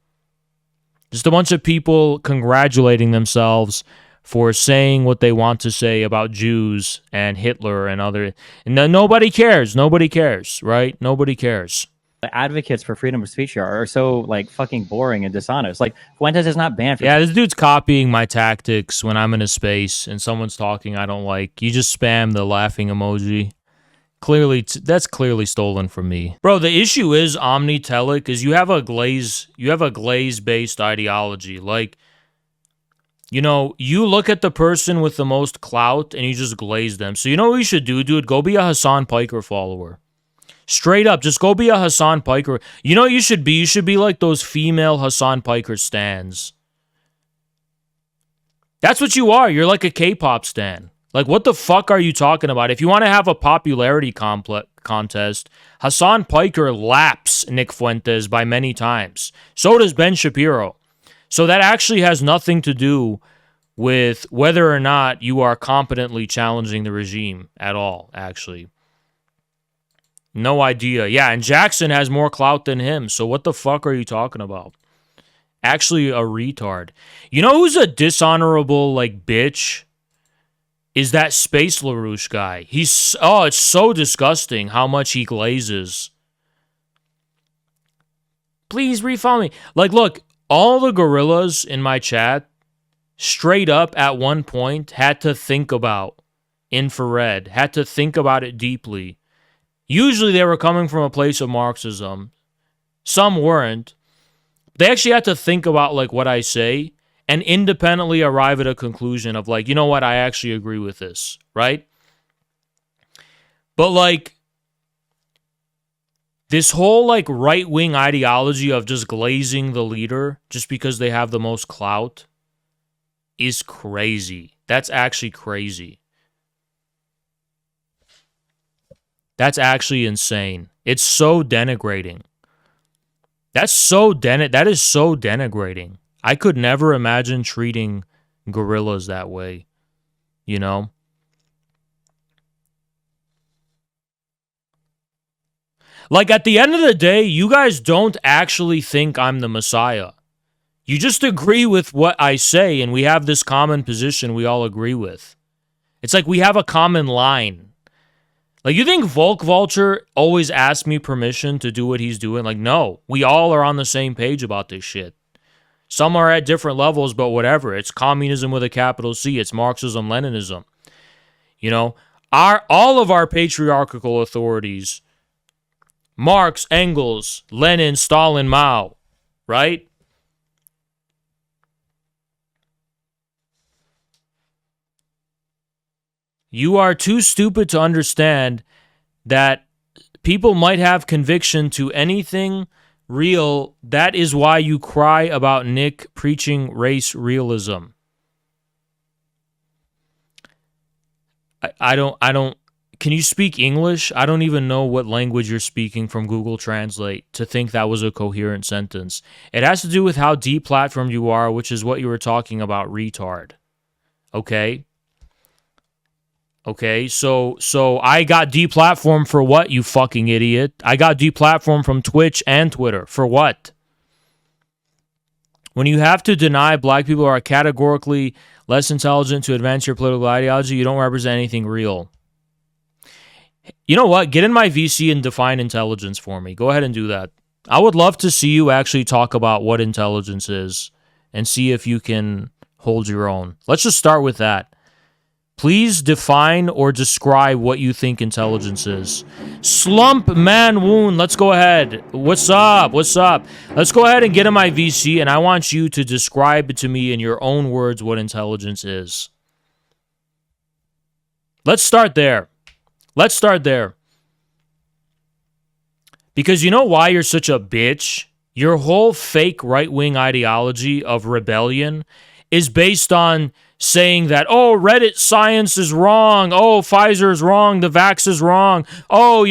Just a bunch of people congratulating themselves for saying what they want to say about Jews and Hitler and other... And nobody cares. Nobody cares, right? Nobody cares. The advocates for freedom of speech here are so, like, fucking boring and dishonest. Like, Fuentes is not banned for... Yeah, this dude's copying my tactics when I'm in a space and someone's talking I don't like. You just spam the laughing emoji. Clearly, that's clearly stolen from me. Bro, the issue is omnitelic, is you have a glaze-based ideology. Like, you know, you look at the person with the most clout and you just glaze them. So you know what you should do, dude? Go be a Hassan Piker follower. Straight up, just go be a Hassan Piker. You know what you should be? You should be like those female Hassan Piker stans. That's what you are. You're like a K-pop stan. Like, what the fuck are you talking about? If you want to have a popularity contest, Hassan Piker laps Nick Fuentes by many times. So does Ben Shapiro. So that actually has nothing to do with whether or not you are competently challenging the regime at all, actually. No idea. Yeah, and Jackson has more clout than him, so what the fuck are you talking about? Actually a retard. You know who's a dishonorable, like, bitch? Is that Space LaRouche guy. It's so disgusting how much he glazes. Please refollow me. Like, look, all the gorillas in my chat straight up at one point had to think about infrared, had to think about it deeply. Usually they were coming from a place of Marxism. Some weren't. They actually had to think about, like, what I say and independently arrive at a conclusion of, like, you know what, I actually agree with this, right? But, like, this whole, like, right-wing ideology of just glazing the leader just because they have the most clout is crazy. That's actually crazy. That's actually insane. It's so denigrating. That is so denigrating. I could never imagine treating gorillas that way, you know? Like, at the end of the day, you guys don't actually think I'm the Messiah. You just agree with what I say, and we have this common position we all agree with. It's like we have a common line. Like, you think Volk Vulture always asks me permission to do what he's doing? Like, no. We all are on the same page about this shit. Some are at different levels, but whatever. It's communism with a capital C. It's Marxism, Leninism. You know, all of our patriarchal authorities, Marx, Engels, Lenin, Stalin, Mao, right? You are too stupid to understand that people might have conviction to anything real. That is why you cry about Nick preaching race realism. I don't, can you speak English? I don't even know what language you're speaking from Google Translate to think that was a coherent sentence. It has to do with how deplatformed you are, which is what you were talking about, retard. Okay? Okay, so I got deplatformed for what, you fucking idiot? I got deplatformed from Twitch and Twitter. For what? When you have to deny black people are categorically less intelligent to advance your political ideology, you don't represent anything real. You know what? Get in my VC and define intelligence for me. Go ahead and do that. I would love to see you actually talk about what intelligence is and see if you can hold your own. Let's just start with that. Please define or describe what you think intelligence is. Slump Man Wound, let's go ahead. What's up? What's up? Let's go ahead and get in my VC, and I want you to describe to me in your own words what intelligence is. Let's start there. Let's start there. Because you know why you're such a bitch? Your whole fake right-wing ideology of rebellion is based on saying that, oh, Reddit science is wrong. Oh, Pfizer is wrong. The vax is wrong. Oh,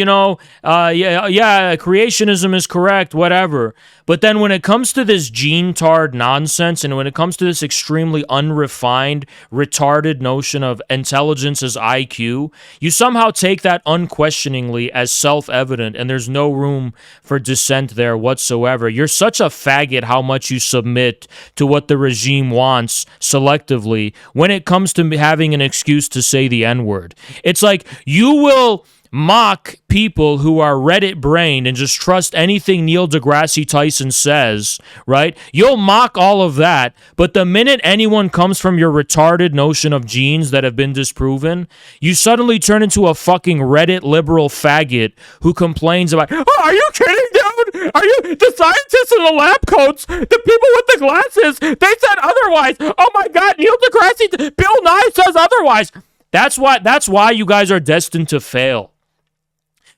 creationism is correct, whatever. But then when it comes to this gene-tard nonsense and when it comes to this extremely unrefined, retarded notion of intelligence as IQ, you somehow take that unquestioningly as self-evident and there's no room for dissent there whatsoever. You're such a faggot how much you submit to what the regime wants selectively when it comes to having an excuse to say the N-word. It's like you will mock people who are Reddit brained and just trust anything Neil deGrasse Tyson says, right? You'll mock all of that, but the minute anyone comes from your retarded notion of genes that have been disproven, you suddenly turn into a fucking Reddit liberal faggot who complains about, oh, are you kidding, dude? Are you, the scientists in the lab coats, the people with the glasses, they said otherwise. Oh my God, Neil deGrasse, Bill Nye says otherwise. That's why you guys are destined to fail.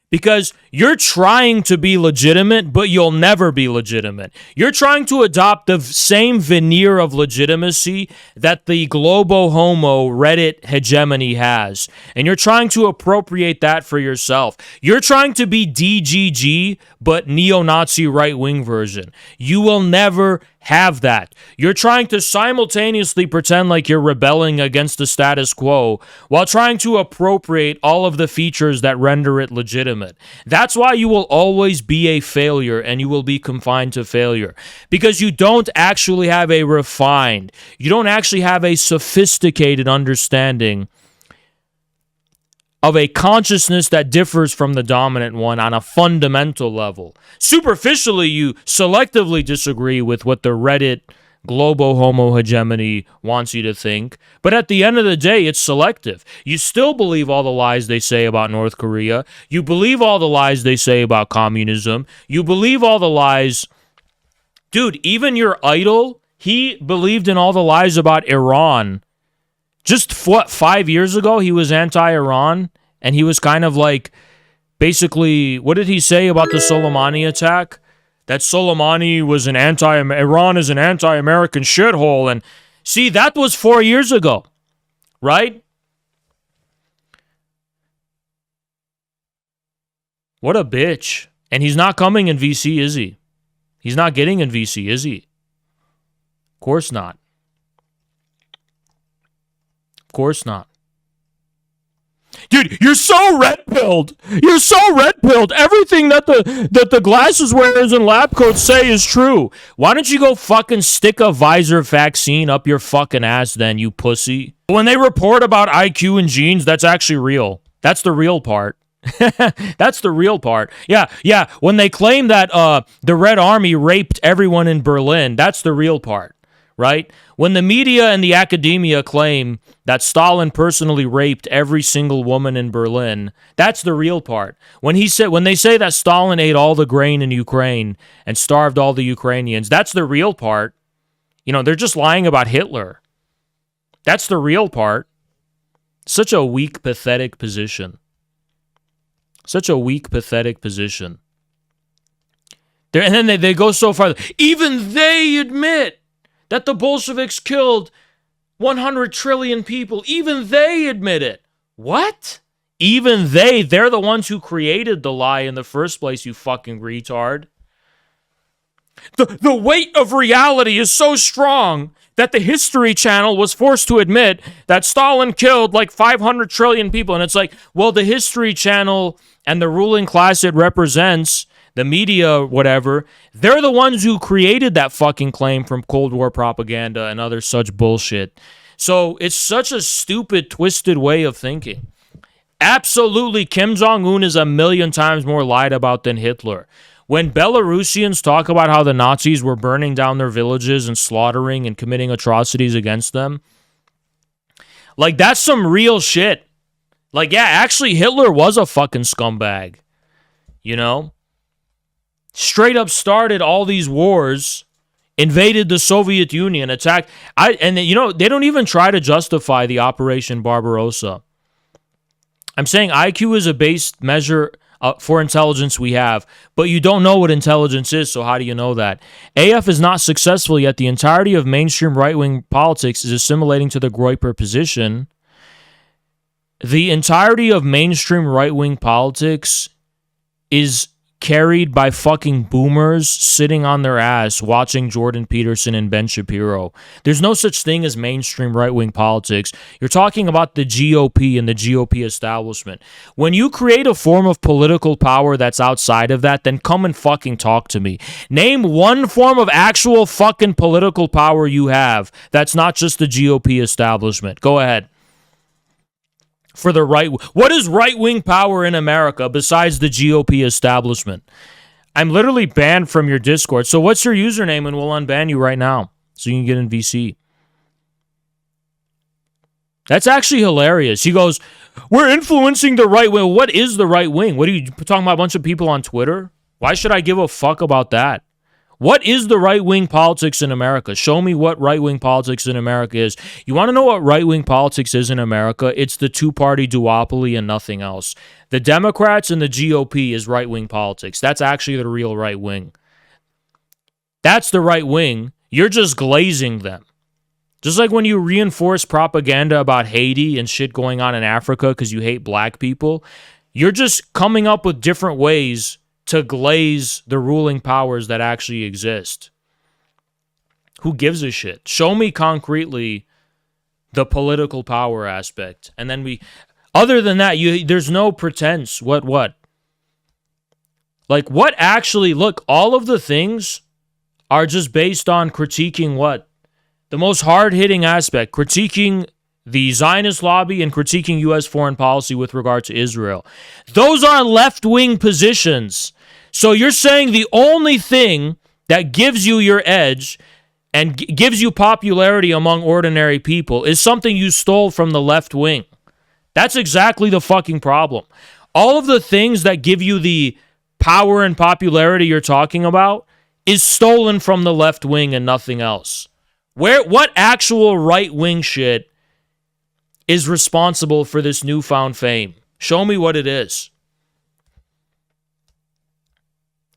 Because you're trying to be legitimate, but you'll never be legitimate. You're trying to adopt the same veneer of legitimacy that the globo homo Reddit hegemony has. And you're trying to appropriate that for yourself. You're trying to be DGG, but neo-Nazi right-wing version. You will never have that. You're trying to simultaneously pretend like you're rebelling against the status quo while trying to appropriate all of the features that render it legitimate. That's why you will always be a failure and you will be confined to failure. Because you don't actually have a refined, you don't actually have a sophisticated understanding of a consciousness that differs from the dominant one on a fundamental level. Superficially, you selectively disagree with what the Reddit globo homo hegemony wants you to think, but at the end of the day, it's selective. You still believe all the lies they say about North Korea. You believe all the lies they say about communism. You believe all the lies. Dude, even your idol, he believed in all the lies about Iran. Just 5 years ago, he was anti-Iran, and he was kind of like, basically, what did he say about the Soleimani attack? That Soleimani was Iran is an anti-American shithole, and see, that was 4 years ago, right? What a bitch. And he's not coming in VC, is he? He's not getting in VC, is he? Of course not. Of course not. Dude, you're so red-pilled. You're so red-pilled. Everything that the glasses wearers and lab coats say is true. Why don't you go fucking stick a visor vaccine up your fucking ass then, you pussy? When they report about IQ and genes, that's actually real. That's the real part. That's the real part. Yeah. When they claim that the Red Army raped everyone in Berlin, that's the real part, right? When the media and the academia claim that Stalin personally raped every single woman in Berlin, that's the real part. When they say that Stalin ate all the grain in Ukraine and starved all the Ukrainians, that's the real part. They're just lying about Hitler. That's the real part. Such a weak, pathetic position. Such a weak, pathetic position. And then they go so far. Even they admit that the Bolsheviks killed 100 trillion people. Even they admit it. What? Even they're the ones who created the lie in the first place, you fucking retard. The weight of reality is so strong that the History Channel was forced to admit that Stalin killed like 500 trillion people. And it's like, well, the History Channel and the ruling class it represents, the media, whatever, they're the ones who created that fucking claim from Cold War propaganda and other such bullshit. So it's such a stupid, twisted way of thinking. Absolutely, Kim Jong-un is a million times more lied about than Hitler. When Belarusians talk about how the Nazis were burning down their villages and slaughtering and committing atrocities against them, like, that's some real shit. Like, yeah, actually, Hitler was a fucking scumbag. Straight up started all these wars, invaded the Soviet Union, attacked. They don't even try to justify the Operation Barbarossa. I'm saying IQ is a base measure for intelligence we have, but you don't know what intelligence is, so how do you know that? AF is not successful yet. The entirety of mainstream right-wing politics is assimilating to the Groyper position. The entirety of mainstream right-wing politics is carried by fucking boomers sitting on their ass watching Jordan Peterson and Ben Shapiro. There's no such thing as mainstream right-wing politics. You're talking about the GOP and the GOP establishment. When you create a form of political power that's outside of that, then come and fucking talk to me. Name one form of actual fucking political power you have that's not just the GOP establishment. Go ahead. For the right, what is right-wing power in America besides the GOP establishment? I'm literally banned from your Discord. So what's your username and we'll unban you right now so you can get in VC. That's actually hilarious. He goes, we're influencing the right wing. What is the right wing? What are you talking about? A bunch of people on Twitter? Why should I give a fuck about that? What is the right-wing politics in America? Show me what right-wing politics in America is. You want to know what right-wing politics is in America? It's the two-party duopoly and nothing else. The Democrats and the GOP is right-wing politics. That's actually the real right wing. That's the right wing. You're just glazing them. Just like when you reinforce propaganda about Haiti and shit going on in Africa because you hate black people, you're just coming up with different ways to glaze the ruling powers that actually exist. Who gives a shit? Show me concretely the political power aspect. And then other than that, there's no pretense. What? Like, what actually, look, all of the things are just based on critiquing what? The most hard-hitting aspect, critiquing the Zionist lobby and critiquing U.S. foreign policy with regard to Israel. Those are left-wing positions. So you're saying the only thing that gives you your edge and gives you popularity among ordinary people is something you stole from the left wing. That's exactly the fucking problem. All of the things that give you the power and popularity you're talking about is stolen from the left wing and nothing else. What actual right-wing shit is responsible for this newfound fame? Show me what it is.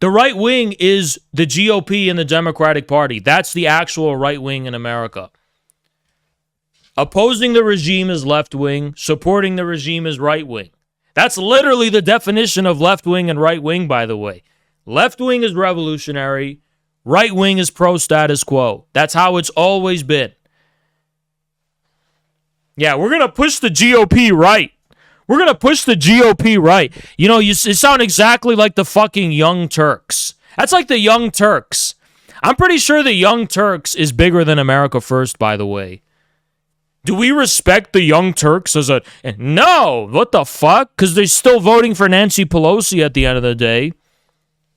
The right wing is the GOP and the Democratic Party. That's the actual right wing in America. Opposing the regime is left wing. Supporting the regime is right wing. That's literally the definition of left wing and right wing, by the way. Left wing is revolutionary. Right wing is pro-status quo. That's how it's always been. Yeah, we're going to push the GOP right. We're going to push the GOP right. You know, you sound exactly like the fucking Young Turks. That's like the Young Turks. I'm pretty sure the Young Turks is bigger than America First, by the way. Do we respect the Young Turks as a... No! What the fuck? Because they're still voting for Nancy Pelosi at the end of the day.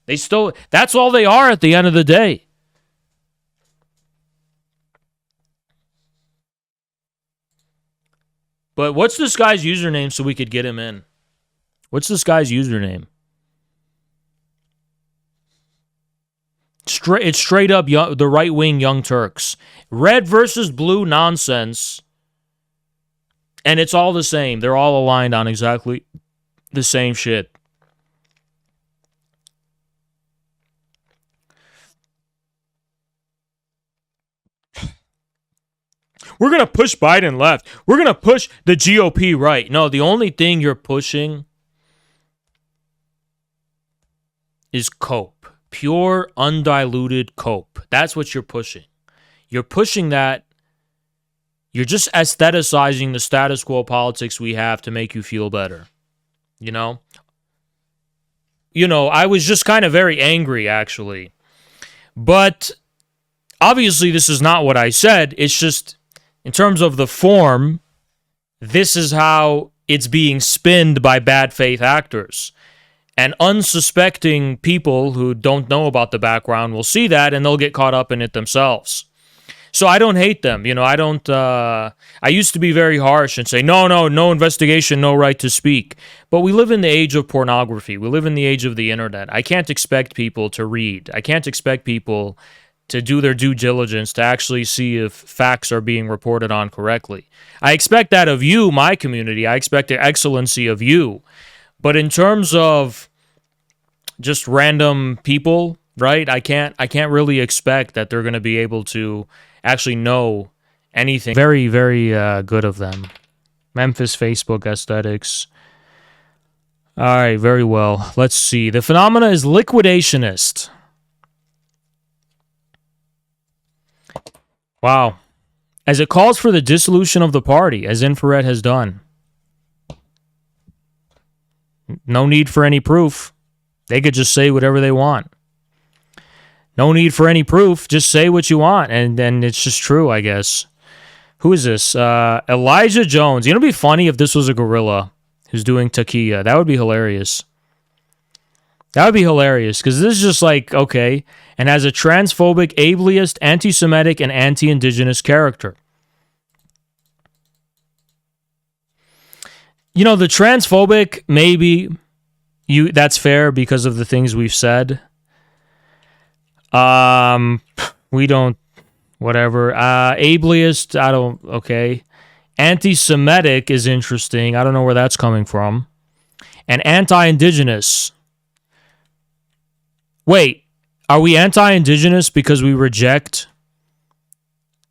They still... That's all they are at the end of the day. But what's this guy's username so we could get him in? What's this guy's username? It's straight up the right-wing Young Turks. Red versus blue nonsense. And it's all the same. They're all aligned on exactly the same shit. We're going to push Biden left. We're going to push the GOP right. No, the only thing you're pushing is cope. Pure, undiluted cope. That's what you're pushing. You're pushing that. You're just aestheticizing the status quo politics we have to make you feel better. You know? I was just kind of very angry, actually. But obviously, this is not what I said. It's just, in terms of the form, this is how it's being spinned by bad faith actors. And unsuspecting people who don't know about the background will see that and they'll get caught up in it themselves. So I don't hate them. I used to be very harsh and say, no investigation, no right to speak. But we live in the age of pornography. We live in the age of the internet. I can't expect people to read. I can't expect people to do their due diligence to actually see if facts are being reported on correctly. I expect that of you, my community. I expect the excellency of you. But in terms of just random people, right? I can't really expect that they're going to be able to actually know anything. Very, very good of them. Memphis Facebook aesthetics. All right, very well. Let's see. The phenomena is liquidationist. Wow. As it calls for the dissolution of the party, as Infrared has done. No need for any proof. They could just say whatever they want. No need for any proof. Just say what you want, and then it's just true, I guess. Who is this? Elijah Jones. It'd be funny if this was a gorilla who's doing taquilla. That would be hilarious. That would be hilarious, because this is just like, okay, and has a transphobic, ableist, anti-Semitic, and anti-indigenous character. The transphobic, maybe that's fair because of the things we've said. We don't, whatever. Ableist, okay. Anti-Semitic is interesting. I don't know where that's coming from. And anti-indigenous. Wait, are we anti-indigenous because we reject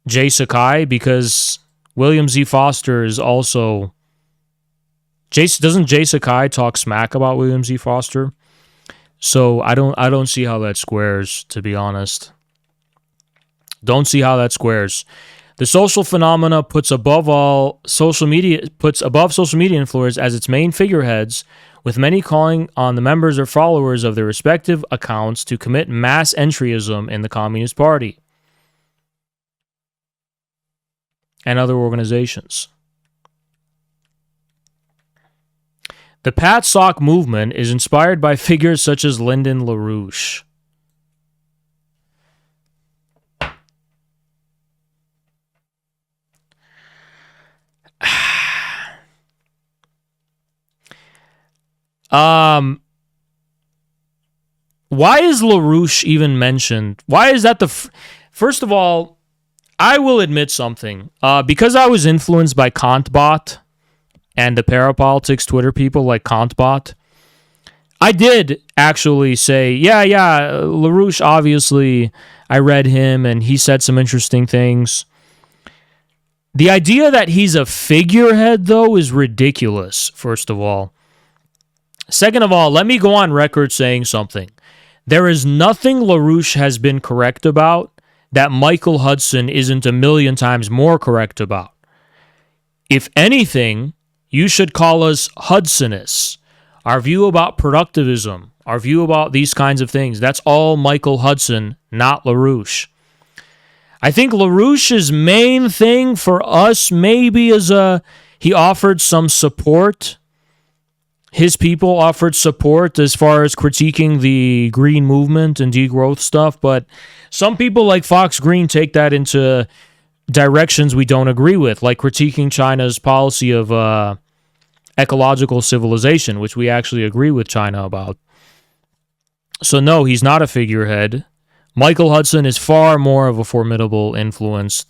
Jay Sakai? Because William Z. Foster is also... Doesn't Jay Sakai talk smack about William Z. Foster? So I don't see how that squares, to be honest. Don't see how that squares. The social phenomena puts above social media influencers as its main figureheads, with many calling on the members or followers of their respective accounts to commit mass entryism in the Communist Party and other organizations. The Pat Sock movement is inspired by figures such as Lyndon LaRouche. Why is LaRouche even mentioned? Why is that first of all, I will admit something. Because I was influenced by Kantbot and the parapolitics Twitter people like Kantbot, I did actually say, yeah, LaRouche, obviously, I read him and he said some interesting things. The idea that he's a figurehead, though, is ridiculous, first of all. Second of all, let me go on record saying something. There is nothing LaRouche has been correct about that Michael Hudson isn't a million times more correct about. If anything, you should call us Hudsonists. Our view about productivism, our view about these kinds of things, that's all Michael Hudson, not LaRouche. I think LaRouche's main thing for us maybe is he offered some support. His people offered support as far as critiquing the green movement and degrowth stuff, but some people like Fox Green take that into directions we don't agree with, like critiquing China's policy of ecological civilization, which we actually agree with China about. So no, he's not a figurehead. Michael Hudson is far more of a formidable influence,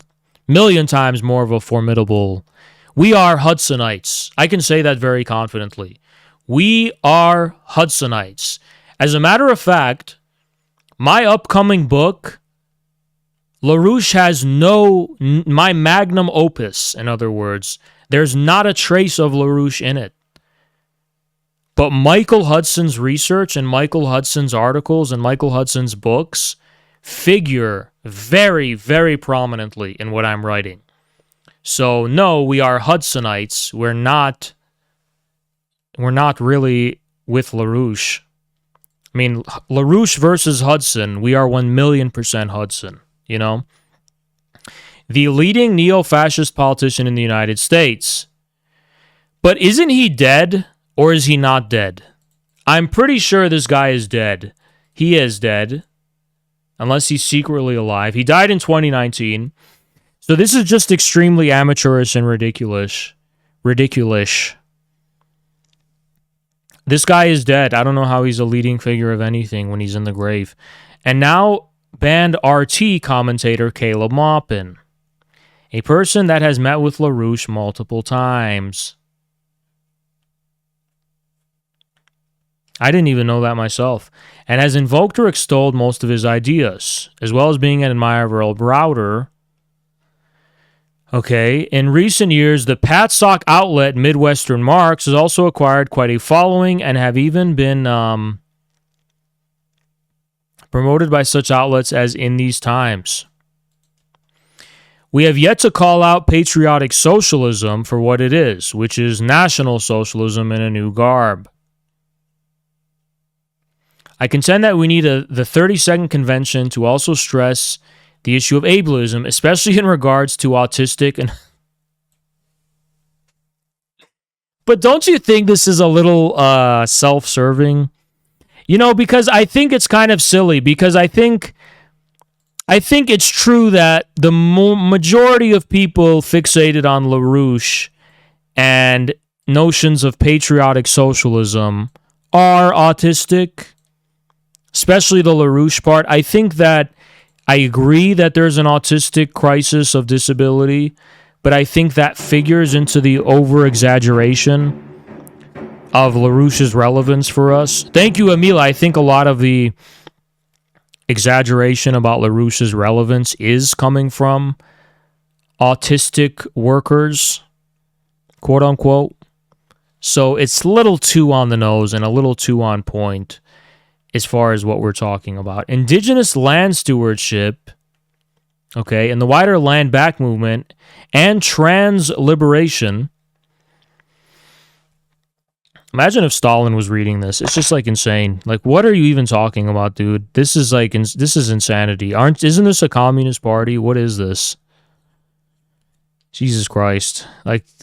million times more of a formidable. We are Hudsonites. I can say that very confidently. We are Hudsonites. As a matter of fact, my upcoming book, LaRouche has my magnum opus, in other words, there's not a trace of LaRouche in it. But Michael Hudson's research and Michael Hudson's articles and Michael Hudson's books figure very, very prominently in what I'm writing. So no, we are Hudsonites. We're not really with LaRouche. I mean, LaRouche versus Hudson, we are 1,000,000% Hudson, you know? The leading neo-fascist politician in the United States. But isn't he dead, or is he not dead? I'm pretty sure this guy is dead. He is dead, unless he's secretly alive. He died in 2019. So this is just extremely amateurish and ridiculous. This guy is dead. I don't know how he's a leading figure of anything when he's in the grave. And now, banned RT commentator Caleb Maupin, a person that has met with LaRouche multiple times. I didn't even know that myself. And has invoked or extolled most of his ideas, as well as being an admirer of Browder. Okay, in recent years, the Patsock outlet Midwestern Marx has also acquired quite a following and have even been promoted by such outlets as In These Times. We have yet to call out patriotic socialism for what it is, which is National Socialism in a new garb. I contend that we need the 32nd Convention to also stress the issue of ableism, especially in regards to autistic and... But don't you think this is a little self-serving? You know, because I think it's kind of silly, because I think it's true that the majority of people fixated on LaRouche and notions of patriotic socialism are autistic, especially the LaRouche part. I think that I agree that there's an autistic crisis of disability, but I think that figures into the over-exaggeration of LaRouche's relevance for us. Thank you, Emila. I think a lot of the exaggeration about LaRouche's relevance is coming from autistic workers, quote unquote. So it's a little too on the nose and a little too on point as far as what we're talking about. Indigenous land stewardship, okay, and the wider land back movement and trans liberation. Imagine if Stalin was reading this. It's just like insane. Like, what are you even talking about, dude? This is like this is insanity. Isn't this a communist party? What is this? Jesus Christ.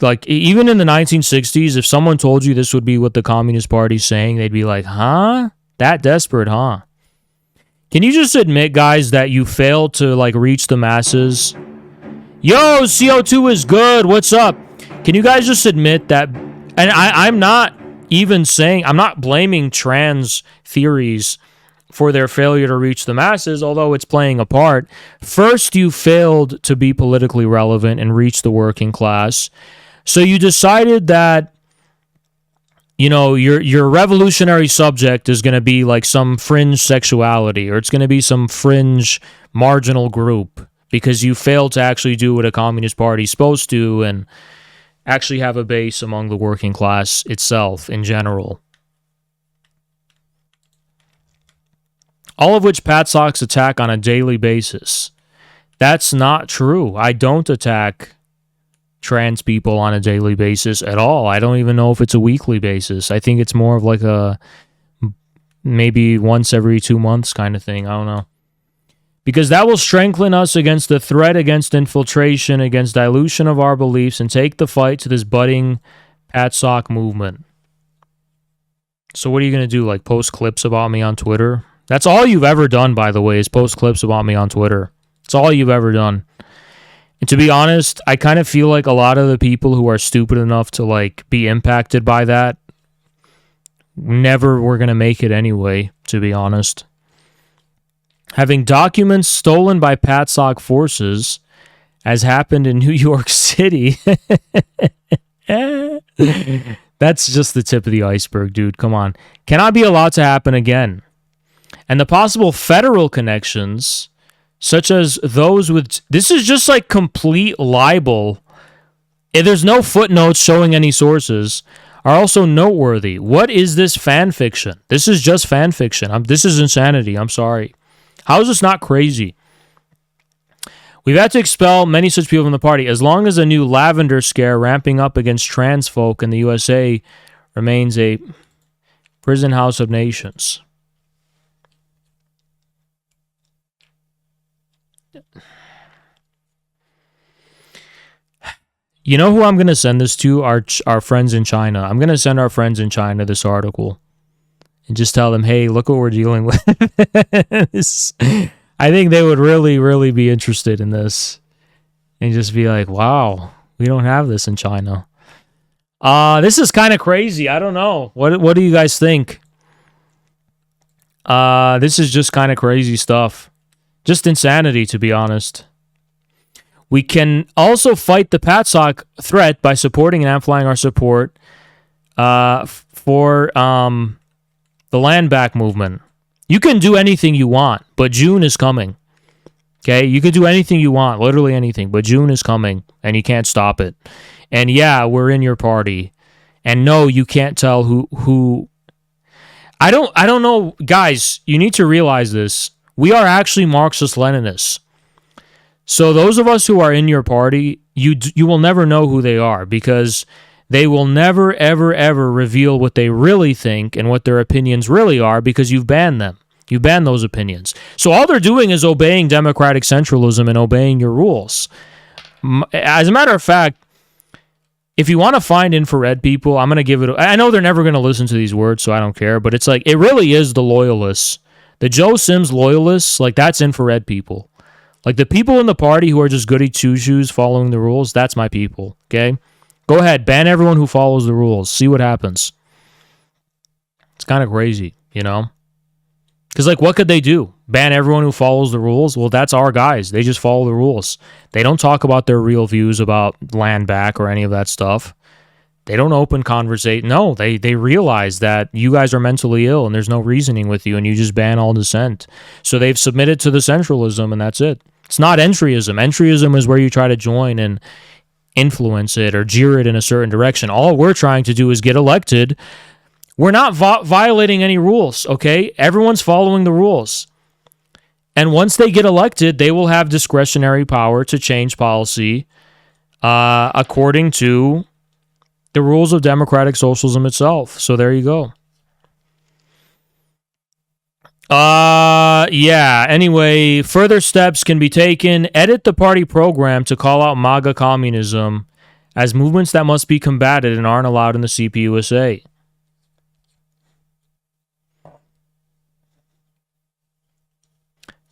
Like even in the 1960s, if someone told you this would be what the Communist Party's saying, they'd be like, "Huh? That desperate, huh?" Can you just admit, guys, that you failed to like reach the masses? Yo, CO2 is good. What's up? Can you guys just admit that? And I'm not even saying, I'm not blaming trans theories for their failure to reach the masses, although it's playing a part. First, you failed to be politically relevant and reach the working class. So you decided that, you know, your revolutionary subject is going to be like some fringe sexuality, or it's going to be some fringe marginal group, because you failed to actually do what a communist party is supposed to and actually have a base among the working class itself in general. All of which Patsocks attack on a daily basis. That's not true. I don't attack trans people on a daily basis at all. I don't even know if it's a weekly basis. I think it's more of like a maybe once every 2 months kind of thing. I don't know. because that will strengthen us against the threat, against infiltration, against dilution of our beliefs, and take the fight to this budding PATSOC movement. So what are you going to do, like post clips about me on Twitter? That's all you've ever done, by the way, is post clips about me on Twitter. It's all you've ever done. And to be honest, I kind of feel like a lot of the people who are stupid enough to like be impacted by that never were going to make it anyway, to be honest. Having documents stolen by PATSOC forces, as happened in New York City. That's just the tip of the iceberg, dude. Come on. Cannot be allowed to happen again. And the possible federal connections, such as those with... This is just like complete libel. There's no footnotes showing any sources. Are also noteworthy. What is this fan fiction? This is just fan fiction. This is insanity. I'm sorry. How is this not crazy? We've had to expel many such people from the party. As long as a new lavender scare ramping up against trans folk in the USA remains a prison house of nations. You know who I'm going to send this to? Our friends in China. I'm going to send our friends in China this article and just tell them, hey, look what we're dealing with. I think they would really, really be interested in this and just be like, wow, we don't have this in China. This is kind of crazy. I don't know. What do you guys think? This is just kind of crazy stuff. Just insanity, to be honest. We can also fight the PATSOC threat by supporting and amplifying our support for the land back movement. You can do anything you want, but June is coming. Okay? You can do anything you want, literally anything, but June is coming, and you can't stop it. And yeah, we're in your party. And no, you can't tell who... I don't know. Guys, you need to realize this. We are actually Marxist-Leninists. So those of us who are in your party, you will never know who they are, because they will never, ever, ever reveal what they really think and what their opinions really are, because you've banned them. You banned those opinions. So all they're doing is obeying democratic centralism and obeying your rules. As a matter of fact, if you want to find infrared people, I'm going to give it... I know they're never going to listen to these words, so I don't care, but it's like, it really is the loyalists. The Joe Sims loyalists, like, that's infrared people. Like, the people in the party who are just goody two-shoes following the rules, that's my people, okay? Go ahead, ban everyone who follows the rules. See what happens. It's kind of crazy, you know? Because, like, what could they do? Ban everyone who follows the rules? Well, that's our guys. They just follow the rules. They don't talk about their real views about land back or any of that stuff. They don't open conversation. No, they realize that you guys are mentally ill and there's no reasoning with you, and you just ban all dissent. So they've submitted to the centralism, and that's it. It's not entryism. Entryism is where you try to join and influence it or jeer it in a certain direction. All we're trying to do is get elected. We're not violating any rules, okay? Everyone's following the rules. And once they get elected, they will have discretionary power to change policy according to the rules of democratic socialism itself. So there you go. Yeah. Anyway, further steps can be taken. Edit the party program to call out MAGA communism as movements that must be combated and aren't allowed in the CPUSA.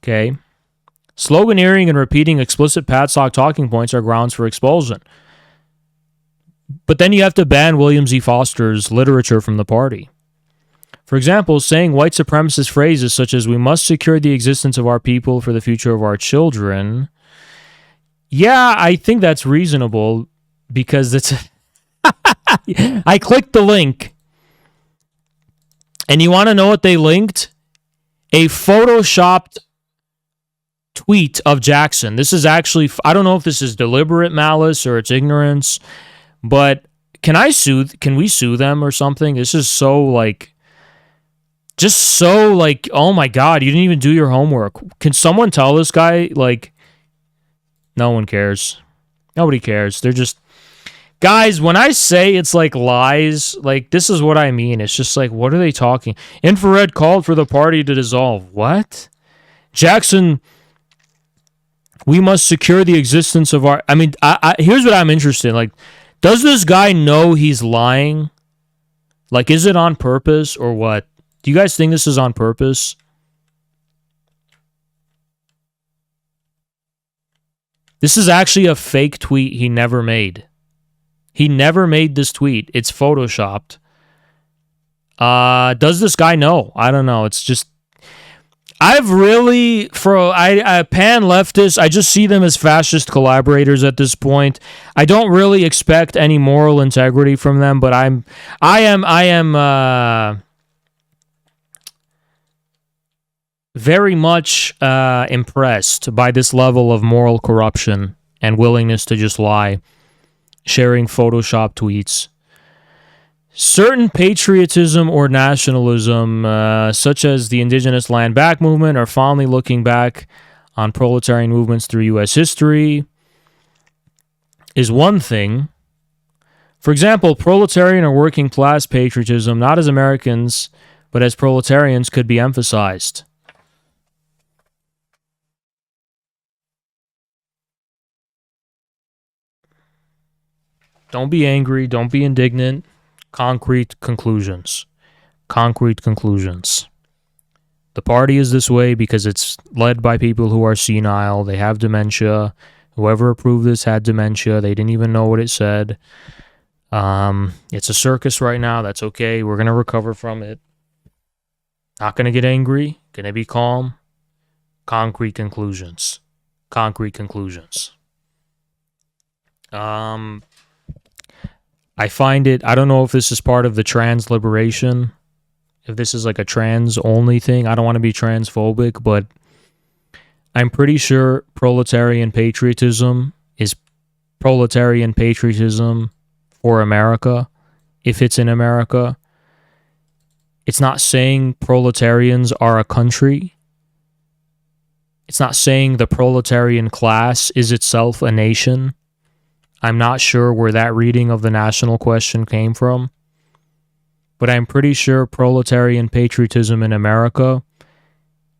Okay. Sloganeering and repeating explicit PATSOC talking points are grounds for expulsion. But then you have to ban William Z. Foster's literature from the party. For example, saying white supremacist phrases such as, we must secure the existence of our people for the future of our children. Yeah, I think that's reasonable because it's... I clicked the link. And you want to know what they linked? A photoshopped tweet of Jackson. This is actually... I don't know if this is deliberate malice or it's ignorance, but can we sue them or something? This is so, like... Just so, like, oh my god, you didn't even do your homework. Can someone tell this guy, like... No one cares. Nobody cares. They're just... Guys, when I say it's like lies, like, this is what I mean. It's just like, what are they talking? Infrared called for the party to dissolve. What? Jackson We must secure the existence of our... I mean, here's what I'm interested in. Like, does this guy know he's lying? Like, is it on purpose or what? Do you guys think this is on purpose? This is actually a fake tweet he never made. He never made this tweet. It's photoshopped. Does this guy know? I don't know. It's just... I've really, I pan leftists, I just see them as fascist collaborators at this point. I don't really expect any moral integrity from them, but I am very much impressed by this level of moral corruption and willingness to just lie, sharing Photoshop tweets. Certain patriotism or nationalism, such as the indigenous land back movement, are fondly looking back on proletarian movements through U.S. history, is one thing. For example, proletarian or working class patriotism, not as Americans, but as proletarians, could be emphasized. Don't be angry, don't be indignant. Concrete conclusions. Concrete conclusions. The party is this way because it's led by people who are senile. They have dementia. Whoever approved this had dementia. They didn't even know what it said. It's a circus right now. That's okay. We're going to recover from it. Not going to get angry. Going to be calm. Concrete conclusions. Concrete conclusions. I find it, I don't know if this is part of the trans liberation, if this is like a trans only thing. I don't want to be transphobic, but I'm pretty sure proletarian patriotism is proletarian patriotism for America, if it's in America. It's not saying proletarians are a country. It's not saying the proletarian class is itself a nation. I'm not sure where that reading of the national question came from, but I'm pretty sure proletarian patriotism in America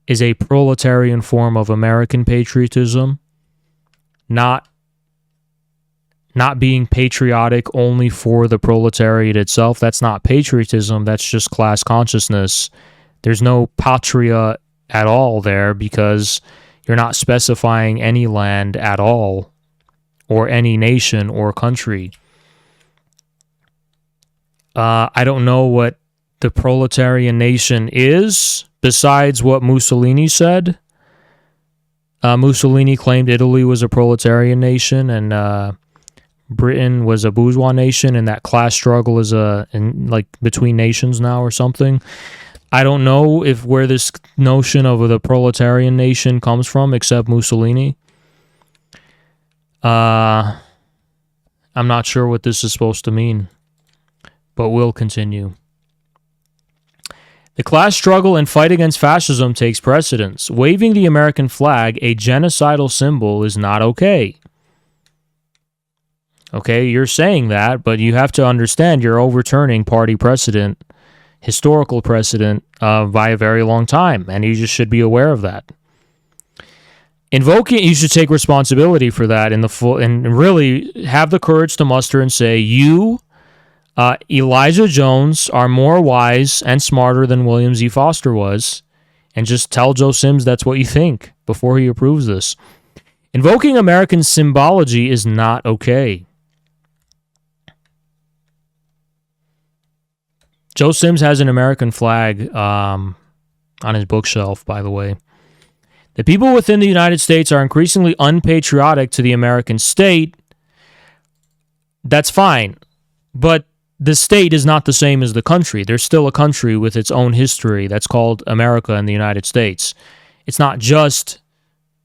is a proletarian form of American patriotism, not being patriotic only for the proletariat itself. That's not patriotism, that's just class consciousness. There's no patria at all there because you're not specifying any land at all, or any nation or country. I don't know what the proletarian nation is, besides what Mussolini said. Mussolini claimed Italy was a proletarian nation, and Britain was a bourgeois nation, and that class struggle is between nations now or something. I don't know where this notion of the proletarian nation comes from, except Mussolini. I'm not sure what this is supposed to mean, but we'll continue. The class struggle and fight against fascism takes precedence. Waving the American flag, a genocidal symbol, is not okay. Okay, you're saying that, but you have to understand you're overturning party precedent, historical precedent, by a very long time, and you just should be aware of that. Invoking, you should take responsibility for that and really have the courage to muster and say, you, Elijah Jones, are more wise and smarter than William Z. Foster was, and just tell Joe Sims that's what you think before he approves this. Invoking American symbology is not okay. Joe Sims has an American flag on his bookshelf, by the way. The people within the United States are increasingly unpatriotic to the American state. That's fine. But the state is not the same as the country. There's still a country with its own history that's called America and the United States. It's not just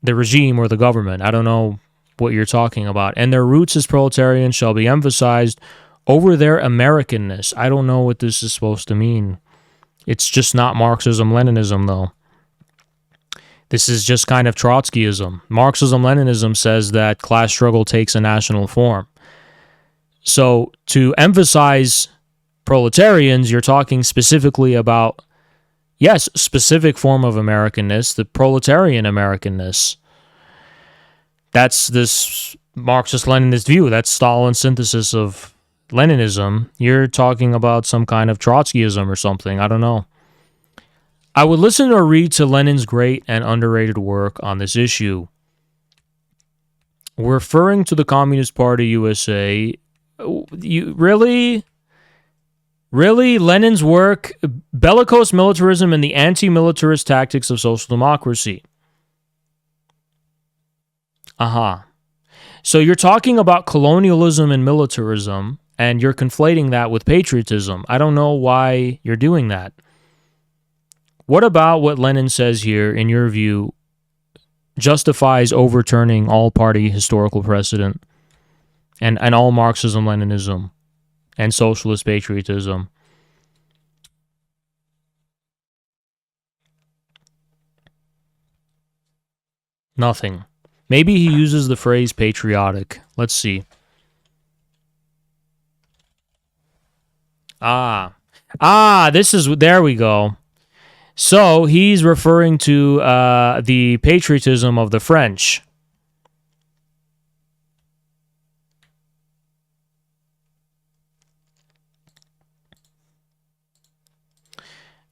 the regime or the government. I don't know what you're talking about. And their roots as proletarians shall be emphasized over their Americanness. I don't know what this is supposed to mean. It's just not Marxism-Leninism, though. This is just kind of Trotskyism. Marxism-Leninism says that class struggle takes a national form. So to emphasize proletarians, you're talking specifically about, yes, specific form of Americanness, the proletarian Americanness. That's this Marxist-Leninist view. That's Stalin's synthesis of Leninism. You're talking about some kind of Trotskyism or something. I don't know. I would listen or read to Lenin's great and underrated work on this issue. Referring to the Communist Party USA, you really? Really? Lenin's work, bellicose militarism and the anti-militarist tactics of social democracy. So you're talking about colonialism and militarism, and you're conflating that with patriotism. I don't know why you're doing that. What about what Lenin says here, in your view, justifies overturning all party historical precedent and all Marxism-Leninism and socialist patriotism? Nothing. Maybe he uses the phrase patriotic. Let's see. There we go. So he's referring to the patriotism of the French.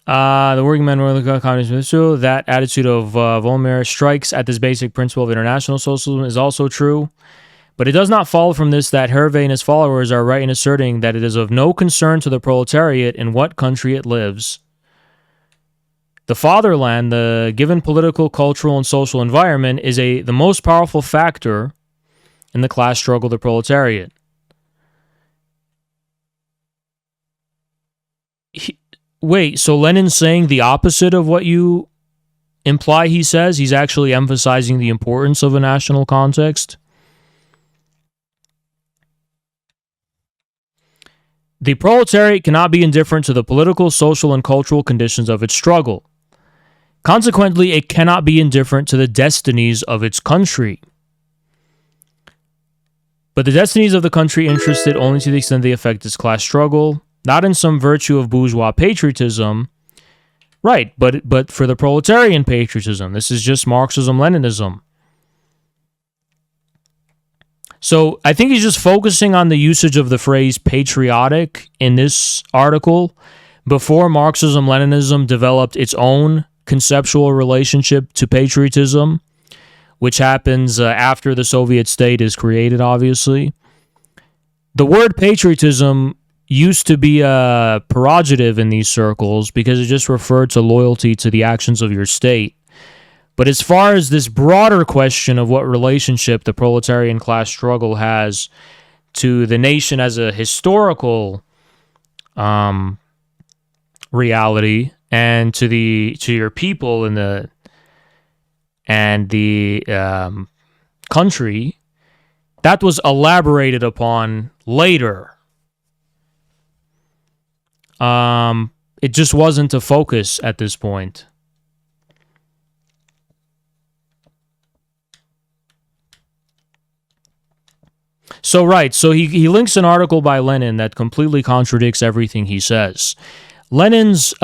The working men were the communist. That attitude of Voltaire strikes at this basic principle of international socialism is also true. But it does not follow from this that Hervé and his followers are right in asserting that it is of no concern to the proletariat in what country it lives. The fatherland, the given political, cultural, and social environment, is the most powerful factor in the class struggle of the proletariat. Wait, so Lenin's saying the opposite of what you imply he says? He's actually emphasizing the importance of a national context? The proletariat cannot be indifferent to the political, social, and cultural conditions of its struggle. Consequently, it cannot be indifferent to the destinies of its country. But the destinies of the country interest it only to the extent they affect its class struggle, not in some virtue of bourgeois patriotism. Right, but for the proletarian patriotism. This is just Marxism-Leninism. So I think he's just focusing on the usage of the phrase patriotic in this article before Marxism-Leninism developed its own conceptual relationship to patriotism, which happens after the Soviet state is created, obviously. The word patriotism used to be a prerogative in these circles because it just referred to loyalty to the actions of your state. But as far as this broader question of what relationship the proletarian class struggle has to the nation as a historical reality and to your people in the country, that was elaborated upon later. It just wasn't a focus at this point. So he links an article by Lenin that completely contradicts everything he says. Lenin's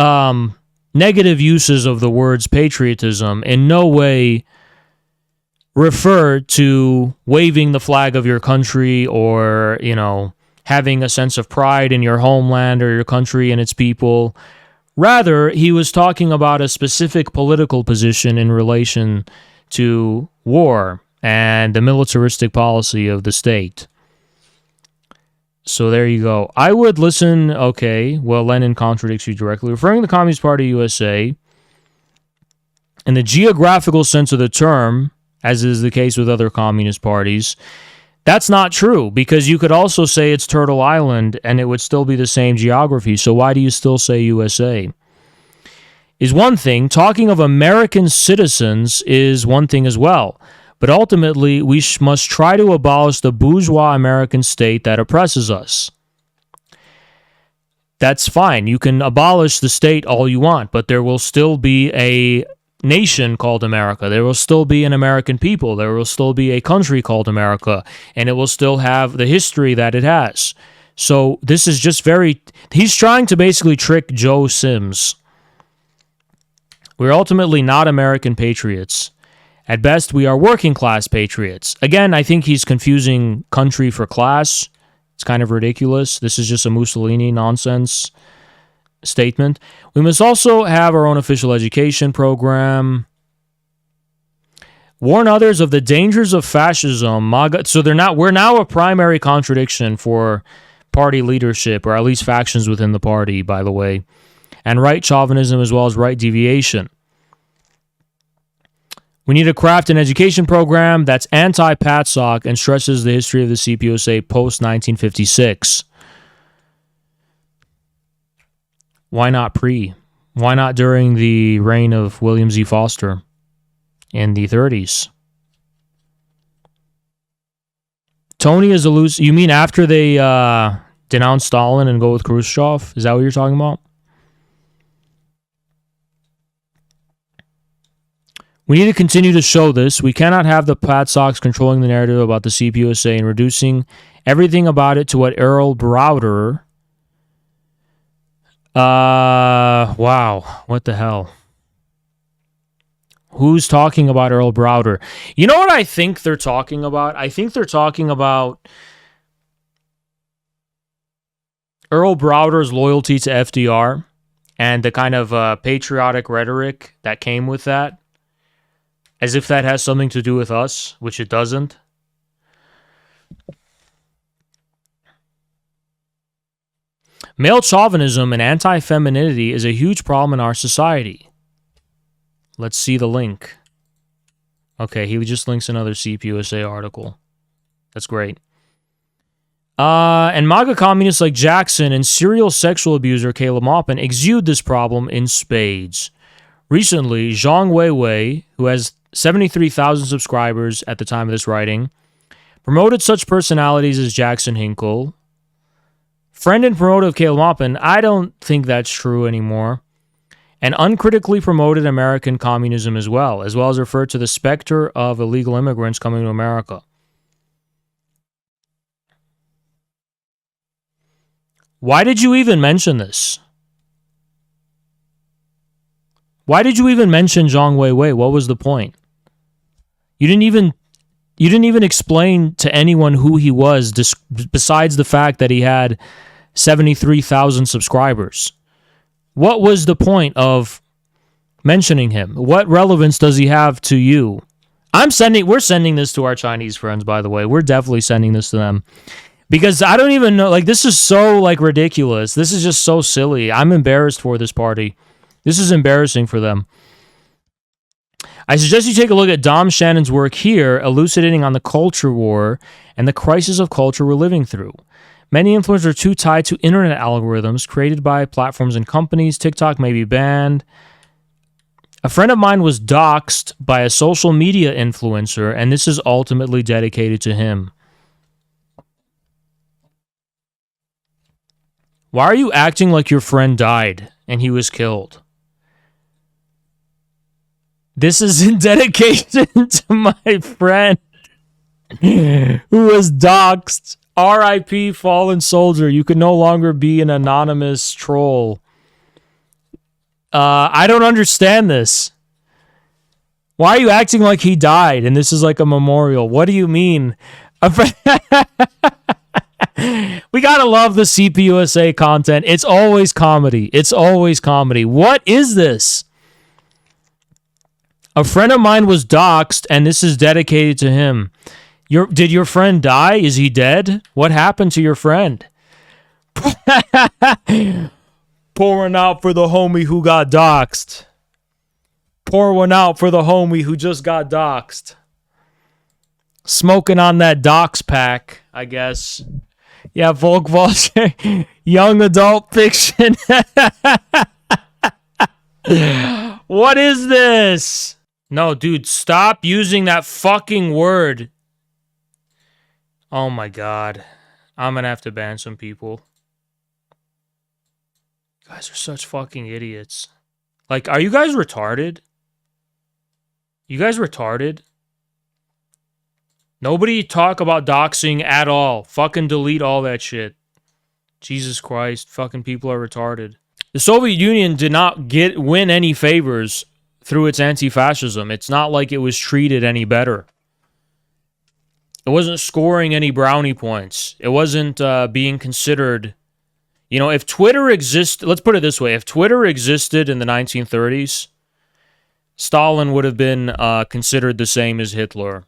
negative uses of the words patriotism in no way refer to waving the flag of your country or, having a sense of pride in your homeland or your country and its people. Rather, he was talking about a specific political position in relation to war and the militaristic policy of the state. So there you go. I would listen, okay, well, Lenin contradicts you directly. Referring to the Communist Party USA, in the geographical sense of the term, as is the case with other communist parties, that's not true, because you could also say it's Turtle Island and it would still be the same geography. So why do you still say USA? Is one thing. Talking of American citizens is one thing as well. But ultimately, we must try to abolish the bourgeois American state that oppresses us. That's fine. You can abolish the state all you want, but there will still be a nation called America. There will still be an American people. There will still be a country called America, and it will still have the history that it has. So this is just he's trying to basically trick Joe Sims. We're ultimately not American patriots. At best, we are working class patriots. Again, I think he's confusing country for class. It's kind of ridiculous. This is just a Mussolini nonsense statement. We must also have our own official education program. Warn others of the dangers of fascism. MAGA. So we're now a primary contradiction for party leadership, or at least factions within the party, by the way. And right chauvinism as well as right deviation. We need to craft an education program that's anti-PATSOC and stresses the history of the CPUSA post-1956. Why not pre? Why not during the reign of William Z. Foster in the 30s? Tony is a loose... You mean after they denounce Stalin and go with Khrushchev? Is that what you're talking about? We need to continue to show this. We cannot have the PATSOCs controlling the narrative about the CPUSA and reducing everything about it to what Earl Browder... wow. What the hell? Who's talking about Earl Browder? You know what I think they're talking about? I think they're talking about Earl Browder's loyalty to FDR and the kind of patriotic rhetoric that came with that. As if that has something to do with us, which it doesn't. Male chauvinism and anti-femininity is a huge problem in our society. Let's see the link. Okay, he just links another CPUSA article. That's great. And MAGA communists like Jackson and serial sexual abuser Caleb Maupin exude this problem in spades. Recently, Zhang Weiwei, who has 73,000 subscribers at the time of this writing, promoted such personalities as Jackson Hinkle. Friend and promoter of Caleb Maupin, I don't think that's true anymore. And uncritically promoted American communism as well as referred to the specter of illegal immigrants coming to America. Why did you even mention this? Why did you even mention Zhang Weiwei? What was the point? You didn't even explain to anyone who he was, besides the fact that he had 73,000 subscribers. What was the point of mentioning him? What relevance does he have to you? We're sending this to our Chinese friends, by the way. We're definitely sending this to them. Because I don't even know, this is so, ridiculous. This is just so silly. I'm embarrassed for this party. This is embarrassing for them. I suggest you take a look at Dom Shannon's work here, elucidating on the culture war and the crisis of culture we're living through. Many influencers are too tied to internet algorithms created by platforms and companies. TikTok may be banned. A friend of mine was doxxed by a social media influencer, and this is ultimately dedicated to him. Why are you acting like your friend died and he was killed? This is in dedication to my friend who was doxxed. R.I.P. fallen soldier. You can no longer be an anonymous troll. I don't understand this. Why are you acting like he died and this is like a memorial? What do you mean? We gotta love the CPUSA content. It's always comedy. It's always comedy. What is this? A friend of mine was doxxed, and this is dedicated to him. Did your friend die? Is he dead? What happened to your friend? Pouring out for the homie who got doxxed. Pour one out for the homie who just got doxxed. Smoking on that dox pack, I guess. Yeah, Volk Vulture. Young adult fiction. What is this? No, dude, stop using that fucking word. Oh my god. I'm gonna have to ban some people. You guys are such fucking idiots. Are you guys retarded? You guys retarded? Nobody talk about doxing at all. Fucking delete all that shit. Jesus Christ, fucking people are retarded. The Soviet Union did not win any favors through its anti-fascism. It's not like it was treated any better. It wasn't scoring any brownie points. It wasn't being considered. You know, if Twitter existed, let's put it this way: if Twitter existed in the 1930s, Stalin would have been considered the same as Hitler.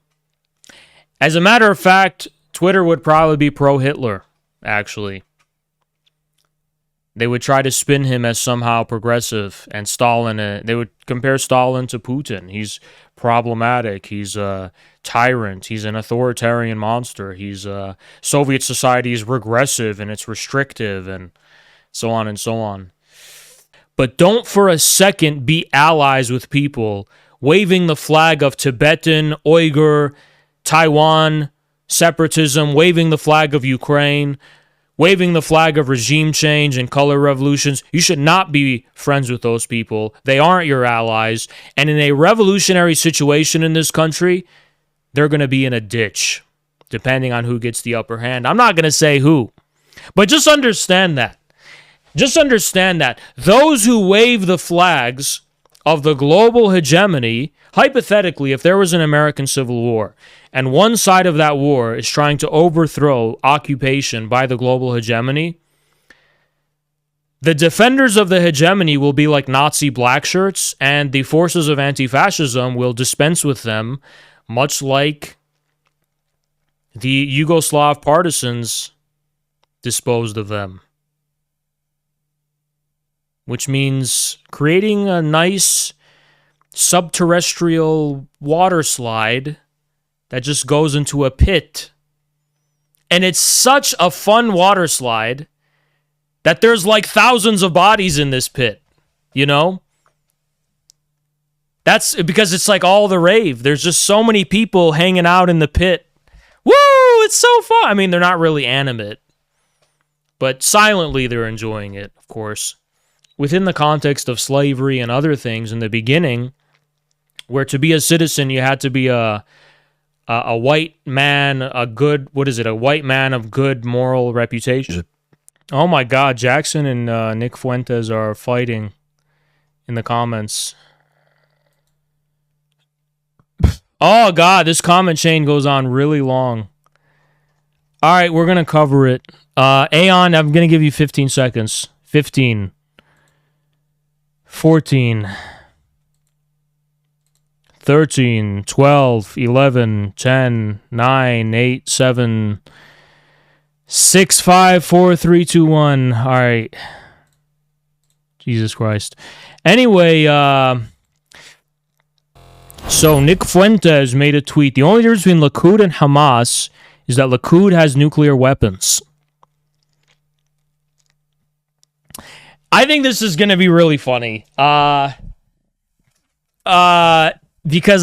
As a matter of fact, Twitter would probably be pro-Hitler, actually. They would try to spin him as somehow progressive, and Stalin, they would compare Stalin to Putin. He's problematic. He's a tyrant. He's an authoritarian monster. Soviet society is regressive and it's restrictive, and so on and so on. But don't for a second be allies with people waving the flag of Tibetan, Uyghur, Taiwan separatism, waving the flag of Ukraine, waving the flag of regime change and color revolutions. You should not be friends with those people. They aren't your allies. And in a revolutionary situation in this country, they're going to be in a ditch, depending on who gets the upper hand. I'm not going to say who, but just understand that. Just understand that those who wave the flags of the global hegemony, hypothetically, if there was an American Civil War, and one side of that war is trying to overthrow occupation by the global hegemony, the defenders of the hegemony will be like Nazi black shirts, and the forces of anti-fascism will dispense with them, much like the Yugoslav partisans disposed of them. Which means creating a nice subterrestrial water slide that just goes into a pit. And it's such a fun water slide that there's like thousands of bodies in this pit, you know? That's because it's like all the rave. There's just so many people hanging out in the pit. Woo! It's so fun. I mean, they're not really animate, but silently they're enjoying it, of course. Within the context of slavery and other things in the beginning, where to be a citizen you had to be a white man, a white man of good moral reputation. Oh my God, Jackson and Nick Fuentes are fighting in the comments. Oh God, this comment chain goes on really long. All right, we're gonna cover it. Aeon, I'm gonna give you 15 seconds. 15. 14, 13, 12, 11, 10, 9, 8, 7, 6, 5, 4, 3, 2, 1. All right. Jesus Christ. Anyway, so Nick Fuentes made a tweet. The only difference between Likud and Hamas is that Likud has nuclear weapons. I think this is going to be really funny. Because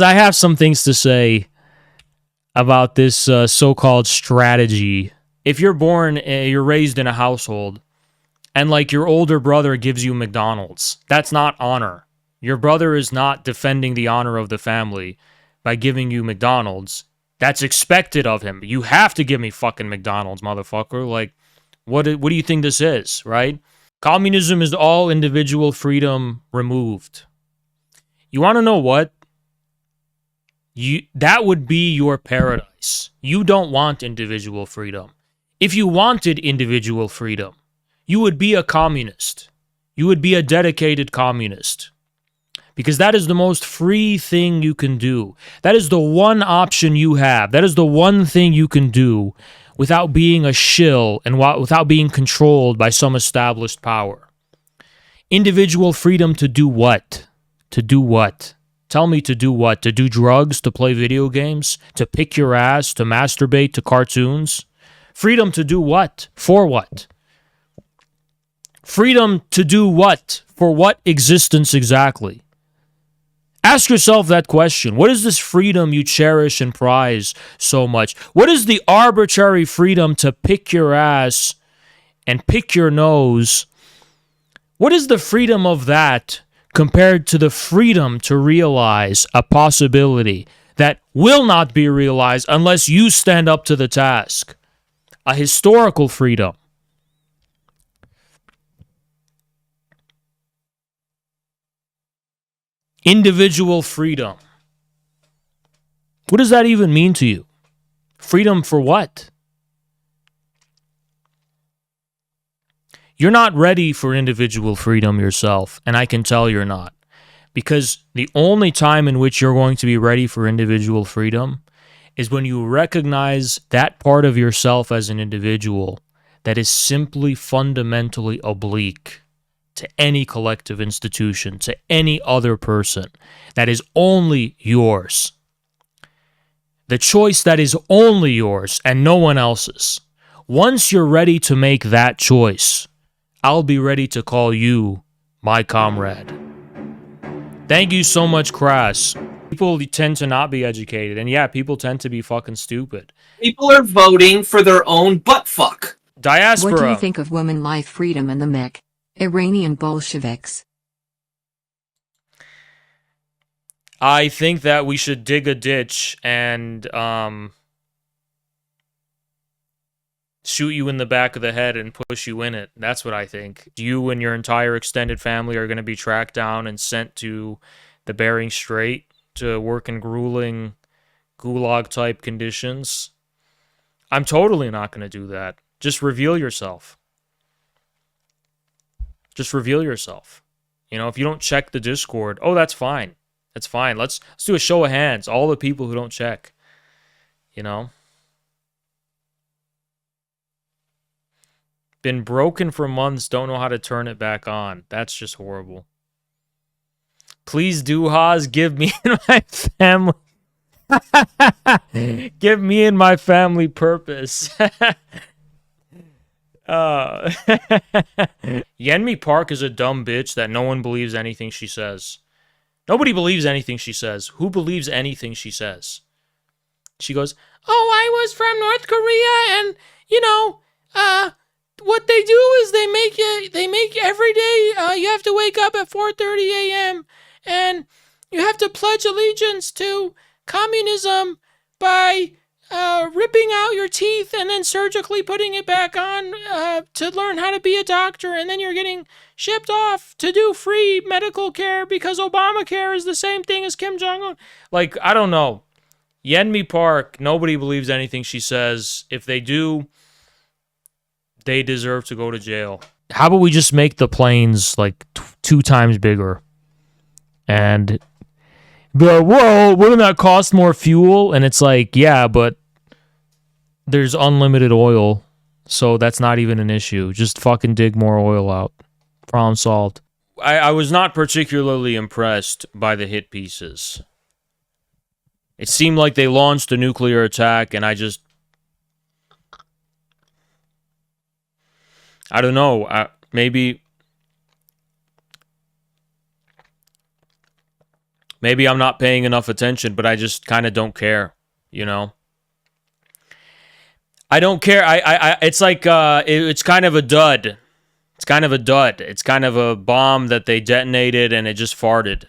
I have some things to say about this so-called strategy. If you're you're raised in a household, and like your older brother gives you McDonald's, that's not honor. Your brother is not defending the honor of the family by giving you McDonald's. That's expected of him. You have to give me fucking McDonald's, motherfucker. Like, what do you think this is, right? Communism is all individual freedom removed. You want to know what? That would be your paradise. You don't want individual freedom. If you wanted individual freedom, you would be a communist. You would be a dedicated communist. Because that is the most free thing you can do. That is the one option you have. That is the one thing you can do without being a shill and without being controlled by some established power. Individual freedom to do what? To do what? Tell me to do what? To do drugs? To play video games? To pick your ass? To masturbate to cartoons? Freedom to do what? For what? Freedom to do what? For what existence exactly? Ask yourself that question. What is this freedom you cherish and prize so much? What is the arbitrary freedom to pick your ass and pick your nose? What is the freedom of that compared to the freedom to realize a possibility that will not be realized unless you stand up to the task? A historical freedom. Individual freedom. What does that even mean to you? Freedom for what? You're not ready for individual freedom yourself, and I can tell you're not. Because the only time in which you're going to be ready for individual freedom is when you recognize that part of yourself as an individual that is simply fundamentally oblique to any collective institution, to any other person, that is only yours. The choice that is only yours and no one else's. Once you're ready to make that choice, I'll be ready to call you my comrade. Thank you so much, Crass. People tend to not be educated, and yeah, people tend to be fucking stupid. People are voting for their own butt fuck. Diaspora. What do you think of woman life, freedom, and the MEK? Iranian Bolsheviks. I think that we should dig a ditch and shoot you in the back of the head and push you in it. That's what I think. You and your entire extended family are going to be tracked down and sent to the Bering Strait to work in grueling gulag-type conditions. I'm totally not going to do that. Just reveal yourself. Just reveal yourself. You know, if you don't check the Discord, oh, that's fine. That's fine. Let's do a show of hands. All the people who don't check. You know? Been broken for months, don't know how to turn it back on. That's just horrible. Please do, Haas, give me and my family... give me and my family purpose. Yenmi Park is a dumb bitch that no one believes anything she says. Nobody believes anything she says. Who believes anything she says? She goes, oh, I was from North Korea, and, you know, what they do is they make every day, you have to wake up at 4:30 a.m., and you have to pledge allegiance to communism by ripping out your teeth and then surgically putting it back on to learn how to be a doctor, and then you're getting shipped off to do free medical care because Obamacare is the same thing as Kim Jong-un. Like, I don't know. Yenmi Park, nobody believes anything she says. If they do, they deserve to go to jail. How about we just make the planes like 2 times bigger? And be like, whoa, wouldn't that cost more fuel? And it's like, yeah, but there's unlimited oil, so that's not even an issue. Just fucking dig more oil out. Problem solved. I was not particularly impressed by the hit pieces. It seemed like they launched a nuclear attack, and I don't know. Maybe I'm not paying enough attention, but I just kind of don't care, you know? I don't care. It's like, it's kind of a dud. It's kind of a dud. It's kind of a bomb that they detonated and it just farted.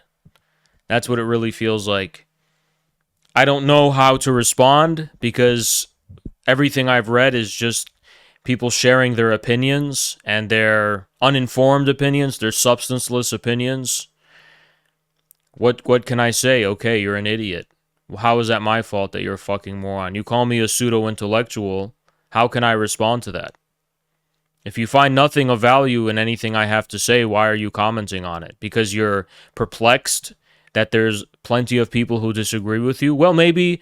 That's what it really feels like. I don't know how to respond because everything I've read is just people sharing their opinions, and their uninformed opinions, their substanceless opinions. What can I say? Okay, you're an idiot. How is that my fault that you're a fucking moron? You call me a pseudo-intellectual. How can I respond to that? If you find nothing of value in anything I have to say, why are you commenting on it? Because you're perplexed that there's plenty of people who disagree with you? Well, maybe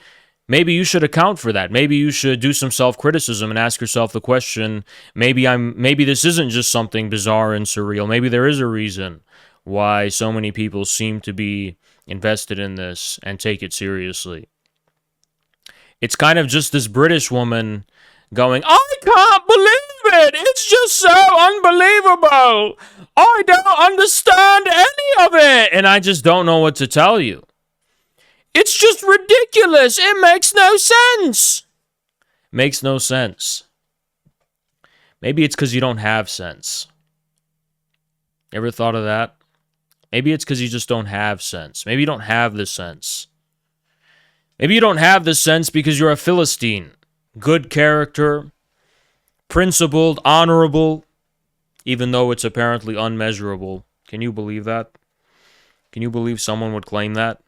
you should account for that. Maybe you should do some self-criticism and ask yourself the question, maybe this isn't just something bizarre and surreal. Maybe there is a reason why so many people seem to be invested in this and take it seriously. It's kind of just this British woman going, I can't believe it! It's just so unbelievable! I don't understand any of it! And I just don't know what to tell you. It's just ridiculous! It makes no sense! Makes no sense. Maybe it's because you don't have sense. Ever thought of that? Maybe it's because you just don't have sense. Maybe you don't have the sense. Maybe you don't have the sense because you're a Philistine. Good character, principled, honorable, even though it's apparently unmeasurable. Can you believe that? Can you believe someone would claim that?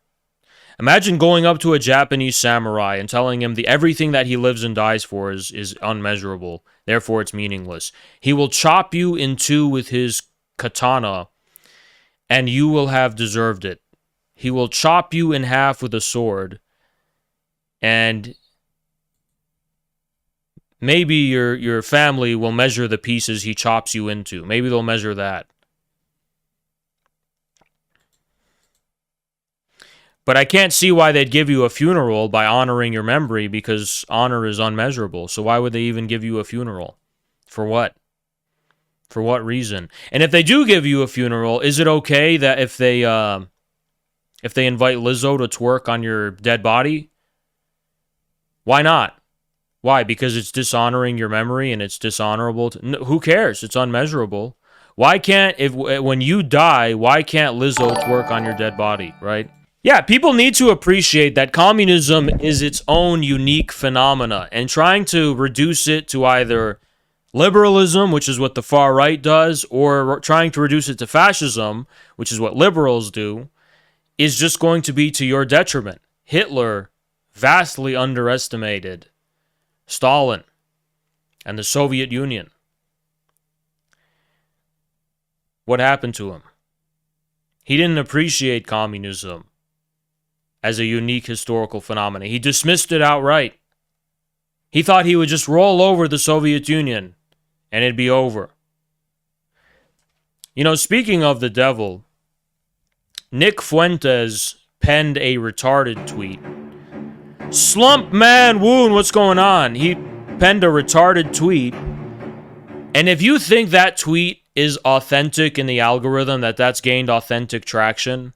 Imagine going up to a Japanese samurai and telling him everything that he lives and dies for is unmeasurable, therefore it's meaningless. He will chop you in two with his katana, and you will have deserved it. He will chop you in half with a sword, and maybe your family will measure the pieces he chops you into. Maybe they'll measure that. But I can't see why they'd give you a funeral by honoring your memory, because honor is unmeasurable. So why would they even give you a funeral? For what? For what reason? And if they do give you a funeral, is it okay that if they invite Lizzo to twerk on your dead body? Why not? Why? Because it's dishonoring your memory and it's dishonorable. No, who cares? It's unmeasurable. Why can't, when you die, why can't Lizzo twerk on your dead body, right? Yeah, people need to appreciate that communism is its own unique phenomena, and trying to reduce it to either liberalism, which is what the far right does, or trying to reduce it to fascism, which is what liberals do, is just going to be to your detriment. Hitler vastly underestimated Stalin and the Soviet Union. What happened to him? He didn't appreciate communism as a unique historical phenomenon. He dismissed it outright. He thought he would just roll over the Soviet Union and it'd be over. You know, speaking of the devil, Nick Fuentes penned a retarded tweet. Slump man wound, what's going on? He penned a retarded tweet. And if you think that tweet is authentic in the algorithm, that's gained authentic traction,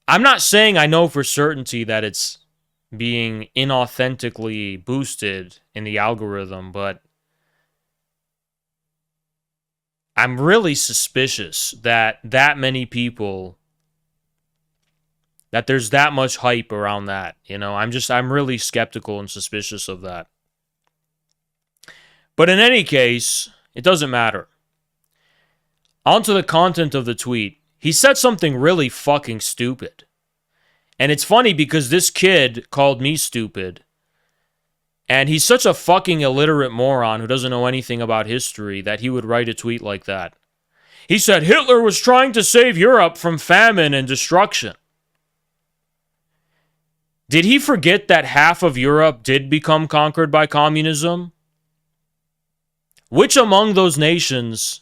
I'm not saying I know for certainty that it's being inauthentically boosted in the algorithm, but I'm really suspicious that many people, that there's that much hype around that. You know, I'm really skeptical and suspicious of that. But in any case, it doesn't matter. On to the content of the tweet. He said something really fucking stupid. And it's funny because this kid called me stupid. And he's such a fucking illiterate moron who doesn't know anything about history that he would write a tweet like that. He said Hitler was trying to save Europe from famine and destruction. Did he forget that half of Europe did become conquered by communism? Which among those nations,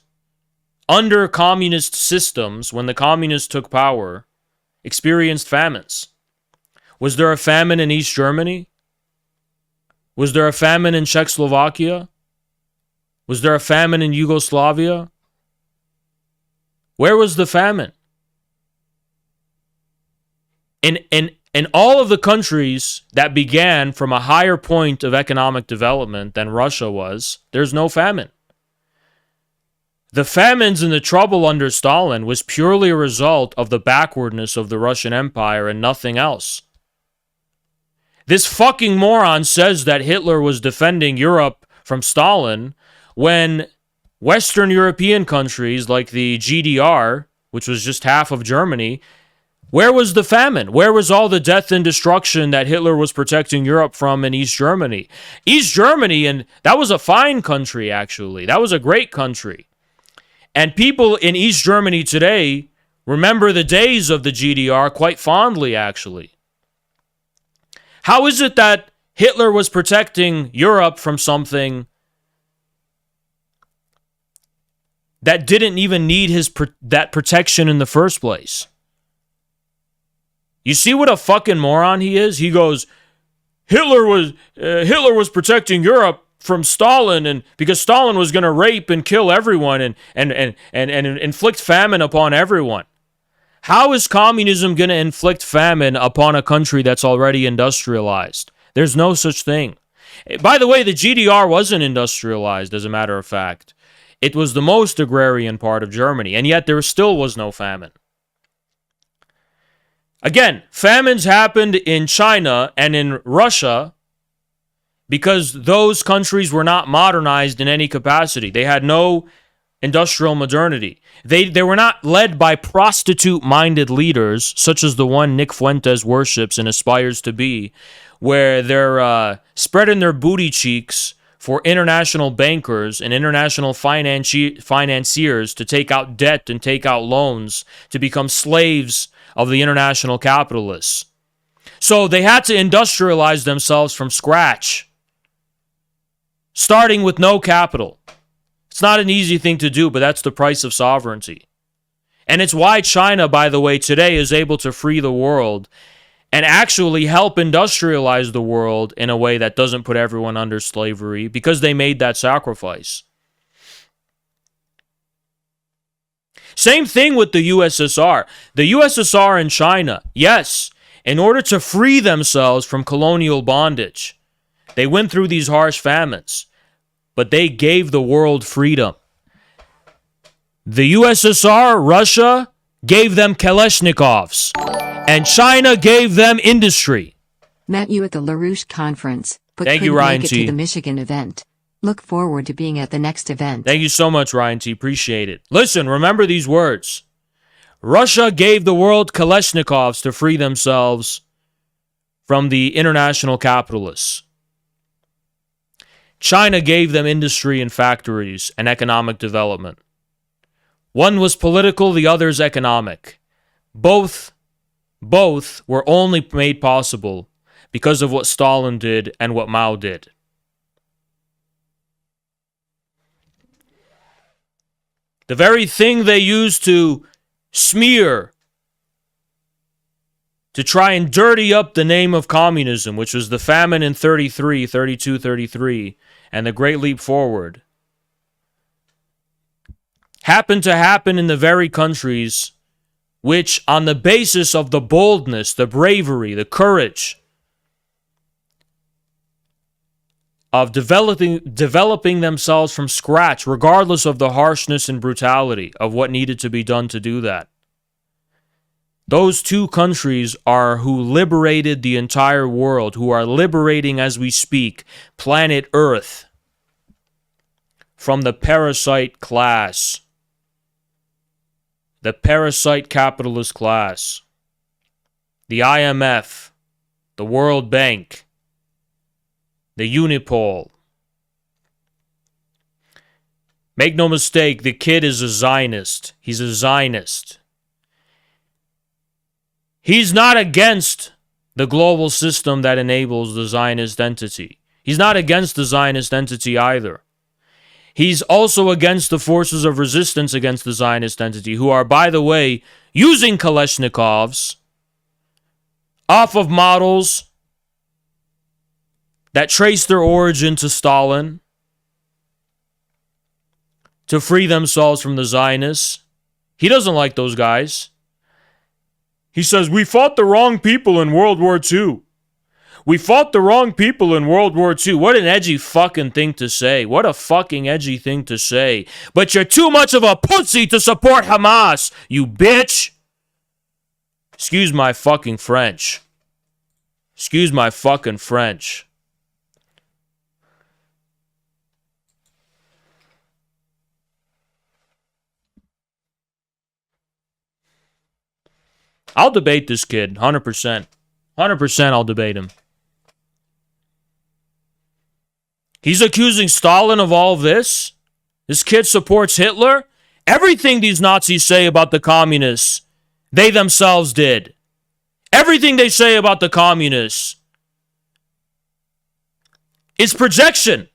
under communist systems, when the communists took power, experienced famines? Was there a famine in East Germany? Was there a famine in Czechoslovakia? Was there a famine in Yugoslavia? Where was the famine? In all of the countries that began from a higher point of economic development than Russia was, there's no famine. The famines and the trouble under Stalin was purely a result of the backwardness of the Russian Empire and nothing else. This fucking moron says that Hitler was defending Europe from Stalin when Western European countries like the GDR, which was just half of Germany, where was the famine? Where was all the death and destruction that Hitler was protecting Europe from in East Germany? East Germany, and that was a fine country, actually. That was a great country. And people in East Germany today remember the days of the GDR quite fondly, actually. How is it that Hitler was protecting Europe from something that didn't even need that protection in the first place? You see what a fucking moron he is? He goes, Hitler was protecting Europe from Stalin, and because Stalin was going to rape and kill everyone and inflict famine upon everyone. How is communism going to inflict famine upon a country that's already industrialized? There's no such thing. By the way, the GDR wasn't industrialized, as a matter of fact. It was the most agrarian part of Germany, and yet there still was no famine. Again, famines happened in China and in Russia because those countries were not modernized in any capacity. They had no industrial modernity. They were not led by prostitute-minded leaders, such as the one Nick Fuentes worships and aspires to be, where they're spreading their booty cheeks for international bankers and international financiers to take out debt and take out loans to become slaves of the international capitalists. So they had to industrialize themselves from scratch, starting with no capital. It's not an easy thing to do, but that's the price of sovereignty. And it's why China, by the way, today is able to free the world and actually help industrialize the world in a way that doesn't put everyone under slavery, because they made that sacrifice. Same thing with the USSR. The USSR and China, yes, in order to free themselves from colonial bondage, they went through these harsh famines, but they gave the world freedom. The USSR, Russia, gave them Kalashnikovs, and China gave them industry. Met you at the LaRouche conference, but Thank you, couldn't Ryan make it T. to the Michigan event. Look forward to being at the next event. Thank you so much, Ryan T. Appreciate it. Listen, remember these words. Russia gave the world Kalashnikovs to free themselves from the international capitalists. China gave them industry and factories and economic development. One was political, the other is economic. Both were only made possible because of what Stalin did and what Mao did. The very thing they used to smear, to try and dirty up the name of communism, which was the famine in 33, and the Great Leap Forward, happened to happen in the very countries which, on the basis of the boldness, the bravery, the courage of developing themselves from scratch, regardless of the harshness and brutality of what needed to be done to do that. Those two countries are who liberated the entire world, who are liberating, as we speak, planet Earth from the parasite class, the parasite capitalist class, the IMF, the World Bank, the Unipol. Make no mistake, the kid is a Zionist. He's a Zionist. He's not against the global system that enables the Zionist entity. He's not against the Zionist entity either. He's also against the forces of resistance against the Zionist entity, who are, by the way, using Kalashnikovs off of models that trace their origin to Stalin to free themselves from the Zionists. He doesn't like those guys. He says, we fought the wrong people in World War II. We fought the wrong people in World War II. What an edgy fucking thing to say. What a fucking edgy thing to say. But you're too much of a pussy to support Hamas, you bitch. Excuse my fucking French. Excuse my fucking French. I'll debate this kid, 100%. 100% I'll debate him. He's accusing Stalin of all of this. This kid supports Hitler. Everything these Nazis say about the communists, they themselves did. Everything they say about the communists is projection.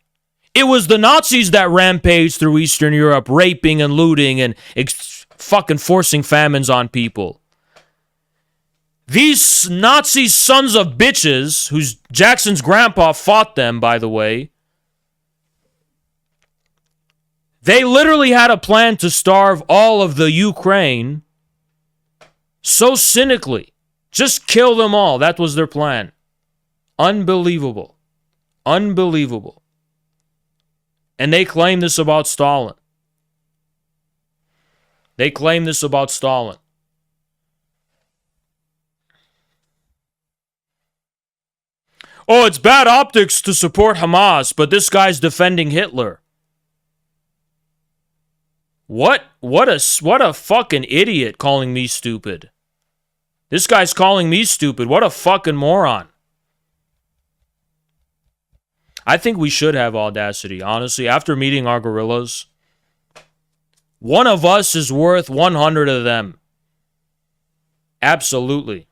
It was the Nazis that rampaged through Eastern Europe, raping and looting and fucking forcing famines on people. These Nazi sons of bitches, whose Jackson's grandpa fought them, by the way, they literally had a plan to starve all of the Ukraine so cynically. Just kill them all. That was their plan. Unbelievable. Unbelievable. And they claim this about Stalin. They claim this about Stalin. Oh, it's bad optics to support Hamas, but this guy's defending Hitler. What a fucking idiot calling me stupid. This guy's calling me stupid. What a fucking moron. I think we should have audacity, honestly. After meeting our gorillas, one of us is worth 100 of them. Absolutely.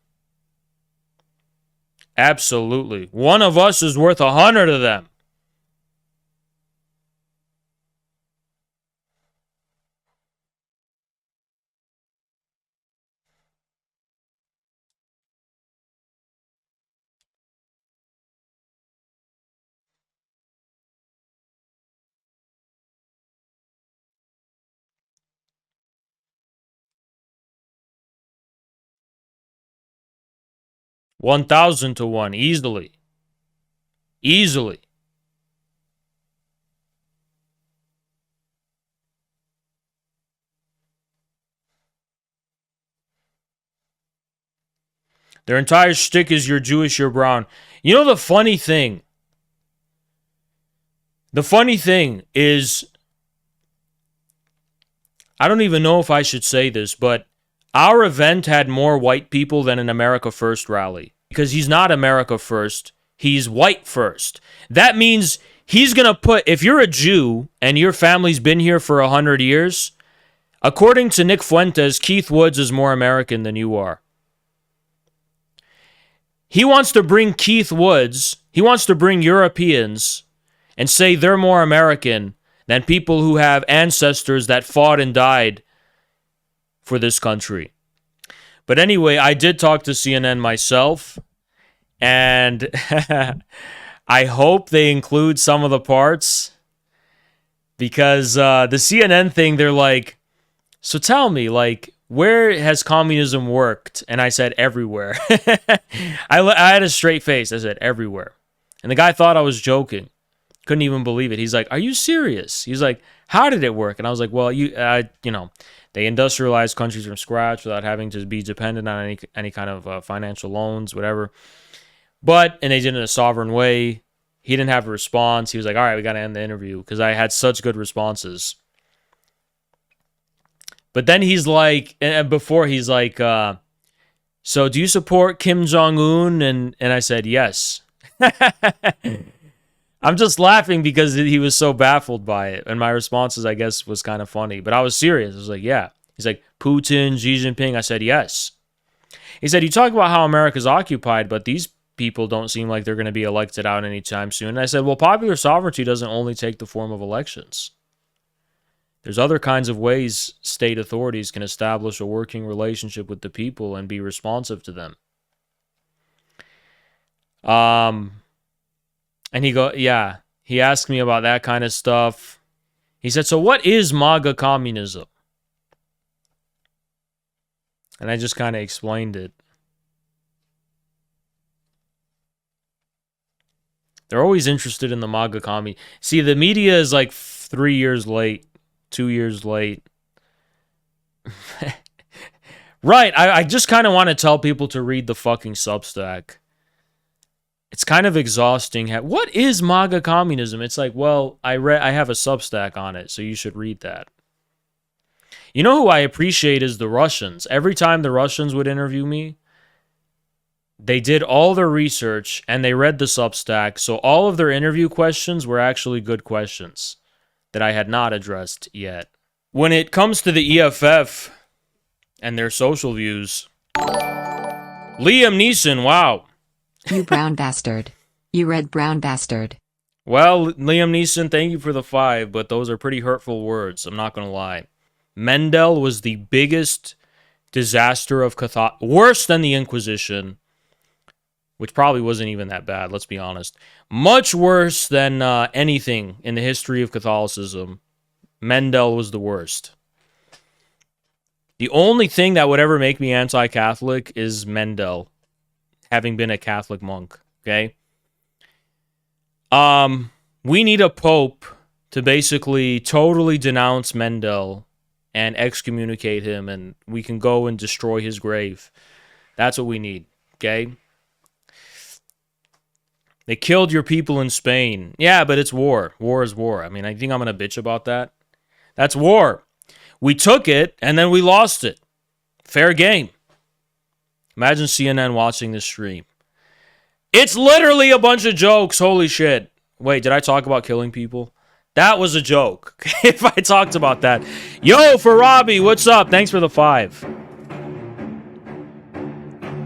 Absolutely. One of us is worth 100 of them. $1,000 to 1, easily. Easily. Their entire shtick is you're Jewish, you're brown. You know the funny thing? The funny thing is, I don't even know if I should say this, but our event had more white people than an America First rally. Because he's not America First, he's white first. That means he's going to put, if you're a Jew and your family's been here for 100 years, according to Nick Fuentes, Keith Woods is more American than you are. He wants to bring Keith Woods, he wants to bring Europeans and say they're more American than people who have ancestors that fought and died for this country. But anyway, I did talk to CNN myself, and I hope they include some of the parts, because the CNN thing, they're like, so tell me, like, where has communism worked? And I said, everywhere. I had a straight face. I said, everywhere. And the guy thought I was joking. Couldn't even believe it. He's like, are you serious? He's like, how did it work? And I was like, well, you know, they industrialized countries from scratch without having to be dependent on any kind of financial loans, whatever. And they did it in a sovereign way. He didn't have a response. He was like, all right, we got to end the interview, because I had such good responses. But then he's like, and before he's like, so do you support Kim Jong-un? And I said, yes. I'm just laughing because he was so baffled by it. And my responses, I guess, was kind of funny. But I was serious. I was like, yeah. He's like, Putin, Xi Jinping. I said, yes. He said, you talk about how America's occupied, but these people don't seem like they're going to be elected out anytime soon. And I said, well, popular sovereignty doesn't only take the form of elections. There's other kinds of ways state authorities can establish a working relationship with the people and be responsive to them. And he asked me about that kind of stuff. He said, so what is MAGA communism? And I just kind of explained it. They're always interested in the MAGA commie. See, the media is like 3 years late, 2 years late. Right, I just kind of want to tell people to read the fucking Substack. It's kind of exhausting. What is MAGA communism? It's like, well, I have a Substack on it, so you should read that. You know who I appreciate is the Russians. Every time the Russians would interview me, they did all their research and they read the Substack, so all of their interview questions were actually good questions that I had not addressed yet. When it comes to the EFF and their social views, Liam Neeson, wow. You brown bastard. You red brown bastard. Well, Liam Neeson, thank you for the 5, but those are pretty hurtful words, I'm not going to lie. Mendel was the biggest disaster of Catholicism, worse than the Inquisition, which probably wasn't even that bad, let's be honest. Much worse than anything in the history of Catholicism. Mendel was the worst. The only thing that would ever make me anti-Catholic is Mendel, having been a Catholic monk, okay? We need a pope to basically totally denounce Mendel and excommunicate him, and we can go and destroy his grave. That's what we need, okay? They killed your people in Spain. Yeah, but it's war. War is war. I mean, I think I'm going to bitch about that. That's war. We took it, and then we lost it. Fair game. Imagine CNN watching this stream. It's literally a bunch of jokes. Holy shit. Wait, did I talk about killing people? That was a joke. If I talked about that. Yo, for Robbie, what's up? Thanks for the 5.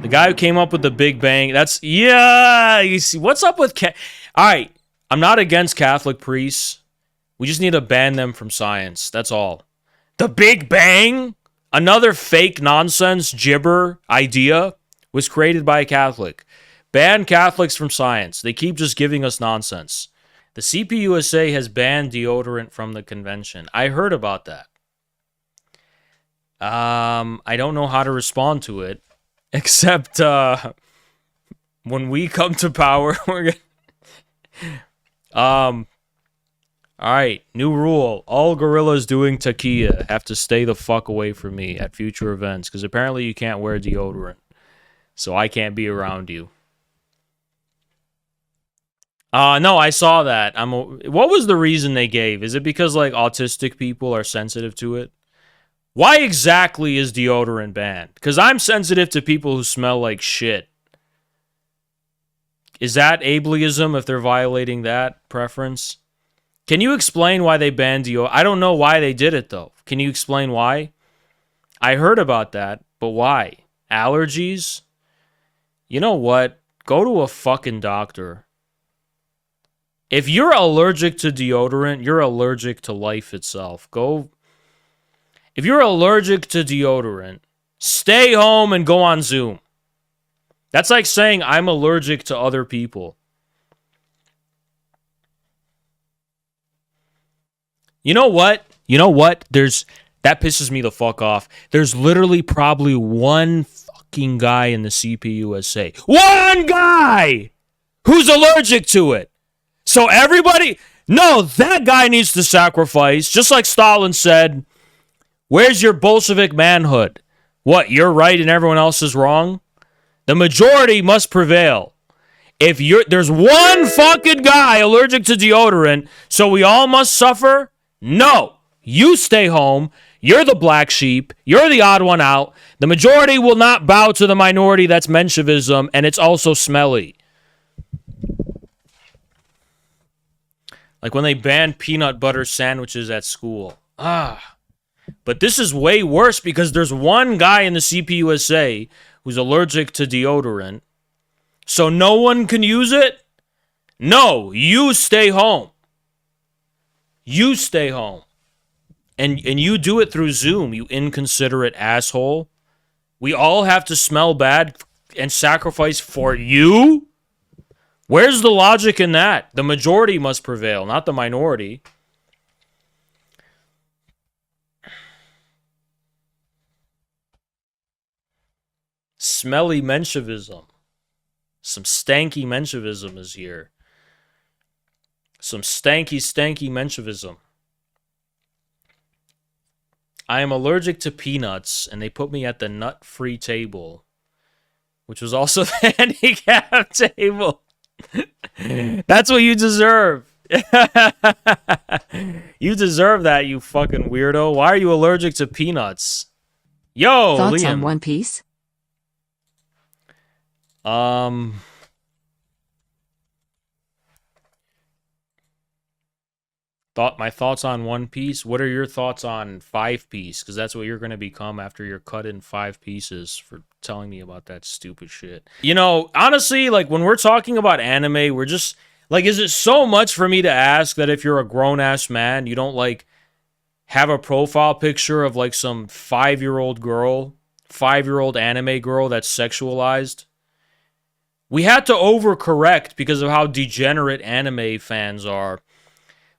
The guy who came up with the Big Bang. That's, yeah. You see, what's up with... All right. I'm not against Catholic priests. We just need to ban them from science. That's all. The Big Bang, another fake nonsense gibber idea, was created by a Catholic. Ban Catholics from science. They keep just giving us nonsense. The CPUSA has banned deodorant from the convention. I heard about that. I don't know how to respond to it, except when we come to power, we're gonna... Alright, new rule. All gorillas doing taquilla have to stay the fuck away from me at future events, because apparently you can't wear deodorant. So I can't be around you. No, I saw that. What was the reason they gave? Is it because, like, autistic people are sensitive to it? Why exactly is deodorant banned? Because I'm sensitive to people who smell like shit. Is that ableism if they're violating that preference? Can you explain why they banned deodorant? I don't know why they did it, though. Can you explain why? I heard about that, but why? Allergies? You know what? Go to a fucking doctor. If you're allergic to deodorant, you're allergic to life itself. If you're allergic to deodorant, stay home and go on Zoom. That's like saying I'm allergic to other people. You know what? That pisses me the fuck off. There's literally probably one fucking guy in the CPUSA. One guy who's allergic to it. So everybody, no, that guy needs to sacrifice. Just like Stalin said, where's your Bolshevik manhood? What, you're right and everyone else is wrong? The majority must prevail. There's one fucking guy allergic to deodorant, so we all must suffer? No, you stay home. You're the black sheep. You're the odd one out. The majority will not bow to the minority. That's Menshevism, and it's also smelly. Like when they banned peanut butter sandwiches at school. But this is way worse because there's one guy in the CPUSA who's allergic to deodorant. So no one can use it? No, you stay home. You stay home. And you do it through Zoom, you inconsiderate asshole. We all have to smell bad and sacrifice for you? Where's the logic in that? The majority must prevail, not the minority. Smelly Menshevism. Some stanky Menshevism is here. Some stanky Menshevism. I am allergic to peanuts, and they put me at the nut-free table, which was also the handicap table. That's what you deserve. You deserve that, you fucking weirdo. Why are you allergic to peanuts? Yo, Thoughts Liam. on One Piece? My thoughts on One Piece. What are your thoughts on 5 Piece? Because that's what you're going to become after you're cut in 5 pieces for telling me about that stupid shit. You know, honestly, like when we're talking about anime, we're just like, is it so much for me to ask that if you're a grown-ass man, you don't like have a profile picture of like some 5-year-old girl, 5-year-old anime girl that's sexualized? We had to overcorrect because of how degenerate anime fans are.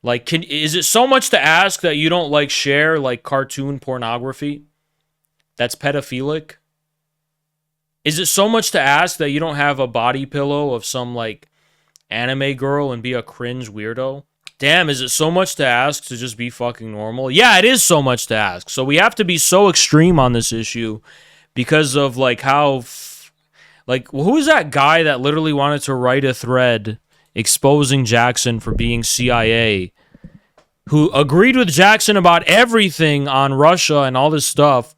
Like, is it so much to ask that you don't like share like cartoon pornography that's pedophilic? Is it so much to ask that you don't have a body pillow of some like anime girl and be a cringe weirdo? Damn, is it so much to ask to just be fucking normal? Yeah, it is so much to ask. So we have to be so extreme on this issue because of like how who is that guy that literally wanted to write a thread exposing Jackson for being CIA who agreed with Jackson about everything on Russia and all this stuff,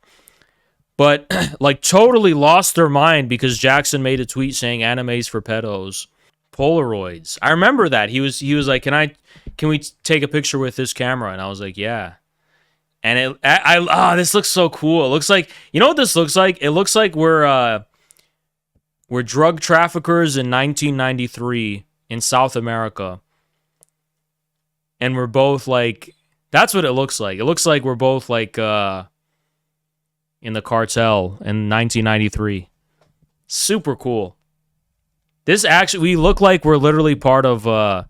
but like totally lost their mind because Jackson made a tweet saying animes for pedos. Polaroids. I remember that. He was like, can we take a picture with this camera? And I was like, yeah. And this looks so cool. It looks like, you know what this looks like? It looks like we're drug traffickers in 1993 in South America. And we're both like, that's what it looks like. It looks like we're both like in the cartel in 1993. Super cool. This actually, we look like we're literally part of the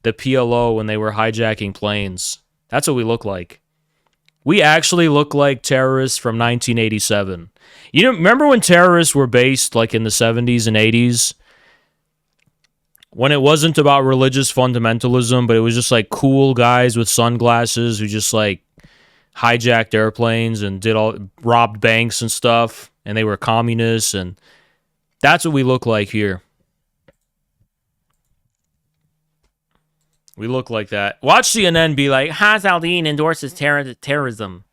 PLO when they were hijacking planes. That's what we look like. We actually look like terrorists from 1987. You know, remember when terrorists were based like in the 70s and 80s? When it wasn't about religious fundamentalism, but it was just like cool guys with sunglasses who just like hijacked airplanes and robbed banks and stuff, and they were communists, and that's what we look like here. We look like that. Watch CNN be like, Hans Aldine endorses terrorism.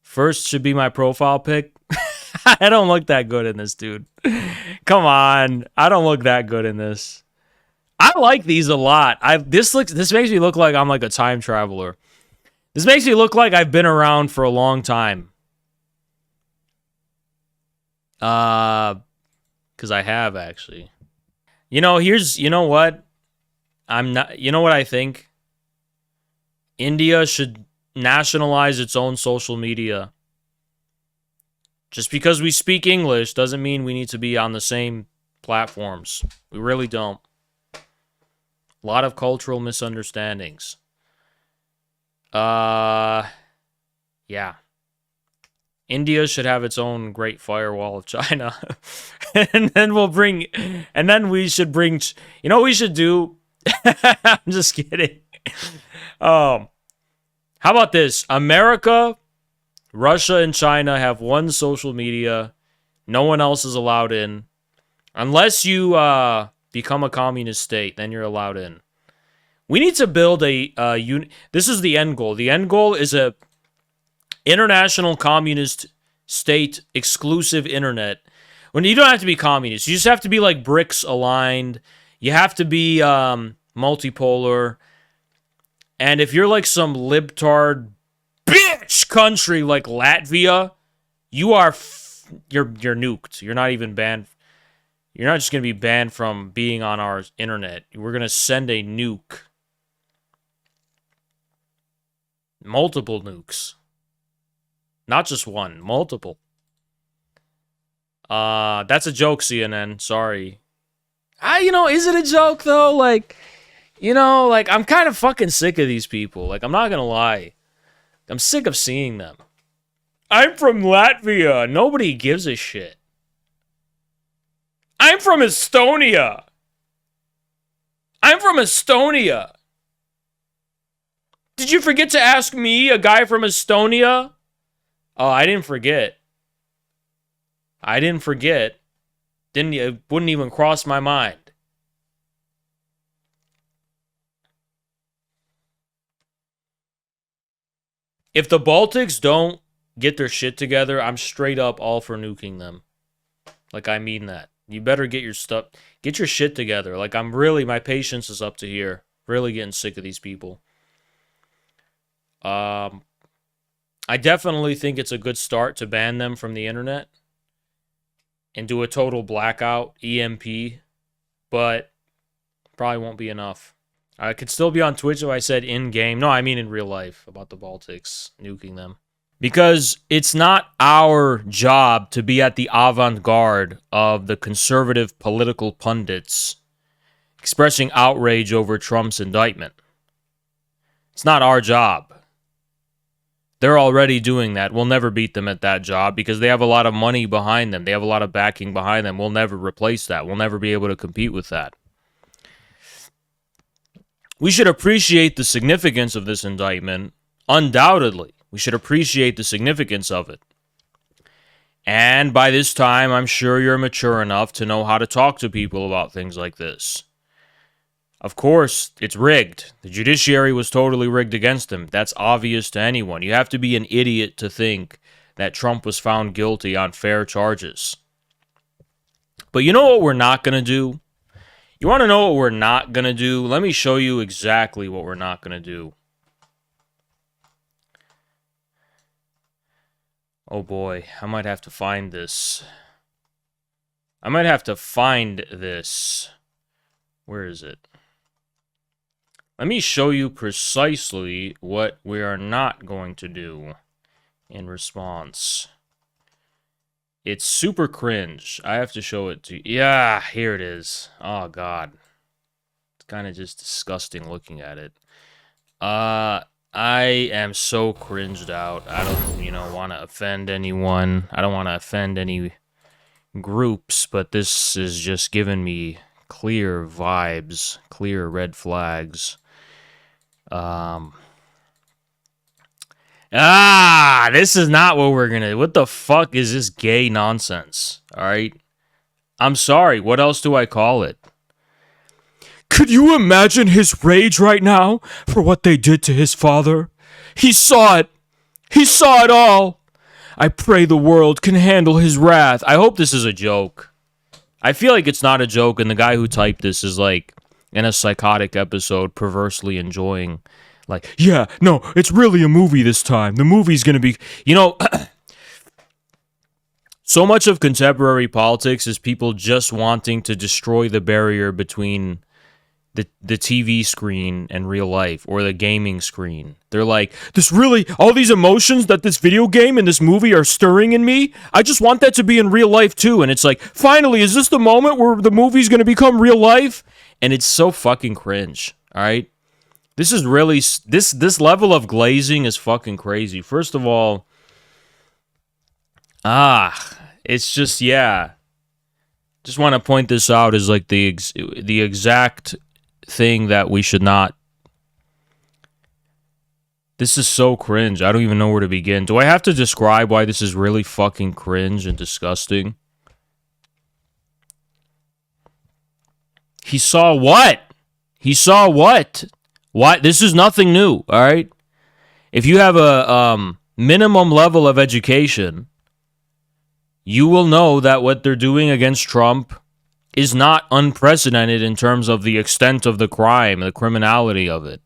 First should be my profile pic. I don't look that good in this, dude. Come on. I don't look that good in this. I like these a lot. This makes me look like I'm like a time traveler. This makes me look like I've been around for a long time. Because I have, actually. You know what? You know what I think? India should nationalize its own social media. Just because we speak English doesn't mean we need to be on the same platforms. We really don't. A lot of cultural misunderstandings. Yeah. India should have its own great firewall of China. and then we should bring, you know what we should do? I'm just kidding. How about this? America, Russia, and China have one social media. No one else is allowed in. Unless you become a communist state, then you're allowed in. We need to build this is the end goal. The end goal is a international communist state exclusive internet. When you don't have to be communist, you just have to be like BRICS aligned. You have to be multipolar. And if you're like some libtard bitch country like Latvia, you're nuked. You're not even banned. You're not just going to be banned from being on our internet. We're going to send a nuke. Multiple nukes. Not just one, multiple. That's a joke, CNN. Sorry. Is it a joke though? Like, I'm kind of fucking sick of these people. Like, I'm not gonna lie. I'm sick of seeing them. I'm from Latvia. Nobody gives a shit. I'm from Estonia. Did you forget to ask me, a guy from Estonia? Oh, I didn't forget. It wouldn't even cross my mind. If the Baltics don't get their shit together, I'm straight up all for nuking them. Like, I mean that. You better get your shit together. Like, my patience is up to here. Really getting sick of these people. I definitely think it's a good start to ban them from the internet and do a total blackout, EMP, but probably won't be enough. I could still be on Twitch if I said in-game. No, I mean in real life about the Baltics, nuking them. Because it's not our job to be at the avant-garde of the conservative political pundits expressing outrage over Trump's indictment. It's not our job. They're already doing that. We'll never beat them at that job because they have a lot of money behind them. They have a lot of backing behind them. We'll never replace that. We'll never be able to compete with that. We should appreciate the significance of this indictment. Undoubtedly, we should appreciate the significance of it. And by this time, I'm sure you're mature enough to know how to talk to people about things like this. Of course, it's rigged. The judiciary was totally rigged against him. That's obvious to anyone. You have to be an idiot to think that Trump was found guilty on fair charges. But you know what we're not going to do? You want to know what we're not going to do? Let me show you exactly what we're not going to do. Oh boy, I might have to find this. Where is it? Let me show you precisely what we are not going to do in response. It's super cringe. I have to show it to you. Yeah, here it is. Oh, God. It's kind of just disgusting looking at it. I am so cringed out. I don't, want to offend anyone. I don't want to offend any groups, but this is just giving me clear vibes, clear red flags. This is not what we're gonna do. What the fuck is this gay nonsense? Alright? I'm sorry, what else do I call it? Could you imagine his rage right now for what they did to his father? He saw it. He saw it all. I pray the world can handle his wrath. I hope this is a joke. I feel like it's not a joke, and the guy who typed this is like in a psychotic episode, perversely enjoying, like, yeah, no, it's really a movie this time. The movie's gonna be, so much of contemporary politics is people just wanting to destroy the barrier between the TV screen and real life, or the gaming screen. They're like, all these emotions that this video game and this movie are stirring in me, I just want that to be in real life too. And it's like, finally, is this the moment where the movie's gonna become real life? And it's so fucking cringe, alright? This is really, this level of glazing is fucking crazy. First of all, it's just, yeah. Just want to point this out as like the exact thing that we should not. This is so cringe. I don't even know where to begin. Do I have to describe why this is really fucking cringe and disgusting? He saw what? He saw what? Why? This is nothing new, all right? If you have a minimum level of education, you will know that what they're doing against Trump is not unprecedented in terms of the extent of the crime, the criminality of it.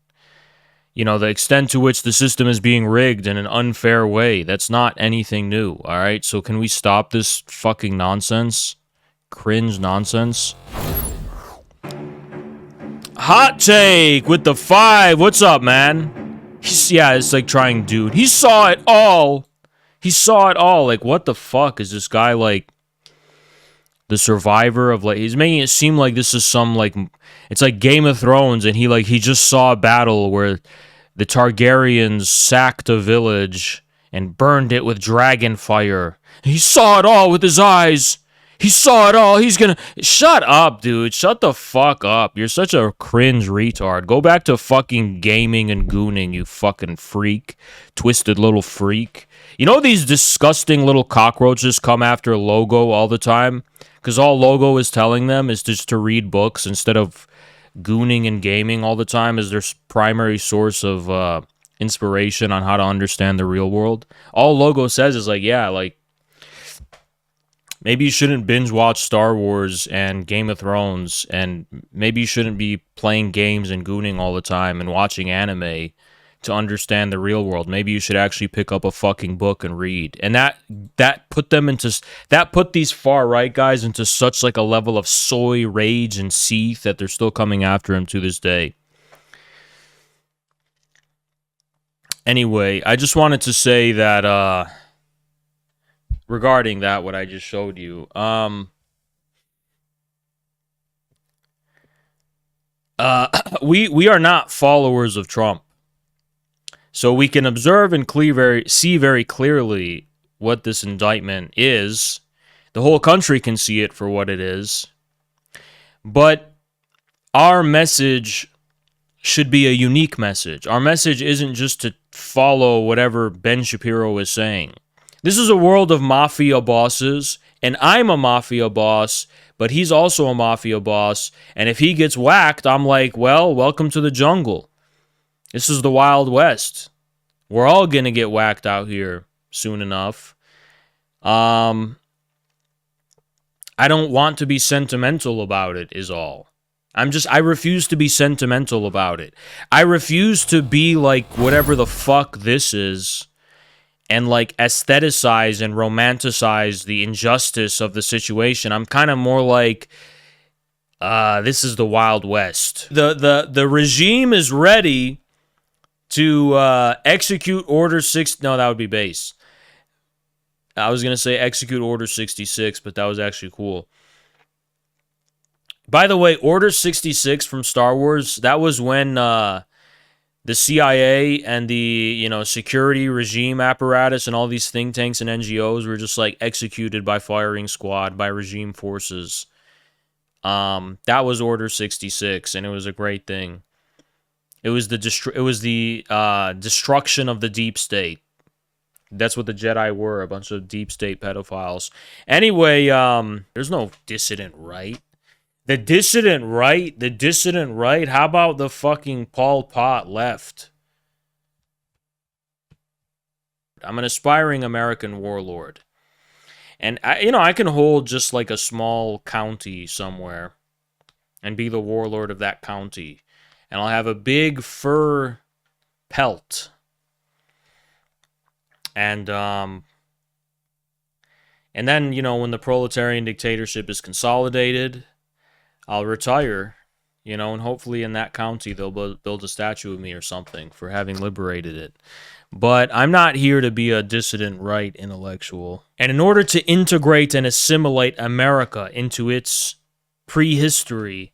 The extent to which the system is being rigged in an unfair way. That's not anything new, all right? So can we stop this fucking nonsense? Cringe nonsense? Hot take with the 5. What's up, man? It's like trying dude. He saw it all. He saw it all. Like, what the fuck is this guy, like, the survivor of, like, he's making it seem like this is some, like, it's like Game of Thrones, and he just saw a battle where the Targaryens sacked a village and burned it with dragon fire. He saw it all with his eyes. He saw it all. He's gonna... Shut up, dude. Shut the fuck up. You're such a cringe retard. Go back to fucking gaming and gooning, you fucking freak. Twisted little freak. You know these disgusting little cockroaches come after Logo all the time? Because all Logo is telling them is just to read books instead of gooning and gaming all the time as their primary source of inspiration on how to understand the real world. All Logo says is like, yeah, like, maybe you shouldn't binge watch Star Wars and Game of Thrones, and maybe you shouldn't be playing games and gooning all the time and watching anime to understand the real world. Maybe you should actually pick up a fucking book and read. And that put these far right guys into such like a level of soy rage and seeth that they're still coming after him to this day. Anyway, I just wanted to say that regarding that, what I just showed you, we are not followers of Trump. So we can observe and see very clearly what this indictment is. The whole country can see it for what it is. But our message should be a unique message. Our message isn't just to follow whatever Ben Shapiro is saying. This is a world of mafia bosses and I'm a mafia boss, but he's also a mafia boss, and if he gets whacked, I'm like, well, welcome to the jungle. This is the Wild West. We're all gonna get whacked out here soon enough. I don't want to be sentimental about it, is all. I refuse to be sentimental about it. I refuse to be like whatever the fuck this is and like aestheticize and romanticize the injustice of the situation. I'm kind of more like, this is the Wild West. The regime is ready to execute Order 6. No, that would be base. I was going to say execute Order 66, but that was actually cool. By the way, Order 66 from Star Wars, that was when the CIA and the, security regime apparatus and all these think tanks and NGOs were just like executed by firing squad, by regime forces. That was Order 66, and it was a great thing. It was the destruction of the deep state. That's what the Jedi were, a bunch of deep state pedophiles. Anyway, there's no dissident right. The dissident right, how about the fucking Pol Pot left? I'm an aspiring American warlord. And, I can hold just like a small county somewhere and be the warlord of that county. And I'll have a big fur pelt. And then, when the proletarian dictatorship is consolidated, I'll retire, and hopefully in that county they'll build a statue of me or something for having liberated it. But I'm not here to be a dissident right intellectual. And in order to integrate and assimilate America into its prehistory,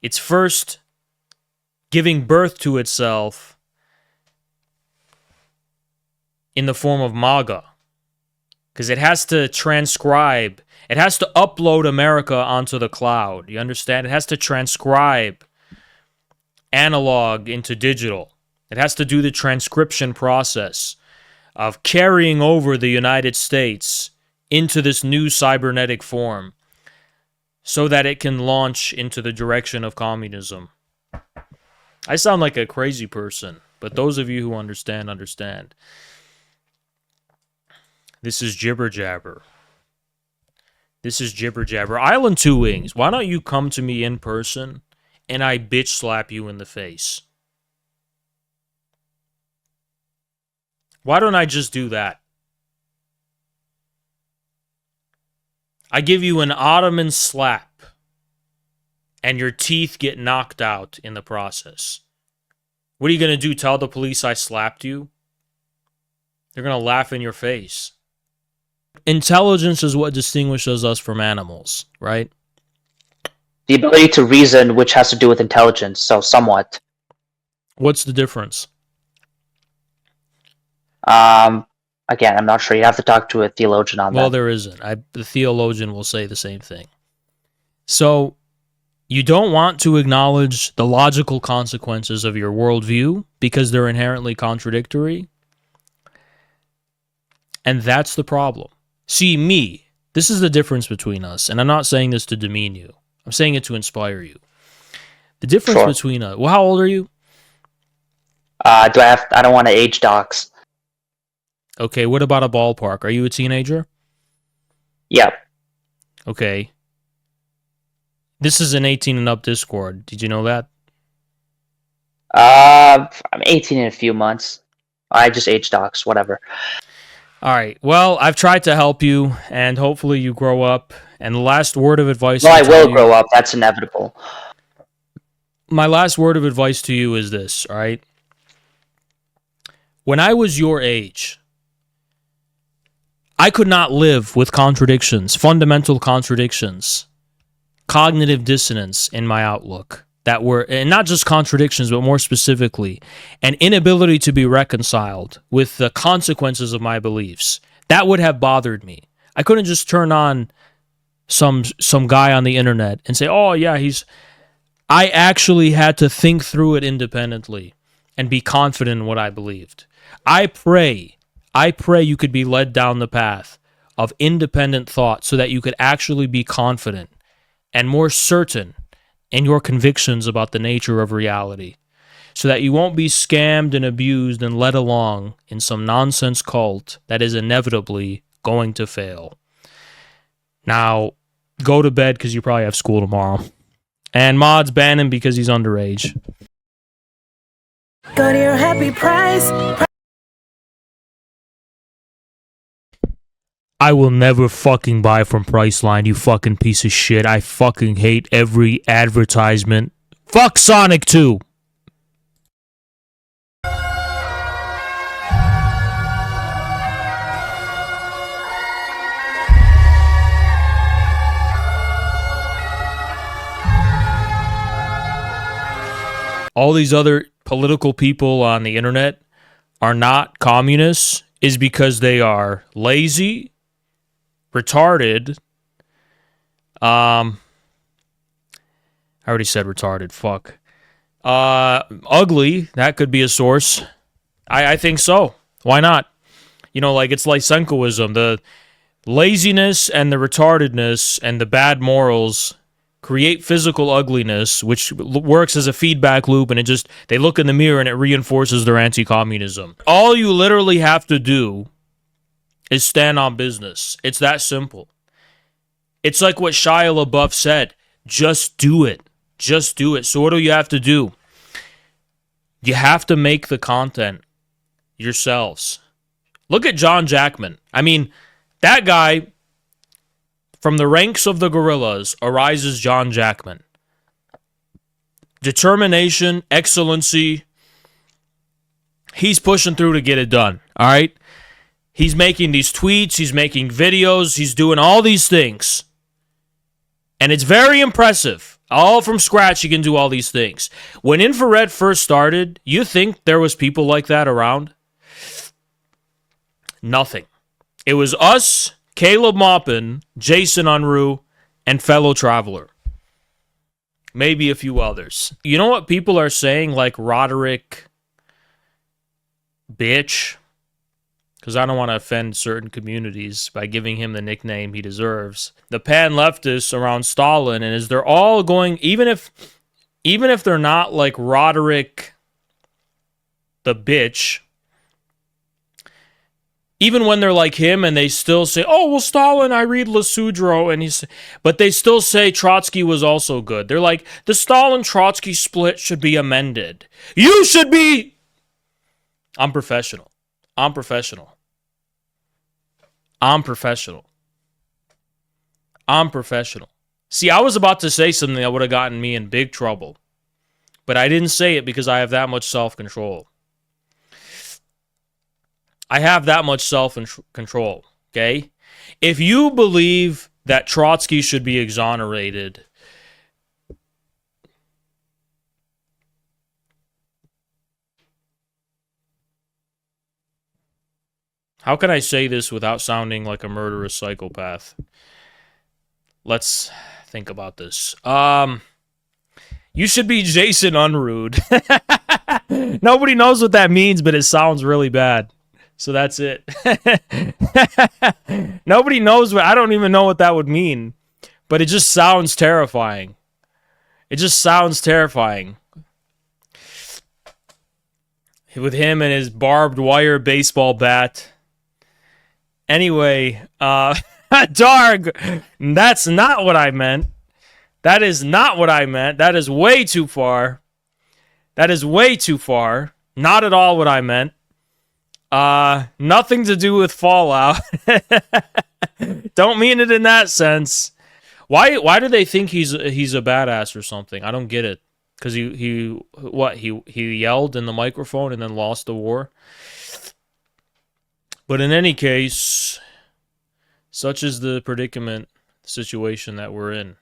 it's first giving birth to itself in the form of MAGA. Because it has to transcribe, it has to upload America onto the cloud. You understand? It has to transcribe analog into digital. It has to do the transcription process of carrying over the United States into this new cybernetic form so that it can launch into the direction of communism. I sound like a crazy person, but those of you who understand, understand. This is jibber jabber. This is jibber jabber. Island Two Wings, why don't you come to me in person and I bitch slap you in the face? Why don't I just do that? I give you an Ottoman slap and your teeth get knocked out in the process. What are you going to do? Tell the police I slapped you? They're going to laugh in your face. Intelligence is what distinguishes us from animals, right? The ability to reason, which has to do with intelligence, so somewhat. What's the difference? Again, I'm not sure. You have to talk to a theologian on that. Well, there isn't. The theologian will say the same thing. So, you don't want to acknowledge the logical consequences of your worldview because they're inherently contradictory. And that's the problem. See, me, this is the difference between us, and I'm not saying this to demean you. I'm saying it to inspire you. The difference between us... Well, how old are you? I don't want to age dox. Okay, what about a ballpark? Are you a teenager? Yeah. Okay. This is an 18 and up Discord. Did you know that? I'm 18 in a few months. I just age dox, whatever. All right. Well, I've tried to help you, and hopefully you grow up. And the last word of advice... Well, I will grow up. That's inevitable. My last word of advice to you is this, all right? When I was your age, I could not live with contradictions, fundamental contradictions, cognitive dissonance in my outlook. That were, and not just contradictions, but more specifically, an inability to be reconciled with the consequences of my beliefs. That would have bothered me. I couldn't just turn on some guy on the internet and say, oh yeah, I actually had to think through it independently and be confident in what I believed. I pray you could be led down the path of independent thought so that you could actually be confident and more certain in your convictions about the nature of reality, so that you won't be scammed and abused and led along in some nonsense cult that is inevitably going to fail. Now, go to bed because you probably have school tomorrow. And Mods ban him because he's underage. Go to your happy price. I will never fucking buy from Priceline, you fucking piece of shit. I fucking hate every advertisement. Fuck Sonic 2! All these other political people on the internet are not communists is because they are lazy, retarded. I already said retarded. Fuck. Ugly. That could be a source. I think so. Why not? You know, like it's Lysenkoism. The laziness and the retardedness and the bad morals create physical ugliness, which works as a feedback loop, and they look in the mirror and it reinforces their anti-communism. All you literally have to do is stand on business. It's that simple. It's like what Shia LaBeouf said. Just do it. Just do it. So what do you have to do? You have to make the content yourselves. Look at John Jackman. I mean, that guy, from the ranks of the guerrillas arises John Jackman. Determination, excellency. He's pushing through to get it done. All right? He's making these tweets. He's making videos. He's doing all these things. And it's very impressive. All from scratch, he can do all these things. When Infrared first started, you think there was people like that around? Nothing. It was us, Caleb Maupin, Jason Unruh, and Fellow Traveler. Maybe a few others. You know what people are saying, like Roderick Bitch? Because I don't want to offend certain communities by giving him the nickname he deserves. The pan-leftists around Stalin, and they're all going, even if they're not like Roderick the Bitch, even when they're like him and they still say, oh, well, Stalin, I read Lasudro, but they still say Trotsky was also good. They're like, the Stalin-Trotsky split should be amended. You should be... I'm professional. I'm professional. See, I was about to say something that would have gotten me in big trouble. But I didn't say it because I have that much self-control. I have that much self-control, okay? If you believe that Trotsky should be exonerated, how can I say this without sounding like a murderous psychopath? Let's think about this. You should be Jason Unruh. Nobody knows what that means, but it sounds really bad. So that's it. Nobody knows I don't even know what that would mean. But it just sounds terrifying. It just sounds terrifying. With him and his barbed wire baseball bat. Anyway, Darg, that's not what I meant. That is not what I meant. That is way too far. That is way too far. Not at all what I meant. Nothing to do with Fallout. Don't mean it in that sense. Why do they think he's a badass or something? I don't get it. Because he yelled in the microphone and then lost the war. But in any case, such is the predicament situation that we're in.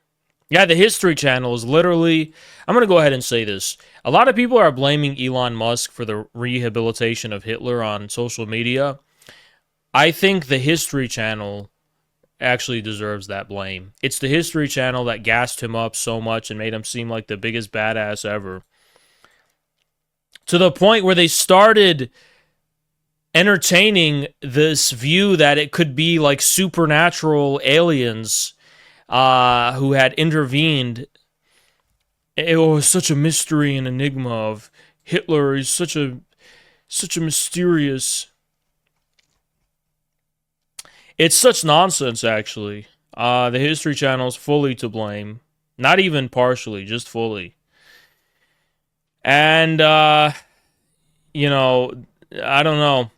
Yeah, the History Channel is literally... I'm going to go ahead and say this. A lot of people are blaming Elon Musk for the rehabilitation of Hitler on social media. I think the History Channel actually deserves that blame. It's the History Channel that gassed him up so much and made him seem like the biggest badass ever. To the point where they started entertaining this view that it could be like supernatural aliens who had intervened. It was such a mystery and enigma of Hitler. He's such a mysterious. It's such nonsense, actually. The History Channel is fully to blame. Not even partially, just fully. And, you know, I don't know.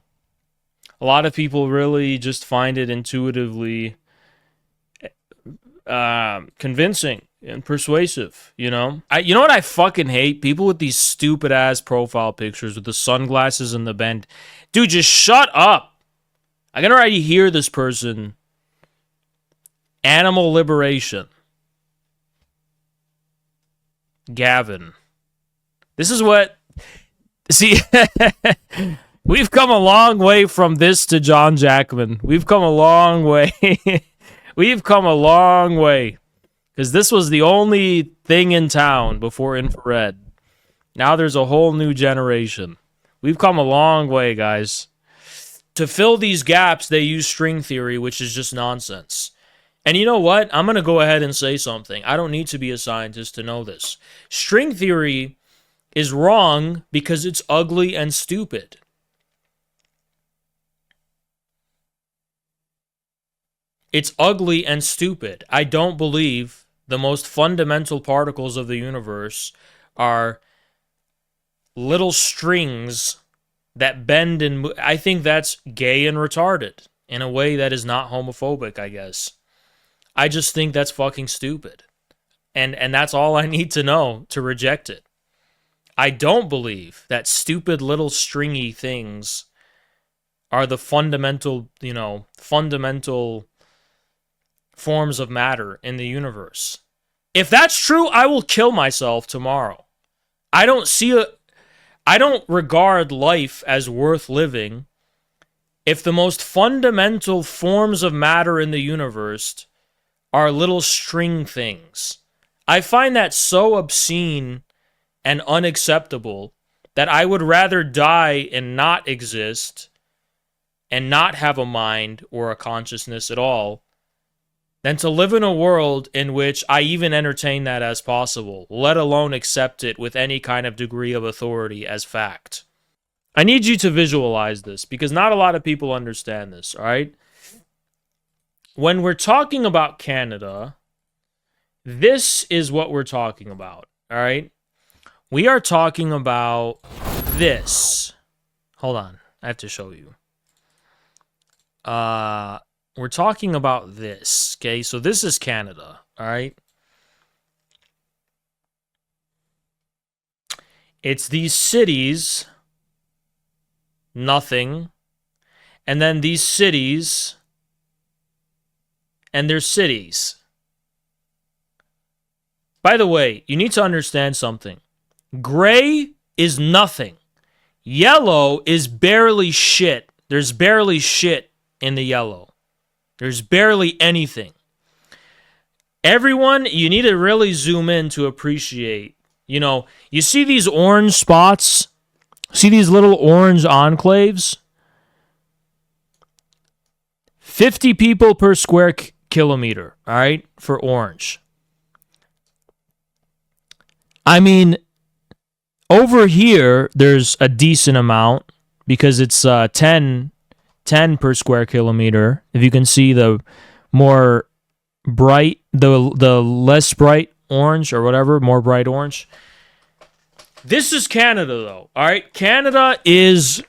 A lot of people really just find it intuitively convincing and persuasive, you know? You know what I fucking hate? People with these stupid-ass profile pictures with the sunglasses and the bend. Dude, just shut up. I can already hear this person. Animal liberation. Gavin. This is what... See, we've come a long way from this to John Jackman. We've come a long way. We've come a long way. Because this was the only thing in town before infrared. Now there's a whole new generation. We've come a long way, guys. To fill these gaps, they use string theory, which is just nonsense. And you know what? I'm going to go ahead and say something. I don't need to be a scientist to know this. String theory is wrong because it's ugly and stupid. It's ugly and stupid. I don't believe the most fundamental particles of the universe are little strings that bend and I think that's gay and retarded in a way that is not homophobic, I guess. I just think that's fucking stupid. And that's all I need to know to reject it. I don't believe that stupid little stringy things are the fundamental, fundamental forms of matter in the universe. If that's true, I will kill myself tomorrow. I don't regard life as worth living if the most fundamental forms of matter in the universe are little string things. I find that so obscene and unacceptable that I would rather die and not exist and not have a mind or a consciousness at all than to live in a world in which I even entertain that as possible, let alone accept it with any kind of degree of authority as fact. I need you to visualize this because not a lot of people understand this, all right? When we're talking about Canada, this is what we're talking about, all right? We are talking about this. Hold on, I have to show you. We're talking about this, okay? So this is Canada, all right? It's these cities, nothing, and then these cities, and their cities. By the way, you need to understand something. Gray is nothing. Yellow is barely shit. There's barely shit in the yellow. There's barely anything. Everyone, you need to really zoom in to appreciate. You see these orange spots? See these little orange enclaves? 50 people per square kilometer, all right, for orange. I mean, over here, there's a decent amount because it's 10 per square kilometer. If you can see the more bright, the less bright orange or whatever, more bright orange. This is Canada, though, all right? Canada is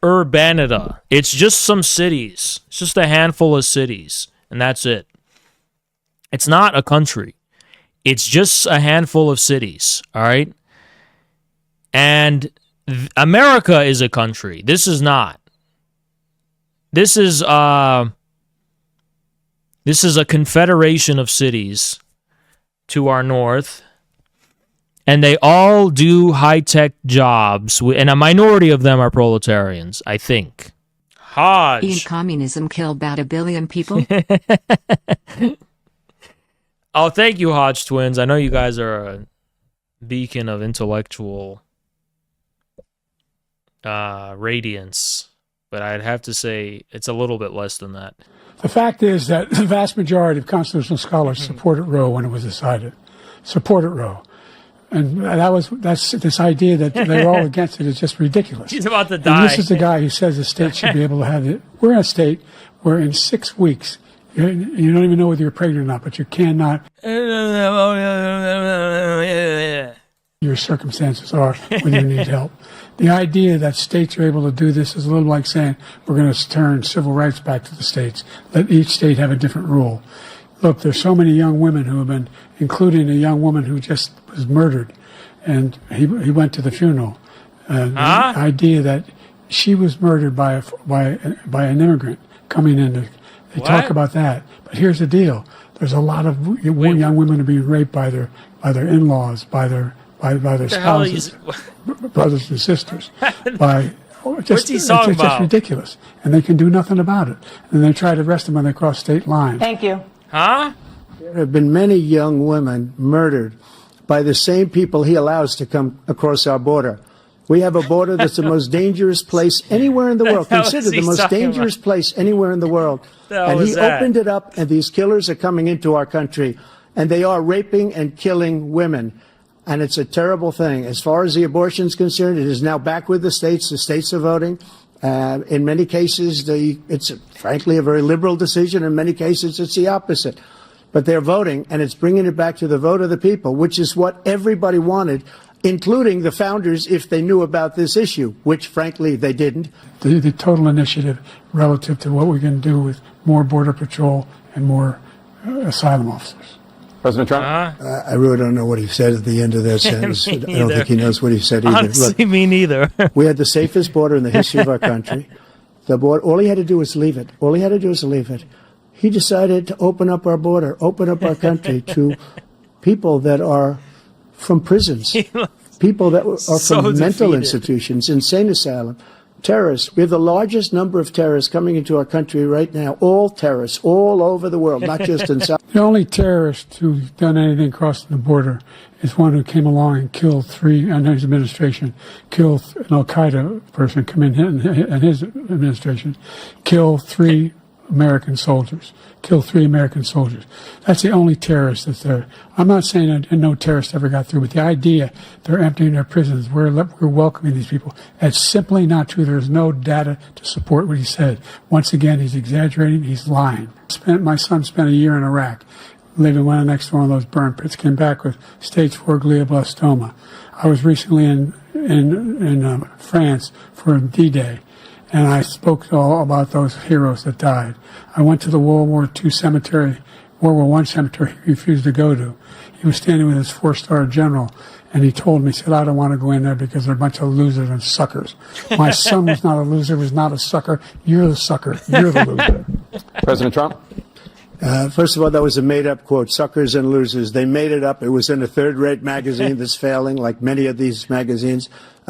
urbanita. It's just some cities. It's just a handful of cities, and that's it. It's not a country. It's just a handful of cities, all right? And America is a country. This is not. This is a confederation of cities to our north, and they all do high-tech jobs, and a minority of them are proletarians, I think. Hodge. Ian, communism killed about 1 billion people. Oh, thank you, Hodge Twins. I know you guys are a beacon of intellectual radiance. but I'd have to say it's a little bit less than that. The fact is that the vast majority of constitutional scholars supported Roe when it was decided. Supported Roe. And that's this idea that they're all against it is just ridiculous. He's about to And die. this is the guy who says the state should be able to have it. We're in a state where in 6 weeks, you don't even know whether you're pregnant or not, but you cannot. Your circumstances are when you need help. The idea that states are able to do this is a little like saying we're going to turn civil rights back to the states. Let each state have a different rule. Look, there's so many young women who have been, including a young woman who just was murdered, and he went to the funeral. The idea that she was murdered by an immigrant coming in. They talk about that, but here's the deal: there's a lot of young women are being raped by their in-laws, by their spouses, brothers and sisters. What's he talking about? It's just ridiculous, and they can do nothing about it. And they try to arrest them when they cross state lines. Thank you. Huh? There have been many young women murdered by the same people he allows to come across our border. We have a border that's the most dangerous place anywhere in the world. Considered the most dangerous place anywhere in the world. And he opened it up, and these killers are coming into our country, and they are raping and killing women. And it's a terrible thing. As far as the abortion is concerned, it is now back with the states. The states are voting. In many cases, it's frankly a very liberal decision. In many cases, it's the opposite. But they're voting, and it's bringing it back to the vote of the people, which is what everybody wanted, including the founders, if they knew about this issue, which, frankly, they didn't. The total initiative relative to what we're going to do with more Border Patrol and more asylum officers. President Trump? I really don't know what he said at the end of that sentence. I don't think he knows what he said either. Honestly, me neither. We had the safest border in the history of our country. The border, all he had to do was leave it. All he had to do was leave it. He decided to open up our border, open up our country to people that are from prisons, people that are from mental institutions, insane asylum, terrorists. We have the largest number of terrorists coming into our country right now, all terrorists, all over the world, not just in South. The only terrorist who's done anything crossing the border is one who came along and killed under his administration, killed an Al-Qaeda person come in his administration, killed 3 American soldiers. That's the only terrorist that's there. I'm not saying that no terrorist ever got through, but the idea they're emptying their prisons, we're welcoming these people, that's simply not true. There's no data to support what he said. Once again, he's exaggerating, he's lying. My son spent a year in Iraq, living next to one of those burn pits, came back with stage 4 glioblastoma. I was recently in France for D-Day, and I spoke all about those heroes that died. I went to the World War I cemetery he refused to go to. He was standing with his 4-star general, and he told me, he said, I don't want to go in there because they're a bunch of losers and suckers. My son was not a loser, was not a sucker. You're the sucker. You're the loser. President Trump? First of all, that was a made-up quote, suckers and losers. They made it up. It was in a third-rate magazine that's failing, like many of these magazines.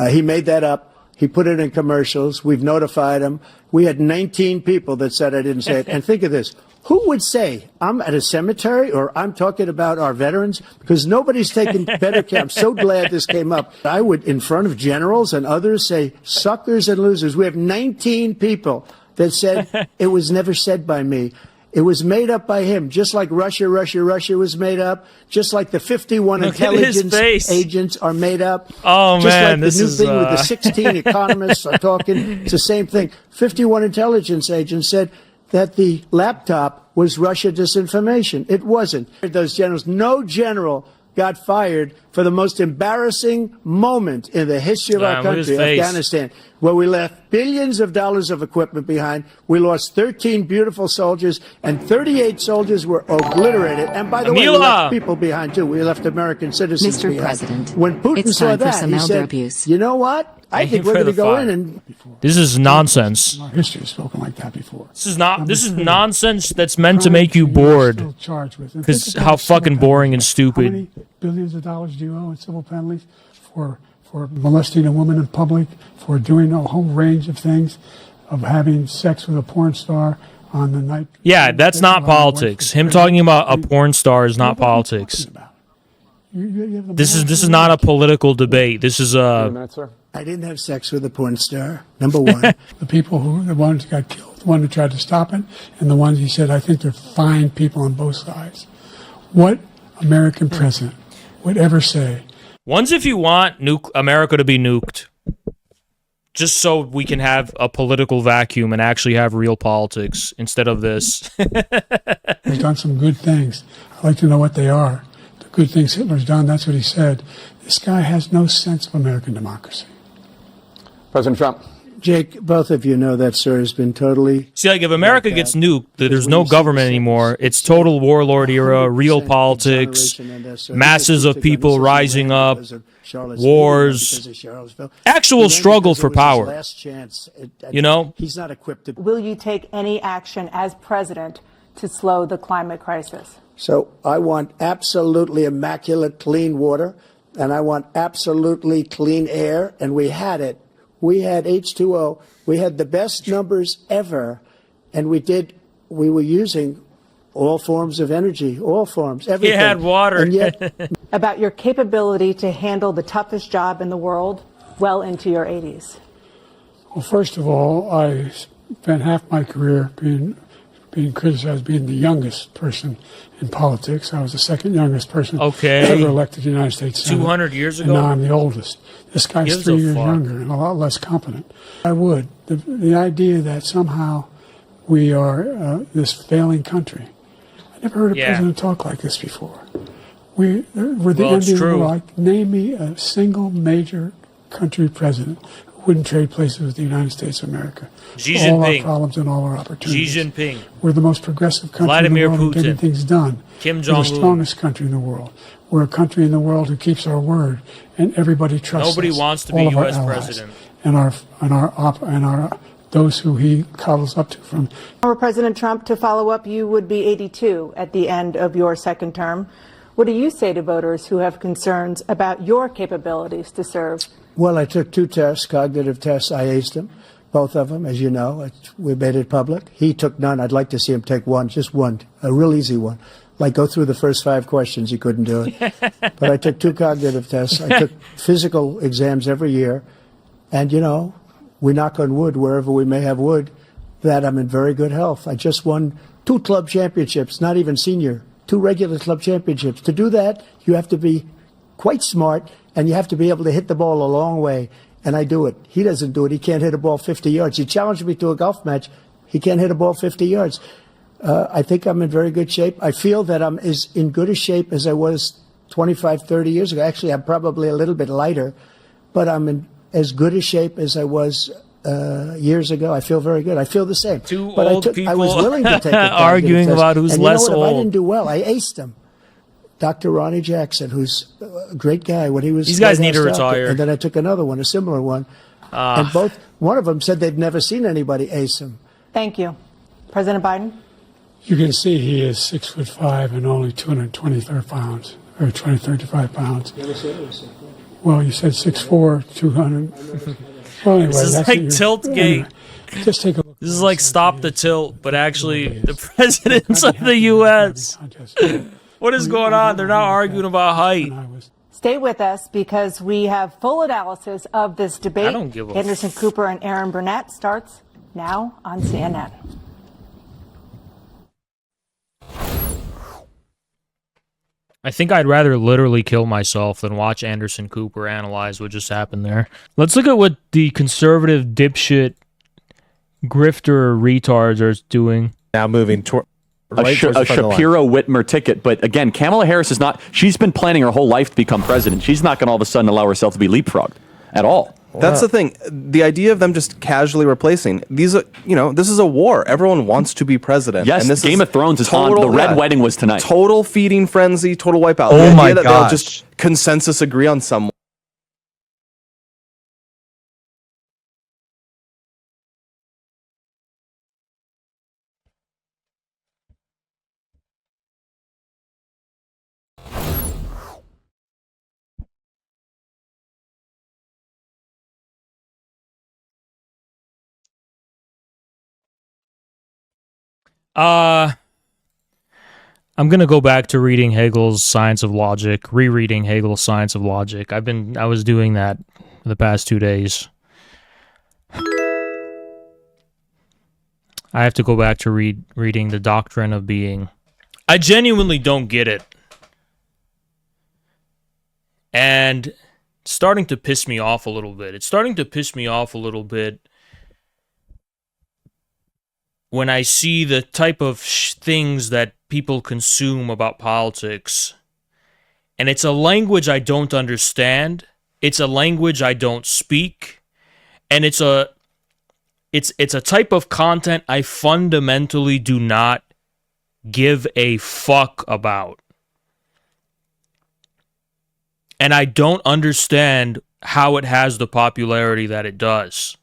He made that up. He put it in commercials. We've notified him. We had 19 people that said I didn't say it. And think of this. Who would say I'm at a cemetery or I'm talking about our veterans? Because nobody's taken better care. I'm so glad this came up. I would, in front of generals and others, say suckers and losers. We have 19 people that said it was never said by me. It was made up by him, just like Russia was made up, just like the 51 intelligence agents are made up. Oh, just man, like the new thing with the 16 economists are talking. It's the same thing. 51 intelligence agents said that the laptop was Russia disinformation. It wasn't. Those generals, no general got fired for the most embarrassing moment in the history of our country, Afghanistan, where we left billions of dollars of equipment behind. We lost 13 beautiful soldiers, and 38 soldiers were obliterated. And by the way, we left people behind, too. We left American citizens behind. Mr. President, when Putin it's saw time for that, some he elder said, abuse. you know what? I think we're going to go in and... This is nonsense. Our history has spoken like that before. This is nonsense that's meant to make you bored. Because how fucking boring and stupid. How many billions of dollars do you owe in civil penalties for molesting a woman in public, for doing a whole range of things, of having sex with a porn star on the night? Yeah, that's not politics. Him talking about a porn star is not politics. This is not a political debate. This is a I didn't have sex with a porn star, number one. The people the ones who got killed, the one who tried to stop it, and the ones he said, I think they're fine people on both sides. What American president would ever say? One's if you want America to be nuked, just so we can have a political vacuum and actually have real politics instead of this. He's done some good things. I'd like to know what they are. The good things Hitler's done, that's what he said. This guy has no sense of American democracy. President Trump. Jake, both of you know that, sir, has been totally... See, like, if America gets nuked, there's no government anymore. It's total warlord era, real politics, masses of people rising up, wars, actual struggle for power. You know? He's not equipped to... Will you take any action as president to slow the climate crisis? So I want absolutely immaculate clean water, and I want absolutely clean air, and we had it. We had H2O. We had the best numbers ever, and we were using all forms of energy, all forms, everything. He had water. And yet, About your capability to handle the toughest job in the world well into your 80s. Well, first of all, I spent half my career being criticized being the youngest person in politics. I was the second youngest person ever elected to the United States Senate. 200 years ago? And now I'm the oldest. This guy's 3 years younger and a lot less competent. I would. The idea that somehow we are this failing country. I never heard a president talk like this before. We're the end of the world. Like, name me a single major country president who wouldn't trade places with the United States of America. Xi All Jinping. our problems and all our opportunities. Xi Jinping. We're the most progressive country Vladimir in the world Putin. in getting things done. Kim We're Jong-un. the strongest country in the world. We're a country in the world who keeps our word, and everybody trusts Nobody us. wants to all be of our U.S. allies, president. And our those who he cuddles up to from. Former President Trump, to follow up, you would be 82 at the end of your second term. What do you say to voters who have concerns about your capabilities to serve? well, I took 2 tests, cognitive tests. I aced them, both of them, as you know. We made it public. He took none. I'd like to see him take one, just one, a real easy one. Like go through the first 5 questions. He couldn't do it. But I took 2 cognitive tests. I took physical exams every year. And, you know, we knock on wood wherever we may have wood, that I'm in very good health. I just won 2 club championships, not even senior, 2 regular club championships. To do that, you have to be quite smart, and you have to be able to hit the ball a long way. And I do it. He doesn't do it. He can't hit a ball 50 yards. He challenged me to a golf match. He can't hit a ball 50 yards. I think I'm in very good shape. I feel that I'm as in good a shape as I was 25, 30 years ago. Actually, I'm probably a little bit lighter, but I'm in as good a shape as I was years ago. I feel very good. I feel the same. But I was willing to take a arguing test. about who's and less you know what? old. If I didn't do well, I aced him. Dr. Ronnie Jackson, who's a great guy when he was. These guys need to White House doctor. retire. And then I took another one, a similar one, and one of them said they'd never seen anybody ace him. Thank you. President Biden? You can see he is 6'5" and only 223 pounds, or 235 pounds. You ever said it was Well, you said 6'4", 200. Well, anyway, This is that's like what you're- Tiltgate. anyway, just take a look. This is like Stop the Tilt, but actually the presidents of the U.S. What is going on? They're not arguing about height. Stay with us because we have full analysis of this debate. I don't give a Anderson Cooper and Aaron Burnett starts now on CNN. I think I'd rather literally kill myself than watch Anderson Cooper analyze what just happened there. Let's look at what the conservative dipshit grifter retards are doing. Now moving toward a Shapiro-Whitmer ticket. But again, Kamala Harris is not, she's been planning her whole life to become president. She's not going to all of a sudden allow herself to be leapfrogged at all. That's the thing. The idea of them just casually replacing these, this is a war. Everyone wants to be president. Yes, and this Game of Thrones is on. The Red Wedding was tonight. Total feeding frenzy, total wipeout. Oh The my idea that they'll gosh. just consensus agree on someone. I'm gonna go back to reading Hegel's Science of Logic, rereading Hegel's Science of Logic. I was doing that for the past 2 days. I have to go back to reading The Doctrine of Being. I genuinely don't get it. And it's starting to piss me off a little bit. It's starting to piss me off a little bit when I see the type of things that people consume about politics. And it's a language I don't understand. It's a language I don't speak. And it's a type of content I fundamentally do not give a fuck about. And I don't understand how it has the popularity that it does.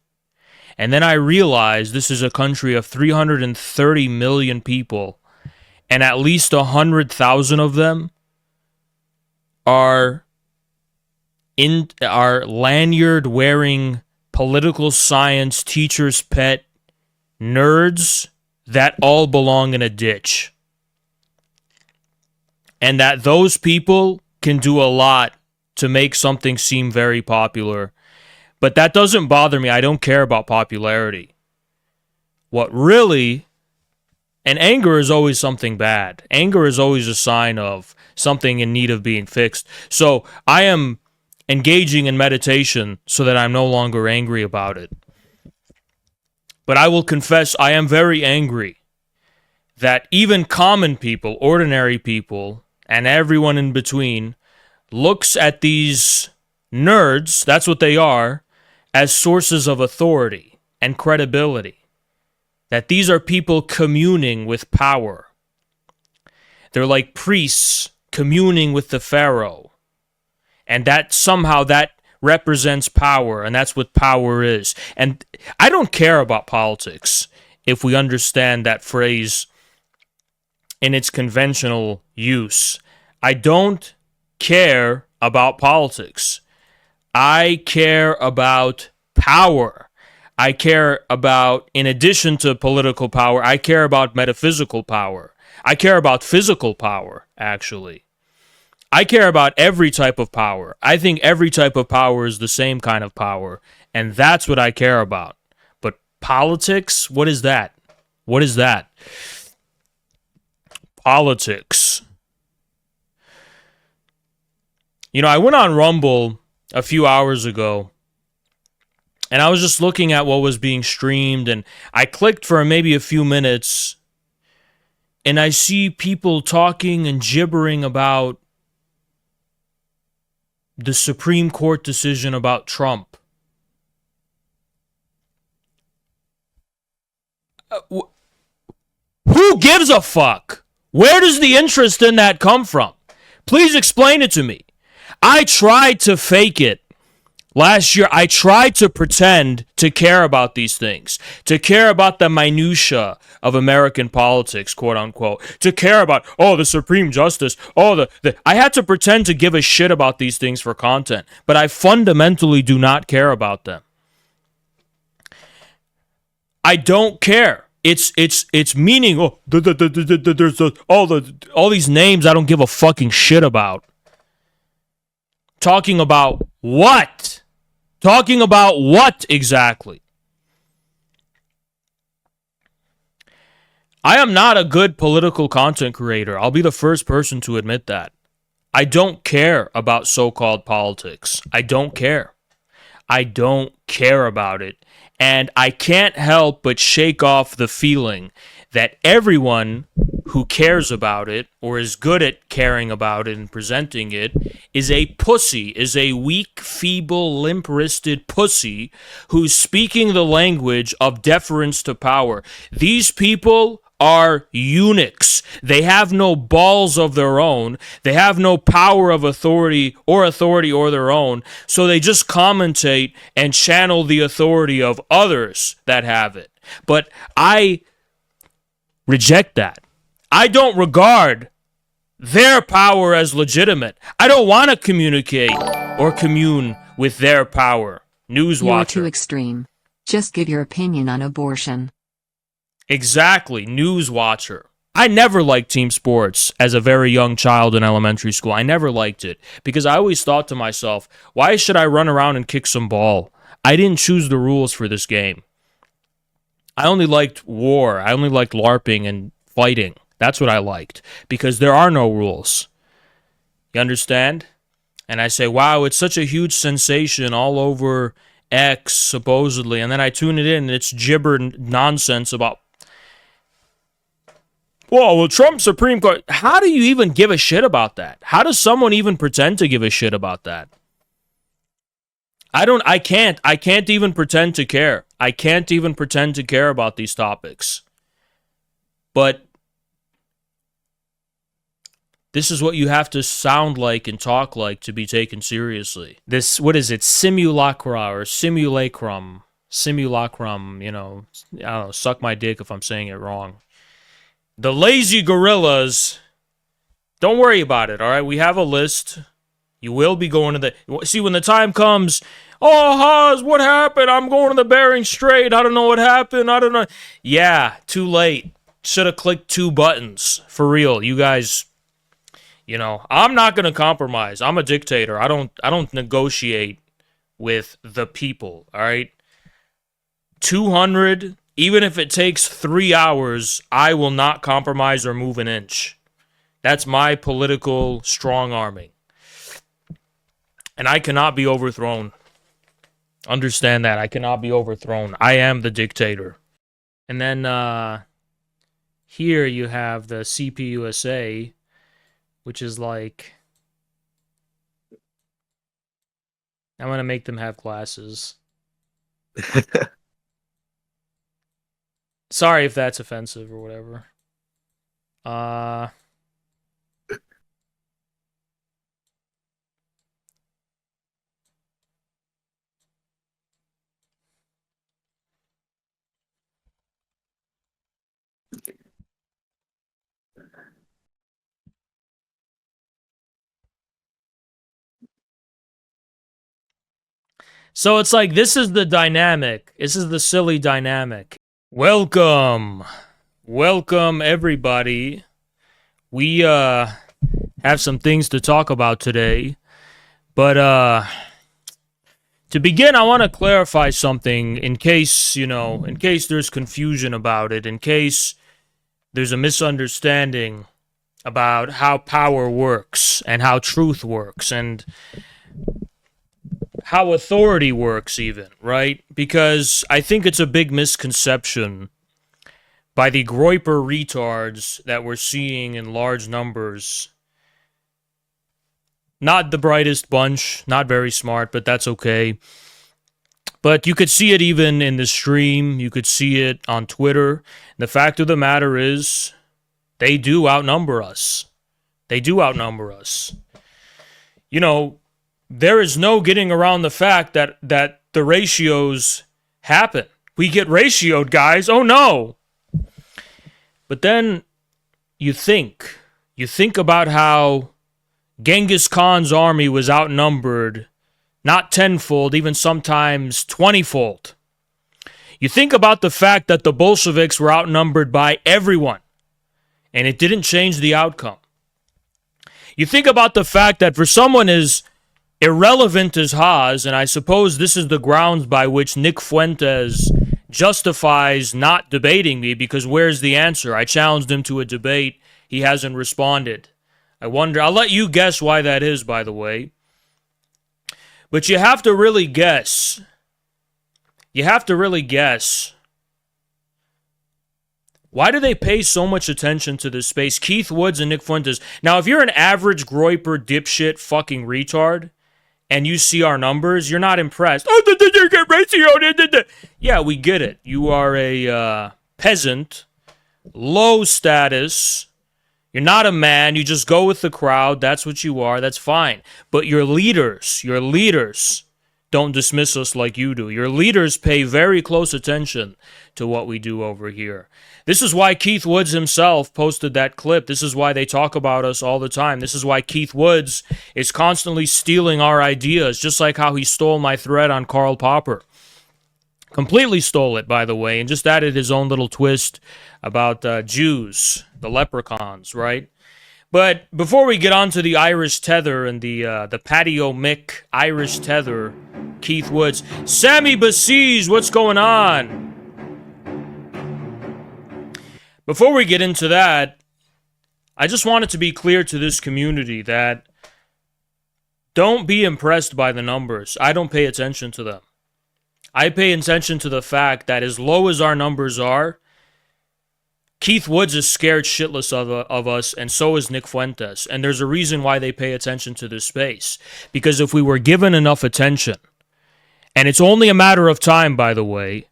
And then I realize this is a country of 330 million people, and at least 100,000 of them are lanyard-wearing political science teacher's pet nerds that all belong in a ditch. And that those people can do a lot to make something seem very popular. But that doesn't bother me. I don't care about popularity. What really... And anger is always something bad. Anger is always a sign of something in need of being fixed. So I am engaging in meditation so that I'm no longer angry about it. But I will confess I am very angry that even common people, ordinary people, and everyone in between looks at these nerds, that's what they are, as sources of authority and credibility. That these are people communing with power. They're like priests communing with the Pharaoh. And that somehow that represents power, and that's what power is. And I don't care about politics if we understand that phrase in its conventional use. I don't care about politics. I care about power. I care about, in addition to political power, I care about metaphysical power. I care about physical power, actually. I care about every type of power. I think every type of power is the same kind of power, and that's what I care about. But politics, what is that? What is that? Politics. You know, I went on Rumble a few hours ago, and I was just looking at what was being streamed, and I clicked for maybe a few minutes, and I see people talking and gibbering about the Supreme Court decision about Trump. Who gives a fuck? Where does the interest in that come from? Please explain it to me. I tried to fake it. Last year, I tried to pretend to care about these things, to care about the minutia of American politics, quote unquote, to care about, the Supreme Justice, I had to pretend to give a shit about these things for content, but I fundamentally do not care about them. I don't care. It's meaning, there's all these names I don't give a fucking shit about. Talking about what? Talking about what exactly? I am not a good political content creator. I'll be the first person to admit that. I don't care about so-called politics. I don't care. I don't care about it. And I can't help but shake off the feeling that everyone who cares about it or is good at caring about it and presenting it is a pussy, is a weak, feeble, limp-wristed pussy who's speaking the language of deference to power. These people are eunuchs. They have no balls of their own. They have no power of authority or their own. So they just commentate and channel the authority of others that have it. But I reject that. I don't regard their power as legitimate. I don't want to communicate or commune with their power. Newswatcher. You're too extreme. Just give your opinion on abortion. Exactly. Newswatcher. I never liked team sports as a very young child in elementary school. I never liked it because I always thought to myself, why should I run around and kick some ball? I didn't choose the rules for this game. I only liked war. I only liked LARPing and fighting. That's what I liked because there are no rules. You understand? And I say, wow, it's such a huge sensation all over X, supposedly. And then I tune it in and it's gibber nonsense about, well, Trump's Supreme Court. How do you even give a shit about that? How does someone even pretend to give a shit about that? I can't even pretend to care. I can't even pretend to care about these topics. But this is what you have to sound like and talk like to be taken seriously. This, what is it? Simulacra or simulacrum. Simulacrum, you know. I don't know, suck my dick if I'm saying it wrong. The lazy gorillas, don't worry about it, all right? We have a list. You will be going to the... See, when the time comes, oh, Haas, what happened? I'm going to the Bering Strait. I don't know what happened. I don't know. Yeah, too late. Should have clicked 2 buttons. For real, you guys, you know, I'm not going to compromise. I'm a dictator. I don't negotiate with the people, all right? 200, even if it takes 3 hours, I will not compromise or move an inch. That's my political strong-arming. And I cannot be overthrown. Understand that. I cannot be overthrown. I am the dictator. And then here you have the CPUSA, which is like... I'm going to make them have glasses. Sorry if that's offensive or whatever. So it's like, this is the dynamic. This is the silly dynamic. Welcome. Welcome, everybody. We have some things to talk about today. But to begin, I want to clarify something in case, you know, in case there's confusion about it, in case there's a misunderstanding about how power works and how truth works and how authority works even, right? Because I think it's a big misconception by the Groyper retards that we're seeing in large numbers. Not the brightest bunch, not very smart, but that's okay. But you could see it even in the stream. You could see it on Twitter. The fact of the matter is, they do outnumber us. They do outnumber us. You know, there is no getting around the fact that the ratios happen. We get ratioed, guys. Oh, no. But then you think about how Genghis Khan's army was outnumbered, not tenfold, even sometimes 20-fold. You think about the fact that the Bolsheviks were outnumbered by everyone, and it didn't change the outcome. You think about the fact that for someone as irrelevant as Haas, and I suppose this is the grounds by which Nick Fuentes justifies not debating me, because where's the answer? I challenged him to a debate. He hasn't responded. I wonder, I'll let you guess why that is, by the way. But you have to really guess. You have to really guess. Why do they pay so much attention to this space? Keith Woods and Nick Fuentes. Now, if you're an average Groyper dipshit fucking retard, and you see our numbers, you're not impressed. Oh, you get ratio. Yeah, we get it. You are a peasant, low status. You're not a man. You just go with the crowd. That's what you are. That's fine. But your leaders don't dismiss us like you do. Your leaders pay very close attention to what we do over here. This is why Keith Woods himself posted that clip. This is why they talk about us all the time. This is why Keith Woods is constantly stealing our ideas, just like how he stole my thread on Karl Popper. Completely stole it, by the way, and just added his own little twist about Jews, the leprechauns, right? But before we get on to the Irish tether and the Patio Mick Irish tether, Keith Woods, Sammy Besiege, what's going on? Before we get into that, I just wanted to be clear to this community that don't be impressed by the numbers. I don't pay attention to them. I pay attention to the fact that as low as our numbers are, Keith Woods is scared shitless of us, and so is Nick Fuentes. And there's a reason why they pay attention to this space. Because if we were given enough attention, and it's only a matter of time, by the way,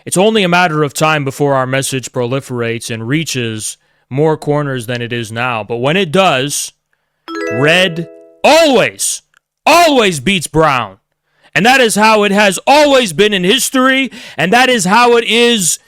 it's only a matter of time before our message proliferates and reaches more corners than it is now. But when it does, red always beats brown. And that is how it has always been in history, and that is how it is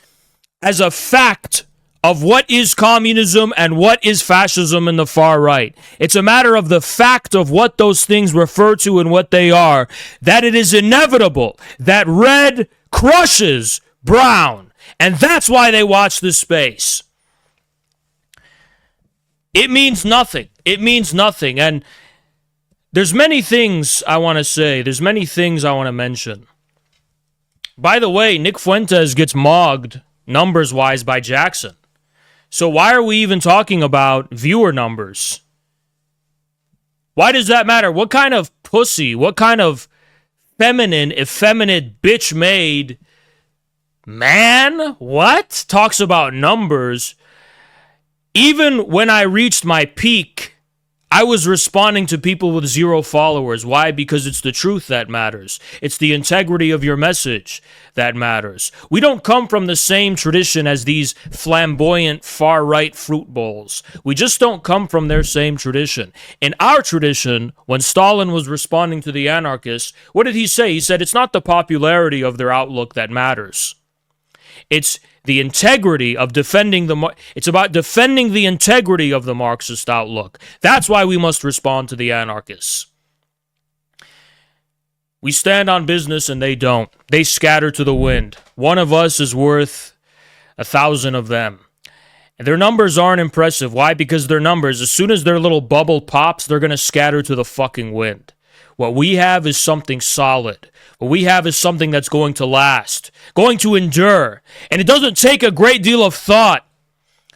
as a fact of what is communism and what is fascism in the far right. It's a matter of the fact of what those things refer to and what they are, that it is inevitable that red crushes brown. And that's why they watch this space. It means nothing. It means nothing. And there's many things I want to say. There's many things I want to mention. By the way, Nick Fuentes gets mogged numbers-wise by Jackson. So why are we even talking about viewer numbers? Why does that matter? What kind of pussy, what kind of feminine, effeminate, bitch-made man, what? Talks about numbers. Even when I reached my peak, I was responding to people with 0 followers. Why? Because it's the truth that matters. It's the integrity of your message that matters. We don't come from the same tradition as these flamboyant far-right fruit bowls. We just don't come from their same tradition. In our tradition, when Stalin was responding to the anarchists, what did he say? He said, it's not the popularity of their outlook that matters. It's the integrity of defending it's about defending the integrity of the Marxist outlook. That's why we must respond to the anarchists. We stand on business and they don't. They scatter to the wind. One of us is worth 1,000 of them. And their numbers aren't impressive. Why? Because their numbers, as soon as their little bubble pops, they're going to scatter to the fucking wind. What we have is something solid. What we have is something that's going to last, going to endure. And it doesn't take a great deal of thought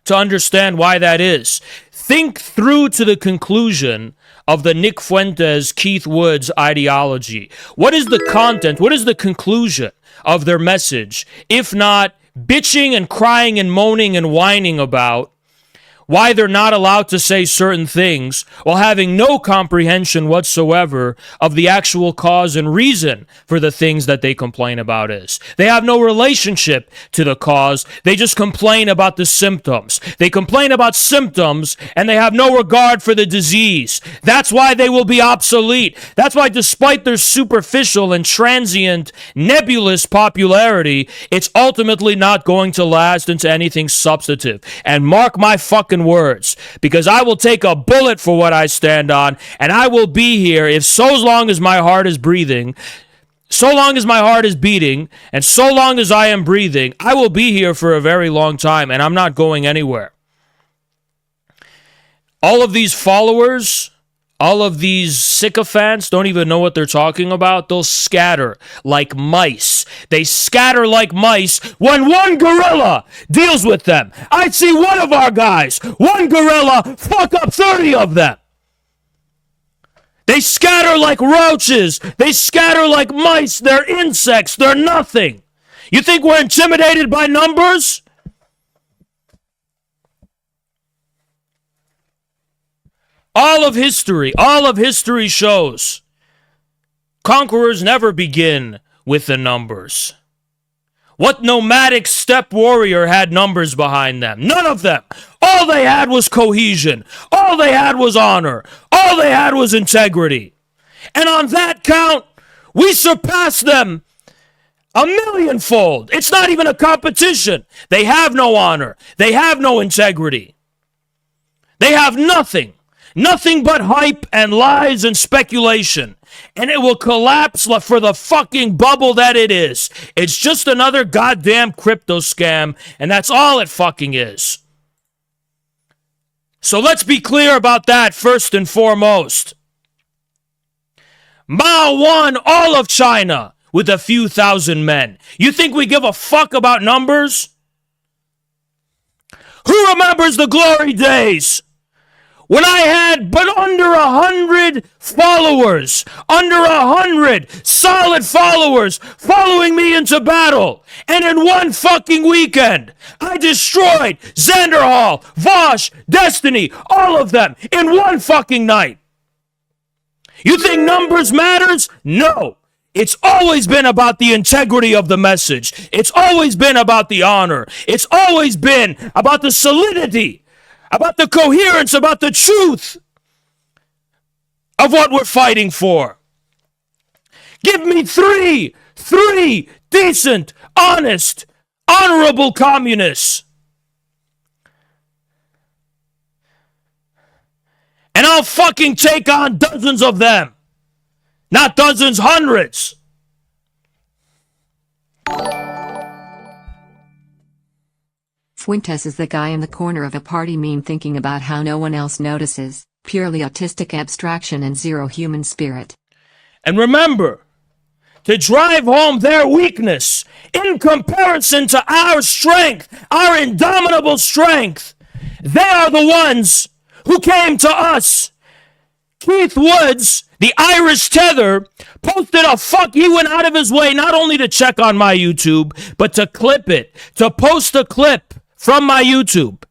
to understand why that is. Think through to the conclusion of the Nick Fuentes, Keith Woods ideology. What is the content? What is the conclusion of their message? If not bitching and crying and moaning and whining about why they're not allowed to say certain things while having no comprehension whatsoever of the actual cause and reason for the things that they complain about is. They have no relationship to the cause. They just complain about the symptoms. They complain about symptoms and they have no regard for the disease. That's why they will be obsolete. That's why despite their superficial and transient nebulous popularity, it's ultimately not going to last into anything substantive. And mark my fucking words, because I will take a bullet for what I stand on, and I will be here if so long as my heart is breathing, so long as my heart is beating, and so long as I am breathing, I will be here for a very long time, and I'm not going anywhere. All of these followers, all of these sycophants don't even know what they're talking about. They'll scatter like mice. They scatter like mice when one gorilla deals with them. I'd see one of our guys, one gorilla, fuck up 30 of them. They scatter like roaches. They scatter like mice. They're insects. They're nothing. You think we're intimidated by numbers? All of history shows conquerors never begin with the numbers. What nomadic steppe warrior had numbers behind them? None of them. All they had was cohesion. All they had was honor. All they had was integrity. And on that count, we surpassed them 1,000,000-fold. It's not even a competition. They have no honor. They have no integrity. They have nothing. Nothing but hype and lies and speculation. and it will collapse for the fucking bubble that it is. It's just another goddamn crypto scam, and that's all it fucking is. So let's be clear about that first and foremost. Mao won all of China with a few thousand men. You think we give a fuck about numbers? Who remembers the glory days when I had but under 100 followers, under 100 solid followers following me into battle, and in one fucking weekend, I destroyed Xanderhal, Vosh, Destiny, all of them in one fucking night? You think numbers matters? No. It's always been about the integrity of the message. It's always been about the honor. It's always been about the solidity, about the coherence, about the truth of what we're fighting for. Give me three decent, honest, honorable communists, and I'll fucking take on dozens of them. Not dozens, hundreds. Fuentes is the guy in the corner of a party meme thinking about how no one else notices. Purely autistic abstraction and zero human spirit. And remember, to drive home their weakness in comparison to our strength, our indomitable strength, they are the ones who came to us. Keith Woods, the Irish tether, posted he went out of his way not only to check on my YouTube, but to clip it, to post a clip from my YouTube.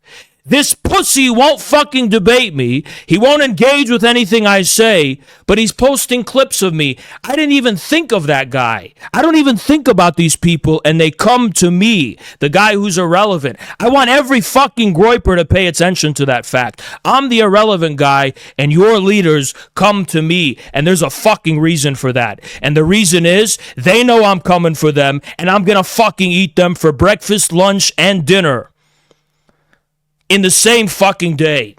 This pussy won't fucking debate me. He won't engage with anything I say, but he's posting clips of me. I didn't even think of that guy. I don't even think about these people, and they come to me, the guy who's irrelevant. I want every fucking groiper to pay attention to that fact. I'm the irrelevant guy, and your leaders come to me, and there's a fucking reason for that. And the reason is, they know I'm coming for them, and I'm gonna fucking eat them for breakfast, lunch, and dinner in the same fucking day.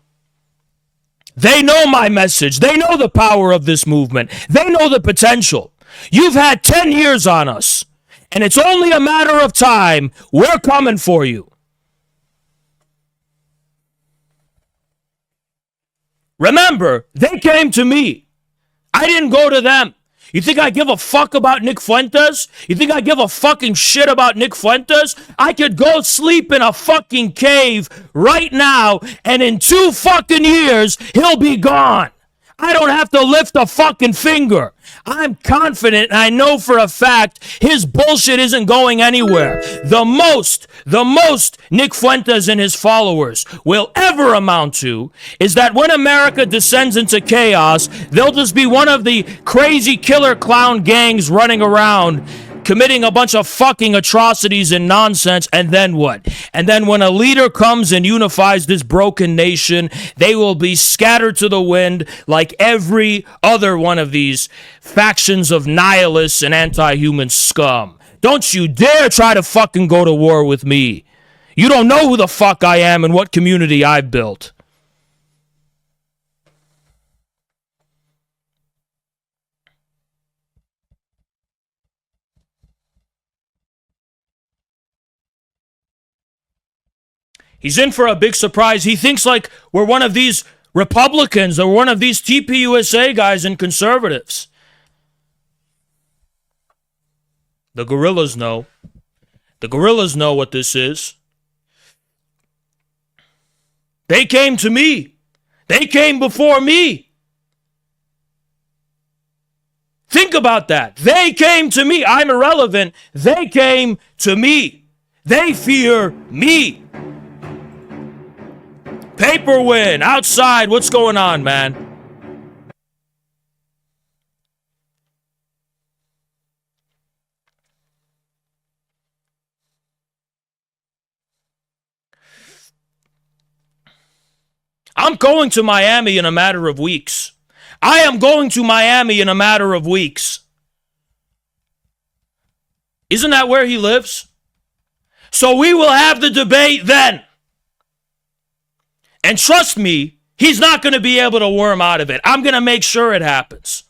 They know my message. They know the power of this movement. They know the potential. You've had 10 years on us, and it's only a matter of time. We're coming for you. Remember, they came to me. I didn't go to them. You think I give a fuck about Nick Fuentes? You think I give a fucking shit about Nick Fuentes? I could go sleep in a fucking cave right now, and in 2 fucking years, he'll be gone. I don't have to lift a fucking finger. I'm confident, and I know for a fact his bullshit isn't going anywhere. The most Nick Fuentes and his followers will ever amount to is that when America descends into chaos, they'll just be one of the crazy killer clown gangs running around committing a bunch of fucking atrocities and nonsense, and then what? And then when a leader comes and unifies this broken nation, they will be scattered to the wind like every other one of these factions of nihilists and anti-human scum. Don't you dare try to fucking go to war with me. You don't know who the fuck I am and what community I've built. He's in for a big surprise. He thinks like we're one of these Republicans or one of these TPUSA guys and conservatives. The guerrillas know. The guerrillas know what this is. They came to me. They came before me. Think about that. They came to me. I'm irrelevant. They came to me. They fear me. Paper win. Outside. What's going on, man? I'm going to Miami in a matter of weeks. I am going to Miami in a matter of weeks. Isn't that where he lives? So we will have the debate then. And trust me, he's not going to be able to worm out of it. I'm going to make sure it happens.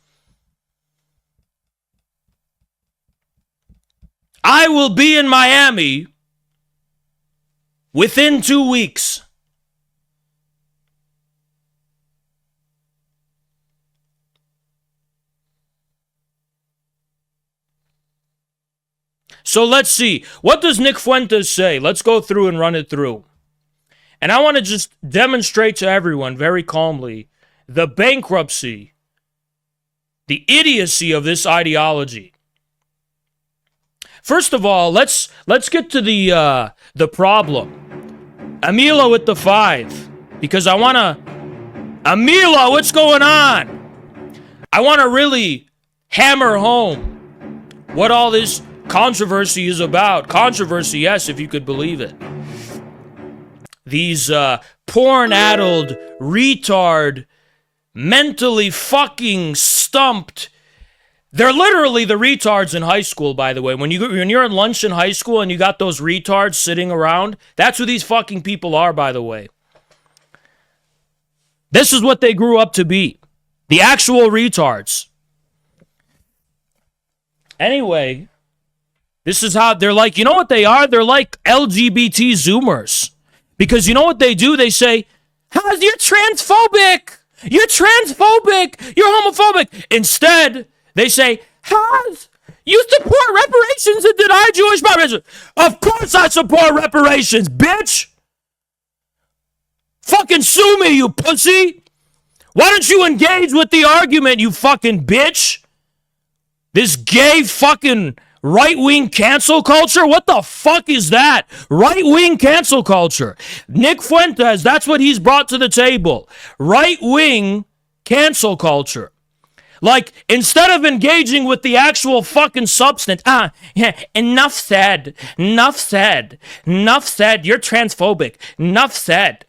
I will be in Miami within 2 weeks. So let's see. What does Nick Fuentes say? Let's go through and run it through. And I want to just demonstrate to everyone very calmly the bankruptcy, the idiocy of this ideology. First of all, let's get to the problem. Amila with the 5, because I want to... Amila, what's going on? I want to really hammer home what all this controversy is about. Controversy, yes, if you could believe it. These porn-addled, retard, mentally fucking stumped. They're literally the retards in high school, by the way. When you're in lunch in high school and you got those retards sitting around, that's who these fucking people are, by the way. This is what they grew up to be. The actual retards. Anyway, this is how they're like, you know what they are? They're like LGBT Zoomers. Because you know what they do? They say, you're transphobic. You're transphobic. You're homophobic. Instead, they say, you support reparations and deny Jewish population. Of course I support reparations, bitch. Fucking sue me, you pussy. Why don't you engage with the argument, you fucking bitch? This gay fucking right-wing cancel culture? What the fuck is that? Right-wing cancel culture. Nick Fuentes, that's what he's brought to the table. Right-wing cancel culture. Like, instead of engaging with the actual fucking substance, enough said, enough said, enough said, you're transphobic, enough said,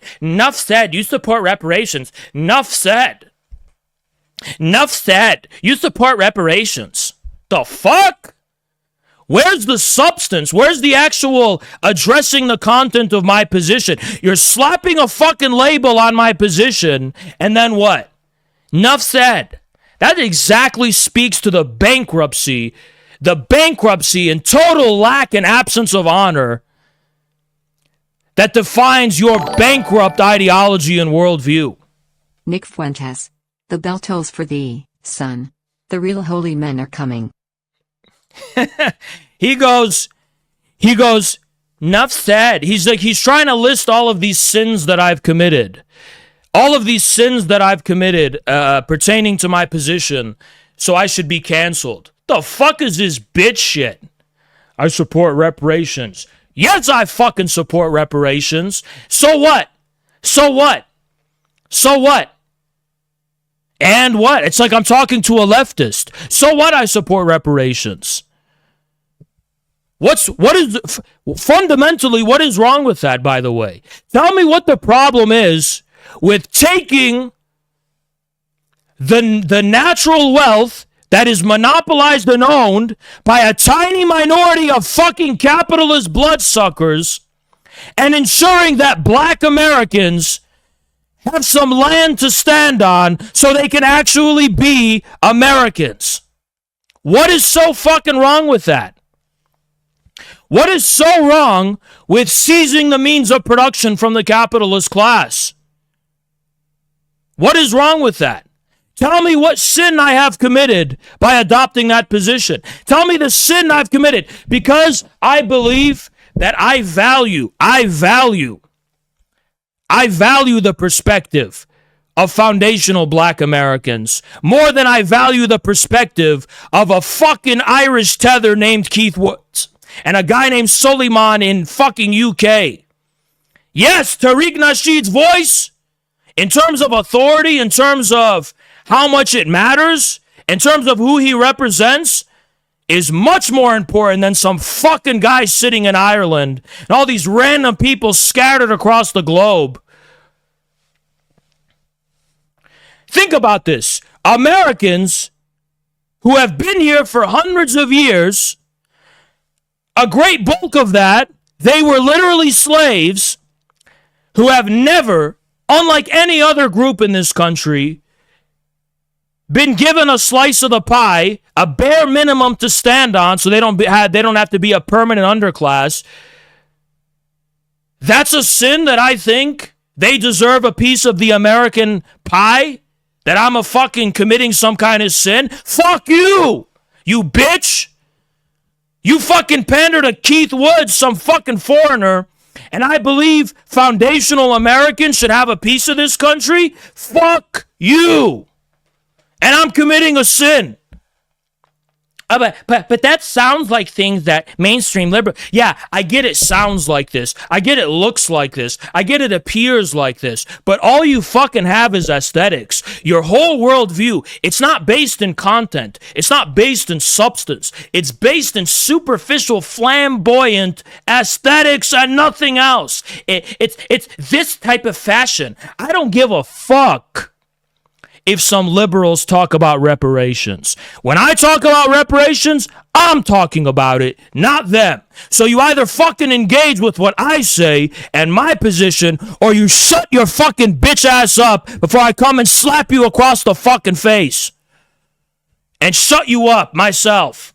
you support reparations, enough said, you support reparations. The fuck? Where's the substance? Where's the actual addressing the content of my position? You're slapping a fucking label on my position, and then what? Enough said. That exactly speaks to the bankruptcy and total lack and absence of honor that defines your bankrupt ideology and worldview. Nick Fuentes. The bell tolls for thee, son. The real holy men are coming. He goes, enough said. He's trying to list all of these sins that I've committed. All of these sins that I've committed pertaining to my position, so I should be canceled. The fuck is this bitch shit? I support reparations. Yes, I fucking support reparations. So what? So what? So what? And what? It's like I'm talking to a leftist. So what? I support reparations. Fundamentally, what is wrong with that, by the way? Tell me what the problem is with taking the natural wealth that is monopolized and owned by a tiny minority of fucking capitalist bloodsuckers and ensuring that black Americans have some land to stand on so they can actually be Americans. What is so fucking wrong with that? What is so wrong with seizing the means of production from the capitalist class? What is wrong with that? Tell me what sin I have committed by adopting that position. Tell me the sin I've committed because I believe that I value the perspective of foundational black Americans more than I value the perspective of a fucking Irish tether named Keith Woods and a guy named Suleiman in fucking UK. Yes, Tariq Nasheed's voice, in terms of authority, in terms of how much it matters, in terms of who he represents, is much more important than some fucking guy sitting in Ireland and all these random people scattered across the globe. Think about this. Americans who have been here for hundreds of years, a great bulk of that, they were literally slaves who have never, unlike any other group in this country, been given a slice of the pie, a bare minimum to stand on, so they don't have to be a permanent underclass. That's a sin that I think they deserve a piece of the American pie? That I'm a fucking committing some kind of sin? Fuck you, you bitch! You fucking pander to Keith Woods, some fucking foreigner, and I believe foundational Americans should have a piece of this country? Fuck you! And I'm committing a sin. But that sounds like things that mainstream liberal... Yeah, I get it sounds like this. I get it looks like this. I get it appears like this. But all you fucking have is aesthetics. Your whole worldview, it's not based in content. It's not based in substance. It's based in superficial, flamboyant aesthetics and nothing else. It's this type of fashion. I don't give a fuck if some liberals talk about reparations. When I talk about reparations, I'm talking about it, not them. So you either fucking engage with what I say and my position, or you shut your fucking bitch ass up before I come and slap you across the fucking face. And shut you up myself.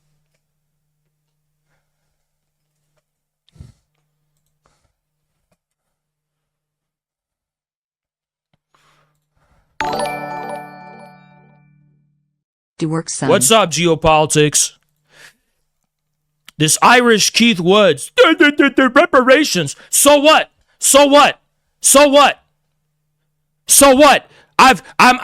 What's up, geopolitics? This Irish Keith Woods. Reparations. So what? So what? So what? So what?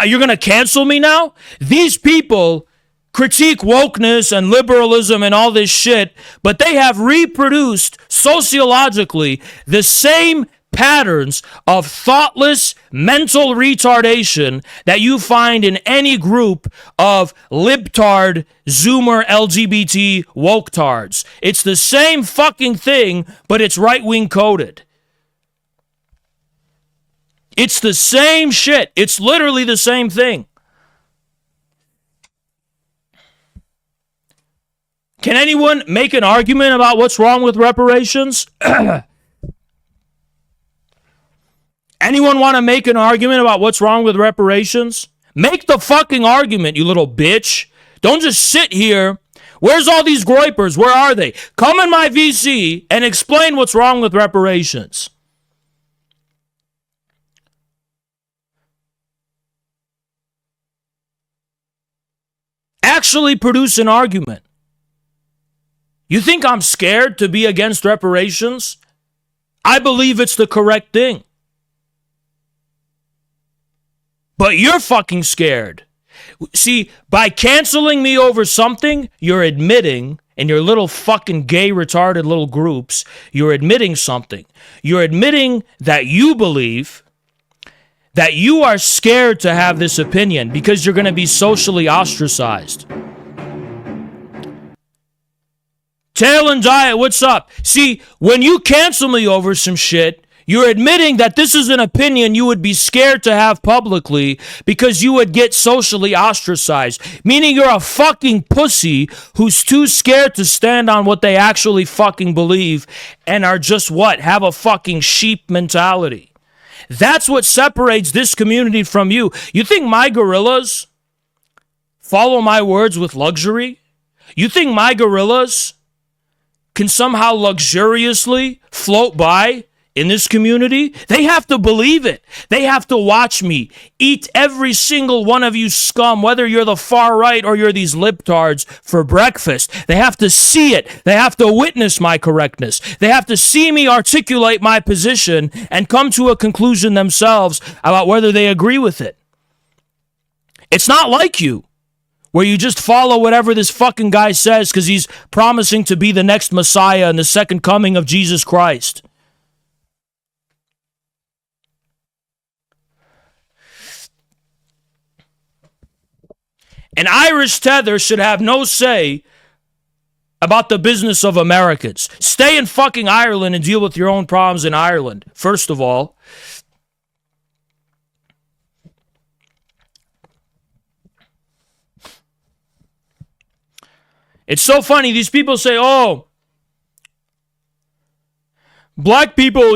You're gonna cancel me now? These people critique wokeness and liberalism and all this shit, but they have reproduced sociologically the same patterns of thoughtless mental retardation that you find in any group of libtard, zoomer, LGBT woketards. It's the same fucking thing, but it's right-wing coded. It's the same shit. It's literally the same thing. Can anyone make an argument about what's wrong with reparations? Anyone want to make an argument about what's wrong with reparations? Make the fucking argument, you little bitch. Don't just sit here. Where's all these groypers? Where are they? Come in my VC and explain what's wrong with reparations. Actually produce an argument. You think I'm scared to be against reparations? I believe it's the correct thing. But you're fucking scared. See, by canceling me over something, you're admitting, in your little fucking gay retarded little groups, you're admitting something. You're admitting that you believe that you are scared to have this opinion because you're going to be socially ostracized. Tail and Diet, what's up? See, when you cancel me over some shit, you're admitting that this is an opinion you would be scared to have publicly because you would get socially ostracized. Meaning you're a fucking pussy who's too scared to stand on what they actually fucking believe and are just what? Have a fucking sheep mentality. That's what separates this community from you. You think my gorillas follow my words with luxury? You think my gorillas can somehow luxuriously float by in this community? They have to believe it. They have to watch me eat every single one of you scum, whether you're the far right or you're these libtards, for breakfast. They have to see it. They have to witness my correctness. They have to see me articulate my position and come to a conclusion themselves about whether they agree with it. It's not like you, where you just follow whatever this fucking guy says because he's promising to be the next Messiah and the second coming of Jesus Christ. An Irish tether should have no say about the business of Americans. Stay in fucking Ireland and deal with your own problems in Ireland, first of all. It's so funny. These people say, oh, black people,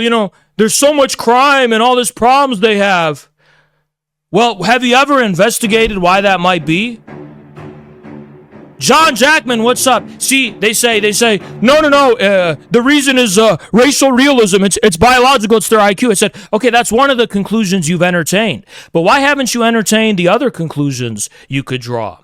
there's so much crime and all these problems they have. Well, have you ever investigated why that might be? John Jackman, what's up? See, they say, no, the reason is racial realism. It's biological, it's their IQ. I said, okay, that's one of the conclusions you've entertained. But why haven't you entertained the other conclusions you could draw?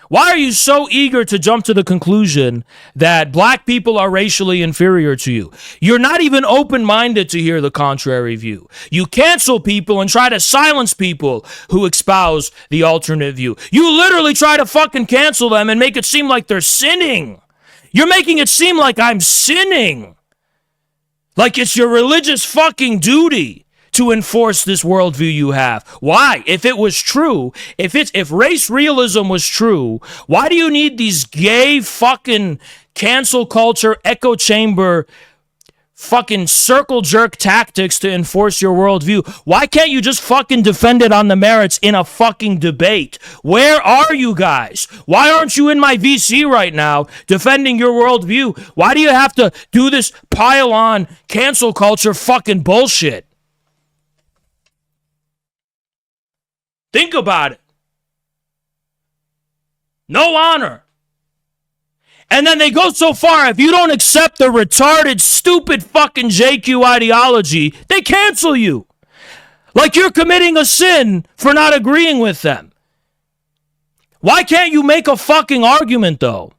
Why are you so eager to jump to the conclusion that black people are racially inferior to you? You're not even open-minded to hear the contrary view. You cancel people and try to silence people who espouse the alternate view. You literally try to fucking cancel them and make it seem like they're sinning. You're making it seem like I'm sinning. Like it's your religious fucking duty to enforce this worldview you have. Why? If it was true, if race realism was true, why do you need these gay fucking cancel culture echo chamber fucking circle jerk tactics to enforce your worldview? Why can't you just fucking defend it on the merits in a fucking debate? Where are you guys? Why aren't you in my VC right now defending your worldview? Why do you have to do this pile on cancel culture fucking bullshit? Think about it. No honor. And then they go so far, if you don't accept the retarded, stupid fucking JQ ideology, they cancel you. Like you're committing a sin for not agreeing with them. Why can't you make a fucking argument, though?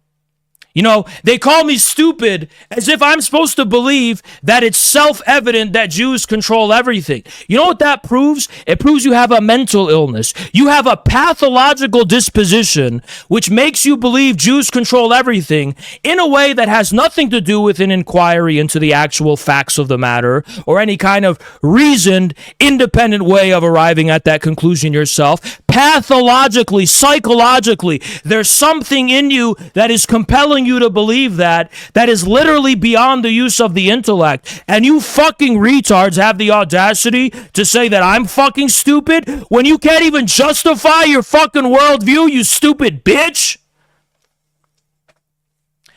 You know, they call me stupid as if I'm supposed to believe that it's self-evident that Jews control everything. You know what that proves? It proves you have a mental illness. You have a pathological disposition which makes you believe Jews control everything in a way that has nothing to do with an inquiry into the actual facts of the matter or any kind of reasoned, independent way of arriving at that conclusion yourself. Pathologically, psychologically, there's something in you that is compelling you to believe that is literally beyond the use of the intellect. And you fucking retards have the audacity to say that I'm fucking stupid when you can't even justify your fucking worldview, you stupid bitch.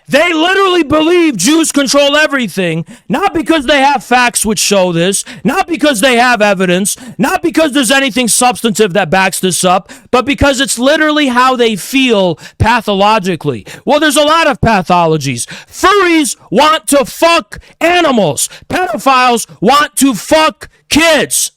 They literally believe Jews control everything, not because they have facts which show this, not because they have evidence, not because there's anything substantive that backs this up, but because it's literally how they feel pathologically. Well, there's a lot of pathologies. Furries want to fuck animals. Pedophiles want to fuck kids.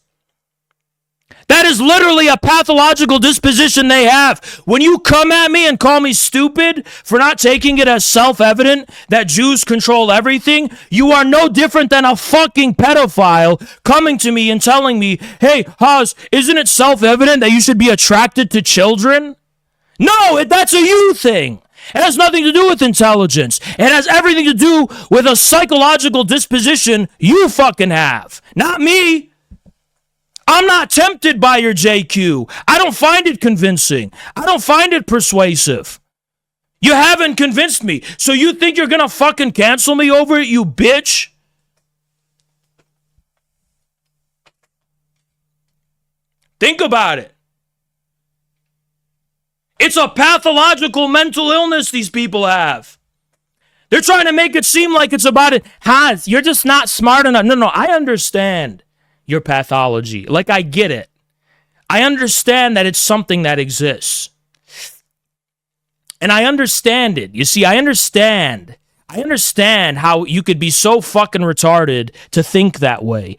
That is literally a pathological disposition they have. When you come at me and call me stupid for not taking it as self-evident that Jews control everything, you are no different than a fucking pedophile coming to me and telling me, hey, Haas, isn't it self-evident that you should be attracted to children? No, that's a you thing. It has nothing to do with intelligence. It has everything to do with a psychological disposition you fucking have, not me. I'm not tempted by your JQ. I don't find it convincing. I don't find it persuasive. You haven't convinced me. So you think you're going to fucking cancel me over it, you bitch? Think about it. It's a pathological mental illness these people have. They're trying to make it seem like it's about it. Haz, you're just not smart enough. No, I understand your pathology. Like, I get it. I understand that it's something that exists. And I understand it. You see, I understand how you could be so fucking retarded to think that way.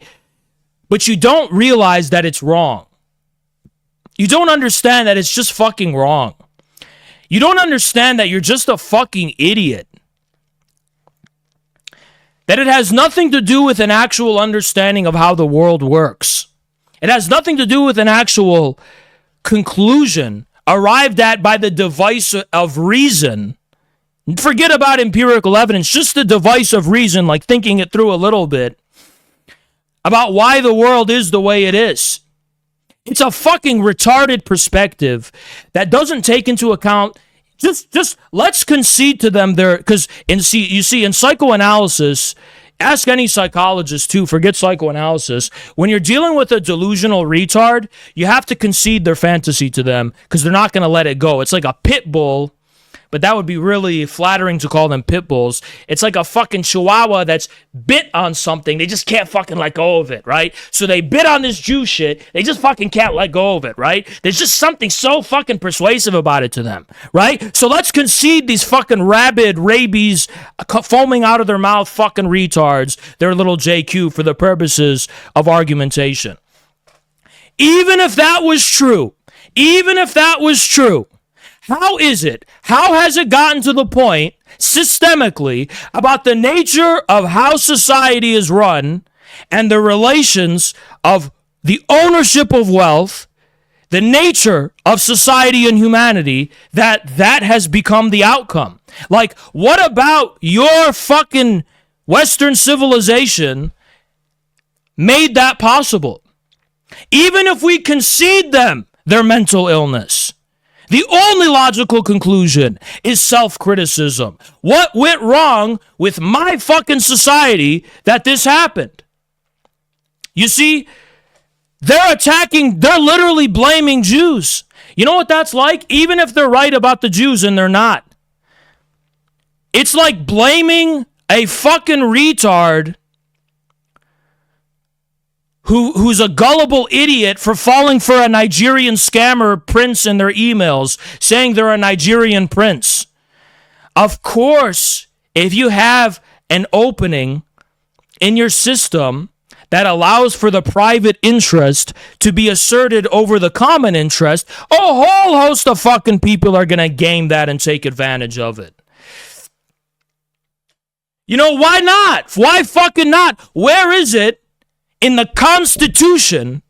But you don't realize that it's wrong. You don't understand that it's just fucking wrong. You don't understand that you're just a fucking idiot. That it has nothing to do with an actual understanding of how the world works. It has nothing to do with an actual conclusion arrived at by the device of reason. Forget about empirical evidence, just the device of reason, like thinking it through a little bit about why the world is the way it is. It's a fucking retarded perspective that doesn't take into account. Just let's concede to them there, because in psychoanalysis, ask any psychologist too, forget psychoanalysis. When you're dealing with a delusional retard, you have to concede their fantasy to them because they're not going to let it go. It's like a pit bull but that would be really flattering to call them pit bulls. It's like a fucking chihuahua that's bit on something. They just can't fucking let go of it, right? So they bit on this Jew shit. They just fucking can't let go of it, right? There's just something so fucking persuasive about it to them, right? So let's concede these fucking rabid rabies foaming out of their mouth fucking retards, their little JQ for the purposes of argumentation. Even if that was true, how has it gotten to the point, systemically, about the nature of how society is run and the relations of the ownership of wealth, the nature of society and humanity, that has become the outcome? Like, what about your fucking Western civilization made that possible? Even if we concede them their mental illness, the only logical conclusion is self-criticism. What went wrong with my fucking society that this happened? You see, they're literally blaming Jews. You know what that's like? Even if they're right about the Jews and they're not. It's like blaming a fucking retard who's a gullible idiot for falling for a Nigerian scammer prince in their emails, saying they're a Nigerian prince. Of course, if you have an opening in your system that allows for the private interest to be asserted over the common interest, a whole host of fucking people are going to game that and take advantage of it. You know, why not? Why fucking not? Where is it in the constitution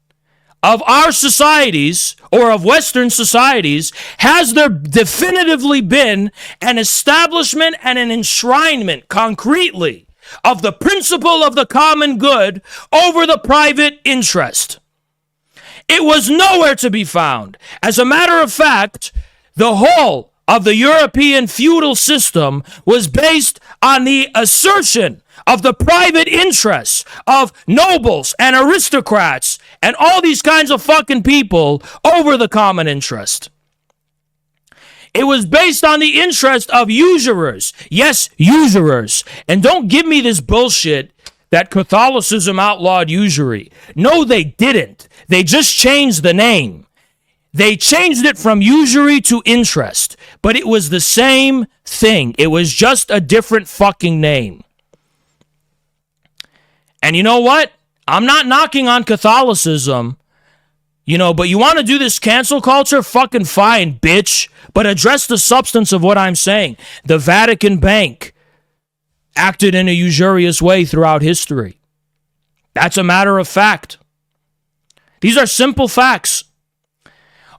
of our societies, or of Western societies, has there definitively been an establishment and an enshrinement concretely of the principle of the common good over the private interest? It was nowhere to be found. As a matter of fact, the whole of the European feudal system was based on the assertion of the private interests of nobles and aristocrats and all these kinds of fucking people over the common interest. It was based on the interest of usurers. Yes, usurers. And don't give me this bullshit that Catholicism outlawed usury. No, they didn't. They just changed the name. They changed it from usury to interest. But it was the same thing. It was just a different fucking name. And you know what? I'm not knocking on Catholicism, but you want to do this cancel culture? Fucking fine, bitch. But address the substance of what I'm saying. The Vatican Bank acted in a usurious way throughout history. That's a matter of fact. These are simple facts.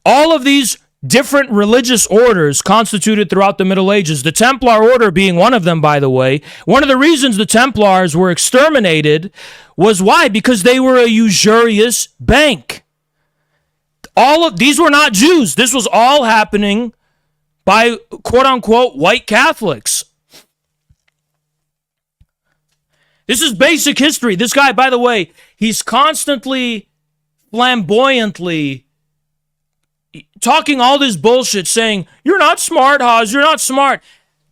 All of these different religious orders constituted throughout the Middle Ages, the Templar order being one of them, by the way. One of the reasons the Templars were exterminated was why? Because they were a usurious bank. All of these were not Jews. This was all happening by quote-unquote white Catholics. This is basic history. This guy, by the way, he's constantly, flamboyantly talking all this bullshit, saying, you're not smart, Haas, you're not smart.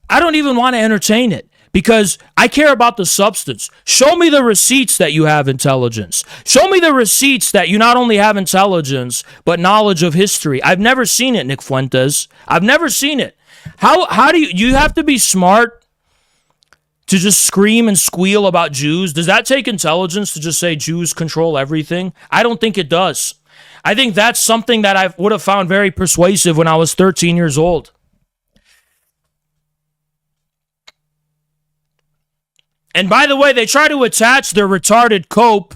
I don't even want to entertain it because I care about the substance. Show me the receipts that you have intelligence. Show me the receipts that you not only have intelligence, but knowledge of history. I've never seen it, Nick Fuentes. I've never seen it. How do you have to be smart to just scream and squeal about Jews? Does that take intelligence to just say Jews control everything? I don't think it does. I think that's something that I would have found very persuasive when I was 13 years old. And by the way, they try to attach their retarded cope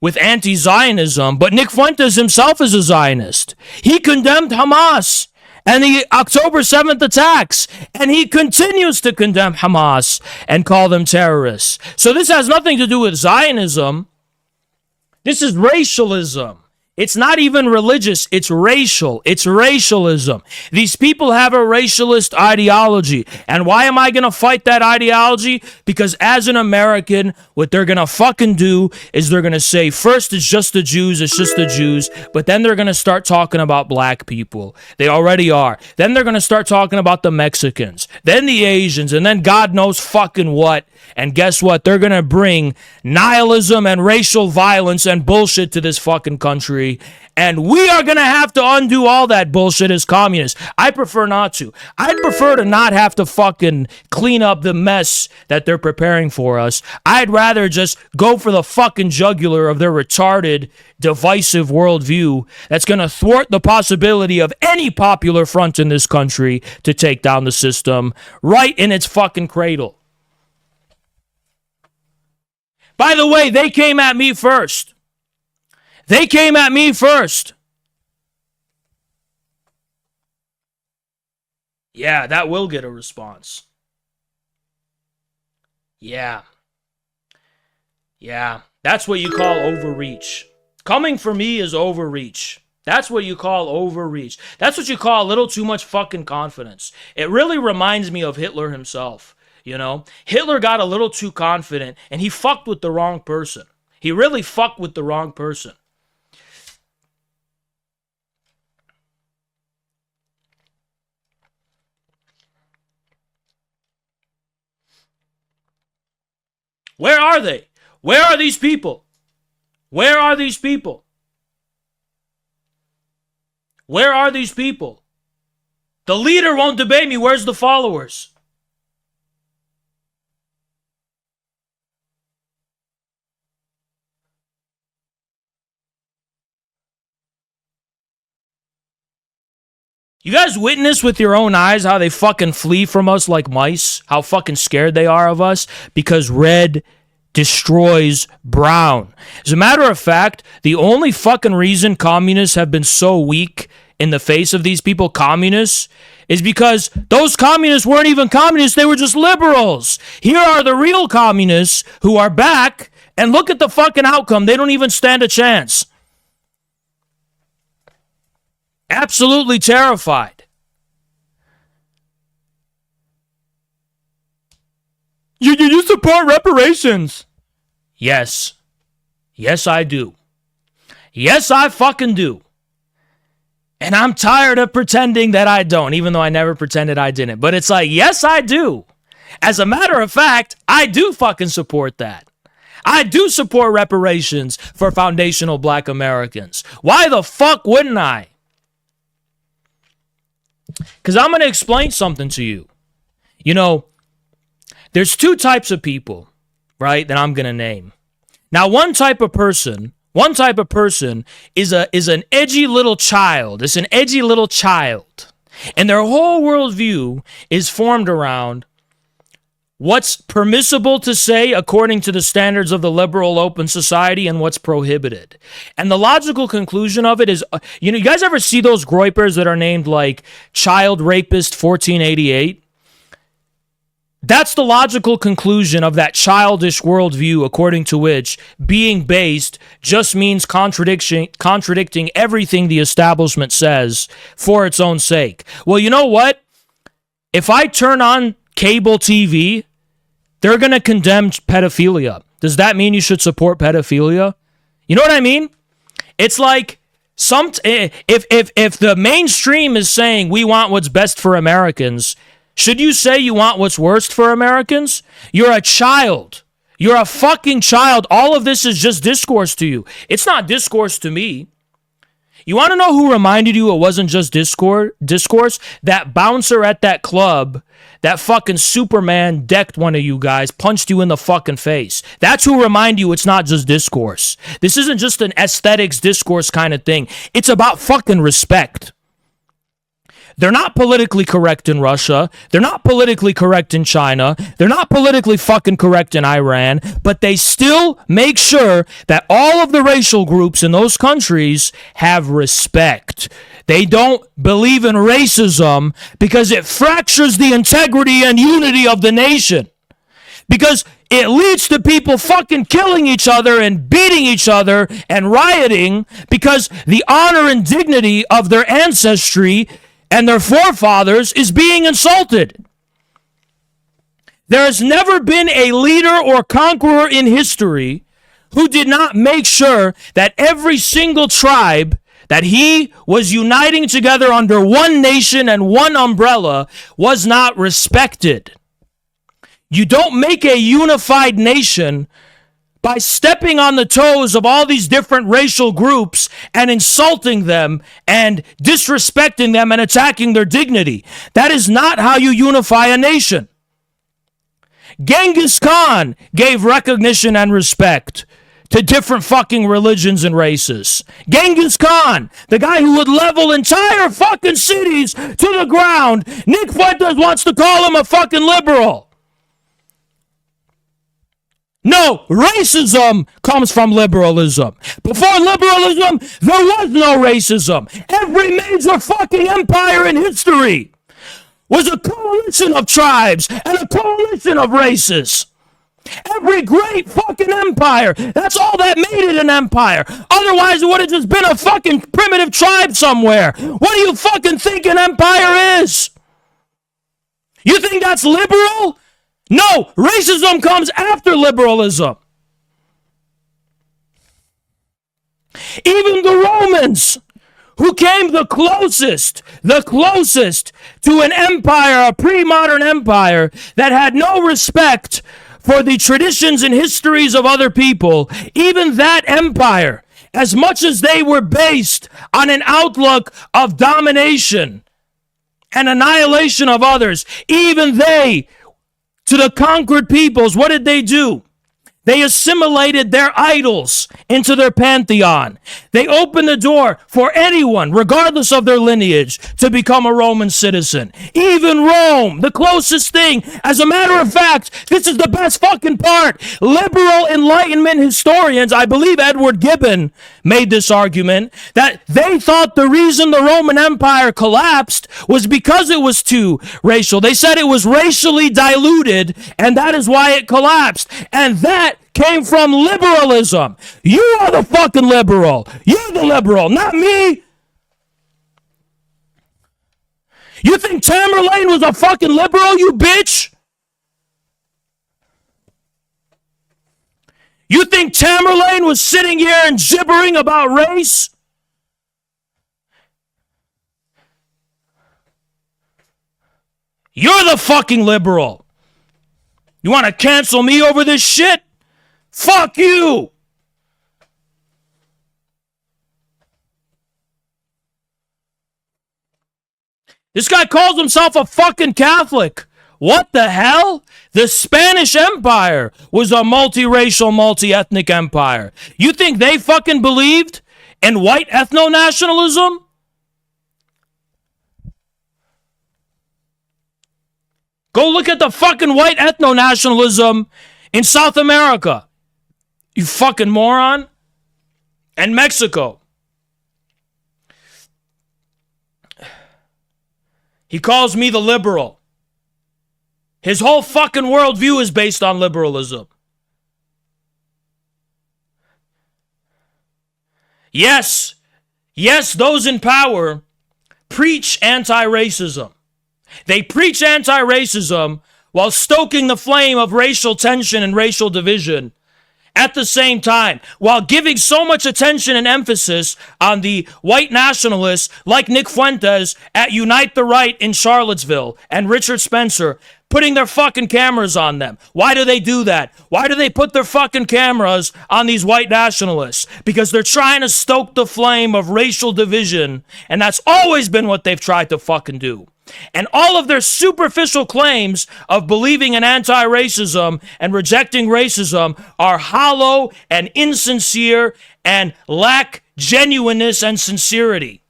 with anti-Zionism, but Nick Fuentes himself is a Zionist. He condemned Hamas and the October 7th attacks, and he continues to condemn Hamas and call them terrorists. So this has nothing to do with Zionism. This is racialism. It's not even religious. It's racial. It's racialism. These people have a racialist ideology. And why am I going to fight that ideology? Because as an American, what they're going to fucking do is they're going to say, first, it's just the Jews. It's just the Jews. But then they're going to start talking about black people. They already are. Then they're going to start talking about the Mexicans. Then the Asians. And then God knows fucking what. And guess what? They're going to bring nihilism and racial violence and bullshit to this fucking country. And we are going to have to undo all that bullshit as communists. I prefer not to. I'd prefer to not have to fucking clean up the mess that they're preparing for us. I'd rather just go for the fucking jugular of their retarded, divisive worldview that's going to thwart the possibility of any popular front in this country to take down the system right in its fucking cradle. By the way, they came at me first. They came at me first. Yeah, that will get a response. Yeah. Yeah, that's what you call overreach. Coming for me is overreach. That's what you call overreach. That's what you call a little too much fucking confidence. It really reminds me of Hitler himself, you know? Hitler got a little too confident and he fucked with the wrong person. He really fucked with the wrong person. Where are they? Where are these people? Where are these people? Where are these people? The leader won't debate me. Where's the followers? You guys witness with your own eyes how they fucking flee from us like mice? How fucking scared they are of us? Because red destroys brown. As a matter of fact, the only fucking reason communists have been so weak in the face of these people, communists, is because those communists weren't even communists. They were just liberals. Here are the real communists who are back, and look at the fucking outcome. They don't even stand a chance. Absolutely terrified. You support reparations. Yes. Yes, I do. Yes, I fucking do. And I'm tired of pretending that I don't, even though I never pretended I didn't. But it's like, yes, I do. As a matter of fact, I do fucking support that. I do support reparations for foundational black Americans. Why the fuck wouldn't I? Because I'm going to explain something to you. You know, there's two types of people, right, that I'm going to name. Now, one type of person is an edgy little child. It's an edgy little child. And their whole worldview is formed around what's permissible to say according to the standards of the liberal open society and what's prohibited. And the logical conclusion of it is, you guys ever see those groypers that are named like Child Rapist 1488? That's the logical conclusion of that childish worldview according to which being based just means contradicting everything the establishment says for its own sake. Well, you know what? If I turn on cable TV, they're going to condemn pedophilia. Does that mean you should support pedophilia? You know what I mean? It's like if the mainstream is saying we want what's best for Americans, should you say you want what's worst for Americans? You're a child. You're a fucking child. All of this is just discourse to you. It's not discourse to me. You want to know who reminded you it wasn't just discourse? That bouncer at that club, that fucking Superman decked one of you guys, punched you in the fucking face. That's who remind you it's not just discourse. This isn't just an aesthetics discourse kind of thing. It's about fucking respect. They're not politically correct in Russia. They're not politically correct in China. They're not politically fucking correct in Iran. But they still make sure that all of the racial groups in those countries have respect. They don't believe in racism because it fractures the integrity and unity of the nation. Because it leads to people fucking killing each other and beating each other and rioting because the honor and dignity of their ancestry and their forefathers is being insulted. There has never been a leader or conqueror in history who did not make sure that every single tribe that he was uniting together under one nation and one umbrella was not respected. You don't make a unified nation by stepping on the toes of all these different racial groups and insulting them and disrespecting them and attacking their dignity. That is not how you unify a nation. Genghis Khan gave recognition and respect to different fucking religions and races. Genghis Khan, the guy who would level entire fucking cities to the ground. Nick Fuentes wants to call him a fucking liberal. No, racism comes from liberalism. Before liberalism, there was no racism. Every major fucking empire in history was a coalition of tribes and a coalition of races. Every great fucking empire, that's all that made it an empire. Otherwise, it would have just been a fucking primitive tribe somewhere. What do you fucking think an empire is? You think that's liberal? No, racism comes after liberalism. Even the Romans, who came the closest to an empire, a pre-modern empire that had no respect for the traditions and histories of other people, even that empire, as much as they were based on an outlook of domination and annihilation of others, even they, to the conquered peoples, what did they do? They assimilated their idols into their pantheon. They opened the door for anyone, regardless of their lineage, to become a Roman citizen. Even Rome, the closest thing. As a matter of fact, this is the best fucking part. Liberal Enlightenment historians, I believe Edward Gibbon made this argument, that they thought the reason the Roman Empire collapsed was because it was too racial. They said it was racially diluted, and that is why it collapsed. And that came from liberalism. You are the fucking liberal. You're the liberal, not me. You think Tamerlane was a fucking liberal, you bitch? You think Tamerlane was sitting here and gibbering about race? You're the fucking liberal. You want to cancel me over this shit? Fuck you! This guy calls himself a fucking Catholic. What the hell? The Spanish Empire was a multiracial, multi-ethnic empire. You think they fucking believed in white ethno-nationalism? Go look at the fucking white ethno-nationalism in South America. You fucking moron. And Mexico. He calls me the liberal. His whole fucking worldview is based on liberalism. Yes, those in power preach anti-racism. They preach anti-racism while stoking the flame of racial tension and racial division at the same time, while giving so much attention and emphasis on the white nationalists like Nick Fuentes at Unite the Right in Charlottesville and Richard Spencer, putting their fucking cameras on them. Why do they do that? Why do they put their fucking cameras on these white nationalists? Because they're trying to stoke the flame of racial division, and that's always been what they've tried to fucking do. And all of their superficial claims of believing in anti-racism and rejecting racism are hollow and insincere and lack genuineness and sincerity.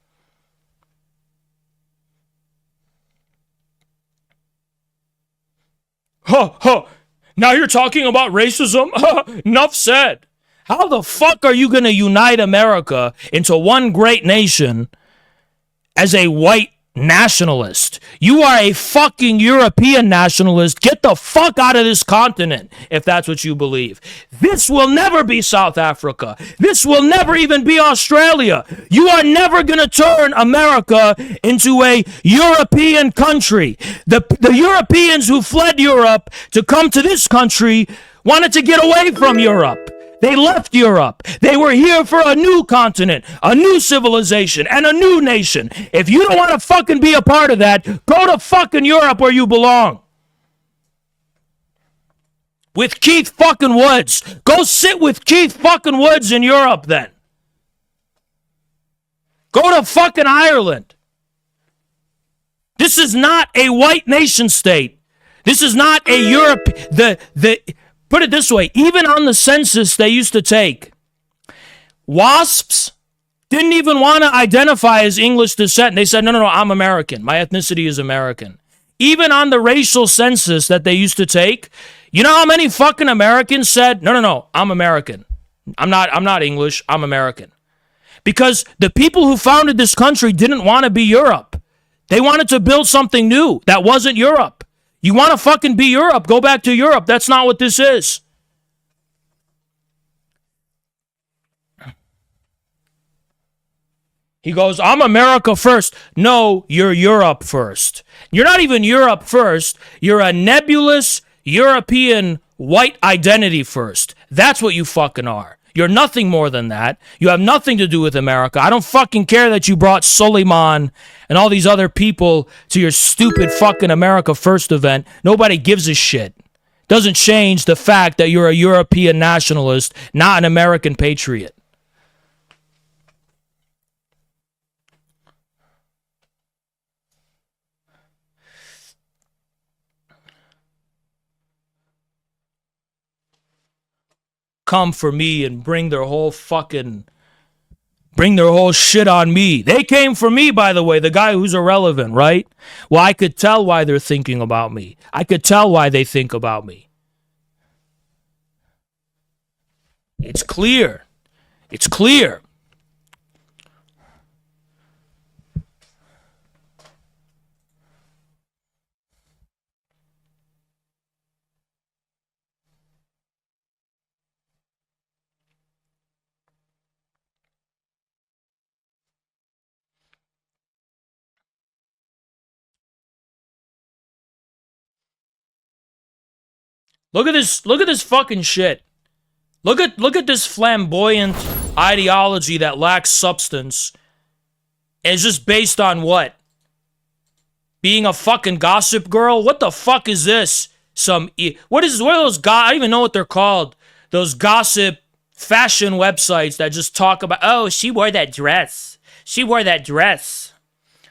Now you're talking about racism? Enough said. How the fuck are you going to unite America into one great nation as a white nationalist. You are a fucking European nationalist. Get the fuck out of this continent if that's what you believe. This will never be South Africa. This will never even be Australia. You are never going to turn America into a European country. The Europeans who fled Europe to come to this country wanted to get away from Europe. They left Europe. They were here for a new continent, a new civilization, and a new nation. If you don't want to fucking be a part of that, go to fucking Europe where you belong. With Keith fucking Woods. Go sit with Keith fucking Woods in Europe then. Go to fucking Ireland. This is not a white nation state. This is not a Europe. Put it this way, even on the census they used to take, WASPs didn't even want to identify as English descent. They said, no, I'm American. My ethnicity is American. Even on the racial census that they used to take, you know how many fucking Americans said, no, I'm American. I'm not English, I'm American. Because the people who founded this country didn't want to be Europe. They wanted to build something new that wasn't Europe. You want to fucking be Europe, go back to Europe. That's not what this is. He goes, I'm America first. No, you're Europe first. You're not even Europe first. You're a nebulous European white identity first. That's what you fucking are. You're nothing more than that. You have nothing to do with America. I don't fucking care that you brought Suleiman and all these other people to your stupid fucking America First event. Nobody gives a shit. Doesn't change the fact that you're a European nationalist, not an American patriot. Come for me and bring their whole shit on me. They came for me, by the way, the guy who's irrelevant, right? Well, I could tell why they're thinking about me. I could tell why they think about me. It's clear. It's clear. Look at this fucking shit. Look at this flamboyant ideology that lacks substance. And it's just based on what? Being a fucking gossip girl? What the fuck is this? What are those I don't even know what they're called. Those gossip fashion websites that just talk about, oh, she wore that dress. She wore that dress.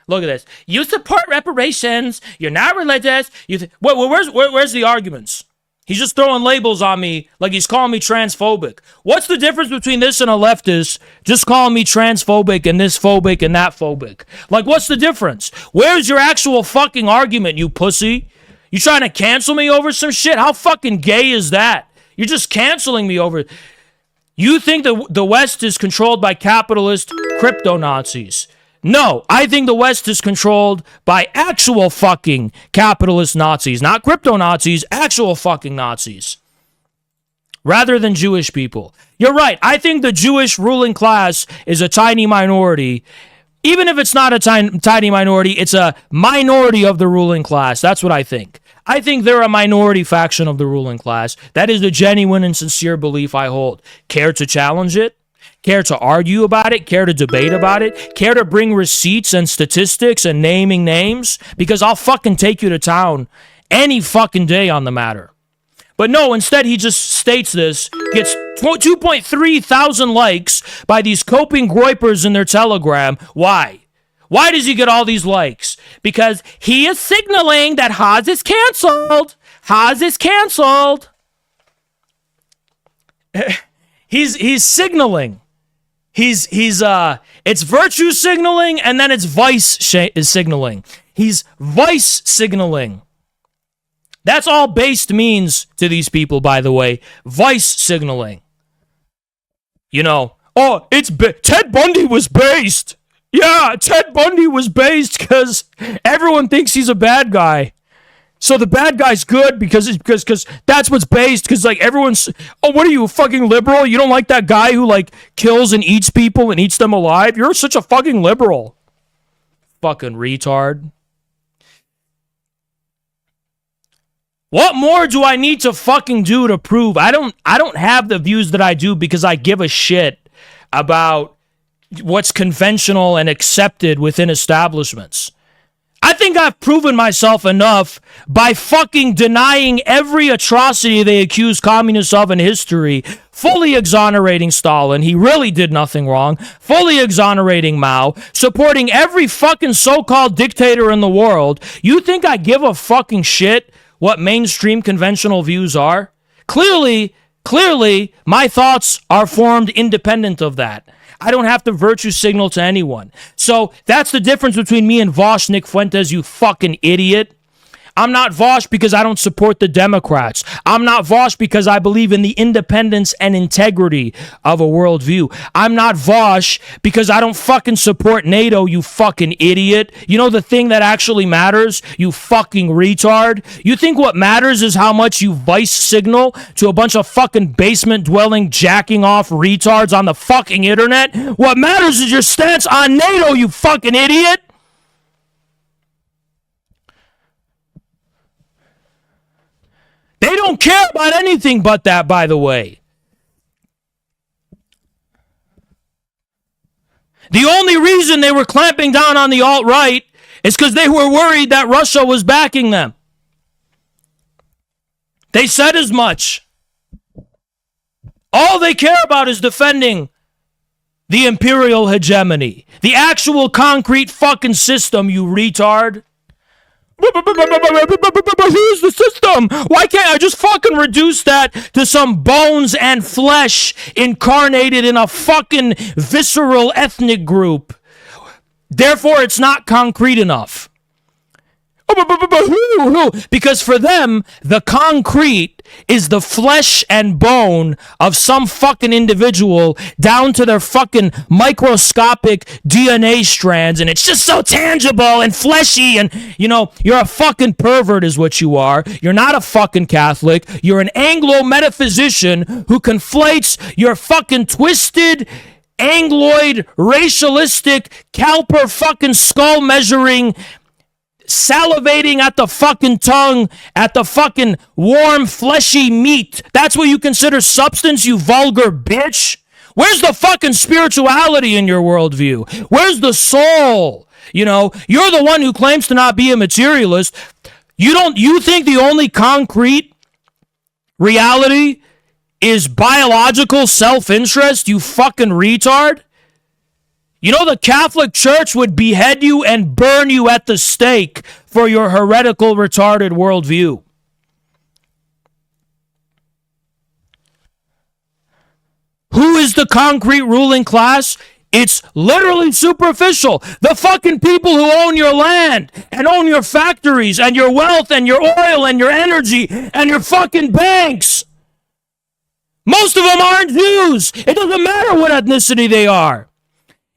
Look at this. You support reparations. You're not religious. Where's the arguments? He's just throwing labels on me like he's calling me transphobic. What's the difference between this and a leftist just calling me transphobic and this phobic and that phobic? Like, what's the difference? Where's your actual fucking argument, you pussy? You trying to cancel me over some shit? How fucking gay is that? You're just canceling me over. You think the West is controlled by capitalist crypto Nazis. No, I think the West is controlled by actual fucking capitalist Nazis. Not crypto Nazis, actual fucking Nazis. Rather than Jewish people. You're right, I think the Jewish ruling class is a tiny minority. Even if it's not a tiny minority, it's a minority of the ruling class. That's what I think. I think they're a minority faction of the ruling class. That is the genuine and sincere belief I hold. Care to challenge it? Care to argue about it? Care to debate about it? Care to bring receipts and statistics and naming names? Because I'll fucking take you to town any fucking day on the matter. But no, instead he just states this, gets 2.3 thousand likes by these coping groypers in their Telegram. Why? Why does he get all these likes? Because he is signaling that Haas is canceled. Haas is canceled. He's signaling. It's virtue signaling and then it's vice signaling. He's vice signaling. That's all based means to these people, by the way. Vice signaling. You know, oh, Ted Bundy was based. Yeah, Ted Bundy was based because everyone thinks he's a bad guy. So the bad guy's good because that's what's based. Because like everyone's, oh, what are you, a fucking liberal? You don't like that guy who like kills and eats people and eats them alive? You're such a fucking liberal. Fucking retard. What more do I need to fucking do to prove? I don't have the views that I do because I give a shit about what's conventional and accepted within establishments. I think I've proven myself enough by fucking denying every atrocity they accuse communists of in history, fully exonerating Stalin, he really did nothing wrong, fully exonerating Mao, supporting every fucking so-called dictator in the world. You think I give a fucking shit what mainstream conventional views are? Clearly, my thoughts are formed independent of that. I don't have to virtue signal to anyone. So that's the difference between me and Vosh Nick Fuentes, you fucking idiot. I'm not Vosh because I don't support the Democrats. I'm not Vosh because I believe in the independence and integrity of a worldview. I'm not Vosh because I don't fucking support NATO, you fucking idiot. You know the thing that actually matters, you fucking retard? You think what matters is how much you vice signal to a bunch of fucking basement-dwelling, jacking-off retards on the fucking internet? What matters is your stance on NATO, you fucking idiot! They don't care about anything but that, by the way. The only reason they were clamping down on the alt-right is because they were worried that Russia was backing them. They said as much. All they care about is defending the imperial hegemony. The actual concrete fucking system, you retard. Here's the system. Why can't I just fucking reduce that to some bones and flesh incarnated in a fucking visceral ethnic group? Therefore, it's not concrete enough. Because for them, the concrete is the flesh and bone of some fucking individual down to their fucking microscopic DNA strands, and it's just so tangible and fleshy, and you know, you're a fucking pervert is what you are. You're not a fucking Catholic. You're an Anglo-metaphysician who conflates your fucking twisted Angloid, racialistic, Cowper fucking skull measuring, salivating at the fucking tongue, at the fucking warm, fleshy meat. That's what you consider substance, you vulgar bitch? Where's the fucking spirituality in your worldview? Where's the soul? You know, you're the one who claims to not be a materialist. You think the only concrete reality is biological self-interest, you fucking retard? You know the Catholic Church would behead you and burn you at the stake for your heretical, retarded worldview. Who is the concrete ruling class? It's literally superficial. The fucking people who own your land and own your factories and your wealth and your oil and your energy and your fucking banks. Most of them aren't Jews. It doesn't matter what ethnicity they are.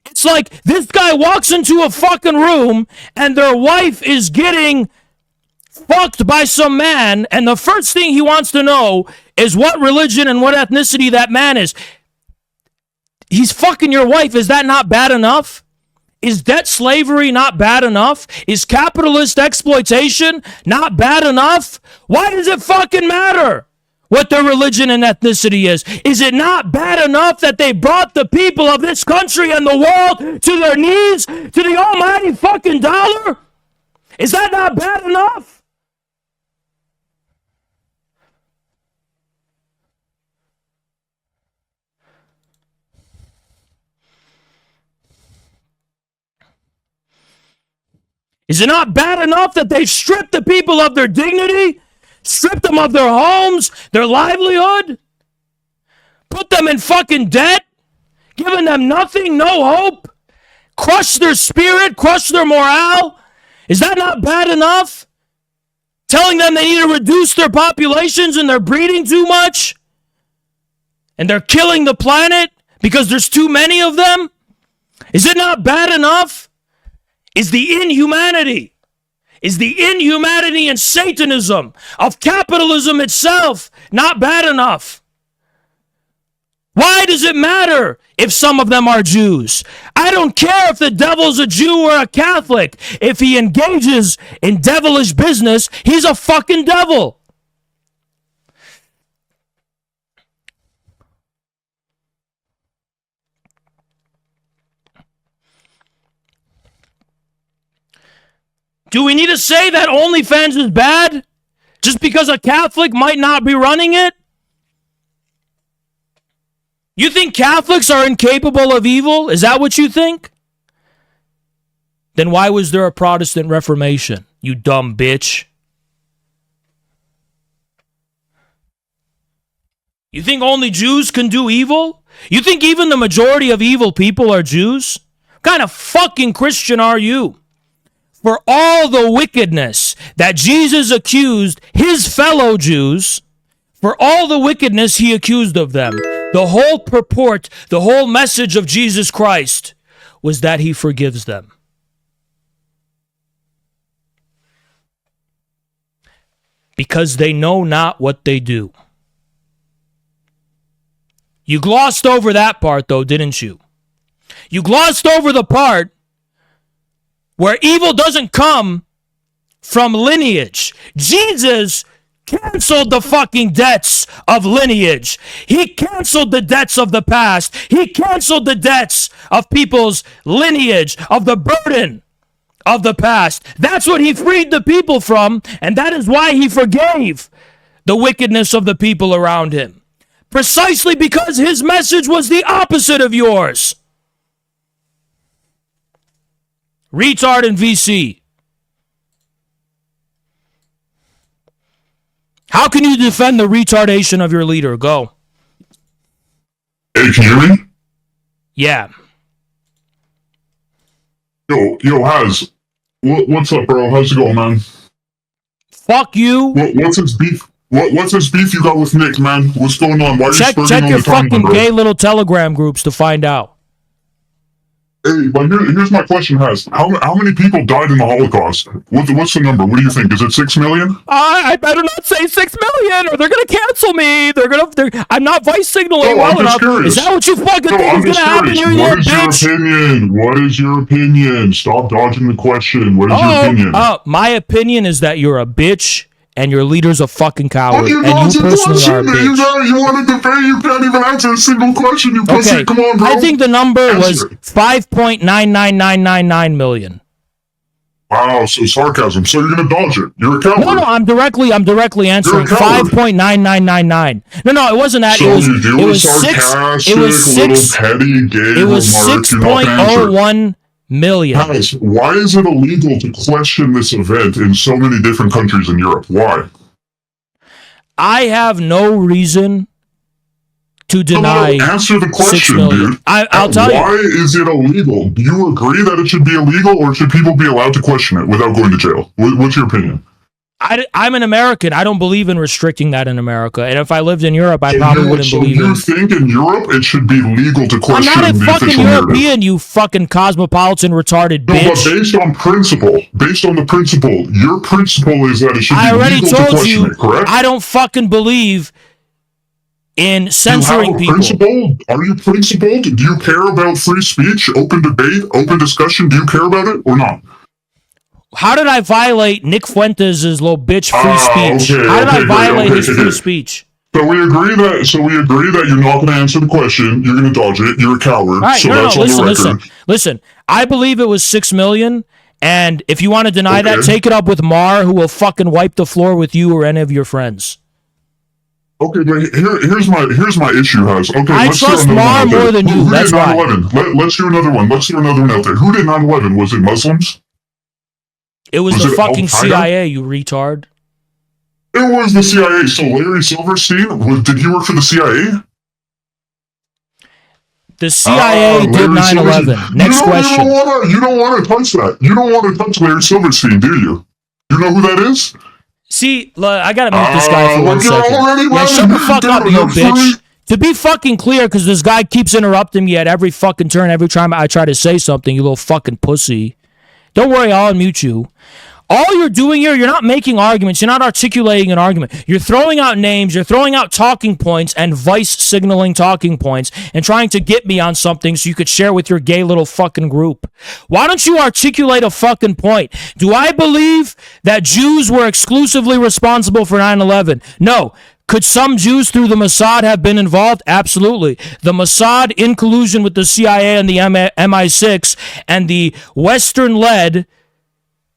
It's like this guy walks into a fucking room and their wife is getting fucked by some man, and the first thing he wants to know is what religion and what ethnicity that man is. He's fucking your wife. Is that not bad enough? Is debt slavery not bad enough? Is capitalist exploitation not bad enough? Why does it fucking matter what their religion and ethnicity is? Is it not bad enough that they brought the people of this country and the world to their knees, to the almighty fucking dollar? Is that not bad enough? Is it not bad enough that they've stripped the people of their dignity? Stripped them of their homes, their livelihood, put them in fucking debt, giving them nothing, no hope, crushed their spirit, crushed their morale? Is that not bad enough? Telling them they need to reduce their populations and they're breeding too much? And they're killing the planet because there's too many of them? Is it not bad enough? Is the inhumanity and Satanism of capitalism itself not bad enough? Why does it matter if some of them are Jews? I don't care if the devil's a Jew or a Catholic. If he engages in devilish business, he's a fucking devil. Do we need to say that OnlyFans is bad just because a Catholic might not be running it? You think Catholics are incapable of evil? Is that what you think? Then why was there a Protestant Reformation, you dumb bitch? You think only Jews can do evil? You think even the majority of evil people are Jews? What kind of fucking Christian are you? For all the wickedness that Jesus accused his fellow Jews, for all the wickedness he accused of them, the whole purport, the whole message of Jesus Christ was that he forgives them. Because they know not what they do. You glossed over that part, though, didn't you? You glossed over the part where evil doesn't come from lineage. Jesus canceled the fucking debts of lineage. He canceled the debts of the past. He canceled the debts of people's lineage, of the burden of the past. That's what he freed the people from, and that is why he forgave the wickedness of the people around him. Precisely because his message was the opposite of yours. Retard and VC. How can you defend the retardation of your leader? Go. Hey, can you hear me? Yeah. Yo, Haz. What's up, bro? How's it going, man? Fuck you. What's this beef? What's this beef you got with Nick, man? What's going on? Why are you check on your the timeline, fucking bro? gay little Telegram groups to find out. Hey, but here's my question, Haz. How many people died in the Holocaust? What's the number? What do you think? Is it 6 million? I better not say 6 million, or they're gonna cancel me. I'm not voice signaling well enough. Curious. Is that what you fucking think I'm is just gonna happen curious. here, What is bitch? your opinion? What is your opinion? Stop dodging the question. What is your opinion? My opinion is that you're a bitch and your leader's a fucking coward, But you and you personally are a man. bitch. You want to debate? You can't even answer a single question. You pussy. Okay, Come on, bro. I think the number Answer was it. 5.99999 million. Wow, so sarcasm. So you're gonna dodge it. You're a coward. No, I'm directly answering. You're a coward. 5.9999. No, it wasn't that. So it was sarcastic, it was six. little petty gay It was remark. You're not gonna answer. 6.01 million. Guys, why is it illegal to question this event in so many different countries in Europe? Why? I have no reason to deny. Answer the question, dude. I'll tell you. Why is it illegal? Do you agree that it should be illegal, or should people be allowed to question it without going to jail? What's your opinion? I'm an American. I don't believe in restricting that in America. And if I lived in Europe, I probably wouldn't believe it. So you think in Europe it should be legal to question I'm not a the fucking official European, narrative? you fucking cosmopolitan retarded bitch. No, but based on the principle, your principle is that it should be legal to question it, correct? I don't fucking believe in censoring people. Principle? Are you principled? Do you care about free speech, open debate, open discussion? Do you care about it or not? How did I violate Nick Fuentes' little bitch free speech? How did I violate his free speech? So we agree that you're not going to answer the question. You're going to dodge it. You're a coward. All right, so that's on the record. Listen. I believe it was 6 million. And if you want to deny that, take it up with Mar, who will fucking wipe the floor with you or any of your friends. Okay, but here's my issue, Haz. Okay, I trust Mar more than you. That's why. Let's do another one. Let's do another one out there. Who did 9/11? Was it Muslims? It was the fucking CIA, you retard. It was the CIA. So Larry Silverstein, did he work for the CIA? The CIA did 9/11. Next question. You don't want to touch that. You don't want to touch Larry Silverstein, do you? You know who that is? See, I gotta mute this guy for 1 second. Yeah, shut the fuck up, you bitch. To be fucking clear, because this guy keeps interrupting me at every fucking turn, every time I try to say something, you little fucking pussy. Don't worry, I'll unmute you. All you're doing here, you're not making arguments. You're not articulating an argument. You're throwing out names. You're throwing out talking points and vice signaling talking points and trying to get me on something so you could share with your gay little fucking group. Why don't you articulate a fucking point? Do I believe that Jews were exclusively responsible for 9/11? No. Could some Jews through the Mossad have been involved? Absolutely. The Mossad, in collusion with the CIA and the MI6 and the Western-led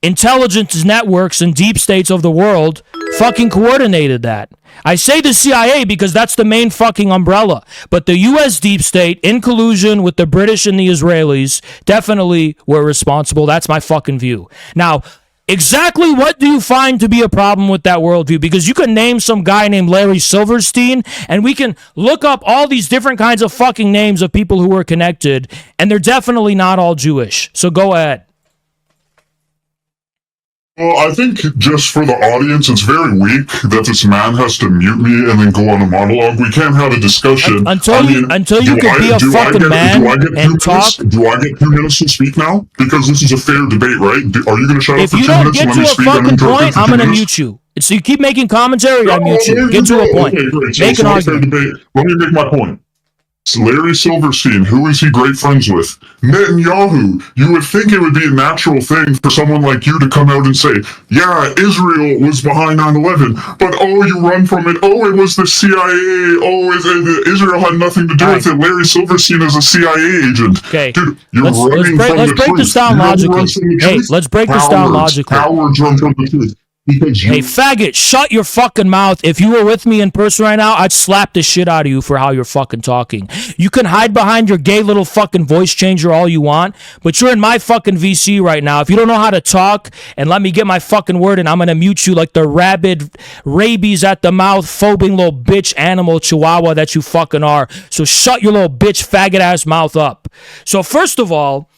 intelligence networks and deep states of the world, fucking coordinated that. I say the CIA because that's the main fucking umbrella. But the U.S. deep state, in collusion with the British and the Israelis, definitely were responsible. That's my fucking view. Now, exactly what do you find to be a problem with that worldview? Because you can name some guy named Larry Silverstein, and we can look up all these different kinds of fucking names of people who were connected, and they're definitely not all Jewish. So go ahead. Well, I think just for the audience, it's very weak that this man has to mute me and then go on a monologue. We can't have a discussion. Until you can be a fucking man and talk. Do I get 2 minutes to speak now? Because this is a fair debate, right? Are you going to shut up If for you 2 don't minutes get and to let me a speak? fucking point, I'm going to mute you. So you keep making commentary, I mute you. Get to a point. Okay, great. So Make it's an not a fair argument. debate. Let me make my point. So Larry Silverstein, who is he great friends with? Netanyahu. You would think it would be a natural thing for someone like you to come out and say, yeah, Israel was behind 9/11, but oh, you run from it. Oh, it was the CIA. Oh, Israel had nothing to do with it. Larry Silverstein is a CIA agent. Okay. Dude, you're running from the truth. Let's break this down logically. Hey, let's break this down logically. Cowards run from the truth. Hey, faggot, shut your fucking mouth. If you were with me in person right now, I'd slap the shit out of you for how you're fucking talking. You can hide behind your gay little fucking voice changer all you want, but you're in my fucking VC right now. If you don't know how to talk and let me get my fucking word in, I'm going to mute you like the rabid, rabies at the mouth, phobing little bitch animal chihuahua that you fucking are. So shut your little bitch faggot ass mouth up. So first of all,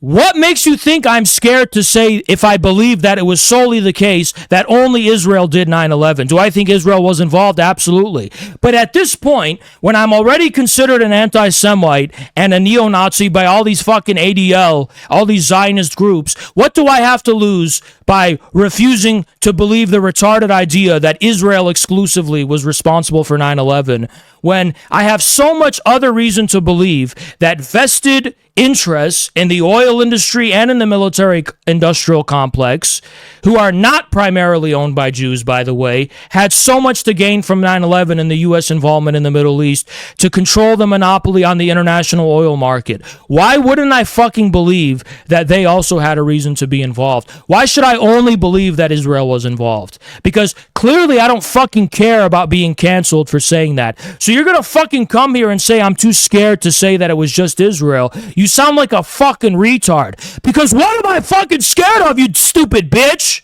what makes you think I'm scared to say if I believe that it was solely the case that only Israel did 9/11? Do I think Israel was involved? Absolutely. But at this point, when I'm already considered an anti-Semite and a neo-Nazi by all these fucking ADL, all these Zionist groups, what do I have to lose by refusing to believe the retarded idea that Israel exclusively was responsible for 9/11 when I have so much other reason to believe that vested interests in the oil industry and in the military industrial complex, who are not primarily owned by Jews, by the way, had so much to gain from 9/11 and the U.S. involvement in the Middle East to control the monopoly on the international oil market? Why wouldn't I fucking believe that they also had a reason to be involved? Why should I only believe that Israel was involved? Because clearly I don't fucking care about being canceled for saying that. So you're gonna fucking come here and say I'm too scared to say that it was just Israel. You sound like a fucking retard. Because what am I fucking scared of, you stupid bitch?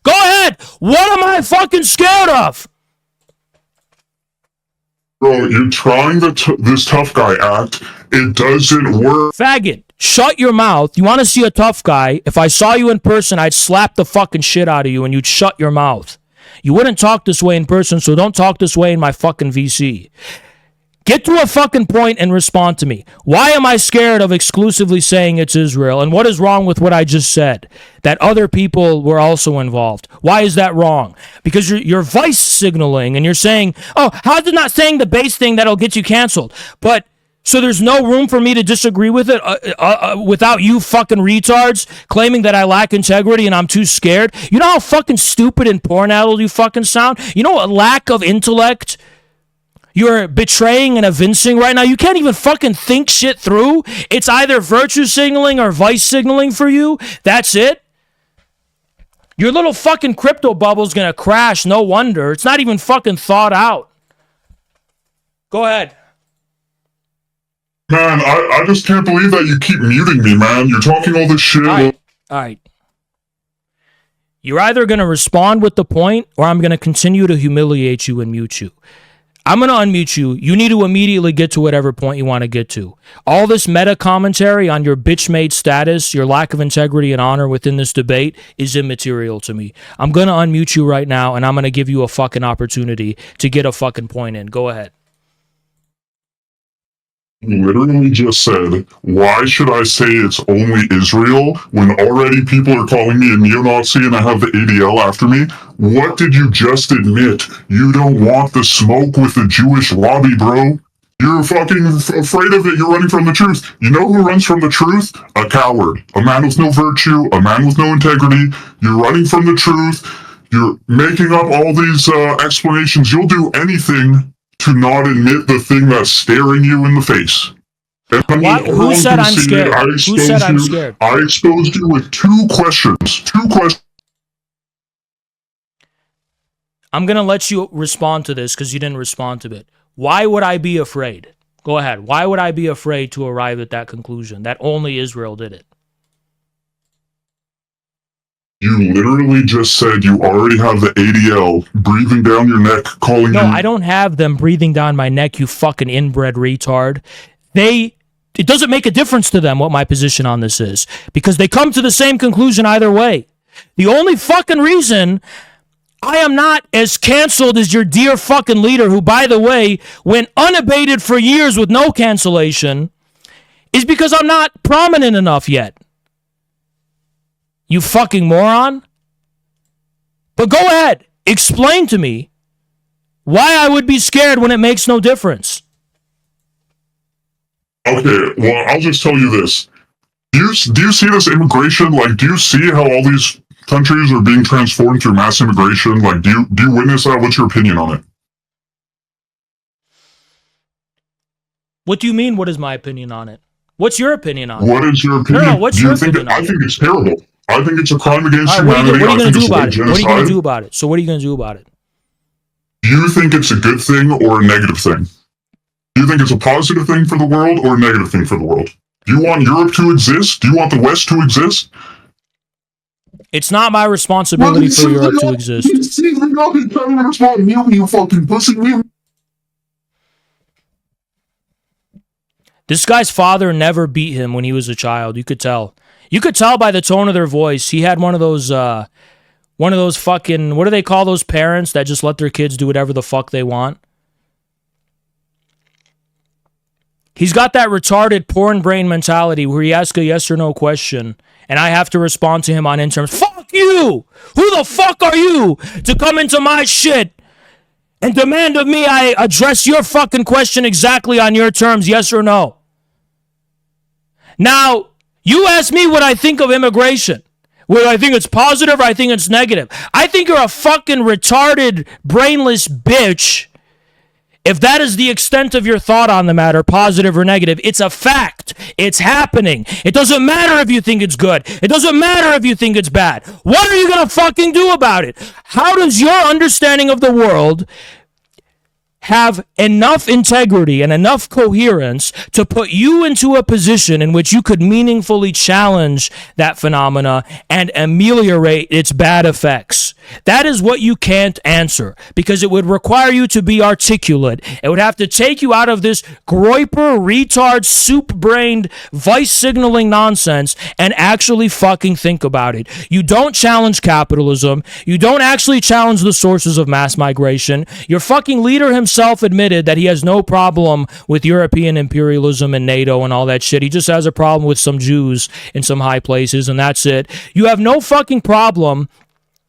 Go ahead. What am I fucking scared of? Bro, you're trying this tough guy act. It doesn't work. Faggot, shut your mouth. You want to see a tough guy? If I saw you in person, I'd slap the fucking shit out of you and you'd shut your mouth. You wouldn't talk this way in person, so don't talk this way in my fucking VC. Get to a fucking point and respond to me. Why am I scared of exclusively saying it's Israel? And what is wrong with what I just said? That other people were also involved. Why is that wrong? Because you're vice signaling and you're saying, oh, how's it not saying the base thing that'll get you canceled? But so there's no room for me to disagree with it without you fucking retards claiming that I lack integrity and I'm too scared? You know how fucking stupid and porn-addled you fucking sound? You know what lack of intellect you're betraying and evincing right now? You can't even fucking think shit through. It's either virtue signaling or vice signaling for you. That's it. Your little fucking crypto bubble's gonna crash, no wonder. It's not even fucking thought out. Go ahead. Man, I just can't believe that you keep muting me, man. You're talking all this shit. All right. You're either going to respond with the point or I'm going to continue to humiliate you and mute you. I'm going to unmute you. You need to immediately get to whatever point you want to get to. All this meta commentary on your bitch-made status, your lack of integrity and honor within this debate is immaterial to me. I'm going to unmute you right now, and I'm going to give you a fucking opportunity to get a fucking point in. Go ahead. Literally just said, why should I say it's only Israel when already people are calling me a neo-Nazi and I have the ADL after me? What did you just admit? You don't want the smoke with the Jewish lobby, bro. You're fucking afraid of it. You're running from the truth. You know who runs from the truth? A coward. A man with no virtue. A man with no integrity. You're running from the truth. You're making up all these explanations. You'll do anything to not admit the thing that's staring you in the face. Who said I'm scared? Who said I'm scared? I exposed you with two questions. I'm going to let you respond to this because you didn't respond to it. Why would I be afraid? Go ahead. Why would I be afraid to arrive at that conclusion that only Israel did it? You literally just said you already have the ADL breathing down your neck, calling you... No, I don't have them breathing down my neck, you fucking inbred retard. It doesn't make a difference to them what my position on this is, because they come to the same conclusion either way. The only fucking reason I am not as canceled as your dear fucking leader, who, by the way, went unabated for years with no cancellation, is because I'm not prominent enough yet. You fucking moron. But go ahead. Explain to me why I would be scared when it makes no difference. Okay, well, I'll just tell you this. Do you see this immigration? Like, do you see how all these countries are being transformed through mass immigration? Like, do you witness that? What's your opinion on it? What do you mean, what is my opinion on it? What's your opinion on it? What is your opinion? No, what's your opinion on it? I think it's terrible. I think it's a crime against humanity. What are you going to do about it? What are you going to do about it? So what are you going to do about it? Do you think it's a good thing or a negative thing? Do you think it's a positive thing for the world or a negative thing for the world? Do you want Europe to exist? Do you want the West to exist? It's not my responsibility for Europe to exist. You fucking pussy. This guy's father never beat him when he was a child. You could tell. You could tell by the tone of their voice. He had one of those fucking, what do they call those parents that just let their kids do whatever the fuck they want? He's got that retarded porn brain mentality where he asks a yes or no question and I have to respond to him on in terms. Fuck you! Who the fuck are you to come into my shit and demand of me I address your fucking question exactly on your terms, yes or no? Now, you ask me what I think of immigration. Whether I think it's positive or I think it's negative. I think you're a fucking retarded, brainless bitch if that is the extent of your thought on the matter, positive or negative. It's a fact. It's happening. It doesn't matter if you think it's good. It doesn't matter if you think it's bad. What are you going to fucking do about it? How does your understanding of the world have enough integrity and enough coherence to put you into a position in which you could meaningfully challenge that phenomena and ameliorate its bad effects? That is what you can't answer, because it would require you to be articulate. It would have to take you out of this groiper, retard, soup-brained, vice-signaling nonsense and actually fucking think about it. You don't challenge capitalism. You don't actually challenge the sources of mass migration. Your fucking leader himself admitted that he has no problem with European imperialism and NATO and all that shit. He just has a problem with some Jews in some high places, and that's it. You have no fucking problem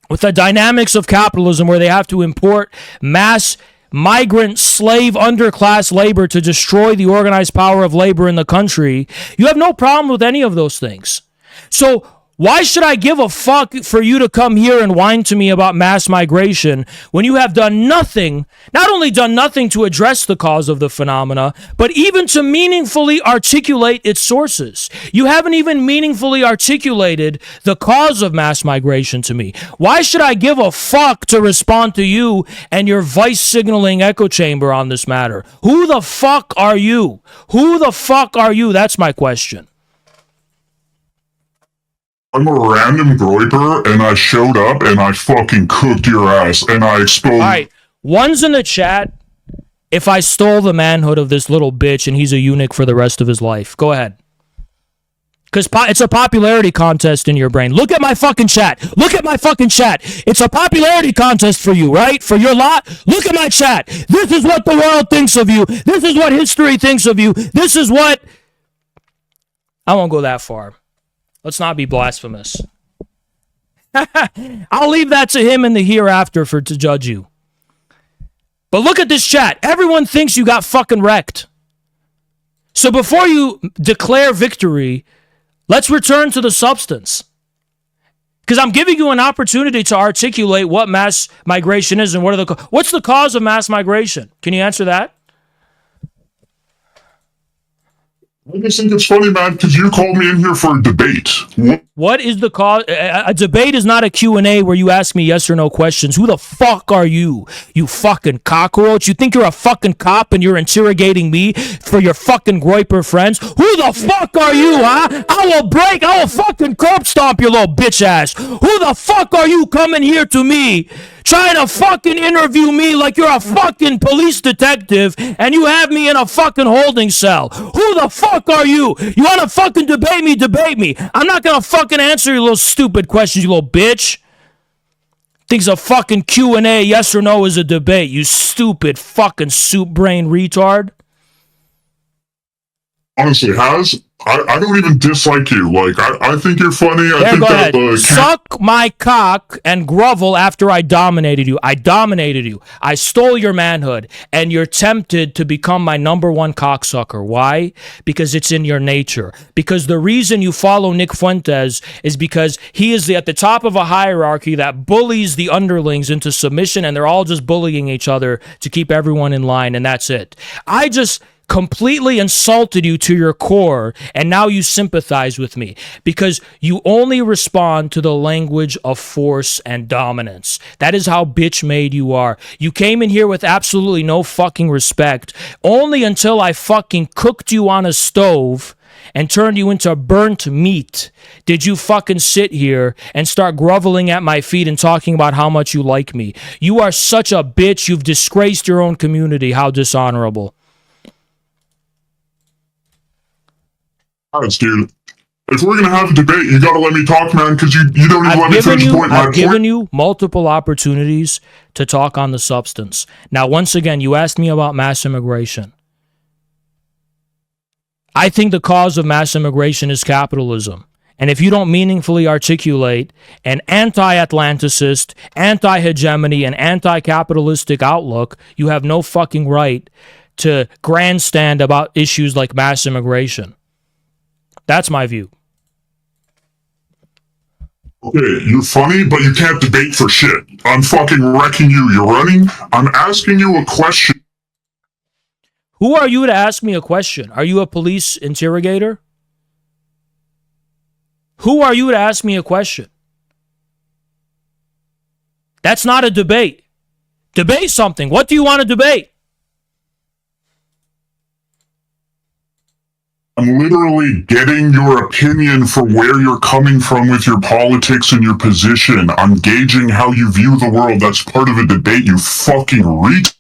with the dynamics of capitalism where they have to import mass migrant slave underclass labor to destroy the organized power of labor in the country. You have no problem with any of those things. So why should I give a fuck for you to come here and whine to me about mass migration when you have done nothing, not only done nothing to address the cause of the phenomena, but even to meaningfully articulate its sources? You haven't even meaningfully articulated the cause of mass migration to me. Why should I give a fuck to respond to you and your vice signaling echo chamber on this matter? Who the fuck are you? Who the fuck are you? That's my question. I'm a random groiper, and I showed up, and I fucking cooked your ass, and I exposed... All right, one's in the chat. if I stole the manhood of this little bitch and he's a eunuch for the rest of his life? Go ahead. Because it's a popularity contest in your brain. Look at my fucking chat. Look at my fucking chat. It's a popularity contest for you, right? For your lot. Look at my chat. This is what the world thinks of you. This is what history thinks of you. This is what... I won't go that far. Let's not be blasphemous. I'll leave that to him in the hereafter to judge you. But look at this chat. Everyone thinks you got fucking wrecked. So before you declare victory, let's return to the substance. Because I'm giving you an opportunity to articulate what mass migration is and what's the cause of mass migration. Can you answer that? I just think it's funny, man, because you called me in here for a debate. What is the cause? A debate is not a Q&A where you ask me yes or no questions. Who the fuck are you? You fucking cockroach? You think you're a fucking cop and you're interrogating me for your fucking groiper friends? Who the fuck are you, huh? I will fucking curb stomp your little bitch ass. Who the fuck are you coming here to me? Trying to fucking interview me like you're a fucking police detective and you have me in a fucking holding cell. Who the fuck are you? You want to fucking debate me? Debate me. I'm not going to fucking answer your little stupid questions, you little bitch. Thinks a fucking Q&A, yes or no, is a debate, you stupid fucking soup brain retard. Honestly, I don't even dislike you. Like, I think you're funny. I think go that ahead. Suck my cock and grovel after I dominated you. I dominated you. I stole your manhood, and you're tempted to become my number one cocksucker. Why? Because it's in your nature. Because the reason you follow Nick Fuentes is because he is at the top of a hierarchy that bullies the underlings into submission, and they're all just bullying each other to keep everyone in line, and that's it. I just completely insulted you to your core, and now you sympathize with me because you only respond to the language of force and dominance. That is how bitch made you are. You came in here with absolutely no fucking respect, only until I fucking cooked you on a stove and turned you into burnt meat did you fucking sit here and start groveling at my feet and talking about how much you like me. You are such a bitch. You've disgraced your own community. How dishonorable. Dude, if we're gonna have a debate, you gotta let me talk, man, because you don't even let me finish the point. I've given you multiple opportunities to talk on the substance. Now, once again, you asked me about mass immigration. I think the cause of mass immigration is capitalism. And if you don't meaningfully articulate an anti-Atlanticist, anti-hegemony, and anti-capitalistic outlook, you have no fucking right to grandstand about issues like mass immigration. That's my view. Okay, you're funny, but you can't debate for shit. I'm fucking wrecking you. You're running. I'm asking you a question. Who are you to ask me a question? Are you a police interrogator? Who are you to ask me a question? That's not a debate. Debate something. What do you want to debate? I'm literally getting your opinion for where you're coming from with your politics and your position. I'm gauging how you view the world. That's part of a debate, you fucking reach.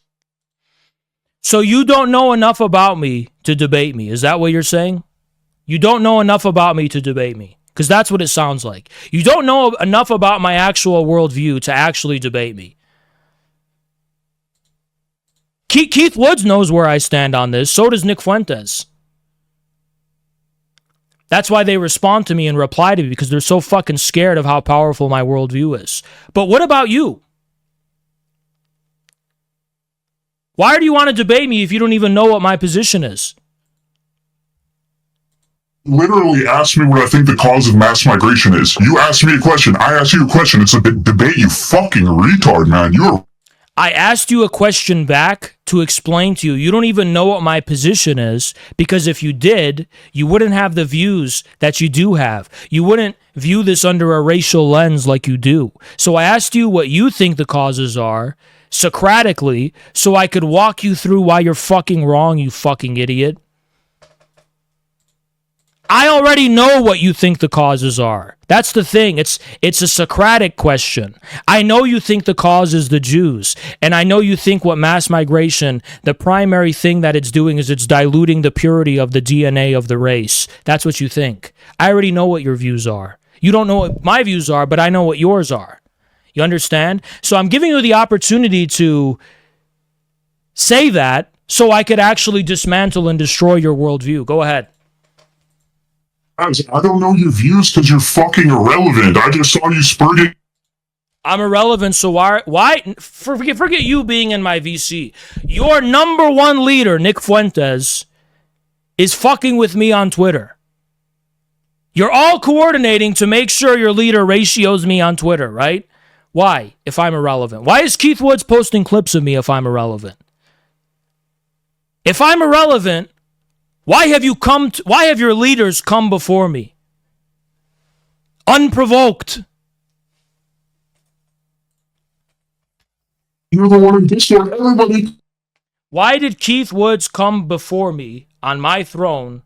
So you don't know enough about me to debate me. Is that what you're saying? You don't know enough about me to debate me. Because that's what it sounds like. You don't know enough about my actual worldview to actually debate me. Keith Woods knows where I stand on this. So does Nick Fuentes. That's why they respond to me and reply to me, because they're so fucking scared of how powerful my worldview is. But what about you? Why do you want to debate me if you don't even know what my position is? Literally ask me what I think the cause of mass migration is. You ask me a question, I ask you a question. It's a debate, you fucking retard, man. I asked you a question back to explain to you. You don't even know what my position is, because if you did, you wouldn't have the views that you do have. You wouldn't view this under a racial lens like you do. So I asked you what you think the causes are, Socratically, so I could walk you through why you're fucking wrong, you fucking idiot. I already know what you think the causes are. That's the thing. It's a Socratic question. I know you think the cause is the Jews, and I know you think what mass migration, the primary thing that it's doing is it's diluting the purity of the DNA of the race. That's what you think. I already know what your views are. You don't know what my views are, but I know what yours are. You understand? So I'm giving you the opportunity to say that so I could actually dismantle and destroy your worldview. Go ahead. I don't know your views because you're fucking irrelevant. I just saw you spurting. I'm irrelevant, so why forget you being in my VC. Your number one leader, Nick Fuentes, is fucking with me on Twitter. You're all coordinating to make sure your leader ratios me on Twitter, right? Why, if I'm irrelevant? Why is Keith Woods posting clips of me if I'm irrelevant? If I'm irrelevant, why have your leaders come before me? Unprovoked. You're the one in Discord, everybody. Why did Keith Woods come before me on my throne,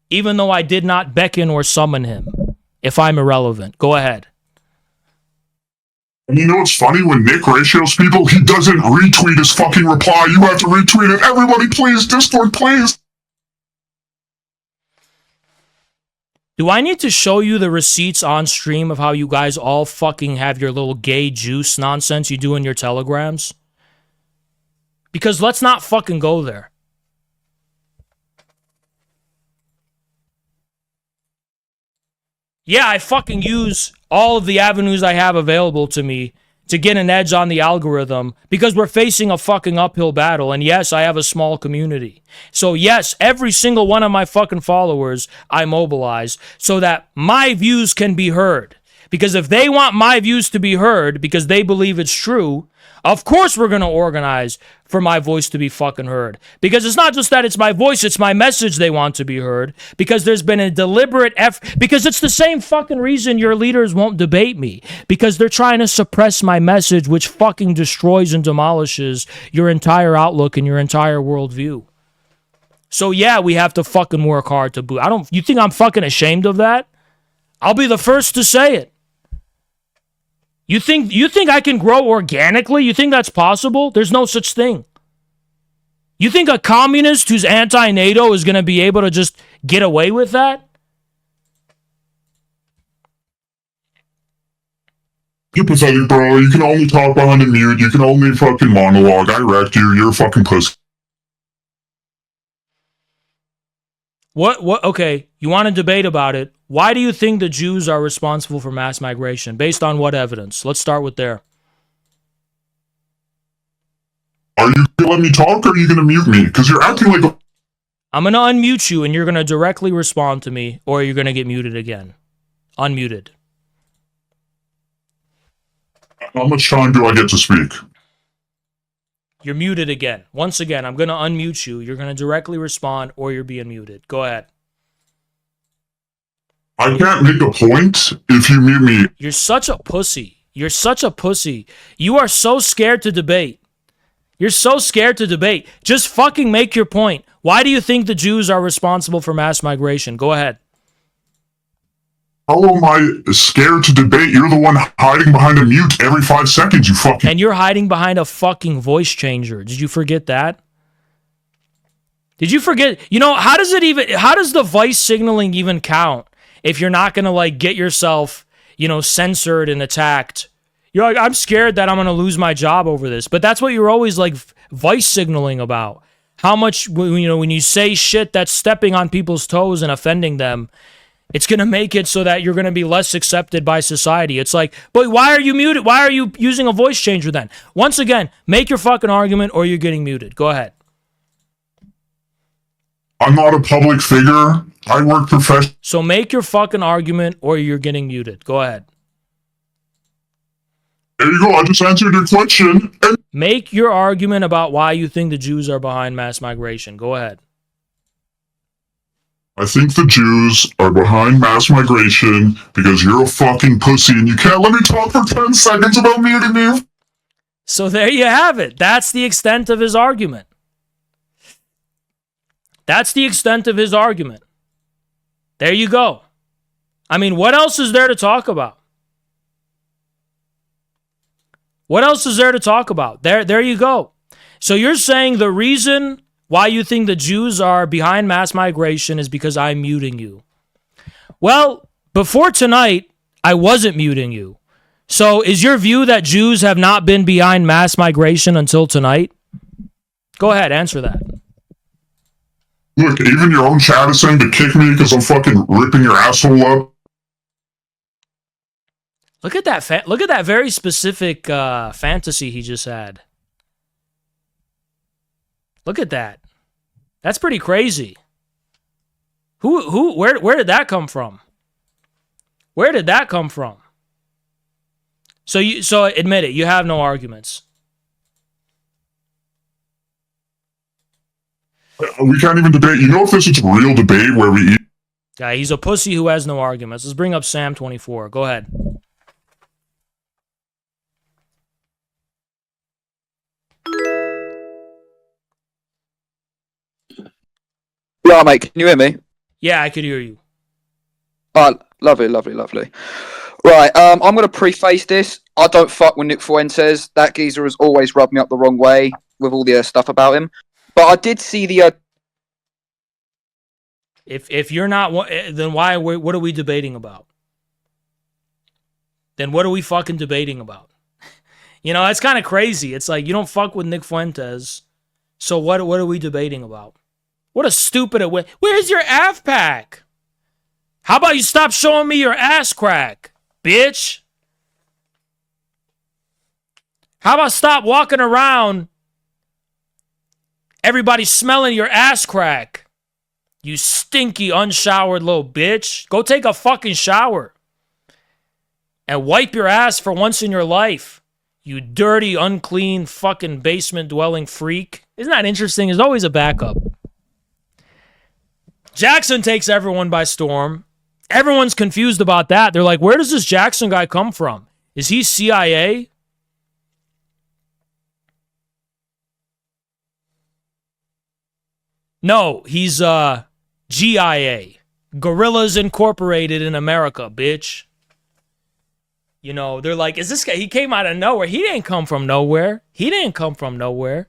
even though I did not beckon or summon him? If I'm irrelevant, go ahead. And you know what's funny? When Nick ratios people, he doesn't retweet his fucking reply. You have to retweet it. Everybody, please, Discord, please. Do I need to show you the receipts on stream of how you guys all fucking have your little gay juice nonsense you do in your telegrams? Because let's not fucking go there. Yeah, I fucking use all of the avenues I have available to me to get an edge on the algorithm because we're facing a fucking uphill battle. And yes, I have a small community. So yes, every single one of my fucking followers I mobilize so that my views can be heard. Because if they want my views to be heard because they believe it's true, of course we're going to organize for my voice to be fucking heard. Because it's not just that it's my voice, it's my message they want to be heard. Because there's been a deliberate effort. Because it's the same fucking reason your leaders won't debate me. Because they're trying to suppress my message, which fucking destroys and demolishes your entire outlook and your entire worldview. So yeah, we have to fucking work hard to boot. You think I'm fucking ashamed of that? I'll be the first to say it. You think I can grow organically? You think that's possible? There's no such thing. You think a communist who's anti-NATO is going to be able to just get away with that? You're pathetic, bro. You can only talk behind a mute. You can only fucking monologue. I wrecked you. You're a fucking pussy. What? Okay, you want to debate about it. Why do you think the Jews are responsible for mass migration? Based on what evidence? Let's start with there. Are you going to let me talk or are you going to mute me? Because you're acting like a... I'm going to unmute you and you're going to directly respond to me or you're going to get muted again. Unmuted. How much time do I get to speak? You're muted again. Once again, I'm going to unmute you. You're going to directly respond or you're being muted. Go ahead. I can't make a point if you mute me. You're such a pussy. You're such a pussy. You are so scared to debate. You're so scared to debate. Just fucking make your point. Why do you think the Jews are responsible for mass migration? Go ahead. How am I scared to debate? You're the one hiding behind a mute every 5 seconds, you fucking... And you're hiding behind a fucking voice changer. Did you forget that? Did you forget? You know, how does the voice signaling even count if you're not going to, like, get yourself, you know, censored and attacked? You're like, I'm scared that I'm going to lose my job over this. But that's what you're always, like, voice signaling about. How much, you know, when you say shit that's stepping on people's toes and offending them, it's going to make it so that you're going to be less accepted by society. It's like, but why are you muted? Why are you using a voice changer then? Once again, make your fucking argument or you're getting muted. Go ahead. I'm not a public figure. I work professionally. So make your fucking argument or you're getting muted. Go ahead. There you go. I just answered your question. Make your argument about why you think the Jews are behind mass migration. Go ahead. I think the Jews are behind mass migration because you're a fucking pussy and you can't let me talk for 10 seconds about muting me. So there you have it. That's the extent of his argument. That's the extent of his argument. There you go. I mean, what else is there to talk about? What else is there to talk about? There you go. So you're saying the reason why you think the Jews are behind mass migration is because I'm muting you. Well, before tonight, I wasn't muting you. So is your view that Jews have not been behind mass migration until tonight? Go ahead, answer that. Look, even your own chat is saying to kick me because I'm fucking ripping your asshole up. Look at that! Look at that very specific fantasy he just had. Look at that. That's pretty crazy. Where did that come from? Where did that come from? So admit it. You have no arguments. We can't even debate. You know if this is a real debate where we eat? Yeah, he's a pussy who has no arguments. Let's bring up Sam24. Go ahead. Yeah, mate, can you hear me? Yeah, I could hear you. Oh, lovely. Right, I'm going to preface this. I don't fuck with Nick Fuentes. That geezer has always rubbed me up the wrong way with all the stuff about him. But I did see the... If you're not, then why? What are we debating about? Then what are we fucking debating about? You know, that's kind of crazy. It's like you don't fuck with Nick Fuentes, so what are we debating about? What a stupid way. Where's your AF pack? How about you stop showing me your ass crack, bitch? How about stop walking around, everybody smelling your ass crack? You stinky, unshowered little bitch. Go take a fucking shower. And wipe your ass for once in your life. You dirty, unclean, fucking basement-dwelling freak. Isn't that interesting? There's always a backup. Jackson takes everyone by storm. Everyone's confused about that. They're like, where does this Jackson guy come from? Is he CIA? No, he's GIA. Gorillas Incorporated in America, bitch. You know, they're like, is this guy, he came out of nowhere. He didn't come from nowhere. He didn't come from nowhere.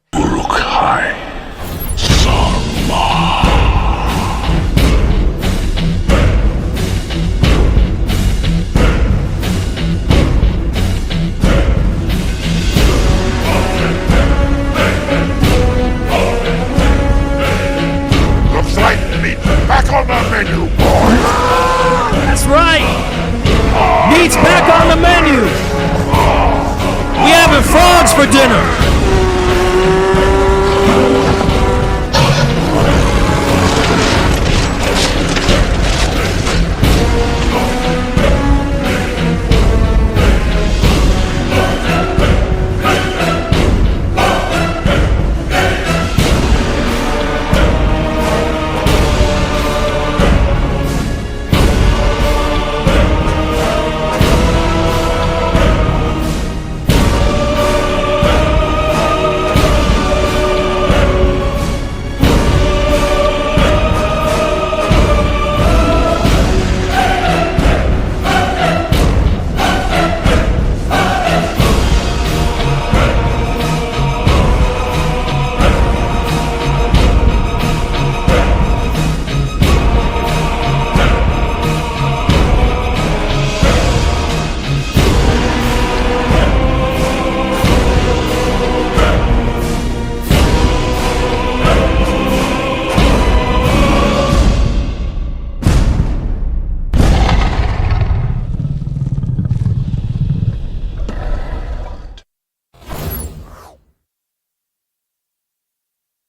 Looks like meat's back on the menu, boys. That's right. Meat's back on the menu. We having frogs for dinner.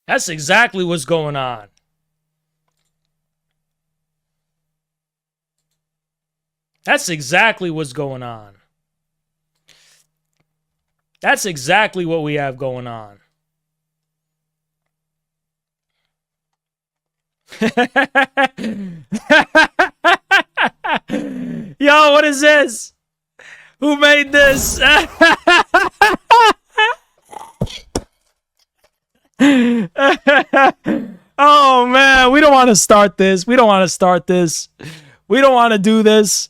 That's exactly what's going on. That's exactly what's going on. That's exactly what we have going on. Yo, what is this? Who made this? Oh man, we don't want to to start this. We don't want to start this. We don't want to do this.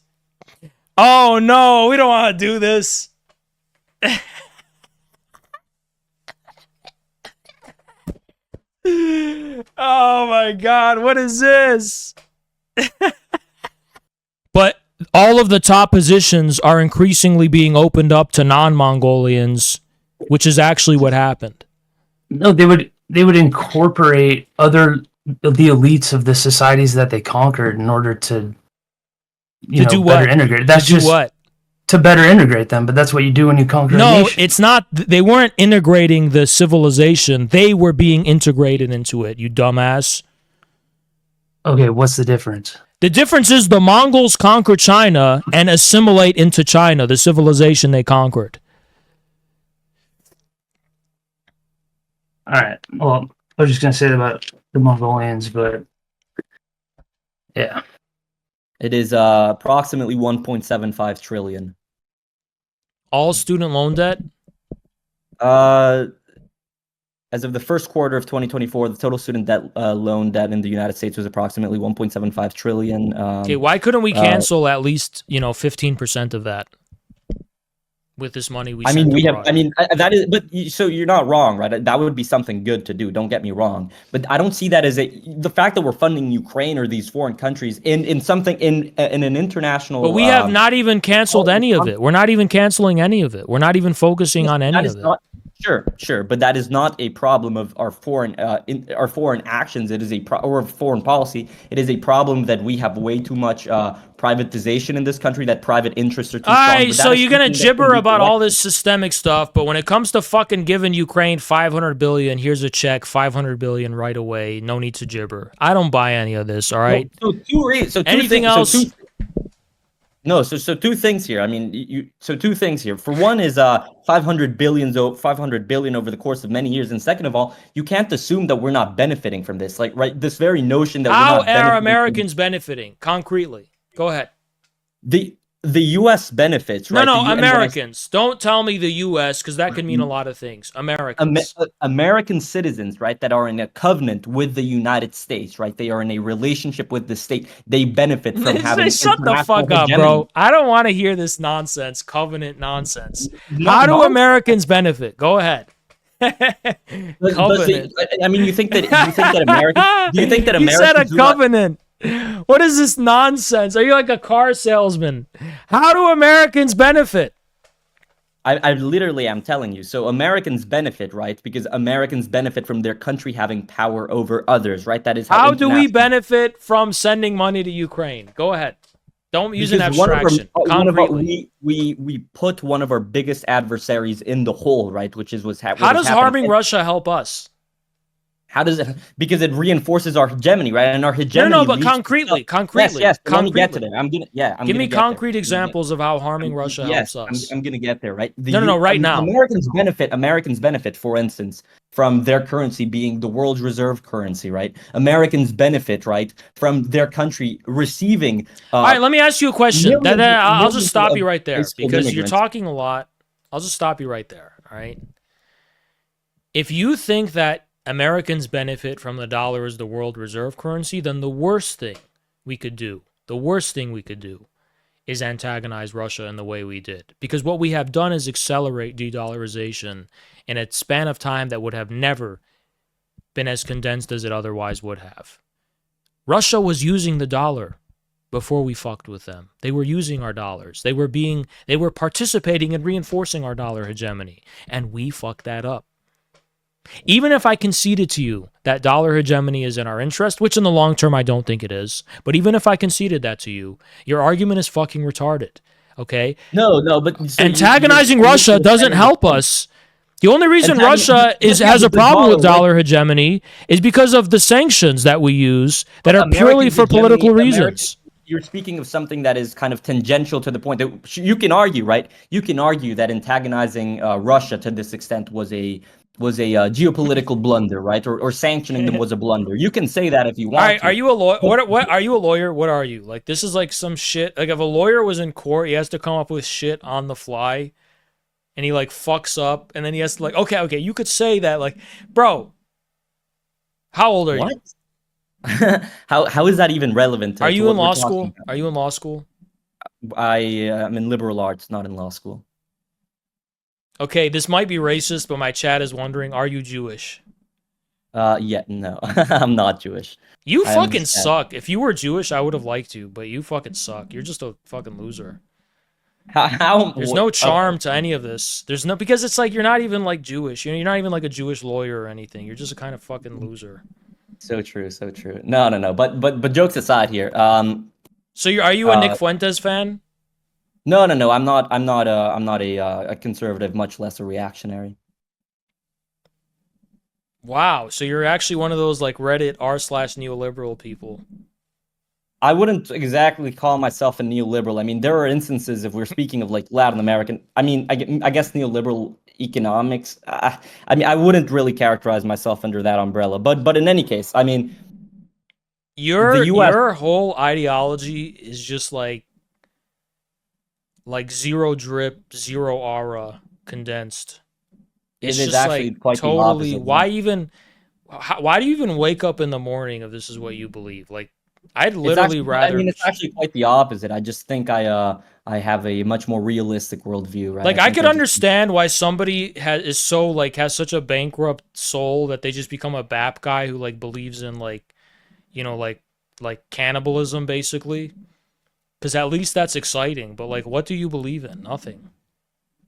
Oh, no. We don't want to do this. Oh, my God. What is this? But all of the top positions are increasingly being opened up to non-Mongolians, which is actually what happened. No, they would incorporate the elites of the societies that they conquered in order to do better what? integrate. That's to do just what? To better integrate them, but that's what you do when you conquer a No, nation. it's not. They weren't integrating the civilization. They were being integrated into it, you dumbass. Okay, what's the difference? The difference is the Mongols conquer China and assimilate into China, the civilization they conquered. All right. Well, I was just gonna say that about the Mongolians, but yeah, It is approximately 1.75 trillion. All student loan debt? As of the first quarter of 2024, the total student debt loan debt in the United States was approximately 1.75 trillion. Okay, why couldn't we cancel at least 15% of that with this money we? I mean, sent we abroad? have. I mean, that is. But so you're not wrong, right? That would be something good to do. Don't get me wrong. But I don't see that as the fact that we're funding Ukraine or these foreign countries in something in an international. But we have not even canceled any of it. We're not even canceling any of it. We're not even focusing on any of it. Sure, but that is not a problem of our foreign actions. It is or foreign policy. It is a problem that we have way too much privatization in this country. That private interests are too strong. All right, But so that is you're gonna something that gibber can be about all corrected. this systemic stuff, but when it comes to fucking giving Ukraine 500 billion, here's a check, 500 billion right away. No need to gibber. I don't buy any of this. All right. Anything else? So two things here. I mean, two things here. For one is 500 billion over the course of many years, and second of all, you can't assume that we're not benefiting from this. Like, right, this very notion that How we're not are benefiting Americans benefiting concretely? Go ahead. the U.S. benefits, right? No, and when I Americans. Don't tell me the U.S. because that can mean a lot of things. Americans. American citizens, right, that are in a covenant with the United States, right? They are in a relationship with the state. They benefit from having Shut the international fuck up, hegemony. bro. I don't want to hear this nonsense, covenant nonsense. No, How do nonsense. Americans benefit? Go ahead. Covenant. I mean, you think that Americans? Do you think that You Americans? said a do not- covenant. What is this nonsense? Are you like a car salesman? How do Americans benefit? I literally am telling you. So Americans benefit, right? Because Americans benefit from their country having power over others, right? That is How do we international- benefit from sending money to Ukraine? Go ahead. Don't use an Because one of our- abstraction. Concretely. We put one of our biggest adversaries in the hole, right? Which is How does harming Russia help us? How does it? Because it reinforces our hegemony, right? And our hegemony. No, but leads- concretely. Yes. Let me get to that. I'm Give gonna me get there. concrete examples of how harming Russia helps us. I'm gonna get there, right? Right now. Americans benefit, for instance, from their currency being the world's reserve currency, right? Americans benefit, right, from their country receiving. All right, let me ask you a question. I'll millions just stop of you right there high-skilled because you're immigrants. talking a lot. I'll just stop you right there. All right. If you think that Americans benefit from the dollar as the world reserve currency, then the worst thing we could do is antagonize Russia in the way we did. Because what we have done is accelerate de-dollarization in a span of time that would have never been as condensed as it otherwise would have. Russia was using the dollar before we fucked with them. They were using our dollars. They were participating in reinforcing our dollar hegemony, and we fucked that up. Even if I conceded to you that dollar hegemony is in our interest, which in the long term I don't think it is, but even if I conceded that to you, your argument is fucking retarded. Okay? No, but so antagonizing you're Russia doesn't help us. The only reason Russia has a problem with dollar hegemony is because of the sanctions that we use that are purely for political reasons. You're speaking of something that is kind of tangential to the point that you can argue, right? You can argue that antagonizing Russia to this extent was a geopolitical blunder, right? Or sanctioning them was a blunder. You can say that if you want. All right, to. are you a lawyer? What are you a lawyer? What are you? Like, this is like some shit. Like, if a lawyer was in court, he has to come up with shit on the fly, and he like fucks up, and then he has to like, okay, you could say that, like, bro, how old are you? How is that even relevant to, Are to you what in we're law talking school? about? Are you in law school? I am in liberal arts, not in law school. Okay, this might be racist, but my chat is wondering, are you Jewish? Yeah, no, I'm not Jewish. You I fucking understand. suck. If you were Jewish, I would have liked you, but you fucking suck. You're just a fucking loser. There's no charm to any of this. There's no, because it's like you're not even like Jewish. You're not even like a Jewish lawyer or anything. You're just a kind of fucking loser. So true, so true. No. But jokes aside here. So are you a Nick Fuentes fan? No. I'm not a conservative, much less a reactionary. Wow. So you're actually one of those like Reddit r/neoliberal people. I wouldn't exactly call myself a neoliberal. I mean, there are instances, if we're speaking of like Latin American, I mean, I guess neoliberal economics. I mean, I wouldn't really characterize myself under that umbrella. But in any case, I mean, your whole ideology is just like zero drip, zero aura condensed. It's it is just actually like quite totally. the opposite. Why do you even wake up in the morning if this is what you believe? Like, I'd literally rather. I mean, it's actually quite the opposite. I just think I have a much more realistic worldview, right? Like, I could understand why somebody has such a bankrupt soul that they just become a BAP guy who like believes in like, you know, like cannibalism basically, because at least that's exciting. But like, what do you believe in? Nothing.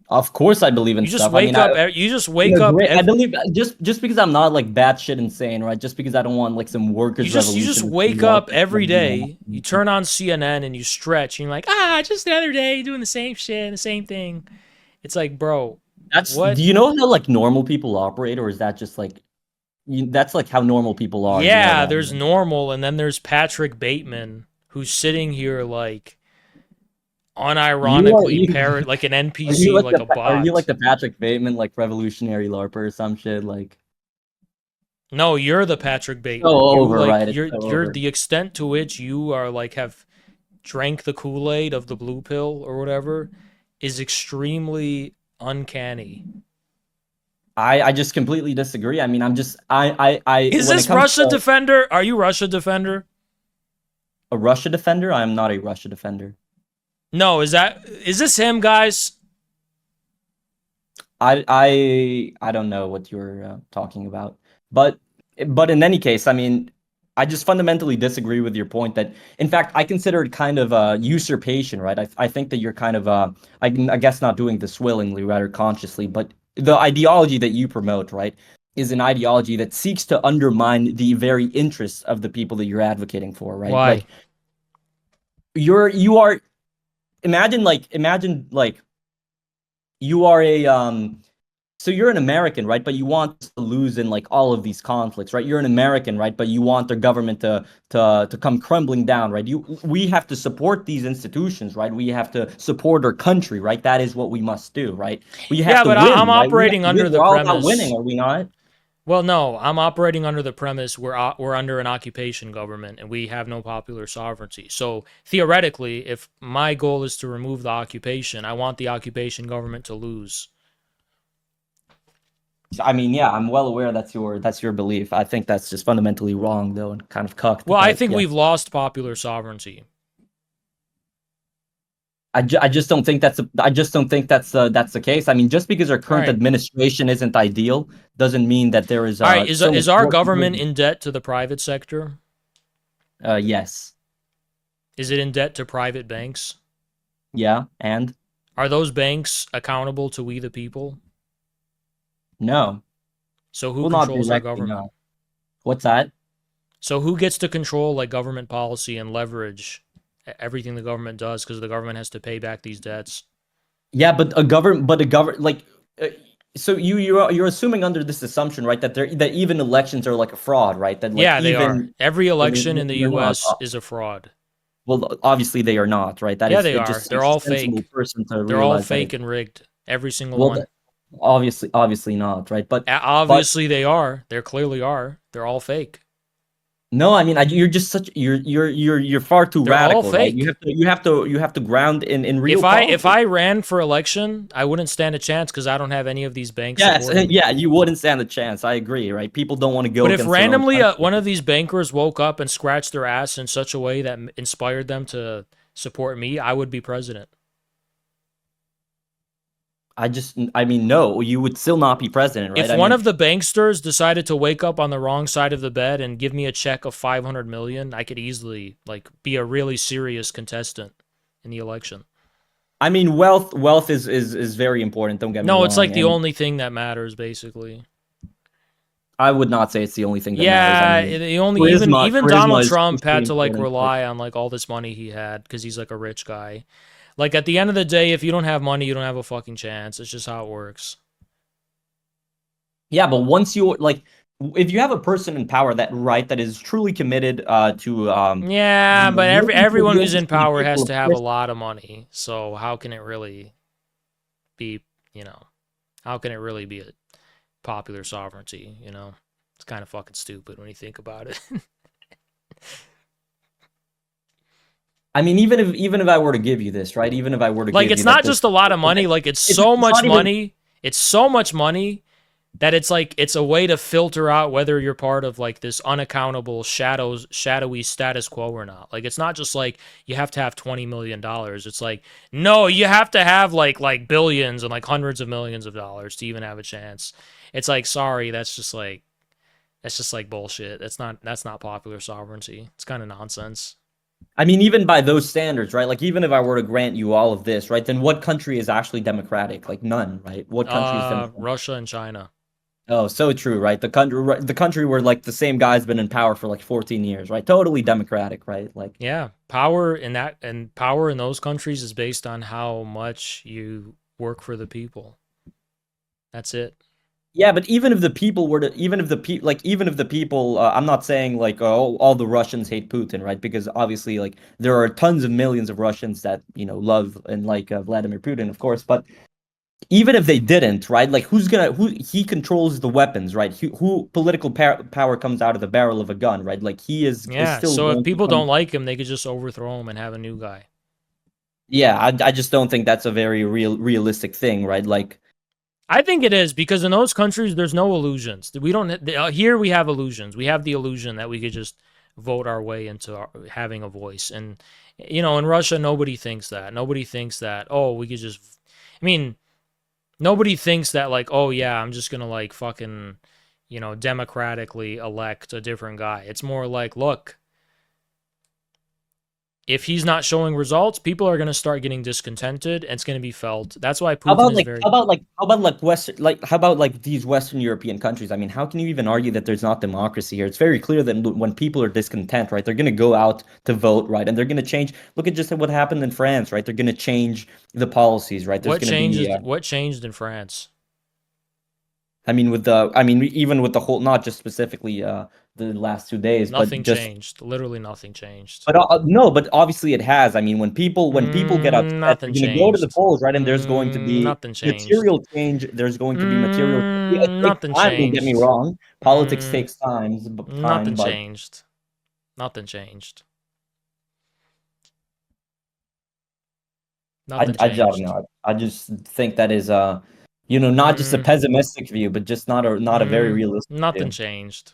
Of course, I believe in you just stuff. Wake I up. mean, You just wake up. I believe just because I'm not like batshit insane, right? Just because I don't want like some workers' revolution. You just wake up every day. You turn on CNN and you stretch. And you're like, just the other day doing the same shit, the same thing. It's like, bro, what? Do you know how like normal people operate, or is that just like that's like how normal people are? Yeah, you know there's normal, and then there's Patrick Bateman who's sitting here like unironically like an NPC, like a bot. Are you like the Patrick Bateman, like revolutionary LARPer or some shit? Like, no, you're the Patrick Bateman. You're the extent to which you are like have drank the Kool-Aid of the blue pill or whatever is extremely uncanny. I just completely disagree. I mean, I'm just I Is this Russia Defender? Are you Russia Defender? A Russia Defender? I am not a Russia Defender. No, is this him, guys? I don't know what you're talking about, but in any case, I mean, I just fundamentally disagree with your point that, in fact, I consider it kind of usurpation, right? I think that you're kind of I guess not doing this willingly, rather consciously, but the ideology that you promote, right, is an ideology that seeks to undermine the very interests of the people that you're advocating for, right? Why? Like, you are. Imagine you are so you're an American, right? But you want to lose in like all of these conflicts, right? You're an American, right? But you want their government to come crumbling down, right? We have to support these institutions, right? We have to support our country, right? That is what we must do, right? We have to but win, I'm right? operating under the We're all premise. about winning, are we not? Well, no, I'm operating under the premise we're under an occupation government and we have no popular sovereignty. So theoretically, if my goal is to remove the occupation, I want the occupation government to lose. I mean, yeah, I'm well aware that's your belief. I think that's just fundamentally wrong, though, and kind of cucked. Well, I think we've lost popular sovereignty. I just don't think that's the case. I mean, just because our current administration isn't ideal doesn't mean that there is. All right, is our government in debt to the private sector? Yes. Is it in debt to private banks? Yeah, and are those banks accountable to we the people? No. So who controls our government? No. What's that? So who gets to control like government policy and leverage everything the government does, because the government has to pay back these debts? Yeah, but so you're assuming under this assumption, right, that even elections are like a fraud, right? That like, they are. Every election in the U.S. is a fraud. Well, obviously they are not, right? They are. They're all fake. They're all fake and rigged. Every single one. Obviously not, right? But obviously they are. They clearly are. They're all fake. No, I mean, you're just such you're far too They're all radical, right? fake. You have to ground in real. If I ran for election, I wouldn't stand a chance because I don't have any of these banks. Yes, supporting me. yeah, you wouldn't stand a chance. I agree, right? People don't want to go. But if against their own randomly country. one of these bankers woke up and scratched their ass in such a way that inspired them to support me, I would be president. I mean, no, you would still not be president, right? If one of the banksters decided to wake up on the wrong side of the bed and give me a check of 500 million, I could easily like be a really serious contestant in the election. I mean, wealth is very important. Don't get me wrong. No, it's like the only thing that matters, basically. I would not say it's the only thing that Yeah, matters. I mean, the only even Donald Trump had to like rely on like all this money he had because he's like a rich guy. Like at the end of the day, if you don't have money, you don't have a fucking chance. It's just how it works. Yeah, but once you like, if you have a person in power that is truly committed to yeah, but everyone who's in power has to have a lot of money. So how can it really be? How can it really be a popular sovereignty? It's kind of fucking stupid when you think about it. I mean, even if I were to give you this, right? Even if I were to like, give it's you not just a lot of money. Like, it's so much money. It's so much money that it's like it's a way to filter out whether you're part of like this unaccountable shadowy status quo or not. Like, it's not just like you have to have $20 million. It's like, no, you have to have like billions and like hundreds of millions of dollars to even have a chance. It's like, sorry, that's just like bullshit. That's not popular sovereignty. It's kind of nonsense. I mean, even by those standards, right? Like, even if I were to grant you all of this, right? Then what country is actually democratic? Like, none, right? What country is democratic? Russia and China. Oh, so true, right? The country where like the same guy's been in power for like 14 years, right? Totally democratic, right? Like, yeah, power in those countries is based on how much you work for the people. That's it. Yeah, but even if the people, I'm not saying like all the Russians hate Putin, right? Because obviously, like there are tons of millions of Russians that love and like Vladimir Putin, of course. But even if they didn't, right? Like who he controls the weapons, right? Who political power comes out of the barrel of a gun, right? Like he is. Yeah. Still so if people don't like him, they could just overthrow him and have a new guy. Yeah, I just don't think that's a very realistic thing, right? Like. I think it is because in those countries there's no illusions. We don't here we have illusions. We have the illusion that we could just vote our way into having a voice. And in Russia nobody thinks that. Nobody thinks that we could just nobody thinks that like, oh yeah, I'm just going to like fucking democratically elect a different guy. It's more like, look, if he's not showing results, people are going to start getting discontented, and it's going to be felt. That's why Putin is very. How about these Western European countries? I mean, how can you even argue that there's not democracy here? It's very clear that when people are discontent, right, they're going to go out to vote, right, and they're going to change. Look at just what happened in France, right? They're going to change the policies, right? What changed in France? I mean, even with the whole, not just specifically the last 2 days, nothing but just, changed. Literally nothing changed. But no, but obviously it has. I mean, when people get upset, they're going to go to the polls, right? And there's going to be material change. There's going to be material. Nothing changed. Don't get me wrong. Politics takes time. Nothing changed. Nothing changed. I don't know. I just think that is not just a pessimistic view, but just not a very realistic. Nothing view. changed.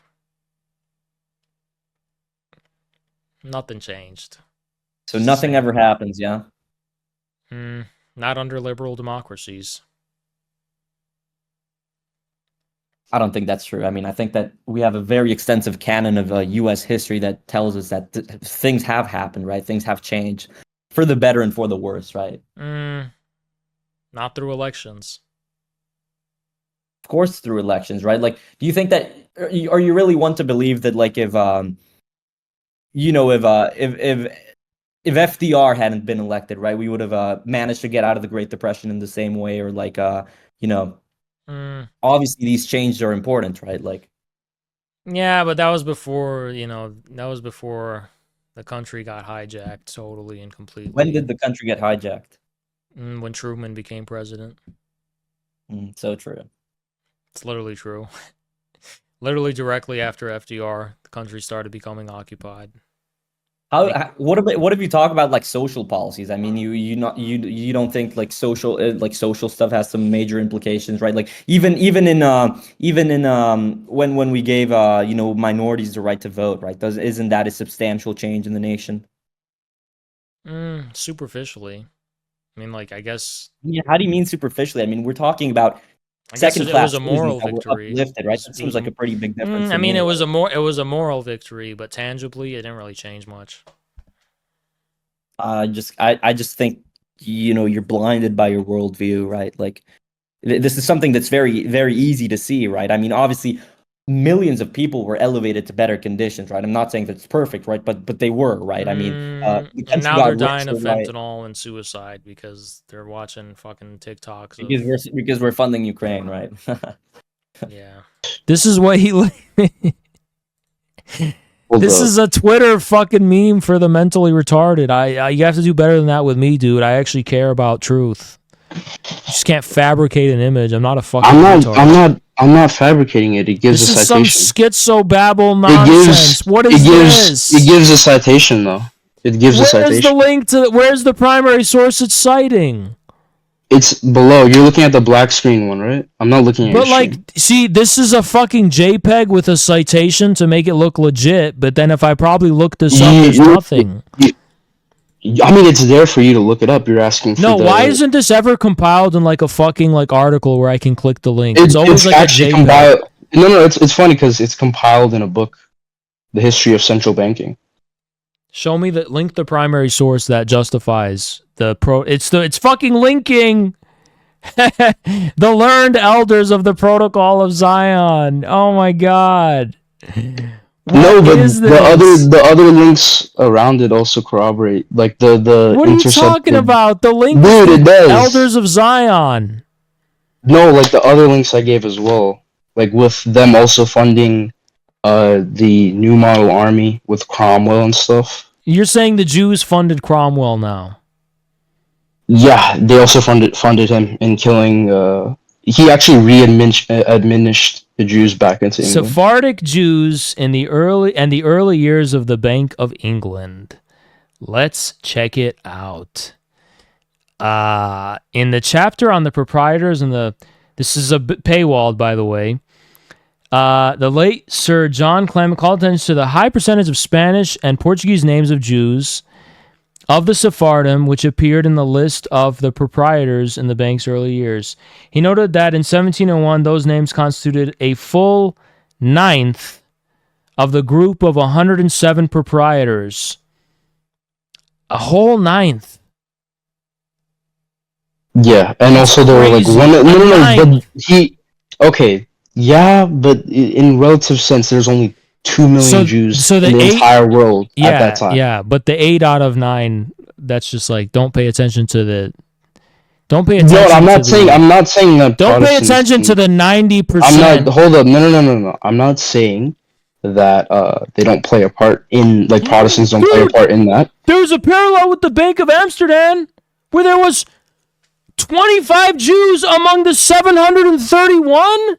Nothing changed. So nothing ever happens, yeah? Not under liberal democracies. I don't think that's true. I mean, I think that we have a very extensive canon of U.S. history that tells us that things have happened, right? Things have changed for the better and for the worse, right? Not through elections. Of course, through elections, right? Like, do you think that, or you really want to believe that, like, if FDR hadn't been elected, right, we would have managed to get out of the Great Depression in the same way, or like, obviously these changes are important, right? Like, yeah, but that was before, the country got hijacked totally and completely. When did the country get hijacked? When Truman became president. So true. It's literally true. Literally directly after FDR, the country started becoming occupied. What if you talk about like social policies? I mean, you don't think like social stuff has some major implications, right? Like even in when we gave minorities the right to vote, right? Isn't that a substantial change in the nation? Superficially, I mean, like I guess. Yeah, how do you mean superficially? I mean, we're talking about second class. It was a moral victory. Uplifted, right? That seems like a pretty big difference. I mean, it was a moral victory, but tangibly, it didn't really change much. I just think you're blinded by your worldview, right? Like this is something that's very, very easy to see, right? I mean, obviously, millions of people were elevated to better conditions, right? I'm not saying that it's perfect, right? But they were, right? I mean, and now they're dying of fentanyl and suicide because they're watching fucking TikToks. Because we're funding Ukraine, right? Yeah. This is what he. This is a Twitter fucking meme for the mentally retarded. You have to do better than that with me, dude. I actually care about truth. You just can't fabricate an image. I'm not a fucking retard. I'm not fabricating it. It gives a citation. This is some schizo-babble nonsense. What is this? It gives a citation, though. It gives a citation. Where's the link to... Where's the primary source it's citing? It's below. You're looking at the black screen one, right? I'm not looking at your screen. See, this is a fucking JPEG with a citation to make it look legit, but then if I probably look this up, there's nothing. I mean, it's there for you to look it up. You're asking for why isn't this ever compiled in like a fucking like article where I can click the link? It's always like actually a JPEG. compiled. No, it's funny because it's compiled in a book, The History of Central Banking. Show me the primary source that justifies the pro. It's fucking linking the learned elders of the Protocol of Zion. Oh my god. But the other links around it also corroborate, like the What are you talking about? The link, dude, it does. Elders of Zion. No, like the other links I gave as well, like with them also funding the New Model Army with Cromwell and stuff. You're saying the Jews funded Cromwell now? Yeah, they also funded him in killing. He actually re-admonished the Jews back into England. Sephardic Jews in the early years of the Bank of England. Let's check it out. In the chapter on the proprietors and this is a bit paywalled, by the way. The late Sir John Clement called attention to the high percentage of Spanish and Portuguese names of Jews of the Sephardim, which appeared in the list of the proprietors in the bank's early years. He noted that in 1701, those names constituted a full ninth of the group of 107 proprietors. A whole ninth. Yeah, and also there were like but in relative sense, there's only 2 million Jews in the entire world at that time. Yeah, but the 8 out of 9, that's just like, don't pay attention to the... Don't pay attention I'm not saying that don't pay attention to the 90%. Hold up, no. I'm not saying that they don't play a part in, like, Protestants don't play a part in that. There was a parallel with the Bank of Amsterdam, where there was 25 Jews among the 731?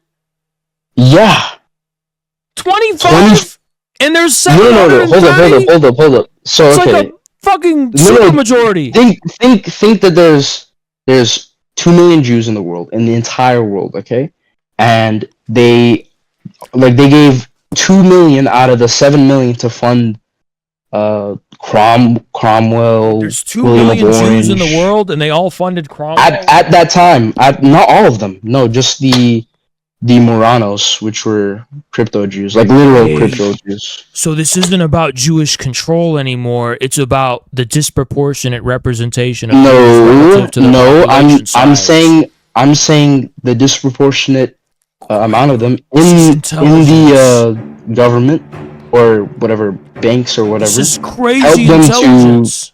Yeah. 25? And there's 730? No. Hold up. So, it's okay. like a fucking super majority. Think that there's 2 million Jews in the world, in the entire world, okay? And they gave 2 million out of the 7 million to fund Cromwell. There's 2 million Jews in the world, and they all funded Cromwell? At that time. Not all of them. No, just the Moranos, which were crypto Jews, like literal crypto Jews. So this isn't about Jewish control anymore. It's about the disproportionate representation of Jews relative to the population size. I'm saying the disproportionate amount of them in the government or whatever banks or whatever. This is crazy intelligence.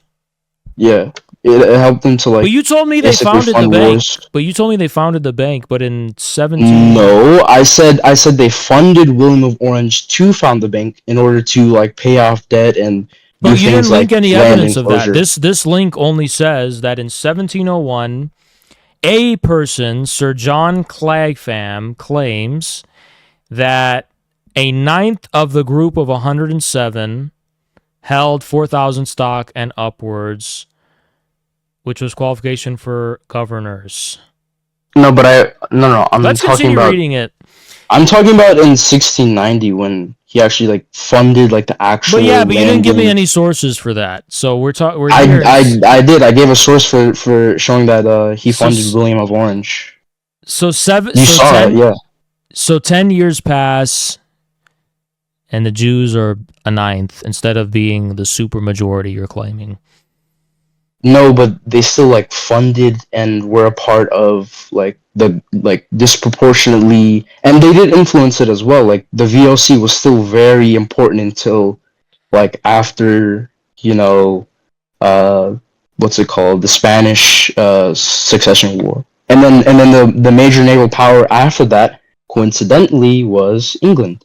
It helped them to, like. But you told me they founded the bank. But you told me they founded the bank. But in 17. No, I said they funded William of Orange to found the bank in order to, like, pay off debt and. But you didn't link any evidence of that. This link only says that in 1701, a person, Sir John Clagham, claims that a ninth of the group of 107 held 4,000 stock and upwards, which was qualification for governors. No, but I'm Let's talking continue about reading it. I'm talking about in 1690 when he actually like funded like the actual. But yeah, but you didn't give me landing. any sources for that. So we're talking. I did. I gave a source for showing that he funded William of Orange. So seven. You so saw 10, it, yeah. So 10 years pass, and the Jews are a ninth instead of being the super majority you're claiming. No, but they still like funded and were a part of like the disproportionately, and they did influence it as well. Like the VOC was still very important until like after what's it called, the Spanish Succession War, and then the major naval power after that coincidentally was England,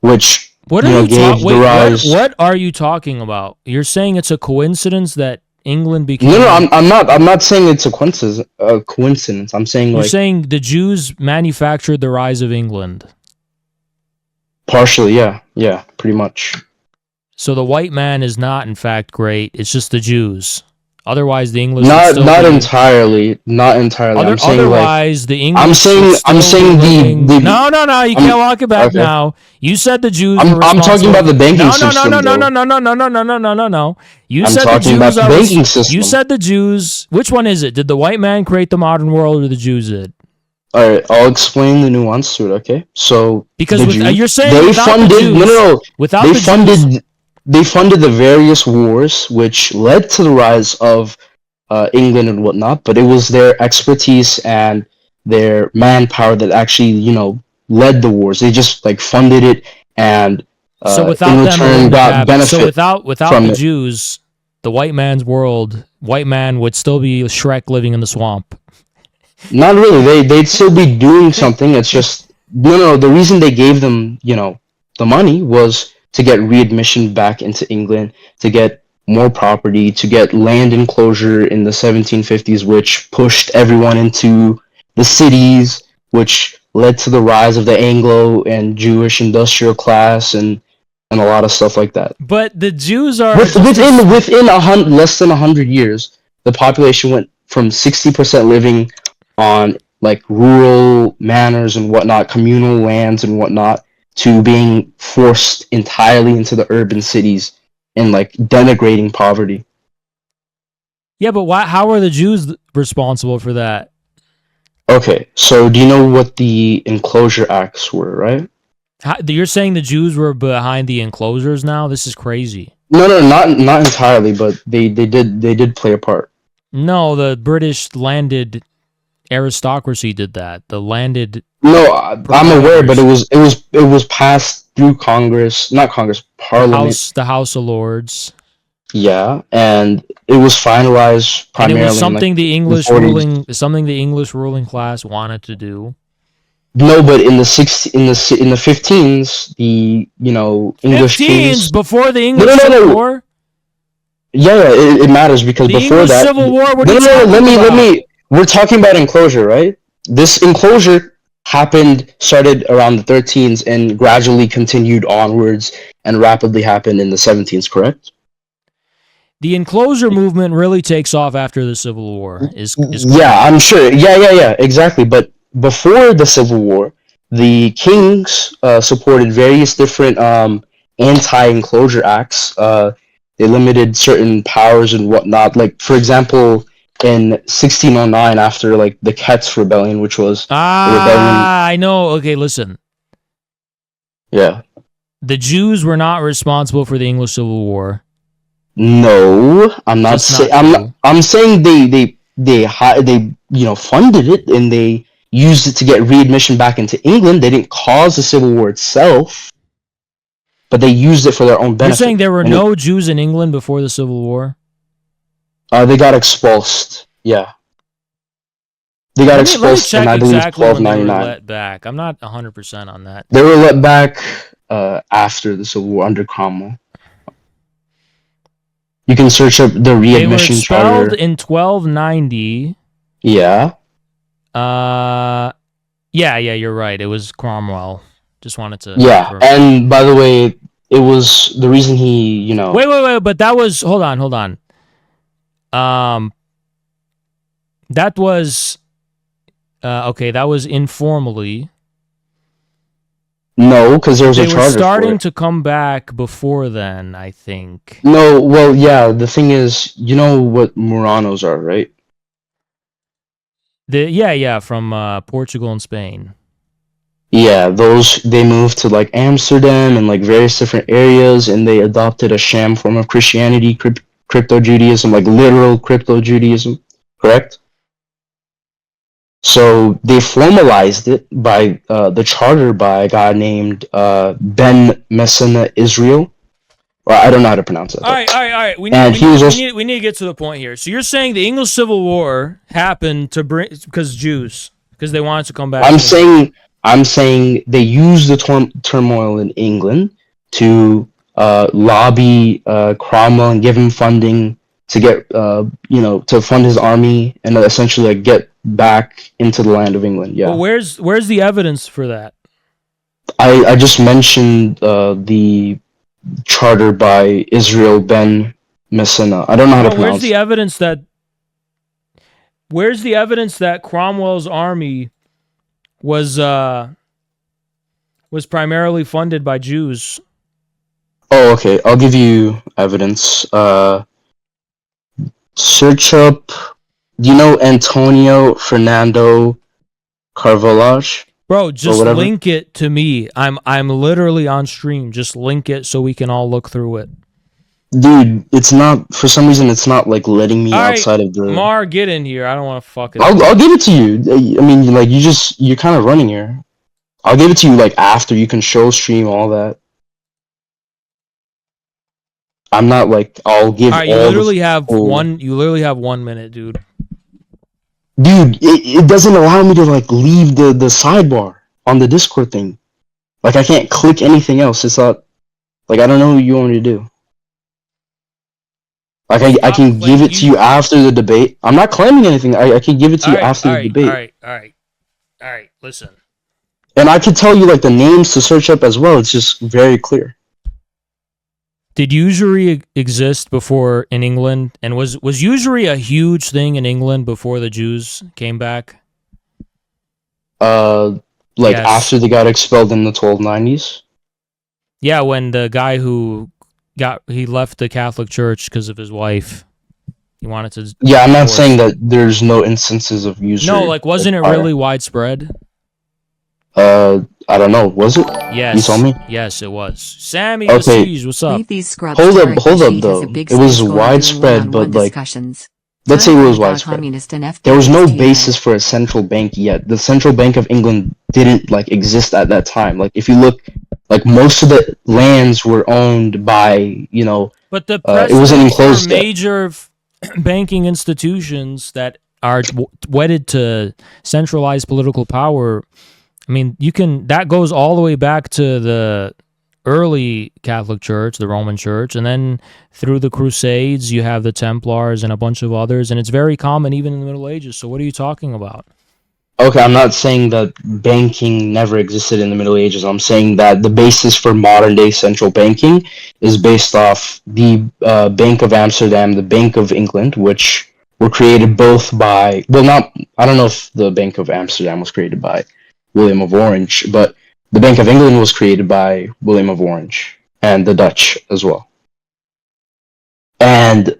which. What are what are you talking about? You're saying it's a coincidence that England became... No, I'm not saying it's a coincidence. I'm saying You're saying the Jews manufactured the rise of England. Partially, yeah, pretty much. So the white man is not, in fact, great. It's just the Jews. Otherwise, the English not entirely. Otherwise, the English. I'm saying the no. You can't walk it back okay. now. You said the Jews. I'm talking about the banking system. No. You said the Jews. You said the Jews. Which one is it? Did the white man create the modern world, or the Jews did? All right, I'll explain the nuance to it. Okay, so because you're saying they funded They funded the various wars, which led to the rise of England and whatnot, but it was their expertise and their manpower that actually, led the wars. They just like funded it and so without in return got benefit. So without the Jews, the white man's world, white man would still be Shrek living in the swamp. Not really. They'd still be doing something. It's just no. The reason they gave them, the money was to get readmission back into England, to get more property, to get land enclosure in the 1750s, which pushed everyone into the cities, which led to the rise of the Anglo and Jewish industrial class and a lot of stuff like that. But the Jews are within less than 100 years, the population went from 60% living on like rural manors and whatnot, communal lands and whatnot, to being forced entirely into the urban cities and like denigrating poverty. Yeah, but how are the Jews responsible for that? Okay, so do you know what the enclosure acts were, right? You're saying the Jews were behind the enclosures now? This is crazy. No, not entirely, but they did play a part. No, the British landed aristocracy did that. The landed. No, I'm aware, but it was passed through Congress, not Congress, Parliament. The House of Lords. Yeah, and it was finalized primarily. And it was something the English ruling class wanted to do. No, but in the 15s, the English 15s kings before the English Civil War. Yeah, it matters because the before English that, Civil War. What are you talking about? Let me. We're talking about enclosure, right? This enclosure started around the 13s and gradually continued onwards and rapidly happened in the 17s, correct? The enclosure movement really takes off after the Civil War. Yeah, I'm sure. Yeah, exactly. But before the Civil War, the kings supported various different anti-enclosure acts. They limited certain powers and whatnot. Like, for example, in 1609, after like the Ketz Rebellion, which was the rebellion. I know. Okay, listen. Yeah. The Jews were not responsible for the English Civil War. No, I'm not saying. I'm saying they funded it and they used it to get readmission back into England. They didn't cause the Civil War itself, but they used it for their own benefit. You're saying there were no Jews in England before the Civil War? They got expulsed. Yeah, they got expulsed in, I believe, 1299. They were let back. I'm not 100% on that. They were let back after the Civil War under Cromwell. You can search up the readmission charter. They were expelled in 1290. Yeah. Yeah, you're right. It was Cromwell. Just wanted to. Yeah, confirm. and by the way, it was the reason he, you know. Wait, but that was hold on. That was okay. That was informally. No, because there was a They charter were starting for it. to come back before then, I think. No, well, yeah. The thing is, you know what Muranos are, right? From Portugal and Spain. Yeah, they moved to like Amsterdam and like various different areas, and they adopted a sham form of Christianity, crypto Judaism, like literal crypto Judaism, correct? So they formalized it by the charter by a guy named Ben Messina Israel, or I don't know how to pronounce it. All right. We And he was also- need to get to the point here. So you're saying the English Civil War happened to bring because Jews because they wanted to come back. I'm saying they used the turmoil in England to lobby Cromwell and give him funding to get to fund his army and essentially like get back into the land of England. Yeah. But where's the evidence for that? I just mentioned the charter by Israel Ben Messina. I don't know how to pronounce. Where's the evidence that Cromwell's army was primarily funded by Jews? Oh, okay. I'll give you evidence. Search up. Do you know Antonio Fernando Carvalhage? Bro, just link it to me. I'm literally on stream. Just link it so we can all look through it. Dude, it's not, for some reason, it's not like letting me outside of the. Mar, get in here. I don't want to fuck it. I'll give it to you. I mean, like, you're kind of running here. I'll give it to you, like, after you can show stream all that. I'm not like, I'll give all you literally have 1 minute, dude. Dude, it doesn't allow me to, like, leave the sidebar on the Discord thing. Like, I can't click anything else. It's not, like, I don't know what you want me to do. Like, I can give it to you after the debate. I'm not claiming anything. I can give it to you after the debate. All right, listen. And I can tell you, like, the names to search up as well. It's just very clear. Did usury exist before in England? And was usury a huge thing in England before the Jews came back? Like, after they got expelled in the 1290s? Yeah, when the guy who he left the Catholic Church because of his wife. He wanted to. Yeah, I'm not saying that there's no instances of usury. No, like, wasn't it really widespread? I don't know. Was it? Yes. You told me? Yes, it was. Sammy Okay. Besiege, what's up? Hold up, though. It was widespread, but, like, let's say it was widespread. There was no basis for a central bank yet. The Central Bank of England didn't, like, exist at that time. Like, if you look, like, most of the lands were owned by, But the it wasn't enclosed yet. major banking institutions that are wedded to centralized political power. I mean, that goes all the way back to the early Catholic Church, the Roman Church, and then through the Crusades, you have the Templars and a bunch of others, and it's very common even in the Middle Ages. So what are you talking about? Okay, I'm not saying that banking never existed in the Middle Ages. I'm saying that the basis for modern-day central banking is based off the Bank of Amsterdam, the Bank of England, which were created both by... Well, I don't know if the Bank of Amsterdam was created by William of Orange, but the Bank of England was created by William of Orange, and the Dutch as well. And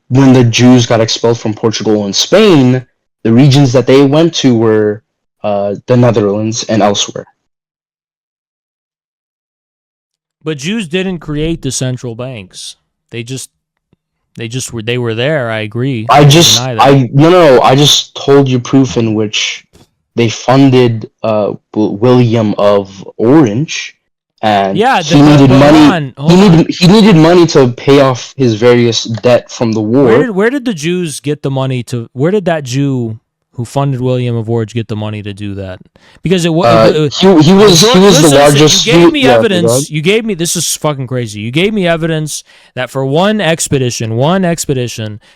when the Jews got expelled from Portugal and Spain, the regions that they went to were the Netherlands and elsewhere. But Jews didn't create the central banks. They were there. I agree. I just told you proof in which they funded William of Orange, and he needed money. He needed money to pay off his various debt from the war. Where did the Jews get the money to? Where did that Jew who funded William of Orange get the money to do that? Because he was the largest. You gave me evidence. You gave me, this is fucking crazy. You gave me evidence that for one expedition,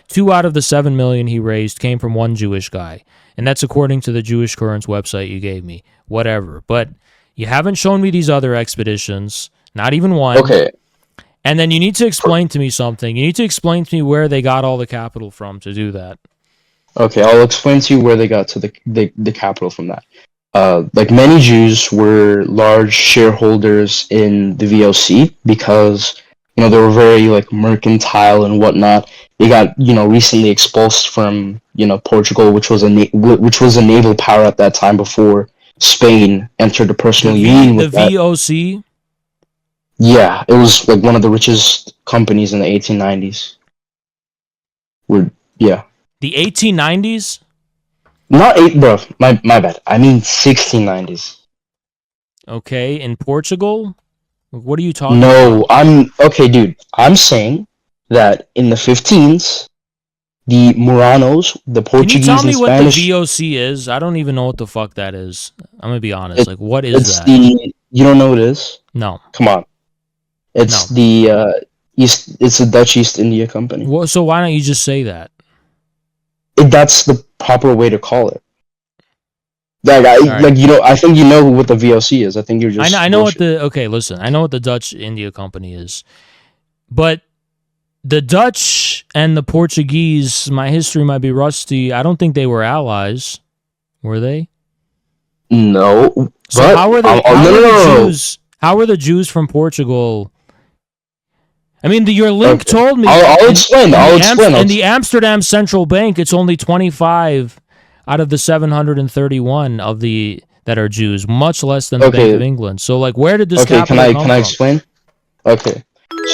2 out of the 7 million he raised came from one Jewish guy, and that's according to the Jewish Currents website you gave me. Whatever, but you haven't shown me these other expeditions. Not even one. Okay. And then you need to explain to me something. You need to explain to me where they got all the capital from to do that. Okay, I'll explain to you where they got to the capital from that. Like many Jews were large shareholders in the VOC because they were very like mercantile and whatnot. They got recently expulsed from Portugal, which was a naval power at that time before Spain entered a personal union with that. The VOC. Yeah, it was like one of the richest companies in the 1890s. The 1890s? Not bro. My bad. I mean 1690s. Okay, in Portugal? What are you talking No, about? dude. I'm saying that in the 15s, the Moranos, the Portuguese Can you tell me and what Spanish. the VOC is? I don't even know what the fuck that is. I'm gonna be honest. What is It's that? you don't know what it is? No. Come on. It's the It's the Dutch East India Company. Well, so why don't you just say that? That's the proper way to call it. Like right. I think you know what the VOC is. I think you're just. I know what the okay. Listen, I know what the Dutch India Company is, but the Dutch and the Portuguese. My history might be rusty. I don't think they were allies, were they? No. So but how were they? no. How were the Jews from Portugal? I mean, your link told me. I'll explain. In the Amsterdam Central Bank, it's only 25 out of the 731 of the that are Jews, much less than the Bank of England. So, like, where did this capital come from? Can I explain? Okay,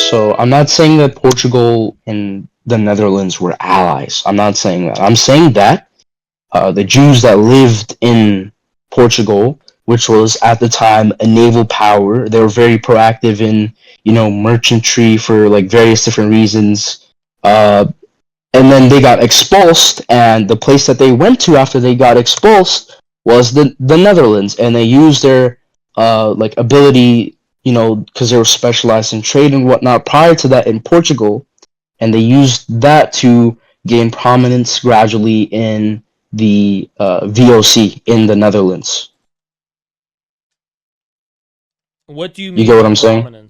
so I'm not saying that Portugal and the Netherlands were allies. I'm not saying that. I'm saying that the Jews that lived in Portugal, which was at the time a naval power, they were very proactive in merchantry for like various different reasons. And then they got expulsed, and the place that they went to after they got expulsed was the Netherlands, and they used their like ability, because they were specialized in trade and whatnot prior to that in Portugal, and they used that to gain prominence gradually in the VOC in the Netherlands. What do you mean? You get what I'm saying?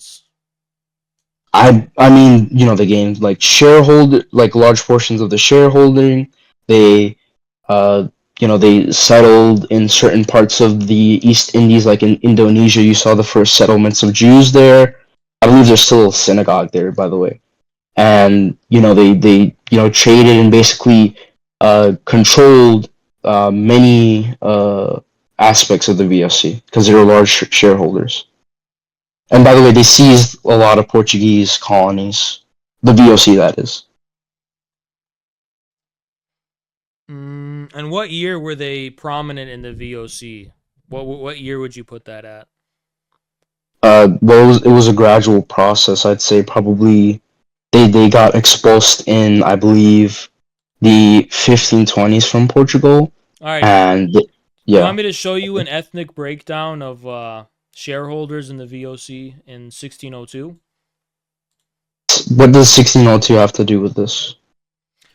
I mean, they gained like large portions of the shareholding. They, they settled in certain parts of the East Indies, like in Indonesia. You saw the first settlements of Jews there. I believe there's still a synagogue there, by the way. And they traded and basically controlled many aspects of the VOC because they were large shareholders. And by the way, they seized a lot of Portuguese colonies. The VOC, that is. And what year were they prominent in the VOC? What year would you put that at? Well, it was a gradual process. I'd say probably they got expulsed in, I believe, the 1520s from Portugal. All right. And yeah. You want me to show you an ethnic breakdown of shareholders in the VOC in 1602? What does 1602 have to do with this?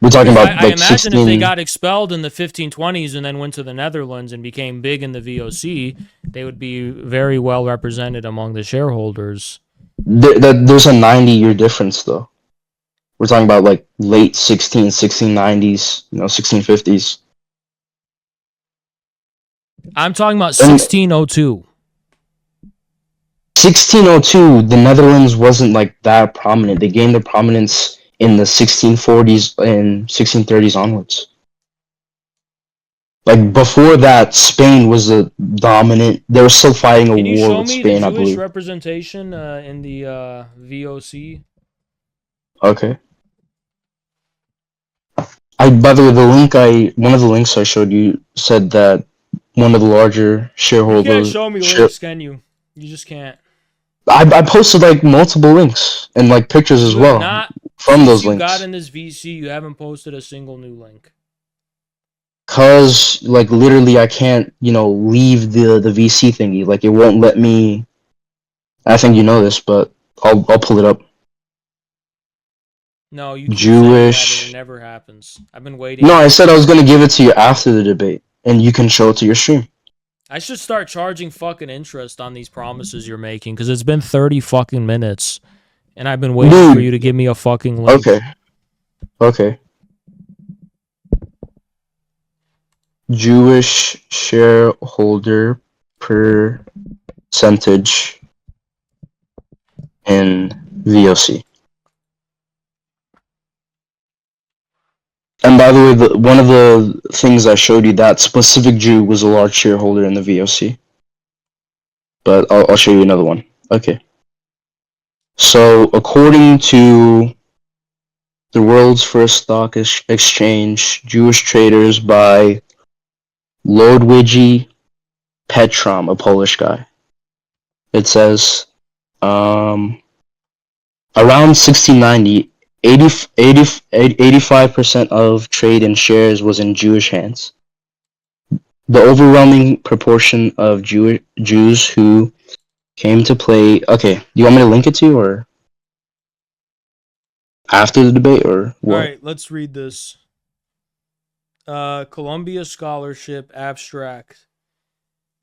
We're talking about I imagine if they got expelled in the 1520s and then went to the Netherlands and became big in the VOC, they would be very well represented among the shareholders. There's a 90-year difference, though. We're talking about like late 1690s, 1650s. I'm talking about 1602. 1602, the Netherlands wasn't like that prominent. They gained their prominence in the 1640s and 1630s onwards. Like before that, Spain was a dominant. They were still fighting a war with Spain, I believe. Can you show me the Jewish representation in the VOC? Okay. By the way, one of the links I showed you said that one of the larger shareholders. You can't show me links, can you? You just can't. I posted like multiple links and like pictures as well from those links. You got in this VC, you haven't posted a single new link. Cause like literally I can't, leave the VC thingy. Like it won't let me. I think you know this, but I'll pull it up. No, you keep Jewish. saying that and it never happens. I've been waiting. No, I said I was gonna give it to you after the debate, and you can show it to your stream. I should start charging fucking interest on these promises you're making, because it's been 30 fucking minutes, and I've been waiting for you to give me a fucking link. Okay. Jewish shareholder percentage in VOC. And by the way, one of the things I showed you, that specific Jew was a large shareholder in the VOC. But I'll show you another one. Okay. So, according to the world's first stock exchange, Jewish traders by Ludwigi Petrom, a Polish guy. It says, around 1690, 85% of trade in shares was in Jewish hands. The overwhelming proportion of Jews who came to play... Okay, do you want me to link it to you, or after the debate, or what? Alright, let's read this. Columbia Scholarship Abstract.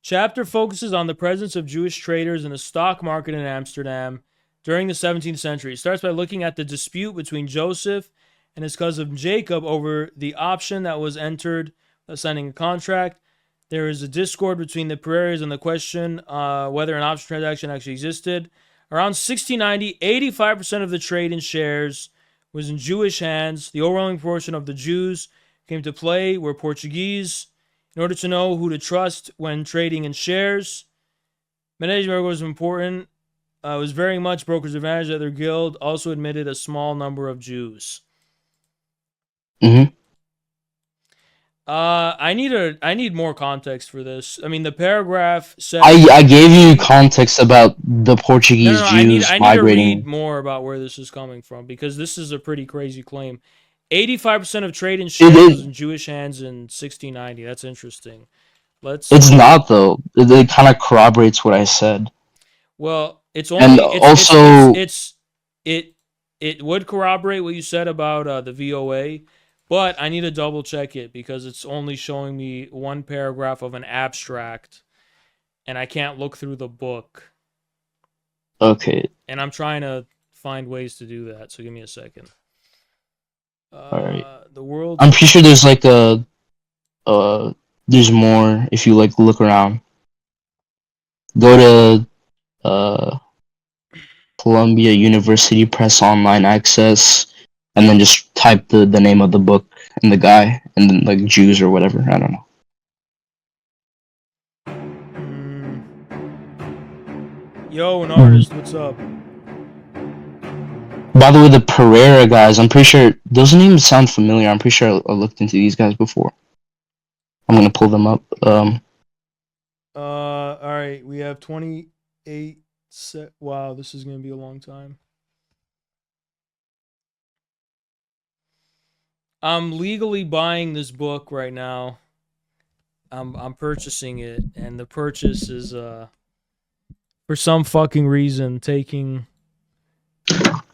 Chapter focuses on the presence of Jewish traders in the stock market in Amsterdam during the 17th century. It starts by looking at the dispute between Joseph and his cousin Jacob over the option that was entered signing a contract. There is a discord between the Pereiras on the question whether an option transaction actually existed. Around 1690, 85% of the trade in shares was in Jewish hands. The overwhelming portion of the Jews came to play were Portuguese. In order to know who to trust when trading in shares, management was important. It was very much brokers' advantage that their guild also admitted a small number of Jews. Mm-hmm. I need more context for this. I mean, the paragraph says... I gave you context about the Portuguese Jews I need migrating. to read more about where this is coming from, because this is a pretty crazy claim. 85% of trade in shares was in Jewish hands in 1690. That's interesting. It's not, though. It kind of corroborates what I said. Well, it's And only... also... It would corroborate what you said about the VOA, but I need to double check it because it's only showing me one paragraph of an abstract, and I can't look through the book. Okay. And I'm trying to find ways to do that, so give me a second. Alright. The world. I'm pretty sure there's like there's more if you like look around. Go to Columbia University Press Online Access, and then just type the name of the book and the guy, and then like Jews or whatever. I don't know. Yo, an artist, what's up? By the way, the Pereira guys, I'm pretty sure those names sound familiar. I'm pretty sure I looked into these guys before. I'm gonna pull them up. All right, we have 28. Wow, this is gonna be a long time. I'm legally buying this book right now. I'm purchasing it, and the purchase is for some fucking reason taking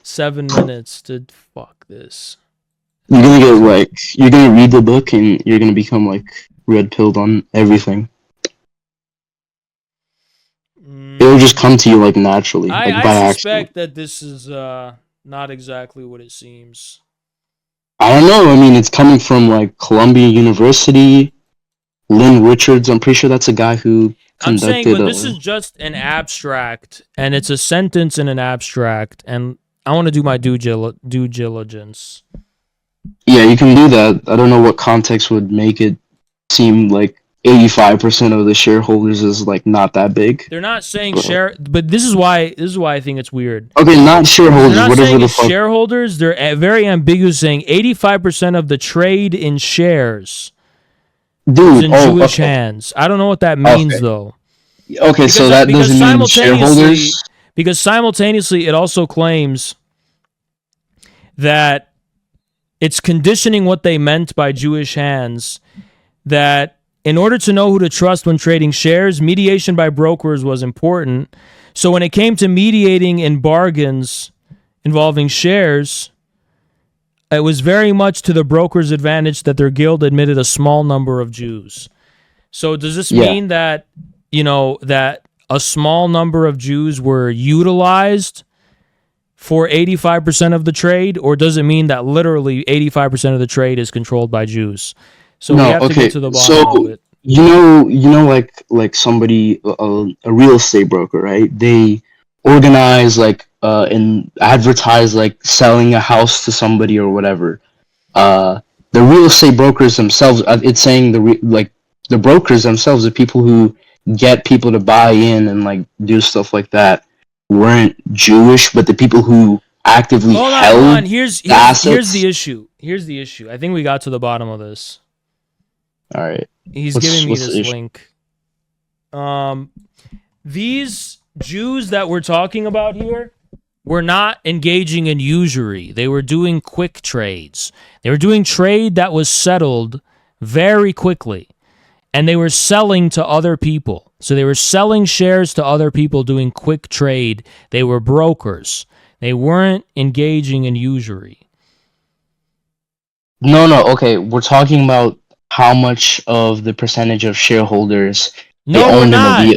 7 minutes to fuck this. You're gonna read the book and you're gonna become like red pilled on everything. It'll just come to you like naturally, by I accident. suspect that this is not exactly what it seems. I don't know. I mean, it's coming from like Columbia University, Lynn Richards. I'm pretty sure that's a guy who I'm saying, conducted. but this is just an abstract, and it's a sentence in an abstract, and I want to do my due diligence. Yeah, you can do that. I don't know what context would make it seem like 85% of the shareholders is like not that big. They're not saying share, but this is why I think it's weird. Okay, not shareholders. They're not whatever saying the it's fuck. shareholders. They're very ambiguous, saying 85% of the trade in shares is in Jewish hands. I don't know what that means though. Okay, so that doesn't mean shareholders. Because simultaneously, it also claims that it's conditioning what they meant by Jewish hands that in order to know who to trust when trading shares, mediation by brokers was important. So when it came to mediating in bargains involving shares, it was very much to the broker's advantage that their guild admitted a small number of Jews. So does this mean that, that a small number of Jews were utilized for 85% of the trade, or does it mean that literally 85% of the trade is controlled by Jews? So we have to get to the bottom of it. Like somebody, a real estate broker, right? They organize and advertise selling a house to somebody or whatever. The real estate brokers themselves, it's saying the brokers themselves, the people who get people to buy in and do stuff like that, weren't Jewish, but the people who actively held Hold on. Here's assets. the issue. Here's the issue. I think we got to the bottom of this. All right. He's giving me this link. These Jews that we're talking about here were not engaging in usury. They were doing quick trades. They were doing trade that was settled very quickly. And they were selling to other people. So they were selling shares to other people doing quick trade. They were brokers. They weren't engaging in usury. No. Okay, we're talking about how much of the percentage of shareholders. No, we're not.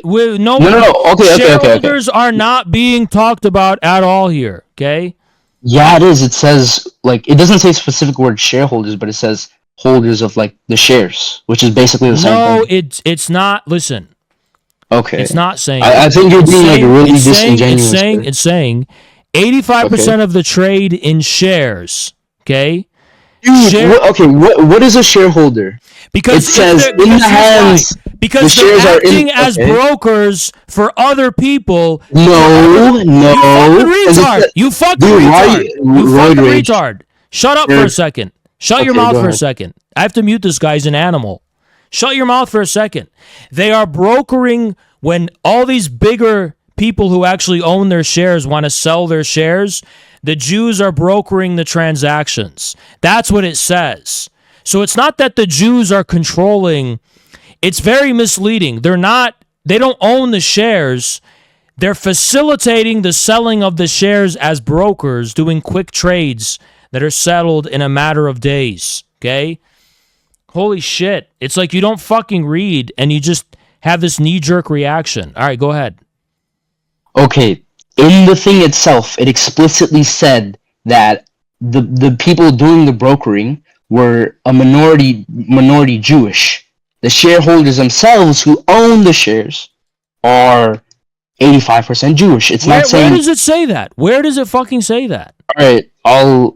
Okay. Shareholders are not being talked about at all here. Okay. Yeah, it is. It says it doesn't say specific word shareholders, but it says holders of the shares, which is basically the same thing. No, it's not. Listen. Okay. It's not saying. I think you're being really disingenuous. It's saying 85% of the trade in shares. Okay. What is a shareholder? Because it says in the hands. Because the shares they're acting are as brokers for other people. No. You fucking retard. Shut up for a second. Shut your mouth for a second. I have to mute this guy. He's an animal. Shut your mouth for a second. They are brokering when all these bigger people who actually own their shares want to sell their shares. The Jews are brokering the transactions. That's what it says. So it's not that the Jews are controlling. It's very misleading. They don't own the shares. They're facilitating the selling of the shares as brokers, doing quick trades that are settled in a matter of days. Okay? Holy shit. It's like you don't fucking read and you just have this knee-jerk reaction. All right, go ahead. Okay. In the thing itself, it explicitly said that the people doing the brokering were a minority Jewish. The shareholders themselves who own the shares are 85% Jewish. It's not saying. Where does it say that? Where does it fucking say that? All right,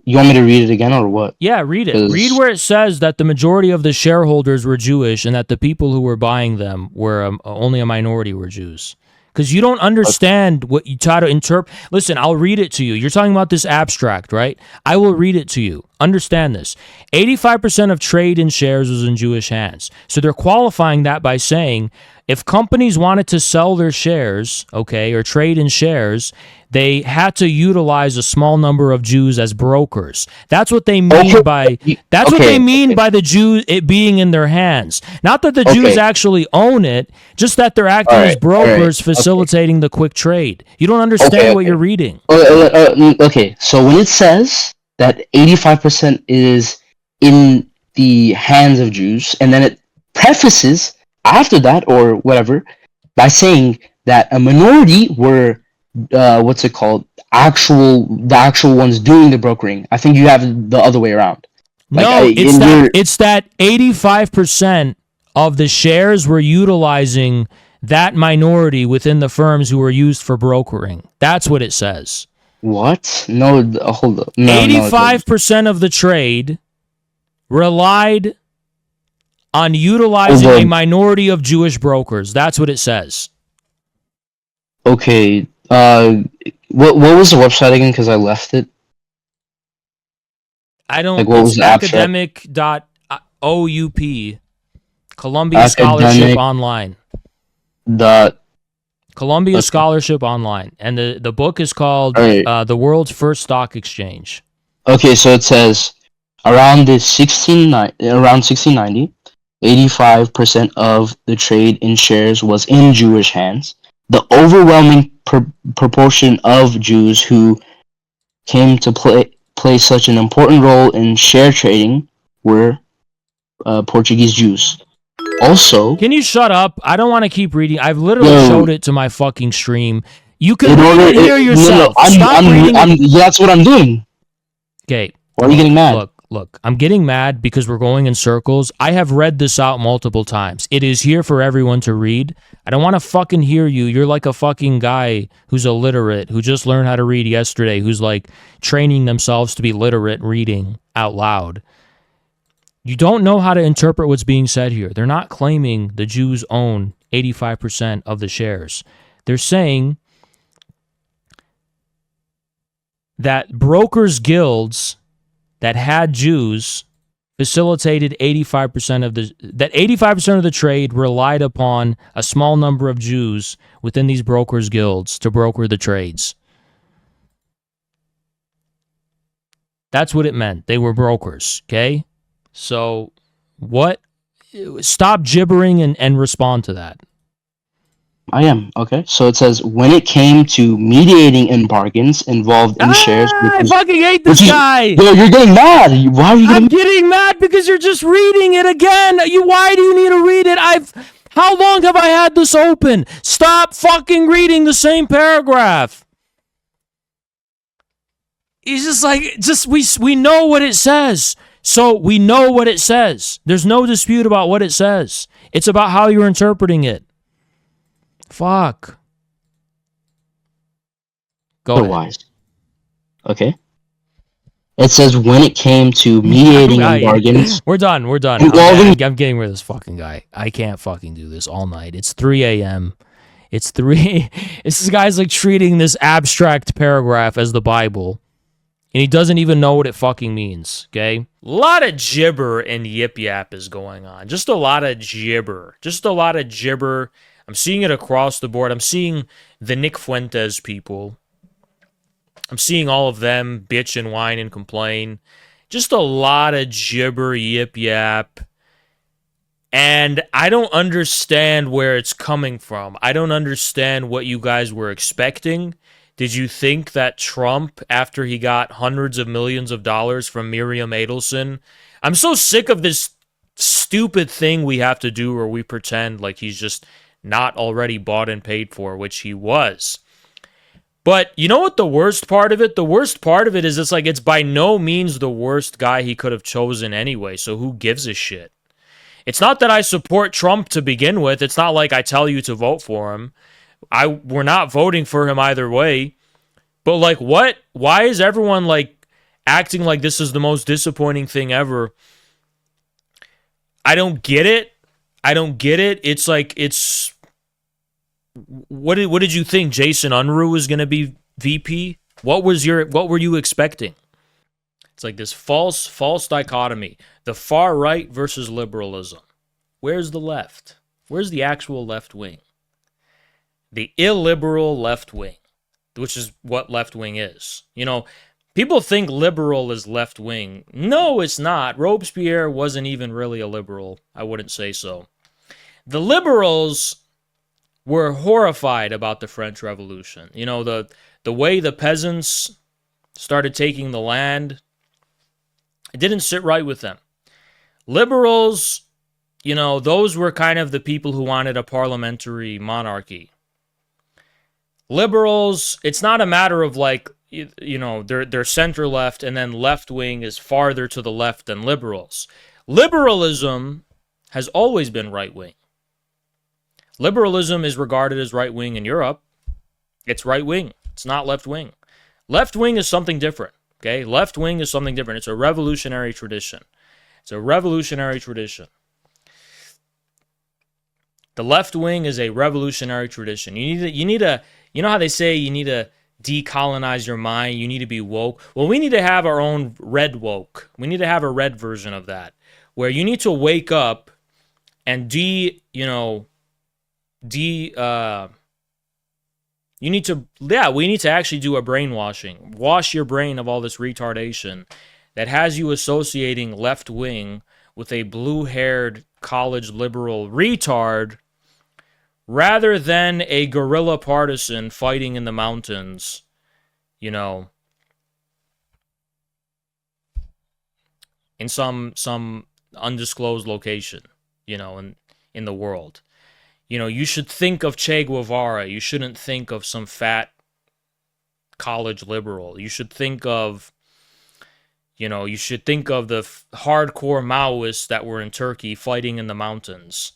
you want me to read it again or what? Yeah, read it. Read where it says that the majority of the shareholders were Jewish and that the people who were buying them were only a minority were Jews. Because you don't understand what you try to interpret. Listen, I'll read it to you. You're talking about this abstract, right? I will read it to you. Understand this. 85% of trade in shares was in Jewish hands. So they're qualifying that by saying if companies wanted to sell their shares, okay, or trade in shares, they had to utilize a small number of Jews as brokers. That's what they mean by the Jews it being in their hands. Not that the Jews actually own it, just that they're acting as brokers facilitating the quick trade. You don't understand what you're reading. Okay, so when it says that 85% is in the hands of Jews, and then it prefaces after that or whatever by saying that a minority were the actual ones doing the brokering. I think you have the other way around. It's that 85% of the shares were utilizing that minority within the firms who were used for brokering. That's what it says. What? No, hold up. 85% of the trade relied on utilizing a minority of Jewish brokers. That's what it says. Okay. What was the website again? Because I left it. I don't. It's academic.oup. Columbia Scholarship Online. Columbia Scholarship Online, and the book is called The World's First Stock Exchange. Okay, so it says around 1690, 85% of the trade in shares was in Jewish hands. The overwhelming proportion of Jews who came to play such an important role in share trading were Portuguese Jews. Also, can you shut up? I don't want to keep reading. I've literally showed it to my fucking stream. You can read it here yourself. Stop reading. That's what I'm doing. Okay. Why are you getting mad? Look. I'm getting mad because we're going in circles. I have read this out multiple times. It is here for everyone to read. I don't want to fucking hear you. You're like a fucking guy who's illiterate, who just learned how to read yesterday, who's like training themselves to be literate reading out loud. You don't know how to interpret what's being said here. They're not claiming the Jews own 85% of the shares. They're saying that brokers' guilds that had Jews facilitated 85% of the trade relied upon a small number of Jews within these brokers' guilds to broker the trades. That's what it meant. They were brokers, okay? So, what? Stop gibbering and respond to that. I am, okay. So it says, when it came to mediating in bargains involved in shares... I fucking hate this guy! Yo, you're getting mad! Why are you I'm getting mad because you're just reading it again! Why do you need to read it? How long have I had this open? Stop fucking reading the same paragraph! He's just like, we know what it says. So we know what it says. There's no dispute about what it says. It's about how you're interpreting it. Fuck. Go otherwise. Okay. It says when it came to mediating in bargains. We're done. I'm getting rid of this fucking guy. I can't fucking do this all night. It's 3 a.m. This guy's like treating this abstract paragraph as the Bible. And he doesn't even know what it fucking means, okay? A lot of gibber and yip-yap is going on. Just a lot of gibber. I'm seeing it across the board. I'm seeing the Nick Fuentes people. I'm seeing all of them bitch and whine and complain. Just a lot of gibber, yip-yap. And I don't understand where it's coming from. I don't understand what you guys were expecting. Did you think that Trump, after he got hundreds of millions of dollars from Miriam Adelson? I'm so sick of this stupid thing we have to do where we pretend like he's just not already bought and paid for, which he was. But you know what the worst part of it? The worst part of it is it's by no means the worst guy he could have chosen anyway, so who gives a shit? It's not that I support Trump to begin with. It's not like I tell you to vote for him. We're not voting for him either way. But like, what? Why is everyone like acting like this is the most disappointing thing ever? I don't get it. It's like what did you think Jason Unruh was going to be VP? What were you expecting? It's like this false dichotomy. The far right versus liberalism. Where's the left? Where's the actual left wing? The illiberal left wing, which is what left wing is. You know, people think liberal is left wing. No, it's not. Robespierre wasn't even really a liberal. I wouldn't say so. The liberals were horrified about the French Revolution. You know, the way the peasants started taking the land, it didn't sit right with them. Liberals, you know, those were kind of the people who wanted a parliamentary monarchy. Liberals, it's not a matter of like, you know, they're center left and then left wing is farther to the left than liberals. Liberalism has always been right wing. Liberalism is regarded as right wing in Europe. It's right wing. It's not left wing. Left wing is something different. Okay? Left wing is something different. It's a revolutionary tradition. The left wing is a revolutionary tradition. You know how they say you need to decolonize your mind, you need to be woke? Well, we need to have our own red woke. We need to have a red version of that, where you need to wake up and we need to actually do a brainwashing. Wash your brain of all this retardation that has you associating left wing with a blue-haired college liberal retard rather than a guerrilla partisan fighting in the mountains, you know, in some undisclosed location, you know, in the world. You know, you should think of Che Guevara. You shouldn't think of some fat college liberal. You should think of, you know, you should think of the hardcore Maoists that were in Turkey fighting in the mountains.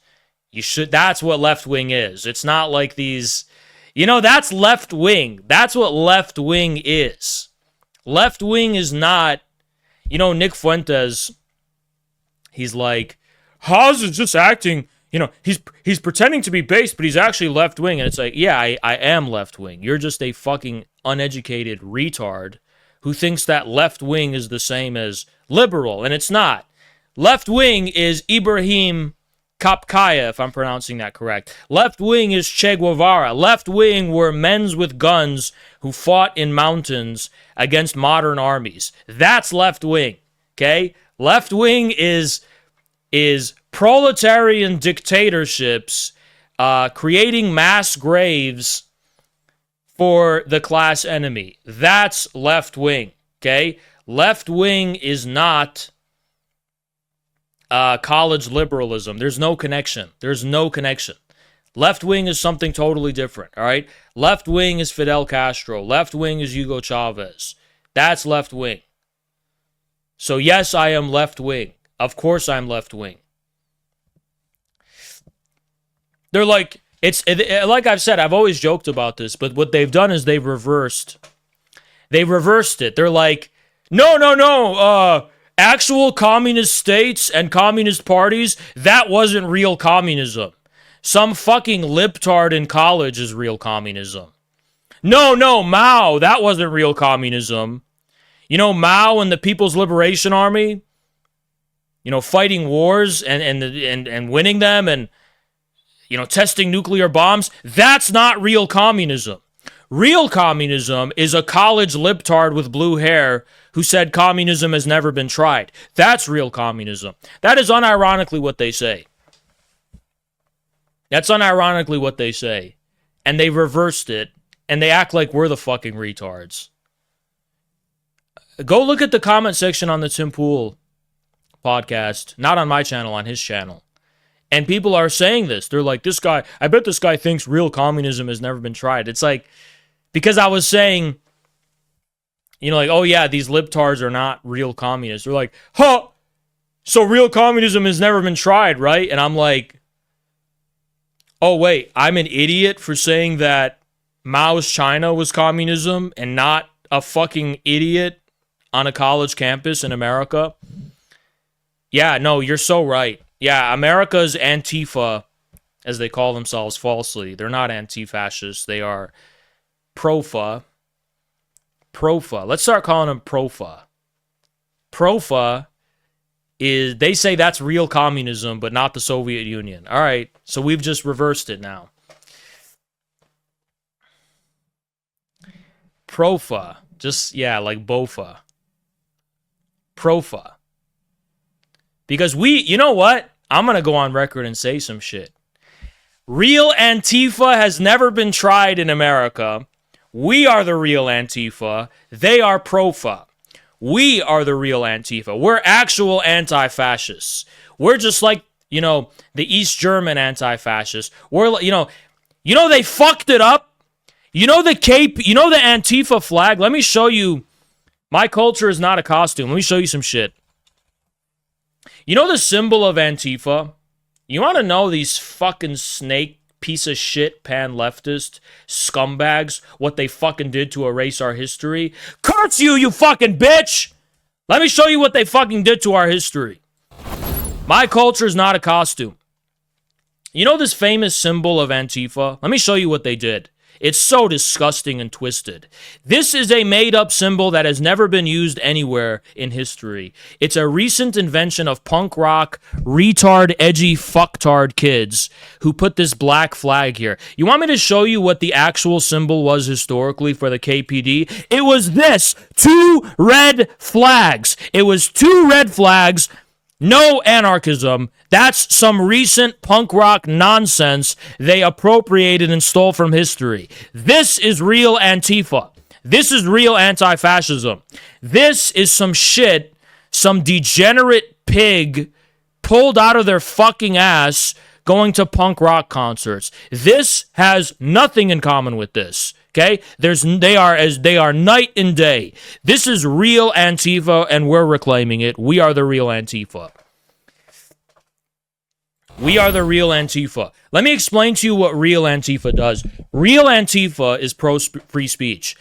That's what left wing is. It's not like these, you know, that's left wing. That's what left wing is. Left wing is not, you know, Nick Fuentes, he's like, Haas is just acting, you know, he's pretending to be base, but he's actually left wing. And it's like, yeah, I am left wing. You're just a fucking uneducated retard who thinks that left wing is the same as liberal, and it's not. Left wing is Ibrahim Kapkaya, if I'm pronouncing that correct. Left wing is Che Guevara. Left wing were men with guns who fought in mountains against modern armies. That's left wing, okay? Left wing is proletarian dictatorships creating mass graves for the class enemy. That's left wing, okay? Left wing is not college liberalism. There's no connection. There's no connection. Left wing is something totally different, all right? Left wing is Fidel Castro. Left wing is Hugo Chavez. That's left wing. So yes, I am left wing. Of course I'm left wing. They're like, like I've said, I've always joked about this, but what they've done is they've reversed it. They're like, no, actual communist states and communist parties, that wasn't real communism. Some fucking libtard in college is real communism. No, Mao, that wasn't real communism. You know, Mao and the People's Liberation Army, you know, fighting wars and winning them and, you know, testing nuclear bombs, that's not real communism. Real communism is a college libtard with blue hair who said communism has never been tried. That's real communism. That is unironically what they say. That's unironically what they say. And they reversed it, and they act like we're the fucking retards. Go look at the comment section on the Tim Pool podcast. Not on my channel, on his channel. And people are saying this. They're like, this guy, I bet this guy thinks real communism has never been tried. It's like, because I was saying, you know, like, oh yeah, these libtards are not real communists. They're like, huh, so real communism has never been tried, right? And I'm like, oh wait, I'm an idiot for saying that Mao's China was communism and not a fucking idiot on a college campus in America? Yeah, no, you're so right. Yeah, America's Antifa, as they call themselves falsely. They're not anti-fascists. They are Profa. Let's start calling them Profa. Profa is, they say that's real communism, but not the Soviet Union. All right, so we've just reversed it now. Profa. Just, yeah, like Bofa. Profa. Because you know what? I'm going to go on record and say some shit. Real Antifa has never been tried in America. We are the real Antifa. They are Profa. We are the real Antifa. We're actual anti-fascists. We're just like, you know, the East German anti-fascists. We're, you know, they fucked it up. You know the cape, you know the Antifa flag? Let me show you. My culture is not a costume. Let me show you some shit. You know the symbol of Antifa? You want to know these fucking snake piece of shit pan leftist scumbags, what they fucking did to erase our history? Curse you, you fucking bitch! Let me show you what they fucking did to our history. My culture is not a costume. You know this famous symbol of Antifa? Let me show you what they did. It's so disgusting and twisted. This is a made-up symbol that has never been used anywhere in history. It's a recent invention of punk rock, retard, edgy, fucktard kids who put this black flag here. You want me to show you what the actual symbol was historically for the KPD? It was this, 2 red flags. It was 2 red flags No anarchism. That's some recent punk rock nonsense they appropriated and stole from history. This is real Antifa. This is real anti-fascism. This is some shit some degenerate pig pulled out of their fucking ass going to punk rock concerts. This has nothing in common with this. Okay? They are night and day. This is real Antifa, and we're reclaiming it. We are the real Antifa. We are the real Antifa. Let me explain to you what real Antifa does. Real Antifa is pro-free speech.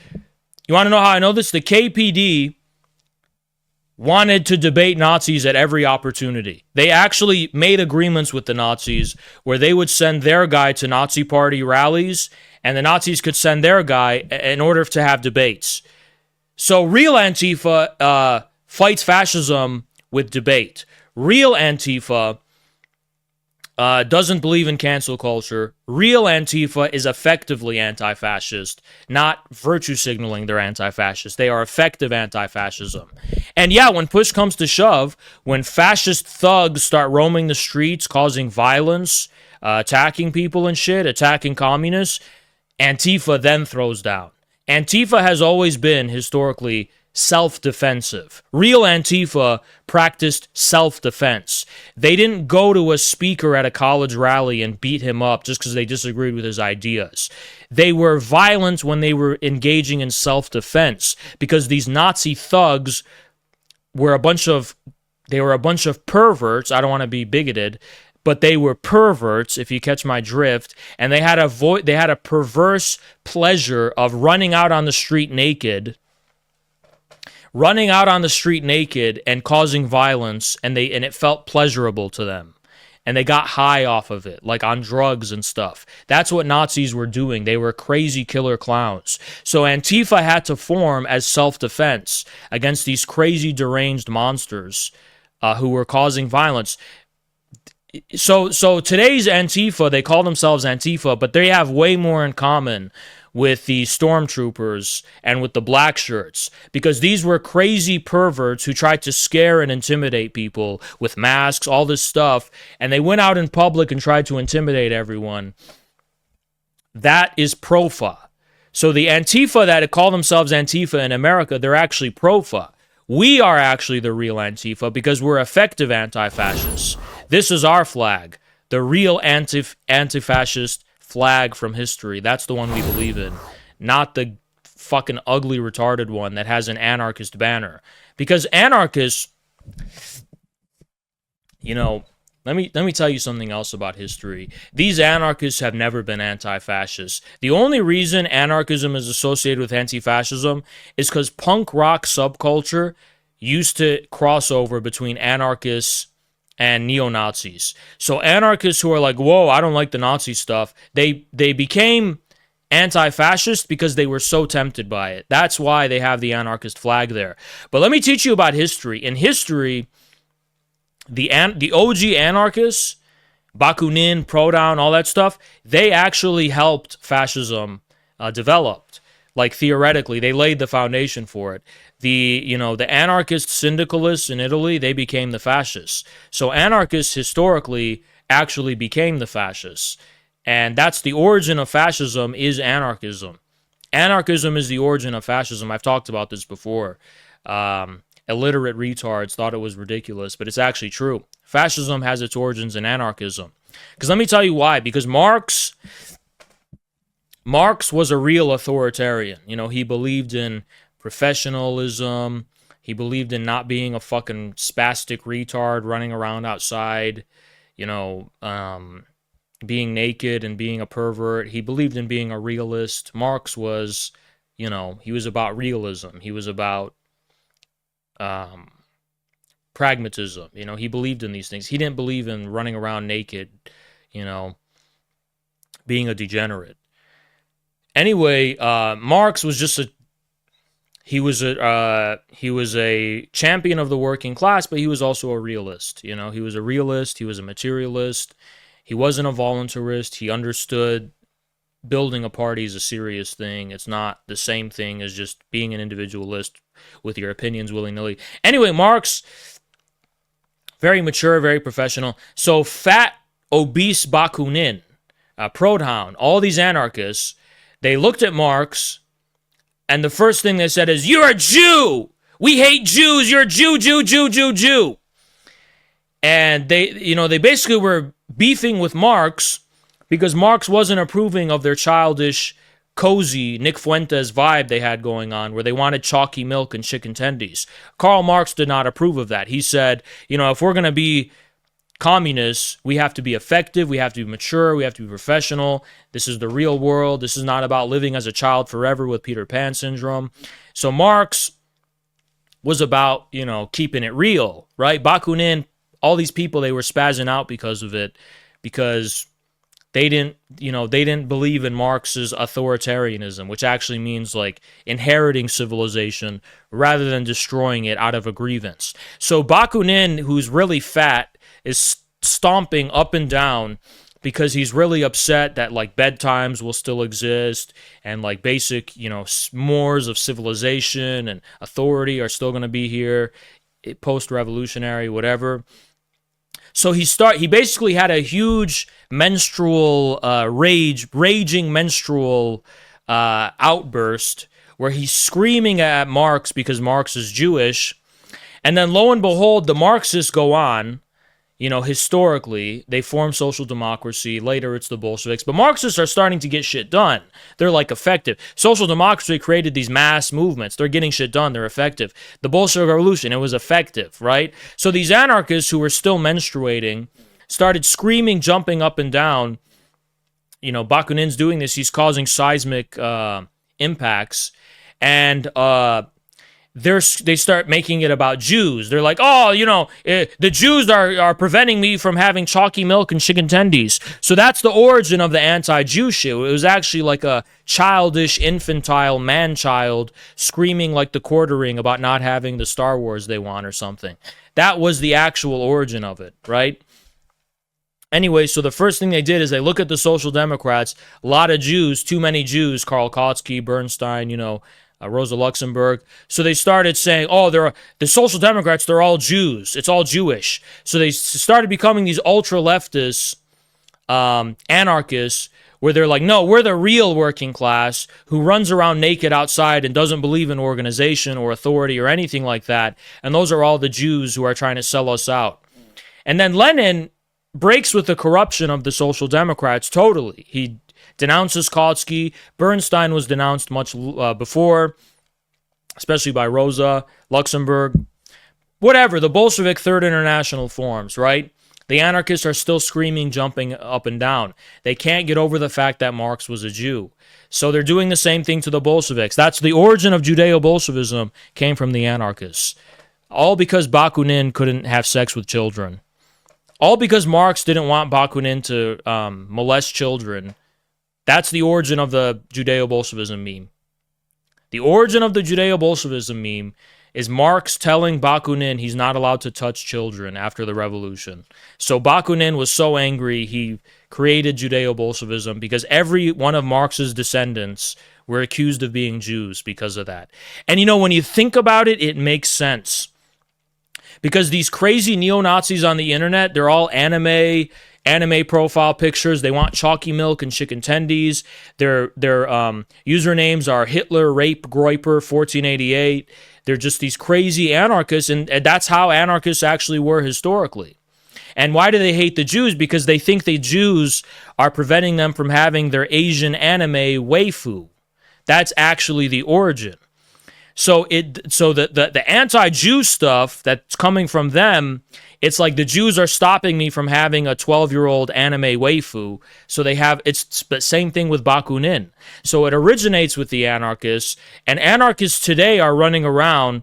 You want to know how I know this? The KPD wanted to debate Nazis at every opportunity. They actually made agreements with the Nazis where they would send their guy to Nazi party rallies, and the Nazis could send their guy in order to have debates. So real Antifa fights fascism with debate. Real Antifa doesn't believe in cancel culture. Real Antifa is effectively anti-fascist, not virtue signaling they're anti-fascist. They are effective anti-fascism. And yeah, when push comes to shove, when fascist thugs start roaming the streets, causing violence, attacking people and shit, attacking communists, Antifa then throws down. Antifa has always been, historically, self-defensive. Real Antifa practiced self-defense. They didn't go to a speaker at a college rally and beat him up just because they disagreed with his ideas. They were violent when they were engaging in self-defense because these Nazi thugs were a bunch of perverts. I don't want to be bigoted, but they were perverts, if you catch my drift, and they had a perverse pleasure of running out on the street naked and causing violence, and it felt pleasurable to them. And they got high off of it, like on drugs and stuff. That's what Nazis were doing. They were crazy killer clowns. So Antifa had to form as self-defense against these crazy deranged monsters who were causing violence. So today's Antifa, they call themselves Antifa, but they have way more in common with the stormtroopers and with the black shirts, because these were crazy perverts who tried to scare and intimidate people with masks, all this stuff, and they went out in public and tried to intimidate everyone. That is Profa. So the Antifa that call themselves Antifa in America, they're actually Profa. We are actually the real Antifa because we're effective anti-fascists. This is our flag, the real anti-fascist flag from history. That's the one we believe in, not the fucking ugly retarded one that has an anarchist banner. Because anarchists, let me tell you something else about history. These anarchists have never been anti-fascists. The only reason anarchism is associated with anti-fascism is because punk rock subculture used to cross over between anarchists and neo-Nazis. So anarchists who are like, whoa, I don't like the Nazi stuff, they became anti-fascist because they were so tempted by it. That's why they have the anarchist flag there. But let me teach you about history. In history, the OG anarchists, Bakunin, Proudhon, all that stuff, they actually helped fascism developed. Like theoretically, they laid the foundation for it. The anarchist syndicalists in Italy, they became the fascists. So anarchists historically actually became the fascists. And that's the origin of fascism, is anarchism. Anarchism is the origin of fascism. I've talked about this before. Illiterate retards thought it was ridiculous, but it's actually true. Fascism has its origins in anarchism. Because let me tell you why. Because Marx was a real authoritarian. He believed in professionalism. He believed in not being a fucking spastic retard running around outside, being naked and being a pervert. He believed in being a realist. Marx was, he was about realism. He was about pragmatism. He believed in these things. He didn't believe in running around naked, being a degenerate. Anyway, Marx was just he was a champion of the working class, but he was also a realist. He was a realist. He was a materialist. He wasn't a voluntarist. He understood building a party is a serious thing. It's not the same thing as just being an individualist with your opinions willy-nilly. Anyway, Marx very mature, very professional. So fat, obese Bakunin, Proudhon, all these anarchists, they looked at Marx, and the first thing they said is, "You're a Jew! We hate Jews! You're a Jew, Jew, Jew, Jew, Jew!" And they basically were beefing with Marx because Marx wasn't approving of their childish, cozy Nick Fuentes vibe they had going on, where they wanted chalky milk and chicken tendies. Karl Marx did not approve of that. He said, if we're going to be communists, we have to be effective, we have to be mature, we have to be professional. This is the real world. This is not about living as a child forever with Peter Pan syndrome. So Marx was about, keeping it real, right? Bakunin, all these people, they were spazzing out because of it, because they didn't believe in Marx's authoritarianism, which actually means like inheriting civilization rather than destroying it out of a grievance. So Bakunin, who's really fat, is stomping up and down because he's really upset that like bedtimes will still exist and like basic, mores of civilization and authority are still going to be here, post-revolutionary, whatever. So he basically had a huge menstrual raging menstrual outburst where he's screaming at Marx because Marx is Jewish, and then lo and behold, the Marxists go on. Historically, they form social democracy. Later, it's the Bolsheviks. But Marxists are starting to get shit done. They're, effective. Social democracy created these mass movements. They're getting shit done. They're effective. The Bolshevik Revolution, it was effective, right? So these anarchists who were still menstruating started screaming, jumping up and down. Bakunin's doing this. He's causing seismic impacts. And they start making it about Jews. They're like, the Jews are preventing me from having chalky milk and chicken tendies. So that's the origin of the anti-Jew shit. It was actually like a childish, infantile man-child screaming like the quartering about not having the Star Wars they want or something. That was the actual origin of it, right? Anyway, so the first thing they did is they look at the Social Democrats, a lot of Jews, too many Jews, Karl Kautsky, Bernstein, Rosa Luxemburg. So they started saying, the Social Democrats, they're all Jews. It's all Jewish. So they started becoming these ultra-leftist anarchists where they're like, no, we're the real working class who runs around naked outside and doesn't believe in organization or authority or anything like that. And those are all the Jews who are trying to sell us out. And then Lenin breaks with the corruption of the Social Democrats totally. He denounces Kautsky. Bernstein was denounced much before, especially by Rosa Luxemburg. Whatever, the Bolshevik Third International forms, right? The anarchists are still screaming, jumping up and down. They can't get over the fact that Marx was a Jew. So they're doing the same thing to the Bolsheviks. That's the origin of Judeo-Bolshevism, came from the anarchists. All because Bakunin couldn't have sex with children. All because Marx didn't want Bakunin to molest children. That's the origin of the Judeo-Bolshevism meme. The origin of the Judeo-Bolshevism meme is Marx telling Bakunin he's not allowed to touch children after the revolution. So Bakunin was so angry, he created Judeo-Bolshevism because every one of Marx's descendants were accused of being Jews because of that. And when you think about it, it makes sense. Because these crazy neo-Nazis on the internet, they're all anime profile pictures. They want chalky milk and chicken tendies. Their usernames are Hitler, Rape, Groiper, 1488. They're just these crazy anarchists, and that's how anarchists actually were historically. And why do they hate the Jews? Because they think the Jews are preventing them from having their Asian anime waifu. That's actually the origin. So the anti-Jew stuff that's coming from them, it's like the Jews are stopping me from having a 12-year-old anime waifu. So it's the same thing with Bakunin. So it originates with the anarchists, and anarchists today are running around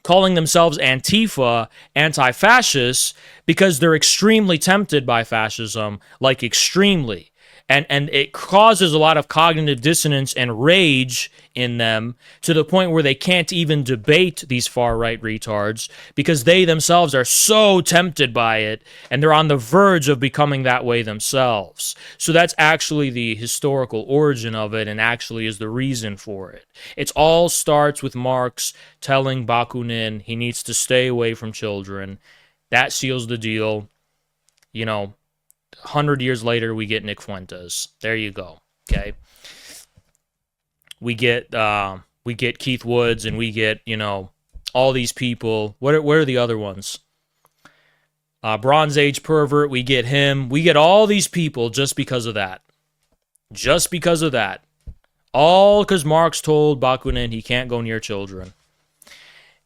calling themselves Antifa, anti-fascists, because they're extremely tempted by fascism, like extremely. And it causes a lot of cognitive dissonance and rage in them to the point where they can't even debate these far-right retards because they themselves are so tempted by it and they're on the verge of becoming that way themselves. So that's actually the historical origin of it and actually is the reason for it. It all starts with Marx telling Bakunin he needs to stay away from children. That seals the deal. 100 years later, we get Nick Fuentes. There you go. Okay. We get Keith Woods, and we get, all these people. What are the other ones? Bronze Age pervert, we get him. We get all these people just because of that. Just because of that. All because Marx told Bakunin he can't go near children.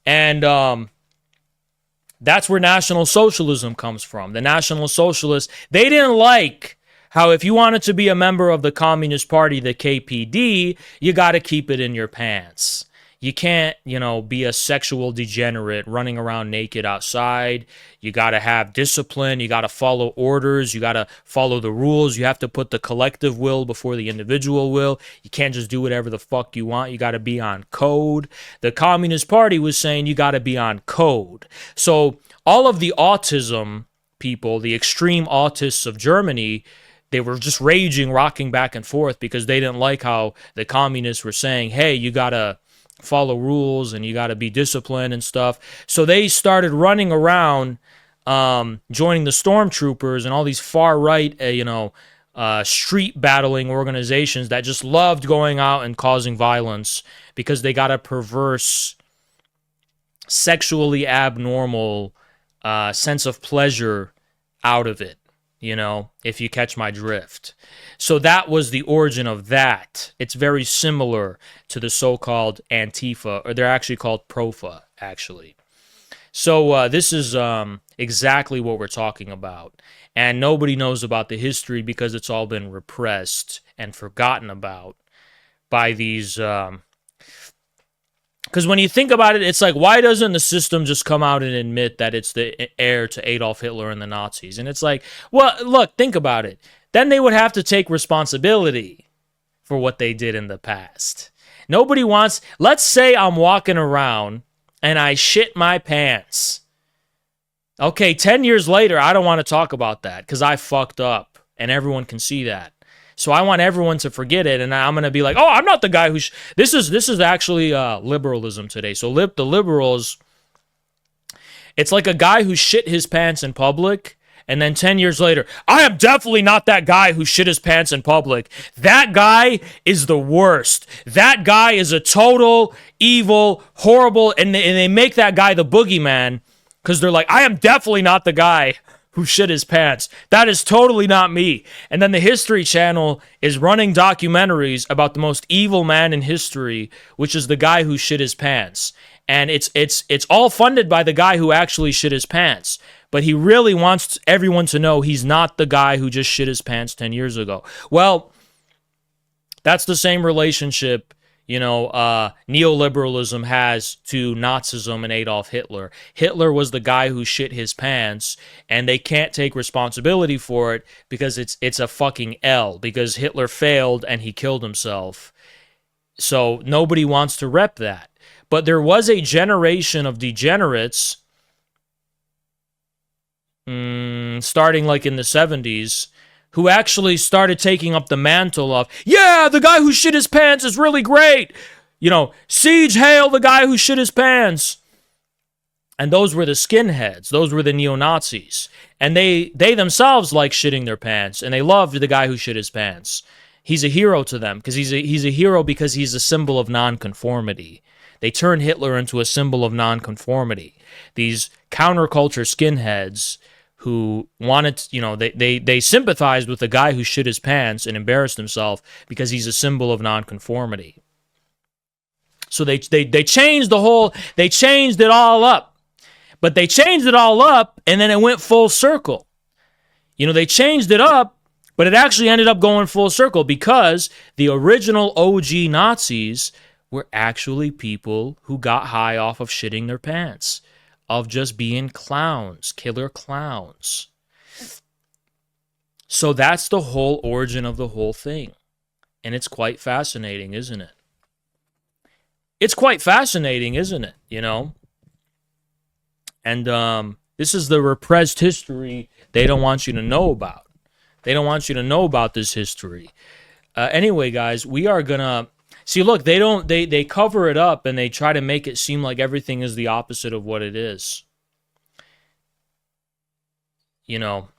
And that's where National Socialism comes from. The National Socialists, they didn't like how if you wanted to be a member of the Communist Party, the KPD, you got to keep it in your pants. You can't, be a sexual degenerate running around naked outside. You got to have discipline. You got to follow orders. You got to follow the rules. You have to put the collective will before the individual will. You can't just do whatever the fuck you want. You got to be on code. The Communist Party was saying you got to be on code. So all of the autism people, the extreme autists of Germany, they were just raging, rocking back and forth because they didn't like how the communists were saying, hey, you got to follow rules and you got to be disciplined and stuff. So they started running around, joining the stormtroopers and all these far right, street battling organizations that just loved going out and causing violence because they got a perverse, sexually abnormal sense of pleasure out of it. If you catch my drift. So that was the origin of that. It's very similar to the so-called Antifa, or they're actually called Profa, actually. So this is exactly what we're talking about. And nobody knows about the history because it's all been repressed and forgotten about by these... Because when you think about it, it's like, why doesn't the system just come out and admit that it's the heir to Adolf Hitler and the Nazis? And it's like, well, look, think about it. Then they would have to take responsibility for what they did in the past. Nobody wants... Let's say I'm walking around and I shit my pants. Okay, 10 years later, I don't want to talk about that because I fucked up and everyone can see that. So I want everyone to forget it, and I'm going to be like, oh, I'm not the guy who... This is actually liberalism today. So the liberals, it's like a guy who shit his pants in public, and then 10 years later, I am definitely not that guy who shit his pants in public. That guy is the worst. That guy is a total, evil, horrible, and they make that guy the boogeyman because they're like, I am definitely not the guy who shit his pants. That is totally not me. And then the History Channel is running documentaries about the most evil man in history, which is the guy who shit his pants. And it's all funded by the guy who actually shit his pants. But he really wants everyone to know he's not the guy who just shit his pants 10 years ago. Well, that's the same relationship neoliberalism has to Nazism and Adolf Hitler. Hitler was the guy who shit his pants, and they can't take responsibility for it because it's a fucking L, because Hitler failed and he killed himself. So nobody wants to rep that. But there was a generation of degenerates, starting like in the 70s, who actually started taking up the mantle of, yeah, the guy who shit his pants is really great. Siege hail the guy who shit his pants. And those were the skinheads. Those were the neo-Nazis. And they themselves like shitting their pants. And they loved the guy who shit his pants. He's a hero to them because he's a hero because he's a symbol of nonconformity. They turned Hitler into a symbol of nonconformity. These counterculture skinheads who wanted, they sympathized with the guy who shit his pants and embarrassed himself because he's a symbol of nonconformity. So they changed they changed it all up. But they changed it all up and then it went full circle. They changed it up, but it actually ended up going full circle because the original OG Nazis were actually people who got high off of shitting their pants, of just being clowns, killer clowns. So that's the whole origin of the whole thing. And it's quite fascinating, isn't it? It's quite fascinating, isn't it? And this is the repressed history they don't want you to know about. They don't want you to know about this history. Anyway, guys, we are gonna... See, look, they cover it up and they try to make it seem like everything is the opposite of what it is. you know,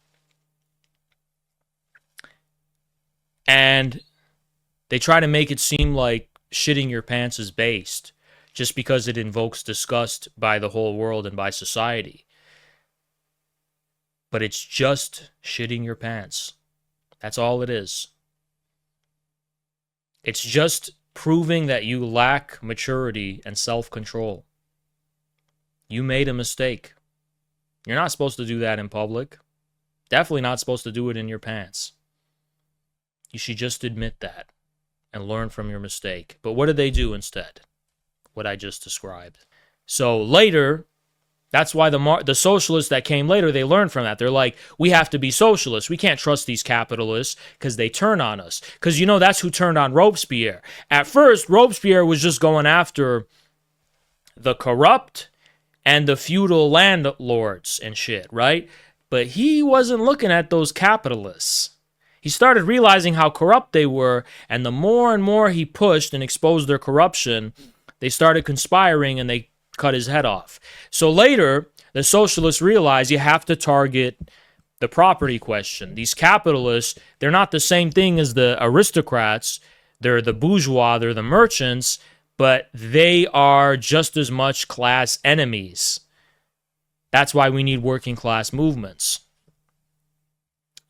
and they try to make it seem like shitting your pants is based just because it invokes disgust by the whole world and by society. But it's just shitting your pants. That's all it is. It's just proving that you lack maturity and self-control. You made a mistake. You're not supposed to do that in public. Definitely not supposed to do it in your pants. You should just admit that and learn from your mistake. But what did they do instead? What I just described. So later, that's why the socialists that came later, they learned from that. They're like, we have to be socialists. We can't trust these capitalists because they turn on us. Because, you know, that's who turned on Robespierre. At first, Robespierre was just going after the corrupt and the feudal landlords and shit, right? But he wasn't looking at those capitalists. He started realizing how corrupt they were, and the more and more he pushed and exposed their corruption, they started conspiring and they cut his head off. So later, the socialists realized you have to target the property question. These capitalists, they're not the same thing as the aristocrats. They're the bourgeois, they're the merchants, but they are just as much class enemies. That's why we need working class movements.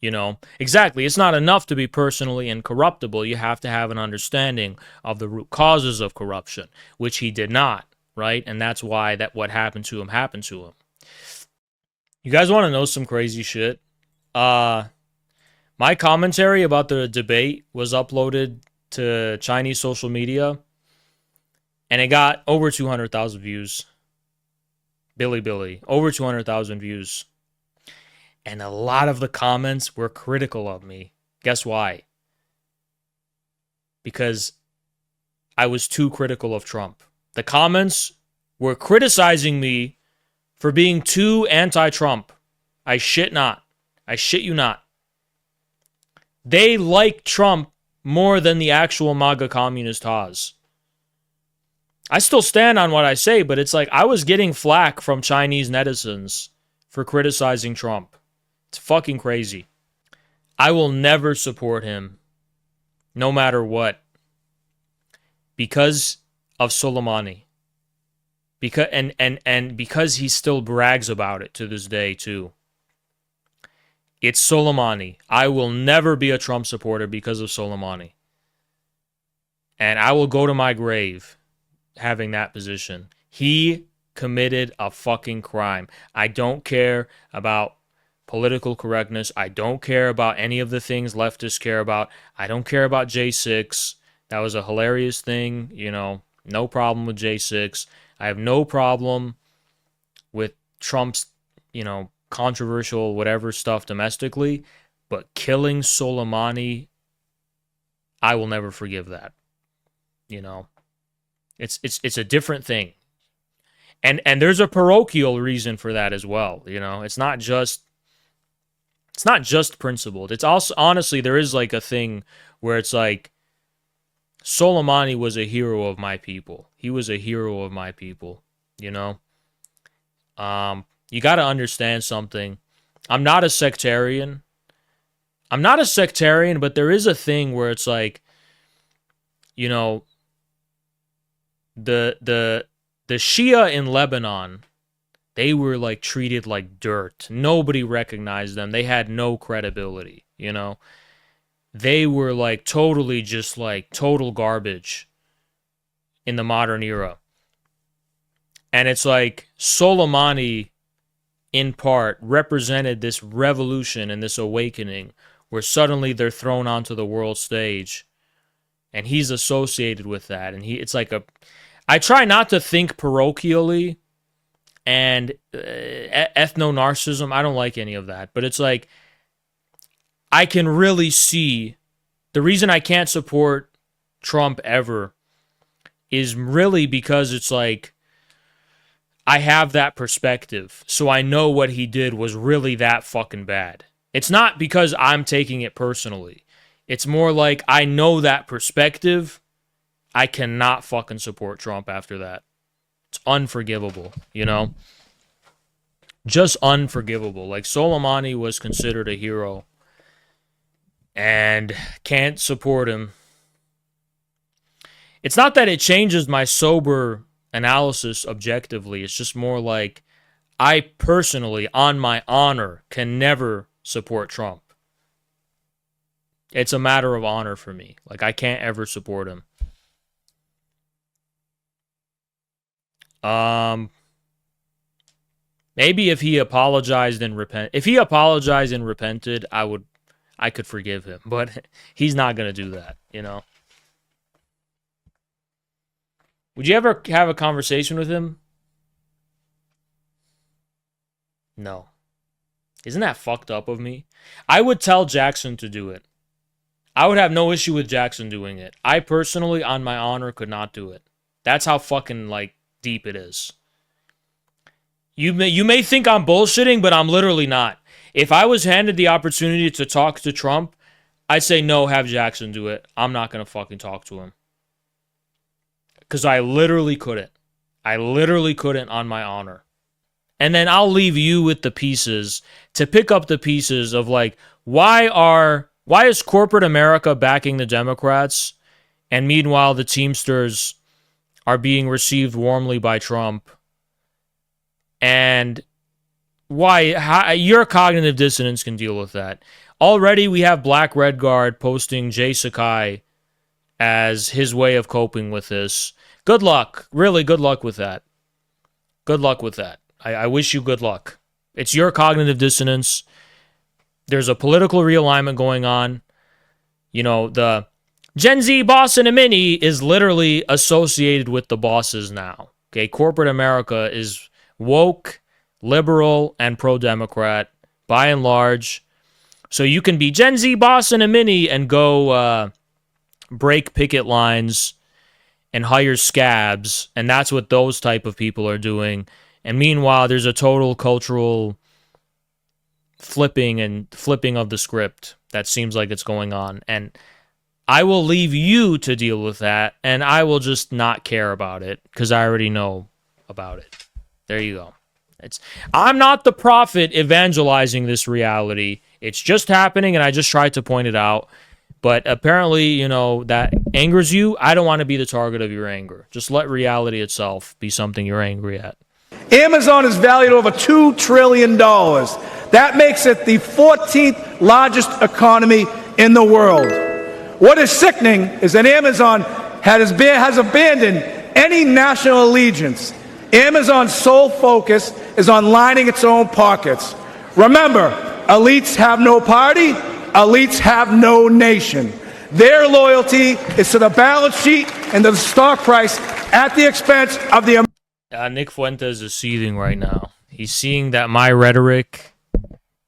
You know, exactly. It's not enough to be personally incorruptible. You have to have an understanding of the root causes of corruption, which he did not, right? And that's why what happened to him. You guys want to know some crazy shit? My commentary about the debate was uploaded to Chinese social media, and it got over 200,000 views. Billy, over 200,000 views. And a lot of the comments were critical of me. Guess why? Because I was too critical of Trump. The comments were criticizing me for being too anti-Trump. I shit not. I shit you not. They like Trump more than the actual MAGA communist cause. I still stand on what I say, but it's like I was getting flack from Chinese netizens for criticizing Trump. It's fucking crazy. I will never support him, no matter what, because of Soleimani. Because he still brags about it to this day too. It's Soleimani. I will never be a Trump supporter because of Soleimani. And I will go to my grave having that position. He committed a fucking crime. I don't care about political correctness. I don't care about any of the things leftists care about. I don't care about J6. That was a hilarious thing, you know. No problem with J6. I have no problem with Trump's, you know, controversial whatever stuff domestically, but killing Soleimani, I will never forgive that. You know, it's a different thing, and there's a parochial reason for that as well. You know, it's not just principled. It's also, honestly, there is like a thing where it's like Soleimani was a hero of my people. He was a hero of my people. You know, you got to understand something. I'm not a sectarian. But there is a thing where it's like, you know, the Shia in Lebanon, they were like treated like dirt. Nobody recognized them. They had no credibility, you know. They were like totally just like total garbage in the modern era. And it's like Soleimani, in part, represented this revolution and this awakening where suddenly they're thrown onto the world stage. And he's associated with that. And it's like I try not to think parochially and ethno-narcissism. I don't like any of that. But it's like, I can really see the reason I can't support Trump ever is really because it's like, I have that perspective. So I know what he did was really that fucking bad. It's not because I'm taking it personally. It's more like I know that perspective. I cannot fucking support Trump after that. It's unforgivable, you know? just unforgivable. Like, Soleimani was considered a hero, and can't support him. It's not that it changes my sober analysis objectively. It's just more like, I personally, on my honor, can never support Trump. It's a matter of honor for me. Like, I can't ever support him. Maybe if he apologized and repented, I could forgive him. But he's not gonna do that, you know. Would you ever have a conversation with him? No. Isn't that fucked up of me? I would tell Jackson to do it. I would have no issue with Jackson doing it. I personally, on my honor, could not do it. That's how fucking, like, deep it is. You may think I'm bullshitting, but I'm literally not. If I was handed the opportunity to talk to Trump, I'd say no, have Jackson do it. I'm not going to fucking talk to him. Because I literally couldn't. I literally couldn't on my honor. And then I'll leave you with the pieces to pick up the pieces of, like, why is corporate America backing the Democrats, and meanwhile the Teamsters are being received warmly by Trump? And how your cognitive dissonance can deal with that. Already we have Black Red Guard posting Jay Sakai as his way of coping with this. Good luck. Really, good luck with that. Good luck with that. I wish you good luck. It's your cognitive dissonance. There's a political realignment going on. You know, the Gen Z boss in a mini is literally associated with the bosses now. Okay, corporate America is woke, liberal, and pro-Democrat, by and large. So you can be Gen Z boss in a mini and go break picket lines and hire scabs, and that's what those type of people are doing. And meanwhile, there's a total cultural flipping of the script that seems like it's going on. And I will leave you to deal with that, and I will just not care about it because I already know about it. There you go. I'm not the prophet evangelizing this reality. It's just happening, and I just tried to point it out. But apparently, you know, that angers you. I don't want to be the target of your anger. Just let reality itself be something you're angry at. Amazon is valued over $2 trillion. That makes it the 14th largest economy in the world. What is sickening is that Amazon has abandoned any national allegiance. Amazon's sole focus is on lining its own pockets. Remember, elites have no party, elites have no nation. Their loyalty is to the balance sheet and to the stock price at the expense of the Nick Fuentes is seething right now. He's seeing that my rhetoric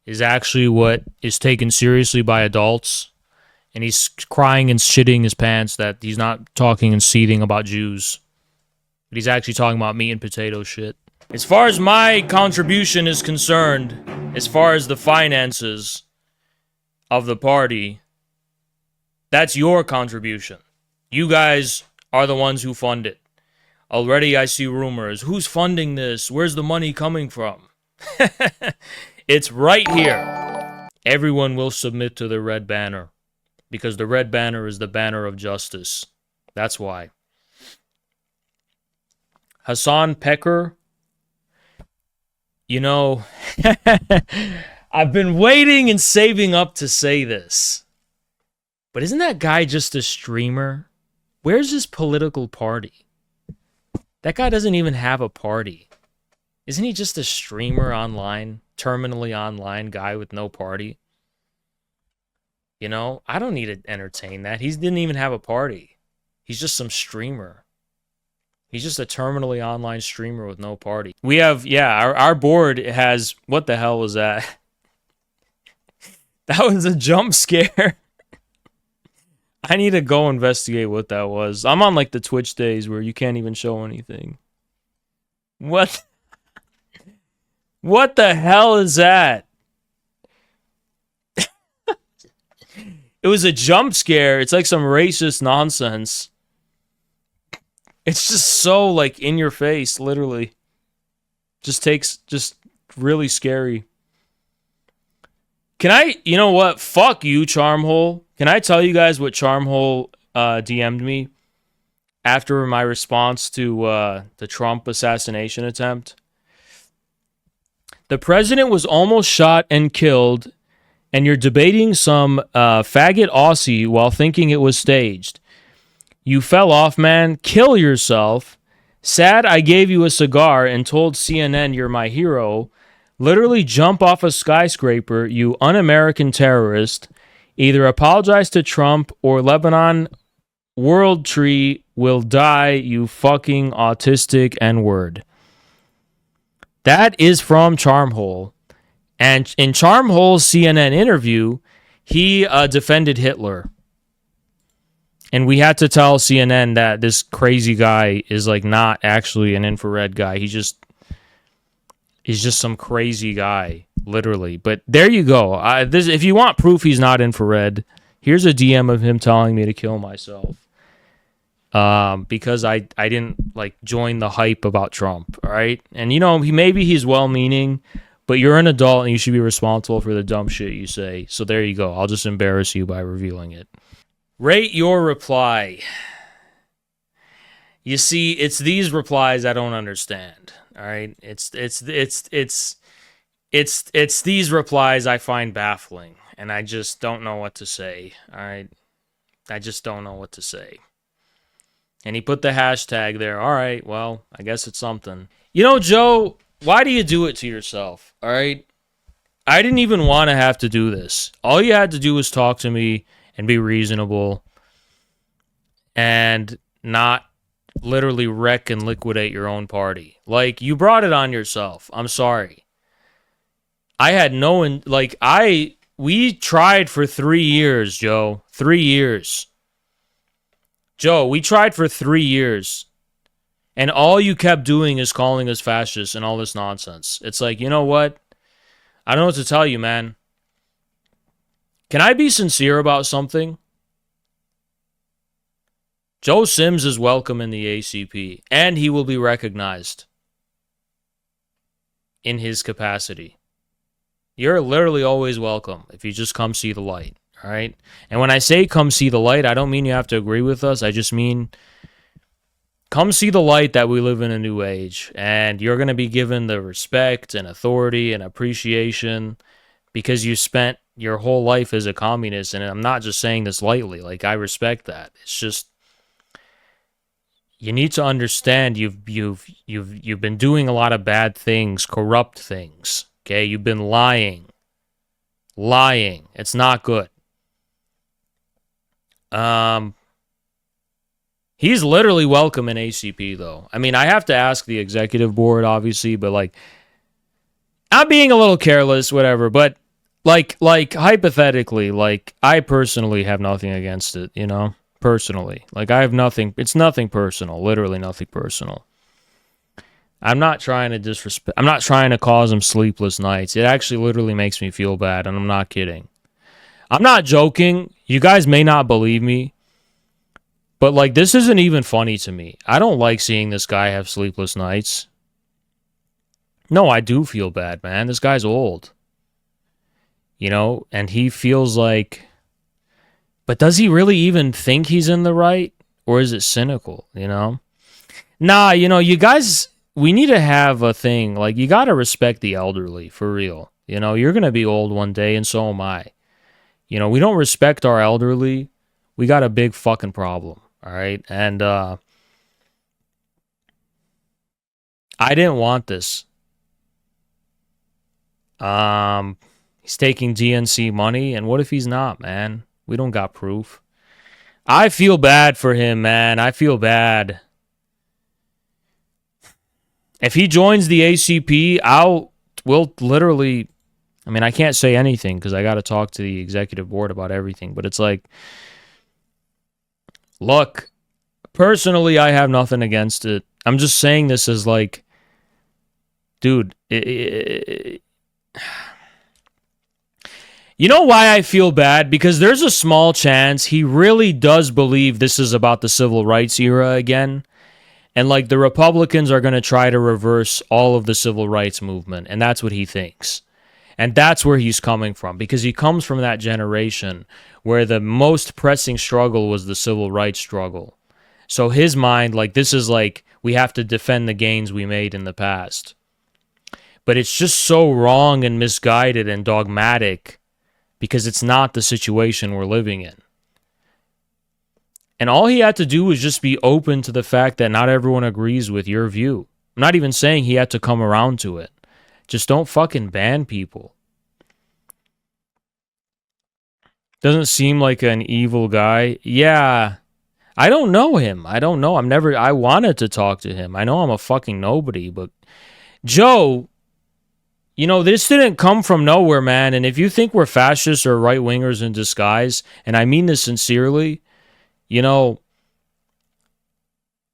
is actually what is taken seriously by adults, and he's crying and shitting his pants that he's not talking and seething about Jews, but he's actually talking about meat and potato shit. As far as my contribution is concerned, as far as the finances of the party, that's your contribution. You guys are the ones who fund it. Already I see rumors. Who's funding this? Where's the money coming from? It's right here. Everyone will submit to the red banner because the red banner is the banner of justice. That's why. Hassan Pecker, you know, I've been waiting and saving up to say this. But isn't that guy just a streamer? Where's his political party? That guy doesn't even have a party. Isn't he just a streamer online, terminally online guy with no party? You know, I don't need to entertain that. He didn't even have a party. He's just some streamer. He's just a terminally online streamer with no party. We have, yeah, our board has, what the hell was that? That was a jump scare. I need to go investigate what that was. I'm on like the Twitch days where you can't even show anything. What? What the hell is that? It was a jump scare. It's like some racist nonsense. It's just so like in your face, literally. Just really scary. Can I, you know what? Fuck you, Charmhole. Can I tell you guys what Charmhole DM'd me after my response to the Trump assassination attempt? The president was almost shot and killed, and you're debating some faggot Aussie while thinking it was staged. You fell off, man. Kill yourself. Sad I gave you a cigar and told CNN you're my hero. Literally jump off a skyscraper, you un-American terrorist. Either apologize to Trump or Lebanon World Tree will die, you fucking autistic N-word. That is from Charmhole. And in Charmhole's CNN interview, he defended Hitler. And we had to tell CNN that this crazy guy is like not actually an infrared guy. He's just some crazy guy, literally. But there you go. If you want proof he's not infrared, here's a DM of him telling me to kill myself. Because I didn't like join the hype about Trump, all right? And you know, maybe he's well-meaning, but you're an adult and you should be responsible for the dumb shit you say. So there you go. I'll just embarrass you by revealing it. Rate your reply. You see, it's these replies I don't understand. All right, it's these replies I find baffling, and I just don't know what to say. All right, I just don't know what to say. And he put the hashtag there. All right, well, I guess it's something. You know, Joe, why do you do it to yourself? All right, I didn't even want to have to do this. All you had to do was talk to me and be reasonable, and not literally wreck and liquidate your own party. Like, you brought it on yourself. I'm sorry. I had we tried for 3 years, Joe. 3 years. Joe, we tried for 3 years. And all you kept doing is calling us fascists and all this nonsense. It's like, you know what? I don't know what to tell you, man. Can I be sincere about something? Joe Sims is welcome in the ACP, and he will be recognized in his capacity. You're literally always welcome if you just come see the light, all right? And when I say come see the light, I don't mean you have to agree with us. I just mean come see the light that we live in a new age, and you're going to be given the respect and authority and appreciation because you spent your whole life as a communist. And I'm not just saying this lightly. Like, I respect that. It's just, you need to understand you've been doing a lot of bad things, corrupt things. Okay, you've been lying. It's not good. He's literally welcome in ACP though. I mean, I have to ask the executive board, obviously, but like, I'm being a little careless, whatever. But like hypothetically, like, I personally have nothing against it, you know. Personally, like, I have nothing. It's nothing personal. Literally nothing personal. I'm not trying to disrespect. I'm not trying to cause him sleepless nights. It actually literally makes me feel bad, and I'm not kidding. I'm not joking. You guys may not believe me, but like, this isn't even funny to me. I don't like seeing this guy have sleepless nights. No, I do feel bad, man. This guy's old. You know, and he feels like... But does he really even think he's in the right? Or is it cynical, you know? Nah, you know, you guys, we need to have a thing. Like, you got to respect the elderly, for real. You know, you're going to be old one day, and so am I. You know, we don't respect our elderly. We got a big fucking problem, all right? And I didn't want this. He's taking DNC money, and what if he's not, man? We don't got proof. I feel bad for him, man. I feel bad. If he joins the ACP, we'll literally... I mean, I can't say anything because I got to talk to the executive board about everything. But it's like... Look, personally, I have nothing against it. I'm just saying this as like... Dude, you know why I feel bad? Because there's a small chance he really does believe this is about the civil rights era again. And like the Republicans are going to try to reverse all of the civil rights movement. And that's what he thinks. And that's where he's coming from, because he comes from that generation where the most pressing struggle was the civil rights struggle. So his mind, like, this is like, we have to defend the gains we made in the past. But it's just so wrong and misguided and dogmatic because it's not the situation we're living in. And all he had to do was just be open to the fact that not everyone agrees with your view. I'm not even saying he had to come around to it. Just don't fucking ban people. Doesn't seem like an evil guy. Yeah. I don't know him. I don't know. I wanted to talk to him. I know I'm a fucking nobody, but Joe, you know, this didn't come from nowhere, man. And if you think we're fascists or right-wingers in disguise, and I mean this sincerely, you know,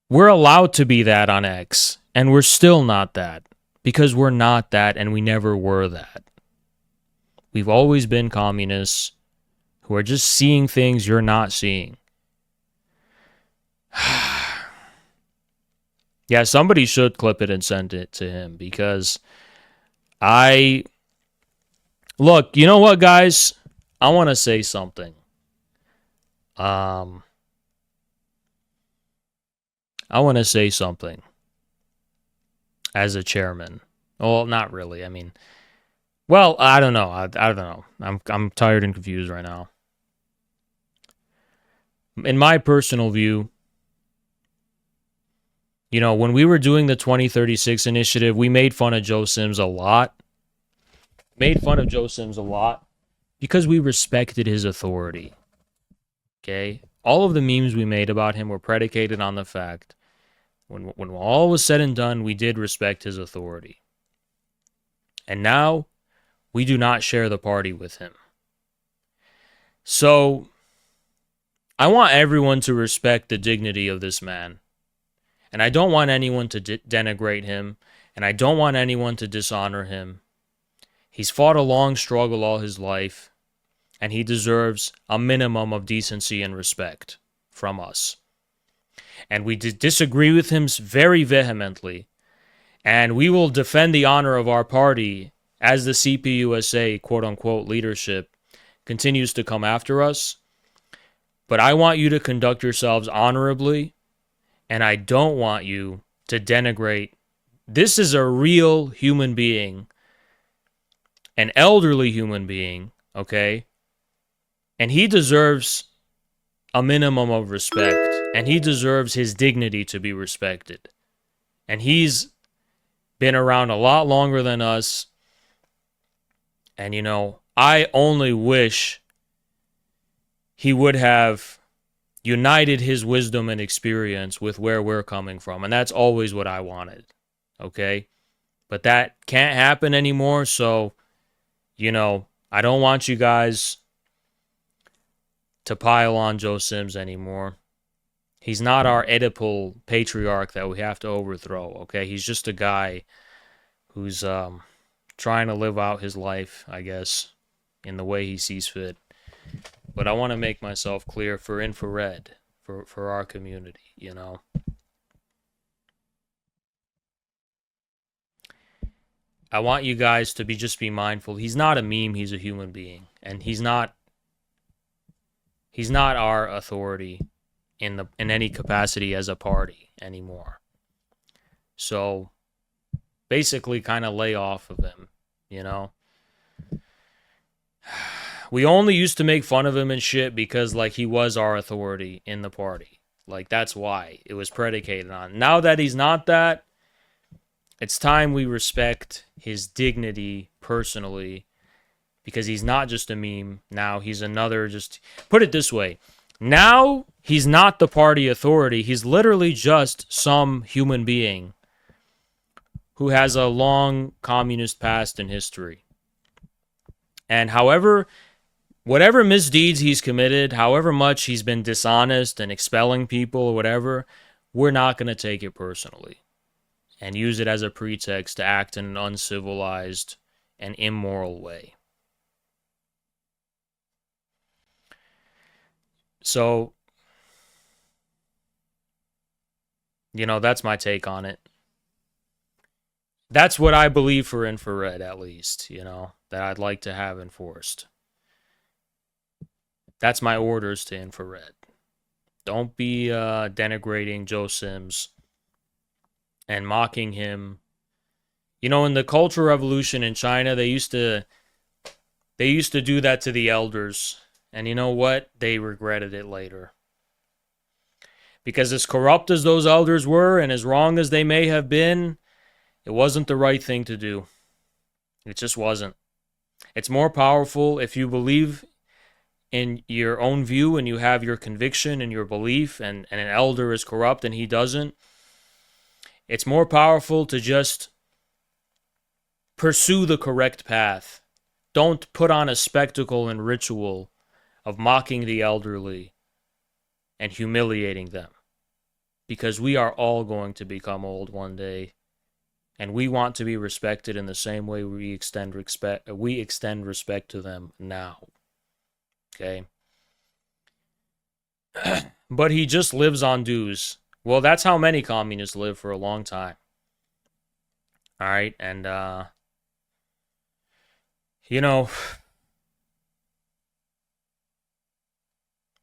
we're allowed to be that on X, and we're still not that, because we're not that, and we never were that. We've always been communists who are just seeing things you're not seeing. Yeah, somebody should clip it and send it to him, because look, you know what, guys? I want to say something. I want to say something as a chairman. Well, not really. I mean, well, I don't know. I don't know. I'm tired and confused right now. In my personal view, you know, when we were doing the 2036 initiative, we made fun of Joe Sims a lot. Because we respected his authority. Okay? All of the memes we made about him were predicated on the fact when all was said and done, we did respect his authority. And now, we do not share the party with him. So, I want everyone to respect the dignity of this man. And I don't want anyone to denigrate him. And I don't want anyone to dishonor him. He's fought a long struggle all his life. And he deserves a minimum of decency and respect from us. And we disagree with him very vehemently. And we will defend the honor of our party as the CPUSA, quote-unquote, leadership continues to come after us. But I want you to conduct yourselves honorably, and I don't want you to denigrate. This is a real human being, an elderly human being, okay? And he deserves a minimum of respect, and he deserves his dignity to be respected. And he's been around a lot longer than us. And, you know, I only wish he would have united his wisdom and experience with where we're coming from. And that's always what I wanted. Okay? But that can't happen anymore. So, you know, I don't want you guys to pile on Joe Sims anymore. He's not our Oedipal patriarch that we have to overthrow, okay? He's just a guy who's trying to live out his life, I guess, in the way he sees fit. But I want to make myself clear for infrared, for our community, you know? I want you guys to just be mindful. He's not a meme, he's a human being. And he's not our authority in any capacity as a party anymore. So basically kind of lay off of him, you know? We only used to make fun of him and shit because like he was our authority in the party. Like that's why it was predicated on. Now that he's not that, it's time we respect his dignity personally, because he's not just a meme. Now he's another, just put it this way. Now he's not the party authority. He's literally just some human being who has a long communist past in history. And whatever misdeeds he's committed, however much he's been dishonest and expelling people or whatever, we're not going to take it personally and use it as a pretext to act in an uncivilized and immoral way. So, You know, that's my take on it. That's what I believe for infrared, at least, you know, that I'd like to have enforced. That's my orders to infrared. Don't be denigrating Joe Sims and mocking him. You know, in the Cultural Revolution in China, they used to do that to the elders. And you know what? They regretted it later. Because as corrupt as those elders were, and as wrong as they may have been, it wasn't the right thing to do. It just wasn't. It's more powerful if you believe in your own view and you have your conviction and your belief, and an elder is corrupt and he doesn't. It's more powerful to just pursue the correct path. Don't put on a spectacle and ritual of mocking the elderly and humiliating them. Because we are all going to become old one day. And we want to be respected in the same way we extend respect to them now. Okay? But he just lives on dues. Well, that's how many communists live for a long time. Alright, and you know,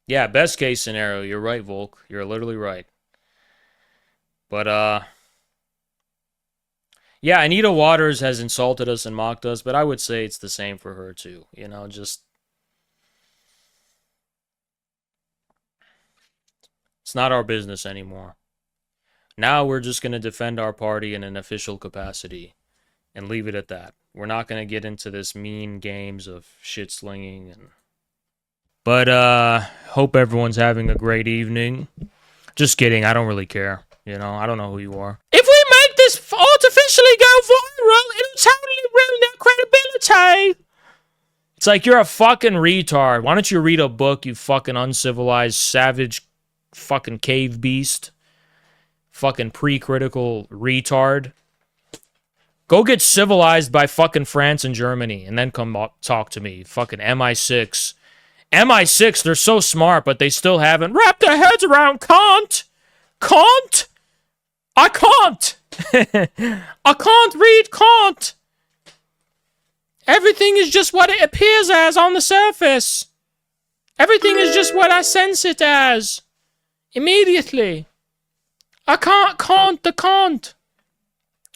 yeah, best case scenario, you're right, Volk. You're literally right. But yeah, Anita Waters has insulted us and mocked us, but I would say it's the same for her too. You know, just it's not our business anymore. Now we're just going to defend our party in an official capacity and leave it at that. We're not going to get into this mean games of shit slinging and hope everyone's having a great evening. Just kidding, I don't really care. You know, I don't know who you are. If we make this artificially go viral, it'll totally ruin their credibility. It's like, you're a fucking retard. Why don't you read a book, you fucking uncivilized, savage, fucking cave beast? Fucking pre-critical retard. Go get civilized by fucking France and Germany, and then come talk to me. Fucking MI6. MI6, they're so smart, but they still haven't wrapped their heads around Kant. Kant? I can't. I can't read Kant. Everything is just what it appears as on the surface. Everything is just what I sense it as. Immediately. I can't the Kant.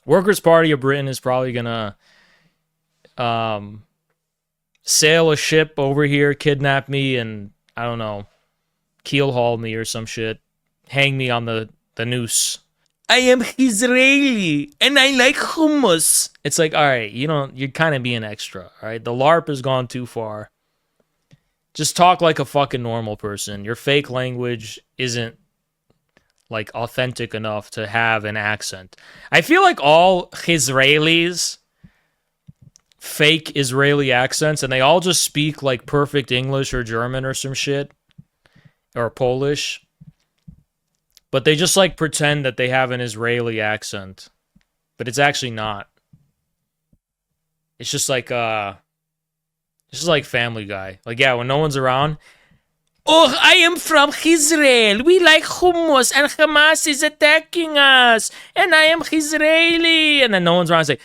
Workers' Party of Britain is probably gonna sail a ship over here, kidnap me, and I don't know, keel haul me or some shit. Hang me on the noose. I am Israeli and I like hummus. It's like, alright, you're kind of being extra, alright? The LARP has gone too far. Just talk like a fucking normal person. Your fake language isn't like authentic enough to have an accent. I feel like all Israelis fake Israeli accents, and they all just speak like perfect English or German or some shit, or Polish, but they just like pretend that they have an Israeli accent, but it's actually not. It's just like Family Guy. Like, yeah, when no one's around, oh, I am from Israel. We like hummus, and Hamas is attacking us, and I am Israeli. And then no one's around. It's like,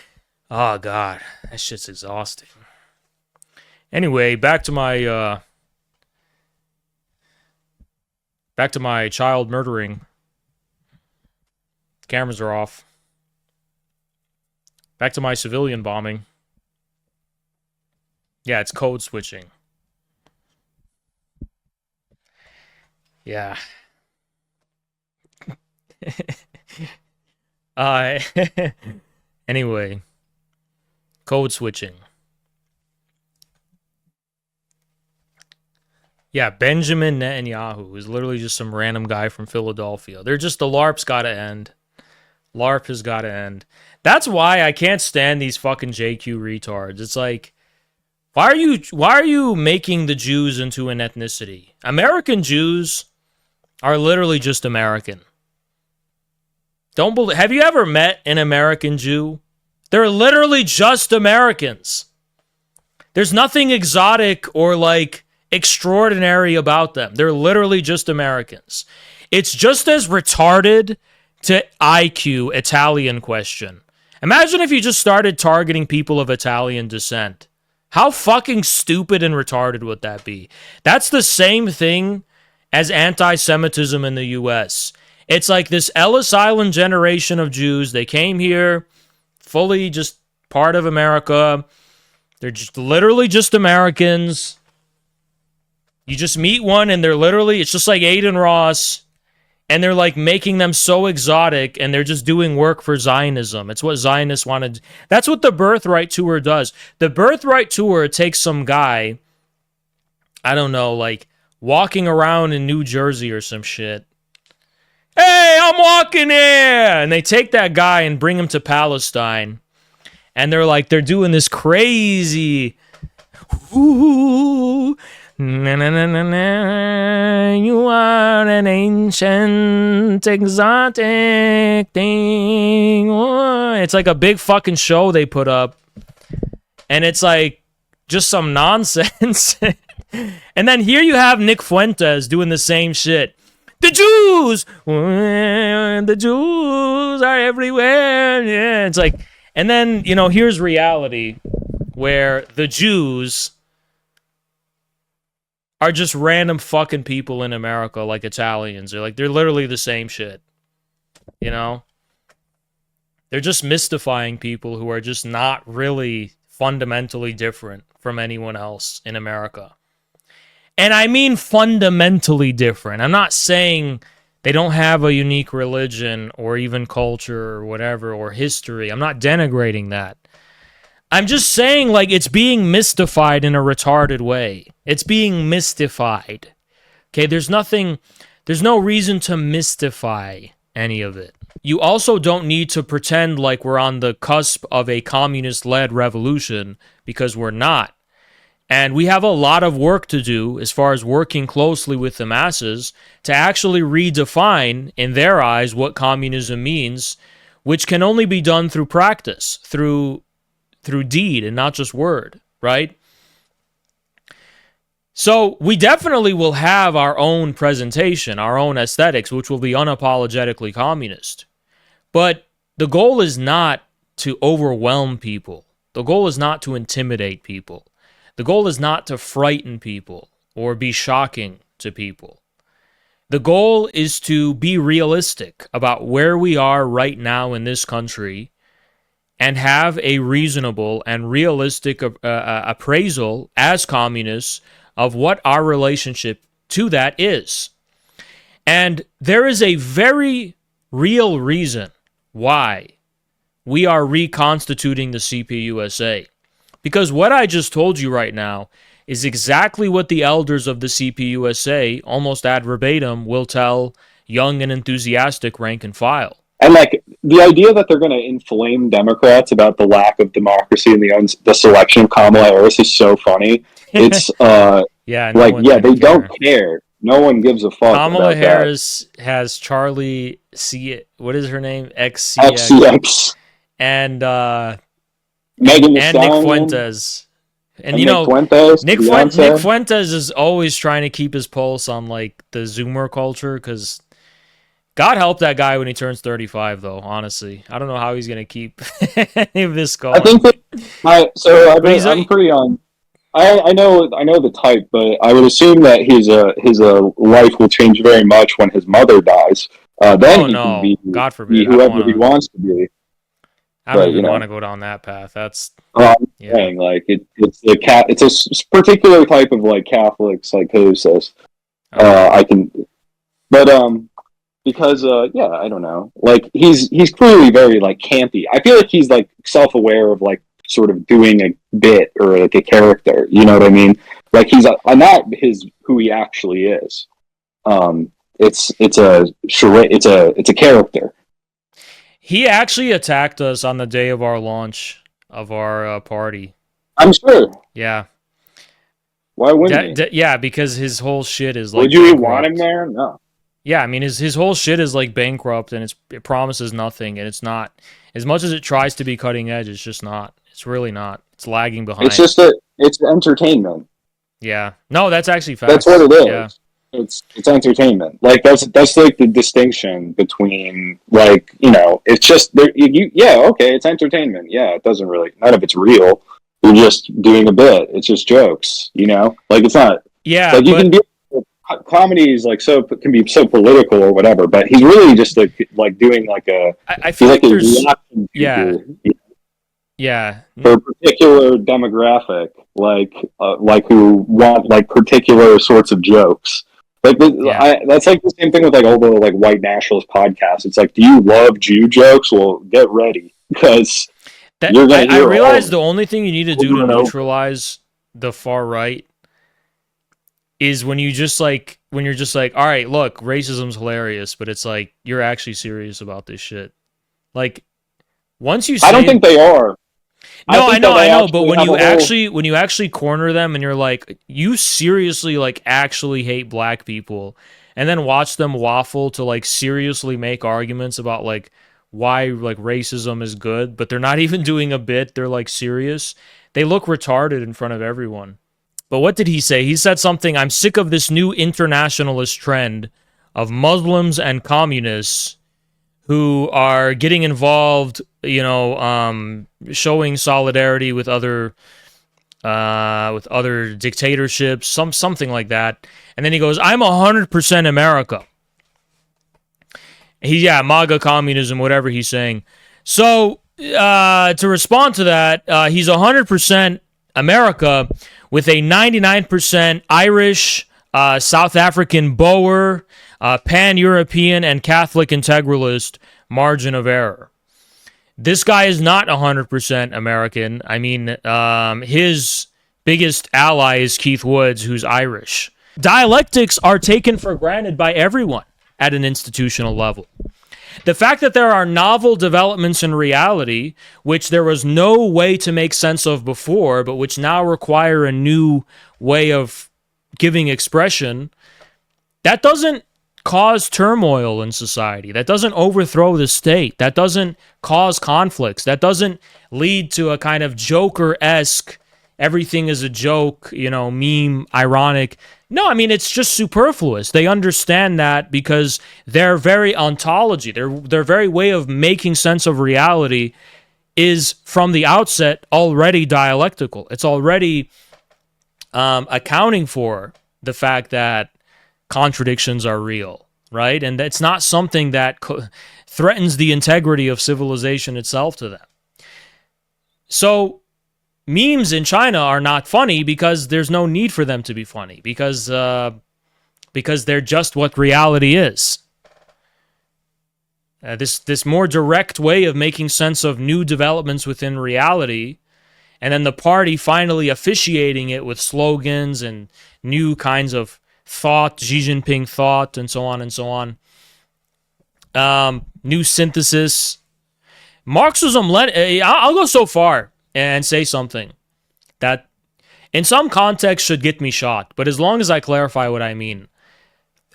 oh god, that shit's exhausting. Anyway, back to my child murdering. Cameras are off. Back to my civilian bombing. Yeah, it's code switching. Yeah. Anyway. Code switching. Yeah, Benjamin Netanyahu is literally just some random guy from Philadelphia. They're just, the LARP's gotta end. LARP has gotta end. That's why I can't stand these fucking JQ retards. It's like, why are you making the Jews into an ethnicity? American Jews are literally just American. Have you ever met an American Jew? They're literally just Americans. There's nothing exotic or like extraordinary about them. They're literally just Americans. It's just as retarded to IQ Italian question. Imagine if you just started targeting people of Italian descent. How fucking stupid and retarded would that be? That's the same thing as anti-Semitism in the U.S. It's like this Ellis Island generation of Jews. They came here fully just part of America. They're just literally just Americans. You just meet one and they're literally, it's just like Aiden Ross. And they're like making them so exotic and they're just doing work for Zionism. It's what Zionists wanted. That's what the Birthright Tour does. The Birthright Tour takes some guy, I don't know, like walking around in New Jersey or some shit. Hey, I'm walking here! And they take that guy and bring him to Palestine. And they're like, they're doing this crazy, ooh, na na na na na, you are an ancient exotic thing. Oh. It's like a big fucking show they put up. And it's like just some nonsense. And then here you have Nick Fuentes doing the same shit. The Jews! The Jews are everywhere. Yeah, it's like, and then, you know, here's reality where the Jews are just random fucking people in America like Italians. They're literally the same shit. You know? They're just mystifying people who are just not really fundamentally different from anyone else in America. And I mean fundamentally different. I'm not saying they don't have a unique religion or even culture or whatever or history. I'm not denigrating that. I'm just saying, like, it's being mystified in a retarded way. It's being mystified. Okay, there's no reason to mystify any of it. You also don't need to pretend like we're on the cusp of a communist-led revolution, because we're not. And we have a lot of work to do as far as working closely with the masses to actually redefine, in their eyes, what communism means, which can only be done through practice, through deed and not just word, right? So we definitely will have our own presentation, our own aesthetics, which will be unapologetically communist. But the goal is not to overwhelm people. The goal is not to intimidate people. The goal is not to frighten people or be shocking to people. The goal is to be realistic about where we are right now in this country and have a reasonable and realistic appraisal as communists of what our relationship to that is. And there is a very real reason why we are reconstituting the CPUSA. Because what I just told you right now is exactly what the elders of the CPUSA, almost ad verbatim, will tell young and enthusiastic rank and file. And like the idea that they're going to inflame Democrats about the lack of democracy and the selection of Kamala Harris is so funny. It's they don't care. No one gives a fuck. Kamala about Harris has Charlie C. What is her name? XCX. And Megan and Nick Fuentes. And you know, Nick Fuentes is always trying to keep his pulse on like the Zoomer culture, because God help that guy when he turns 35, though, honestly. I don't know how he's going to keep any of this going. I think that, I'm pretty on. I know the type, but I would assume that his life will change very much when his mother dies. Then he can be, God forbid, whoever he wants to be. I don't even want to go down that path. That's saying, like it's a particular type of like Catholic psychosis. Because I don't know. Like he's clearly very like campy. I feel like he's like self-aware of like sort of doing a bit or like a character. You know what I mean? Like he's not who he actually is. It's a character. He actually attacked us on the day of our launch of our party. I'm sure. Yeah. Why wouldn't he? Yeah, because his whole shit is like. Would you want him there? No. Yeah, I mean his whole shit is like bankrupt, and it promises nothing, and it's not, as much as it tries to be cutting edge, it's just not. It's really not. It's lagging behind. It's just it's entertainment. Yeah. No, that's actually facts. That's what it is. Yeah. it's entertainment. Like that's like the distinction between like it's just okay, it's entertainment. Yeah, it doesn't really none of it's real. You're just doing a bit. It's just jokes. Like it's not. Yeah, like you can be comedy is like can be so political or whatever, but he's really just like doing like a. I feel like there's yeah. Yeah. For a particular demographic, like who want like particular sorts of jokes. Like that's like the same thing with like all the like white nationalist podcasts. It's like, do you love Jew jokes? Well, get ready because you're gonna. I realize the only thing you need to do to neutralize the far right is when you're just like, all right, look, racism's hilarious, but it's like you're actually serious about this shit. Like once you say, I don't think they are. No, I know, but when you actually corner them and you're like, you seriously like actually hate black people, and then watch them waffle to like seriously make arguments about like why like racism is good, but they're not even doing a bit, they're like serious. They look retarded in front of everyone. But what did he say? He said something, I'm sick of this new internationalist trend of Muslims and communists who are getting involved, showing solidarity with other dictatorships, something like that. And then he goes, I'm 100% America. MAGA communism, whatever he's saying. So to respond to that, he's 100% America with a 99% Irish, South African Boer, pan-European and Catholic integralist margin of error. This guy is not 100% American. I mean, his biggest ally is Keith Woods, who's Irish. Dialectics are taken for granted by everyone at an institutional level. The fact that there are novel developments in reality, which there was no way to make sense of before, but which now require a new way of giving expression, that doesn't cause turmoil in society. That doesn't overthrow the state. That doesn't cause conflicts. That doesn't lead to a kind of Joker-esque, everything is a joke, meme, ironic. No, I mean, it's just superfluous. They understand that because their very ontology, their very way of making sense of reality is from the outset already dialectical. It's already accounting for the fact that contradictions are real, right? And it's not something that threatens the integrity of civilization itself to them. So memes in China are not funny because there's no need for them to be funny, because they're just what reality is. This more direct way of making sense of new developments within reality, and then the party finally officiating it with slogans and new kinds of thought, Xi Jinping thought, and so on and so on. New synthesis. Marxism, I'll go so far and say something that in some context should get me shot, but as long as I clarify what I mean.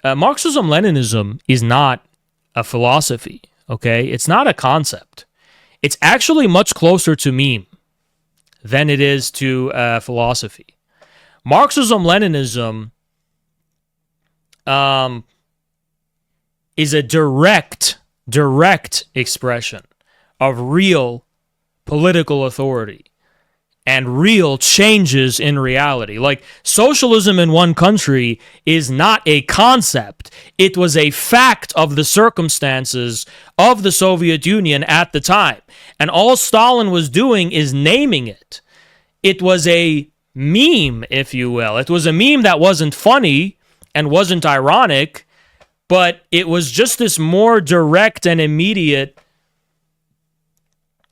Marxism-Leninism is not a philosophy, okay? It's not a concept. It's actually much closer to meme than it is to philosophy. Marxism-Leninism is a direct expression of real political authority and real changes in reality. Like, socialism in one country is not a concept. It was a fact of the circumstances of the Soviet Union at the time. And all Stalin was doing is naming it. It was a meme, if you will. It was a meme that wasn't funny and wasn't ironic, but it was just this more direct and immediate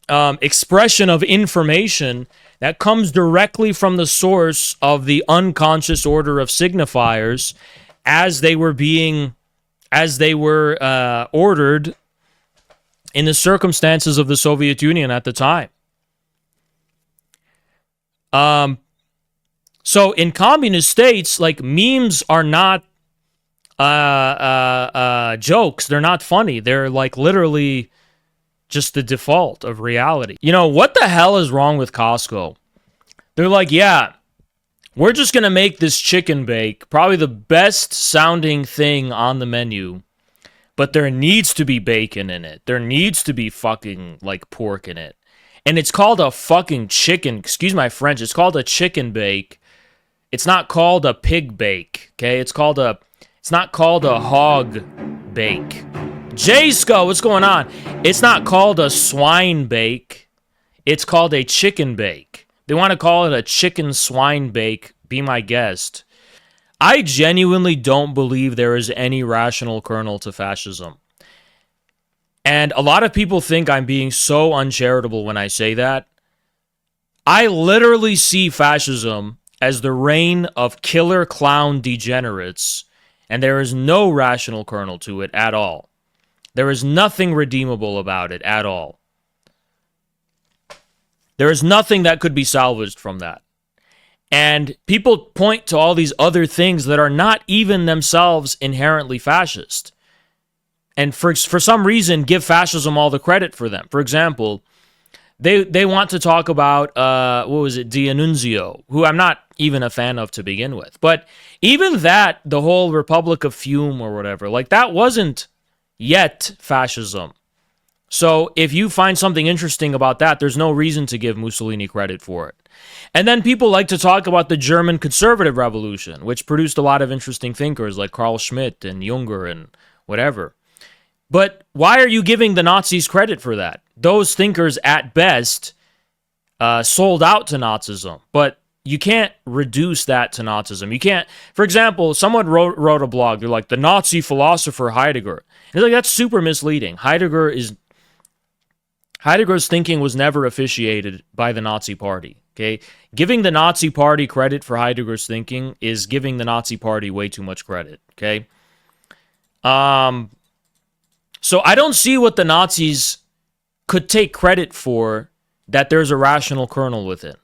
expression of information that comes directly from the source of the unconscious order of signifiers as they were ordered in the circumstances of the Soviet Union at the time. So in communist states, like, memes are not jokes. They're not funny. They're like literally just the default of reality. What the hell is wrong with Costco? They're like, yeah, we're just going to make this chicken bake probably the best sounding thing on the menu, but there needs to be bacon in it. There needs to be fucking, like, pork in it. And it's called a fucking chicken, excuse my French, it's called a chicken bake. It's not called a pig bake, okay? It's not called a hog bake. J-Sco, what's going on? It's not called a swine bake. It's called a chicken bake. They want to call it a chicken swine bake. Be my guest. I genuinely don't believe there is any rational kernel to fascism. And a lot of people think I'm being so uncharitable when I say that. I literally see fascism as the reign of killer clown degenerates, and there is no rational kernel to it at all. There is nothing redeemable about it at all. There is nothing that could be salvaged from that. And people point to all these other things that are not even themselves inherently fascist. And for some reason, give fascism all the credit for them. For example, they want to talk about, D'Annunzio, who I'm not even a fan of to begin with. But even that, the whole Republic of Fiume or whatever, like that wasn't yet fascism. So if you find something interesting about that, there's no reason to give Mussolini credit for it. And then people like to talk about the German conservative revolution, which produced a lot of interesting thinkers like Carl Schmitt and Junger and whatever. But why are you giving the Nazis credit for that? Those thinkers, at best, sold out to Nazism. But you can't reduce that to Nazism. You can't... For example, someone wrote a blog. They're like, the Nazi philosopher Heidegger. And it's like, that's super misleading. Heidegger's thinking was never officiated by the Nazi Party. Okay, giving the Nazi Party credit for Heidegger's thinking is giving the Nazi Party way too much credit. Okay, so I don't see what the Nazis could take credit for that there's a rational kernel within.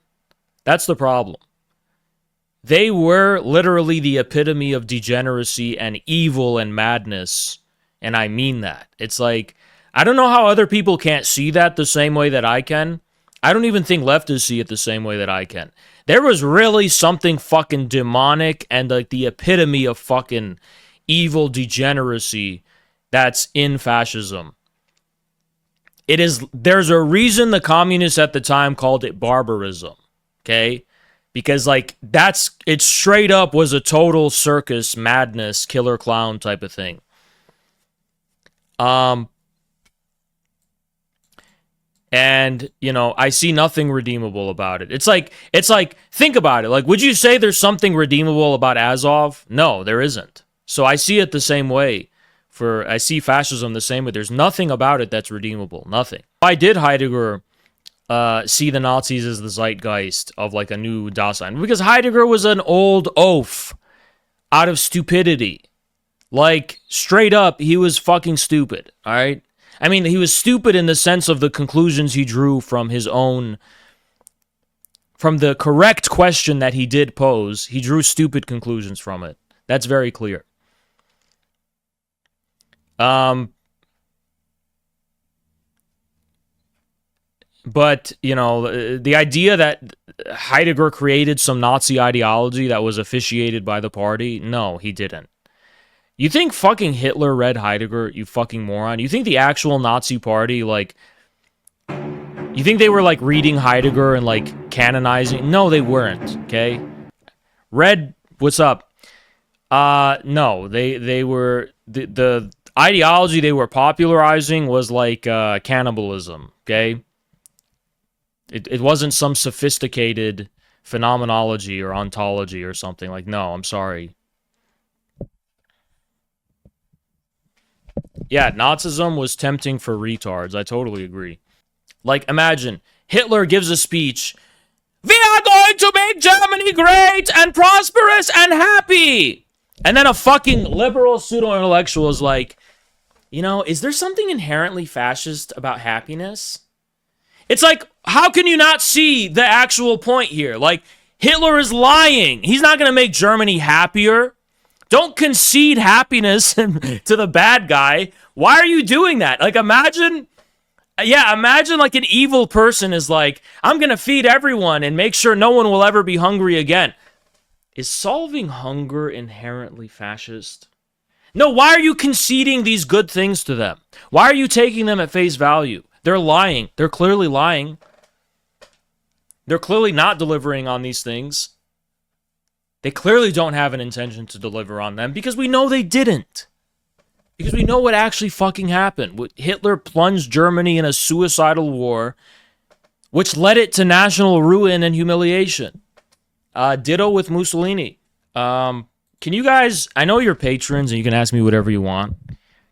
That's the problem. They were literally the epitome of degeneracy and evil and madness, and I mean that. It's like, I don't know how other people can't see that the same way that I can. I don't even think leftists see it the same way that I can. There was really something fucking demonic and like the epitome of fucking evil degeneracy that's in fascism. There's a reason the communists at the time called it barbarism, okay? Because like it straight up was a total circus, madness, killer clown type of thing. And, you know, I see nothing redeemable about it. It's like, think about it. Like, would you say there's something redeemable about Azov? No, there isn't. So I see it the same way. I see fascism the same way. There's nothing about it that's redeemable. Nothing. Why did Heidegger see the Nazis as the zeitgeist of like a new Dasein? Because Heidegger was an old oaf out of stupidity. Like, straight up, he was fucking stupid, all right? I mean, he was stupid in the sense of the conclusions he drew from from the correct question that he did pose. He drew stupid conclusions from it. That's very clear. But, you know, the idea that Heidegger created some Nazi ideology that was officiated by the party, no, he didn't. You think fucking Hitler read Heidegger, you fucking moron? You think the actual Nazi party, like... You think they were, like, reading Heidegger and, like, canonizing? No, they weren't, okay? Red, what's up? No, they were... The ideology they were popularizing was, like, cannibalism, okay? It wasn't some sophisticated phenomenology or ontology or something. Like, no, I'm sorry. Yeah, Nazism was tempting for retards. I totally agree. Like, imagine, Hitler gives a speech. We are going to make Germany great and prosperous and happy. And then a fucking liberal pseudo-intellectual is like, you know, is there something inherently fascist about happiness? It's like, how can you not see the actual point here? Like, Hitler is lying. He's not going to make Germany happier. Don't concede happiness to the bad guy. Why are you doing that? Like, imagine like an evil person is like, I'm going to feed everyone and make sure no one will ever be hungry again. Is solving hunger inherently fascist? No, why are you conceding these good things to them? Why are you taking them at face value? They're lying. They're clearly lying. They're clearly not delivering on these things. They clearly don't have an intention to deliver on them because we know they didn't. Because we know what actually fucking happened. Hitler plunged Germany in a suicidal war, which led it to national ruin and humiliation. Ditto with Mussolini. Can you guys, I know you're patrons and you can ask me whatever you want.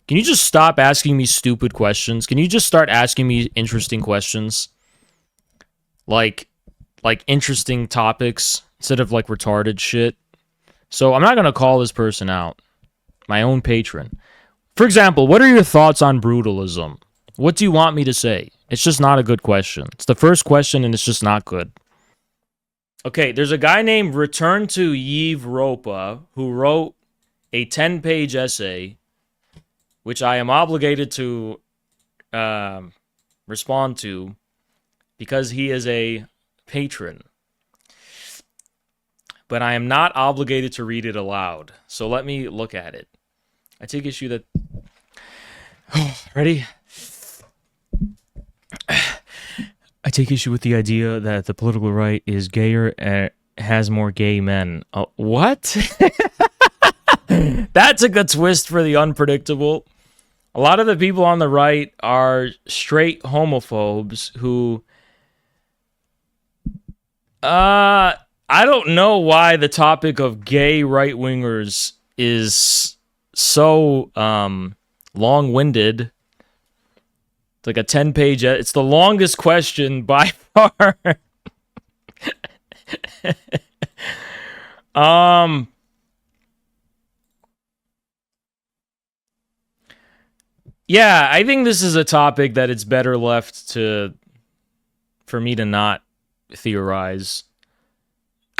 Can you just stop asking me stupid questions? Can you just start asking me interesting questions? Like interesting topics instead of like retarded shit. So I'm not going to call this person out. My own patron. For example, what are your thoughts on brutalism? What do you want me to say? It's just not a good question. It's the first question and it's just not good. Okay, there's a guy named Return to Yves Ropa who wrote a 10-page essay, which I am obligated to respond to because he is a patron. But I am not obligated to read it aloud. So let me look at it. I take issue that... Ready? I take issue with the idea that the political right is gayer and has more gay men. What? That took a twist for the unpredictable. A lot of the people on the right are straight homophobes who... I don't know why the topic of gay right-wingers is so long-winded. It's like a 10-page... It's the longest question by far. Yeah, I think this is a topic that it's better left for me to not theorize.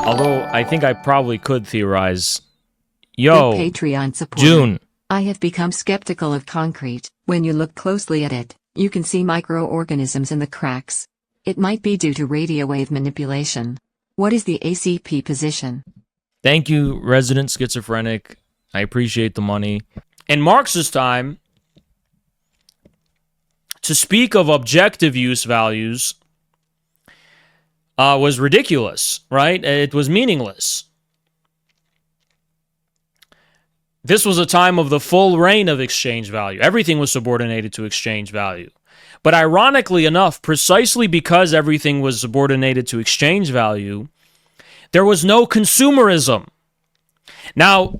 Although, I think I probably could theorize. Yo, Big Patreon supporter. June. I have become skeptical of concrete. When you look closely at it, you can see microorganisms in the cracks. It might be due to radio wave manipulation. What is the ACP position? Thank you, resident schizophrenic. I appreciate the money. In Marx's time, to speak of objective use values was ridiculous, right? It was meaningless. This was a time of the full reign of exchange value. Everything was subordinated to exchange value. But ironically enough, precisely because everything was subordinated to exchange value, there was no consumerism. Now,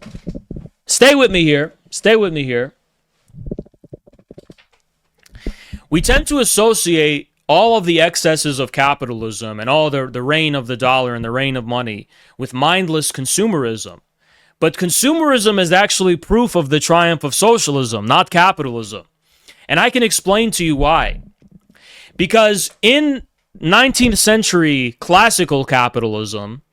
stay with me here. Stay with me here. We tend to associate all of the excesses of capitalism and all the reign of the dollar and the reign of money with mindless consumerism. But consumerism is actually proof of the triumph of socialism, not capitalism. And I can explain to you why. Because in 19th century classical capitalism,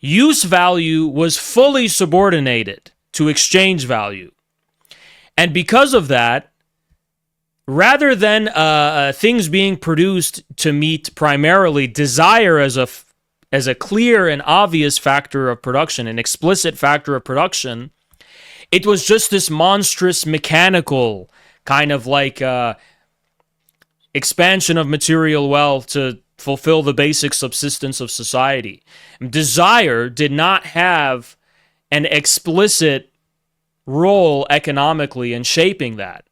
use value was fully subordinated to exchange value. And because of that, rather than things being produced to meet primarily desire as a clear and obvious factor of production, an explicit factor of production, it was just this monstrous mechanical kind of like expansion of material wealth to fulfill the basic subsistence of society. Desire did not have an explicit role economically in shaping that.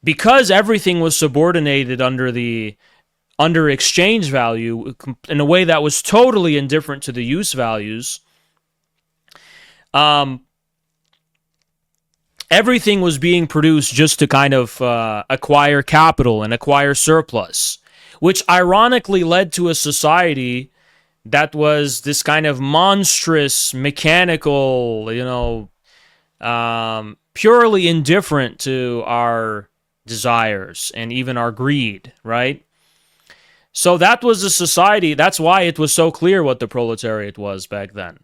Because everything was subordinated under exchange value in a way that was totally indifferent to the use values, everything was being produced just to kind of acquire capital and acquire surplus, which ironically led to a society that was this kind of monstrous, mechanical, purely indifferent to our desires and even our greed, right? So that was a society, that's why it was so clear what the proletariat was back then,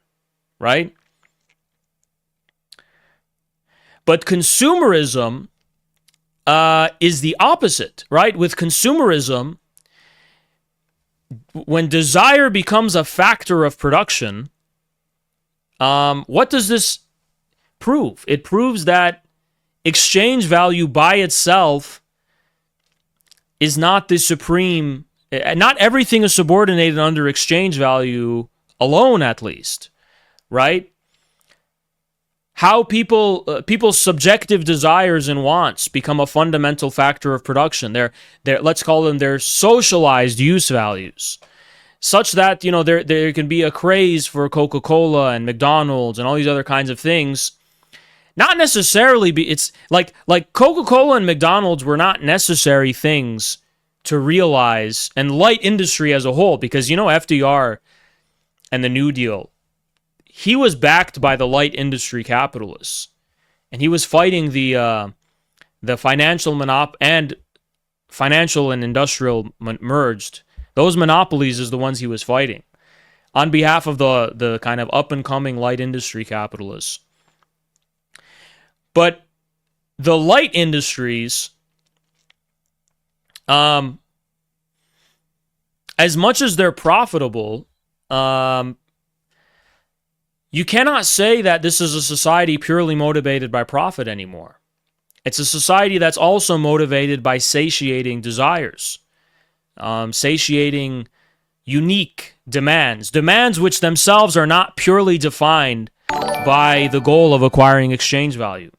right? But consumerism is the opposite, right? With consumerism, when desire becomes a factor of production, what does this prove? It proves that exchange value by itself is not the supreme. Not everything is subordinated under exchange value alone, at least, right? How people's subjective desires and wants become a fundamental factor of production. They're let's call them their socialized use values, such that there can be a craze for Coca-Cola and McDonald's and all these other kinds of things. Not necessarily it's like Coca-Cola and McDonald's were not necessary things to realize, and light industry as a whole, because FDR and the New Deal, he was backed by the light industry capitalists, and he was fighting the financial and industrial merged. Those monopolies is the ones he was fighting on behalf of the kind of up and coming light industry capitalists. But the light industries, as much as they're profitable, you cannot say that this is a society purely motivated by profit anymore. It's a society that's also motivated by satiating desires, satiating unique demands which themselves are not purely defined by the goal of acquiring exchange value.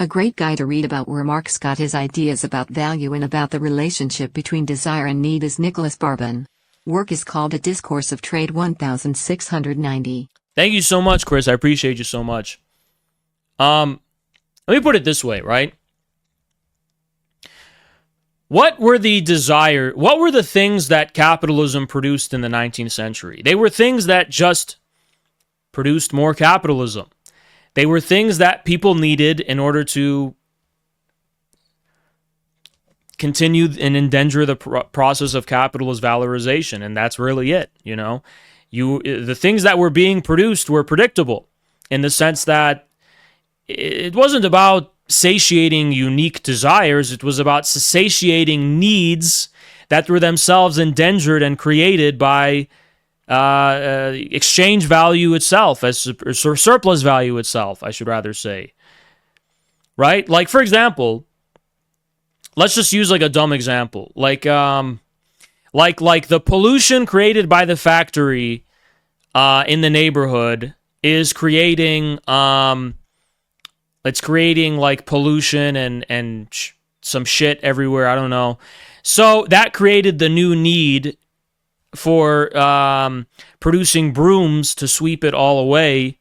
A great guy to read about where Marx got his ideas about value and about the relationship between desire and need is Nicholas Barbon. Work is called A Discourse of Trade 1690. Thank you so much, Chris. I appreciate you so much. Let me put it this way, right? What were the things that capitalism produced in the 19th century? They were things that just produced more capitalism. They were things that people needed in order to continue and engender the process of capitalist valorization, and that's really it, the things that were being produced were predictable in the sense that it wasn't about satiating unique desires. It was about satiating needs that were themselves endangered and created by exchange value itself, or surplus value itself, I should rather say. Right? Like, for example, let's just use like a dumb example. Like the pollution created by the factory in the neighborhood is creating like pollution and some shit everywhere. I don't know. So that created the new need for producing brooms to sweep it all away,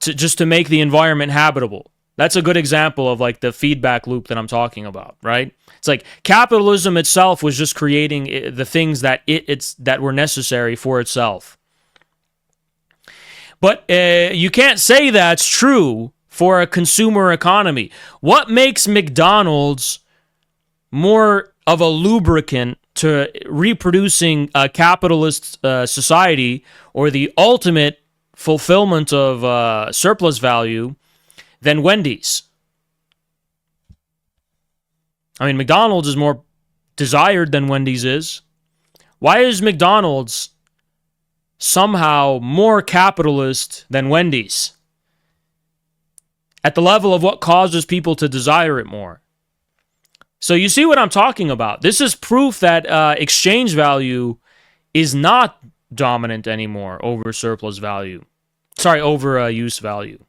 to make the environment habitable. That's a good example of like the feedback loop that I'm talking about, right? It's like capitalism itself was just creating the things that that were necessary for itself. But you can't say that's true for a consumer economy. What makes McDonald's more of a lubricant to reproducing a capitalist society, or the ultimate fulfillment of surplus value, than Wendy's? I mean, McDonald's is more desired than Wendy's is. Why is McDonald's somehow more capitalist than Wendy's? At the level of what causes people to desire it more. So you see what I'm talking about. This is proof that exchange value is not dominant anymore over surplus value. Sorry, over use value.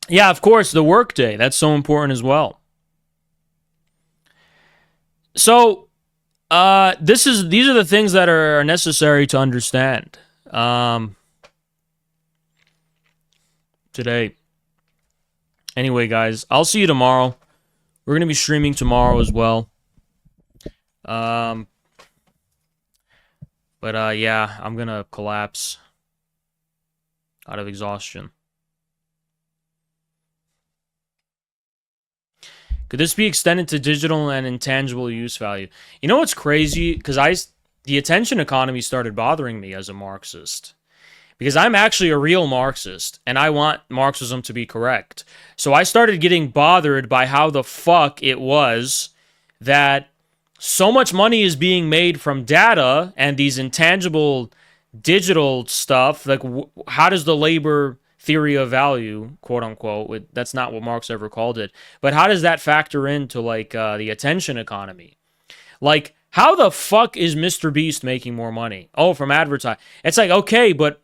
Yeah, of course, the workday. That's so important as well. So, these are the things that are necessary to understand today. Anyway, guys, I'll see you tomorrow. We're gonna be streaming tomorrow as well. But yeah, I'm gonna collapse out of exhaustion. Could this be extended to digital and intangible use value? You know what's crazy? Because the attention economy started bothering me as a Marxist. because I'm actually a real Marxist and I want Marxism to be correct. So I started getting bothered by how the fuck it was that so much money is being made from data and these intangible digital stuff. Like, how does the labor theory of value, quote unquote, that's not what Marx ever called it, but how does that factor into like the attention economy? Like, how the fuck is Mr. Beast making more money? Oh, from advertising. It's like, okay, but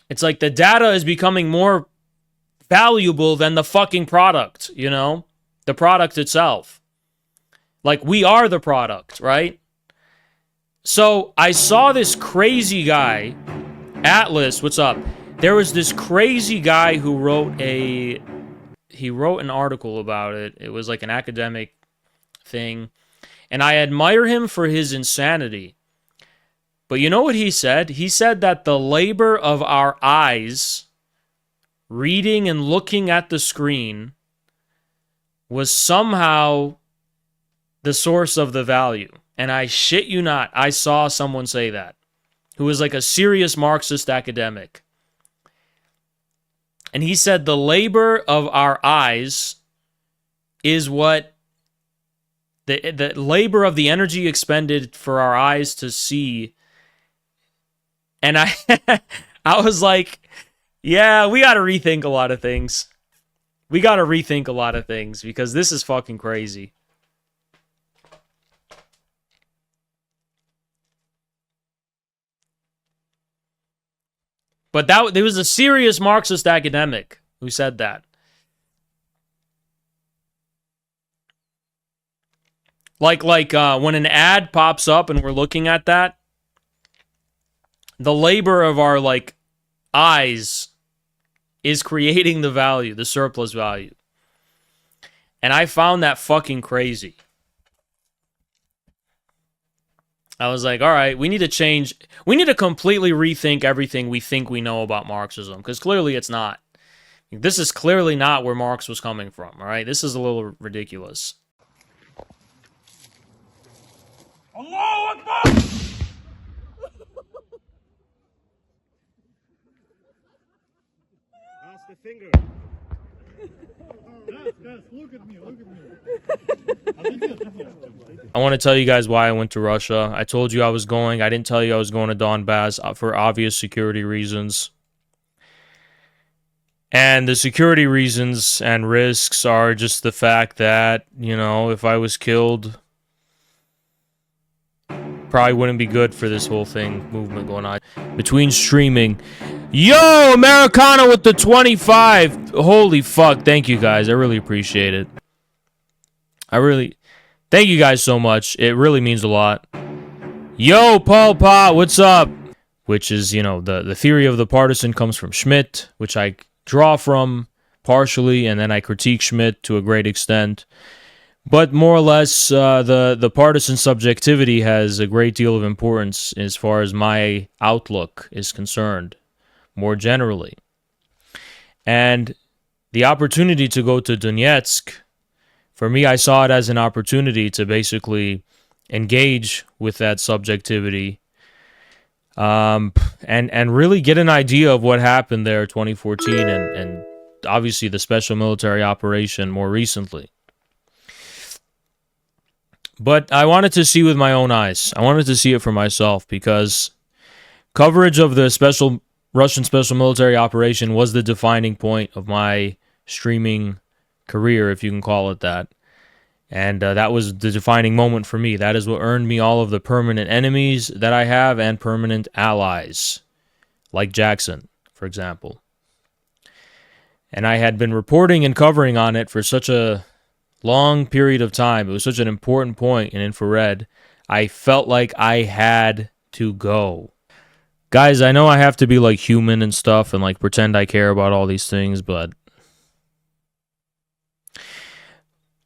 it's like the data is becoming more valuable than the fucking product, you know? The product itself. Like, we are the product, right? So I saw this crazy guy, Atlas, what's up? There was this crazy guy who wrote an article about it. It was like an academic thing. And I admire him for his insanity. But you know what he said? He said that the labor of our eyes, reading and looking at the screen, was somehow the source of the value. And I shit you not, I saw someone say that, who was like a serious Marxist academic. And he said the labor of our eyes is what the labor of the energy expended for our eyes to see. And I was like, yeah, we got to rethink a lot of things. We got to rethink a lot of things because this is fucking crazy. But there was a serious Marxist academic who said that. Like when an ad pops up and we're looking at that, the labor of our like eyes is creating the value, the surplus value. And I found that fucking crazy. I was like, all right, we need to change. We need to completely rethink everything we think we know about Marxism, because clearly it's not. This is clearly not where Marx was coming from, all right? This is a little ridiculous. Allahu Akbar! That's the finger. Look at me, look at me. I want to tell you guys why I went to Russia. I told you I was going. I didn't tell you I was going to Donbass for obvious security reasons. And the security reasons and risks are just the fact that, you know, if I was killed, probably wouldn't be good for this whole movement going on. Between streaming. Yo, Americana with the 25. Holy fuck. Thank you guys. I really appreciate it. Thank you guys so much. It really means a lot. Yo, Paul Pot, what's up? Which is, you know, the theory of the partisan comes from Schmidt, which I draw from partially, and then I critique Schmidt to a great extent. But more or less, the partisan subjectivity has a great deal of importance as far as my outlook is concerned, more generally. And the opportunity to go to Donetsk, for me, I saw it as an opportunity to basically engage with that subjectivity and really get an idea of what happened there in 2014 and obviously the special military operation more recently. But I wanted to see with my own eyes. I wanted to see it for myself because coverage of the Russian special military operation was the defining point of my streaming career, if you can call it that. And that was the defining moment for me. That is what earned me all of the permanent enemies that I have and permanent allies, like Jackson, for example. And I had been reporting and covering on it for such a long period of time. It was such an important point in infrared. I felt like I had to go. Guys, I know I have to be like human and stuff and like pretend I care about all these things, but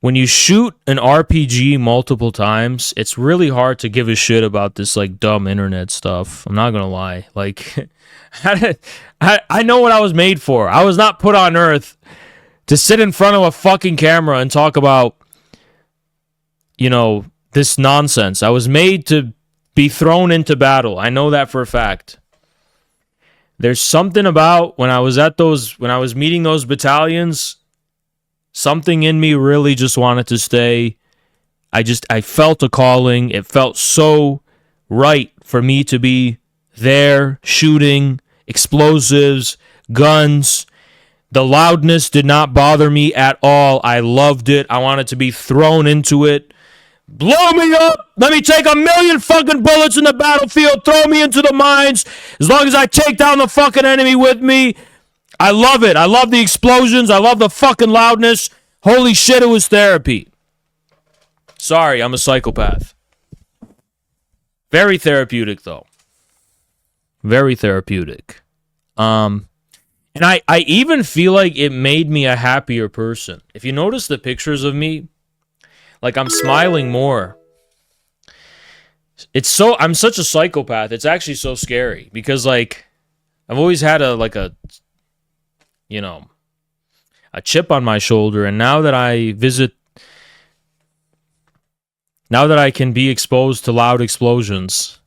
when you shoot an RPG multiple times, it's really hard to give a shit about this like dumb internet stuff. I'm not gonna lie. Like, I know what I was made for. I was not put on Earth to sit in front of a fucking camera and talk about, you know, this nonsense. I was made to be thrown into battle. I know that for a fact. There's something about when I was meeting those battalions, something in me really just wanted to stay. I felt a calling. It felt so right for me to be there, shooting, explosives, guns. The loudness did not bother me at all. I loved it. I wanted to be thrown into it. Blow me up! Let me take 1,000,000 fucking bullets in the battlefield. Throw me into the mines. As long as I take down the fucking enemy with me. I love it. I love the explosions. I love the fucking loudness. Holy shit, it was therapy. Sorry, I'm a psychopath. Very therapeutic, though. Very therapeutic. And I even feel like it made me a happier person. If you notice the pictures of me, like I'm smiling more. I'm such a psychopath. It's actually so scary because like I've always had a chip on my shoulder, and now that I can be exposed to loud explosions,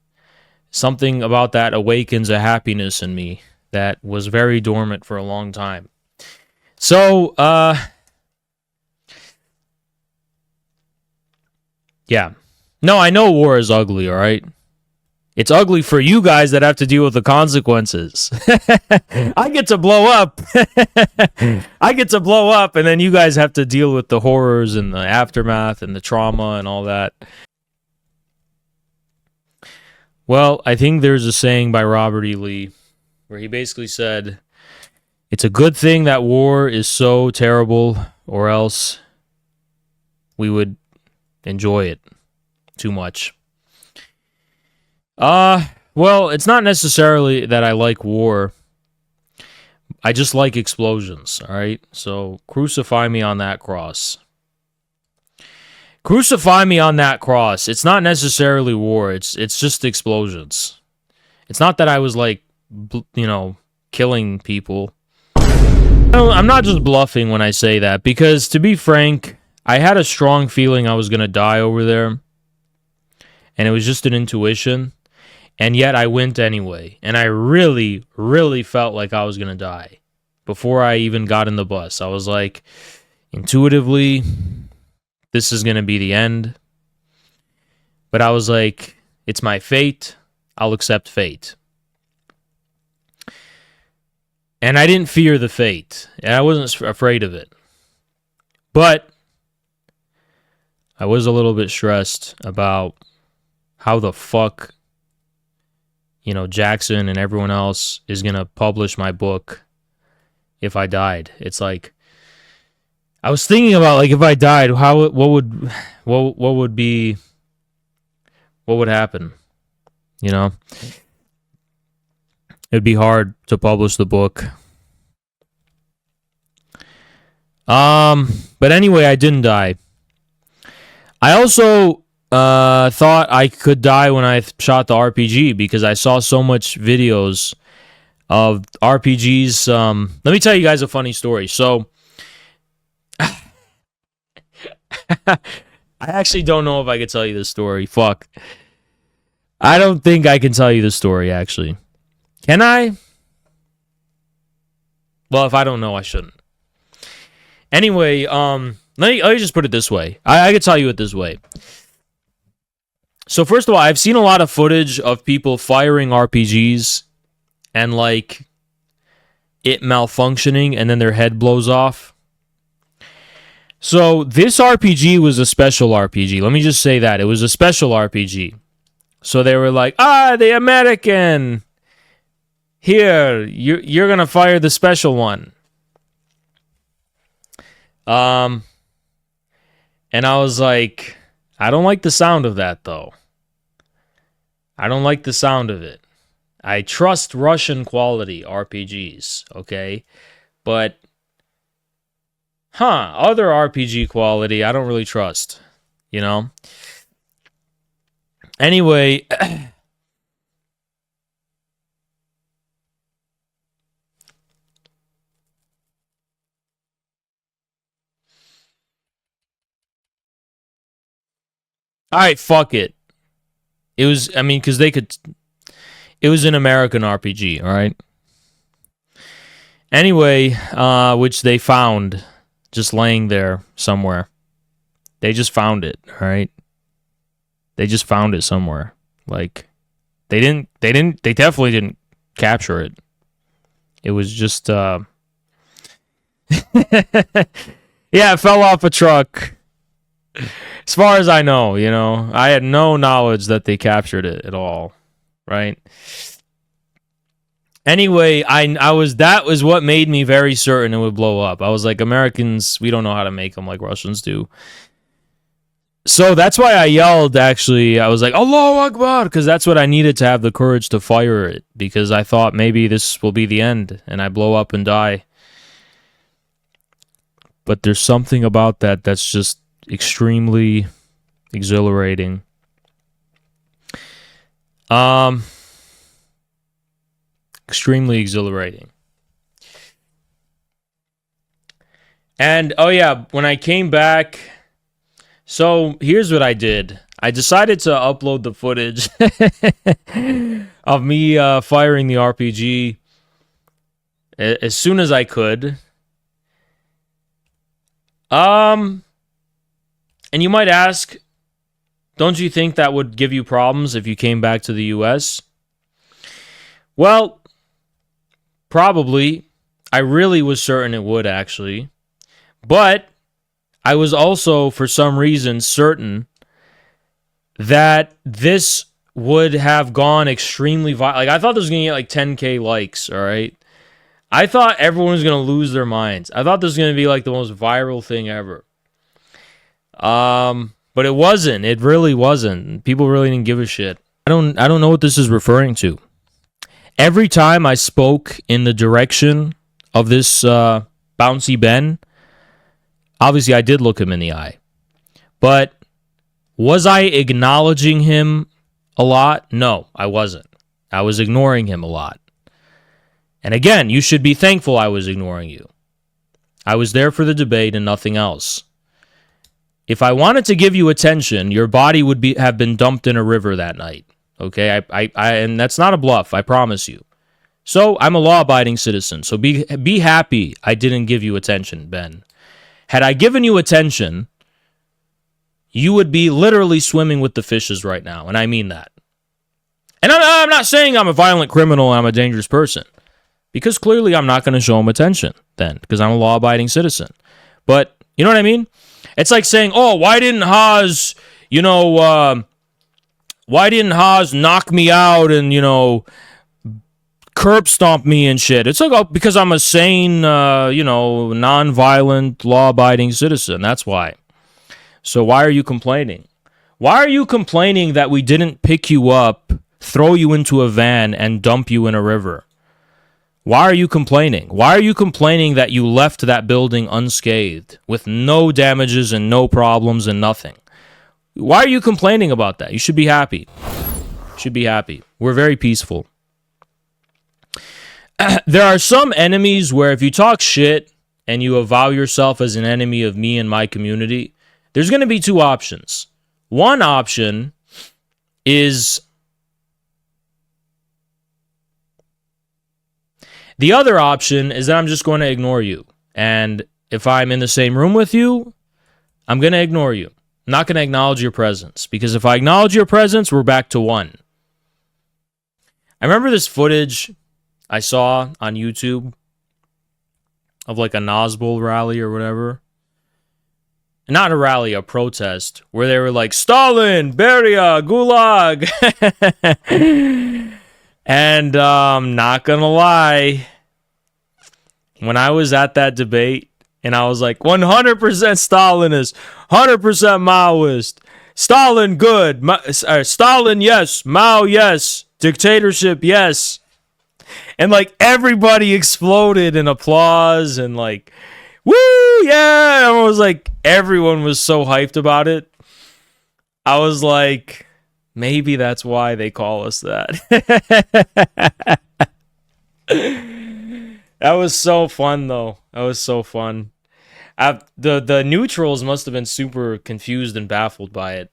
something about that awakens a happiness in me that was very dormant for a long time. So, yeah. No, I know war is ugly, all right? It's ugly for you guys that have to deal with the consequences. I get to blow up. I get to blow up, and then you guys have to deal with the horrors and the aftermath and the trauma and all that. Well, I think there's a saying by Robert E. Lee where he basically said, it's a good thing that war is so terrible, or else we would enjoy it too much. Well, it's not necessarily that I like war. I just like explosions, all right? So crucify me on that cross. Crucify me on that cross. It's not necessarily war. It's just explosions. It's not that I was like, killing people. I'm not just bluffing when I say that, because to be frank, I had a strong feeling I was going to die over there. And it was just an intuition. And yet I went anyway. And I really, really felt like I was going to die. Before I even got in the bus, I was like, intuitively, this is going to be the end. But I was like, it's my fate. I'll accept fate. And I didn't fear the fate. And I wasn't afraid of it. But I was a little bit stressed about how the fuck, Jackson and everyone else is going to publish my book if I died. It's like, I was thinking about, like, if I died, what would happen? It'd be hard to publish the book. But anyway, I didn't die. I also thought I could die when I shot the RPG because I saw so much videos of RPGs. Let me tell you guys a funny story. So, I actually don't know if I could tell you this story. Fuck. I don't think I can tell you the story, actually. Can I? Well, if I don't know, I shouldn't. Anyway, let me just put it this way. I could tell you it this way. So first of all, I've seen a lot of footage of people firing RPGs and like it malfunctioning and then their head blows off. So this RPG was a special RPG. Let me just say that. It was a special RPG. So they were like, the American. Here, you're going to fire the special one. And I was like, I don't like the sound of that, though. I don't like the sound of it. I trust Russian quality RPGs, okay? But, other RPG quality, I don't really trust, Anyway, all right, fuck it. It was, because it was an American RPG, all right? Anyway, which they found just laying there somewhere. They just found it, all right? They just found it somewhere. Like, they definitely didn't capture it. It was just, yeah, it fell off a truck. As far as I know, you know, I had no knowledge that they captured it at all, right? Anyway, that was what made me very certain it would blow up. I was like, Americans, we don't know how to make them like Russians do. So that's why I yelled, actually. I was like, Allahu Akbar, because that's what I needed to have the courage to fire it, because I thought maybe this will be the end and I blow up and die. But there's something about that that's just extremely exhilarating. Extremely exhilarating. And, oh yeah, when I came back... So, here's what I did. I decided to upload the footage of me firing the RPG as soon as I could. And you might ask, don't you think that would give you problems if you came back to the US? Well, probably. I really was certain it would, actually. But I was also, for some reason, certain that this would have gone extremely viral. Like, I thought this was going to get like 10K likes, all right? I thought everyone was going to lose their minds. I thought this was going to be like the most viral thing ever. But it wasn't. It really wasn't. People really didn't give a shit. I don't know what this is referring to. Every time I spoke in the direction of this Bouncy Ben, obviously, I did look him in the eye. But was I acknowledging him a lot? No, I wasn't. I was ignoring him a lot. And again, you should be thankful I was ignoring you. I was there for the debate and nothing else. If I wanted to give you attention, your body would have been dumped in a river that night. Okay? And that's not a bluff, I promise you. So, I'm a law-abiding citizen. So be happy I didn't give you attention, Ben. Had I given you attention, you would be literally swimming with the fishes right now, and I mean that. And I'm not saying I'm a violent criminal and I'm a dangerous person, because clearly I'm not going to show him attention then, because I'm a law-abiding citizen. But, you know what I mean? It's like saying, oh, why didn't Haas knock me out and, curb stomp me and shit? It's like, oh, because I'm a sane, non-violent, law-abiding citizen. That's why. So why are you complaining? Why are you complaining that we didn't pick you up, throw you into a van, and dump you in a river? Why are you complaining? Why are you complaining that you left that building unscathed, with no damages and no problems and nothing? Why are you complaining about that? You should be happy. You should be happy. We're very peaceful. There are some enemies where if you talk shit and you avow yourself as an enemy of me and my community, there's going to be two options. One option is... The other option is that I'm just going to ignore you. And if I'm in the same room with you, I'm going to ignore you. I'm not going to acknowledge your presence. Because if I acknowledge your presence, we're back to one. I remember this footage I saw on YouTube of like a Nazbol rally or whatever. Not a rally, a protest, where they were like, Stalin, Beria, Gulag. And not gonna lie, when I was at that debate and I was like 100% Stalinist, 100% Maoist, Stalin good, Stalin yes, Mao yes, dictatorship yes. And like everybody exploded in applause and like, woo, yeah. And I was like, everyone was so hyped about it. I was like, maybe that's why they call us that. That was so fun, though. That was so fun. The neutrals must have been super confused and baffled by it.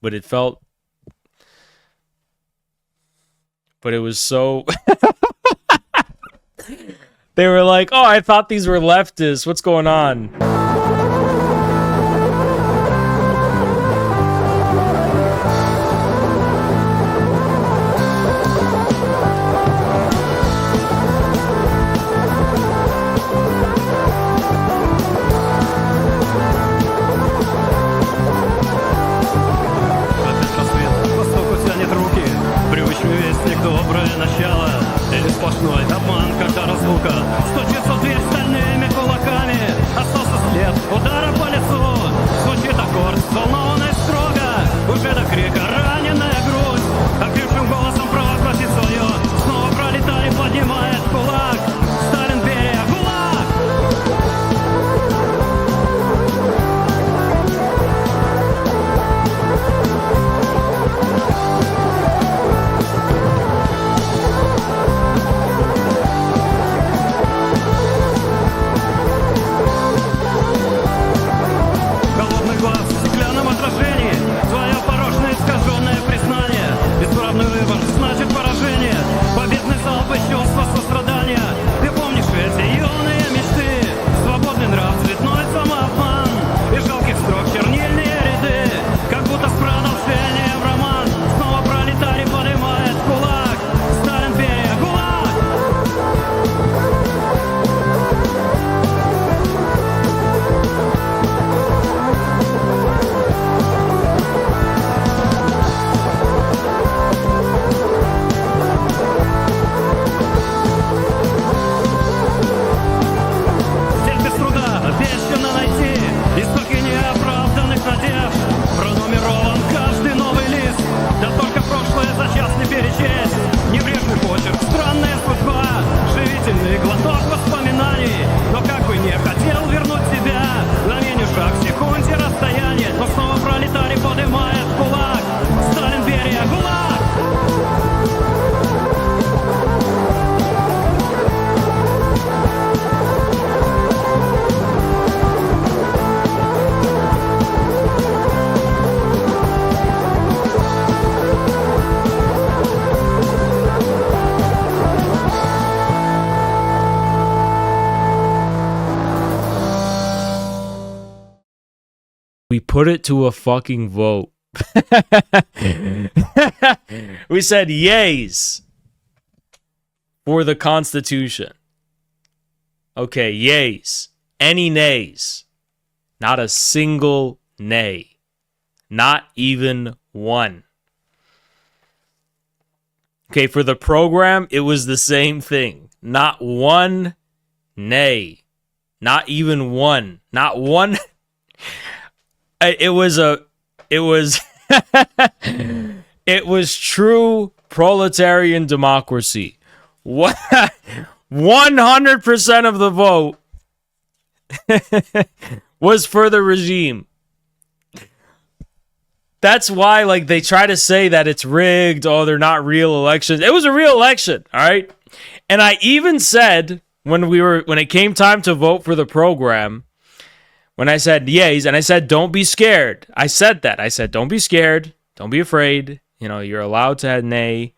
But it felt... But it was so... They were like, oh, I thought these were leftists. What's going on? Доброе начало или сплошной обман, когда разлука стучится в дверь стальными кулаками. Остался след удара по лицу. Звучит аккорд, взволнованный строго. Уже до крика раненая грудь. Окрепшим голосом провозгласит свое. Снова пролетарий поднимает кулак. Сталин, Берия, ГУЛАГ! Твое порочное искаженное признание. Бесправный выбор значит поражение. Победный залп и чувство сострадания. Ты помнишь эти юные мечты? Свободный нрав, цветной самообман. И жалких строк чернильные ряды. Как будто с продолжением роман. Снова пролетарий поднимает кулак. Сталин, Берия, ГУЛАГ! Обещано найти истоки неоправданных надежд. Пронумерован каждый новый лист. Да только прошлое за час не перечесть. Небрежный почерк, странная судьба. Живительный глоток воспоминаний. Но как бы не хотел вернуть себя, на меню шаг, секунде расстояние. Но снова пролетарий поднимает кулак. Сталин, Берия, ГУЛАГ! We put it to a fucking vote. We said yays for the Constitution. Okay, yays. Any nays? Not a single nay. Not even one. Okay, for the program, it was the same thing. Not one nay. Not even one. Not one. It was it was true proletarian democracy. 100% of the vote was for the regime. That's why, like, they try to say that it's rigged. Oh, they're not real elections. It was a real election, all right? And I even said when it came time to vote for the program, when I said yays, and I said, don't be scared. I said that. I said, don't be scared. Don't be afraid. You know, you're allowed to have nay.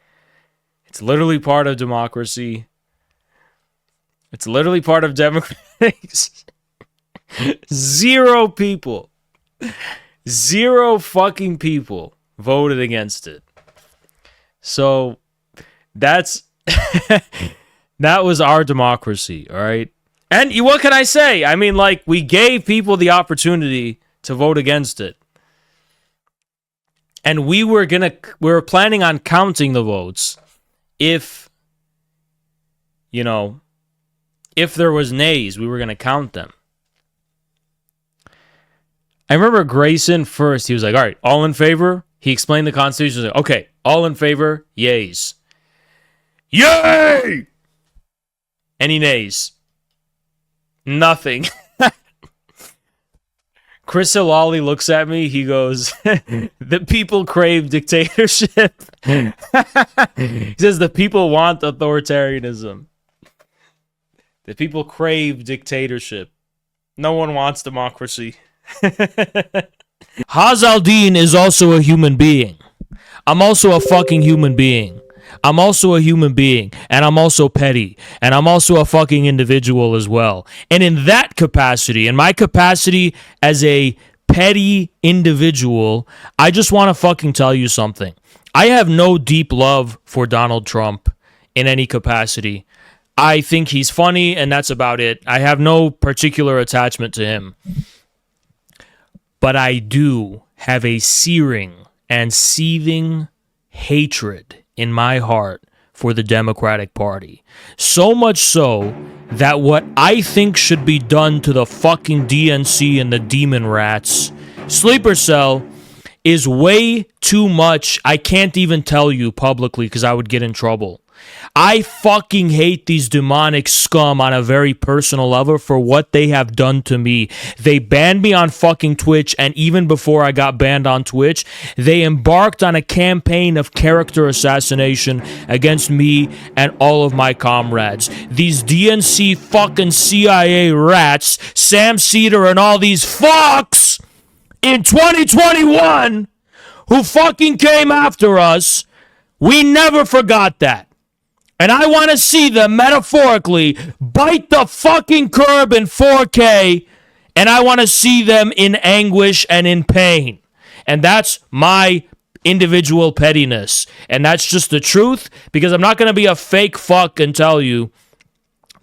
It's literally part of democracy. It's literally part of democracy. Zero people. Zero fucking people voted against it. So that's that was our democracy, all right? And what can I say? I mean, like, we gave people the opportunity to vote against it. And we were planning on counting the votes if there was nays, we were going to count them. I remember Grayson first, he was like, all right, all in favor? He explained the Constitution. He was like, okay, all in favor? Yays. Yay! Any nays? Nothing. Chris Hilali looks at me. He goes, the people crave dictatorship. He says the people want authoritarianism. The people crave dictatorship. No one wants democracy. Hazaldin is also a human being. I'm also a fucking human being. I'm also a human being, and I'm also petty, and I'm also a fucking individual as well. And in that capacity, in my capacity as a petty individual, I just want to fucking tell you something. I have no deep love for Donald Trump in any capacity. I think he's funny, and that's about it. I have no particular attachment to him. But I do have a searing and seething hatred in my heart for the Democratic Party. So much so that what I think should be done to the fucking DNC and the demon rats, sleeper cell, is way too much. I can't even tell you publicly because I would get in trouble. I fucking hate these demonic scum on a very personal level for what they have done to me. They banned me on fucking Twitch, and even before I got banned on Twitch, they embarked on a campaign of character assassination against me and all of my comrades. These DNC fucking CIA rats, Sam Cedar and all these fucks in 2021 who fucking came after us, we never forgot that. And I want to see them metaphorically bite the fucking curb in 4K, and I want to see them in anguish and in pain. And that's my individual pettiness. And that's just the truth, because I'm not going to be a fake fuck and tell you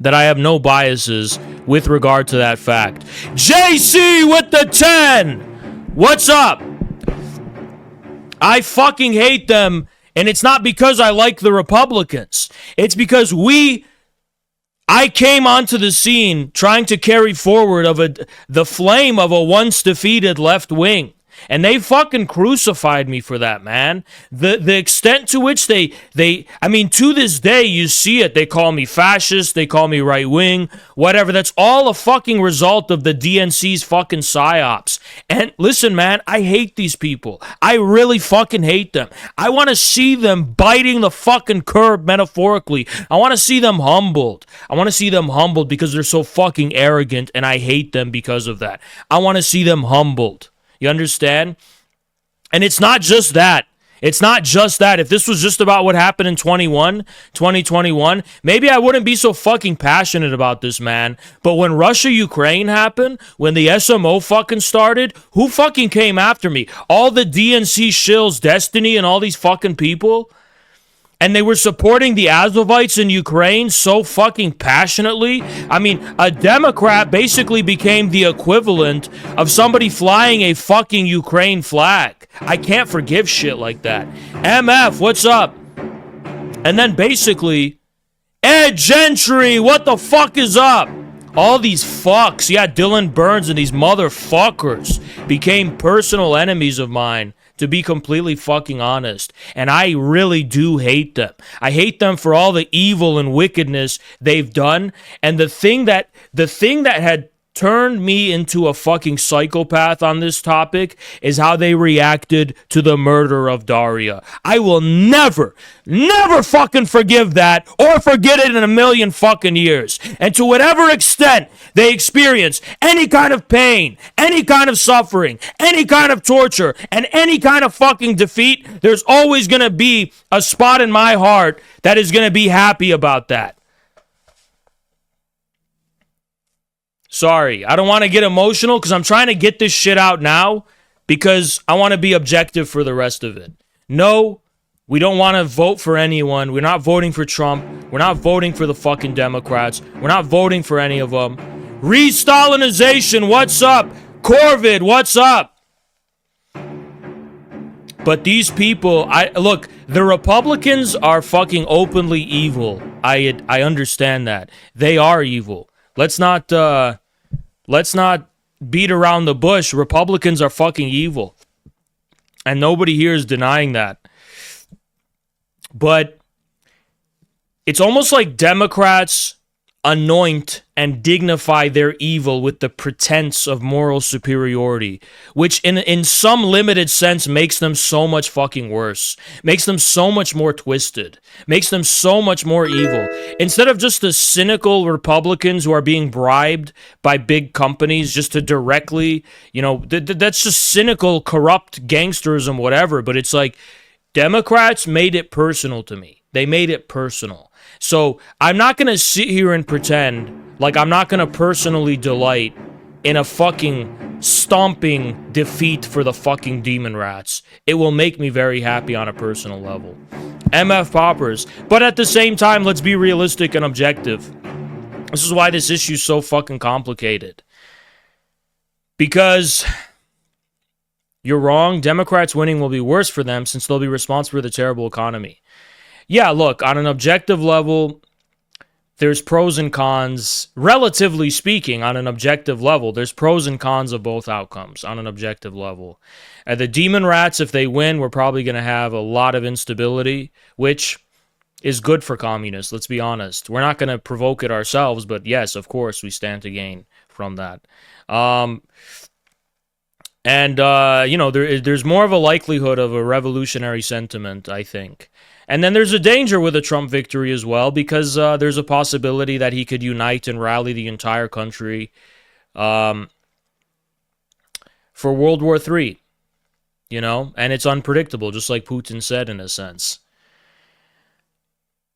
that I have no biases with regard to that fact. JC with the 10! What's up? I fucking hate them. And it's not because I like the Republicans. It's because I came onto the scene trying to carry forward the flame of a once defeated left wing. And they fucking crucified me for that, man. The extent to which they I mean, to this day, you see it. They call me fascist. They call me right wing, whatever. That's all a fucking result of the DNC's fucking psyops. And listen, man, I hate these people. I really fucking hate them. I want to see them biting the fucking curb metaphorically. I want to see them humbled. I want to see them humbled because they're so fucking arrogant, and I hate them because of that. I want to see them humbled. You understand? And it's not just that. It's not just that. If this was just about what happened in 2021, maybe I wouldn't be so fucking passionate about this, man. But when Russia-Ukraine happened, when the SMO fucking started, who fucking came after me? All the DNC shills, Destiny, and all these fucking people? And they were supporting the Azovites in Ukraine so fucking passionately. I mean, a Democrat basically became the equivalent of somebody flying a fucking Ukraine flag. I can't forgive shit like that. MF, what's up? And then basically, Ed Gentry, what the fuck is up? All these fucks, yeah, Dylan Burns and these motherfuckers became personal enemies of mine. To be completely fucking honest. And I really do hate them. I hate them for all the evil and wickedness they've done. And the thing that had turned me into a fucking psychopath on this topic is how they reacted to the murder of Daria. I will never fucking forgive that or forget it in a million fucking years. And to whatever extent they experience any kind of pain, any kind of suffering, any kind of torture, and any kind of fucking defeat, there's always going to be a spot in my heart that is going to be happy about that. Sorry, I don't want to get emotional because I'm trying to get this shit out now because I want to be objective for the rest of it. No, we don't want to vote for anyone. We're not voting for Trump. We're not voting for the fucking Democrats. We're not voting for any of them. Re-Stalinization, what's up? Corvid, what's up? But these people, look, the Republicans are fucking openly evil. I understand that. They are evil. Let's not beat around the bush. Republicans are fucking evil. And nobody here is denying that. But it's almost like Democrats anoint and dignify their evil with the pretense of moral superiority, which in some limited sense makes them so much fucking worse, makes them so much more twisted, makes them so much more evil. Instead of just the cynical Republicans who are being bribed by big companies just to directly, that's just cynical, corrupt gangsterism, whatever. But it's like Democrats made it personal to me. They made it personal. So I'm not going to sit here and pretend like I'm not going to personally delight in a fucking stomping defeat for the fucking demon rats. It will make me very happy on a personal level. MF Poppers. But at the same time, let's be realistic and objective. This is why this issue is so fucking complicated. Because you're wrong. Democrats winning will be worse for them since they'll be responsible for the terrible economy. Yeah, look, on an objective level, there's pros and cons. Relatively speaking, on an objective level, there's pros and cons of both outcomes on an objective level. The demon rats, if they win, we're probably going to have a lot of instability, which is good for communists, let's be honest. We're not going to provoke it ourselves, but yes, of course, we stand to gain from that. There's more of a likelihood of a revolutionary sentiment, I think. And then there's a danger with a Trump victory as well, because there's a possibility that he could unite and rally the entire country for World War III, and it's unpredictable, just like Putin said in a sense.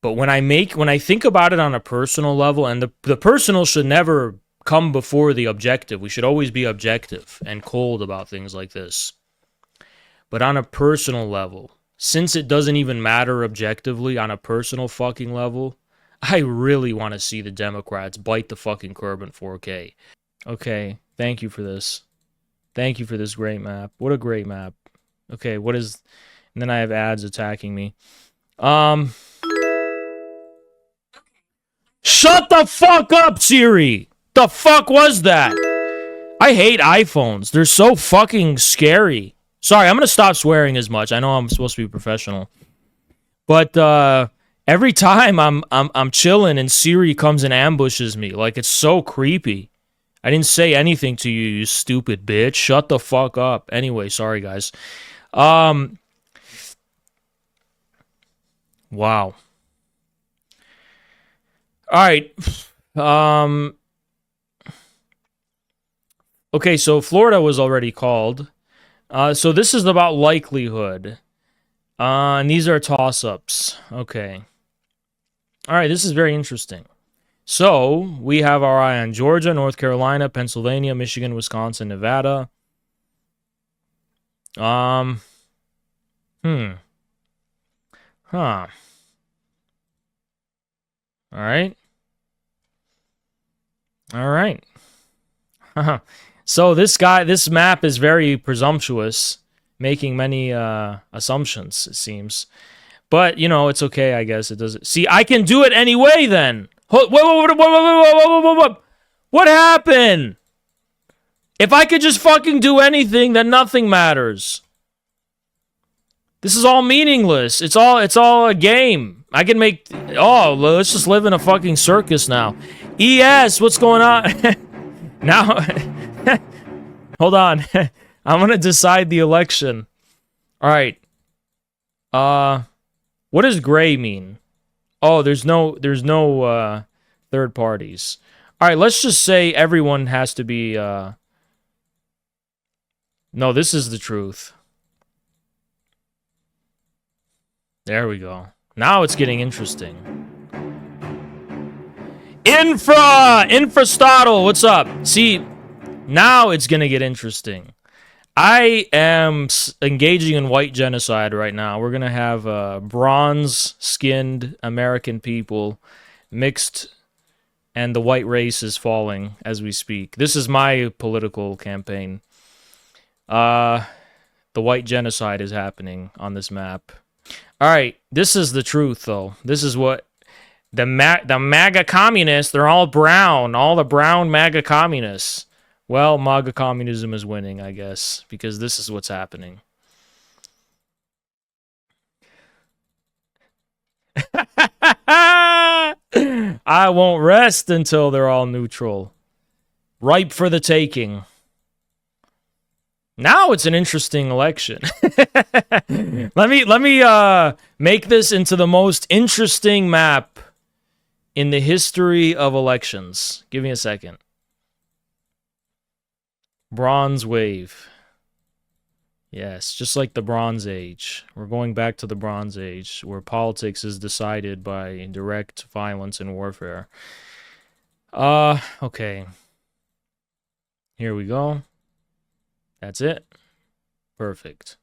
But when I think about it on a personal level, and the personal should never come before the objective. We should always be objective and cold about things like this. But on a personal level, since it doesn't even matter objectively on a personal fucking level, I really want to see the Democrats bite the fucking curb in 4K. Okay, thank you for this. Thank you for this great map. What a great map. Okay, what is... And then I have ads attacking me. Shut the fuck up, Siri! The fuck was that? I hate iPhones. They're so fucking scary. Sorry, I'm gonna stop swearing as much. I know I'm supposed to be professional, but every time I'm chilling and Siri comes and ambushes me, like it's so creepy. I didn't say anything to you, you stupid bitch. Shut the fuck up. Anyway, sorry guys. Wow. All right. Okay, so Florida was already called. So this is about likelihood. And these are toss-ups. Okay. All right, this is very interesting. So we have our eye on Georgia, North Carolina, Pennsylvania, Michigan, Wisconsin, Nevada. Huh. All right. All right. So this map is very presumptuous, making many assumptions, it seems. But, it's okay, I guess. It doesn't... See, I can do it anyway, then! What happened? If I could just fucking do anything, then nothing matters. This is all meaningless. It's all a game. I can make... Oh, let's just live in a fucking circus now. ES, what's going on? Now... Hold on. I'm gonna decide the election. Alright. What does gray mean? Oh, there's no third parties. Alright, let's just say everyone has to be No, this is the truth. There we go. Now it's getting interesting. Infrastotle, what's up? See, now it's gonna get interesting. I am engaging in white genocide right now. We're gonna have bronze-skinned American people mixed, and the white race is falling as we speak. This is my political campaign. The white genocide is happening on this map. All right, this is the truth, though. This is what the MAGA communists. They're all brown. All the brown MAGA communists. Well, MAGA communism is winning, I guess, because this is what's happening. I won't rest until they're all neutral. Ripe for the taking. Now it's an interesting election. Let me make this into the most interesting map in the history of elections. Give me a second. Bronze wave. Yes, just like the Bronze Age. We're going back to the Bronze Age, where politics is decided by direct violence and warfare. Okay. Here we go. That's it. Perfect.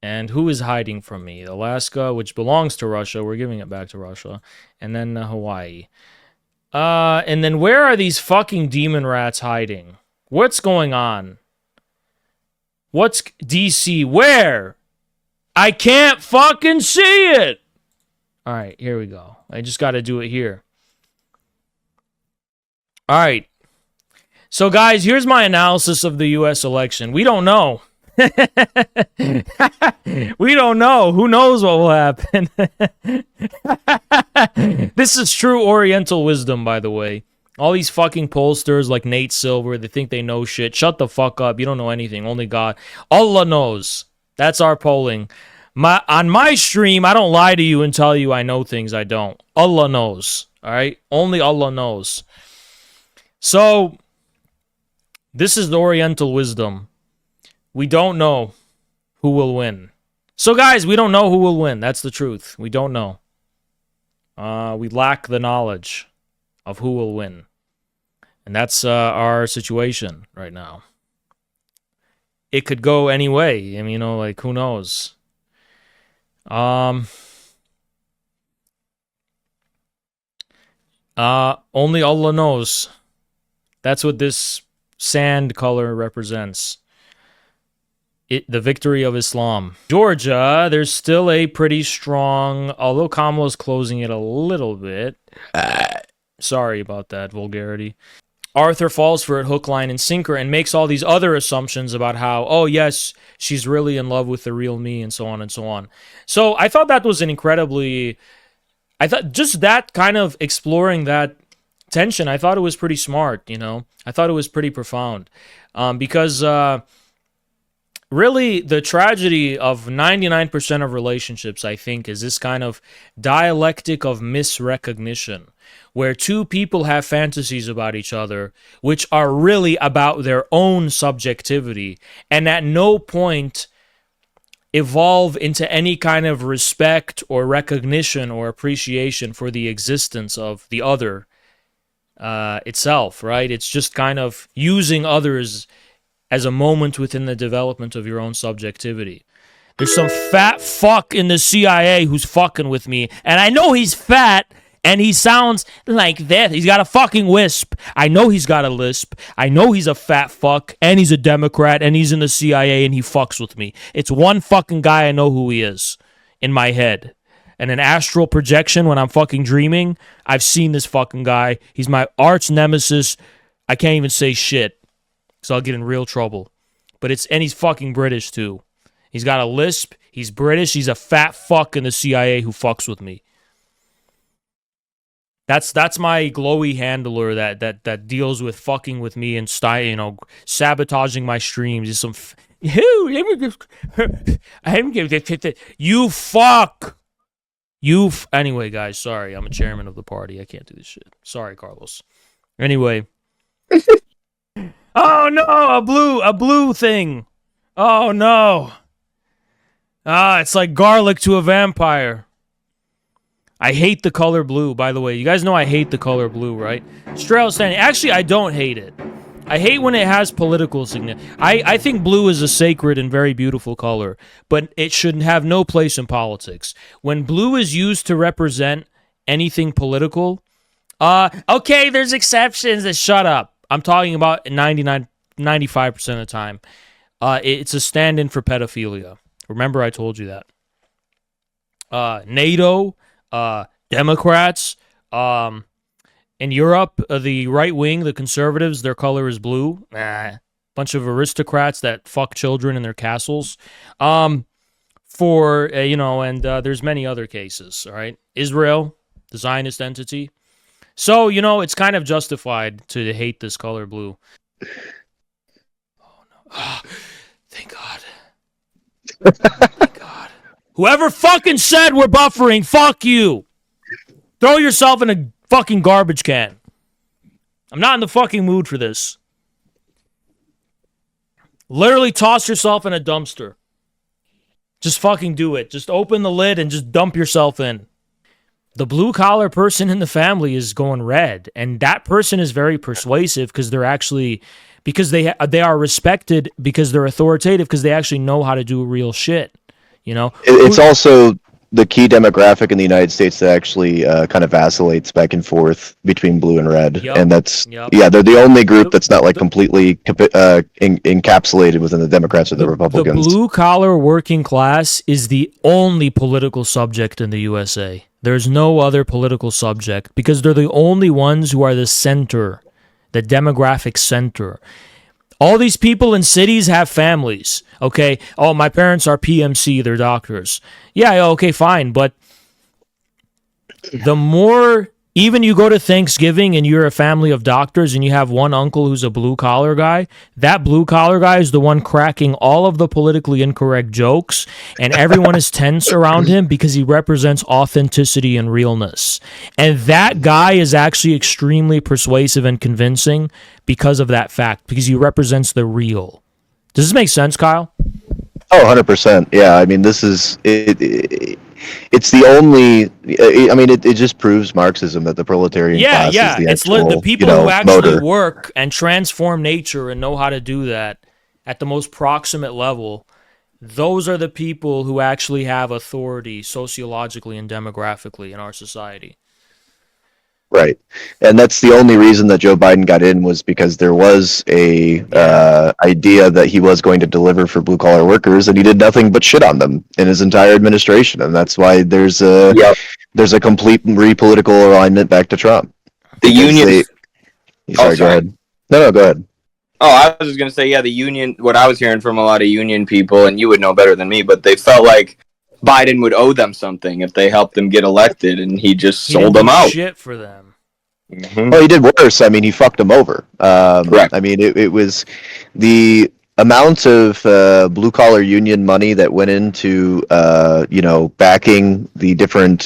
And who is hiding from me? Alaska, which belongs to Russia. We're giving it back to Russia. And then Hawaii. And then where are these fucking demon rats hiding? What's going on? What's DC? Where? I can't fucking see it. All right, here we go. I just got to do it here. All right. So, guys, here's my analysis of the U.S. election. We don't know. We don't know. Who knows what will happen? This is true Oriental wisdom, by the way. All these fucking pollsters like Nate Silver, they think they know shit. Shut the fuck up. You don't know anything. Only God. Allah knows. That's our polling. On my stream, I don't lie to you and tell you I know things I don't. Allah knows. All right? Only Allah knows. So, this is the Oriental wisdom. We don't know who will win. So, guys, we don't know who will win. That's the truth. We don't know. We lack the knowledge of who will win. And that's our situation right now. It could go any way. I mean, like, who knows? Only Allah knows. That's what this sand color represents. The victory of Islam. Georgia, there's still a pretty strong, although Kamala's closing it a little bit. Sorry about that vulgarity. Arthur falls for it hook, line, and sinker and makes all these other assumptions about how, oh, yes, she's really in love with the real me and so on and so on. So I thought that was an incredibly... I thought just that kind of exploring that tension, I thought it was pretty smart, you know? I thought it was pretty profound. Because really the tragedy of 99% of relationships, I think, is this kind of dialectic of misrecognition, where two people have fantasies about each other, which are really about their own subjectivity, and at no point evolve into any kind of respect or recognition or appreciation for the existence of the other itself, right? It's just kind of using others as a moment within the development of your own subjectivity. There's some fat fuck in the CIA who's fucking with me, and I know he's fat, and he sounds like that. He's got a fucking wisp. I know he's got a lisp. I know he's a fat fuck, and he's a Democrat, and he's in the CIA, and he fucks with me. It's one fucking guy I know who he is in my head. And an astral projection when I'm fucking dreaming, I've seen this fucking guy. He's my arch nemesis. I can't even say shit, so I'll get in real trouble. And he's fucking British, too. He's got a lisp. He's British. He's a fat fuck in the CIA who fucks with me. That's my glowy handler that deals with fucking with me and sabotaging my streams. Is some you fuck. Anyway, guys, sorry. I'm a chairman of the party. I can't do this shit. Sorry, Carlos. Anyway. Oh no, a blue thing. Oh no. It's like garlic to a vampire. I hate the color blue, by the way. You guys know I hate the color blue, right? Straight outstanding. Actually, I don't hate it. I hate when it has political significance. I think blue is a sacred and very beautiful color, but it should have no place in politics. When blue is used to represent anything political, okay, there's exceptions. Shut up. I'm talking about 95% of the time. It's a stand-in for pedophilia. Remember I told you that. NATO... Democrats, in Europe, the right wing, the conservatives, their color is blue. Bunch of aristocrats that fuck children in their castles. And there's many other cases, all right? Israel, the Zionist entity. So, it's kind of justified to hate this color blue. Oh, no. Oh, thank God. Thank God. Whoever fucking said we're buffering, fuck you. Throw yourself in a fucking garbage can. I'm not in the fucking mood for this. Literally toss yourself in a dumpster. Just fucking do it. Just open the lid and just dump yourself in. The blue-collar person in the family is going red, and that person is very persuasive because they're actually, because they are respected because they're authoritative because they actually know how to do real shit, you know? It's also the key demographic in the United States that actually kind of vacillates back and forth between blue and red, and that's yeah, they're the only group that's not like completely encapsulated within the Democrats or the Republicans. The blue-collar working class is the only political subject in the USA. There's no other political subject because they're the only ones who are the center, the demographic center. All these people in cities have families, okay? Oh, my parents are PMC, they're doctors. Yeah, okay, fine, but the more, even you go to Thanksgiving and you're a family of doctors and you have one uncle who's a blue-collar guy, that blue-collar guy is the one cracking all of the politically incorrect jokes, and everyone is tense around him because he represents authenticity and realness. And that guy is actually extremely persuasive and convincing because of that fact, because he represents the real. Does this make sense, Kyle? Oh, 100%. Yeah, I mean, this is it's the only. I mean, it just proves Marxism that the proletarian class is the actual, the people who actually work and transform nature and know how to do that at the most proximate level. Those are the people who actually have authority sociologically and demographically in our society. Right, and that's the only reason that Joe Biden got in was because there was a idea that he was going to deliver for blue collar workers, and he did nothing but shit on them in his entire administration, and that's why there's a complete re-political alignment back to Trump. The union. Sorry, go ahead. No, go ahead. Oh, I was just gonna say, yeah, the union. What I was hearing from a lot of union people, and you would know better than me, but they felt like Biden would owe them something if they helped them get elected, and he just sold them out. Shit for them. Mm-hmm. Well, he did worse. I mean, he fucked them over. Correct. I mean, it was the amount of blue collar union money that went into backing the different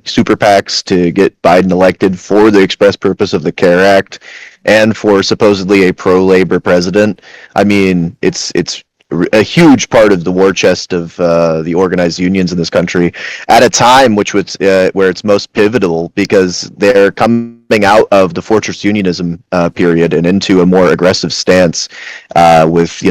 super PACs to get Biden elected for the express purpose of the CARE Act and for supposedly a pro labor president. I mean, it's a huge part of the war chest of the organized unions in this country at a time which was where it's most pivotal because they're coming out of the fortress unionism period and into a more aggressive stance with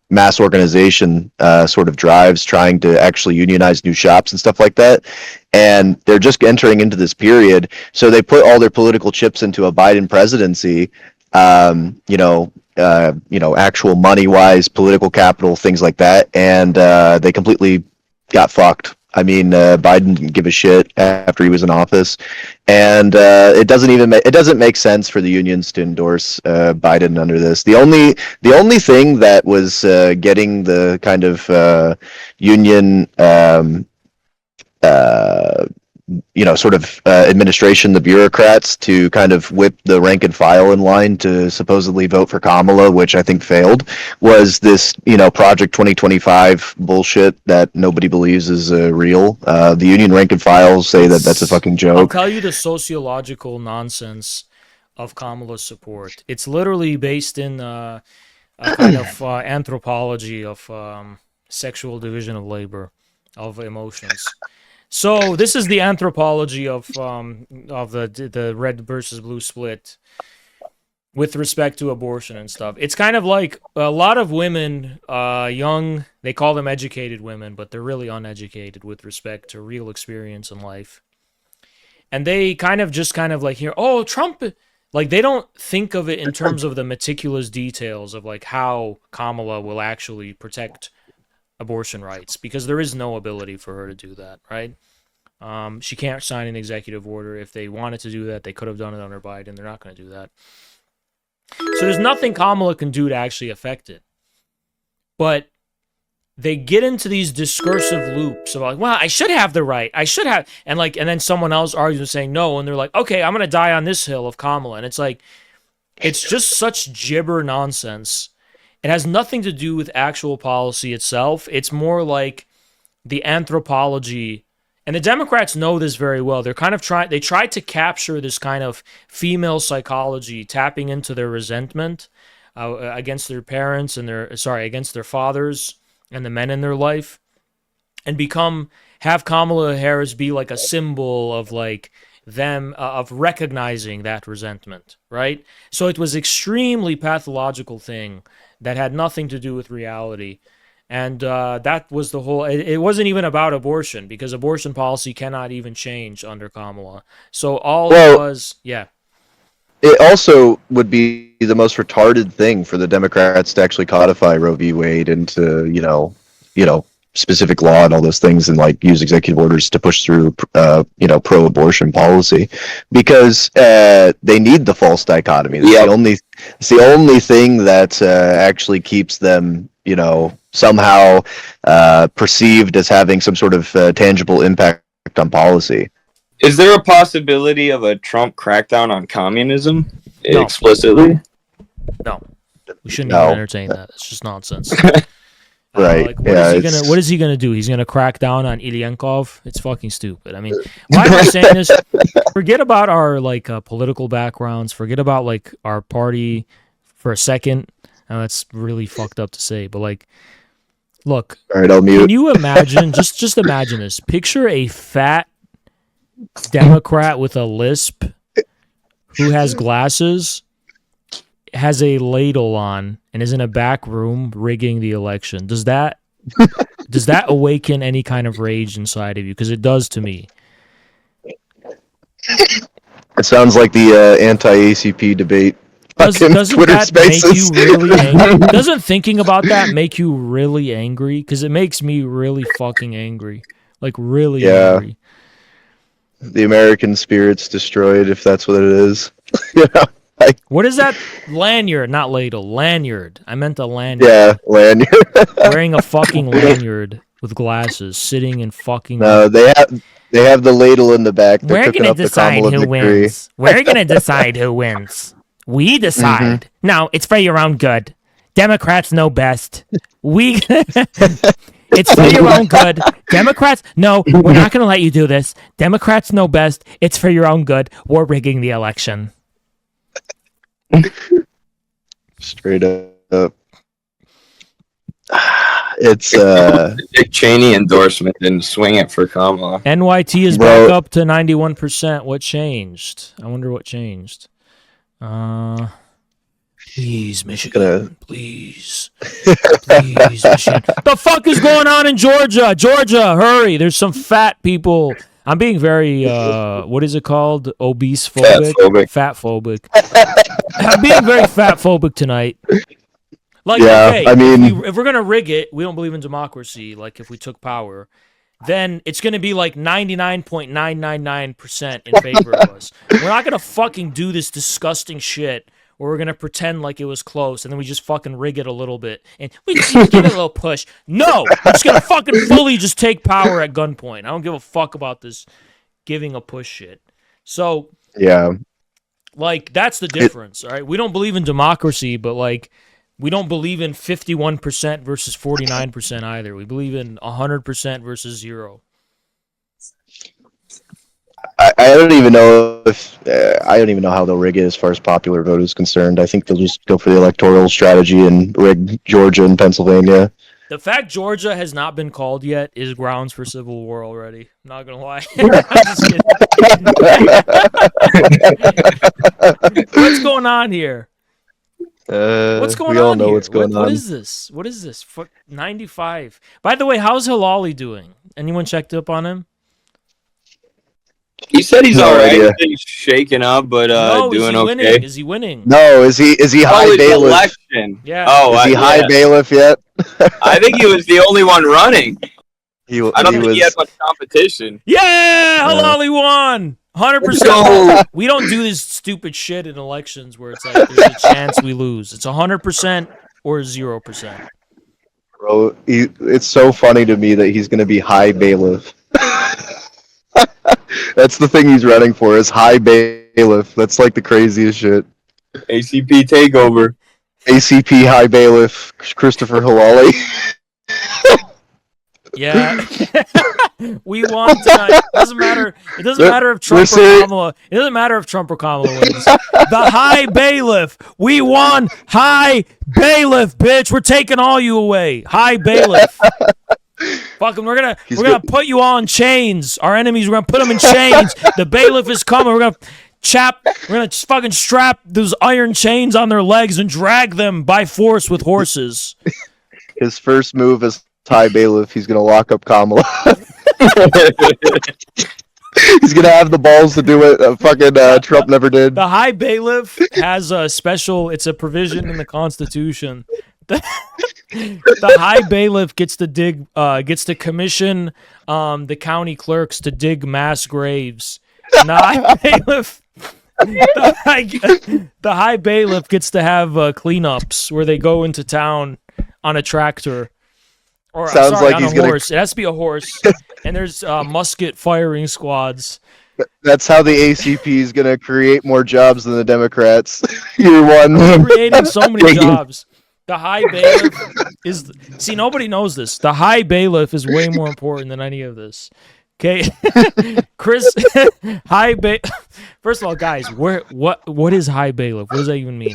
mass organization sort of drives trying to actually unionize new shops and stuff like that. And they're just entering into this period, so they put all their political chips into a Biden presidency. Actual money-wise, political capital, things like that, and they completely got fucked. I mean, Biden didn't give a shit after he was in office, and it doesn't make sense for the unions to endorse Biden under this. The only thing that was getting the kind of union administration, the bureaucrats, to kind of whip the rank and file in line to supposedly vote for Kamala, which I think failed, was this, Project 2025 bullshit that nobody believes is real. The union rank and files say that that's a fucking joke. I'll tell you the sociological nonsense of Kamala's support. It's literally based in a kind of anthropology of sexual division of labor, of emotions. So this is the anthropology of the red versus blue split with respect to abortion and stuff. It's kind of like a lot of women, young, they call them educated women, but they're really uneducated with respect to real experience in life. And they kind of hear, oh, Trump, like they don't think of it in terms of the meticulous details of like how Kamala will actually protect abortion rights, because there is no ability for her to do that, right? She can't sign an executive order. If they wanted to do that, they could have done it under Biden. They're not going to do that. So there's nothing Kamala can do to actually affect it. But they get into these discursive loops of like, well, I should have the right. I should have. And then someone else argues saying no. And they're like, okay, I'm going to die on this hill of Kamala. And it's like, it's just such gibber nonsense. It has nothing to do with actual policy itself. It's more like the anthropology, and the Democrats know this very well. They're kind of they try to capture this kind of female psychology, tapping into their resentment, against their parents and against their fathers and the men in their life, and have Kamala Harris be like a symbol of like them of recognizing that resentment, right? So it was extremely pathological thing that had nothing to do with reality. And that was the whole. It wasn't even about abortion, because abortion policy cannot even change under Kamala. So it was. It also would be the most retarded thing for the Democrats to actually codify Roe v. Wade into, specific law and all those things, and like use executive orders to push through, pro-abortion policy, because they need the false dichotomy. It's the only thing that actually keeps them, somehow perceived as having some sort of tangible impact on policy. Is there a possibility of a Trump crackdown on communism explicitly? No, we shouldn't even entertain that. It's just nonsense. Right? What is he gonna do? He's gonna crack down on Ilyenkov? It's fucking stupid. I mean, why am I saying this? Forget about our political backgrounds. Forget about like our party for a second. That's really fucked up to say, but like, look. All right, I'll mute. Can you imagine? just imagine this. Picture a fat Democrat with a lisp who has glasses, has a ladle on, and is in a back room rigging the election. Does that awaken any kind of rage inside of you? Because it does to me. It sounds like the anti-ACP debate. Doesn't Twitter that Spaces. make you really angry? Doesn't thinking about that make you really angry? Because it makes me really fucking angry. Like, really angry. The American spirit's destroyed, if that's what it is. What is that? Lanyard, not ladle. Lanyard. I meant a lanyard. Yeah, lanyard. Wearing a fucking lanyard with glasses, sitting in fucking... No, they have the ladle in the back. They're We're cooking gonna up the decide Kamala who victory. wins. We're gonna decide who wins. We decide. No, it's for your own good. Democrats know best. It's for your own good. Democrats, no, we're not going to let you do this. Democrats know best. It's for your own good. We're rigging the election. Straight up. It's Dick Cheney endorsement didn't swing it for Kamala. NYT is back up to 91%. What changed? I wonder what changed. Please, Michigan. Please. Please, Michigan. The fuck is going on in Georgia? Georgia, hurry. There's some fat people. I'm being very, what is it called? Obese phobic? Fat phobic. I'm being very fat phobic tonight. Like, okay, I mean, if we're going to rig it, we don't believe in democracy, like if we took power, then it's going to be like 99.999% in favor of us. We're not going to fucking do this disgusting shit where we're going to pretend like it was close and then we just fucking rig it a little bit and we just give it a little push. No! We're just going to fucking fully just take power at gunpoint. I don't give a fuck about this giving a push shit. So, yeah. Like, that's the difference, all right? We don't believe in democracy, but like, we don't believe in 51% versus 49% either. We believe in 100% versus 0. I don't even know if I don't even know how they'll rig it as far as popular vote is concerned. I think they'll just go for the electoral strategy and rig Georgia and Pennsylvania. The fact Georgia has not been called yet is grounds for civil war already. I'm not gonna lie. What's going on here? What's going we all on know here? what's going on. What is this? What is this? 95. By the way, how's Halali doing? Anyone checked up on him? He said he's No alright. idea. He's shaken up, but No, doing is he okay. winning? Is he winning? No, is he high it's bailiff? election. Yeah. Oh, Is he high yeah. bailiff yet? I think he was the only one running. I don't think was, he had much competition. Yeah, Halali won. 100%. We don't do this stupid shit in elections where it's like there's a chance we lose. It's 100% or 0%. Bro, it's so funny to me that he's going to be high bailiff. That's the thing he's running for, is high bailiff. That's like the craziest shit. ACP takeover. ACP high bailiff, Christopher Halali. Yeah. We won tonight. Doesn't matter. It doesn't matter if Trump or Kamala. It doesn't matter if Trump or Kamala wins. The High Bailiff. We won. High Bailiff, bitch. We're taking all you away. High Bailiff. Fucking, we're gonna put you all in chains. Our enemies, we're gonna put them in chains. The bailiff is coming. We're gonna fucking strap those iron chains on their legs and drag them by force with horses. His first move as High Bailiff, he's gonna lock up Kamala. He's gonna have the balls to do it. Trump never did. The High Bailiff has a special. It's a provision in the Constitution. The High Bailiff gets to commission the county clerks to dig mass graves. And the High Bailiff, the High Bailiff gets to have cleanups where they go into town on a tractor. Or Sounds like on he's a horse. It has to be a horse. And there's musket firing squads. That's how the ACP is gonna create more jobs than the Democrats. Year one. We're creating so many jobs. The High Bailiff is... See, nobody knows this. The High Bailiff is way more important than any of this. Okay? Chris, High Bailiff... First of all, guys, what is High Bailiff? What does that even mean?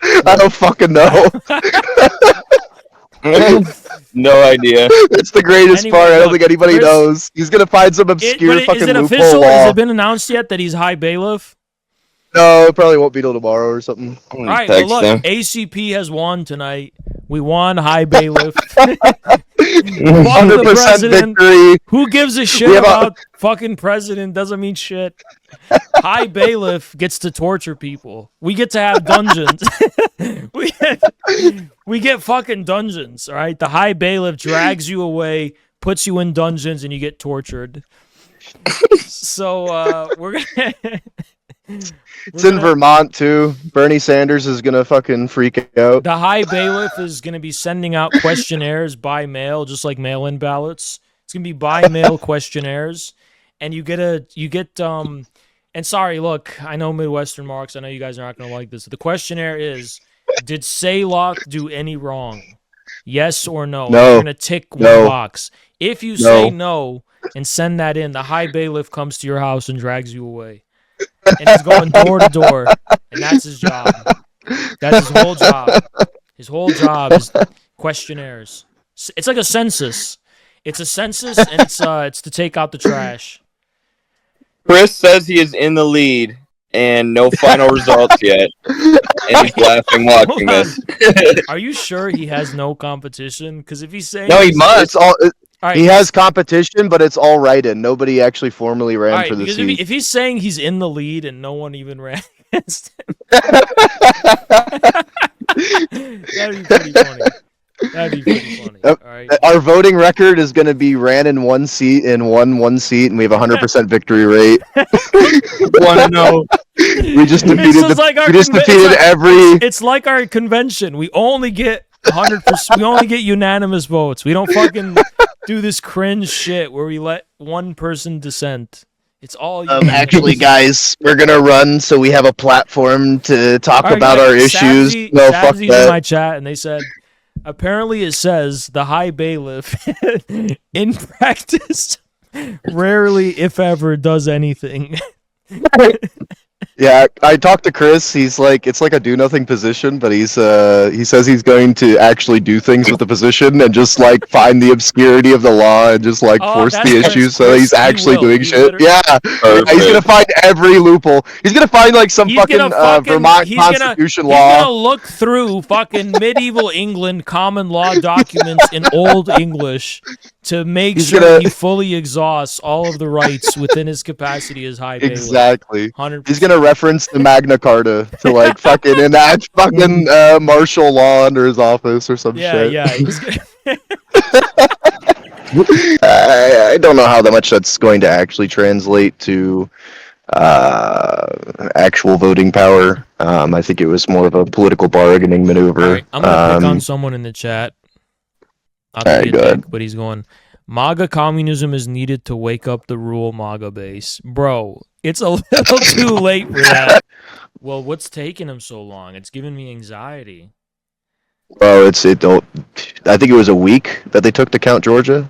I don't fucking know. No idea. It's the greatest part. I don't think anybody knows. He's gonna find some obscure fucking Is it loophole official? law. Has it been announced yet that he's High Bailiff? No, it probably won't be till tomorrow or something. All right, well, look, ACP has won tonight. We won High Bailiff. 100% victory. Who gives a shit about fucking president? Doesn't mean shit. High Bailiff gets to torture people. We get to have dungeons. we get fucking dungeons, all right? The High Bailiff drags you away, puts you in dungeons, and you get tortured. So, we're gonna... It's in Vermont too. Bernie Sanders is gonna fucking freak out. The High Bailiff is gonna be sending out questionnaires by mail, just like mail-in ballots. It's gonna be by mail questionnaires, and and sorry, look, I know Midwestern Marks, I know you guys are not gonna like this. The questionnaire is, did Saylock do any wrong? Yes or no? No. You're gonna tick one box. If you say no and send that in, the High Bailiff comes to your house and drags you away. And he's going door to door, and that's his job. That's his whole job. His whole job is questionnaires. It's like a census. It's a census, and it's to take out the trash. Chris says he is in the lead, and no final results yet. And he's laughing watching this. Are you sure he has no competition? Because if he's saying no, he must. It's all. Right, he has competition, but it's all write-in. Nobody actually formally ran for the seat. If he's saying he's in the lead and no one even ran against him, that'd be pretty funny. That'd be pretty funny. All right. Our voting record is going to be ran in one seat and won one seat, and we have 100% victory rate. Want to know? We just defeated every. It's like our convention. We only get 100%. We only get unanimous votes. We don't fucking do this cringe shit where we let one person dissent. It's all actually, guys, we're gonna run so we have a platform to talk about our issues. No, fuck Savsy's that. in my chat, and they said apparently it says the High Bailiff in practice rarely, if ever, does anything. Yeah, I talked to Chris. He's like, it's like a do-nothing position, but he says he's going to actually do things with the position and just like find the obscurity of the law and just like force the issues. So he's actually doing shit. Yeah, he's gonna find every loophole. He's gonna find like some fucking Vermont Constitution law. He's gonna look through fucking medieval England common law documents in Old English to make sure he fully exhausts all of the rights within his capacity as High Bailiff. Exactly. 100%. He's gonna reference the Magna Carta to like fucking enact fucking martial law under his office or some shit. Yeah. I don't know how much that's going to actually translate to actual voting power. I think it was more of a political bargaining maneuver. All right, I'm gonna click on someone in the chat. I'll take a dick, but he's going, MAGA communism is needed to wake up the rural MAGA base. Bro, it's a little too late for that. Well, what's taking him so long? It's giving me anxiety. Oh, I think it was a week that they took to count Georgia.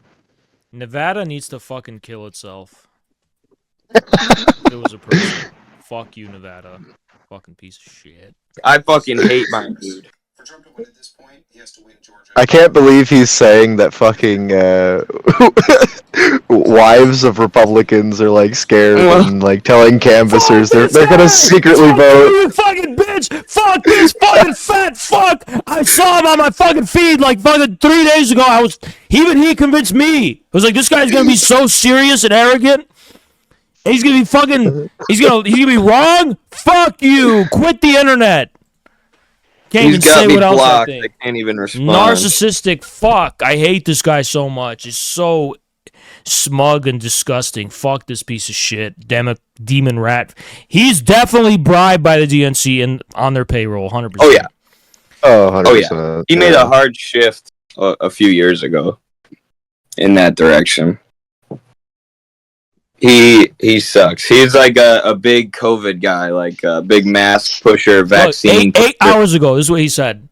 Nevada needs to fucking kill itself. If it was a person. Fuck you, Nevada. Fucking piece of shit. I fucking hate my dude. I can't believe he's saying that fucking wives of Republicans are like scared and like telling canvassers they're gonna secretly vote. You fucking bitch! Fuck this fucking fat fuck! I saw him on my fucking feed like fucking 3 days ago. He convinced me. I was like, this guy's gonna be so serious and arrogant. He's gonna be fucking. He's gonna be wrong. Fuck you! Quit the internet. Can't He's even got say me what else I blocked. think. I can't even respond. Narcissistic fuck. I hate this guy so much. He's so smug and disgusting. Fuck this piece of shit. Demon rat. He's definitely bribed by the DNC and on their payroll. 100%. Oh yeah. Oh, 100%. Oh yeah. He made a hard shift a few years ago in that direction. He sucks. He's like a big COVID guy, like a big mask pusher, vaccine. Eight hours ago, this is what he said.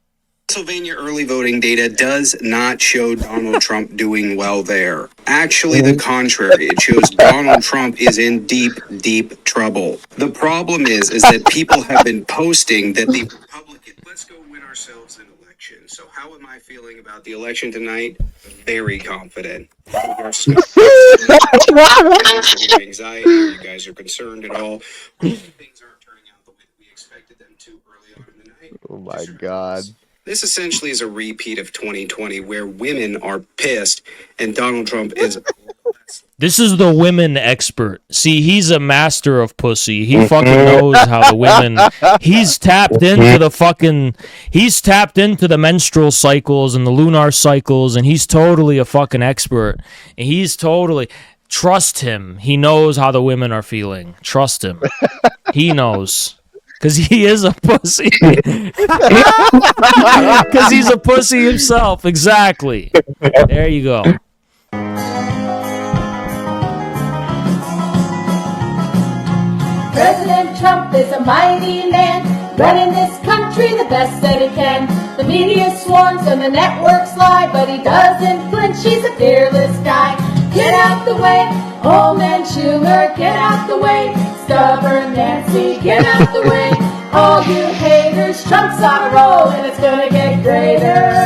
Pennsylvania early voting data does not show Donald Trump doing well there. Actually, the contrary. It shows Donald Trump is in deep, deep trouble. The problem is that people have been posting that the Republican, let's go win ourselves an election. So how am I feeling about the election tonight? Very confident. Anxiety, you guys are concerned at all. Things aren't turning out the way that we expected them to early on in the night. Oh my god. This essentially is a repeat of 2020 where women are pissed and Donald Trump is... This is the women expert. See, he's a master of pussy. He fucking knows how the women... He's tapped into the menstrual cycles and the lunar cycles, and he's totally a fucking expert. And he's totally... Trust him. He knows how the women are feeling. Trust him. He knows. Because he is a pussy. Because he's a pussy himself. Exactly. There you go. President Trump is a mighty man, running this country the best that he can. The media swarms and the networks lie, but he doesn't flinch, he's a fearless guy. Get out the way, old man Schumer, get out the way. Stubborn Nancy, get out the way. All you haters, Trump's on a roll and it's gonna get greater.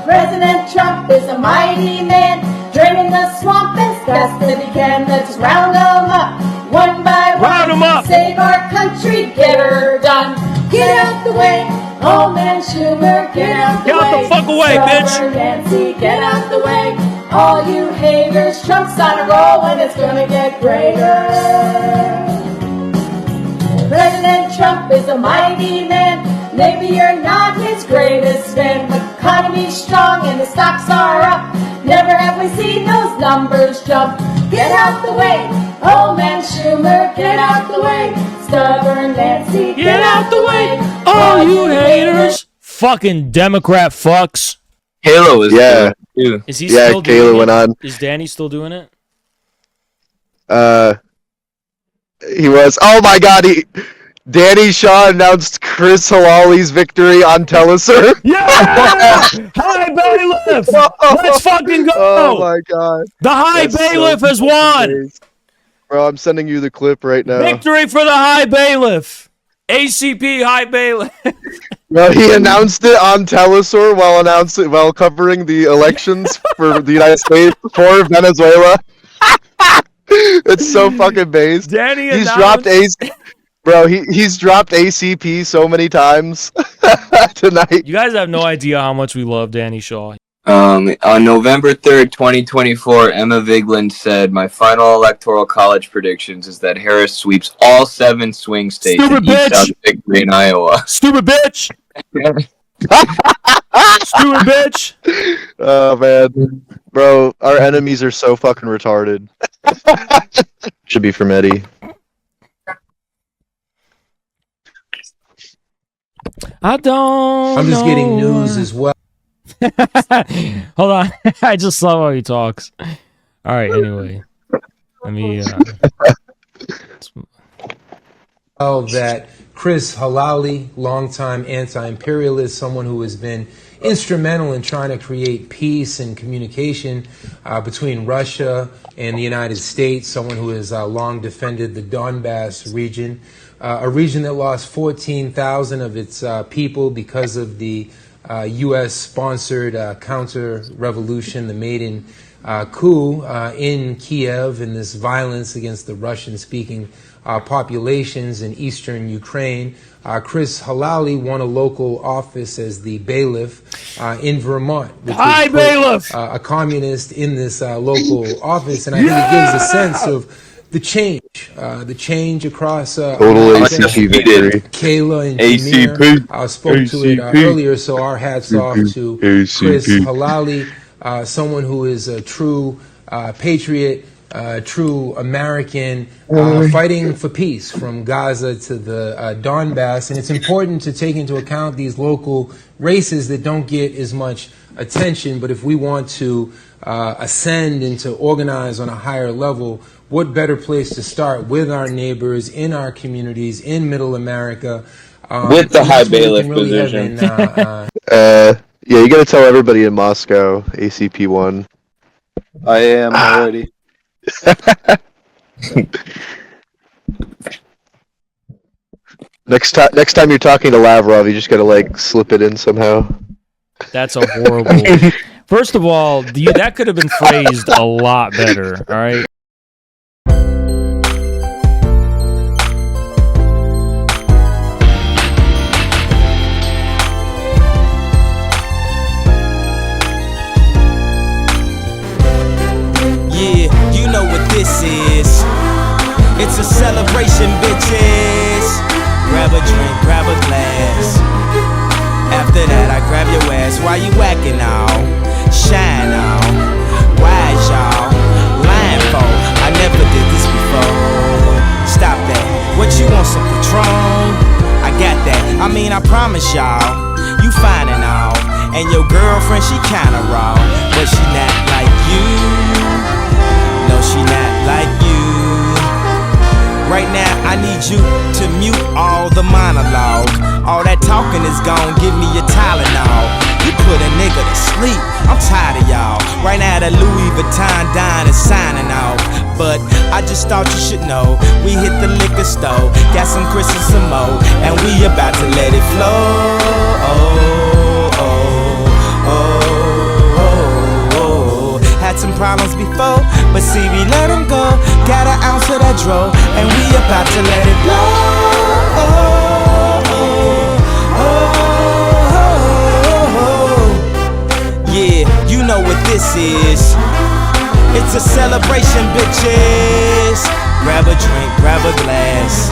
President Trump is a mighty man, draining the swamp as fast as he can. Let's round them up, one by one. Round them up. Save our country, get her done. Get out the way, old man Schumer, get out the way. Get the fuck away, bitch. Stubborn Nancy, get out the way. All you haters, Trump's on a roll and it's gonna get greater. President Trump is a mighty man. Maybe you're not his greatest fan, but the economy's strong and the stocks are up. Never have we seen those numbers jump. Get out the way, old man Schumer, get out the way. Stubborn Nancy, get out the way. All you haters. Fucking Democrat fucks. Halo is Yeah. too. Is he Yeah, still Kayla doing went it? on. Is Danny still doing it? He was. Oh my god, Danny Shaw announced Chris Halali's victory on Telesur. Yeah! High bailiff! Let's fucking go! Oh my god. The high bailiff has won! Bro, I'm sending you the clip right now. Victory for the high bailiff! ACP high bailiff. Well, he announced it on Telesur while covering the elections for the United States for Venezuela. It's so fucking based. Danny He's announced- dropped Bro, he's dropped ACP so many times tonight. You guys have no idea how much we love Danny Shaw. On November 3rd, 2024, Emma Vigeland said, "My final electoral college predictions is that Harris sweeps all 7 swing states Stupid and ekes out bitch! victory in Iowa." Stupid bitch! Stupid bitch! Oh man, bro, our enemies are so fucking retarded. Should be from Eddie. I don't. I'm just getting news as well. Hold on. I just love how he talks. All right, anyway. Let me. That Chris Halali, longtime anti-imperialist, someone who has been instrumental in trying to create peace and communication between Russia and the United States, someone who has long defended the Donbass region, a region that lost 14,000 of its people because of the U.S.-sponsored counter-revolution, the Maidan coup in Kiev, and this violence against the Russian-speaking populations in eastern Ukraine. Chris Halali won a local office as the bailiff in Vermont. Hi, bailiff! A communist in this local office, and I think it gives a sense of the change across Total ACP victory. Kayla and ACP. Jameer spoke to it earlier, so our hats off to Chris Halali, someone who is a true patriot, true American, fighting for peace from Gaza to the Donbass. And it's important to take into account these local races that don't get as much attention. But if we want to ascend and to organize on a higher level, what better place to start with our neighbors in our communities in Middle America? With the high bailiff position. Yeah, you gotta tell everybody in Moscow, ACP won. I am already. Next time you're talking to Lavrov, you just gotta like slip it in somehow. That's a horrible. First of all, that could have been phrased a lot better. All right. Yeah, you know what this is. It's a celebration, bitches. Grab a drink, grab a glass. After that, I grab your ass. Why you whacking all? Shine all. Wise y'all. Lying for? I never did this before. Stop that. What you want, some Patron? I got that. I mean, I promise y'all. You fine and all. And your girlfriend, she kinda raw. But she not like you. No, she not like you. Right now, I need you to mute all the monologue. All that talking is gone, give me your Tylenol. You put a nigga to sleep, I'm tired of y'all. Right now, the Louis Vuitton dine is signing off. But I just thought you should know, we hit the liquor store, got some Chris and some more, and we about to let it flow. Had some problems before, but see we let them go. Got an ounce of that dro, and we about to let it blow. Yeah, you know what this is. It's a celebration, bitches. Grab a drink, grab a glass.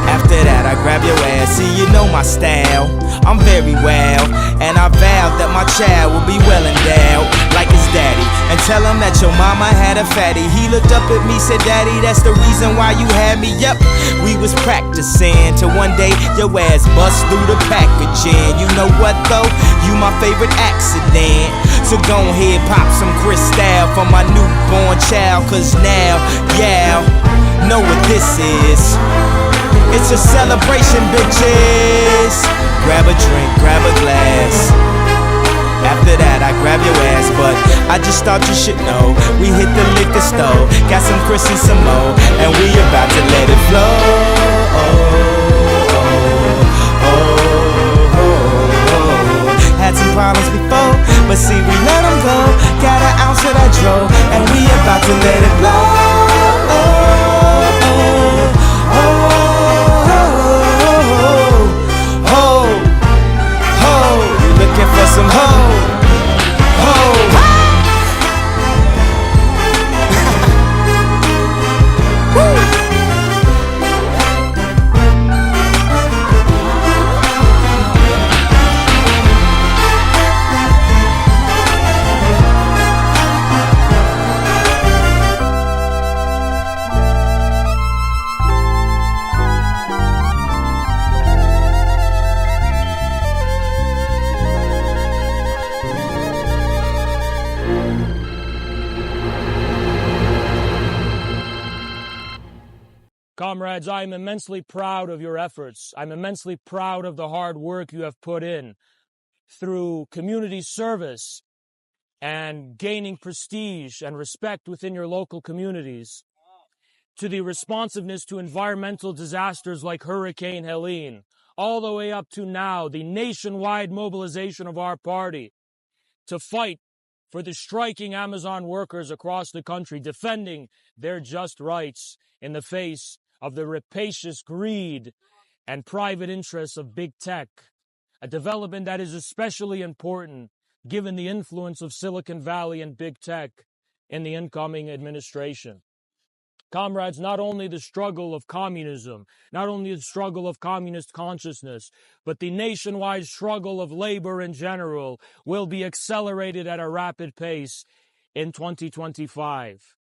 After that, I grab your ass. See, you know my style. I'm very well, and I vowed that my child will be well endowed, like his daddy. And tell him that your mama had a fatty. He looked up at me, said, "Daddy, that's the reason why you had me." Yep, we was practicing till one day your ass bust through the packaging. You know what though? You my favorite accident. So go ahead, pop some Cristal for my newborn child, cause now, yeah, know what this is. It's a celebration, bitches. Grab a drink, grab a glass. After that, I grab your ass, but I just thought you should know. We hit the liquor store, got some Chris and some more, and we about to let it flow. Had some problems before, but see we let them go. Got an ounce of that dro, and we about to let it blow. Looking for some Comrades, I am immensely proud of your efforts. I'm immensely proud of the hard work you have put in. through community service and gaining prestige and respect within your local communities, to the responsiveness to environmental disasters like Hurricane Helene, all the way up to now, the nationwide mobilization of our party to fight for the striking Amazon workers across the country, defending their just rights in the face of the rapacious greed and private interests of big tech, a development that is especially important given the influence of Silicon Valley and big tech in the incoming administration. Comrades, not only the struggle of communism, not only the struggle of communist consciousness, but the nationwide struggle of labor in general will be accelerated at a rapid pace in 2025.